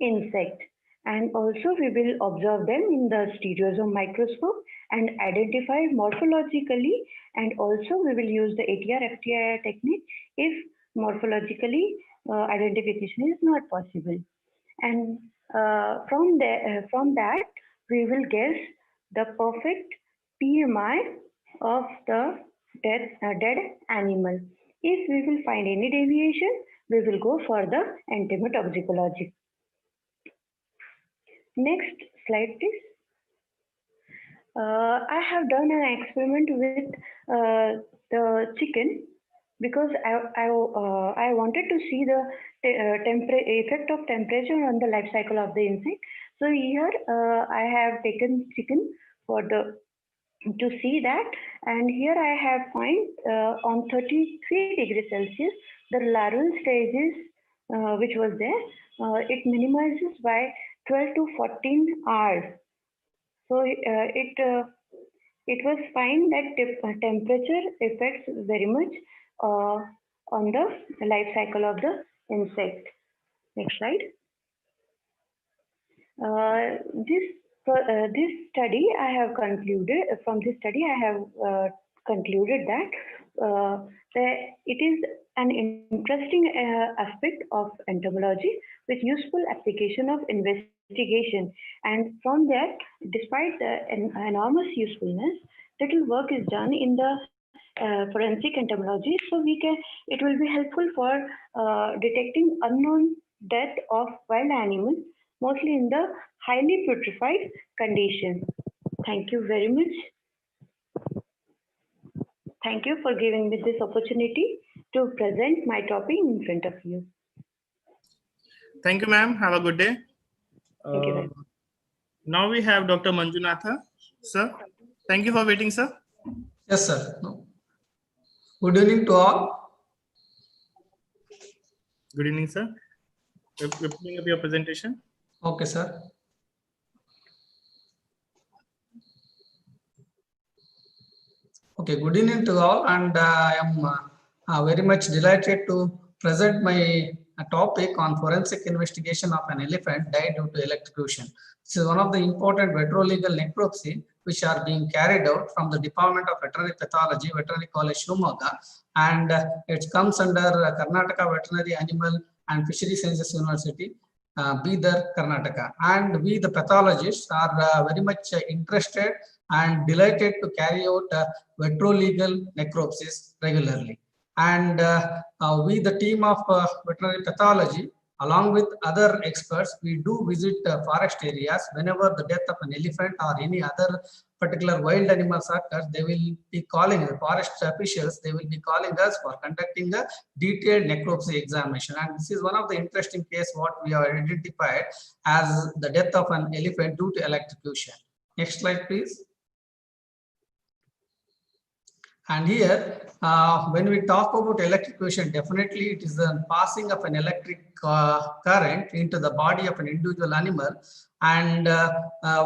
insect. And also we will observe them in the stereosome microscope and identify morphologically, and also we will use the ATR FTIR technique if morphologically identification is not possible. And from that we will guess the perfect PMI of the dead animal. If we will find any deviation, we will go for the entomotoxicology. Next slide, please. I have done an experiment with the chicken. because I wanted to see the effect of temperature on the life cycle of the insect. So here I have taken chicken for the to see that, and here I have find on 33 degrees Celsius the larval stages which was there, it minimizes by 12 to 14 hours. So it was fine that temperature affects very much on the life cycle of the insect. Next slide. This study I have concluded, from this study I have concluded that it is an interesting aspect of entomology with useful application of investigation, and from that, despite the enormous usefulness, little work is done in the forensic entomology, so it will be helpful for detecting unknown death of wild animals, mostly in the highly putrefied condition. Thank you very much. Thank you for giving me this opportunity to present my topic in front of you. Thank you, ma'am. Have a good day. Thank you very much. Now we have Dr. Manjunatha. Sir, thank you for waiting, sir. Yes, sir. Good evening to all. Good evening, sir. You're putting up your presentation. Okay, sir. Okay, good evening to all, and I am very much delighted to present my topic on forensic investigation of an elephant died due to electrocution. This is one of the important veterological necropsy which are being carried out from the Department of Veterinary Pathology, Veterinary College, Shumoga, and it comes under Karnataka Veterinary Animal and Fishery Sciences University, Bidar, Karnataka. And we, the pathologists, are very much interested and delighted to carry out veterological necropsies regularly. And we, the team of veterinary pathology, along with other experts, we do visit forest areas. Whenever the death of an elephant or any other particular wild animals occurs, they will be calling the forest officials, they will be calling us for conducting a detailed necropsy examination. And this is one of the interesting case what we have identified as the death of an elephant due to electrocution. Next slide, please. And here, when we talk about electrocution, definitely it is the passing of an electric current into the body of an individual animal. And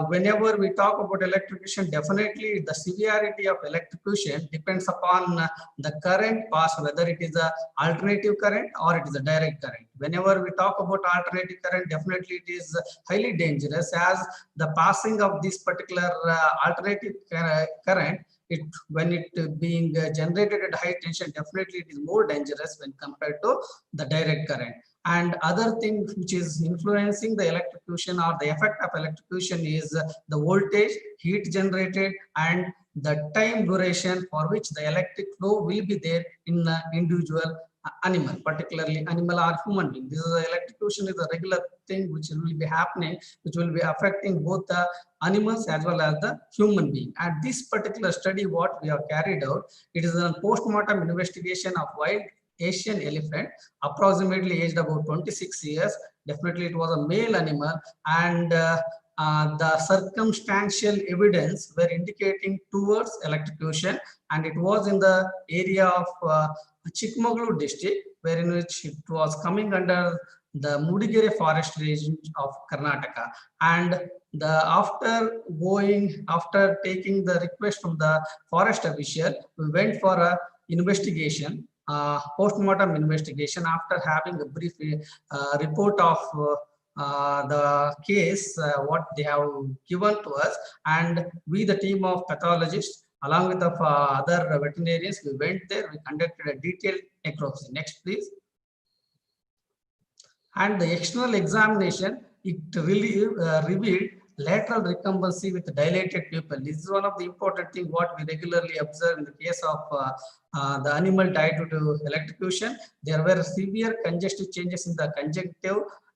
whenever we talk about electrocution, definitely the severity of electrocution depends upon the current passed, whether it is an alternative current or it is a direct current. Whenever we talk about alternative current, definitely it is highly dangerous, as the passing of this particular alternative current, when it being generated at high tension, definitely it is more dangerous when compared to the direct current. And other thing which is influencing the electrocution or the effect of electrocution is the voltage, heat generated, and the time duration for which the electric flow will be there in the individual animal, particularly animal or human being. This is electrocution is a regular thing which will be happening, which will be affecting both the animals as well as the human being. And this particular study what we have carried out, it is a post-mortem investigation of wild Asian elephant, approximately aged about 26 years. Definitely it was a male animal, and the circumstantial evidence were indicating towards electrocution, and it was in the area of Chikmagalur district, wherein which it was coming under the Mudigere forest region of Karnataka. And after taking the request from the forest official, we went for a investigation, post-mortem investigation, after having a brief report of the case, what they have given to us. And we, the team of pathologists, along with the other veterinarians, we went there, we conducted a detailed necropsy. Next, please. And the external examination, it really revealed lateral recumbency with dilated pupil. This is one of the important things what we regularly observe in the case of the animal died due to electrocution. There were severe congestive changes in the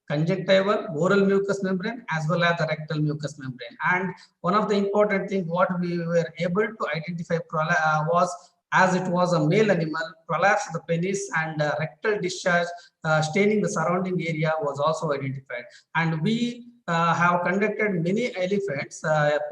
conjunctival, oral mucous membrane, as well as the rectal mucous membrane. And one of the important things what we were able to identify was as it was a male animal, prolapse of the penis and rectal discharge staining the surrounding area was also identified. And we have conducted many elephants,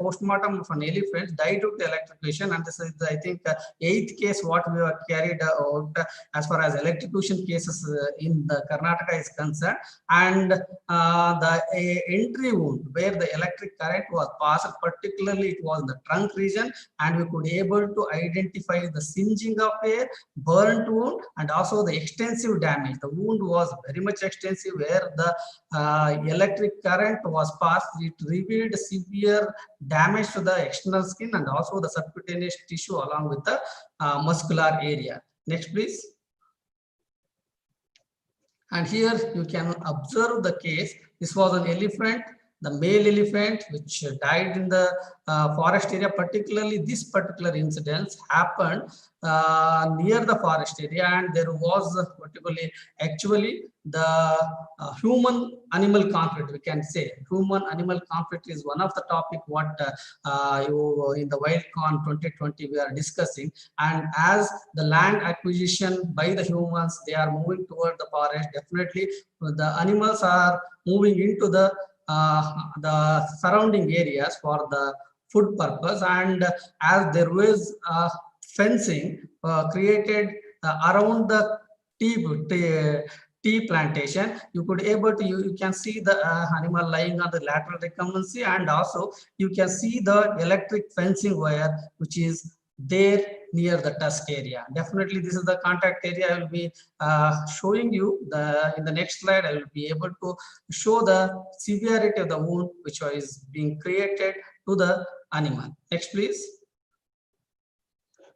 post-mortem of an elephant died due to electrocution, and this is, I think, 8th case what we have carried out as far as electrocution cases in the Karnataka is concerned. And the entry wound where the electric current was passed, particularly it was in the trunk region, and we could able to identify the singeing of hair, burnt wound, and also the extensive damage. The wound was very much extensive where the electric current was passed. It revealed severe damage to the external skin and also the subcutaneous tissue along with the muscular area. Next, please. And here you can observe the case. This was an elephant, the male elephant, which died in the forest area. Particularly, this particular incident happened near the forest area, and there was particularly actually the human animal conflict. We can say human animal conflict is one of the topic what you in the WILDCON 2020 we are discussing. And as the land acquisition by the humans, they are moving toward the forest. Definitely, the animals are moving into the surrounding areas for the food purpose, and as there was fencing created around the tea plantation, you could able to you can see the animal lying on the lateral recumbency, and also you can see the electric fencing wire which is there near the tusk area. Definitely, this is the contact area. I will be showing you in the next slide. I will be able to show the severity of the wound which is being created to the animal. Next, please.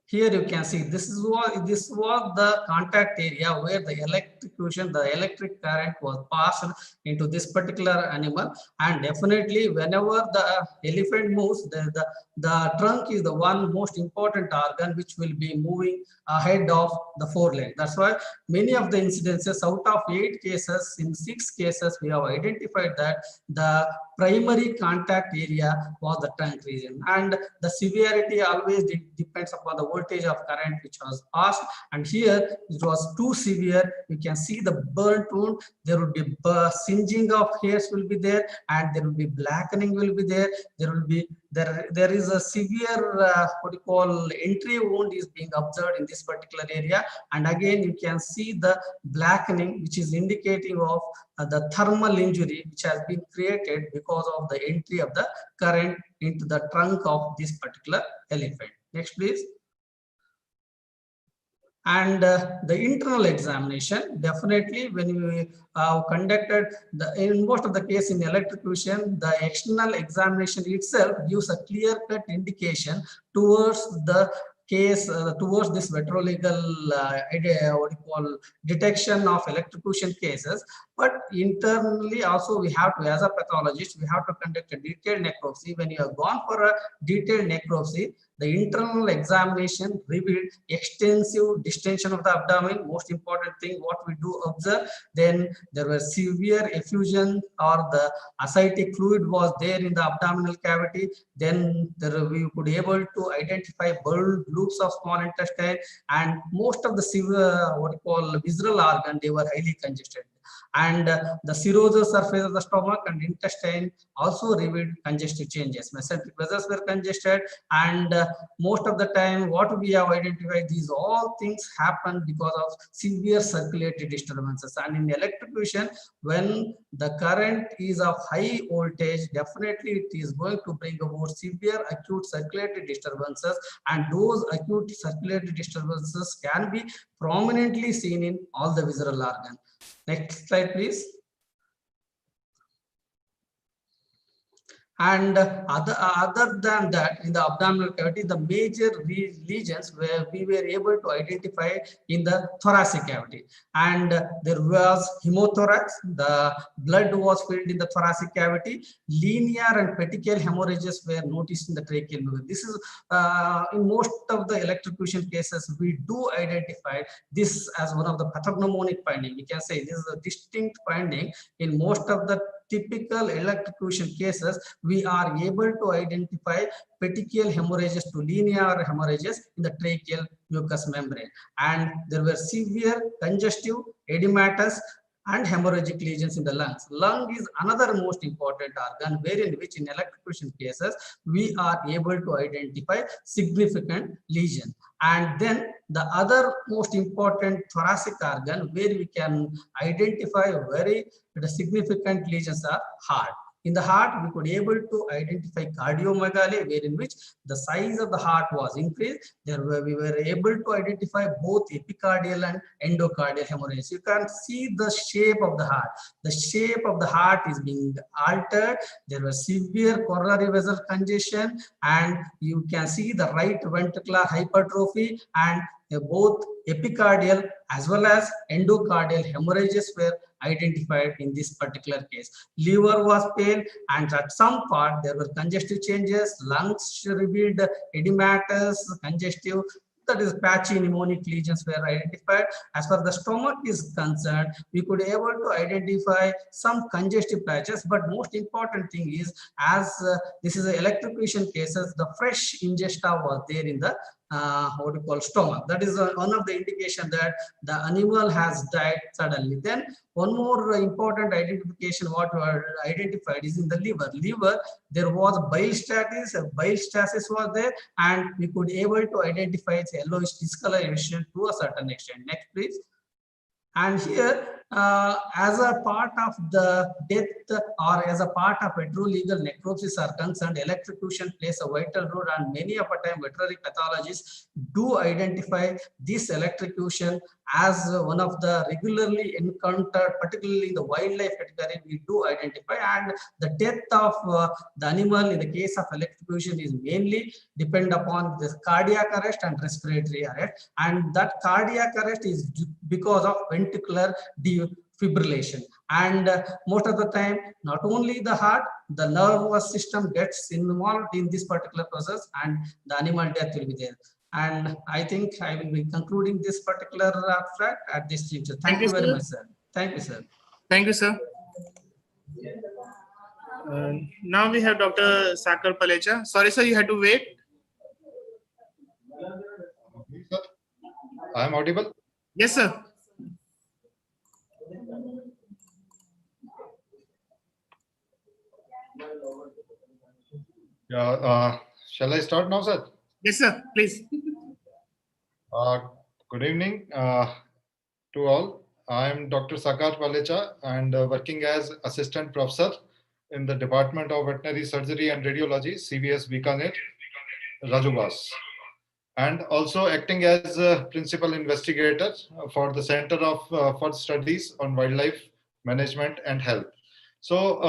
Here you can see this was the contact area where the electric current was passed into this particular animal. And definitely, whenever the elephant moves, the trunk is the one most important organ which will be moving ahead of the foreleg. That's why many of the incidences, out of 8 cases, in 6 cases we have identified that the primary contact area was the trunk region, and the severity always depends upon the voltage of current which was passed. And here it was too severe. You can see the burnt wound. There would be singeing of hairs will be there, and there will be blackening will be there. There is a severe what you call entry wound is being observed in this particular area. And again you can see the blackening which is indicating of the thermal injury which has been created because of the entry of the current into the trunk of this particular elephant. Next, please. And the internal examination, definitely when we conducted in most of the case in electrocution, the external examination itself gives a clear-cut indication towards the case, towards this veterological what you call detection of electrocution cases. But internally also we have to, as a pathologist, we have to conduct a detailed necropsy. When you have gone for a detailed necropsy, the internal examination revealed extensive distension of the abdomen. Most important thing what we do observe, then there was severe effusion or the ascitic fluid was there in the abdominal cavity. Then we could able to identify burned loops of small intestine, and most of the severe what we call visceral organ, they were highly congested. And the cirrhosis surface of the stomach and intestine also revealed congestive changes. Mesenteric vessels were congested, and most of the time what we have identified, these all things happen because of severe circulatory disturbances. And in electrocution, when the current is of high voltage, definitely it is going to bring about severe acute circulatory disturbances, and those acute circulatory disturbances can be prominently seen in all the visceral organs. Next slide, please. And other than that, in the abdominal cavity, the major lesions where we were able to identify in the thoracic cavity, and there was hemothorax. The blood was filled in the thoracic cavity. Linear and petechial hemorrhages were noticed in the tracheal mucus. This is in most of the electrocution cases we do identify this as one of the pathognomonic finding. We can say this is a distinct finding in most of the typical electrocution cases, we are able to identify petechial hemorrhages to linear hemorrhages in the tracheal mucous membrane. And there were severe congestive, edematous, and hemorrhagic lesions in the lungs. Lung is another most important organ wherein which in electrocution cases we are able to identify significant lesion. And then the other most important thoracic organ where we can identify very significant lesions are heart. In the heart, we could able to identify cardiomegaly, wherein which the size of the heart was increased. We were able to identify both epicardial and endocardial hemorrhages. You can see the shape of the heart. The shape of the heart is being altered. There was severe coronary vessel congestion, and you can see the right ventricular hypertrophy, and both epicardial as well as endocardial hemorrhages were identified in this particular case. Liver was pale, and at some part there were congestive changes. Lungs revealed edematous, congestive, that is patchy pneumonic lesions were identified. As far as the stomach is concerned, we could able to identify some congestive patches, but most important thing is, as this is an electrocution cases, the fresh ingesta was there in the what we call stomach. That is one of the indication that the animal has died suddenly. Then one more important identification what were identified is in the liver. Liver, there was bile stasis was there, and we could able to identify its yellowish discoloration to a certain extent. Next, please. And here, as a part of the death or as a part of heterolegal necropsis are concerned, electrocution plays a vital role, and many of the time veterinary pathologists do identify this electrocution as one of the regularly encountered, particularly in the wildlife category, we do identify. And the death of the animal in the case of electrocution is mainly depend upon this cardiac arrest and respiratory arrest, and that cardiac arrest is because of ventricular defibrillation. And most of the time, not only the heart, the nervous system gets involved in this particular process, and the animal death will be there. And I think I will be concluding this particular abstract at this juncture. Thank you very much, sir. Thank you, sir. Thank you, sir. Now we have Dr. Sakar Palecha. Sorry, sir, you had to wait. Sir, I am audible? Yes, sir. Yeah, shall I start now, sir? Yes, sir, please. Good evening to all. I am Dr. Sakar Palecha, and working as Assistant Professor in the Department of Veterinary Surgery and Radiology, CVS Bikaner, Rajubas, and also acting as a Principal Investigator for the Center for Studies on Wildlife Management and Health. So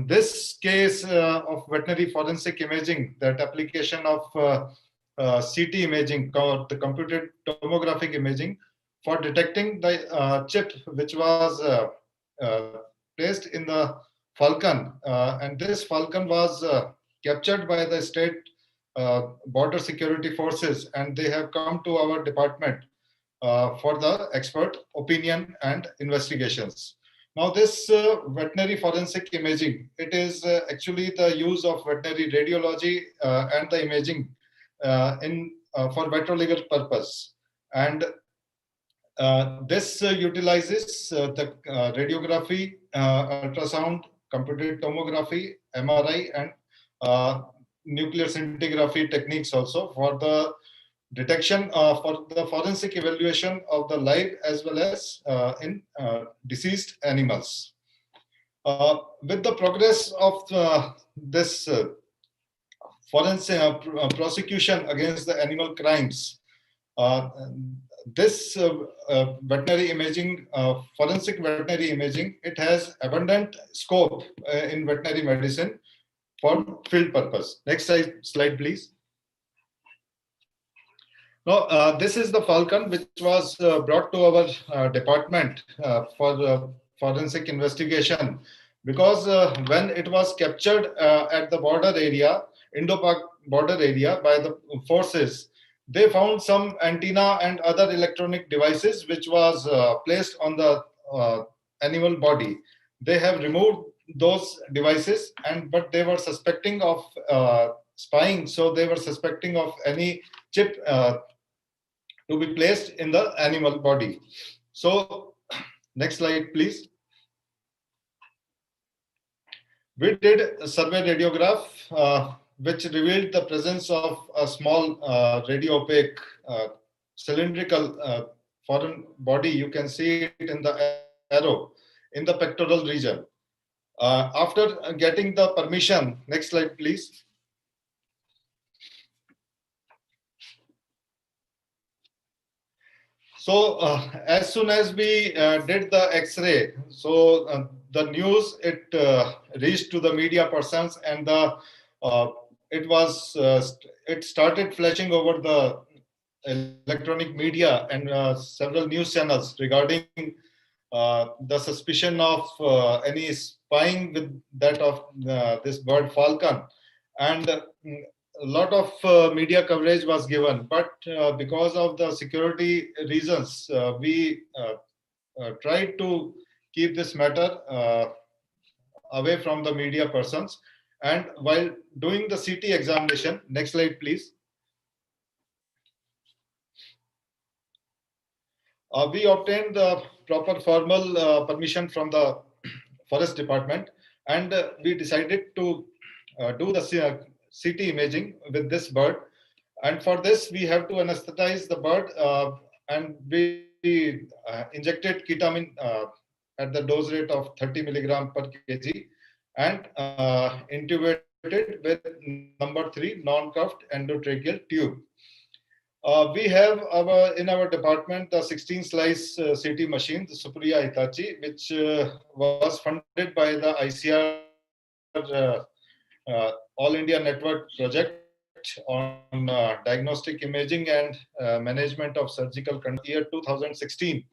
this case of veterinary forensic imaging, that application of CT imaging, the computed tomographic imaging, for detecting the chip which was placed in the falcon, and this falcon was captured by the state border security forces, and they have come to our department for the expert opinion and investigations. Now this veterinary forensic imaging, it is actually the use of veterinary radiology and the imaging for veterological purpose. And this utilizes the radiography, ultrasound, computed tomography, MRI, and nuclear scintigraphy techniques also for the detection for the forensic evaluation of the live as well as in deceased animals. With the progress of this forensic prosecution against the animal crimes, this veterinary imaging, forensic veterinary imaging, it has abundant scope in veterinary medicine for field purpose. Next slide, please. Now, this is the falcon which was brought to our department for forensic investigation, because when it was captured at the border area, Indo-Pak border area by the forces, they found some antenna and other electronic devices which was placed on the animal body. They have removed those devices, but they were suspecting of spying, so they were suspecting of any chip to be placed in the animal body. So next slide, please. We did a survey radiograph which revealed the presence of a small radio opaque cylindrical foreign body. You can see it in the arrow in the pectoral region. After getting the permission, next slide, please. So as soon as we did the X-ray, so the news, it reached to the media persons, and it started flashing over the electronic media and several news channels regarding the suspicion of any spying with that of this bird falcon, and a lot of media coverage was given, but because of the security reasons, we tried to keep this matter away from the media persons. And while doing the CT examination, next slide, please. We obtained the proper formal permission from the forest department, and we decided to do the CT imaging with this bird. And for this, we have to anesthetize the bird, and we injected ketamine at the dose rate of 30 milligram per kg, and intubated with number 3 non-cuffed endotracheal tube. We have in our department the 16 slice CT machine, the Supriya Hitachi, which was funded by the ICR All India Network project on diagnostic imaging and management of surgical year 2016.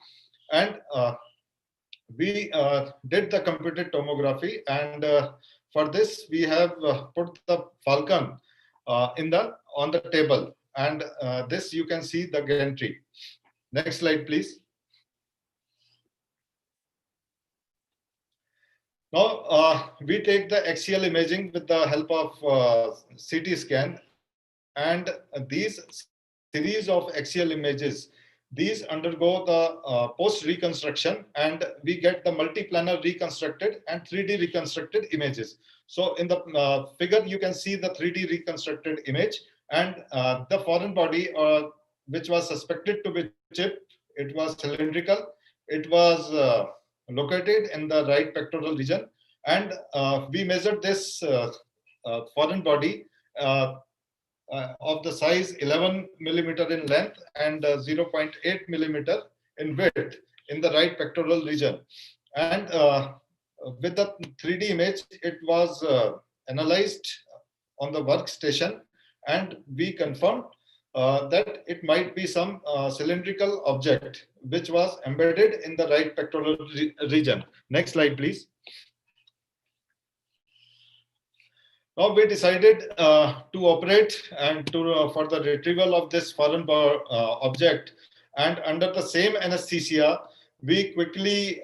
And we did the computed tomography, and for this we have put the falcon on the table, and this you can see the gantry. Next slide, please. Now we take the axial imaging with the help of CT scan, and these series of axial images, these undergo the post-reconstruction, and we get the multiplanar reconstructed and 3D reconstructed images. So in the figure, you can see the 3D reconstructed image, and the foreign body, which was suspected to be chip, it was cylindrical. It was located in the right pectoral region, and we measured this foreign body of the size 11 millimeter in length and 0.8 millimeter in width in the right pectoral region. And with the 3D image, it was analyzed on the workstation, and we confirmed that it might be some cylindrical object which was embedded in the right pectoral region. Next slide, please. Now we decided to operate and for the retrieval of this foreign object, and under the same anesthesia, we quickly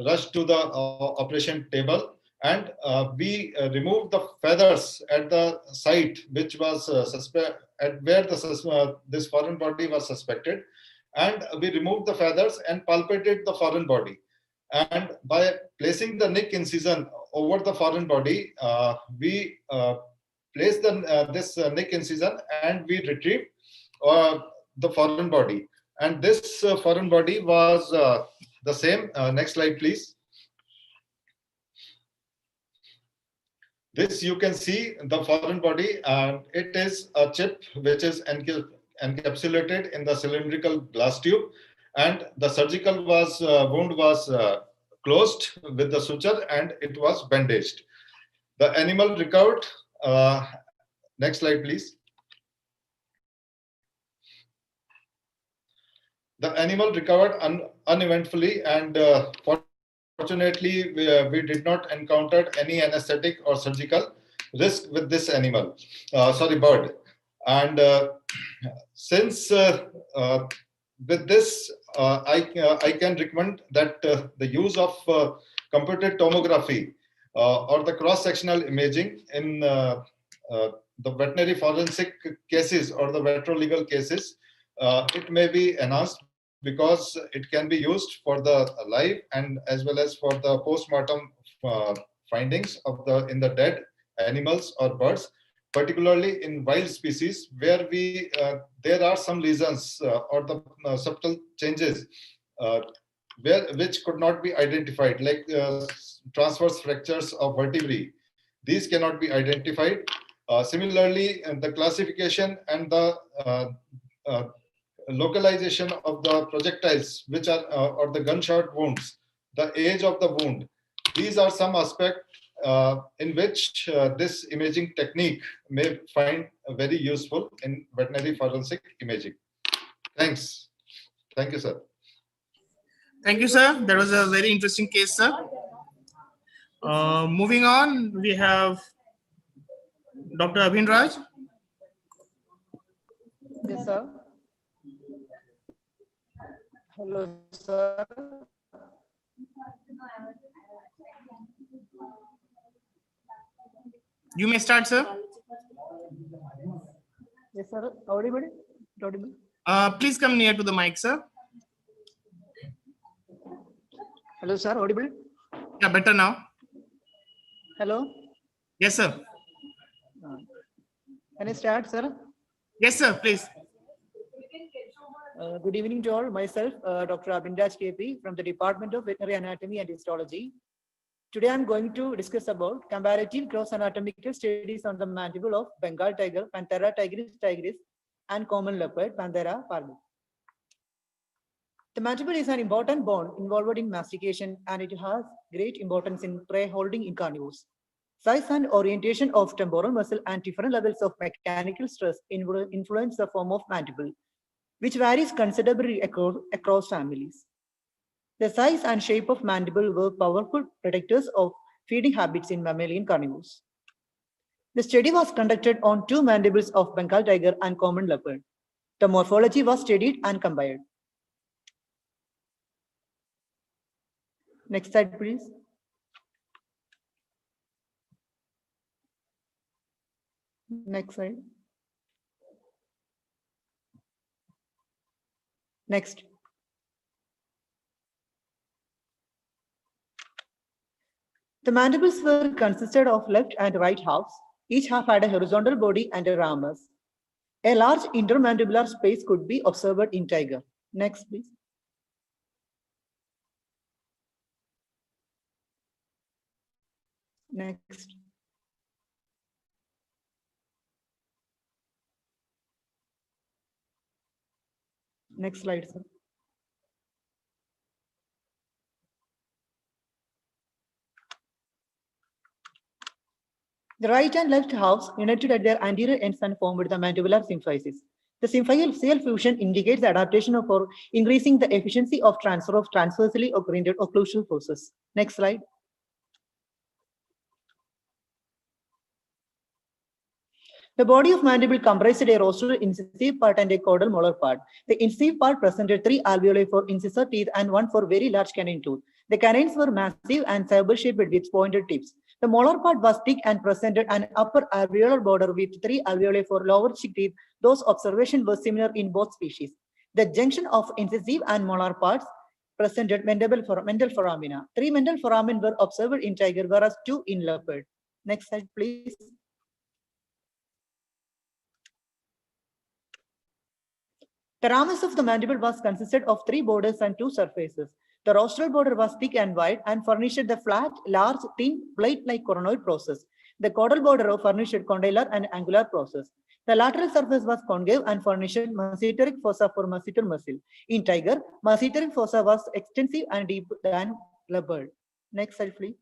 rushed to the operation table, and we removed the feathers at the site which was where this foreign body was suspected, and we removed the feathers and palpated the foreign body. And by placing the nick incision over the foreign body, we placed this nick incision, and we retrieved the foreign body. And this foreign body was the same. Next slide, please. This you can see the foreign body, and it is a chip which is encapsulated in the cylindrical glass tube, and the surgical wound was closed with the suture, and it was bandaged. The animal recovered. Next slide, please. The animal recovered uneventfully, and fortunately, we did not encounter any anesthetic or surgical risk with this bird. And since with this, I can recommend that the use of computed tomography or the cross-sectional imaging in the veterinary forensic cases or the veterolarylegal cases, it may be enhanced because it can be used for the live and as well as for the post-mortem findings of in the dead animals or birds, particularly in wild species where there are some lesions or the subtle changes which could not be identified, like transverse fractures of vertebrae. These cannot be identified. Similarly, the classification and the localization of the projectiles, which are or the gunshot wounds, the age of the wound. These are some aspects in which this imaging technique may find very useful in veterinary forensic imaging. Thanks. Thank you, sir. Thank you, sir. That was a very interesting case, sir. Moving on, we have Dr. Abhin Raj. Yes, sir. Hello, sir. You may start, sir. Yes, sir. Audible? Audible? Please come near to the mic, sir. Hello, sir. Audible? Yeah, better now. Hello? Yes, sir. Can I start, sir? Yes, sir, please. Good evening to all. Myself, Dr. Abhinraj KP from the Department of Veterinary Anatomy and Histology. Today, I'm going to discuss about comparative cross-anatomical studies on the mandible of Bengal tiger, Panthera tigris, and common leopard, Panthera pardus. The mandible is an important bone involved in mastication, and it has great importance in prey holding in carnivores. Size and orientation of temporal muscle and different levels of mechanical stress influence the form of mandible, which varies considerably across families. The size and shape of mandible were powerful predictors of feeding habits in mammalian carnivores. The study was conducted on 2 mandibles of Bengal tiger and common leopard. The morphology was studied and compared. Next slide, please. Next slide. Next. The mandibles were consisted of left and right halves. Each half had a horizontal body and a ramus. A large intermandibular space could be observed in tiger. Next, please. Next. Next slide, sir. The right and left halves united at their anterior ends and formed the mandibular symphysis. The symphyseal fusion indicates the adaptation for increasing the efficiency of transfer of transversely oriented occlusal forces. Next slide. The body of mandible comprised a rostral incisive part and a caudal molar part. The incisive part presented 3 alveoli for incisor teeth and 1 for very large canine tooth. The canines were massive and saber-shaped with pointed tips. The molar part was thick and presented an upper alveolar border with 3 alveoli for lower cheek teeth. Those observations were similar in both species. The junction of incisive and molar parts presented mental foramina. 3 mental foramen were observed in tiger, whereas 2 in leopard. Next slide, please. The ramus of the mandible was consisted of 3 borders and 2 surfaces. The rostral border was thick and wide and furnished the flat, large, thin, plate-like coronoid process. The caudal border furnished condylar and angular process. The lateral surface was concave and furnished masseteric fossa for masseter muscle. In tiger, masseteric fossa was extensive and deep than leopard. Next slide, please.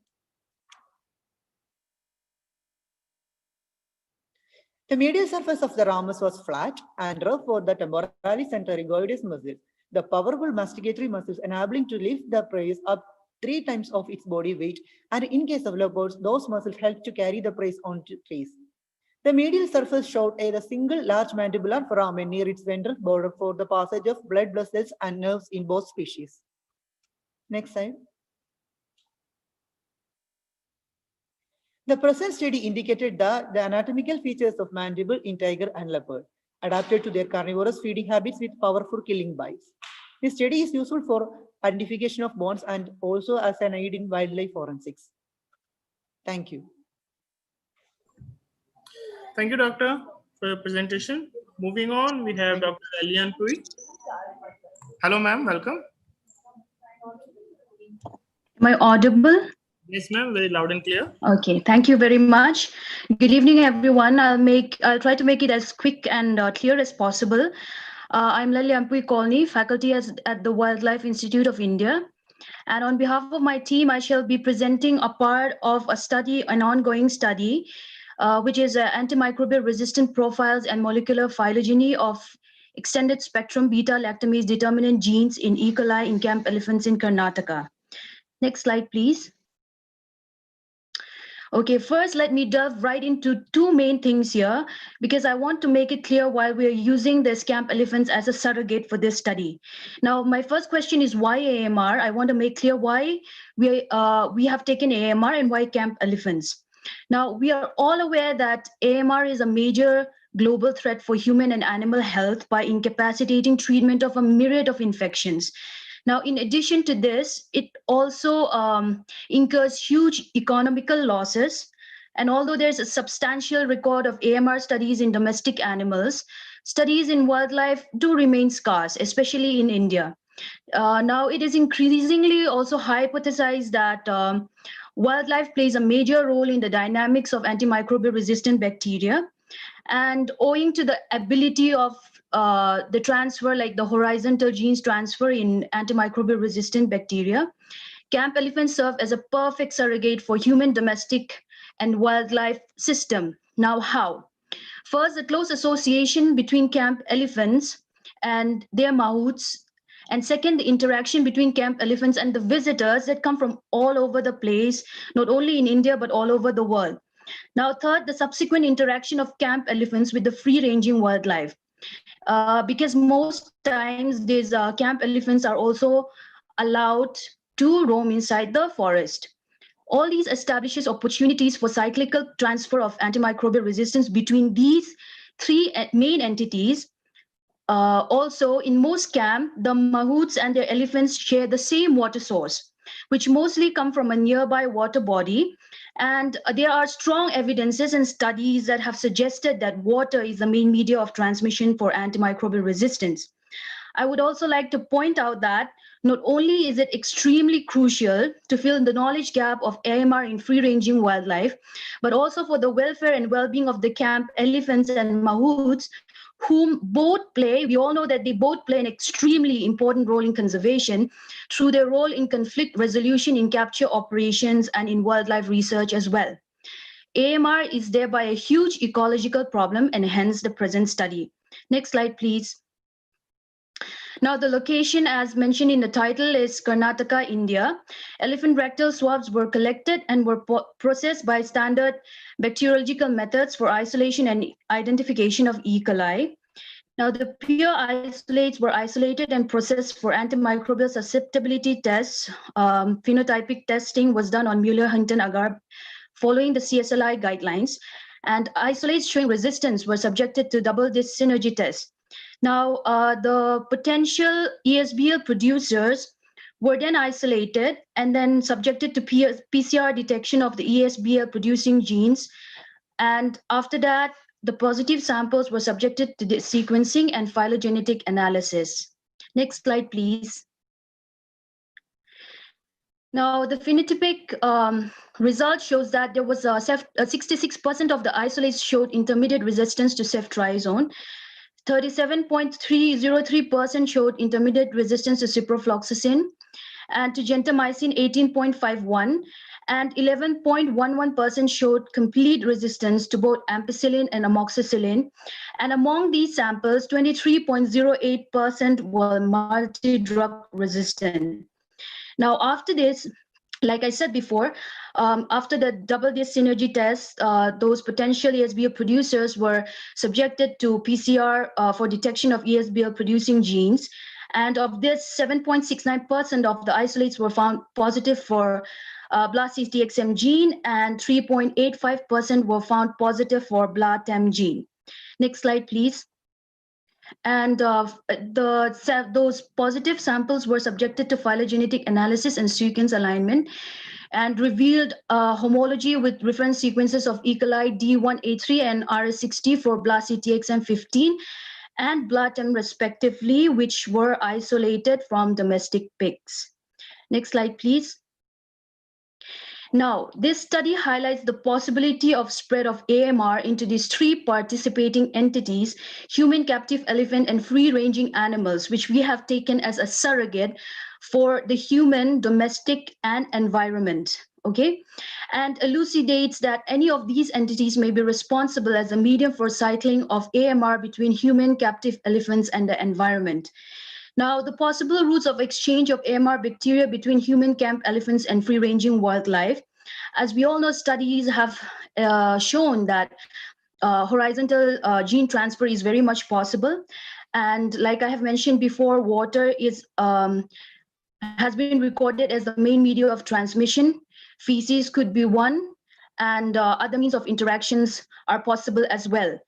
The medial surface of the ramus was flat and rough for the temporalis and pterygoides muscles. The powerful masticatory muscles enabling to lift the prey up 3 times of its body weight, and in case of leopards, those muscles help to carry the prey onto trees. The medial surface showed a single large mandibular foramen near its ventral border for the passage of blood vessels and nerves in both species. Next slide. The present study indicated that the anatomical features of mandible in tiger and leopard adapted to their carnivorous feeding habits with powerful killing bites. This study is useful for identification of bones and also as an aid in wildlife forensics. Thank you. Thank you, Doctor, for your presentation. Moving on, we have Dr. Elian Pui. Hello, ma'am. Welcome. Am I audible? Yes, ma'am. Very loud and clear. Okay. Thank you very much. Good evening, everyone. I'll try to make it as quick and clear as possible. I'm Lali Ampui Kolni, faculty at the Wildlife Institute of India. And on behalf of my team, I shall be presenting a part of a study, an ongoing study, which is antimicrobial resistant profiles and molecular phylogeny of extended spectrum beta-lactamase determinant genes in E. coli in camp elephants in Karnataka. Next slide, please. Okay, first, let me delve right into two main things here, because I want to make it clear why we are using the camp elephants as a surrogate for this study. Now, my first question is why AMR? I want to make clear why we have taken AMR and why camp elephants. Now, we are all aware that AMR is a major global threat for human and animal health by incapacitating treatment of a myriad of infections. Now, in addition to this, it also incurs huge economical losses. And although there's a substantial record of AMR studies in domestic animals, studies in wildlife do remain scarce, especially in India. Now, it is increasingly also hypothesized that wildlife plays a major role in the dynamics of antimicrobial resistant bacteria. And owing to the ability of the transfer, like the horizontal genes transfer in antimicrobial resistant bacteria, camp elephants serve as a perfect surrogate for human domestic and wildlife system. Now, how? First, the close association between camp elephants and their mahouts. And second, the interaction between camp elephants and the visitors that come from all over the place, not only in India, but all over the world. Now, third, the subsequent interaction of camp elephants with the free-ranging wildlife. Because most times these camp elephants are also allowed to roam inside the forest. All these establishes opportunities for cyclical transfer of antimicrobial resistance between these three main entities. Also, in most camp, the mahouts and their elephants share the same water source, which mostly come from a nearby water body. And there are strong evidences and studies that have suggested that water is the main media of transmission for antimicrobial resistance. I would also like to point out that not only is it extremely crucial to fill the knowledge gap of AMR in free-ranging wildlife, but also for the welfare and well-being of the camp elephants and mahouts, whom both play, we all know that they both play an extremely important role in conservation through their role in conflict resolution, in capture operations, and in wildlife research as well. AMR is thereby a huge ecological problem, and hence the present study. Next slide, please. Now, the location, as mentioned in the title, is Karnataka, India. Elephant rectal swabs were collected and were processed by standard bacteriological methods for isolation and identification of E. coli. Now, the pure isolates were isolated and processed for antimicrobial susceptibility tests. Phenotypic testing was done on Mueller-Huntington agar following the CSLI guidelines. And isolates showing resistance were subjected to double-disc synergy tests. Now, the potential ESBL producers were then isolated and then subjected to PCR detection of the ESBL producing genes. And after that, the positive samples were subjected to the sequencing and phylogenetic analysis. Next slide, please. Now, the phenotypic result shows that there was 66% of the isolates showed intermediate resistance to ceftriaxone. 37.303% showed intermediate resistance to ciprofloxacin, and to gentamicin 18.51, and 11.11% showed complete resistance to both ampicillin and amoxicillin. And among these samples, 23.08% were multi-drug resistant. Now, after this, like I said before, after the double-disc synergy test, those potential ESBL producers were subjected to PCR for detection of ESBL producing genes. And of this, 7.69% of the isolates were found positive for BLA-CTXM gene, and 3.85% were found positive for BLA-TEM gene. Next slide, please. And those positive samples were subjected to phylogenetic analysis and sequence alignment, and revealed homology with reference sequences of E. coli D1A3 and RS60 for BLA-CTXM15 and BLA-TEM respectively, which were isolated from domestic pigs. Next slide, please. Now, this study highlights the possibility of spread of AMR into these three participating entities: human captive elephant and free-ranging animals, which we have taken as a surrogate for the human, domestic, and environment. Okay, and elucidates that any of these entities may be responsible as a medium for cycling of AMR between human captive elephants and the environment. Now, the possible routes of exchange of AMR bacteria between human camp elephants and free-ranging wildlife. As we all know, studies have shown that horizontal gene transfer is very much possible. And like I have mentioned before, water is has been recorded as the main medium of transmission. Feces could be one, and other means of interactions are possible as well.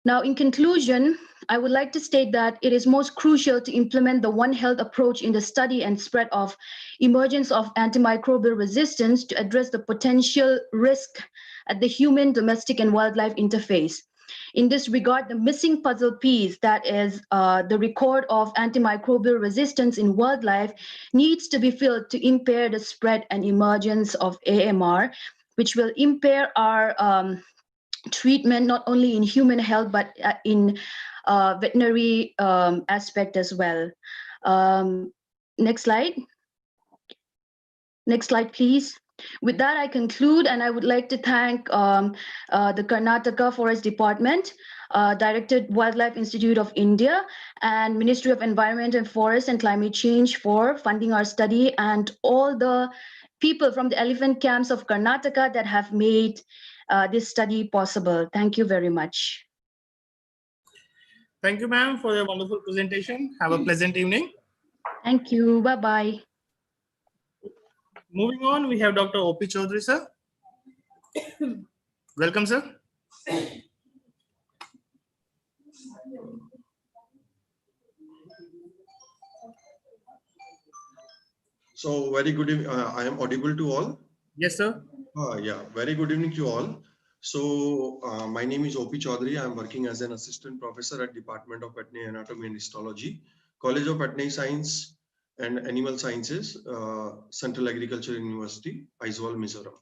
Now, in conclusion, I would like to state that it is most crucial to implement the One Health approach in the study and spread of emergence of antimicrobial resistance to address the potential risk at the human, domestic, and wildlife interface. In this regard, the missing puzzle piece, that is the record of antimicrobial resistance in wildlife, needs to be filled to impair the spread and emergence of AMR, which will impair our treatment not only in human health but in veterinary aspect as well. Next slide. Next slide, please. With that, I conclude, and I would like to thank the Karnataka Forest Department, Directed Wildlife Institute of India, and Ministry of Environment and Forest and Climate Change for funding our study, and all the people from the elephant camps of Karnataka that have made this study possible. Thank you very much. Thank you, ma'am, for your wonderful presentation. Have a pleasant evening. Thank you. Bye-bye. Moving on, we have Dr. O.P. Chaudhary, sir. Welcome, sir. So very good evening. I am audible to all. Yes, sir. Yeah, very good evening to all. So my name is O.P. Chaudhary. I am working as an assistant professor at Department of Veterinary Anatomy and Histology, College of Veterinary Science and Animal Sciences, Central Agriculture University, Aizawl, Mizoram.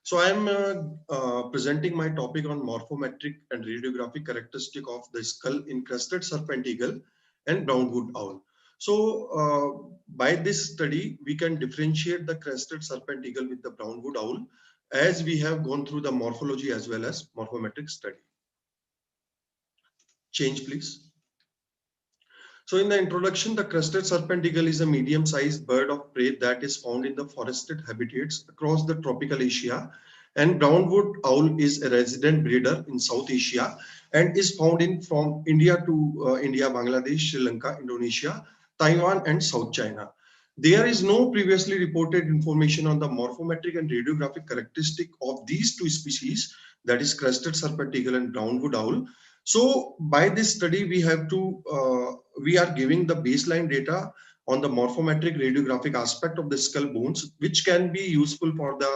So I am presenting my topic on morphometric and radiographic characteristic of the skull in crested serpent eagle and brown-wood owl. So by this study, we can differentiate the crested serpent eagle with the brown-wood owl, as we have gone through the morphology as well as morphometric study. Change, please. So in the introduction, the crested serpent eagle is a medium-sized bird of prey that is found in the forested habitats across the tropical Asia, and brown-wood owl is a resident breeder in South Asia and is found in from India to India, Bangladesh, Sri Lanka, Indonesia, Taiwan, and South China. There is no previously reported information on the morphometric and radiographic characteristic of these two species, that is crested serpent eagle and brown-wood owl. So by this study, we have to, we are giving the baseline data on the morphometric radiographic aspect of the skull bones, which can be useful for the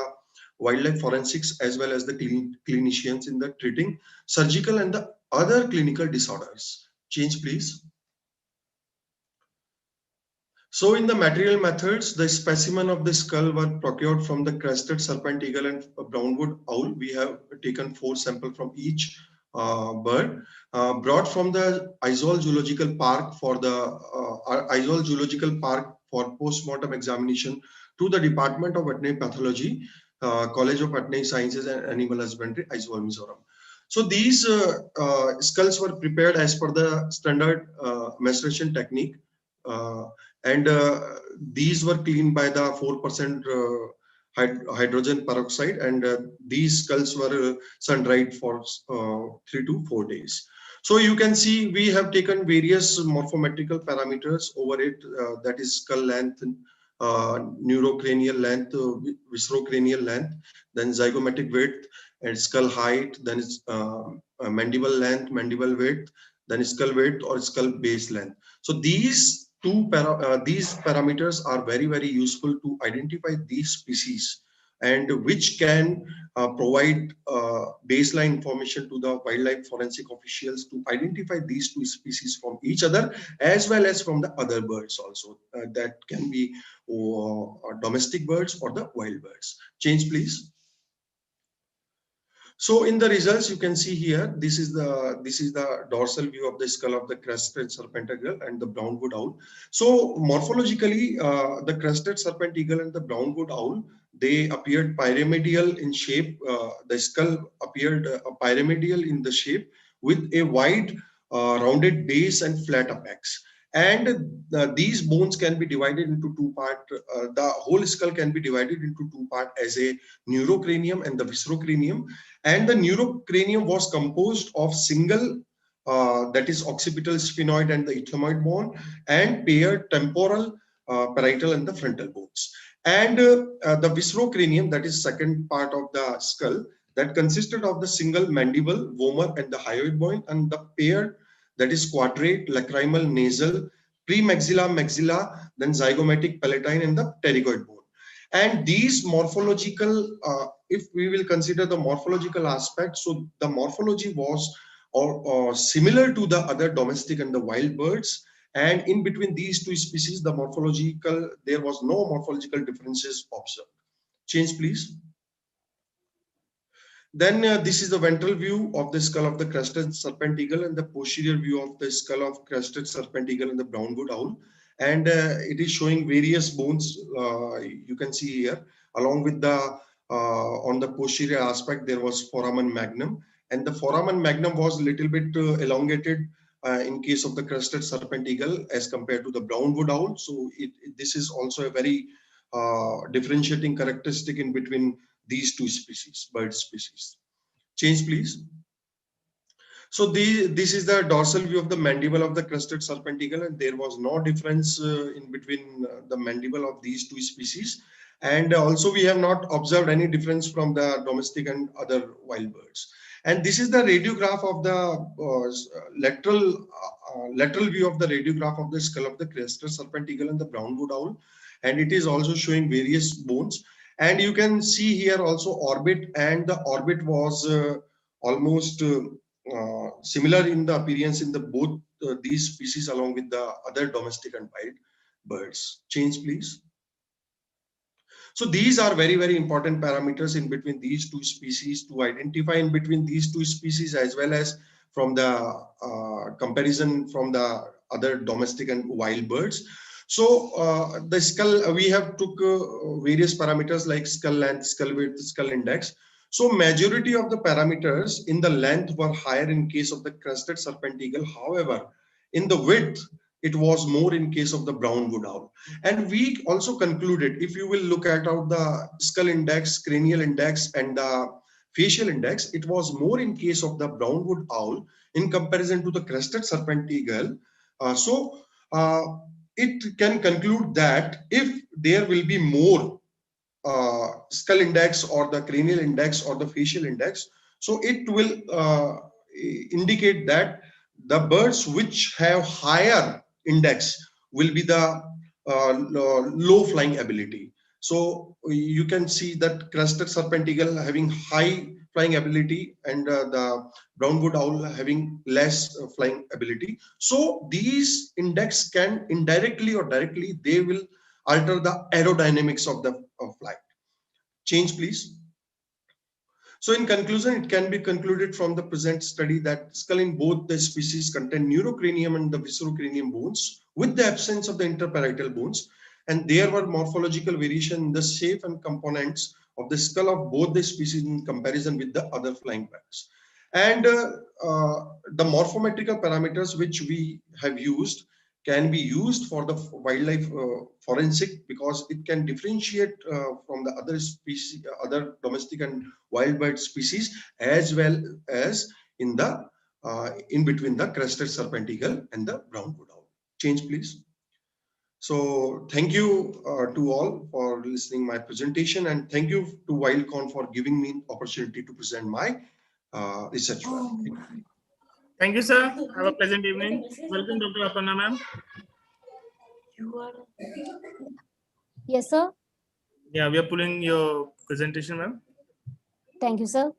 wildlife forensics as well as the clinicians in the treating surgical and the other clinical disorders. Change, please. So in the material methods, the specimen of the skull were procured from the crested serpent eagle and brown-wood owl. We have taken 4 samples from each bird, brought from the Aizawl Zoological Park for the Aizawl Zoological Park for post-mortem examination to the Department of Veterinary Pathology, College of Veterinary Sciences and Animal Husbandry, Aizawl, Mizoram. So these skulls were prepared as per the standard maceration technique, and these were cleaned by the 4% hydrogen peroxide, and these skulls were sun-dried for 3 to 4 days. So you can see we have taken various morphometrical parameters over it, that is skull length, neurocranial length, viscerocranial length, then zygomatic width and skull height, then mandible length, mandible width, then skull width or skull base length. So these these parameters are very useful to identify these species, and which can provide baseline information to the wildlife forensic officials to identify these two species from each other, as well as from the other birds also. That can be domestic birds or the wild birds. Change, please. So in the results, you can see here, this is the dorsal view of the skull of the crested serpent eagle and the brown-wood owl. So morphologically, the crested serpent eagle and the brown-wood owl, they appeared pyramidal in shape. The skull appeared pyramidal in the shape with a wide rounded base and flat apex. And these bones can be divided into two parts. The whole skull can be divided into two parts as a neurocranium and the viscerocranium. And the neurocranium was composed of single, that is occipital sphenoid and the ethmoid bone, and paired temporal, parietal and the frontal bones. And the viscerocranium, that is second part of the skull, that consisted of the single mandible, vomer and the hyoid bone, and the paired, that is quadrate, lacrimal, nasal, premaxilla, maxilla, then zygomatic, palatine and the pterygoid bone. And these morphological, if we will consider the morphological aspect, so the morphology was or similar to the other domestic and the wild birds. And in between these two species, there was no morphological differences observed. Change, please. Then this is the ventral view of the skull of the crested serpent eagle and the posterior view of the skull of crested serpent eagle and the brown-wood owl. And it is showing various bones, you can see here, along with the, on the posterior aspect, there was foramen magnum. And the foramen magnum was a little bit elongated in case of the crested serpent eagle as compared to the brown-wood owl. So this is also a very differentiating characteristic in between these two species, bird species. Change, please. So this is the dorsal view of the mandible of the crested serpent eagle, and there was no difference in between the mandible of these two species. And also we have not observed any difference from the domestic and other wild birds. And this is the radiograph of the lateral view of the radiograph of the skull of the crested serpent eagle and the brown-wood owl. And it is also showing various bones. And you can see here also orbit, and the orbit was almost similar in the appearance in the both these species along with the other domestic and wild birds. Change, please. So these are very important parameters in between these two species to identify in between these two species, as well as from the comparison from the other domestic and wild birds. So the skull, we have took various parameters like skull length, skull width, skull index. So majority of the parameters in the length were higher in case of the crested serpent eagle. However, in the width, it was more in case of the brown-wood owl. And we also concluded, if you will look at out the skull index, cranial index, and the facial index, it was more in case of the brown-wood owl in comparison to the crested serpent eagle. It can conclude that if there will be more skull index or the cranial index or the facial index, so it will indicate that the birds which have higher index will be the low flying ability. So you can see that crested serpent eagle having high flying ability and the brown-wood owl having less flying ability. So these index can indirectly or directly, they will alter the aerodynamics of the flight. Change, please. So in conclusion, it can be concluded from the present study that skull in both the species contain neurocranium and the viscerocranium bones with the absence of the interparietal bones. And there were morphological variation in the shape and components of the skull of both the species in comparison with the other flying birds. And the morphometrical parameters which we have used can be used for the wildlife forensic, because it can differentiate from the other species, other domestic and wild bird species, as well as in the in between the crested serpent eagle and the brown-wood owl. Change, please. So thank you to all for listening my presentation, and thank you to WILDCON for giving me opportunity to present my research work. Thank you, sir. Have a pleasant evening. Welcome, Dr. Aparna, ma'am. Yes, sir. Yeah, we are pulling your presentation, ma'am. Thank you, sir.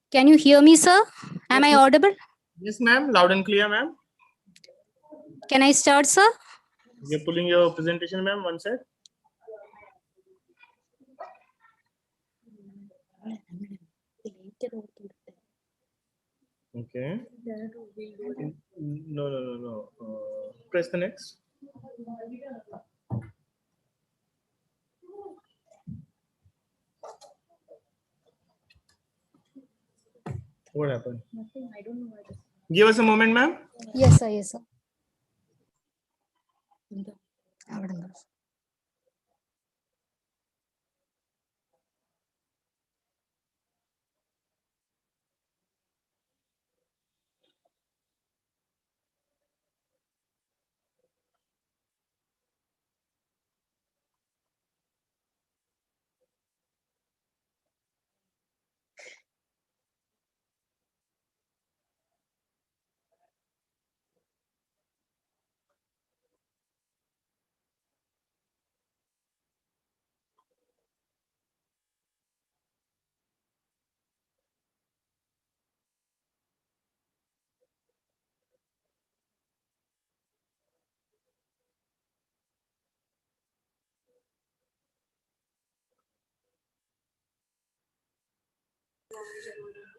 Can you hear me, sir? Am I audible? Yes, ma'am. Loud and clear, ma'am. Can I start, sir? We are pulling your presentation, ma'am. One sec. Okay. No. Press the next. What happened? Nothing. I don't know why this. Give us a moment, ma'am. Yes, sir. Yes, sir.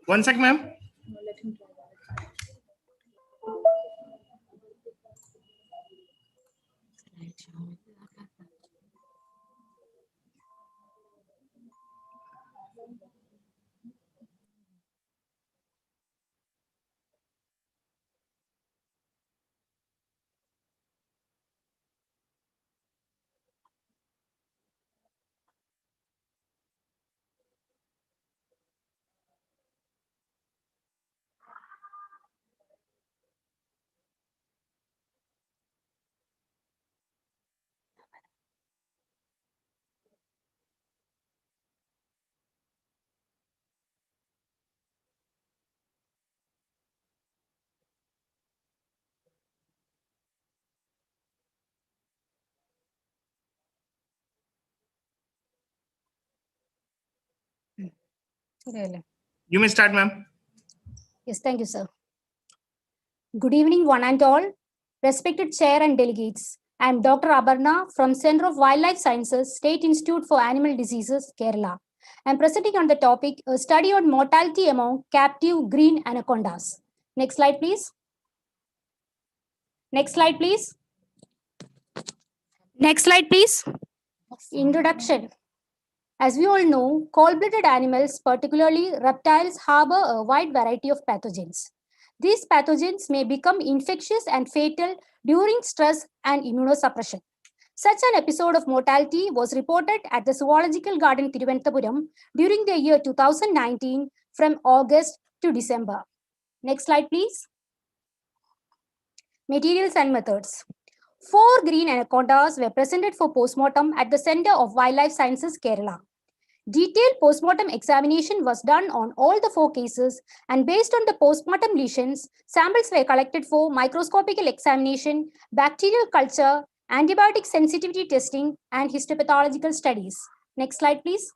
One sec, ma'am. Let him try. Really? You may start, ma'am. Yes, thank you, sir. Good evening, one and all. Respected chair and delegates, I am Dr. Abarna from Center of Wildlife Sciences, State Institute for Animal Diseases, Kerala. I am presenting on the topic, a study on mortality among captive green anacondas. Next slide, please. Next slide, please. Next slide, please. Introduction. As we all know, cold-blooded animals, particularly reptiles, harbor a wide variety of pathogens. These pathogens may become infectious and fatal during stress and immunosuppression. Such an episode of mortality was reported at the Zoological Garden Thiruvananthapuram during the year 2019 from August to December. Next slide, please. Materials and methods. 4 green anacondas were presented for postmortem at the Center of Wildlife Sciences, Kerala. Detailed postmortem examination was done on all the 4 cases, and based on the postmortem lesions, samples were collected for microscopical examination, bacterial culture, antibiotic sensitivity testing, and histopathological studies. Next slide, please.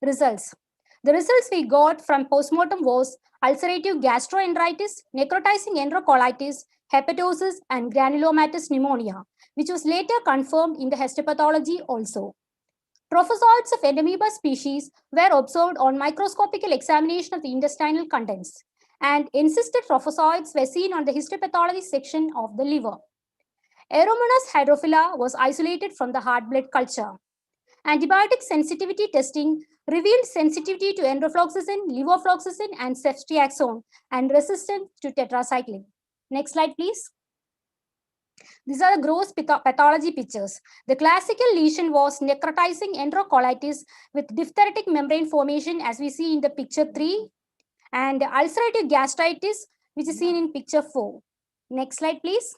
Results. The results we got from postmortem was ulcerative gastroenteritis, necrotizing enterocolitis, hepatosis, and granulomatous pneumonia, which was later confirmed in the histopathology also. Trophozoites of Entomoeba species were observed on microscopical examination of the intestinal contents, and encysted trophozoites were seen on the histopathology section of the liver. Aeromonas hydrophila was isolated from the heart blood culture. Antibiotic sensitivity testing revealed sensitivity to enrofloxacin, levofloxacin, and ceftriaxone, and resistance to tetracycline. Next slide, please. These are the gross pathology pictures. The classical lesion was necrotizing enterocolitis with diphtheritic membrane formation, as we see in the picture 3, and ulcerative gastritis, which is seen in picture 4. Next slide, please.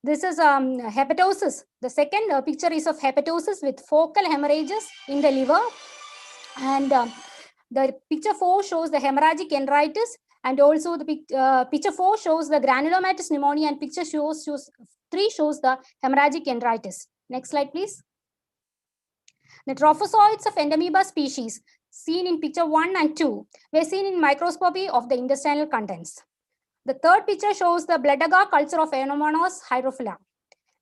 This is hepatosis. The second picture is of hepatosis with focal hemorrhages in the liver. And the picture 4 shows the hemorrhagic enteritis. And also the picture 4 shows the granulomatous pneumonia, and picture 3 shows the hemorrhagic enteritis. Next slide, please. The trophozoites of Entomoeba species seen in picture 1 and 2 were seen in microscopy of the intestinal contents. The third picture shows the blood agar culture of Aeromonas hydrophila.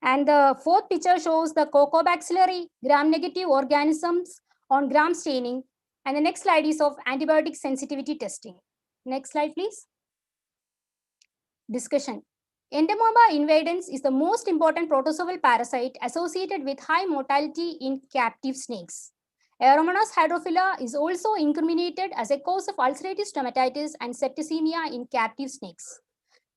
And the fourth picture shows the cocobacillary gram-negative organisms on gram staining. And the next slide is of antibiotic sensitivity testing. Next slide, please. Discussion. Entomoeba invadens is the most important protozoal parasite associated with high mortality in captive snakes. Aeromonas hydrophila is also incriminated as a cause of ulcerative stomatitis and septicemia in captive snakes.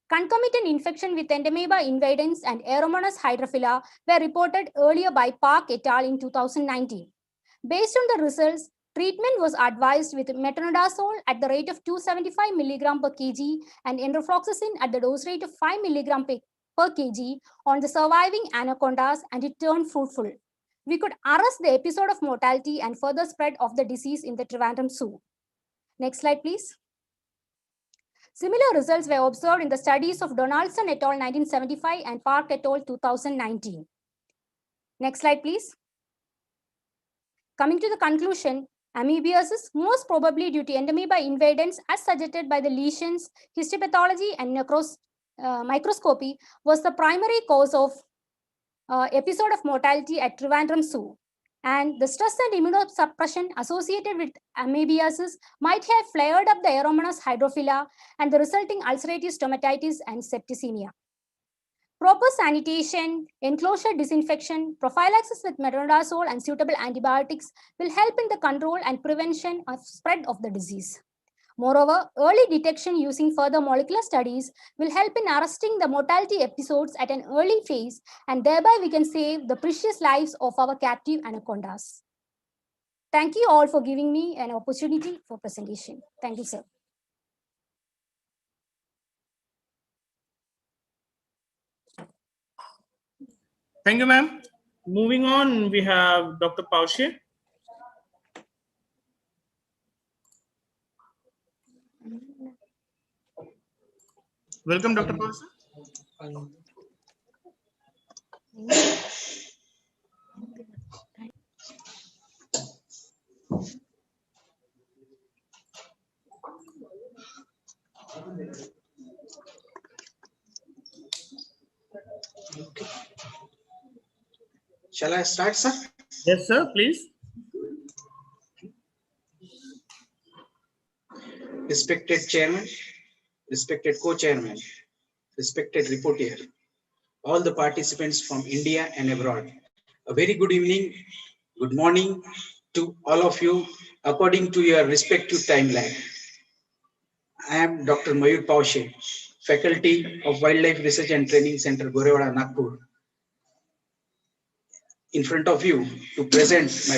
Concomitant infection with Entomoeba invadens and Aeromonas hydrophila were reported earlier by Park et al. In 2019. Based on the results, treatment was advised with metronidazole at the rate of 275 mg per kg and enrofloxacin at the dose rate of 5 mg per kg on the surviving anacondas, and it turned fruitful. We could arrest the episode of mortality and further spread of the disease in the Trivandrum Zoo. Next slide, please. Similar results were observed in the studies of Donaldson et al. 1975 and Park et al. 2019. Next slide, please. Coming to the conclusion, amoebiasis, most probably due to Entomoeba invadens as suggested by the lesions, histopathology, and microscopy, was the primary cause of episode of mortality at Trivandrum Zoo. And the stress and immunosuppression associated with amoebiasis might have flared up the Aeromonas hydrophila and the resulting ulcerative stomatitis and septicemia. Proper sanitation, enclosure disinfection, prophylaxis with metronidazole and suitable antibiotics will help in the control and prevention of spread of the disease. Moreover, early detection using further molecular studies will help in arresting the mortality episodes at an early phase, and thereby we can save the precious lives of our captive anacondas. Thank you all for giving me an opportunity for presentation. Thank you, sir. Thank you, ma'am. Moving on, we have Dr. Paushe. Welcome, Dr. Paushe. Okay. Shall I start, sir? Yes, sir, please. Respected chairman, respected co-chairman, respected reporter, all the participants from India and abroad, a very good evening, good morning to all of you according to your respective timeline. I am Dr. Mayur Paushe, Faculty of Wildlife Research and Training Center, Gorewada, Nagpur, in front of you to present my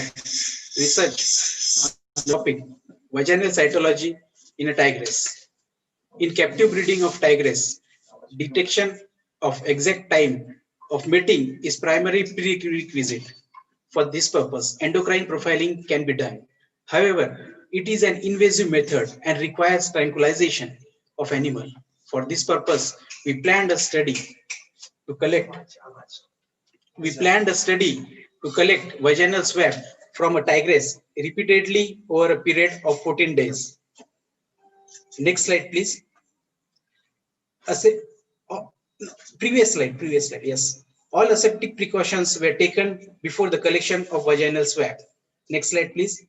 research on the topic vaginal cytology in a tigress. In captive breeding of tigress, detection of exact time of mating is primary prerequisite. For this purpose, endocrine profiling can be done. However, it is an invasive method and requires tranquilization of animal. For this purpose, we planned a study to collect vaginal swab from a tigress repeatedly over a period of 14 days. Next slide, please. Previous slide, yes. All aseptic precautions were taken before the collection of vaginal swab. Next slide, please.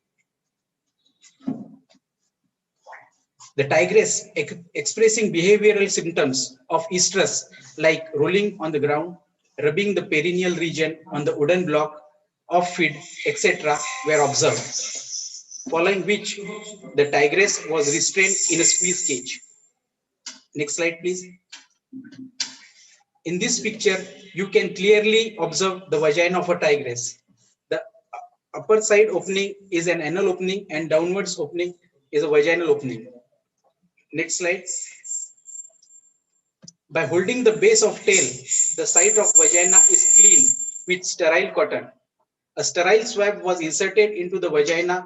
The tigress expressing behavioral symptoms of estrus like rolling on the ground, rubbing the perineal region on the wooden block, off feed, etc. were observed, following which the tigress was restrained in a squeeze cage. Next slide, please. In this picture, you can clearly observe the vagina of a tigress. The upper side opening is an anal opening and downwards opening is a vaginal opening. Next slide. By holding the base of tail, the site of vagina is cleaned with sterile cotton. A sterile swab was inserted into the vagina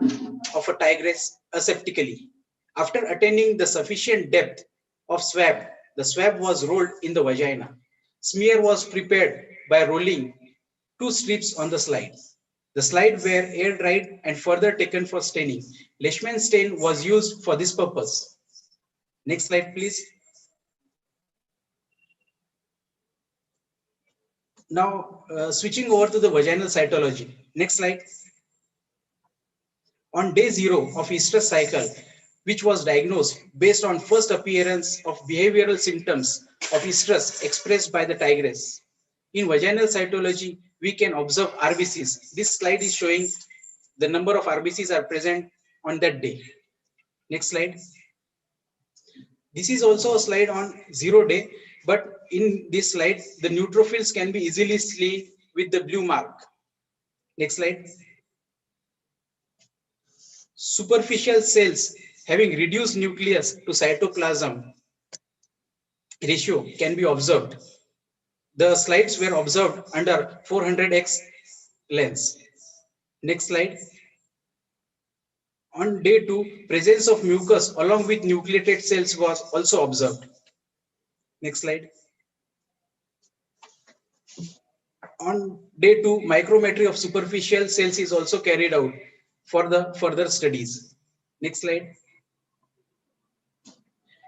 of a tigress aseptically. After attaining the sufficient depth of swab, the swab was rolled in the vagina. Smear was prepared by rolling 2 strips on the slide. The slide were air dried and further taken for staining. Leishman stain was used for this purpose. Next slide, please. Now, switching over to the vaginal cytology. Next slide. On day 0 of estrus cycle, which was diagnosed based on first appearance of behavioral symptoms of estrus expressed by the tigress. In vaginal cytology, we can observe RBCs. This slide is showing the number of RBCs are present on that day. Next slide. This is also a slide on 0 day, but in this slide, the neutrophils can be easily seen with the blue mark. Next slide. Superficial cells having reduced nucleus to cytoplasm ratio can be observed. The slides were observed under 400x lens. Next slide. On day 2, presence of mucus along with nucleated cells was also observed. Next slide. On day 2, micrometry of superficial cells is also carried out for the further studies. Next slide.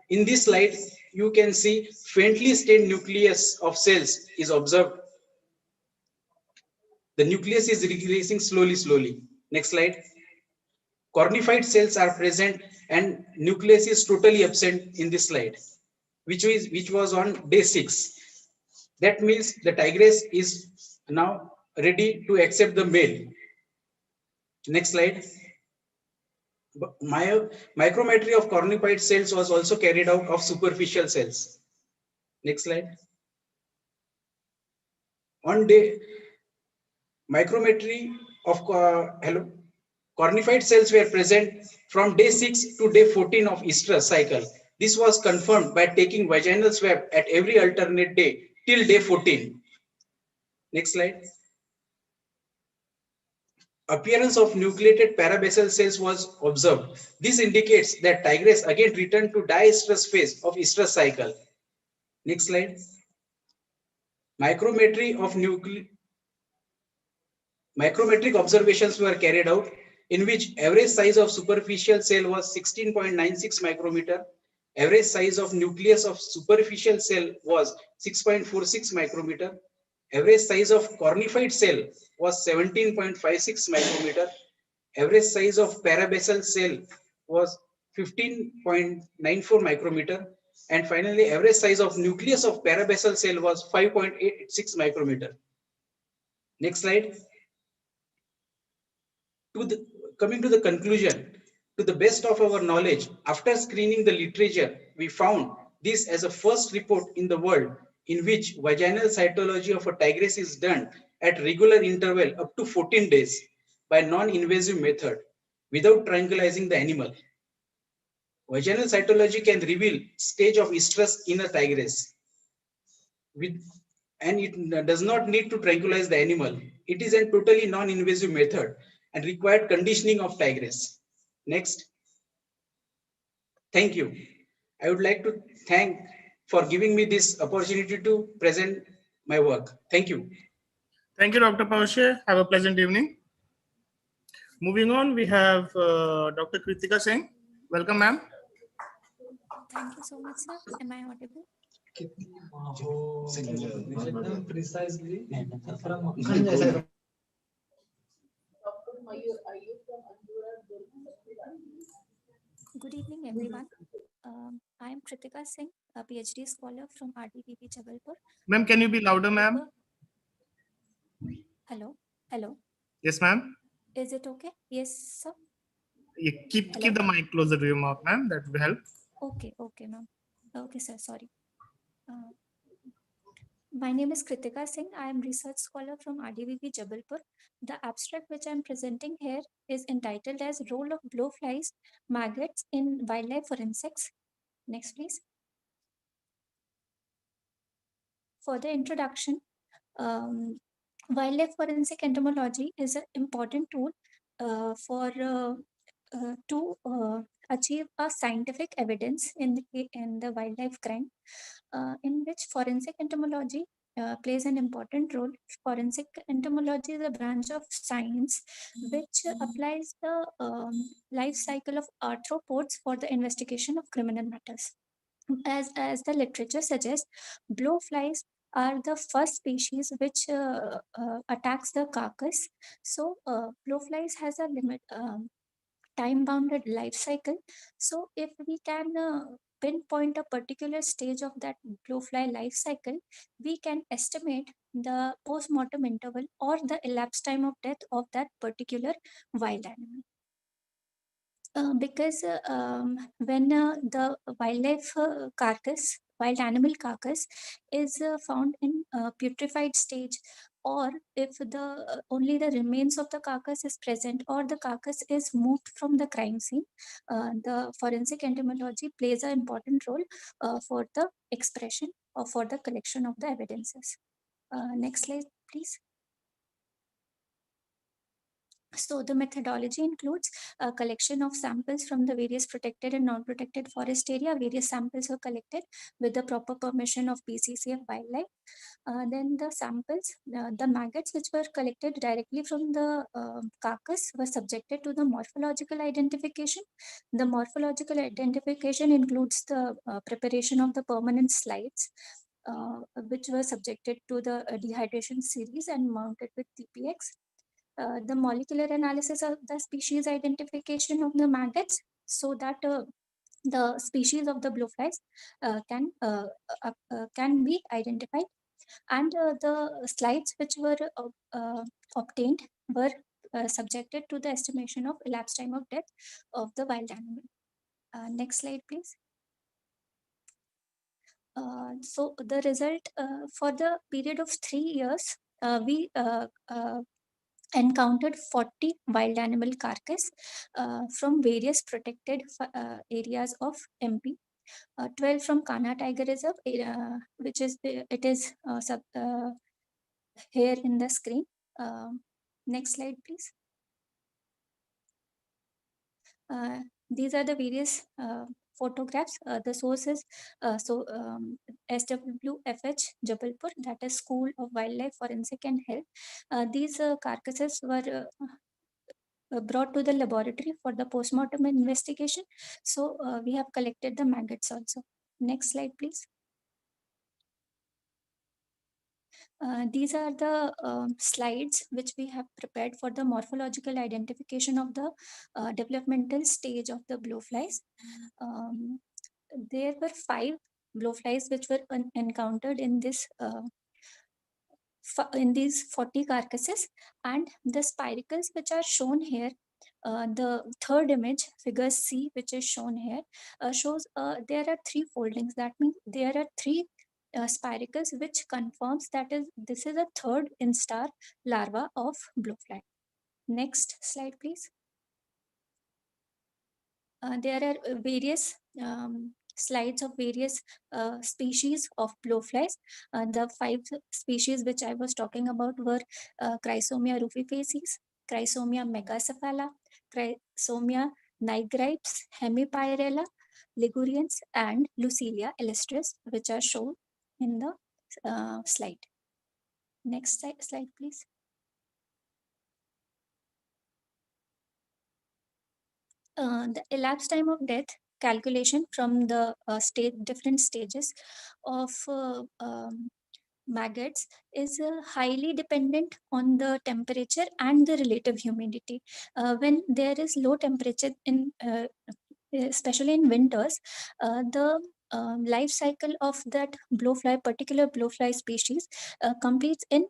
In this slide, you can see faintly stained nucleus of cells is observed. The nucleus is regressing slowly. Next slide. Cornified cells are present and nucleus is totally absent in this slide, which was on day 6. That means the tigress is now ready to accept the male. Next slide. Micrometry of cornified cells was also carried out of superficial cells. Next slide. On day micrometry of cornified cells were present from day 6 to day 14 of estrus cycle. This was confirmed by taking vaginal swab at every alternate day till day 14. Next slide. Appearance of nucleated parabasal cells was observed. This indicates that tigress again returned to diestrus phase of estrus cycle. Next slide. Micrometric observations were carried out in which average size of superficial cell was 16.96 micrometer. Average size of nucleus of superficial cell was 6.46 micrometer. Average size of cornified cell was 17.56 micrometer. Average size of parabasal cell was 15.94 micrometer. And finally, average size of nucleus of parabasal cell was 5.86 micrometer. Next slide. Coming to the conclusion, to the best of our knowledge, after screening the literature, we found this as a first report in the world in which vaginal cytology of a tigress is done at regular interval up to 14 days by non-invasive method without tranquilizing the animal. Vaginal cytology can reveal stage of estrus in a tigress, and it does not need to tranquilize the animal. It is a totally non-invasive method and required conditioning of tigress. Next. Thank you. I would like to thank for giving me this opportunity to present my work. Thank you. Thank you, Dr. Paushe. Have a pleasant evening. Moving on, we have Dr. Kritika Singh. Welcome, ma'am. Thank you so much, sir. Am I audible? Precisely. Good evening, everyone. I am Kritika Singh, a PhD scholar from RTPP Jabalpur. Ma'am, can you be louder, ma'am? Hello. Yes, ma'am. Is it okay? Yes, sir. You keep Hello? the mic closer to your mouth, ma'am. That will help. Okay, okay, ma'am. Okay, sir, sorry. My name is Kritika Singh. I am research scholar from RDVP Jabalpur. The abstract which I am presenting here is entitled as Role of Blowflies Maggots in Wildlife Forensics. Next, please. For the introduction, wildlife forensic entomology is an important tool to achieve a scientific evidence in the wildlife crime, in which forensic entomology plays an important role. Forensic entomology is a branch of science which applies the life cycle of arthropods for the investigation of criminal matters. As the literature suggests, blowflies are the first species which attacks the carcass. So blowflies has a limit time-bounded life cycle. So if we can pinpoint a particular stage of that blowfly life cycle, we can estimate the post-mortem interval or the elapsed time of death of that particular wild animal. Because when the wildlife wild animal carcass is found in putrefied stage, or if the only the remains of the carcass is present, or the carcass is moved from the crime scene, the forensic entomology plays an important role for the expression or for the collection of the evidences. Next slide, please. So the methodology includes a collection of samples from the various protected and non-protected forest area. Various samples were collected with the proper permission of PCCF Wildlife. Then the samples, the maggots which were collected directly from the carcass were subjected to the morphological identification. The morphological identification includes the preparation of the permanent slides, which were subjected to the dehydration series and mounted with TPX. The molecular analysis of the species identification of the maggots, so that the species of the blowflies can be identified, and the slides which were obtained were subjected to the estimation of elapsed time of death of the wild animal. Next slide, please. So the result for the period of 3 years, we encountered 40 wild animal carcass from various protected areas of MP. 12 from Kanha Tiger Reserve, which is here in the screen. Next slide, please. These are the various photographs. The source is SWFH Jabalpur, that is School of Wildlife Forensic and Health. These carcasses were brought to the laboratory for the postmortem investigation. So we have collected the maggots also. Next slide, please. These are the slides which we have prepared for the morphological identification of the developmental stage of the blowflies. There were 5 blowflies which were encountered in this in these 40 carcasses, and the spiracles which are shown here, the third image, figure C, which is shown here, shows there are 3 foldings. That means there are 3 spiracles, which confirms that this is a third instar larva of blowfly. Next slide, please. There are various slides of various species of blowflies. The 5 species which I was talking about were Chrysomia rufifacies, Chrysomia megacephala, Chrysomia nigripes, Hemipyrella, Ligurians, and Lucilia illustris, which are shown in the slide. Next slide, please. The elapsed time of death calculation from the different stages of maggots is highly dependent on the temperature and the relative humidity. When there is low temperature especially in winters, the life cycle of that particular blowfly species completes in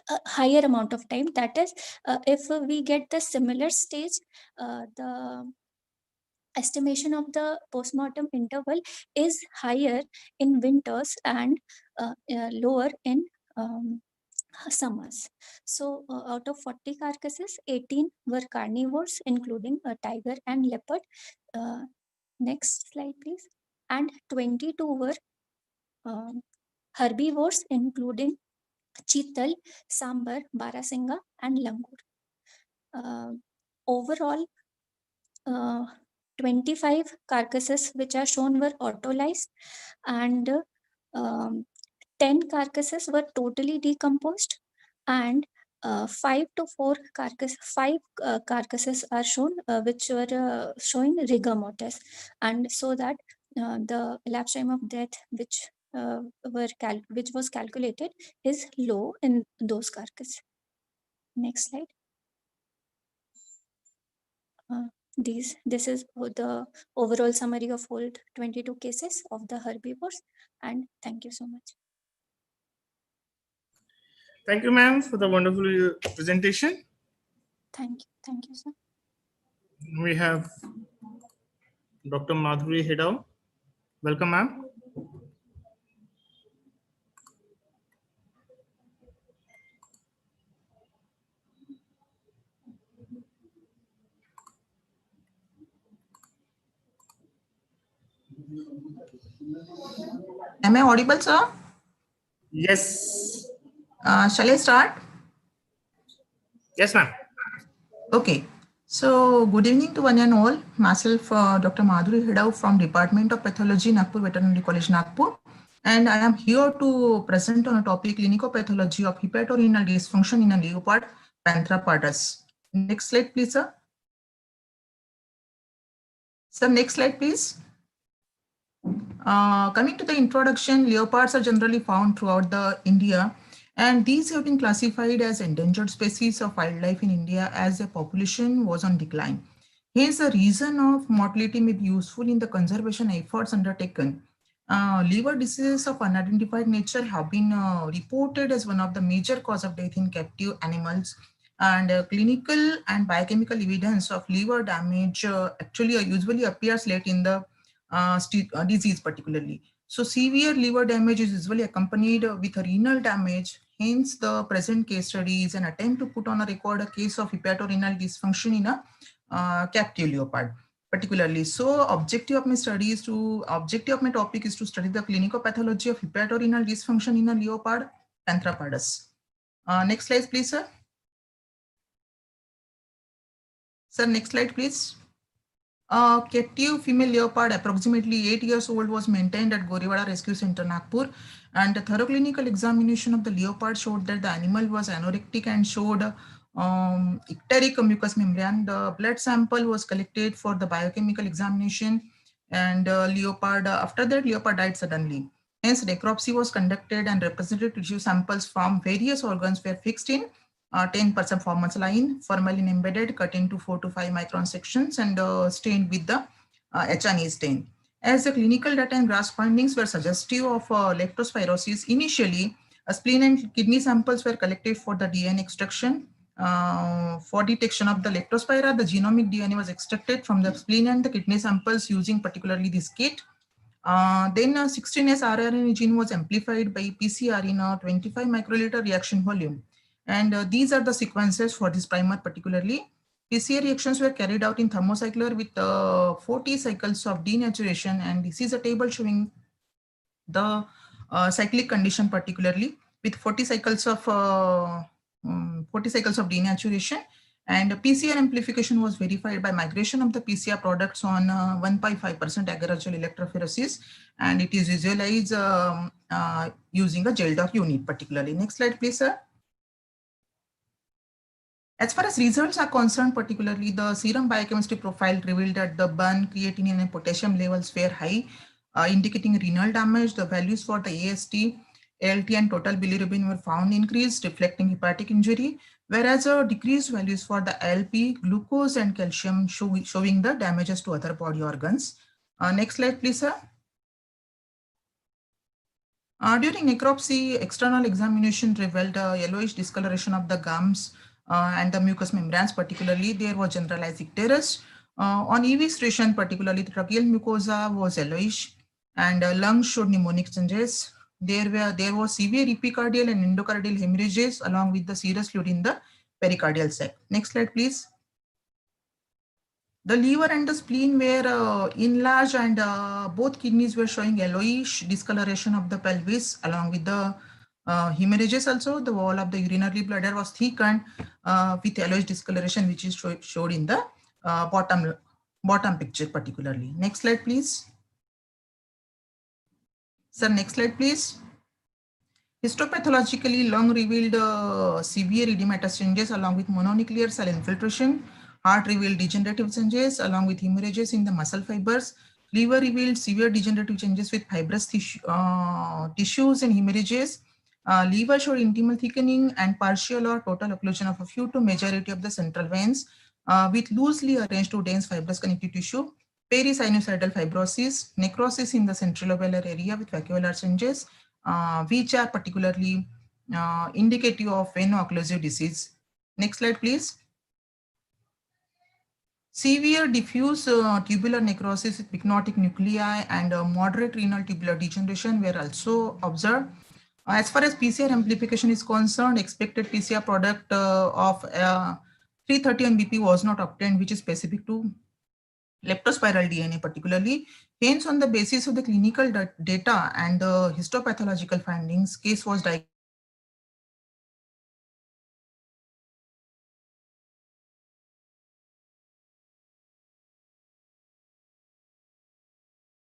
a higher amount of time. That is, if we get the similar stage, the estimation of the postmortem interval is higher in winters and lower in summers. So out of 40 carcasses, 18 were carnivores, including a tiger and leopard. Next slide, please. And 22 were herbivores, including cheetal, sambar, barasinga, and langur. Overall, 25 carcasses which are shown were autolyzed, and 10 carcasses were totally decomposed, and 5 carcasses are shown which were showing rigor mortis, and so that the elapsed time of death which was calculated is low in those carcasses. Next slide. This is the overall summary of all 22 cases of the herbivores, and thank you so much. Thank you, ma'am, for the wonderful presentation. Thank you, sir. We have Dr. Madhuri Hedao. Welcome, ma'am. Am I audible, sir? Yes. Shall I start? Yes, ma'am. Okay. So, good evening to one and all. Myself, Dr. Madhuri Hedao from Department of Pathology, Nagpur Veterinary College, Nagpur. And I am here to present on a topic, clinical pathology of hepatorenal dysfunction in a leopard, Panthera pardus. Next slide, please, sir. Sir, next slide, please. Coming to the introduction, leopards are generally found throughout the India, and these have been classified as endangered species of wildlife in India as the population was on decline. Hence, the reason of mortality may be useful in the conservation efforts undertaken. Liver diseases of unidentified nature have been reported as one of the major cause of death in captive animals, and clinical and biochemical evidence of liver damage actually usually appears late in the disease particularly. So severe liver damage is usually accompanied with renal damage. Hence, the present case study is an attempt to put on a record a case of hepatorenal dysfunction in a captive leopard particularly. So objective of my topic is to study the clinical pathology of hepatorenal dysfunction in a leopard, Panthera pardus. Next slide, please, sir. Sir, next slide, please. Captive female leopard, approximately 8 years old, was maintained at Gorewada Rescue Center, Nagpur, and a thorough clinical examination of the leopard showed that the animal was anorectic and showed icteric mucous membrane. The blood sample was collected for the biochemical examination, and after that, leopard died suddenly. Hence, necropsy was conducted and representative tissue samples from various organs were fixed in 10% performance line, formalin embedded, cut into 4 to 5 micron sections, and stained with the H&E stain. As the clinical data and grasp findings were suggestive of leptospirosis, initially spleen and kidney samples were collected for the DNA extraction. For detection of the leptospira, the genomic DNA was extracted from the spleen and the kidney samples using particularly this kit. Then 16S rRNA gene was amplified by PCR in a 25 microliter reaction volume. And these are the sequences for this primer particularly. PCR reactions were carried out in thermocycler with 40 cycles of denaturation, and this is a table showing the cyclic condition particularly with 40 cycles of denaturation, and PCR amplification was verified by migration of the PCR products on 1.5% agaragel electrophoresis, and it is visualized using a gel dot unit particularly. Next slide, please, sir. As far as results are concerned, particularly the serum biochemistry profile revealed that the burn, creatinine and potassium levels were high, indicating renal damage. The values for the AST, ALT and total bilirubin were found increased, reflecting hepatic injury, whereas decreased values for the ALP, glucose and calcium showing the damages to other body organs. Next slide, please, sir. During necropsy, external examination revealed yellowish discoloration of the gums and the mucous membranes. Particularly, there was generalized icterus. On evisceration, particularly the tracheal mucosa was yellowish, and lungs showed pneumonic changes. There was severe epicardial and endocardial hemorrhages along with the serous fluid in the pericardial sac. Next slide, please. The liver and the spleen were enlarged, and both kidneys were showing yellowish discoloration of the pelvis along with the hemorrhages. Also, the wall of the urinary bladder was thickened with yellowish discoloration, which is showed in the bottom picture particularly. Next slide, please. Sir, next slide, please. Histopathologically, lung revealed severe edematous changes along with mononuclear cell infiltration. Heart revealed degenerative changes along with hemorrhages in the muscle fibers. Liver revealed severe degenerative changes with fibrous tissues and hemorrhages. Liver showed intimal thickening and partial or total occlusion of a few to majority of the central veins with loosely arranged to dense fibrous connective tissue. Perisinusoidal fibrosis, necrosis in the centrilobular area with vacuolar changes, which are particularly indicative of veno-occlusive disease. Next slide, please. Severe diffuse tubular necrosis with pycnotic nuclei and moderate renal tubular degeneration were also observed. As far as PCR amplification is concerned, expected PCR product of 331 BP was not obtained, which is specific to leptospiral DNA particularly. Hence, on the basis of the clinical data and the histopathological findings, case was diagnosed.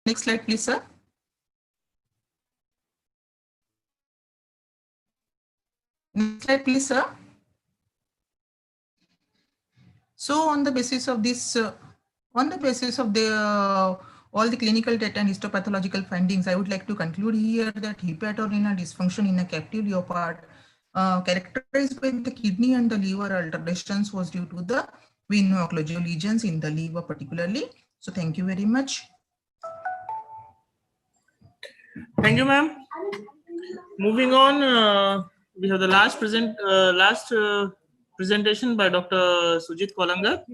Next slide, please, sir. Next slide, please, sir. So, on the basis of this, all the clinical data and histopathological findings, I would like to conclude here that hepatorenal dysfunction in a captive leopard characterized by the kidney and the liver alterations was due to the veno-occlusive lesions in the liver particularly. So, thank you very much. Thank you, ma'am. Moving on, we have the last presentation by Dr. Sujit Kolangar.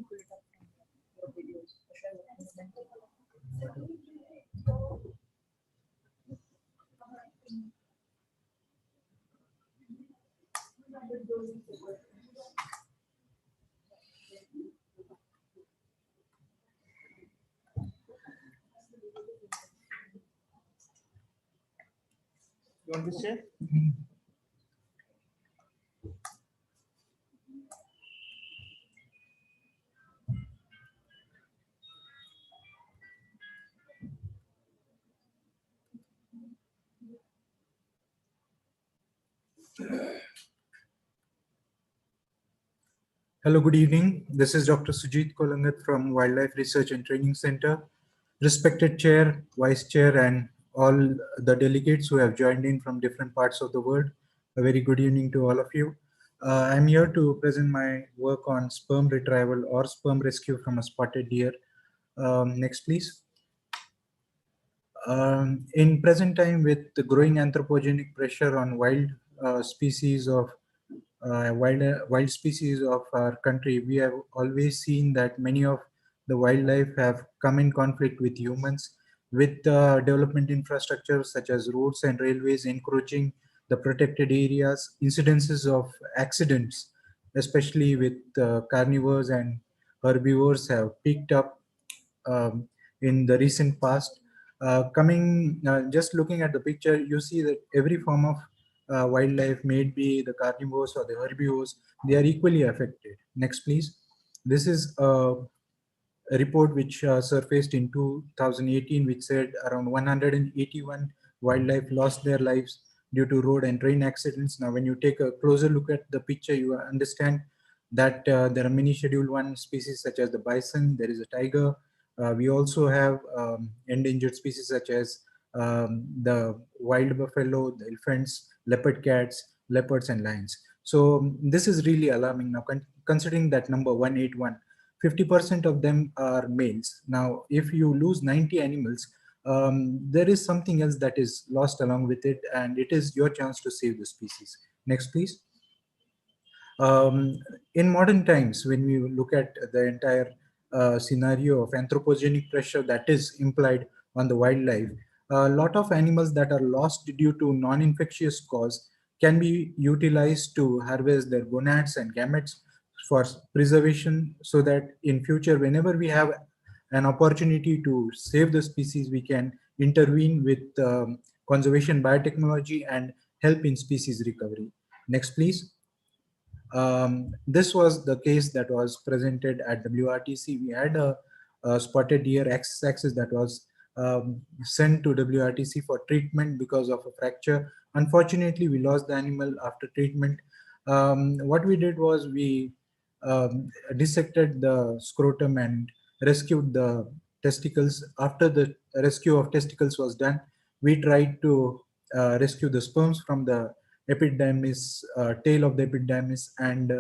You want to share? Hello, good evening. This is Dr. Sujit Kolangat from Wildlife Research and Training Center. Respected Chair, Vice Chair, and all the delegates who have joined in from different parts of the world, a very good evening to all of you. I'm here to present my work on sperm retrieval or sperm rescue from a spotted deer. Next, please. In present time, with the growing anthropogenic pressure on wild species of wild species of our country, we have always seen that many of the wildlife have come in conflict with humans, with development infrastructure such as roads and railways encroaching the protected areas. Incidences of accidents, especially with carnivores and herbivores, have picked up in the recent past. Just looking at the picture, you see that every form of wildlife, may it be the carnivores or the herbivores, they are equally affected. Next, please. This is a report which surfaced in 2018, which said around 181 wildlife lost their lives due to road and train accidents. Now, when you take a closer look at the picture, you understand that there are many Schedule 1 species such as the bison, there is a tiger. We also have endangered species such as the wild buffalo, the elephants, leopard cats, leopards, and lions. So this is really alarming. Now, considering that number 181, 50% of them are males. Now, if you lose 90 animals, there is something else that is lost along with it, and it is your chance to save the species. Next, please. In modern times, when we look at the entire scenario of anthropogenic pressure that is implied on the wildlife, a lot of animals that are lost due to non-infectious cause can be utilized to harvest their gonads and gametes for preservation, so that in future, whenever we have an opportunity to save the species, we can intervene with conservation biotechnology and help in species recovery. Next, please. This was the case that was presented at WRTC. We had a spotted deer x-axis that was sent to WRTC for treatment because of a fracture. Unfortunately, we lost the animal after treatment. What we did was we dissected the scrotum and rescued the testicles. After the rescue of testicles was done, we tried to rescue the sperms from the epidermis, tail of the epidermis, and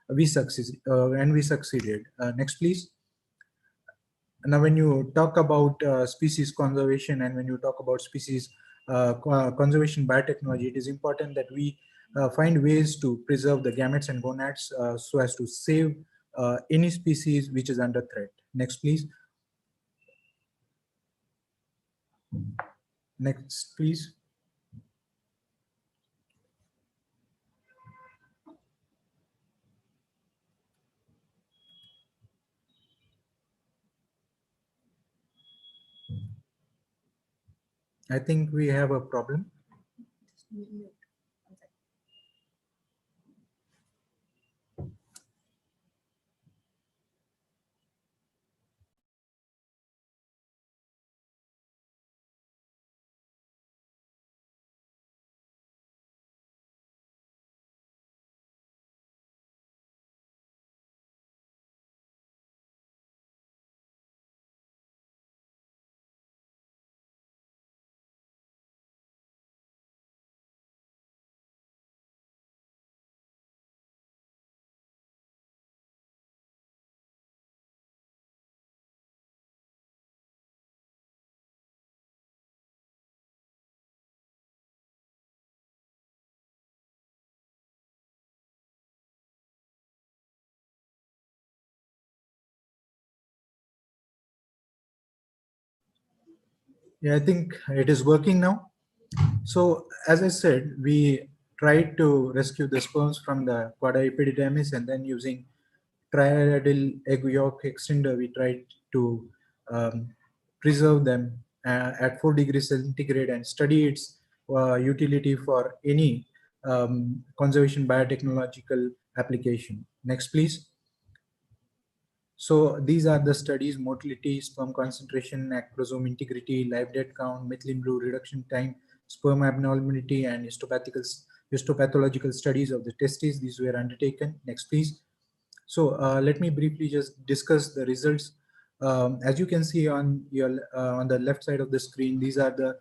we succeeded. Next, please. Now, when you talk about species conservation and when you talk about species conservation biotechnology, it is important that we find ways to preserve the gametes and gonads so as to save any species which is under threat. Next, please. Next, please. I think we have a problem. Yeah, I think it is working now. So, as I said, we tried to rescue the sperms from the quada epididymis, and then using triadyl egg yolk extender, we tried to preserve them at 4 degrees centigrade and study its utility for any conservation biotechnological application. Next, please. So these are the studies: motility, sperm concentration, acrosome integrity, live dead count, methylene blue reduction time, sperm abnormality, and histopathological studies of the testes. These were undertaken. Next, please. So let me briefly just discuss the results. As you can see on the left side of the screen, these are the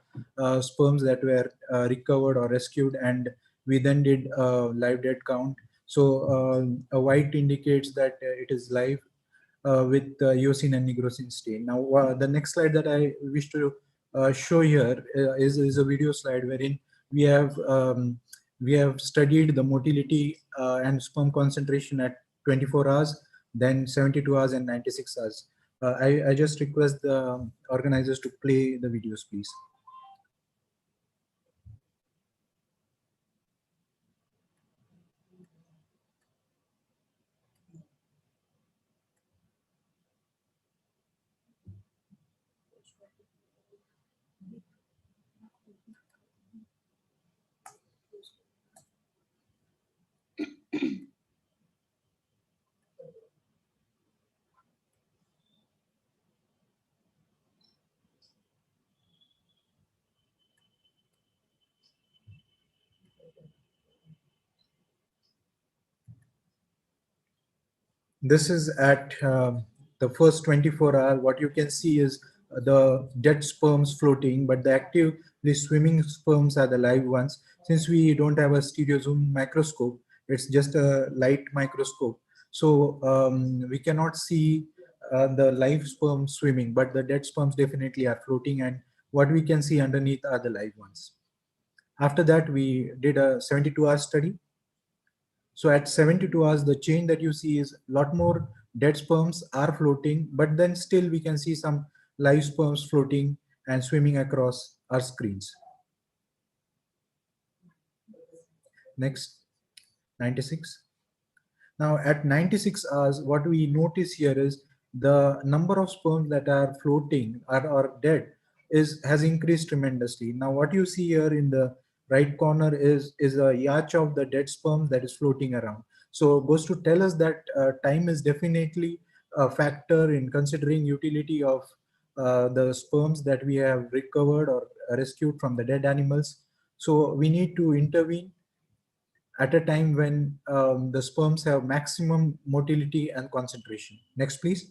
sperms that were recovered or rescued, and we then did live dead count. So a white indicates that it is live, with eosine and nigrosin stain. Now, the next slide that I wish to show here is a video slide wherein we have studied the motility and sperm concentration at 24 hours, then 72 hours and 96 hours. I just request the organizers to play the videos, please. This is at the first 24 hours. What you can see is the dead sperms floating, but the actively swimming sperms are the live ones. Since we don't have a stereo zoom microscope, it's just a light microscope. So we cannot see the live sperm swimming, but the dead sperms definitely are floating, and what we can see underneath are the live ones. After that, we did a 72-hour study. So at 72 hours, the change that you see is a lot more dead sperms are floating, but then still we can see some live sperms floating and swimming across our screens. Next, 96. Now at 96 hours, what we notice here is the number of sperms that are floating or dead has increased tremendously. Now what you see here in the right corner is a yacht of the dead sperm that is floating around. So it goes to tell us that time is definitely a factor in considering utility of the sperms that we have recovered or rescued from the dead animals. So we need to intervene at a time when the sperms have maximum motility and concentration. Next, please.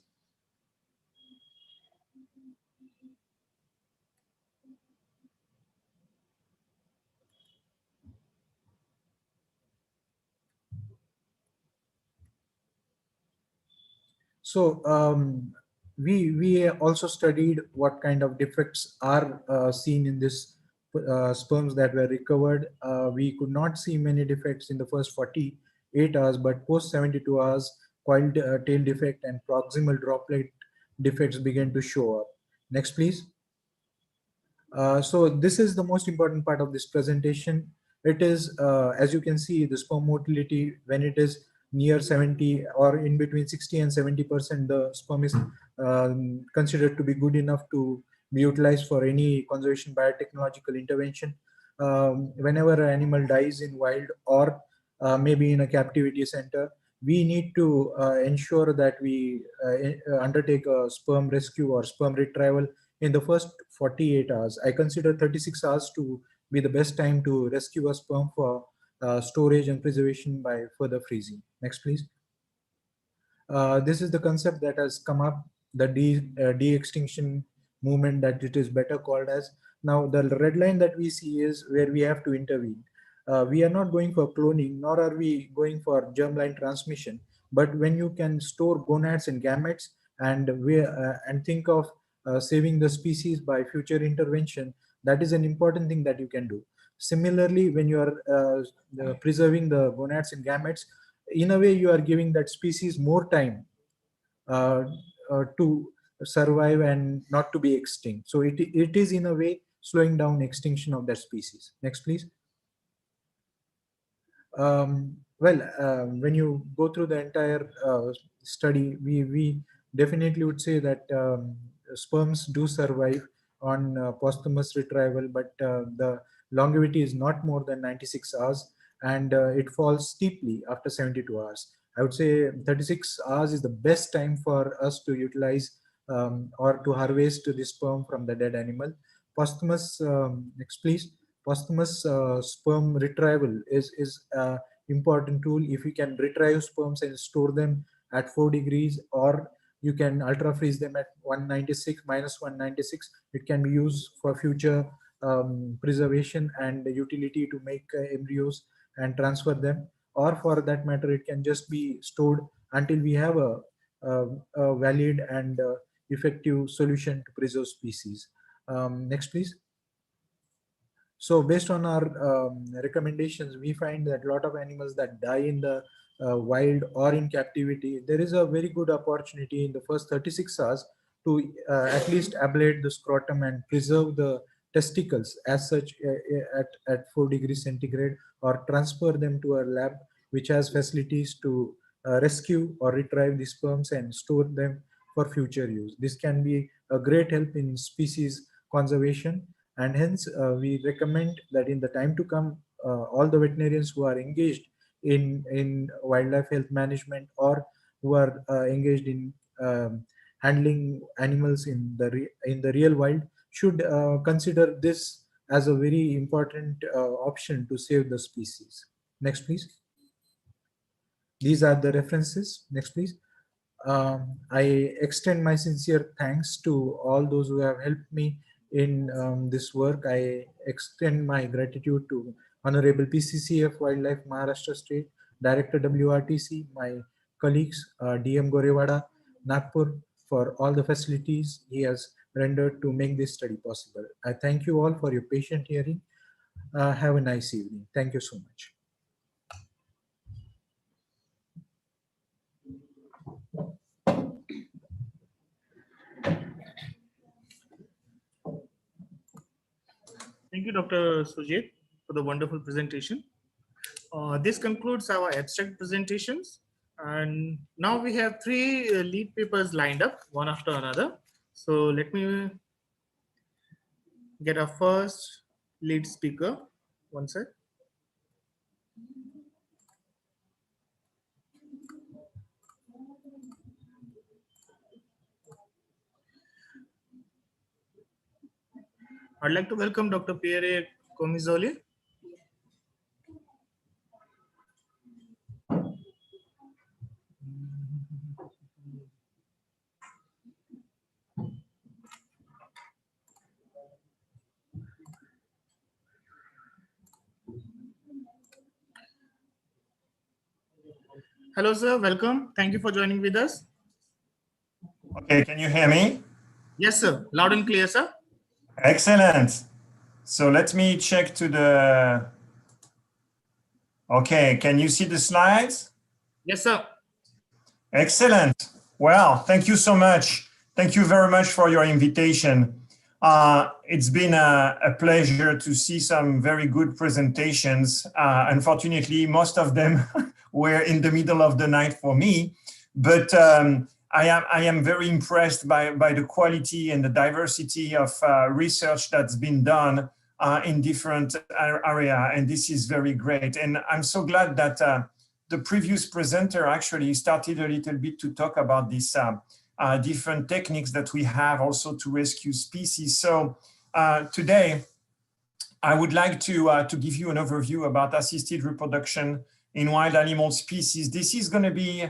So we also studied what kind of defects are seen in this sperms that were recovered. We could not see many defects in the first 48 hours, but post 72 hours, coil tail defect and proximal droplet defects began to show up. Next, please. So this is the most important part of this presentation. It is, as you can see, the sperm motility when it is near 70 or in between 60 and 70%, the sperm is considered to be good enough to be utilized for any conservation biotechnological intervention. Whenever an animal dies in wild or maybe in a captivity center, we need to ensure that we undertake a sperm rescue or sperm retrieval in the first 48 hours. I consider 36 hours to be the best time to rescue a sperm for storage and preservation by further freezing. Next, please. This is the concept that has come up, the de-extinction movement that it is better called as. Now, the red line that we see is where we have to intervene. We are not going for cloning, nor are we going for germline transmission. But when you can store gonads and gametes and think of saving the species by future intervention, that is an important thing that you can do. Similarly, when you are preserving the gonads and gametes, in a way you are giving that species more time to survive and not to be extinct. So it is in a way slowing down extinction of that species. Next, please. When you go through the entire study, we definitely would say that sperms do survive on posthumous retrieval, but the longevity is not more than 96 hours, and it falls steeply after 72 hours. I would say 36 hours is the best time for us to utilize or to harvest the sperm from the dead animal. Posthumous, next please. Posthumous sperm retrieval is important tool. If you can retrieve sperms and store them at 4 degrees, or you can ultra freeze them at -196, it can be used for future preservation and utility to make embryos and transfer them, or for that matter it can just be stored until we have a valid and effective solution to preserve species. Next, please. So based on our recommendations, we find that a lot of animals that die in the wild or in captivity, there is a very good opportunity in the first 36 hours to at least ablate the scrotum and preserve the testicles as such at 4 degrees centigrade, or transfer them to a lab which has facilities to rescue or retrieve the sperms and store them for future use. This can be a great help in species conservation, and hence we recommend that in the time to come, all the veterinarians who are engaged in wildlife health management or who are engaged in handling animals in the real wild should consider this as a very important option to save the species. Next, please. These are the references. Next, please. I extend my sincere thanks to all those who have helped me in this work. I extend my gratitude to Honorable PCCF Wildlife Maharashtra State, Director WRTC, my colleagues, DM Gorewada, Nagpur, for all the facilities he has rendered to make this study possible. I thank you all for your patient hearing. Have a nice evening. Thank you so much. Thank you, Dr. Sujit, for the wonderful presentation. This concludes our abstract presentations. And now we have three lead papers lined up, one after another. So let me get our first lead speaker. One sec. I'd like to welcome Dr. Pierre Comizoli. Hello, sir. Welcome. Thank you for joining with us. Okay, can you hear me? Yes, sir. Loud and clear, sir. Excellent. So let me check to the... Okay, can you see the slides? Yes, sir. Excellent. Well, thank you so much. Thank you very much for your invitation. It's been a pleasure to see some very good presentations. Unfortunately, most of them were in the middle of the night for me, but I am very impressed by the quality and the diversity of research that's been done in different areas, and this is very great. And I'm so glad that the previous presenter actually started a little bit to talk about these different techniques that we have also to rescue species. So today, I would like to give you an overview about assisted reproduction in wild animal species. This is going to be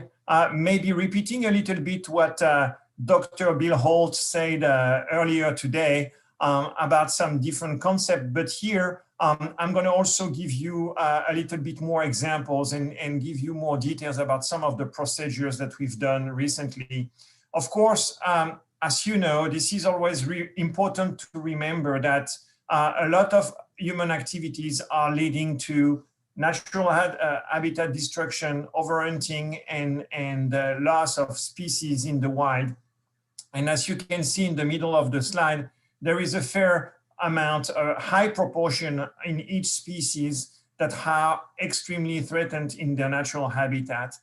maybe repeating a little bit what Dr. Bill Holt said earlier today about some different concepts, but here I'm going to also give you a little bit more examples and give you more details about some of the procedures that we've done recently. Of course, as you know, this is always important to remember that a lot of human activities are leading to natural habitat destruction, overhunting, and loss of species in the wild. And as you can see in the middle of the slide, there is a fair amount, a high proportion in each species that are extremely threatened in their natural habitat.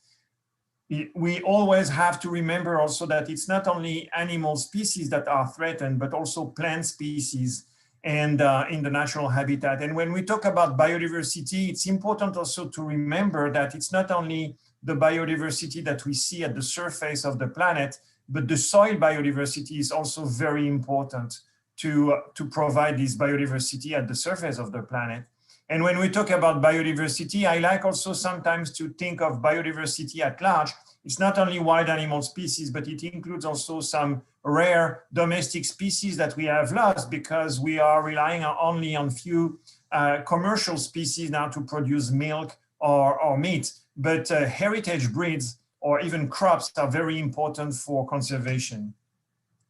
We always have to remember also that it's not only animal species that are threatened, but also plant species and in the natural habitat. And when we talk about biodiversity, it's important also to remember that it's not only the biodiversity that we see at the surface of the planet, but the soil biodiversity is also very important to provide this biodiversity at the surface of the planet. And when we talk about biodiversity, I like also sometimes to think of biodiversity at large. It's not only wild animal species, but it includes also some rare domestic species that we have lost because we are relying only on few commercial species now to produce milk or meat. But heritage breeds or even crops are very important for conservation.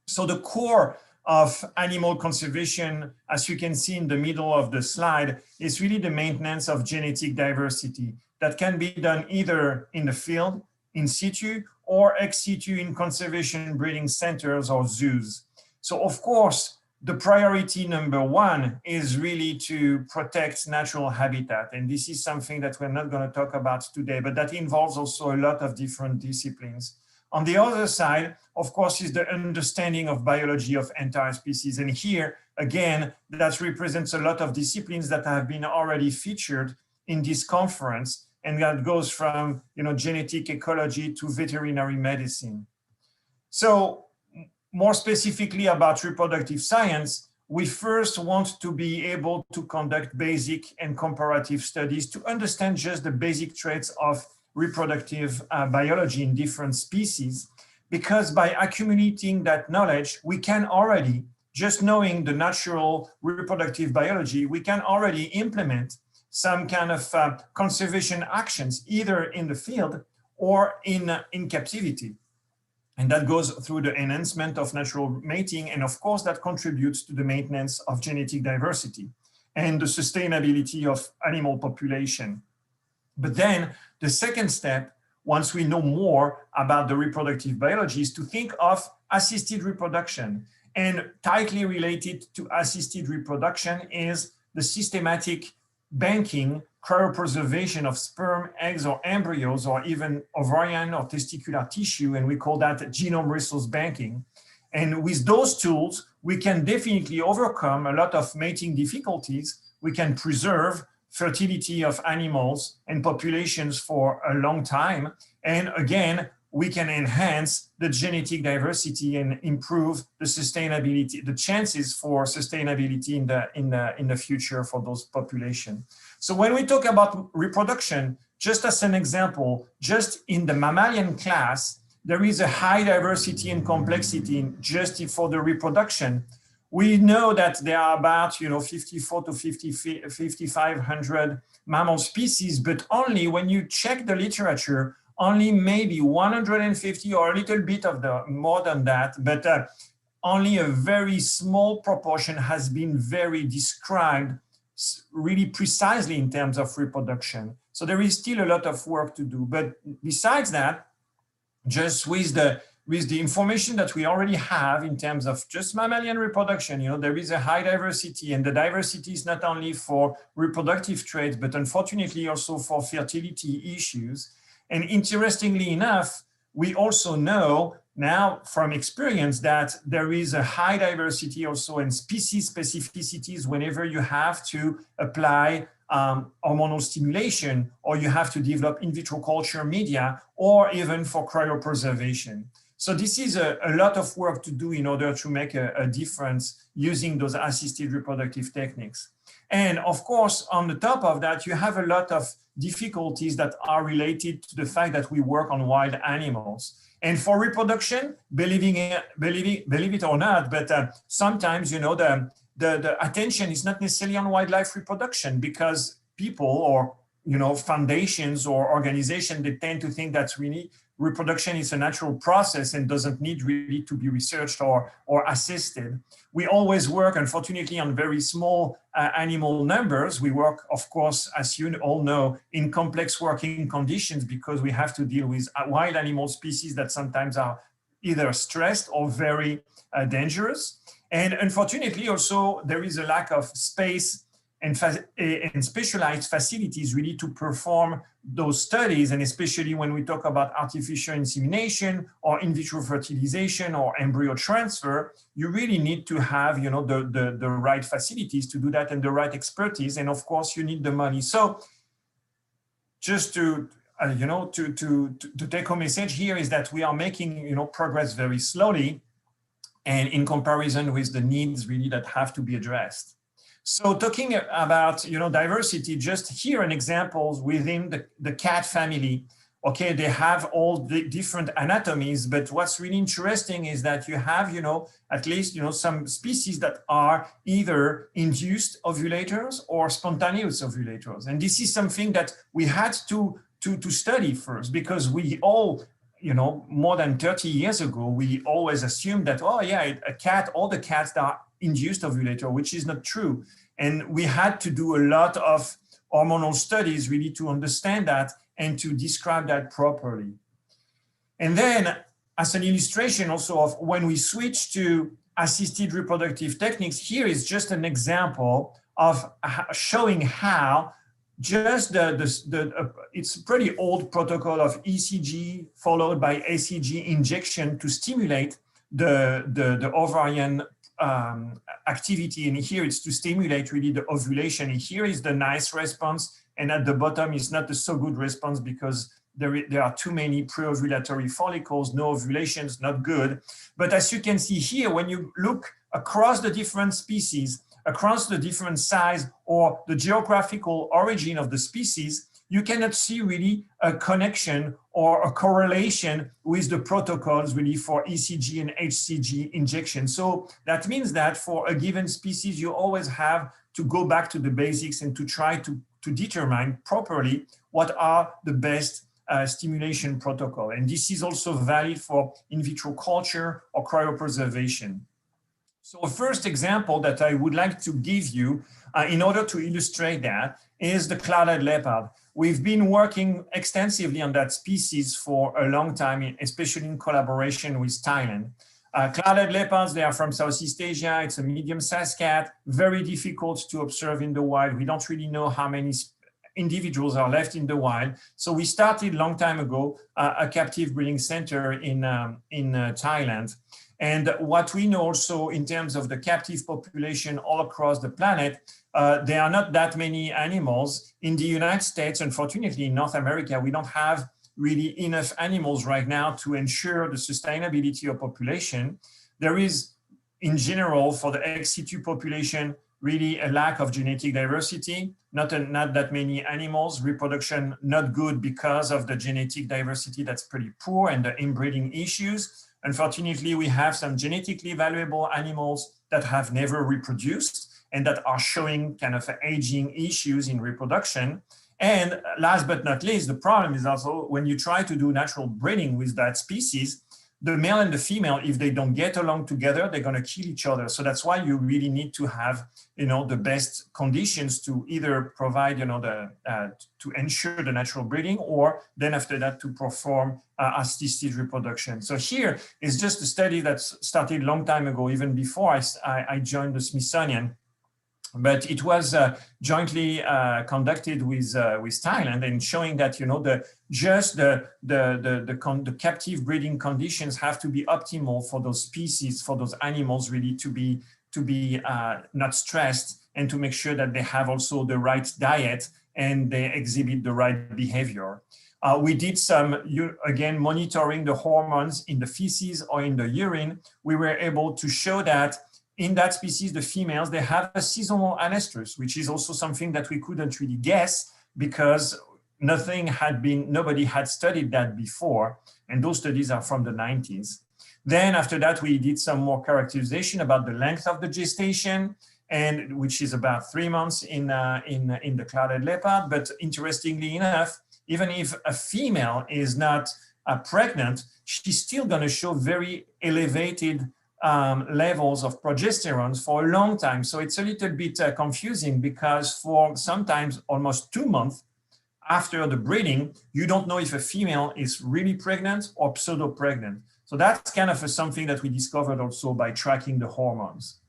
So the core of animal conservation, as you can see in the middle of the slide, is really the maintenance of genetic diversity that can be done either in the field, in situ, or ex situ in conservation breeding centers or zoos. So of course, the priority number one is really to protect natural habitat. And this is something that we're not going to talk about today, but that involves also a lot of different disciplines. On the other side, of course, is the understanding of biology of entire species. And here, again, that represents a lot of disciplines that have been already featured in this conference. And that goes from genetic ecology to veterinary medicine. So more specifically about reproductive science, we first want to be able to conduct basic and comparative studies to understand just the basic traits of reproductive biology in different species, because by accumulating that knowledge, we can already, just knowing the natural reproductive biology, we can already implement some kind of conservation actions, either in the field or in captivity. And that goes through the enhancement of natural mating. And of course, that contributes to the maintenance of genetic diversity and the sustainability of animal population. But then the second step, once we know more about the reproductive biology, is to think of assisted reproduction. And tightly related to assisted reproduction is the systematic banking, cryopreservation of sperm, eggs, or embryos, or even ovarian or testicular tissue, and we call that genome resource banking. And with those tools, we can definitely overcome a lot of mating difficulties. We can preserve fertility of animals and populations for a long time. And again, we can enhance the genetic diversity and improve the sustainability, the chances for sustainability in the future for those populations. So when we talk about reproduction, just as an example, just in the mammalian class, there is a high diversity and complexity just for the reproduction. We know that there are about 54 to 5,500 mammal species, but only when you check the literature, only maybe 150 or a little bit of more than that, but only a very small proportion has been very described really precisely in terms of reproduction. So there is still a lot of work to do. But besides that, just with the information that we already have in terms of just mammalian reproduction, there is a high diversity, and the diversity is not only for reproductive traits, but unfortunately also for fertility issues. And interestingly enough, we also know now from experience that there is a high diversity also in species specificities whenever you have to apply hormonal stimulation, or you have to develop in vitro culture media, or even for cryopreservation. So this is a lot of work to do in order to make a difference using those assisted reproductive techniques. And of course, on the top of that, you have a lot of difficulties that are related to the fact that we work on wild animals. And for reproduction, believe it or not, but sometimes, the attention is not necessarily on wildlife reproduction, because people or, foundations or organizations, they tend to think that reproduction is a natural process and doesn't need really to be researched or assisted. We always work, unfortunately, on very small animal numbers. We work, of course, as you all know, in complex working conditions, because we have to deal with wild animal species that sometimes are either stressed or very dangerous. And unfortunately, also, there is a lack of space and specialized facilities really to perform those studies. And especially when we talk about artificial insemination or in vitro fertilization or embryo transfer, you really need to have the right facilities to do that and the right expertise. And of course, you need the money. So just to take home message here is that we are making progress very slowly, and in comparison with the needs really that have to be addressed. So talking about diversity, just here an examples within the cat family. Okay, they have all the different anatomies, but what's really interesting is that you have at least some species that are either induced ovulators or spontaneous ovulators, and this is something that we had to study first, because we all more than 30 years ago, we always assumed that, oh yeah, all the cats that are induced ovulator, which is not true. And we had to do a lot of hormonal studies really to understand that and to describe that properly. And then as an illustration also of when we switch to assisted reproductive techniques, here is just an example of showing how just it's a pretty old protocol of ECG followed by ACG injection to stimulate the ovarian activity. And here it's to stimulate really the ovulation. And here is the nice response. And at the bottom is not a so good response, because there are too many pre-ovulatory follicles, no ovulations, not good. But as you can see here, when you look across the different species, across the different size or the geographical origin of the species, you cannot see really a connection or a correlation with the protocols really for ECG and HCG injection. So that means that for a given species, you always have to go back to the basics and to try to determine properly what are the best stimulation protocol. And this is also valid for in vitro culture or cryopreservation. So a first example that I would like to give you in order to illustrate that is the clouded leopard. We've been working extensively on that species for a long time, especially in collaboration with Thailand. Clouded leopards, they are from Southeast Asia. It's a medium-sized cat, very difficult to observe in the wild. We don't really know how many individuals are left in the wild. So we started a long time ago a captive breeding center in Thailand. And what we know also in terms of the captive population all across the planet, there are not that many animals. In the United States, unfortunately, in North America, we don't have really enough animals right now to ensure the sustainability of population. There is, in general, for the ex situ population, really a lack of genetic diversity, not that many animals, reproduction not good because of the genetic diversity that's pretty poor and the inbreeding issues. Unfortunately, we have some genetically valuable animals that have never reproduced and that are showing kind of aging issues in reproduction. And last but not least, the problem is also when you try to do natural breeding with that species, the male and the female, if they don't get along together, they're going to kill each other. So that's why you really need to have, the best conditions to either provide, to ensure the natural breeding, or then after that to perform assisted reproduction. So here is just a study that started a long time ago, even before I joined the Smithsonian. But it was jointly conducted with Thailand, and showing that the captive breeding conditions have to be optimal for those species, for those animals, really to be not stressed, and to make sure that they have also the right diet and they exhibit the right behavior. We did some, again, monitoring the hormones in the feces or in the urine. We were able to show that in that species, the females, they have a seasonal anestrus, which is also something that we couldn't really guess because nobody had studied that before. And those studies are from the 90s. Then after that, we did some more characterization about the length of the gestation, and which is about 3 months in the clouded leopard. But interestingly enough, even if a female is not pregnant, she's still going to show very elevated levels of progesterone for a long time. So it's a little bit confusing because for sometimes almost 2 months after the breeding, you don't know if a female is really pregnant or pseudo-pregnant. So that's kind of something that we discovered also by tracking the hormones.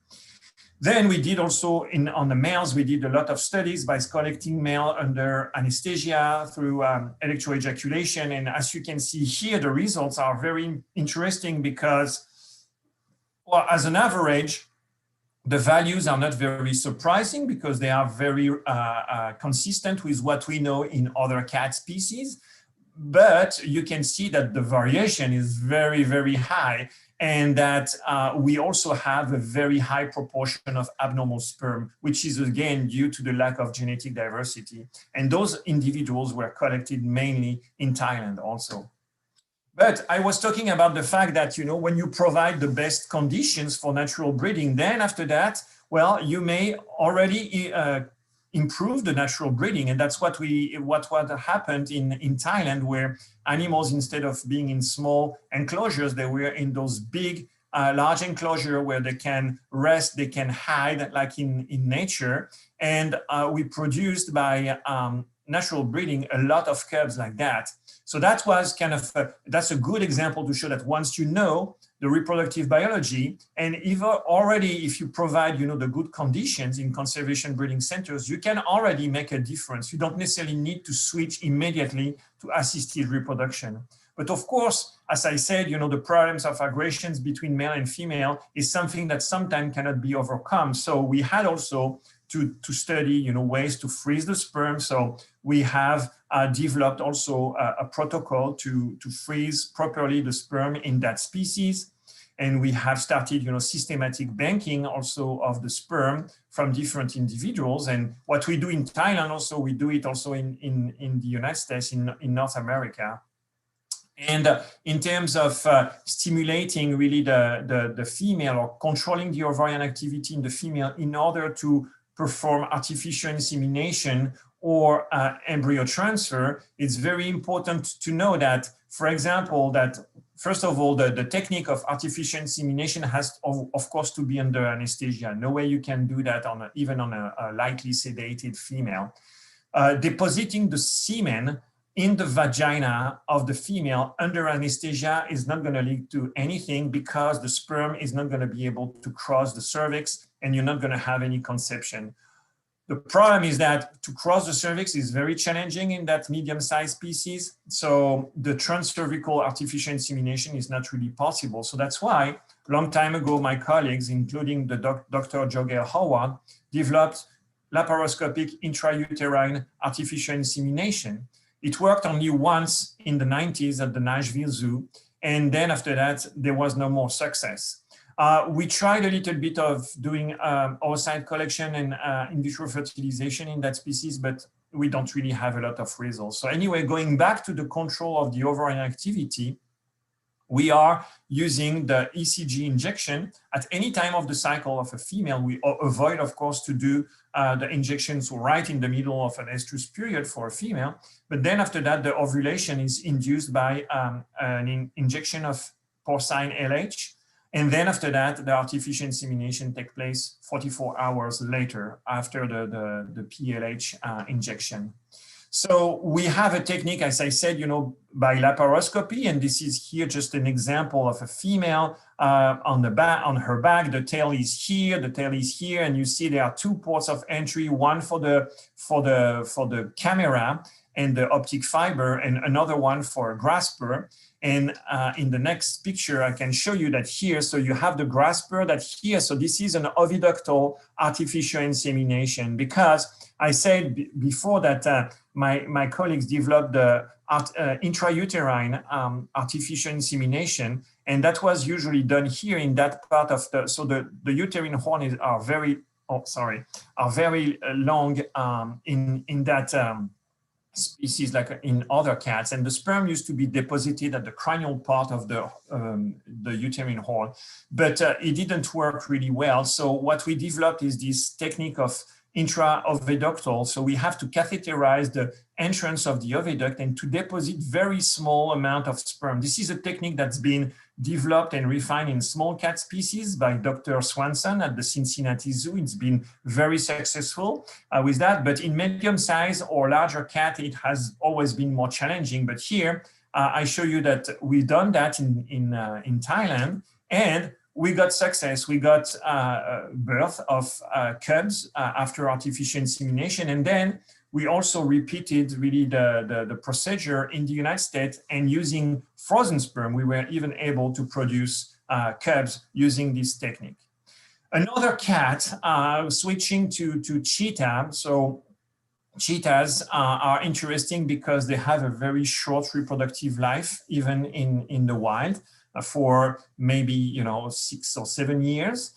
Then we did also, on the males, we did a lot of studies by collecting male under anesthesia through electroejaculation. And as you can see here, the results are very interesting because, well, as an average, the values are not very surprising because they are very consistent with what we know in other cat species. But you can see that the variation is very, very high, and that we also have a very high proportion of abnormal sperm, which is again due to the lack of genetic diversity. And those individuals were collected mainly in Thailand also. But I was talking about the fact that, when you provide the best conditions for natural breeding, then after that, well, you may already improve the natural breeding. And that's what happened in Thailand, where animals, instead of being in small enclosures, they were in those big, large enclosure where they can rest, they can hide like in nature. And we produced by natural breeding a lot of cubs like that. So that was that's a good example to show that once you know the reproductive biology, and if you provide, the good conditions in conservation breeding centers, you can already make a difference. You don't necessarily need to switch immediately to assisted reproduction. But of course, as I said, the problems of aggressions between male and female is something that sometimes cannot be overcome. So we had also to study, ways to freeze the sperm. So we have developed also a protocol to freeze properly the sperm in that species. And we have started, systematic banking also of the sperm from different individuals. And what we do in Thailand also, we do it also in the United States, in North America. And in terms of stimulating really the female, or controlling the ovarian activity in the female in order to perform artificial insemination or embryo transfer, it's very important to know that, for example, that first of all, the technique of artificial insemination has, of course, to be under anesthesia. No way you can do that on even on a lightly sedated female. Depositing the semen in the vagina of the female under anesthesia is not going to lead to anything, because the sperm is not going to be able to cross the cervix and you're not going to have any conception. The problem is that to cross the cervix is very challenging in that medium-sized species. So the transcervical artificial insemination is not really possible. So that's why a long time ago, my colleagues, including the Dr. Jogel Howard, developed laparoscopic intrauterine artificial insemination. It worked only once in the 90s at the Nashville Zoo. And then after that, there was no more success. We tried a little bit of doing oocyte collection and in vitro fertilization in that species, but we don't really have a lot of results. So anyway, going back to the control of the ovarian activity, we are using the ECG injection at any time of the cycle of a female. We avoid, of course, to do the injections right in the middle of an estrus period for a female. But then after that, the ovulation is induced by an injection of porcine LH. And then after that, the artificial insemination takes place 44 hours later after the PLH injection. So we have a technique, as I said, by laparoscopy, and this is here just an example of a female on her back. The tail is here, the tail is here, and you see there are two ports of entry, one for the camera and the optic fiber, and another one for a grasper. And in the next picture, I can show you that here. So you have the grasper that here. So this is an oviductal artificial insemination, because I said before that my colleagues developed the intrauterine artificial insemination, and that was usually done here in that part of the uterine horn are very long in that species, like in other cats, and the sperm used to be deposited at the cranial part of the uterine horn, but it didn't work really well. So what we developed is this technique of intra-oviductal. So we have to catheterize the entrance of the oviduct and to deposit very small amount of sperm. This is a technique that's been developed and refined in small cat species by Dr. Swanson at the Cincinnati Zoo. It's been very successful with that, but in medium size or larger cat, it has always been more challenging. But here, I show you that we've done that in Thailand, and we got success. We got birth of cubs after artificial insemination, and then we also repeated really the procedure in the United States, and using frozen sperm, we were even able to produce cubs using this technique. Another cat, switching to cheetah. So cheetahs are interesting because they have a very short reproductive life, even in the wild, for maybe 6 or 7 years.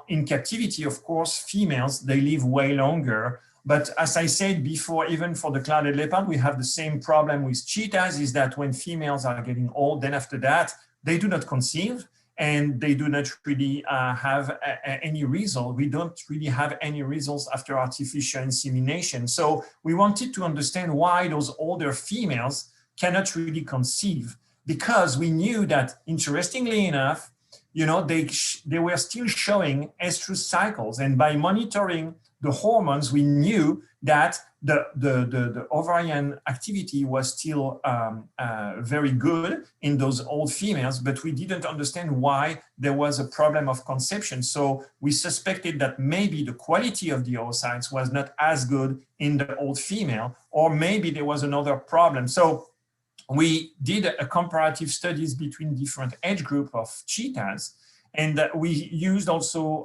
In captivity, of course, females, they live way longer. But as I said before, even for the clouded leopard, we have the same problem with cheetahs, is that when females are getting old, then after that, they do not conceive, and they do not really have any result. We don't really have any results after artificial insemination. So we wanted to understand why those older females cannot really conceive, because we knew that, interestingly enough, they were still showing estrus cycles, and by monitoring the hormones, we knew that the ovarian activity was still very good in those old females, but we didn't understand why there was a problem of conception. So we suspected that maybe the quality of the oocytes was not as good in the old female, or maybe there was another problem. So we did a comparative studies between different age group of cheetahs. And we used also,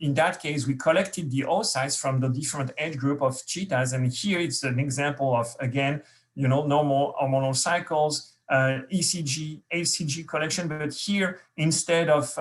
in that case, we collected the oocytes from the different age group of cheetahs. And here it's an example of, again, normal hormonal cycles, ECG, ACG collection. But here, instead of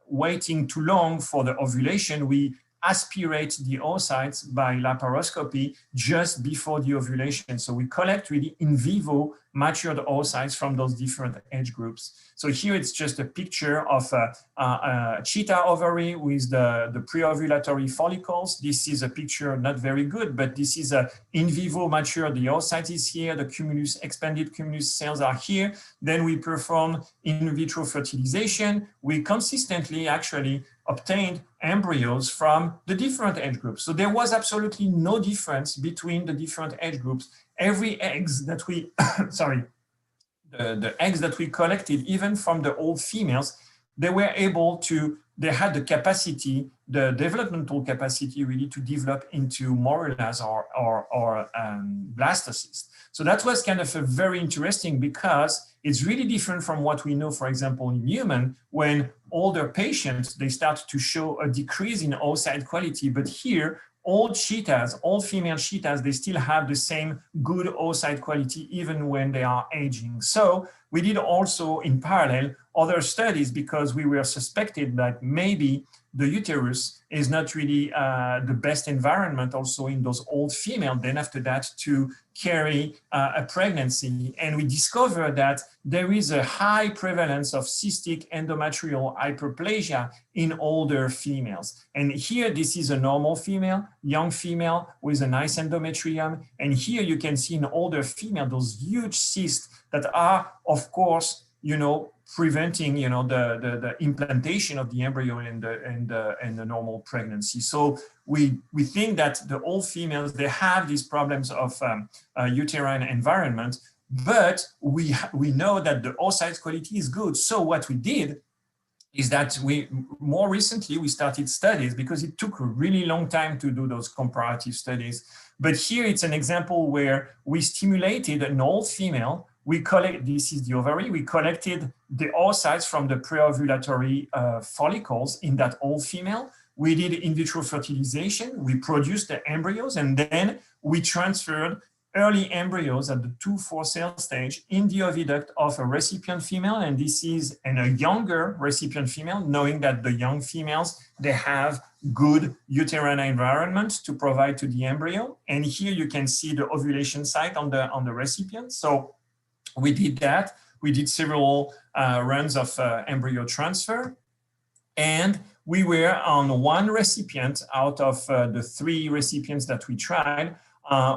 waiting too long for the ovulation, we aspirate the oocytes by laparoscopy just before the ovulation. So we collect really in vivo matured oocytes from those different age groups. So here it's just a picture of a cheetah ovary with the pre-ovulatory follicles. This is a picture not very good, but this is a in vivo mature. The oocyte is here, the cumulus, expanded cumulus cells are here. Then we perform in vitro fertilization. We consistently actually obtained embryos from the different age groups. So there was absolutely no difference between the different age groups. Every eggs that we, sorry, the eggs that we collected, even from the old females, they were able to, they had the capacity, the developmental capacity really to develop into morellas or blastocysts. So that was kind of a very interesting because it's really different from what we know, for example, in human, when older patients, they start to show a decrease in oocyte quality. But here, all cheetahs, all female cheetahs, they still have the same good oocyte quality even when they are aging. So we did also in parallel other studies because we were suspected that maybe the uterus is not really the best environment also in those old female, then after that to carry a pregnancy. And we discovered that there is a high prevalence of cystic endometrial hyperplasia in older females. And here, this is a normal female, young female with a nice endometrium. And here you can see in older female, those huge cysts that are, of course, you know, preventing, you know, the implantation of the embryo in the normal pregnancy. So we think that the old females, they have these problems of uterine environment, but we know that the oocyte quality is good. So what we did is that more recently we started studies because it took a really long time to do those comparative studies. But here it's an example where we stimulated an old female. This is the ovary. We collected the oocytes from the pre-ovulatory follicles in that old female. We did in vitro fertilization. We produced the embryos, and then we transferred early embryos at the 2-4 cell stage in the oviduct of a recipient female. And this is a younger recipient female, knowing that the young females, they have good uterine environment to provide to the embryo. And here you can see the ovulation site on the recipient. So we did that. We did several runs of embryo transfer, and we were on one recipient out of the 3 recipients that we tried.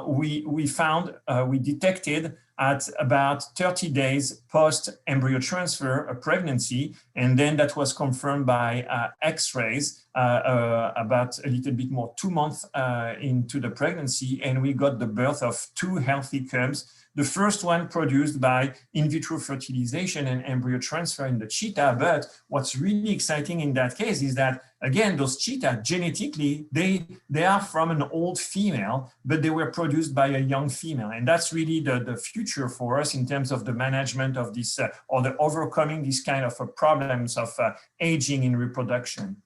We detected at about 30 days post embryo transfer a pregnancy, and then that was confirmed by X-rays about a little bit more 2 months into the pregnancy, and we got the birth of 2 healthy cubs. The first one produced by in vitro fertilization and embryo transfer in the cheetah. But what's really exciting in that case is that, again, those cheetah genetically, they are from an old female, but they were produced by a young female. And that's really the future for us in terms of the management of this or the overcoming these kind of problems of aging in reproduction.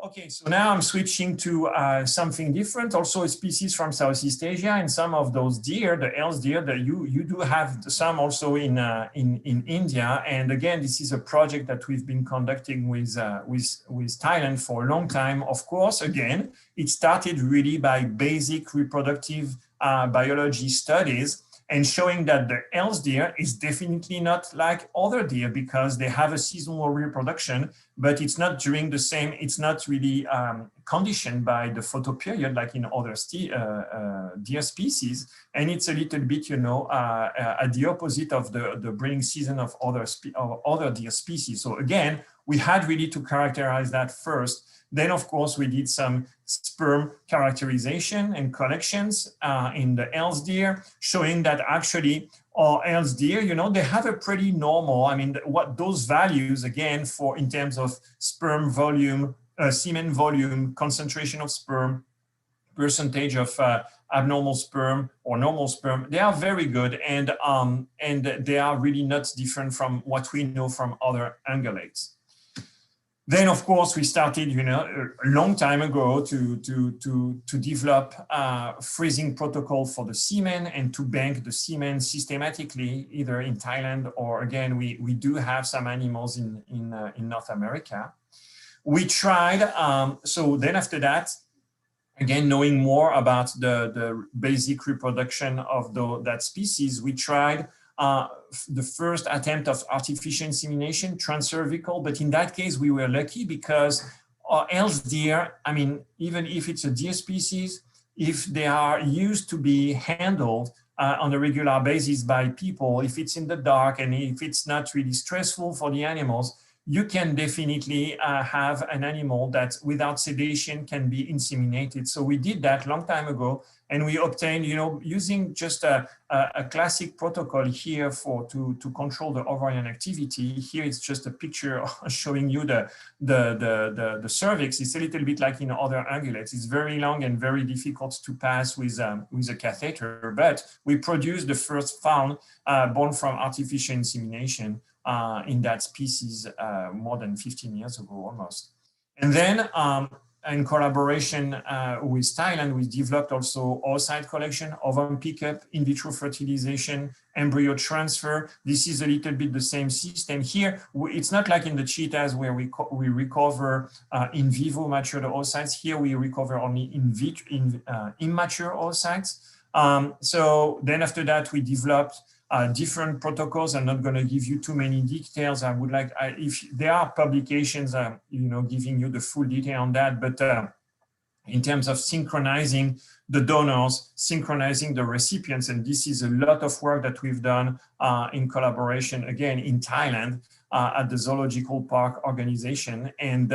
Okay, so now I'm switching to something different, also a species from Southeast Asia, and some of those deer, the El's deer, that you do have some also in India. And again, this is a project that we've been conducting with Thailand for a long time. Of course, again, it started really by basic reproductive biology studies, and showing that the El's deer is definitely not like other deer because they have a seasonal reproduction, but it's not during the same, it's not really conditioned by the photoperiod like in other deer species. And it's a little bit, you know, at the opposite of the breeding season of other deer species. So again, we had really to characterize that first. Then, of course, we did some sperm characterization and collections in the El's deer, showing that actually our El's deer, you know, they have a pretty normal, I mean, what those values, again, for in terms of sperm volume, semen volume, concentration of sperm, percentage of abnormal sperm or normal sperm, they are very good, and they are really not different from what we know from other ungulates. Then, of course, we started, you know, a long time ago to develop a freezing protocol for the semen and to bank the semen systematically, either in Thailand or, again, we do have some animals in North America. we tried, so then after that, again, knowing more about the basic reproduction of that species, we tried the first attempt of artificial insemination, transcervical, but in that case, we were lucky because else deer, I mean, even if it's a deer species, if they are used to be handled on a regular basis by people, if it's in the dark and if it's not really stressful for the animals, you can definitely have an animal that without sedation can be inseminated. So we did that long time ago, and we obtained, you know, using just a classic protocol here to control the ovarian activity. Here it's just a picture showing you the cervix. It's a little bit like in other ungulates. It's very long and very difficult to pass with a catheter, but we produced the first fawn born from artificial insemination in that species more than 15 years ago almost. And then in collaboration with Thailand, we developed also oocyte collection, ovum pickup, in vitro fertilization, embryo transfer. This is a little bit the same system here. It's not like in the cheetahs where we recover in vivo matured oocytes. Here we recover only immature oocytes. So then after that, we developed different protocols. I'm not going to give you too many details. I would like, if there are publications, you know, giving you the full detail on that, but in terms of synchronizing the donors, synchronizing the recipients, and this is a lot of work that we've done in collaboration, again, in Thailand at the Zoological Park organization. And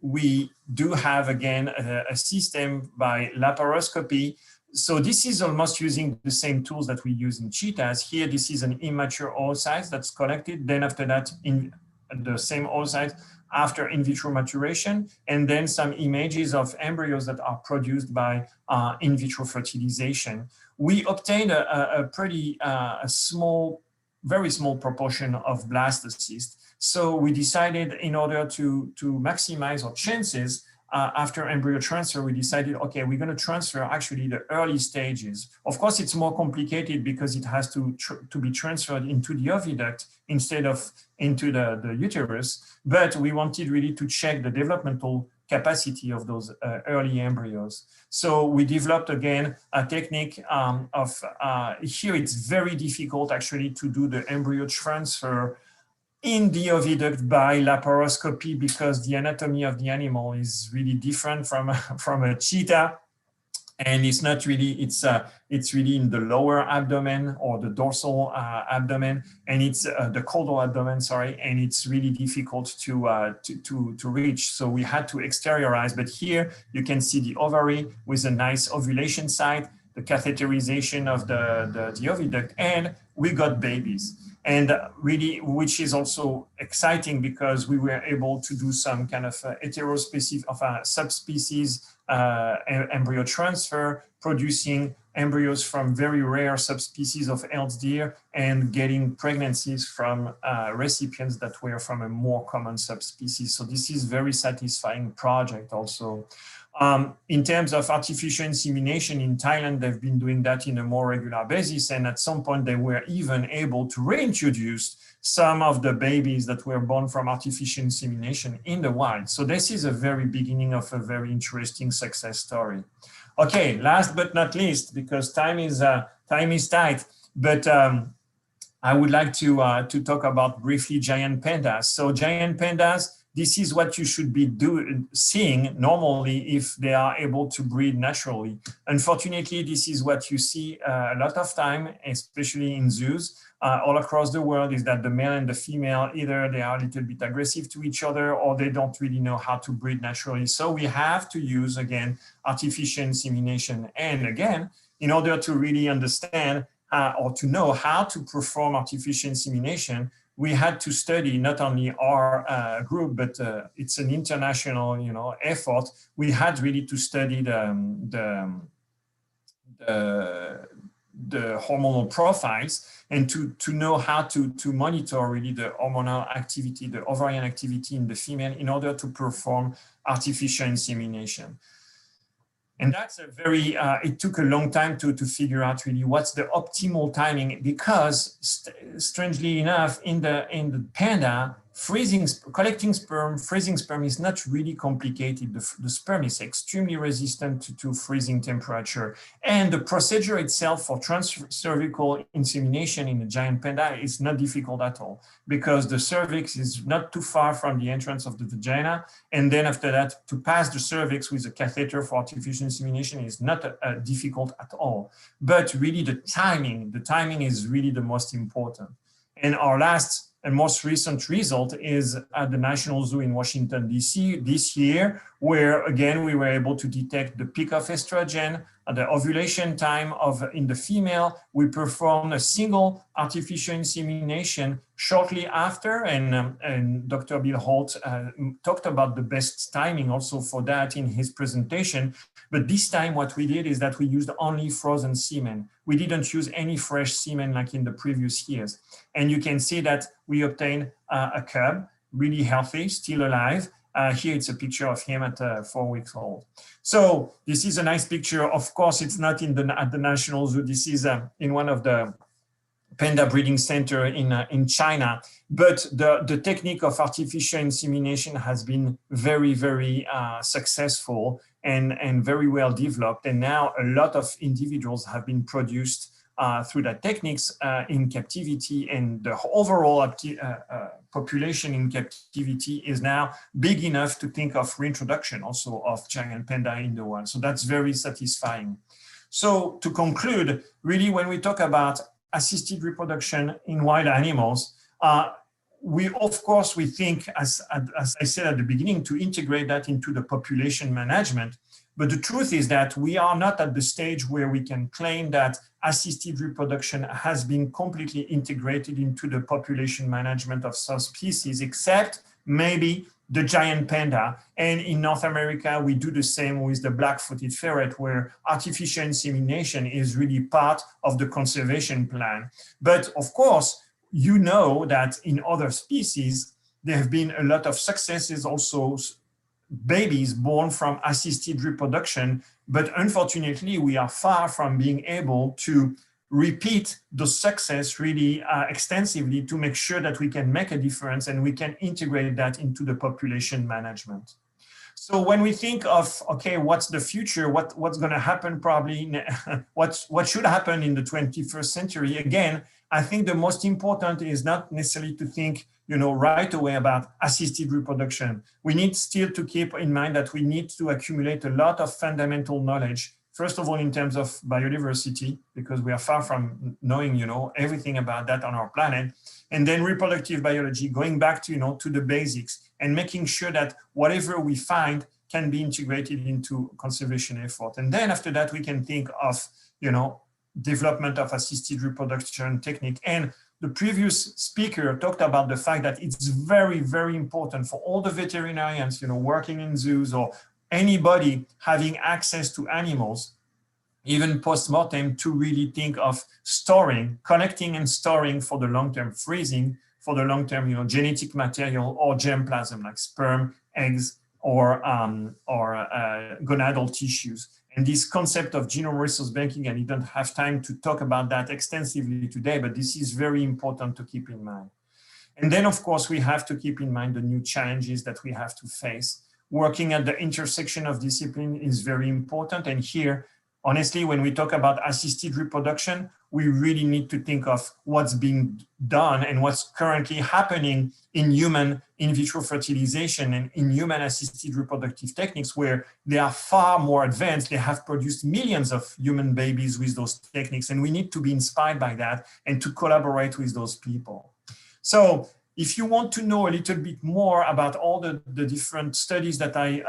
we do have, again, a system by laparoscopy. So this is almost using the same tools that we use in cheetahs. Here, this is an immature oocyte that's collected. Then after that, in the same oocyte after in vitro maturation, and then some images of embryos that are produced by in vitro fertilization. We obtained a pretty small, very small proportion of blastocysts. So we decided, in order to maximize our chances, after embryo transfer, we decided, okay, we're going to transfer actually the early stages. Of course, it's more complicated because it has to be transferred into the oviduct instead of into the uterus. But we wanted really to check the developmental capacity of those early embryos. So we developed, again, a technique here it's very difficult actually to do the embryo transfer in the oviduct by laparoscopy because the anatomy of the animal is really different from a cheetah, and it's not really, it's really in the lower abdomen or the dorsal abdomen, and it's the caudal abdomen, sorry, and it's really difficult to reach. So we had to exteriorize, but here you can see the ovary with a nice ovulation site, the catheterization of the oviduct, and we got babies. And really, which is also exciting because we were able to do some kind of heterospecific of a subspecies embryo transfer, producing embryos from very rare subspecies of Elds deer and getting pregnancies from recipients that were from a more common subspecies. So this is very satisfying project also. In terms of artificial insemination in Thailand, they've been doing that in a more regular basis. And at some point, they were even able to reintroduce some of the babies that were born from artificial insemination in the wild. So this is a very beginning of a very interesting success story. Okay, last but not least, because time is tight, but I would like to talk about briefly giant pandas. So giant pandas, this is what you should be seeing normally if they are able to breed naturally. Unfortunately, this is what you see a lot of time, especially in zoos all across the world, is that the male and the female, either they are a little bit aggressive to each other or they don't really know how to breed naturally. So we have to use, again, artificial insemination. And again, in order to really understand or to know how to perform artificial insemination, we had to study not only our group, but it's an international, effort. We had really to study the hormonal profiles and to know how to monitor really the hormonal activity, the ovarian activity in the female in order to perform artificial insemination. And that's a very, it took a long time to figure out really what's the optimal timing, because strangely enough, in the panda, collecting sperm, freezing sperm is not really complicated. The sperm is extremely resistant to freezing temperature. And the procedure itself for transcervical insemination in a giant panda is not difficult at all, because the cervix is not too far from the entrance of the vagina. And then after that, to pass the cervix with a catheter for artificial insemination is not difficult at all. But really the timing is really the most important. And our last and most recent result is at the National Zoo in Washington, D.C. this year, where again, we were able to detect the peak of estrogen at the ovulation time in the female. We performed a single artificial insemination shortly after, and Dr. Bill Holt talked about the best timing also for that in his presentation. But this time what we did is that we used only frozen semen. We didn't use any fresh semen like in the previous years. And you can see that we obtained a cub, really healthy, still alive. Here it's a picture of him at 4 weeks old. So this is a nice picture. Of course, it's not at the National Zoo. This is in one of the panda breeding center in China. But the technique of artificial insemination has been very, very successful and very well developed. And now a lot of individuals have been produced through that techniques in captivity, and the overall population in captivity is now big enough to think of reintroduction also of giant panda in the wild. So that's very satisfying. So to conclude, really when we talk about assisted reproduction in wild animals, we think, as I said at the beginning, to integrate that into the population management. But the truth is that we are not at the stage where we can claim that assisted reproduction has been completely integrated into the population management of some species, except maybe the giant panda. And in North America, we do the same with the black-footed ferret, where artificial insemination is really part of the conservation plan. But of course, you know that in other species, there have been a lot of successes also, babies born from assisted reproduction, but unfortunately, we are far from being able to repeat the success really extensively to make sure that we can make a difference and we can integrate that into the population management. So when we think of, okay, what's the future? What's going to happen probably? What should happen in the 21st century? Again, I think the most important is not necessarily to think, right away about assisted reproduction. We need still to keep in mind that we need to accumulate a lot of fundamental knowledge. First of all, in terms of biodiversity, because we are far from knowing, everything about that on our planet. And then reproductive biology, going back to, to the basics and making sure that whatever we find can be integrated into conservation effort. And then after that, we can think of, development of assisted reproduction technique. And the previous speaker talked about the fact that it's very, very important for all the veterinarians, working in zoos or anybody having access to animals, even post-mortem, to really think of storing, collecting and storing for the long-term freezing, for the long-term, genetic material or germplasm like sperm, eggs, or gonadal tissues. And this concept of genome resource banking, and you don't have time to talk about that extensively today, but this is very important to keep in mind. And then, of course, we have to keep in mind the new challenges that we have to face. Working at the intersection of discipline is very important. And here, honestly, when we talk about assisted reproduction, we really need to think of what's being done and what's currently happening in human in vitro fertilization and in human assisted reproductive techniques, where they are far more advanced. They have produced millions of human babies with those techniques, and we need to be inspired by that and to collaborate with those people. So if you want to know a little bit more about all the different studies that I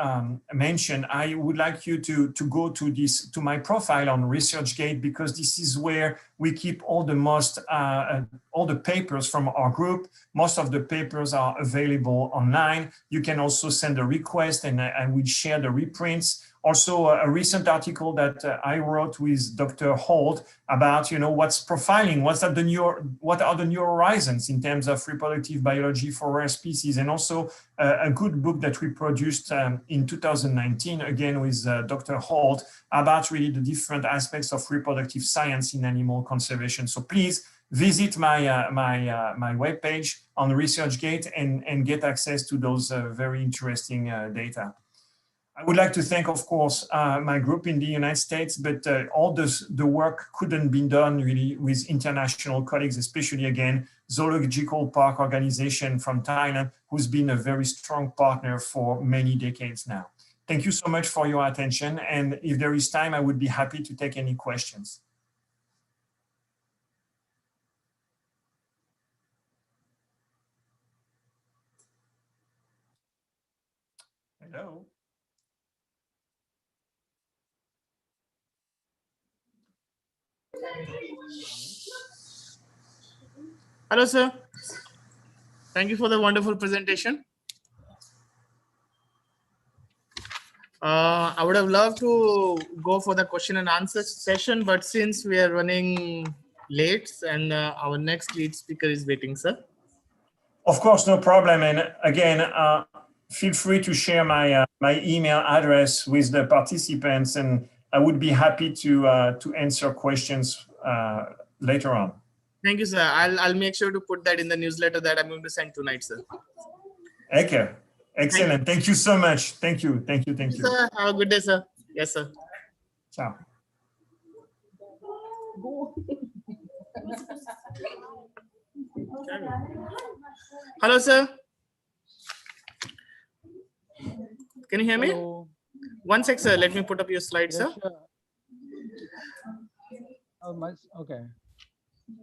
mentioned, I would like you to go to my profile on ResearchGate, because this is where we keep all the papers from our group. Most of the papers are available online. You can also send a request and I will share the reprints. Also, a recent article that I wrote with Dr. Holt about, what's profiling, what are the new horizons in terms of reproductive biology for rare species, and also a good book that we produced in 2019, again with Dr. Holt, about really the different aspects of reproductive science in animal conservation. So please visit my webpage on ResearchGate and get access to those very interesting data. I would like to thank, of course, my group in the United States, but all the work couldn't be done really with international colleagues, especially again, Zoological Park Organization from Thailand, who's been a very strong partner for many decades now. Thank you so much for your attention. And if there is time, I would be happy to take any questions. Hello. Hello, sir. Thank you for the wonderful presentation. I would have loved to go for the question and answer session, but since we are running late and our next lead speaker is waiting, sir. Of course, no problem. And again, feel free to share my my email address with the participants, and I would be happy to answer questions later on. Thank you, sir. I'll make sure to put that in the newsletter that I'm going to send tonight, sir. Okay, excellent. Thank you so much. Thank you. Thank you. Thank you. Sir, have a good day, sir. Yes, sir. Ciao. Hello, sir. Can you hear me? Hello. One sec, sir. Let me put up your slide, Yes, sir. sure. Okay.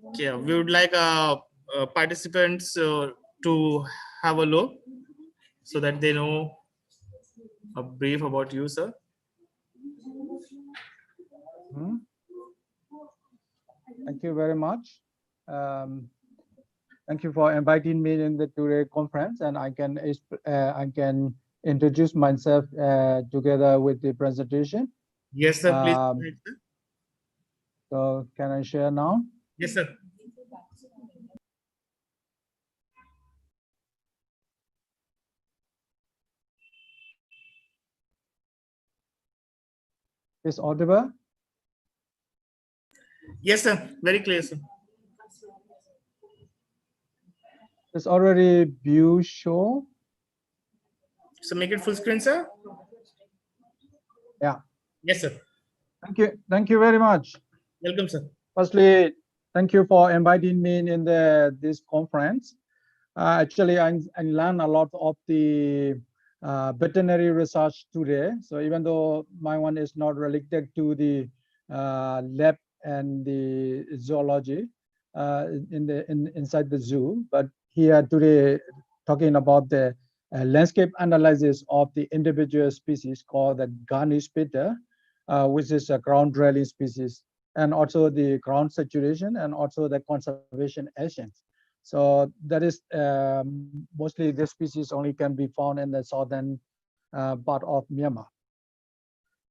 Okay, we would like participants to have a look so that they know a brief about you, sir. Thank you very much. Thank you for inviting me in the today conference, and I can introduce myself together with the presentation. Yes, sir. Please. Go ahead, sir. So can I share now? Yes, sir. Is audible? Yes, sir. Very clear, sir. It's already view show. So make it full screen, sir. Yeah. Yes, sir. Thank you. Thank you very much. Welcome, sir. Firstly, thank you for inviting me in this conference. Actually, I learned a lot of the veterinary research today. So even though my one is not related to the lab and the zoology inside the zoo, but here today talking about the landscape analysis of the individual species called the garnish spitter, which is a ground dwelling species, and also the ground saturation and also the conservation agents. So that is mostly this species only can be found in the southern part of Myanmar.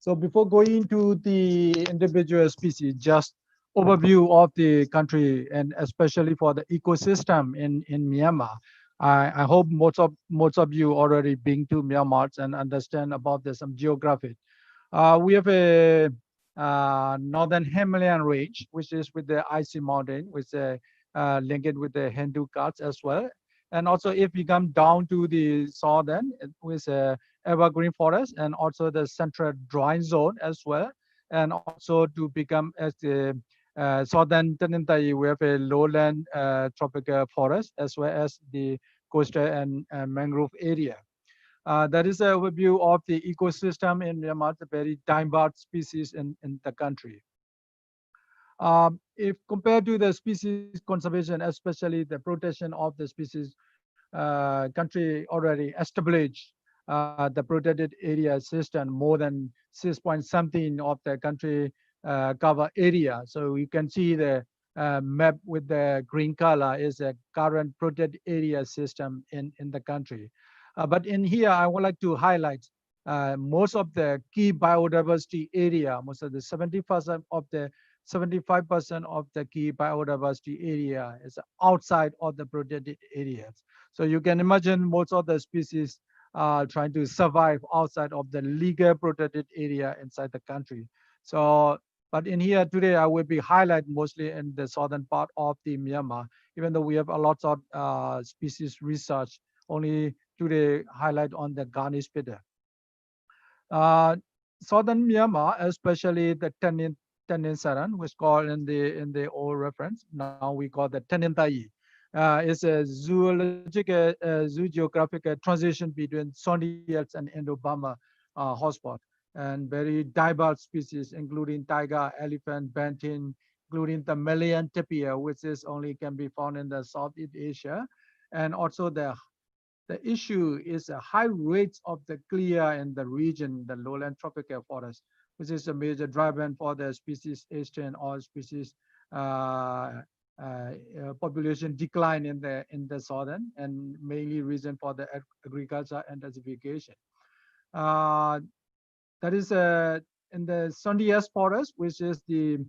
So before going into the individual species, just overview of the country and especially for the ecosystem in Myanmar. I hope most of you already been to Myanmar and understand about some geography. We have a northern Himalayan range, which is with the icy mountain, with linked with the Hindu Ghats as well. And also if we come down to the southern with evergreen forest and also the central dry zone as well. And also to become as the southern Tenintai, we have a lowland tropical forest as well as the coastal and mangrove area. That is an overview of the ecosystem in Myanmar, the very diverse species in the country. If compared to the species conservation, especially the protection of the species, country already established the protected area system more than 6 point something of the country cover area. So you can see the map with the green color is a current protected area system in the country. But in here, I would like to highlight most of the key biodiversity area, most of the 70% of the 75% of the key biodiversity area is outside of the protected areas. So you can imagine most of the species are trying to survive outside of the legal protected area inside the country. So But in here today, I will be highlight mostly in the southern part of the Myanmar, even though we have a lot of species research. Only today highlight on the garnish spider. Southern Myanmar, especially the Tenin Saran, which called in the old reference. Now we call the Tenin Tai. Is a zoological, zoogeographic transition between Sondials and Indo-Burma hotspot, and very diverse species, including tiger, elephant, bantin, including the Malayan tapir, which is only can be found in the Southeast Asia, and also the issue is a high rates of the clear in the region, the lowland tropical forest, which is a major driver for the species extinct or species population decline in the southern, and mainly reason for the agriculture intensification. That is in the Sondias forest, which is the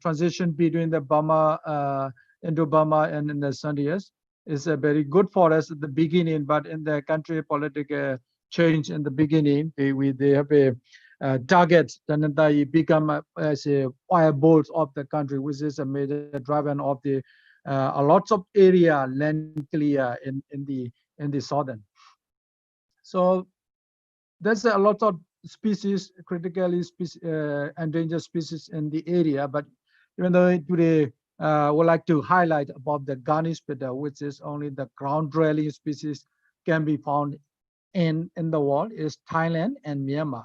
transition between the Burma, Indo-Burma and in the Sondias. Is a very good forest at the beginning, but in the country political change in the beginning, they have a target, then become as a firebolt of the country, which is a major driver of the a lots of area land clear in the southern. So there's a lot of species, critically endangered species in the area, but even though today would like to highlight about the garnish spider, which is only the ground dwelling species can be found in the world, is Thailand and Myanmar.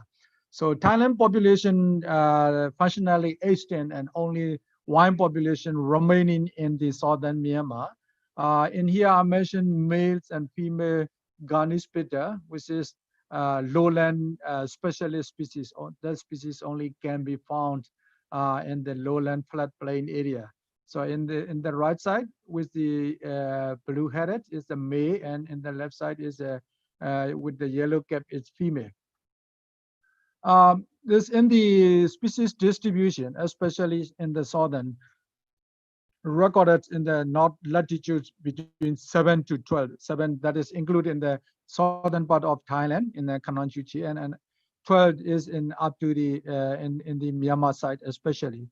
So Thailand population functionally extinct, and only one population remaining in the southern Myanmar. In here I mentioned males and female garnish spider, which is lowland specialist species. That species only can be found in the lowland floodplain area. So in the right side with the blue-headed is the male, and in the left side is with the yellow cap is female. This in the species distribution, especially in the southern, recorded in the north latitudes between 7 to 12. 7 that is included in the southern part of Thailand in the Kanonchuchi, and 12 is in up to the in the Myanmar side especially.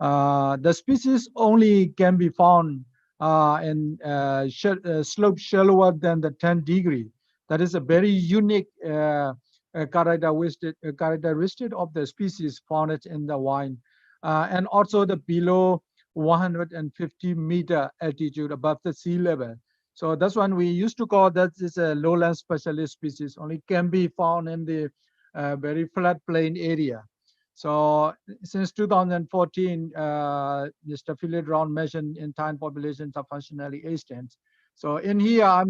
The species only can be found in slope shallower than the 10 degree. That is a very unique characteristic of the species found in the wild, and also the below 150-meter altitude above the sea level. So that's one we used to call that is a lowland specialist species, only can be found in the very flat plain area. So since 2014, Mr. Philip Brown mentioned in Thai populations are functionally extinct. So in here, I'm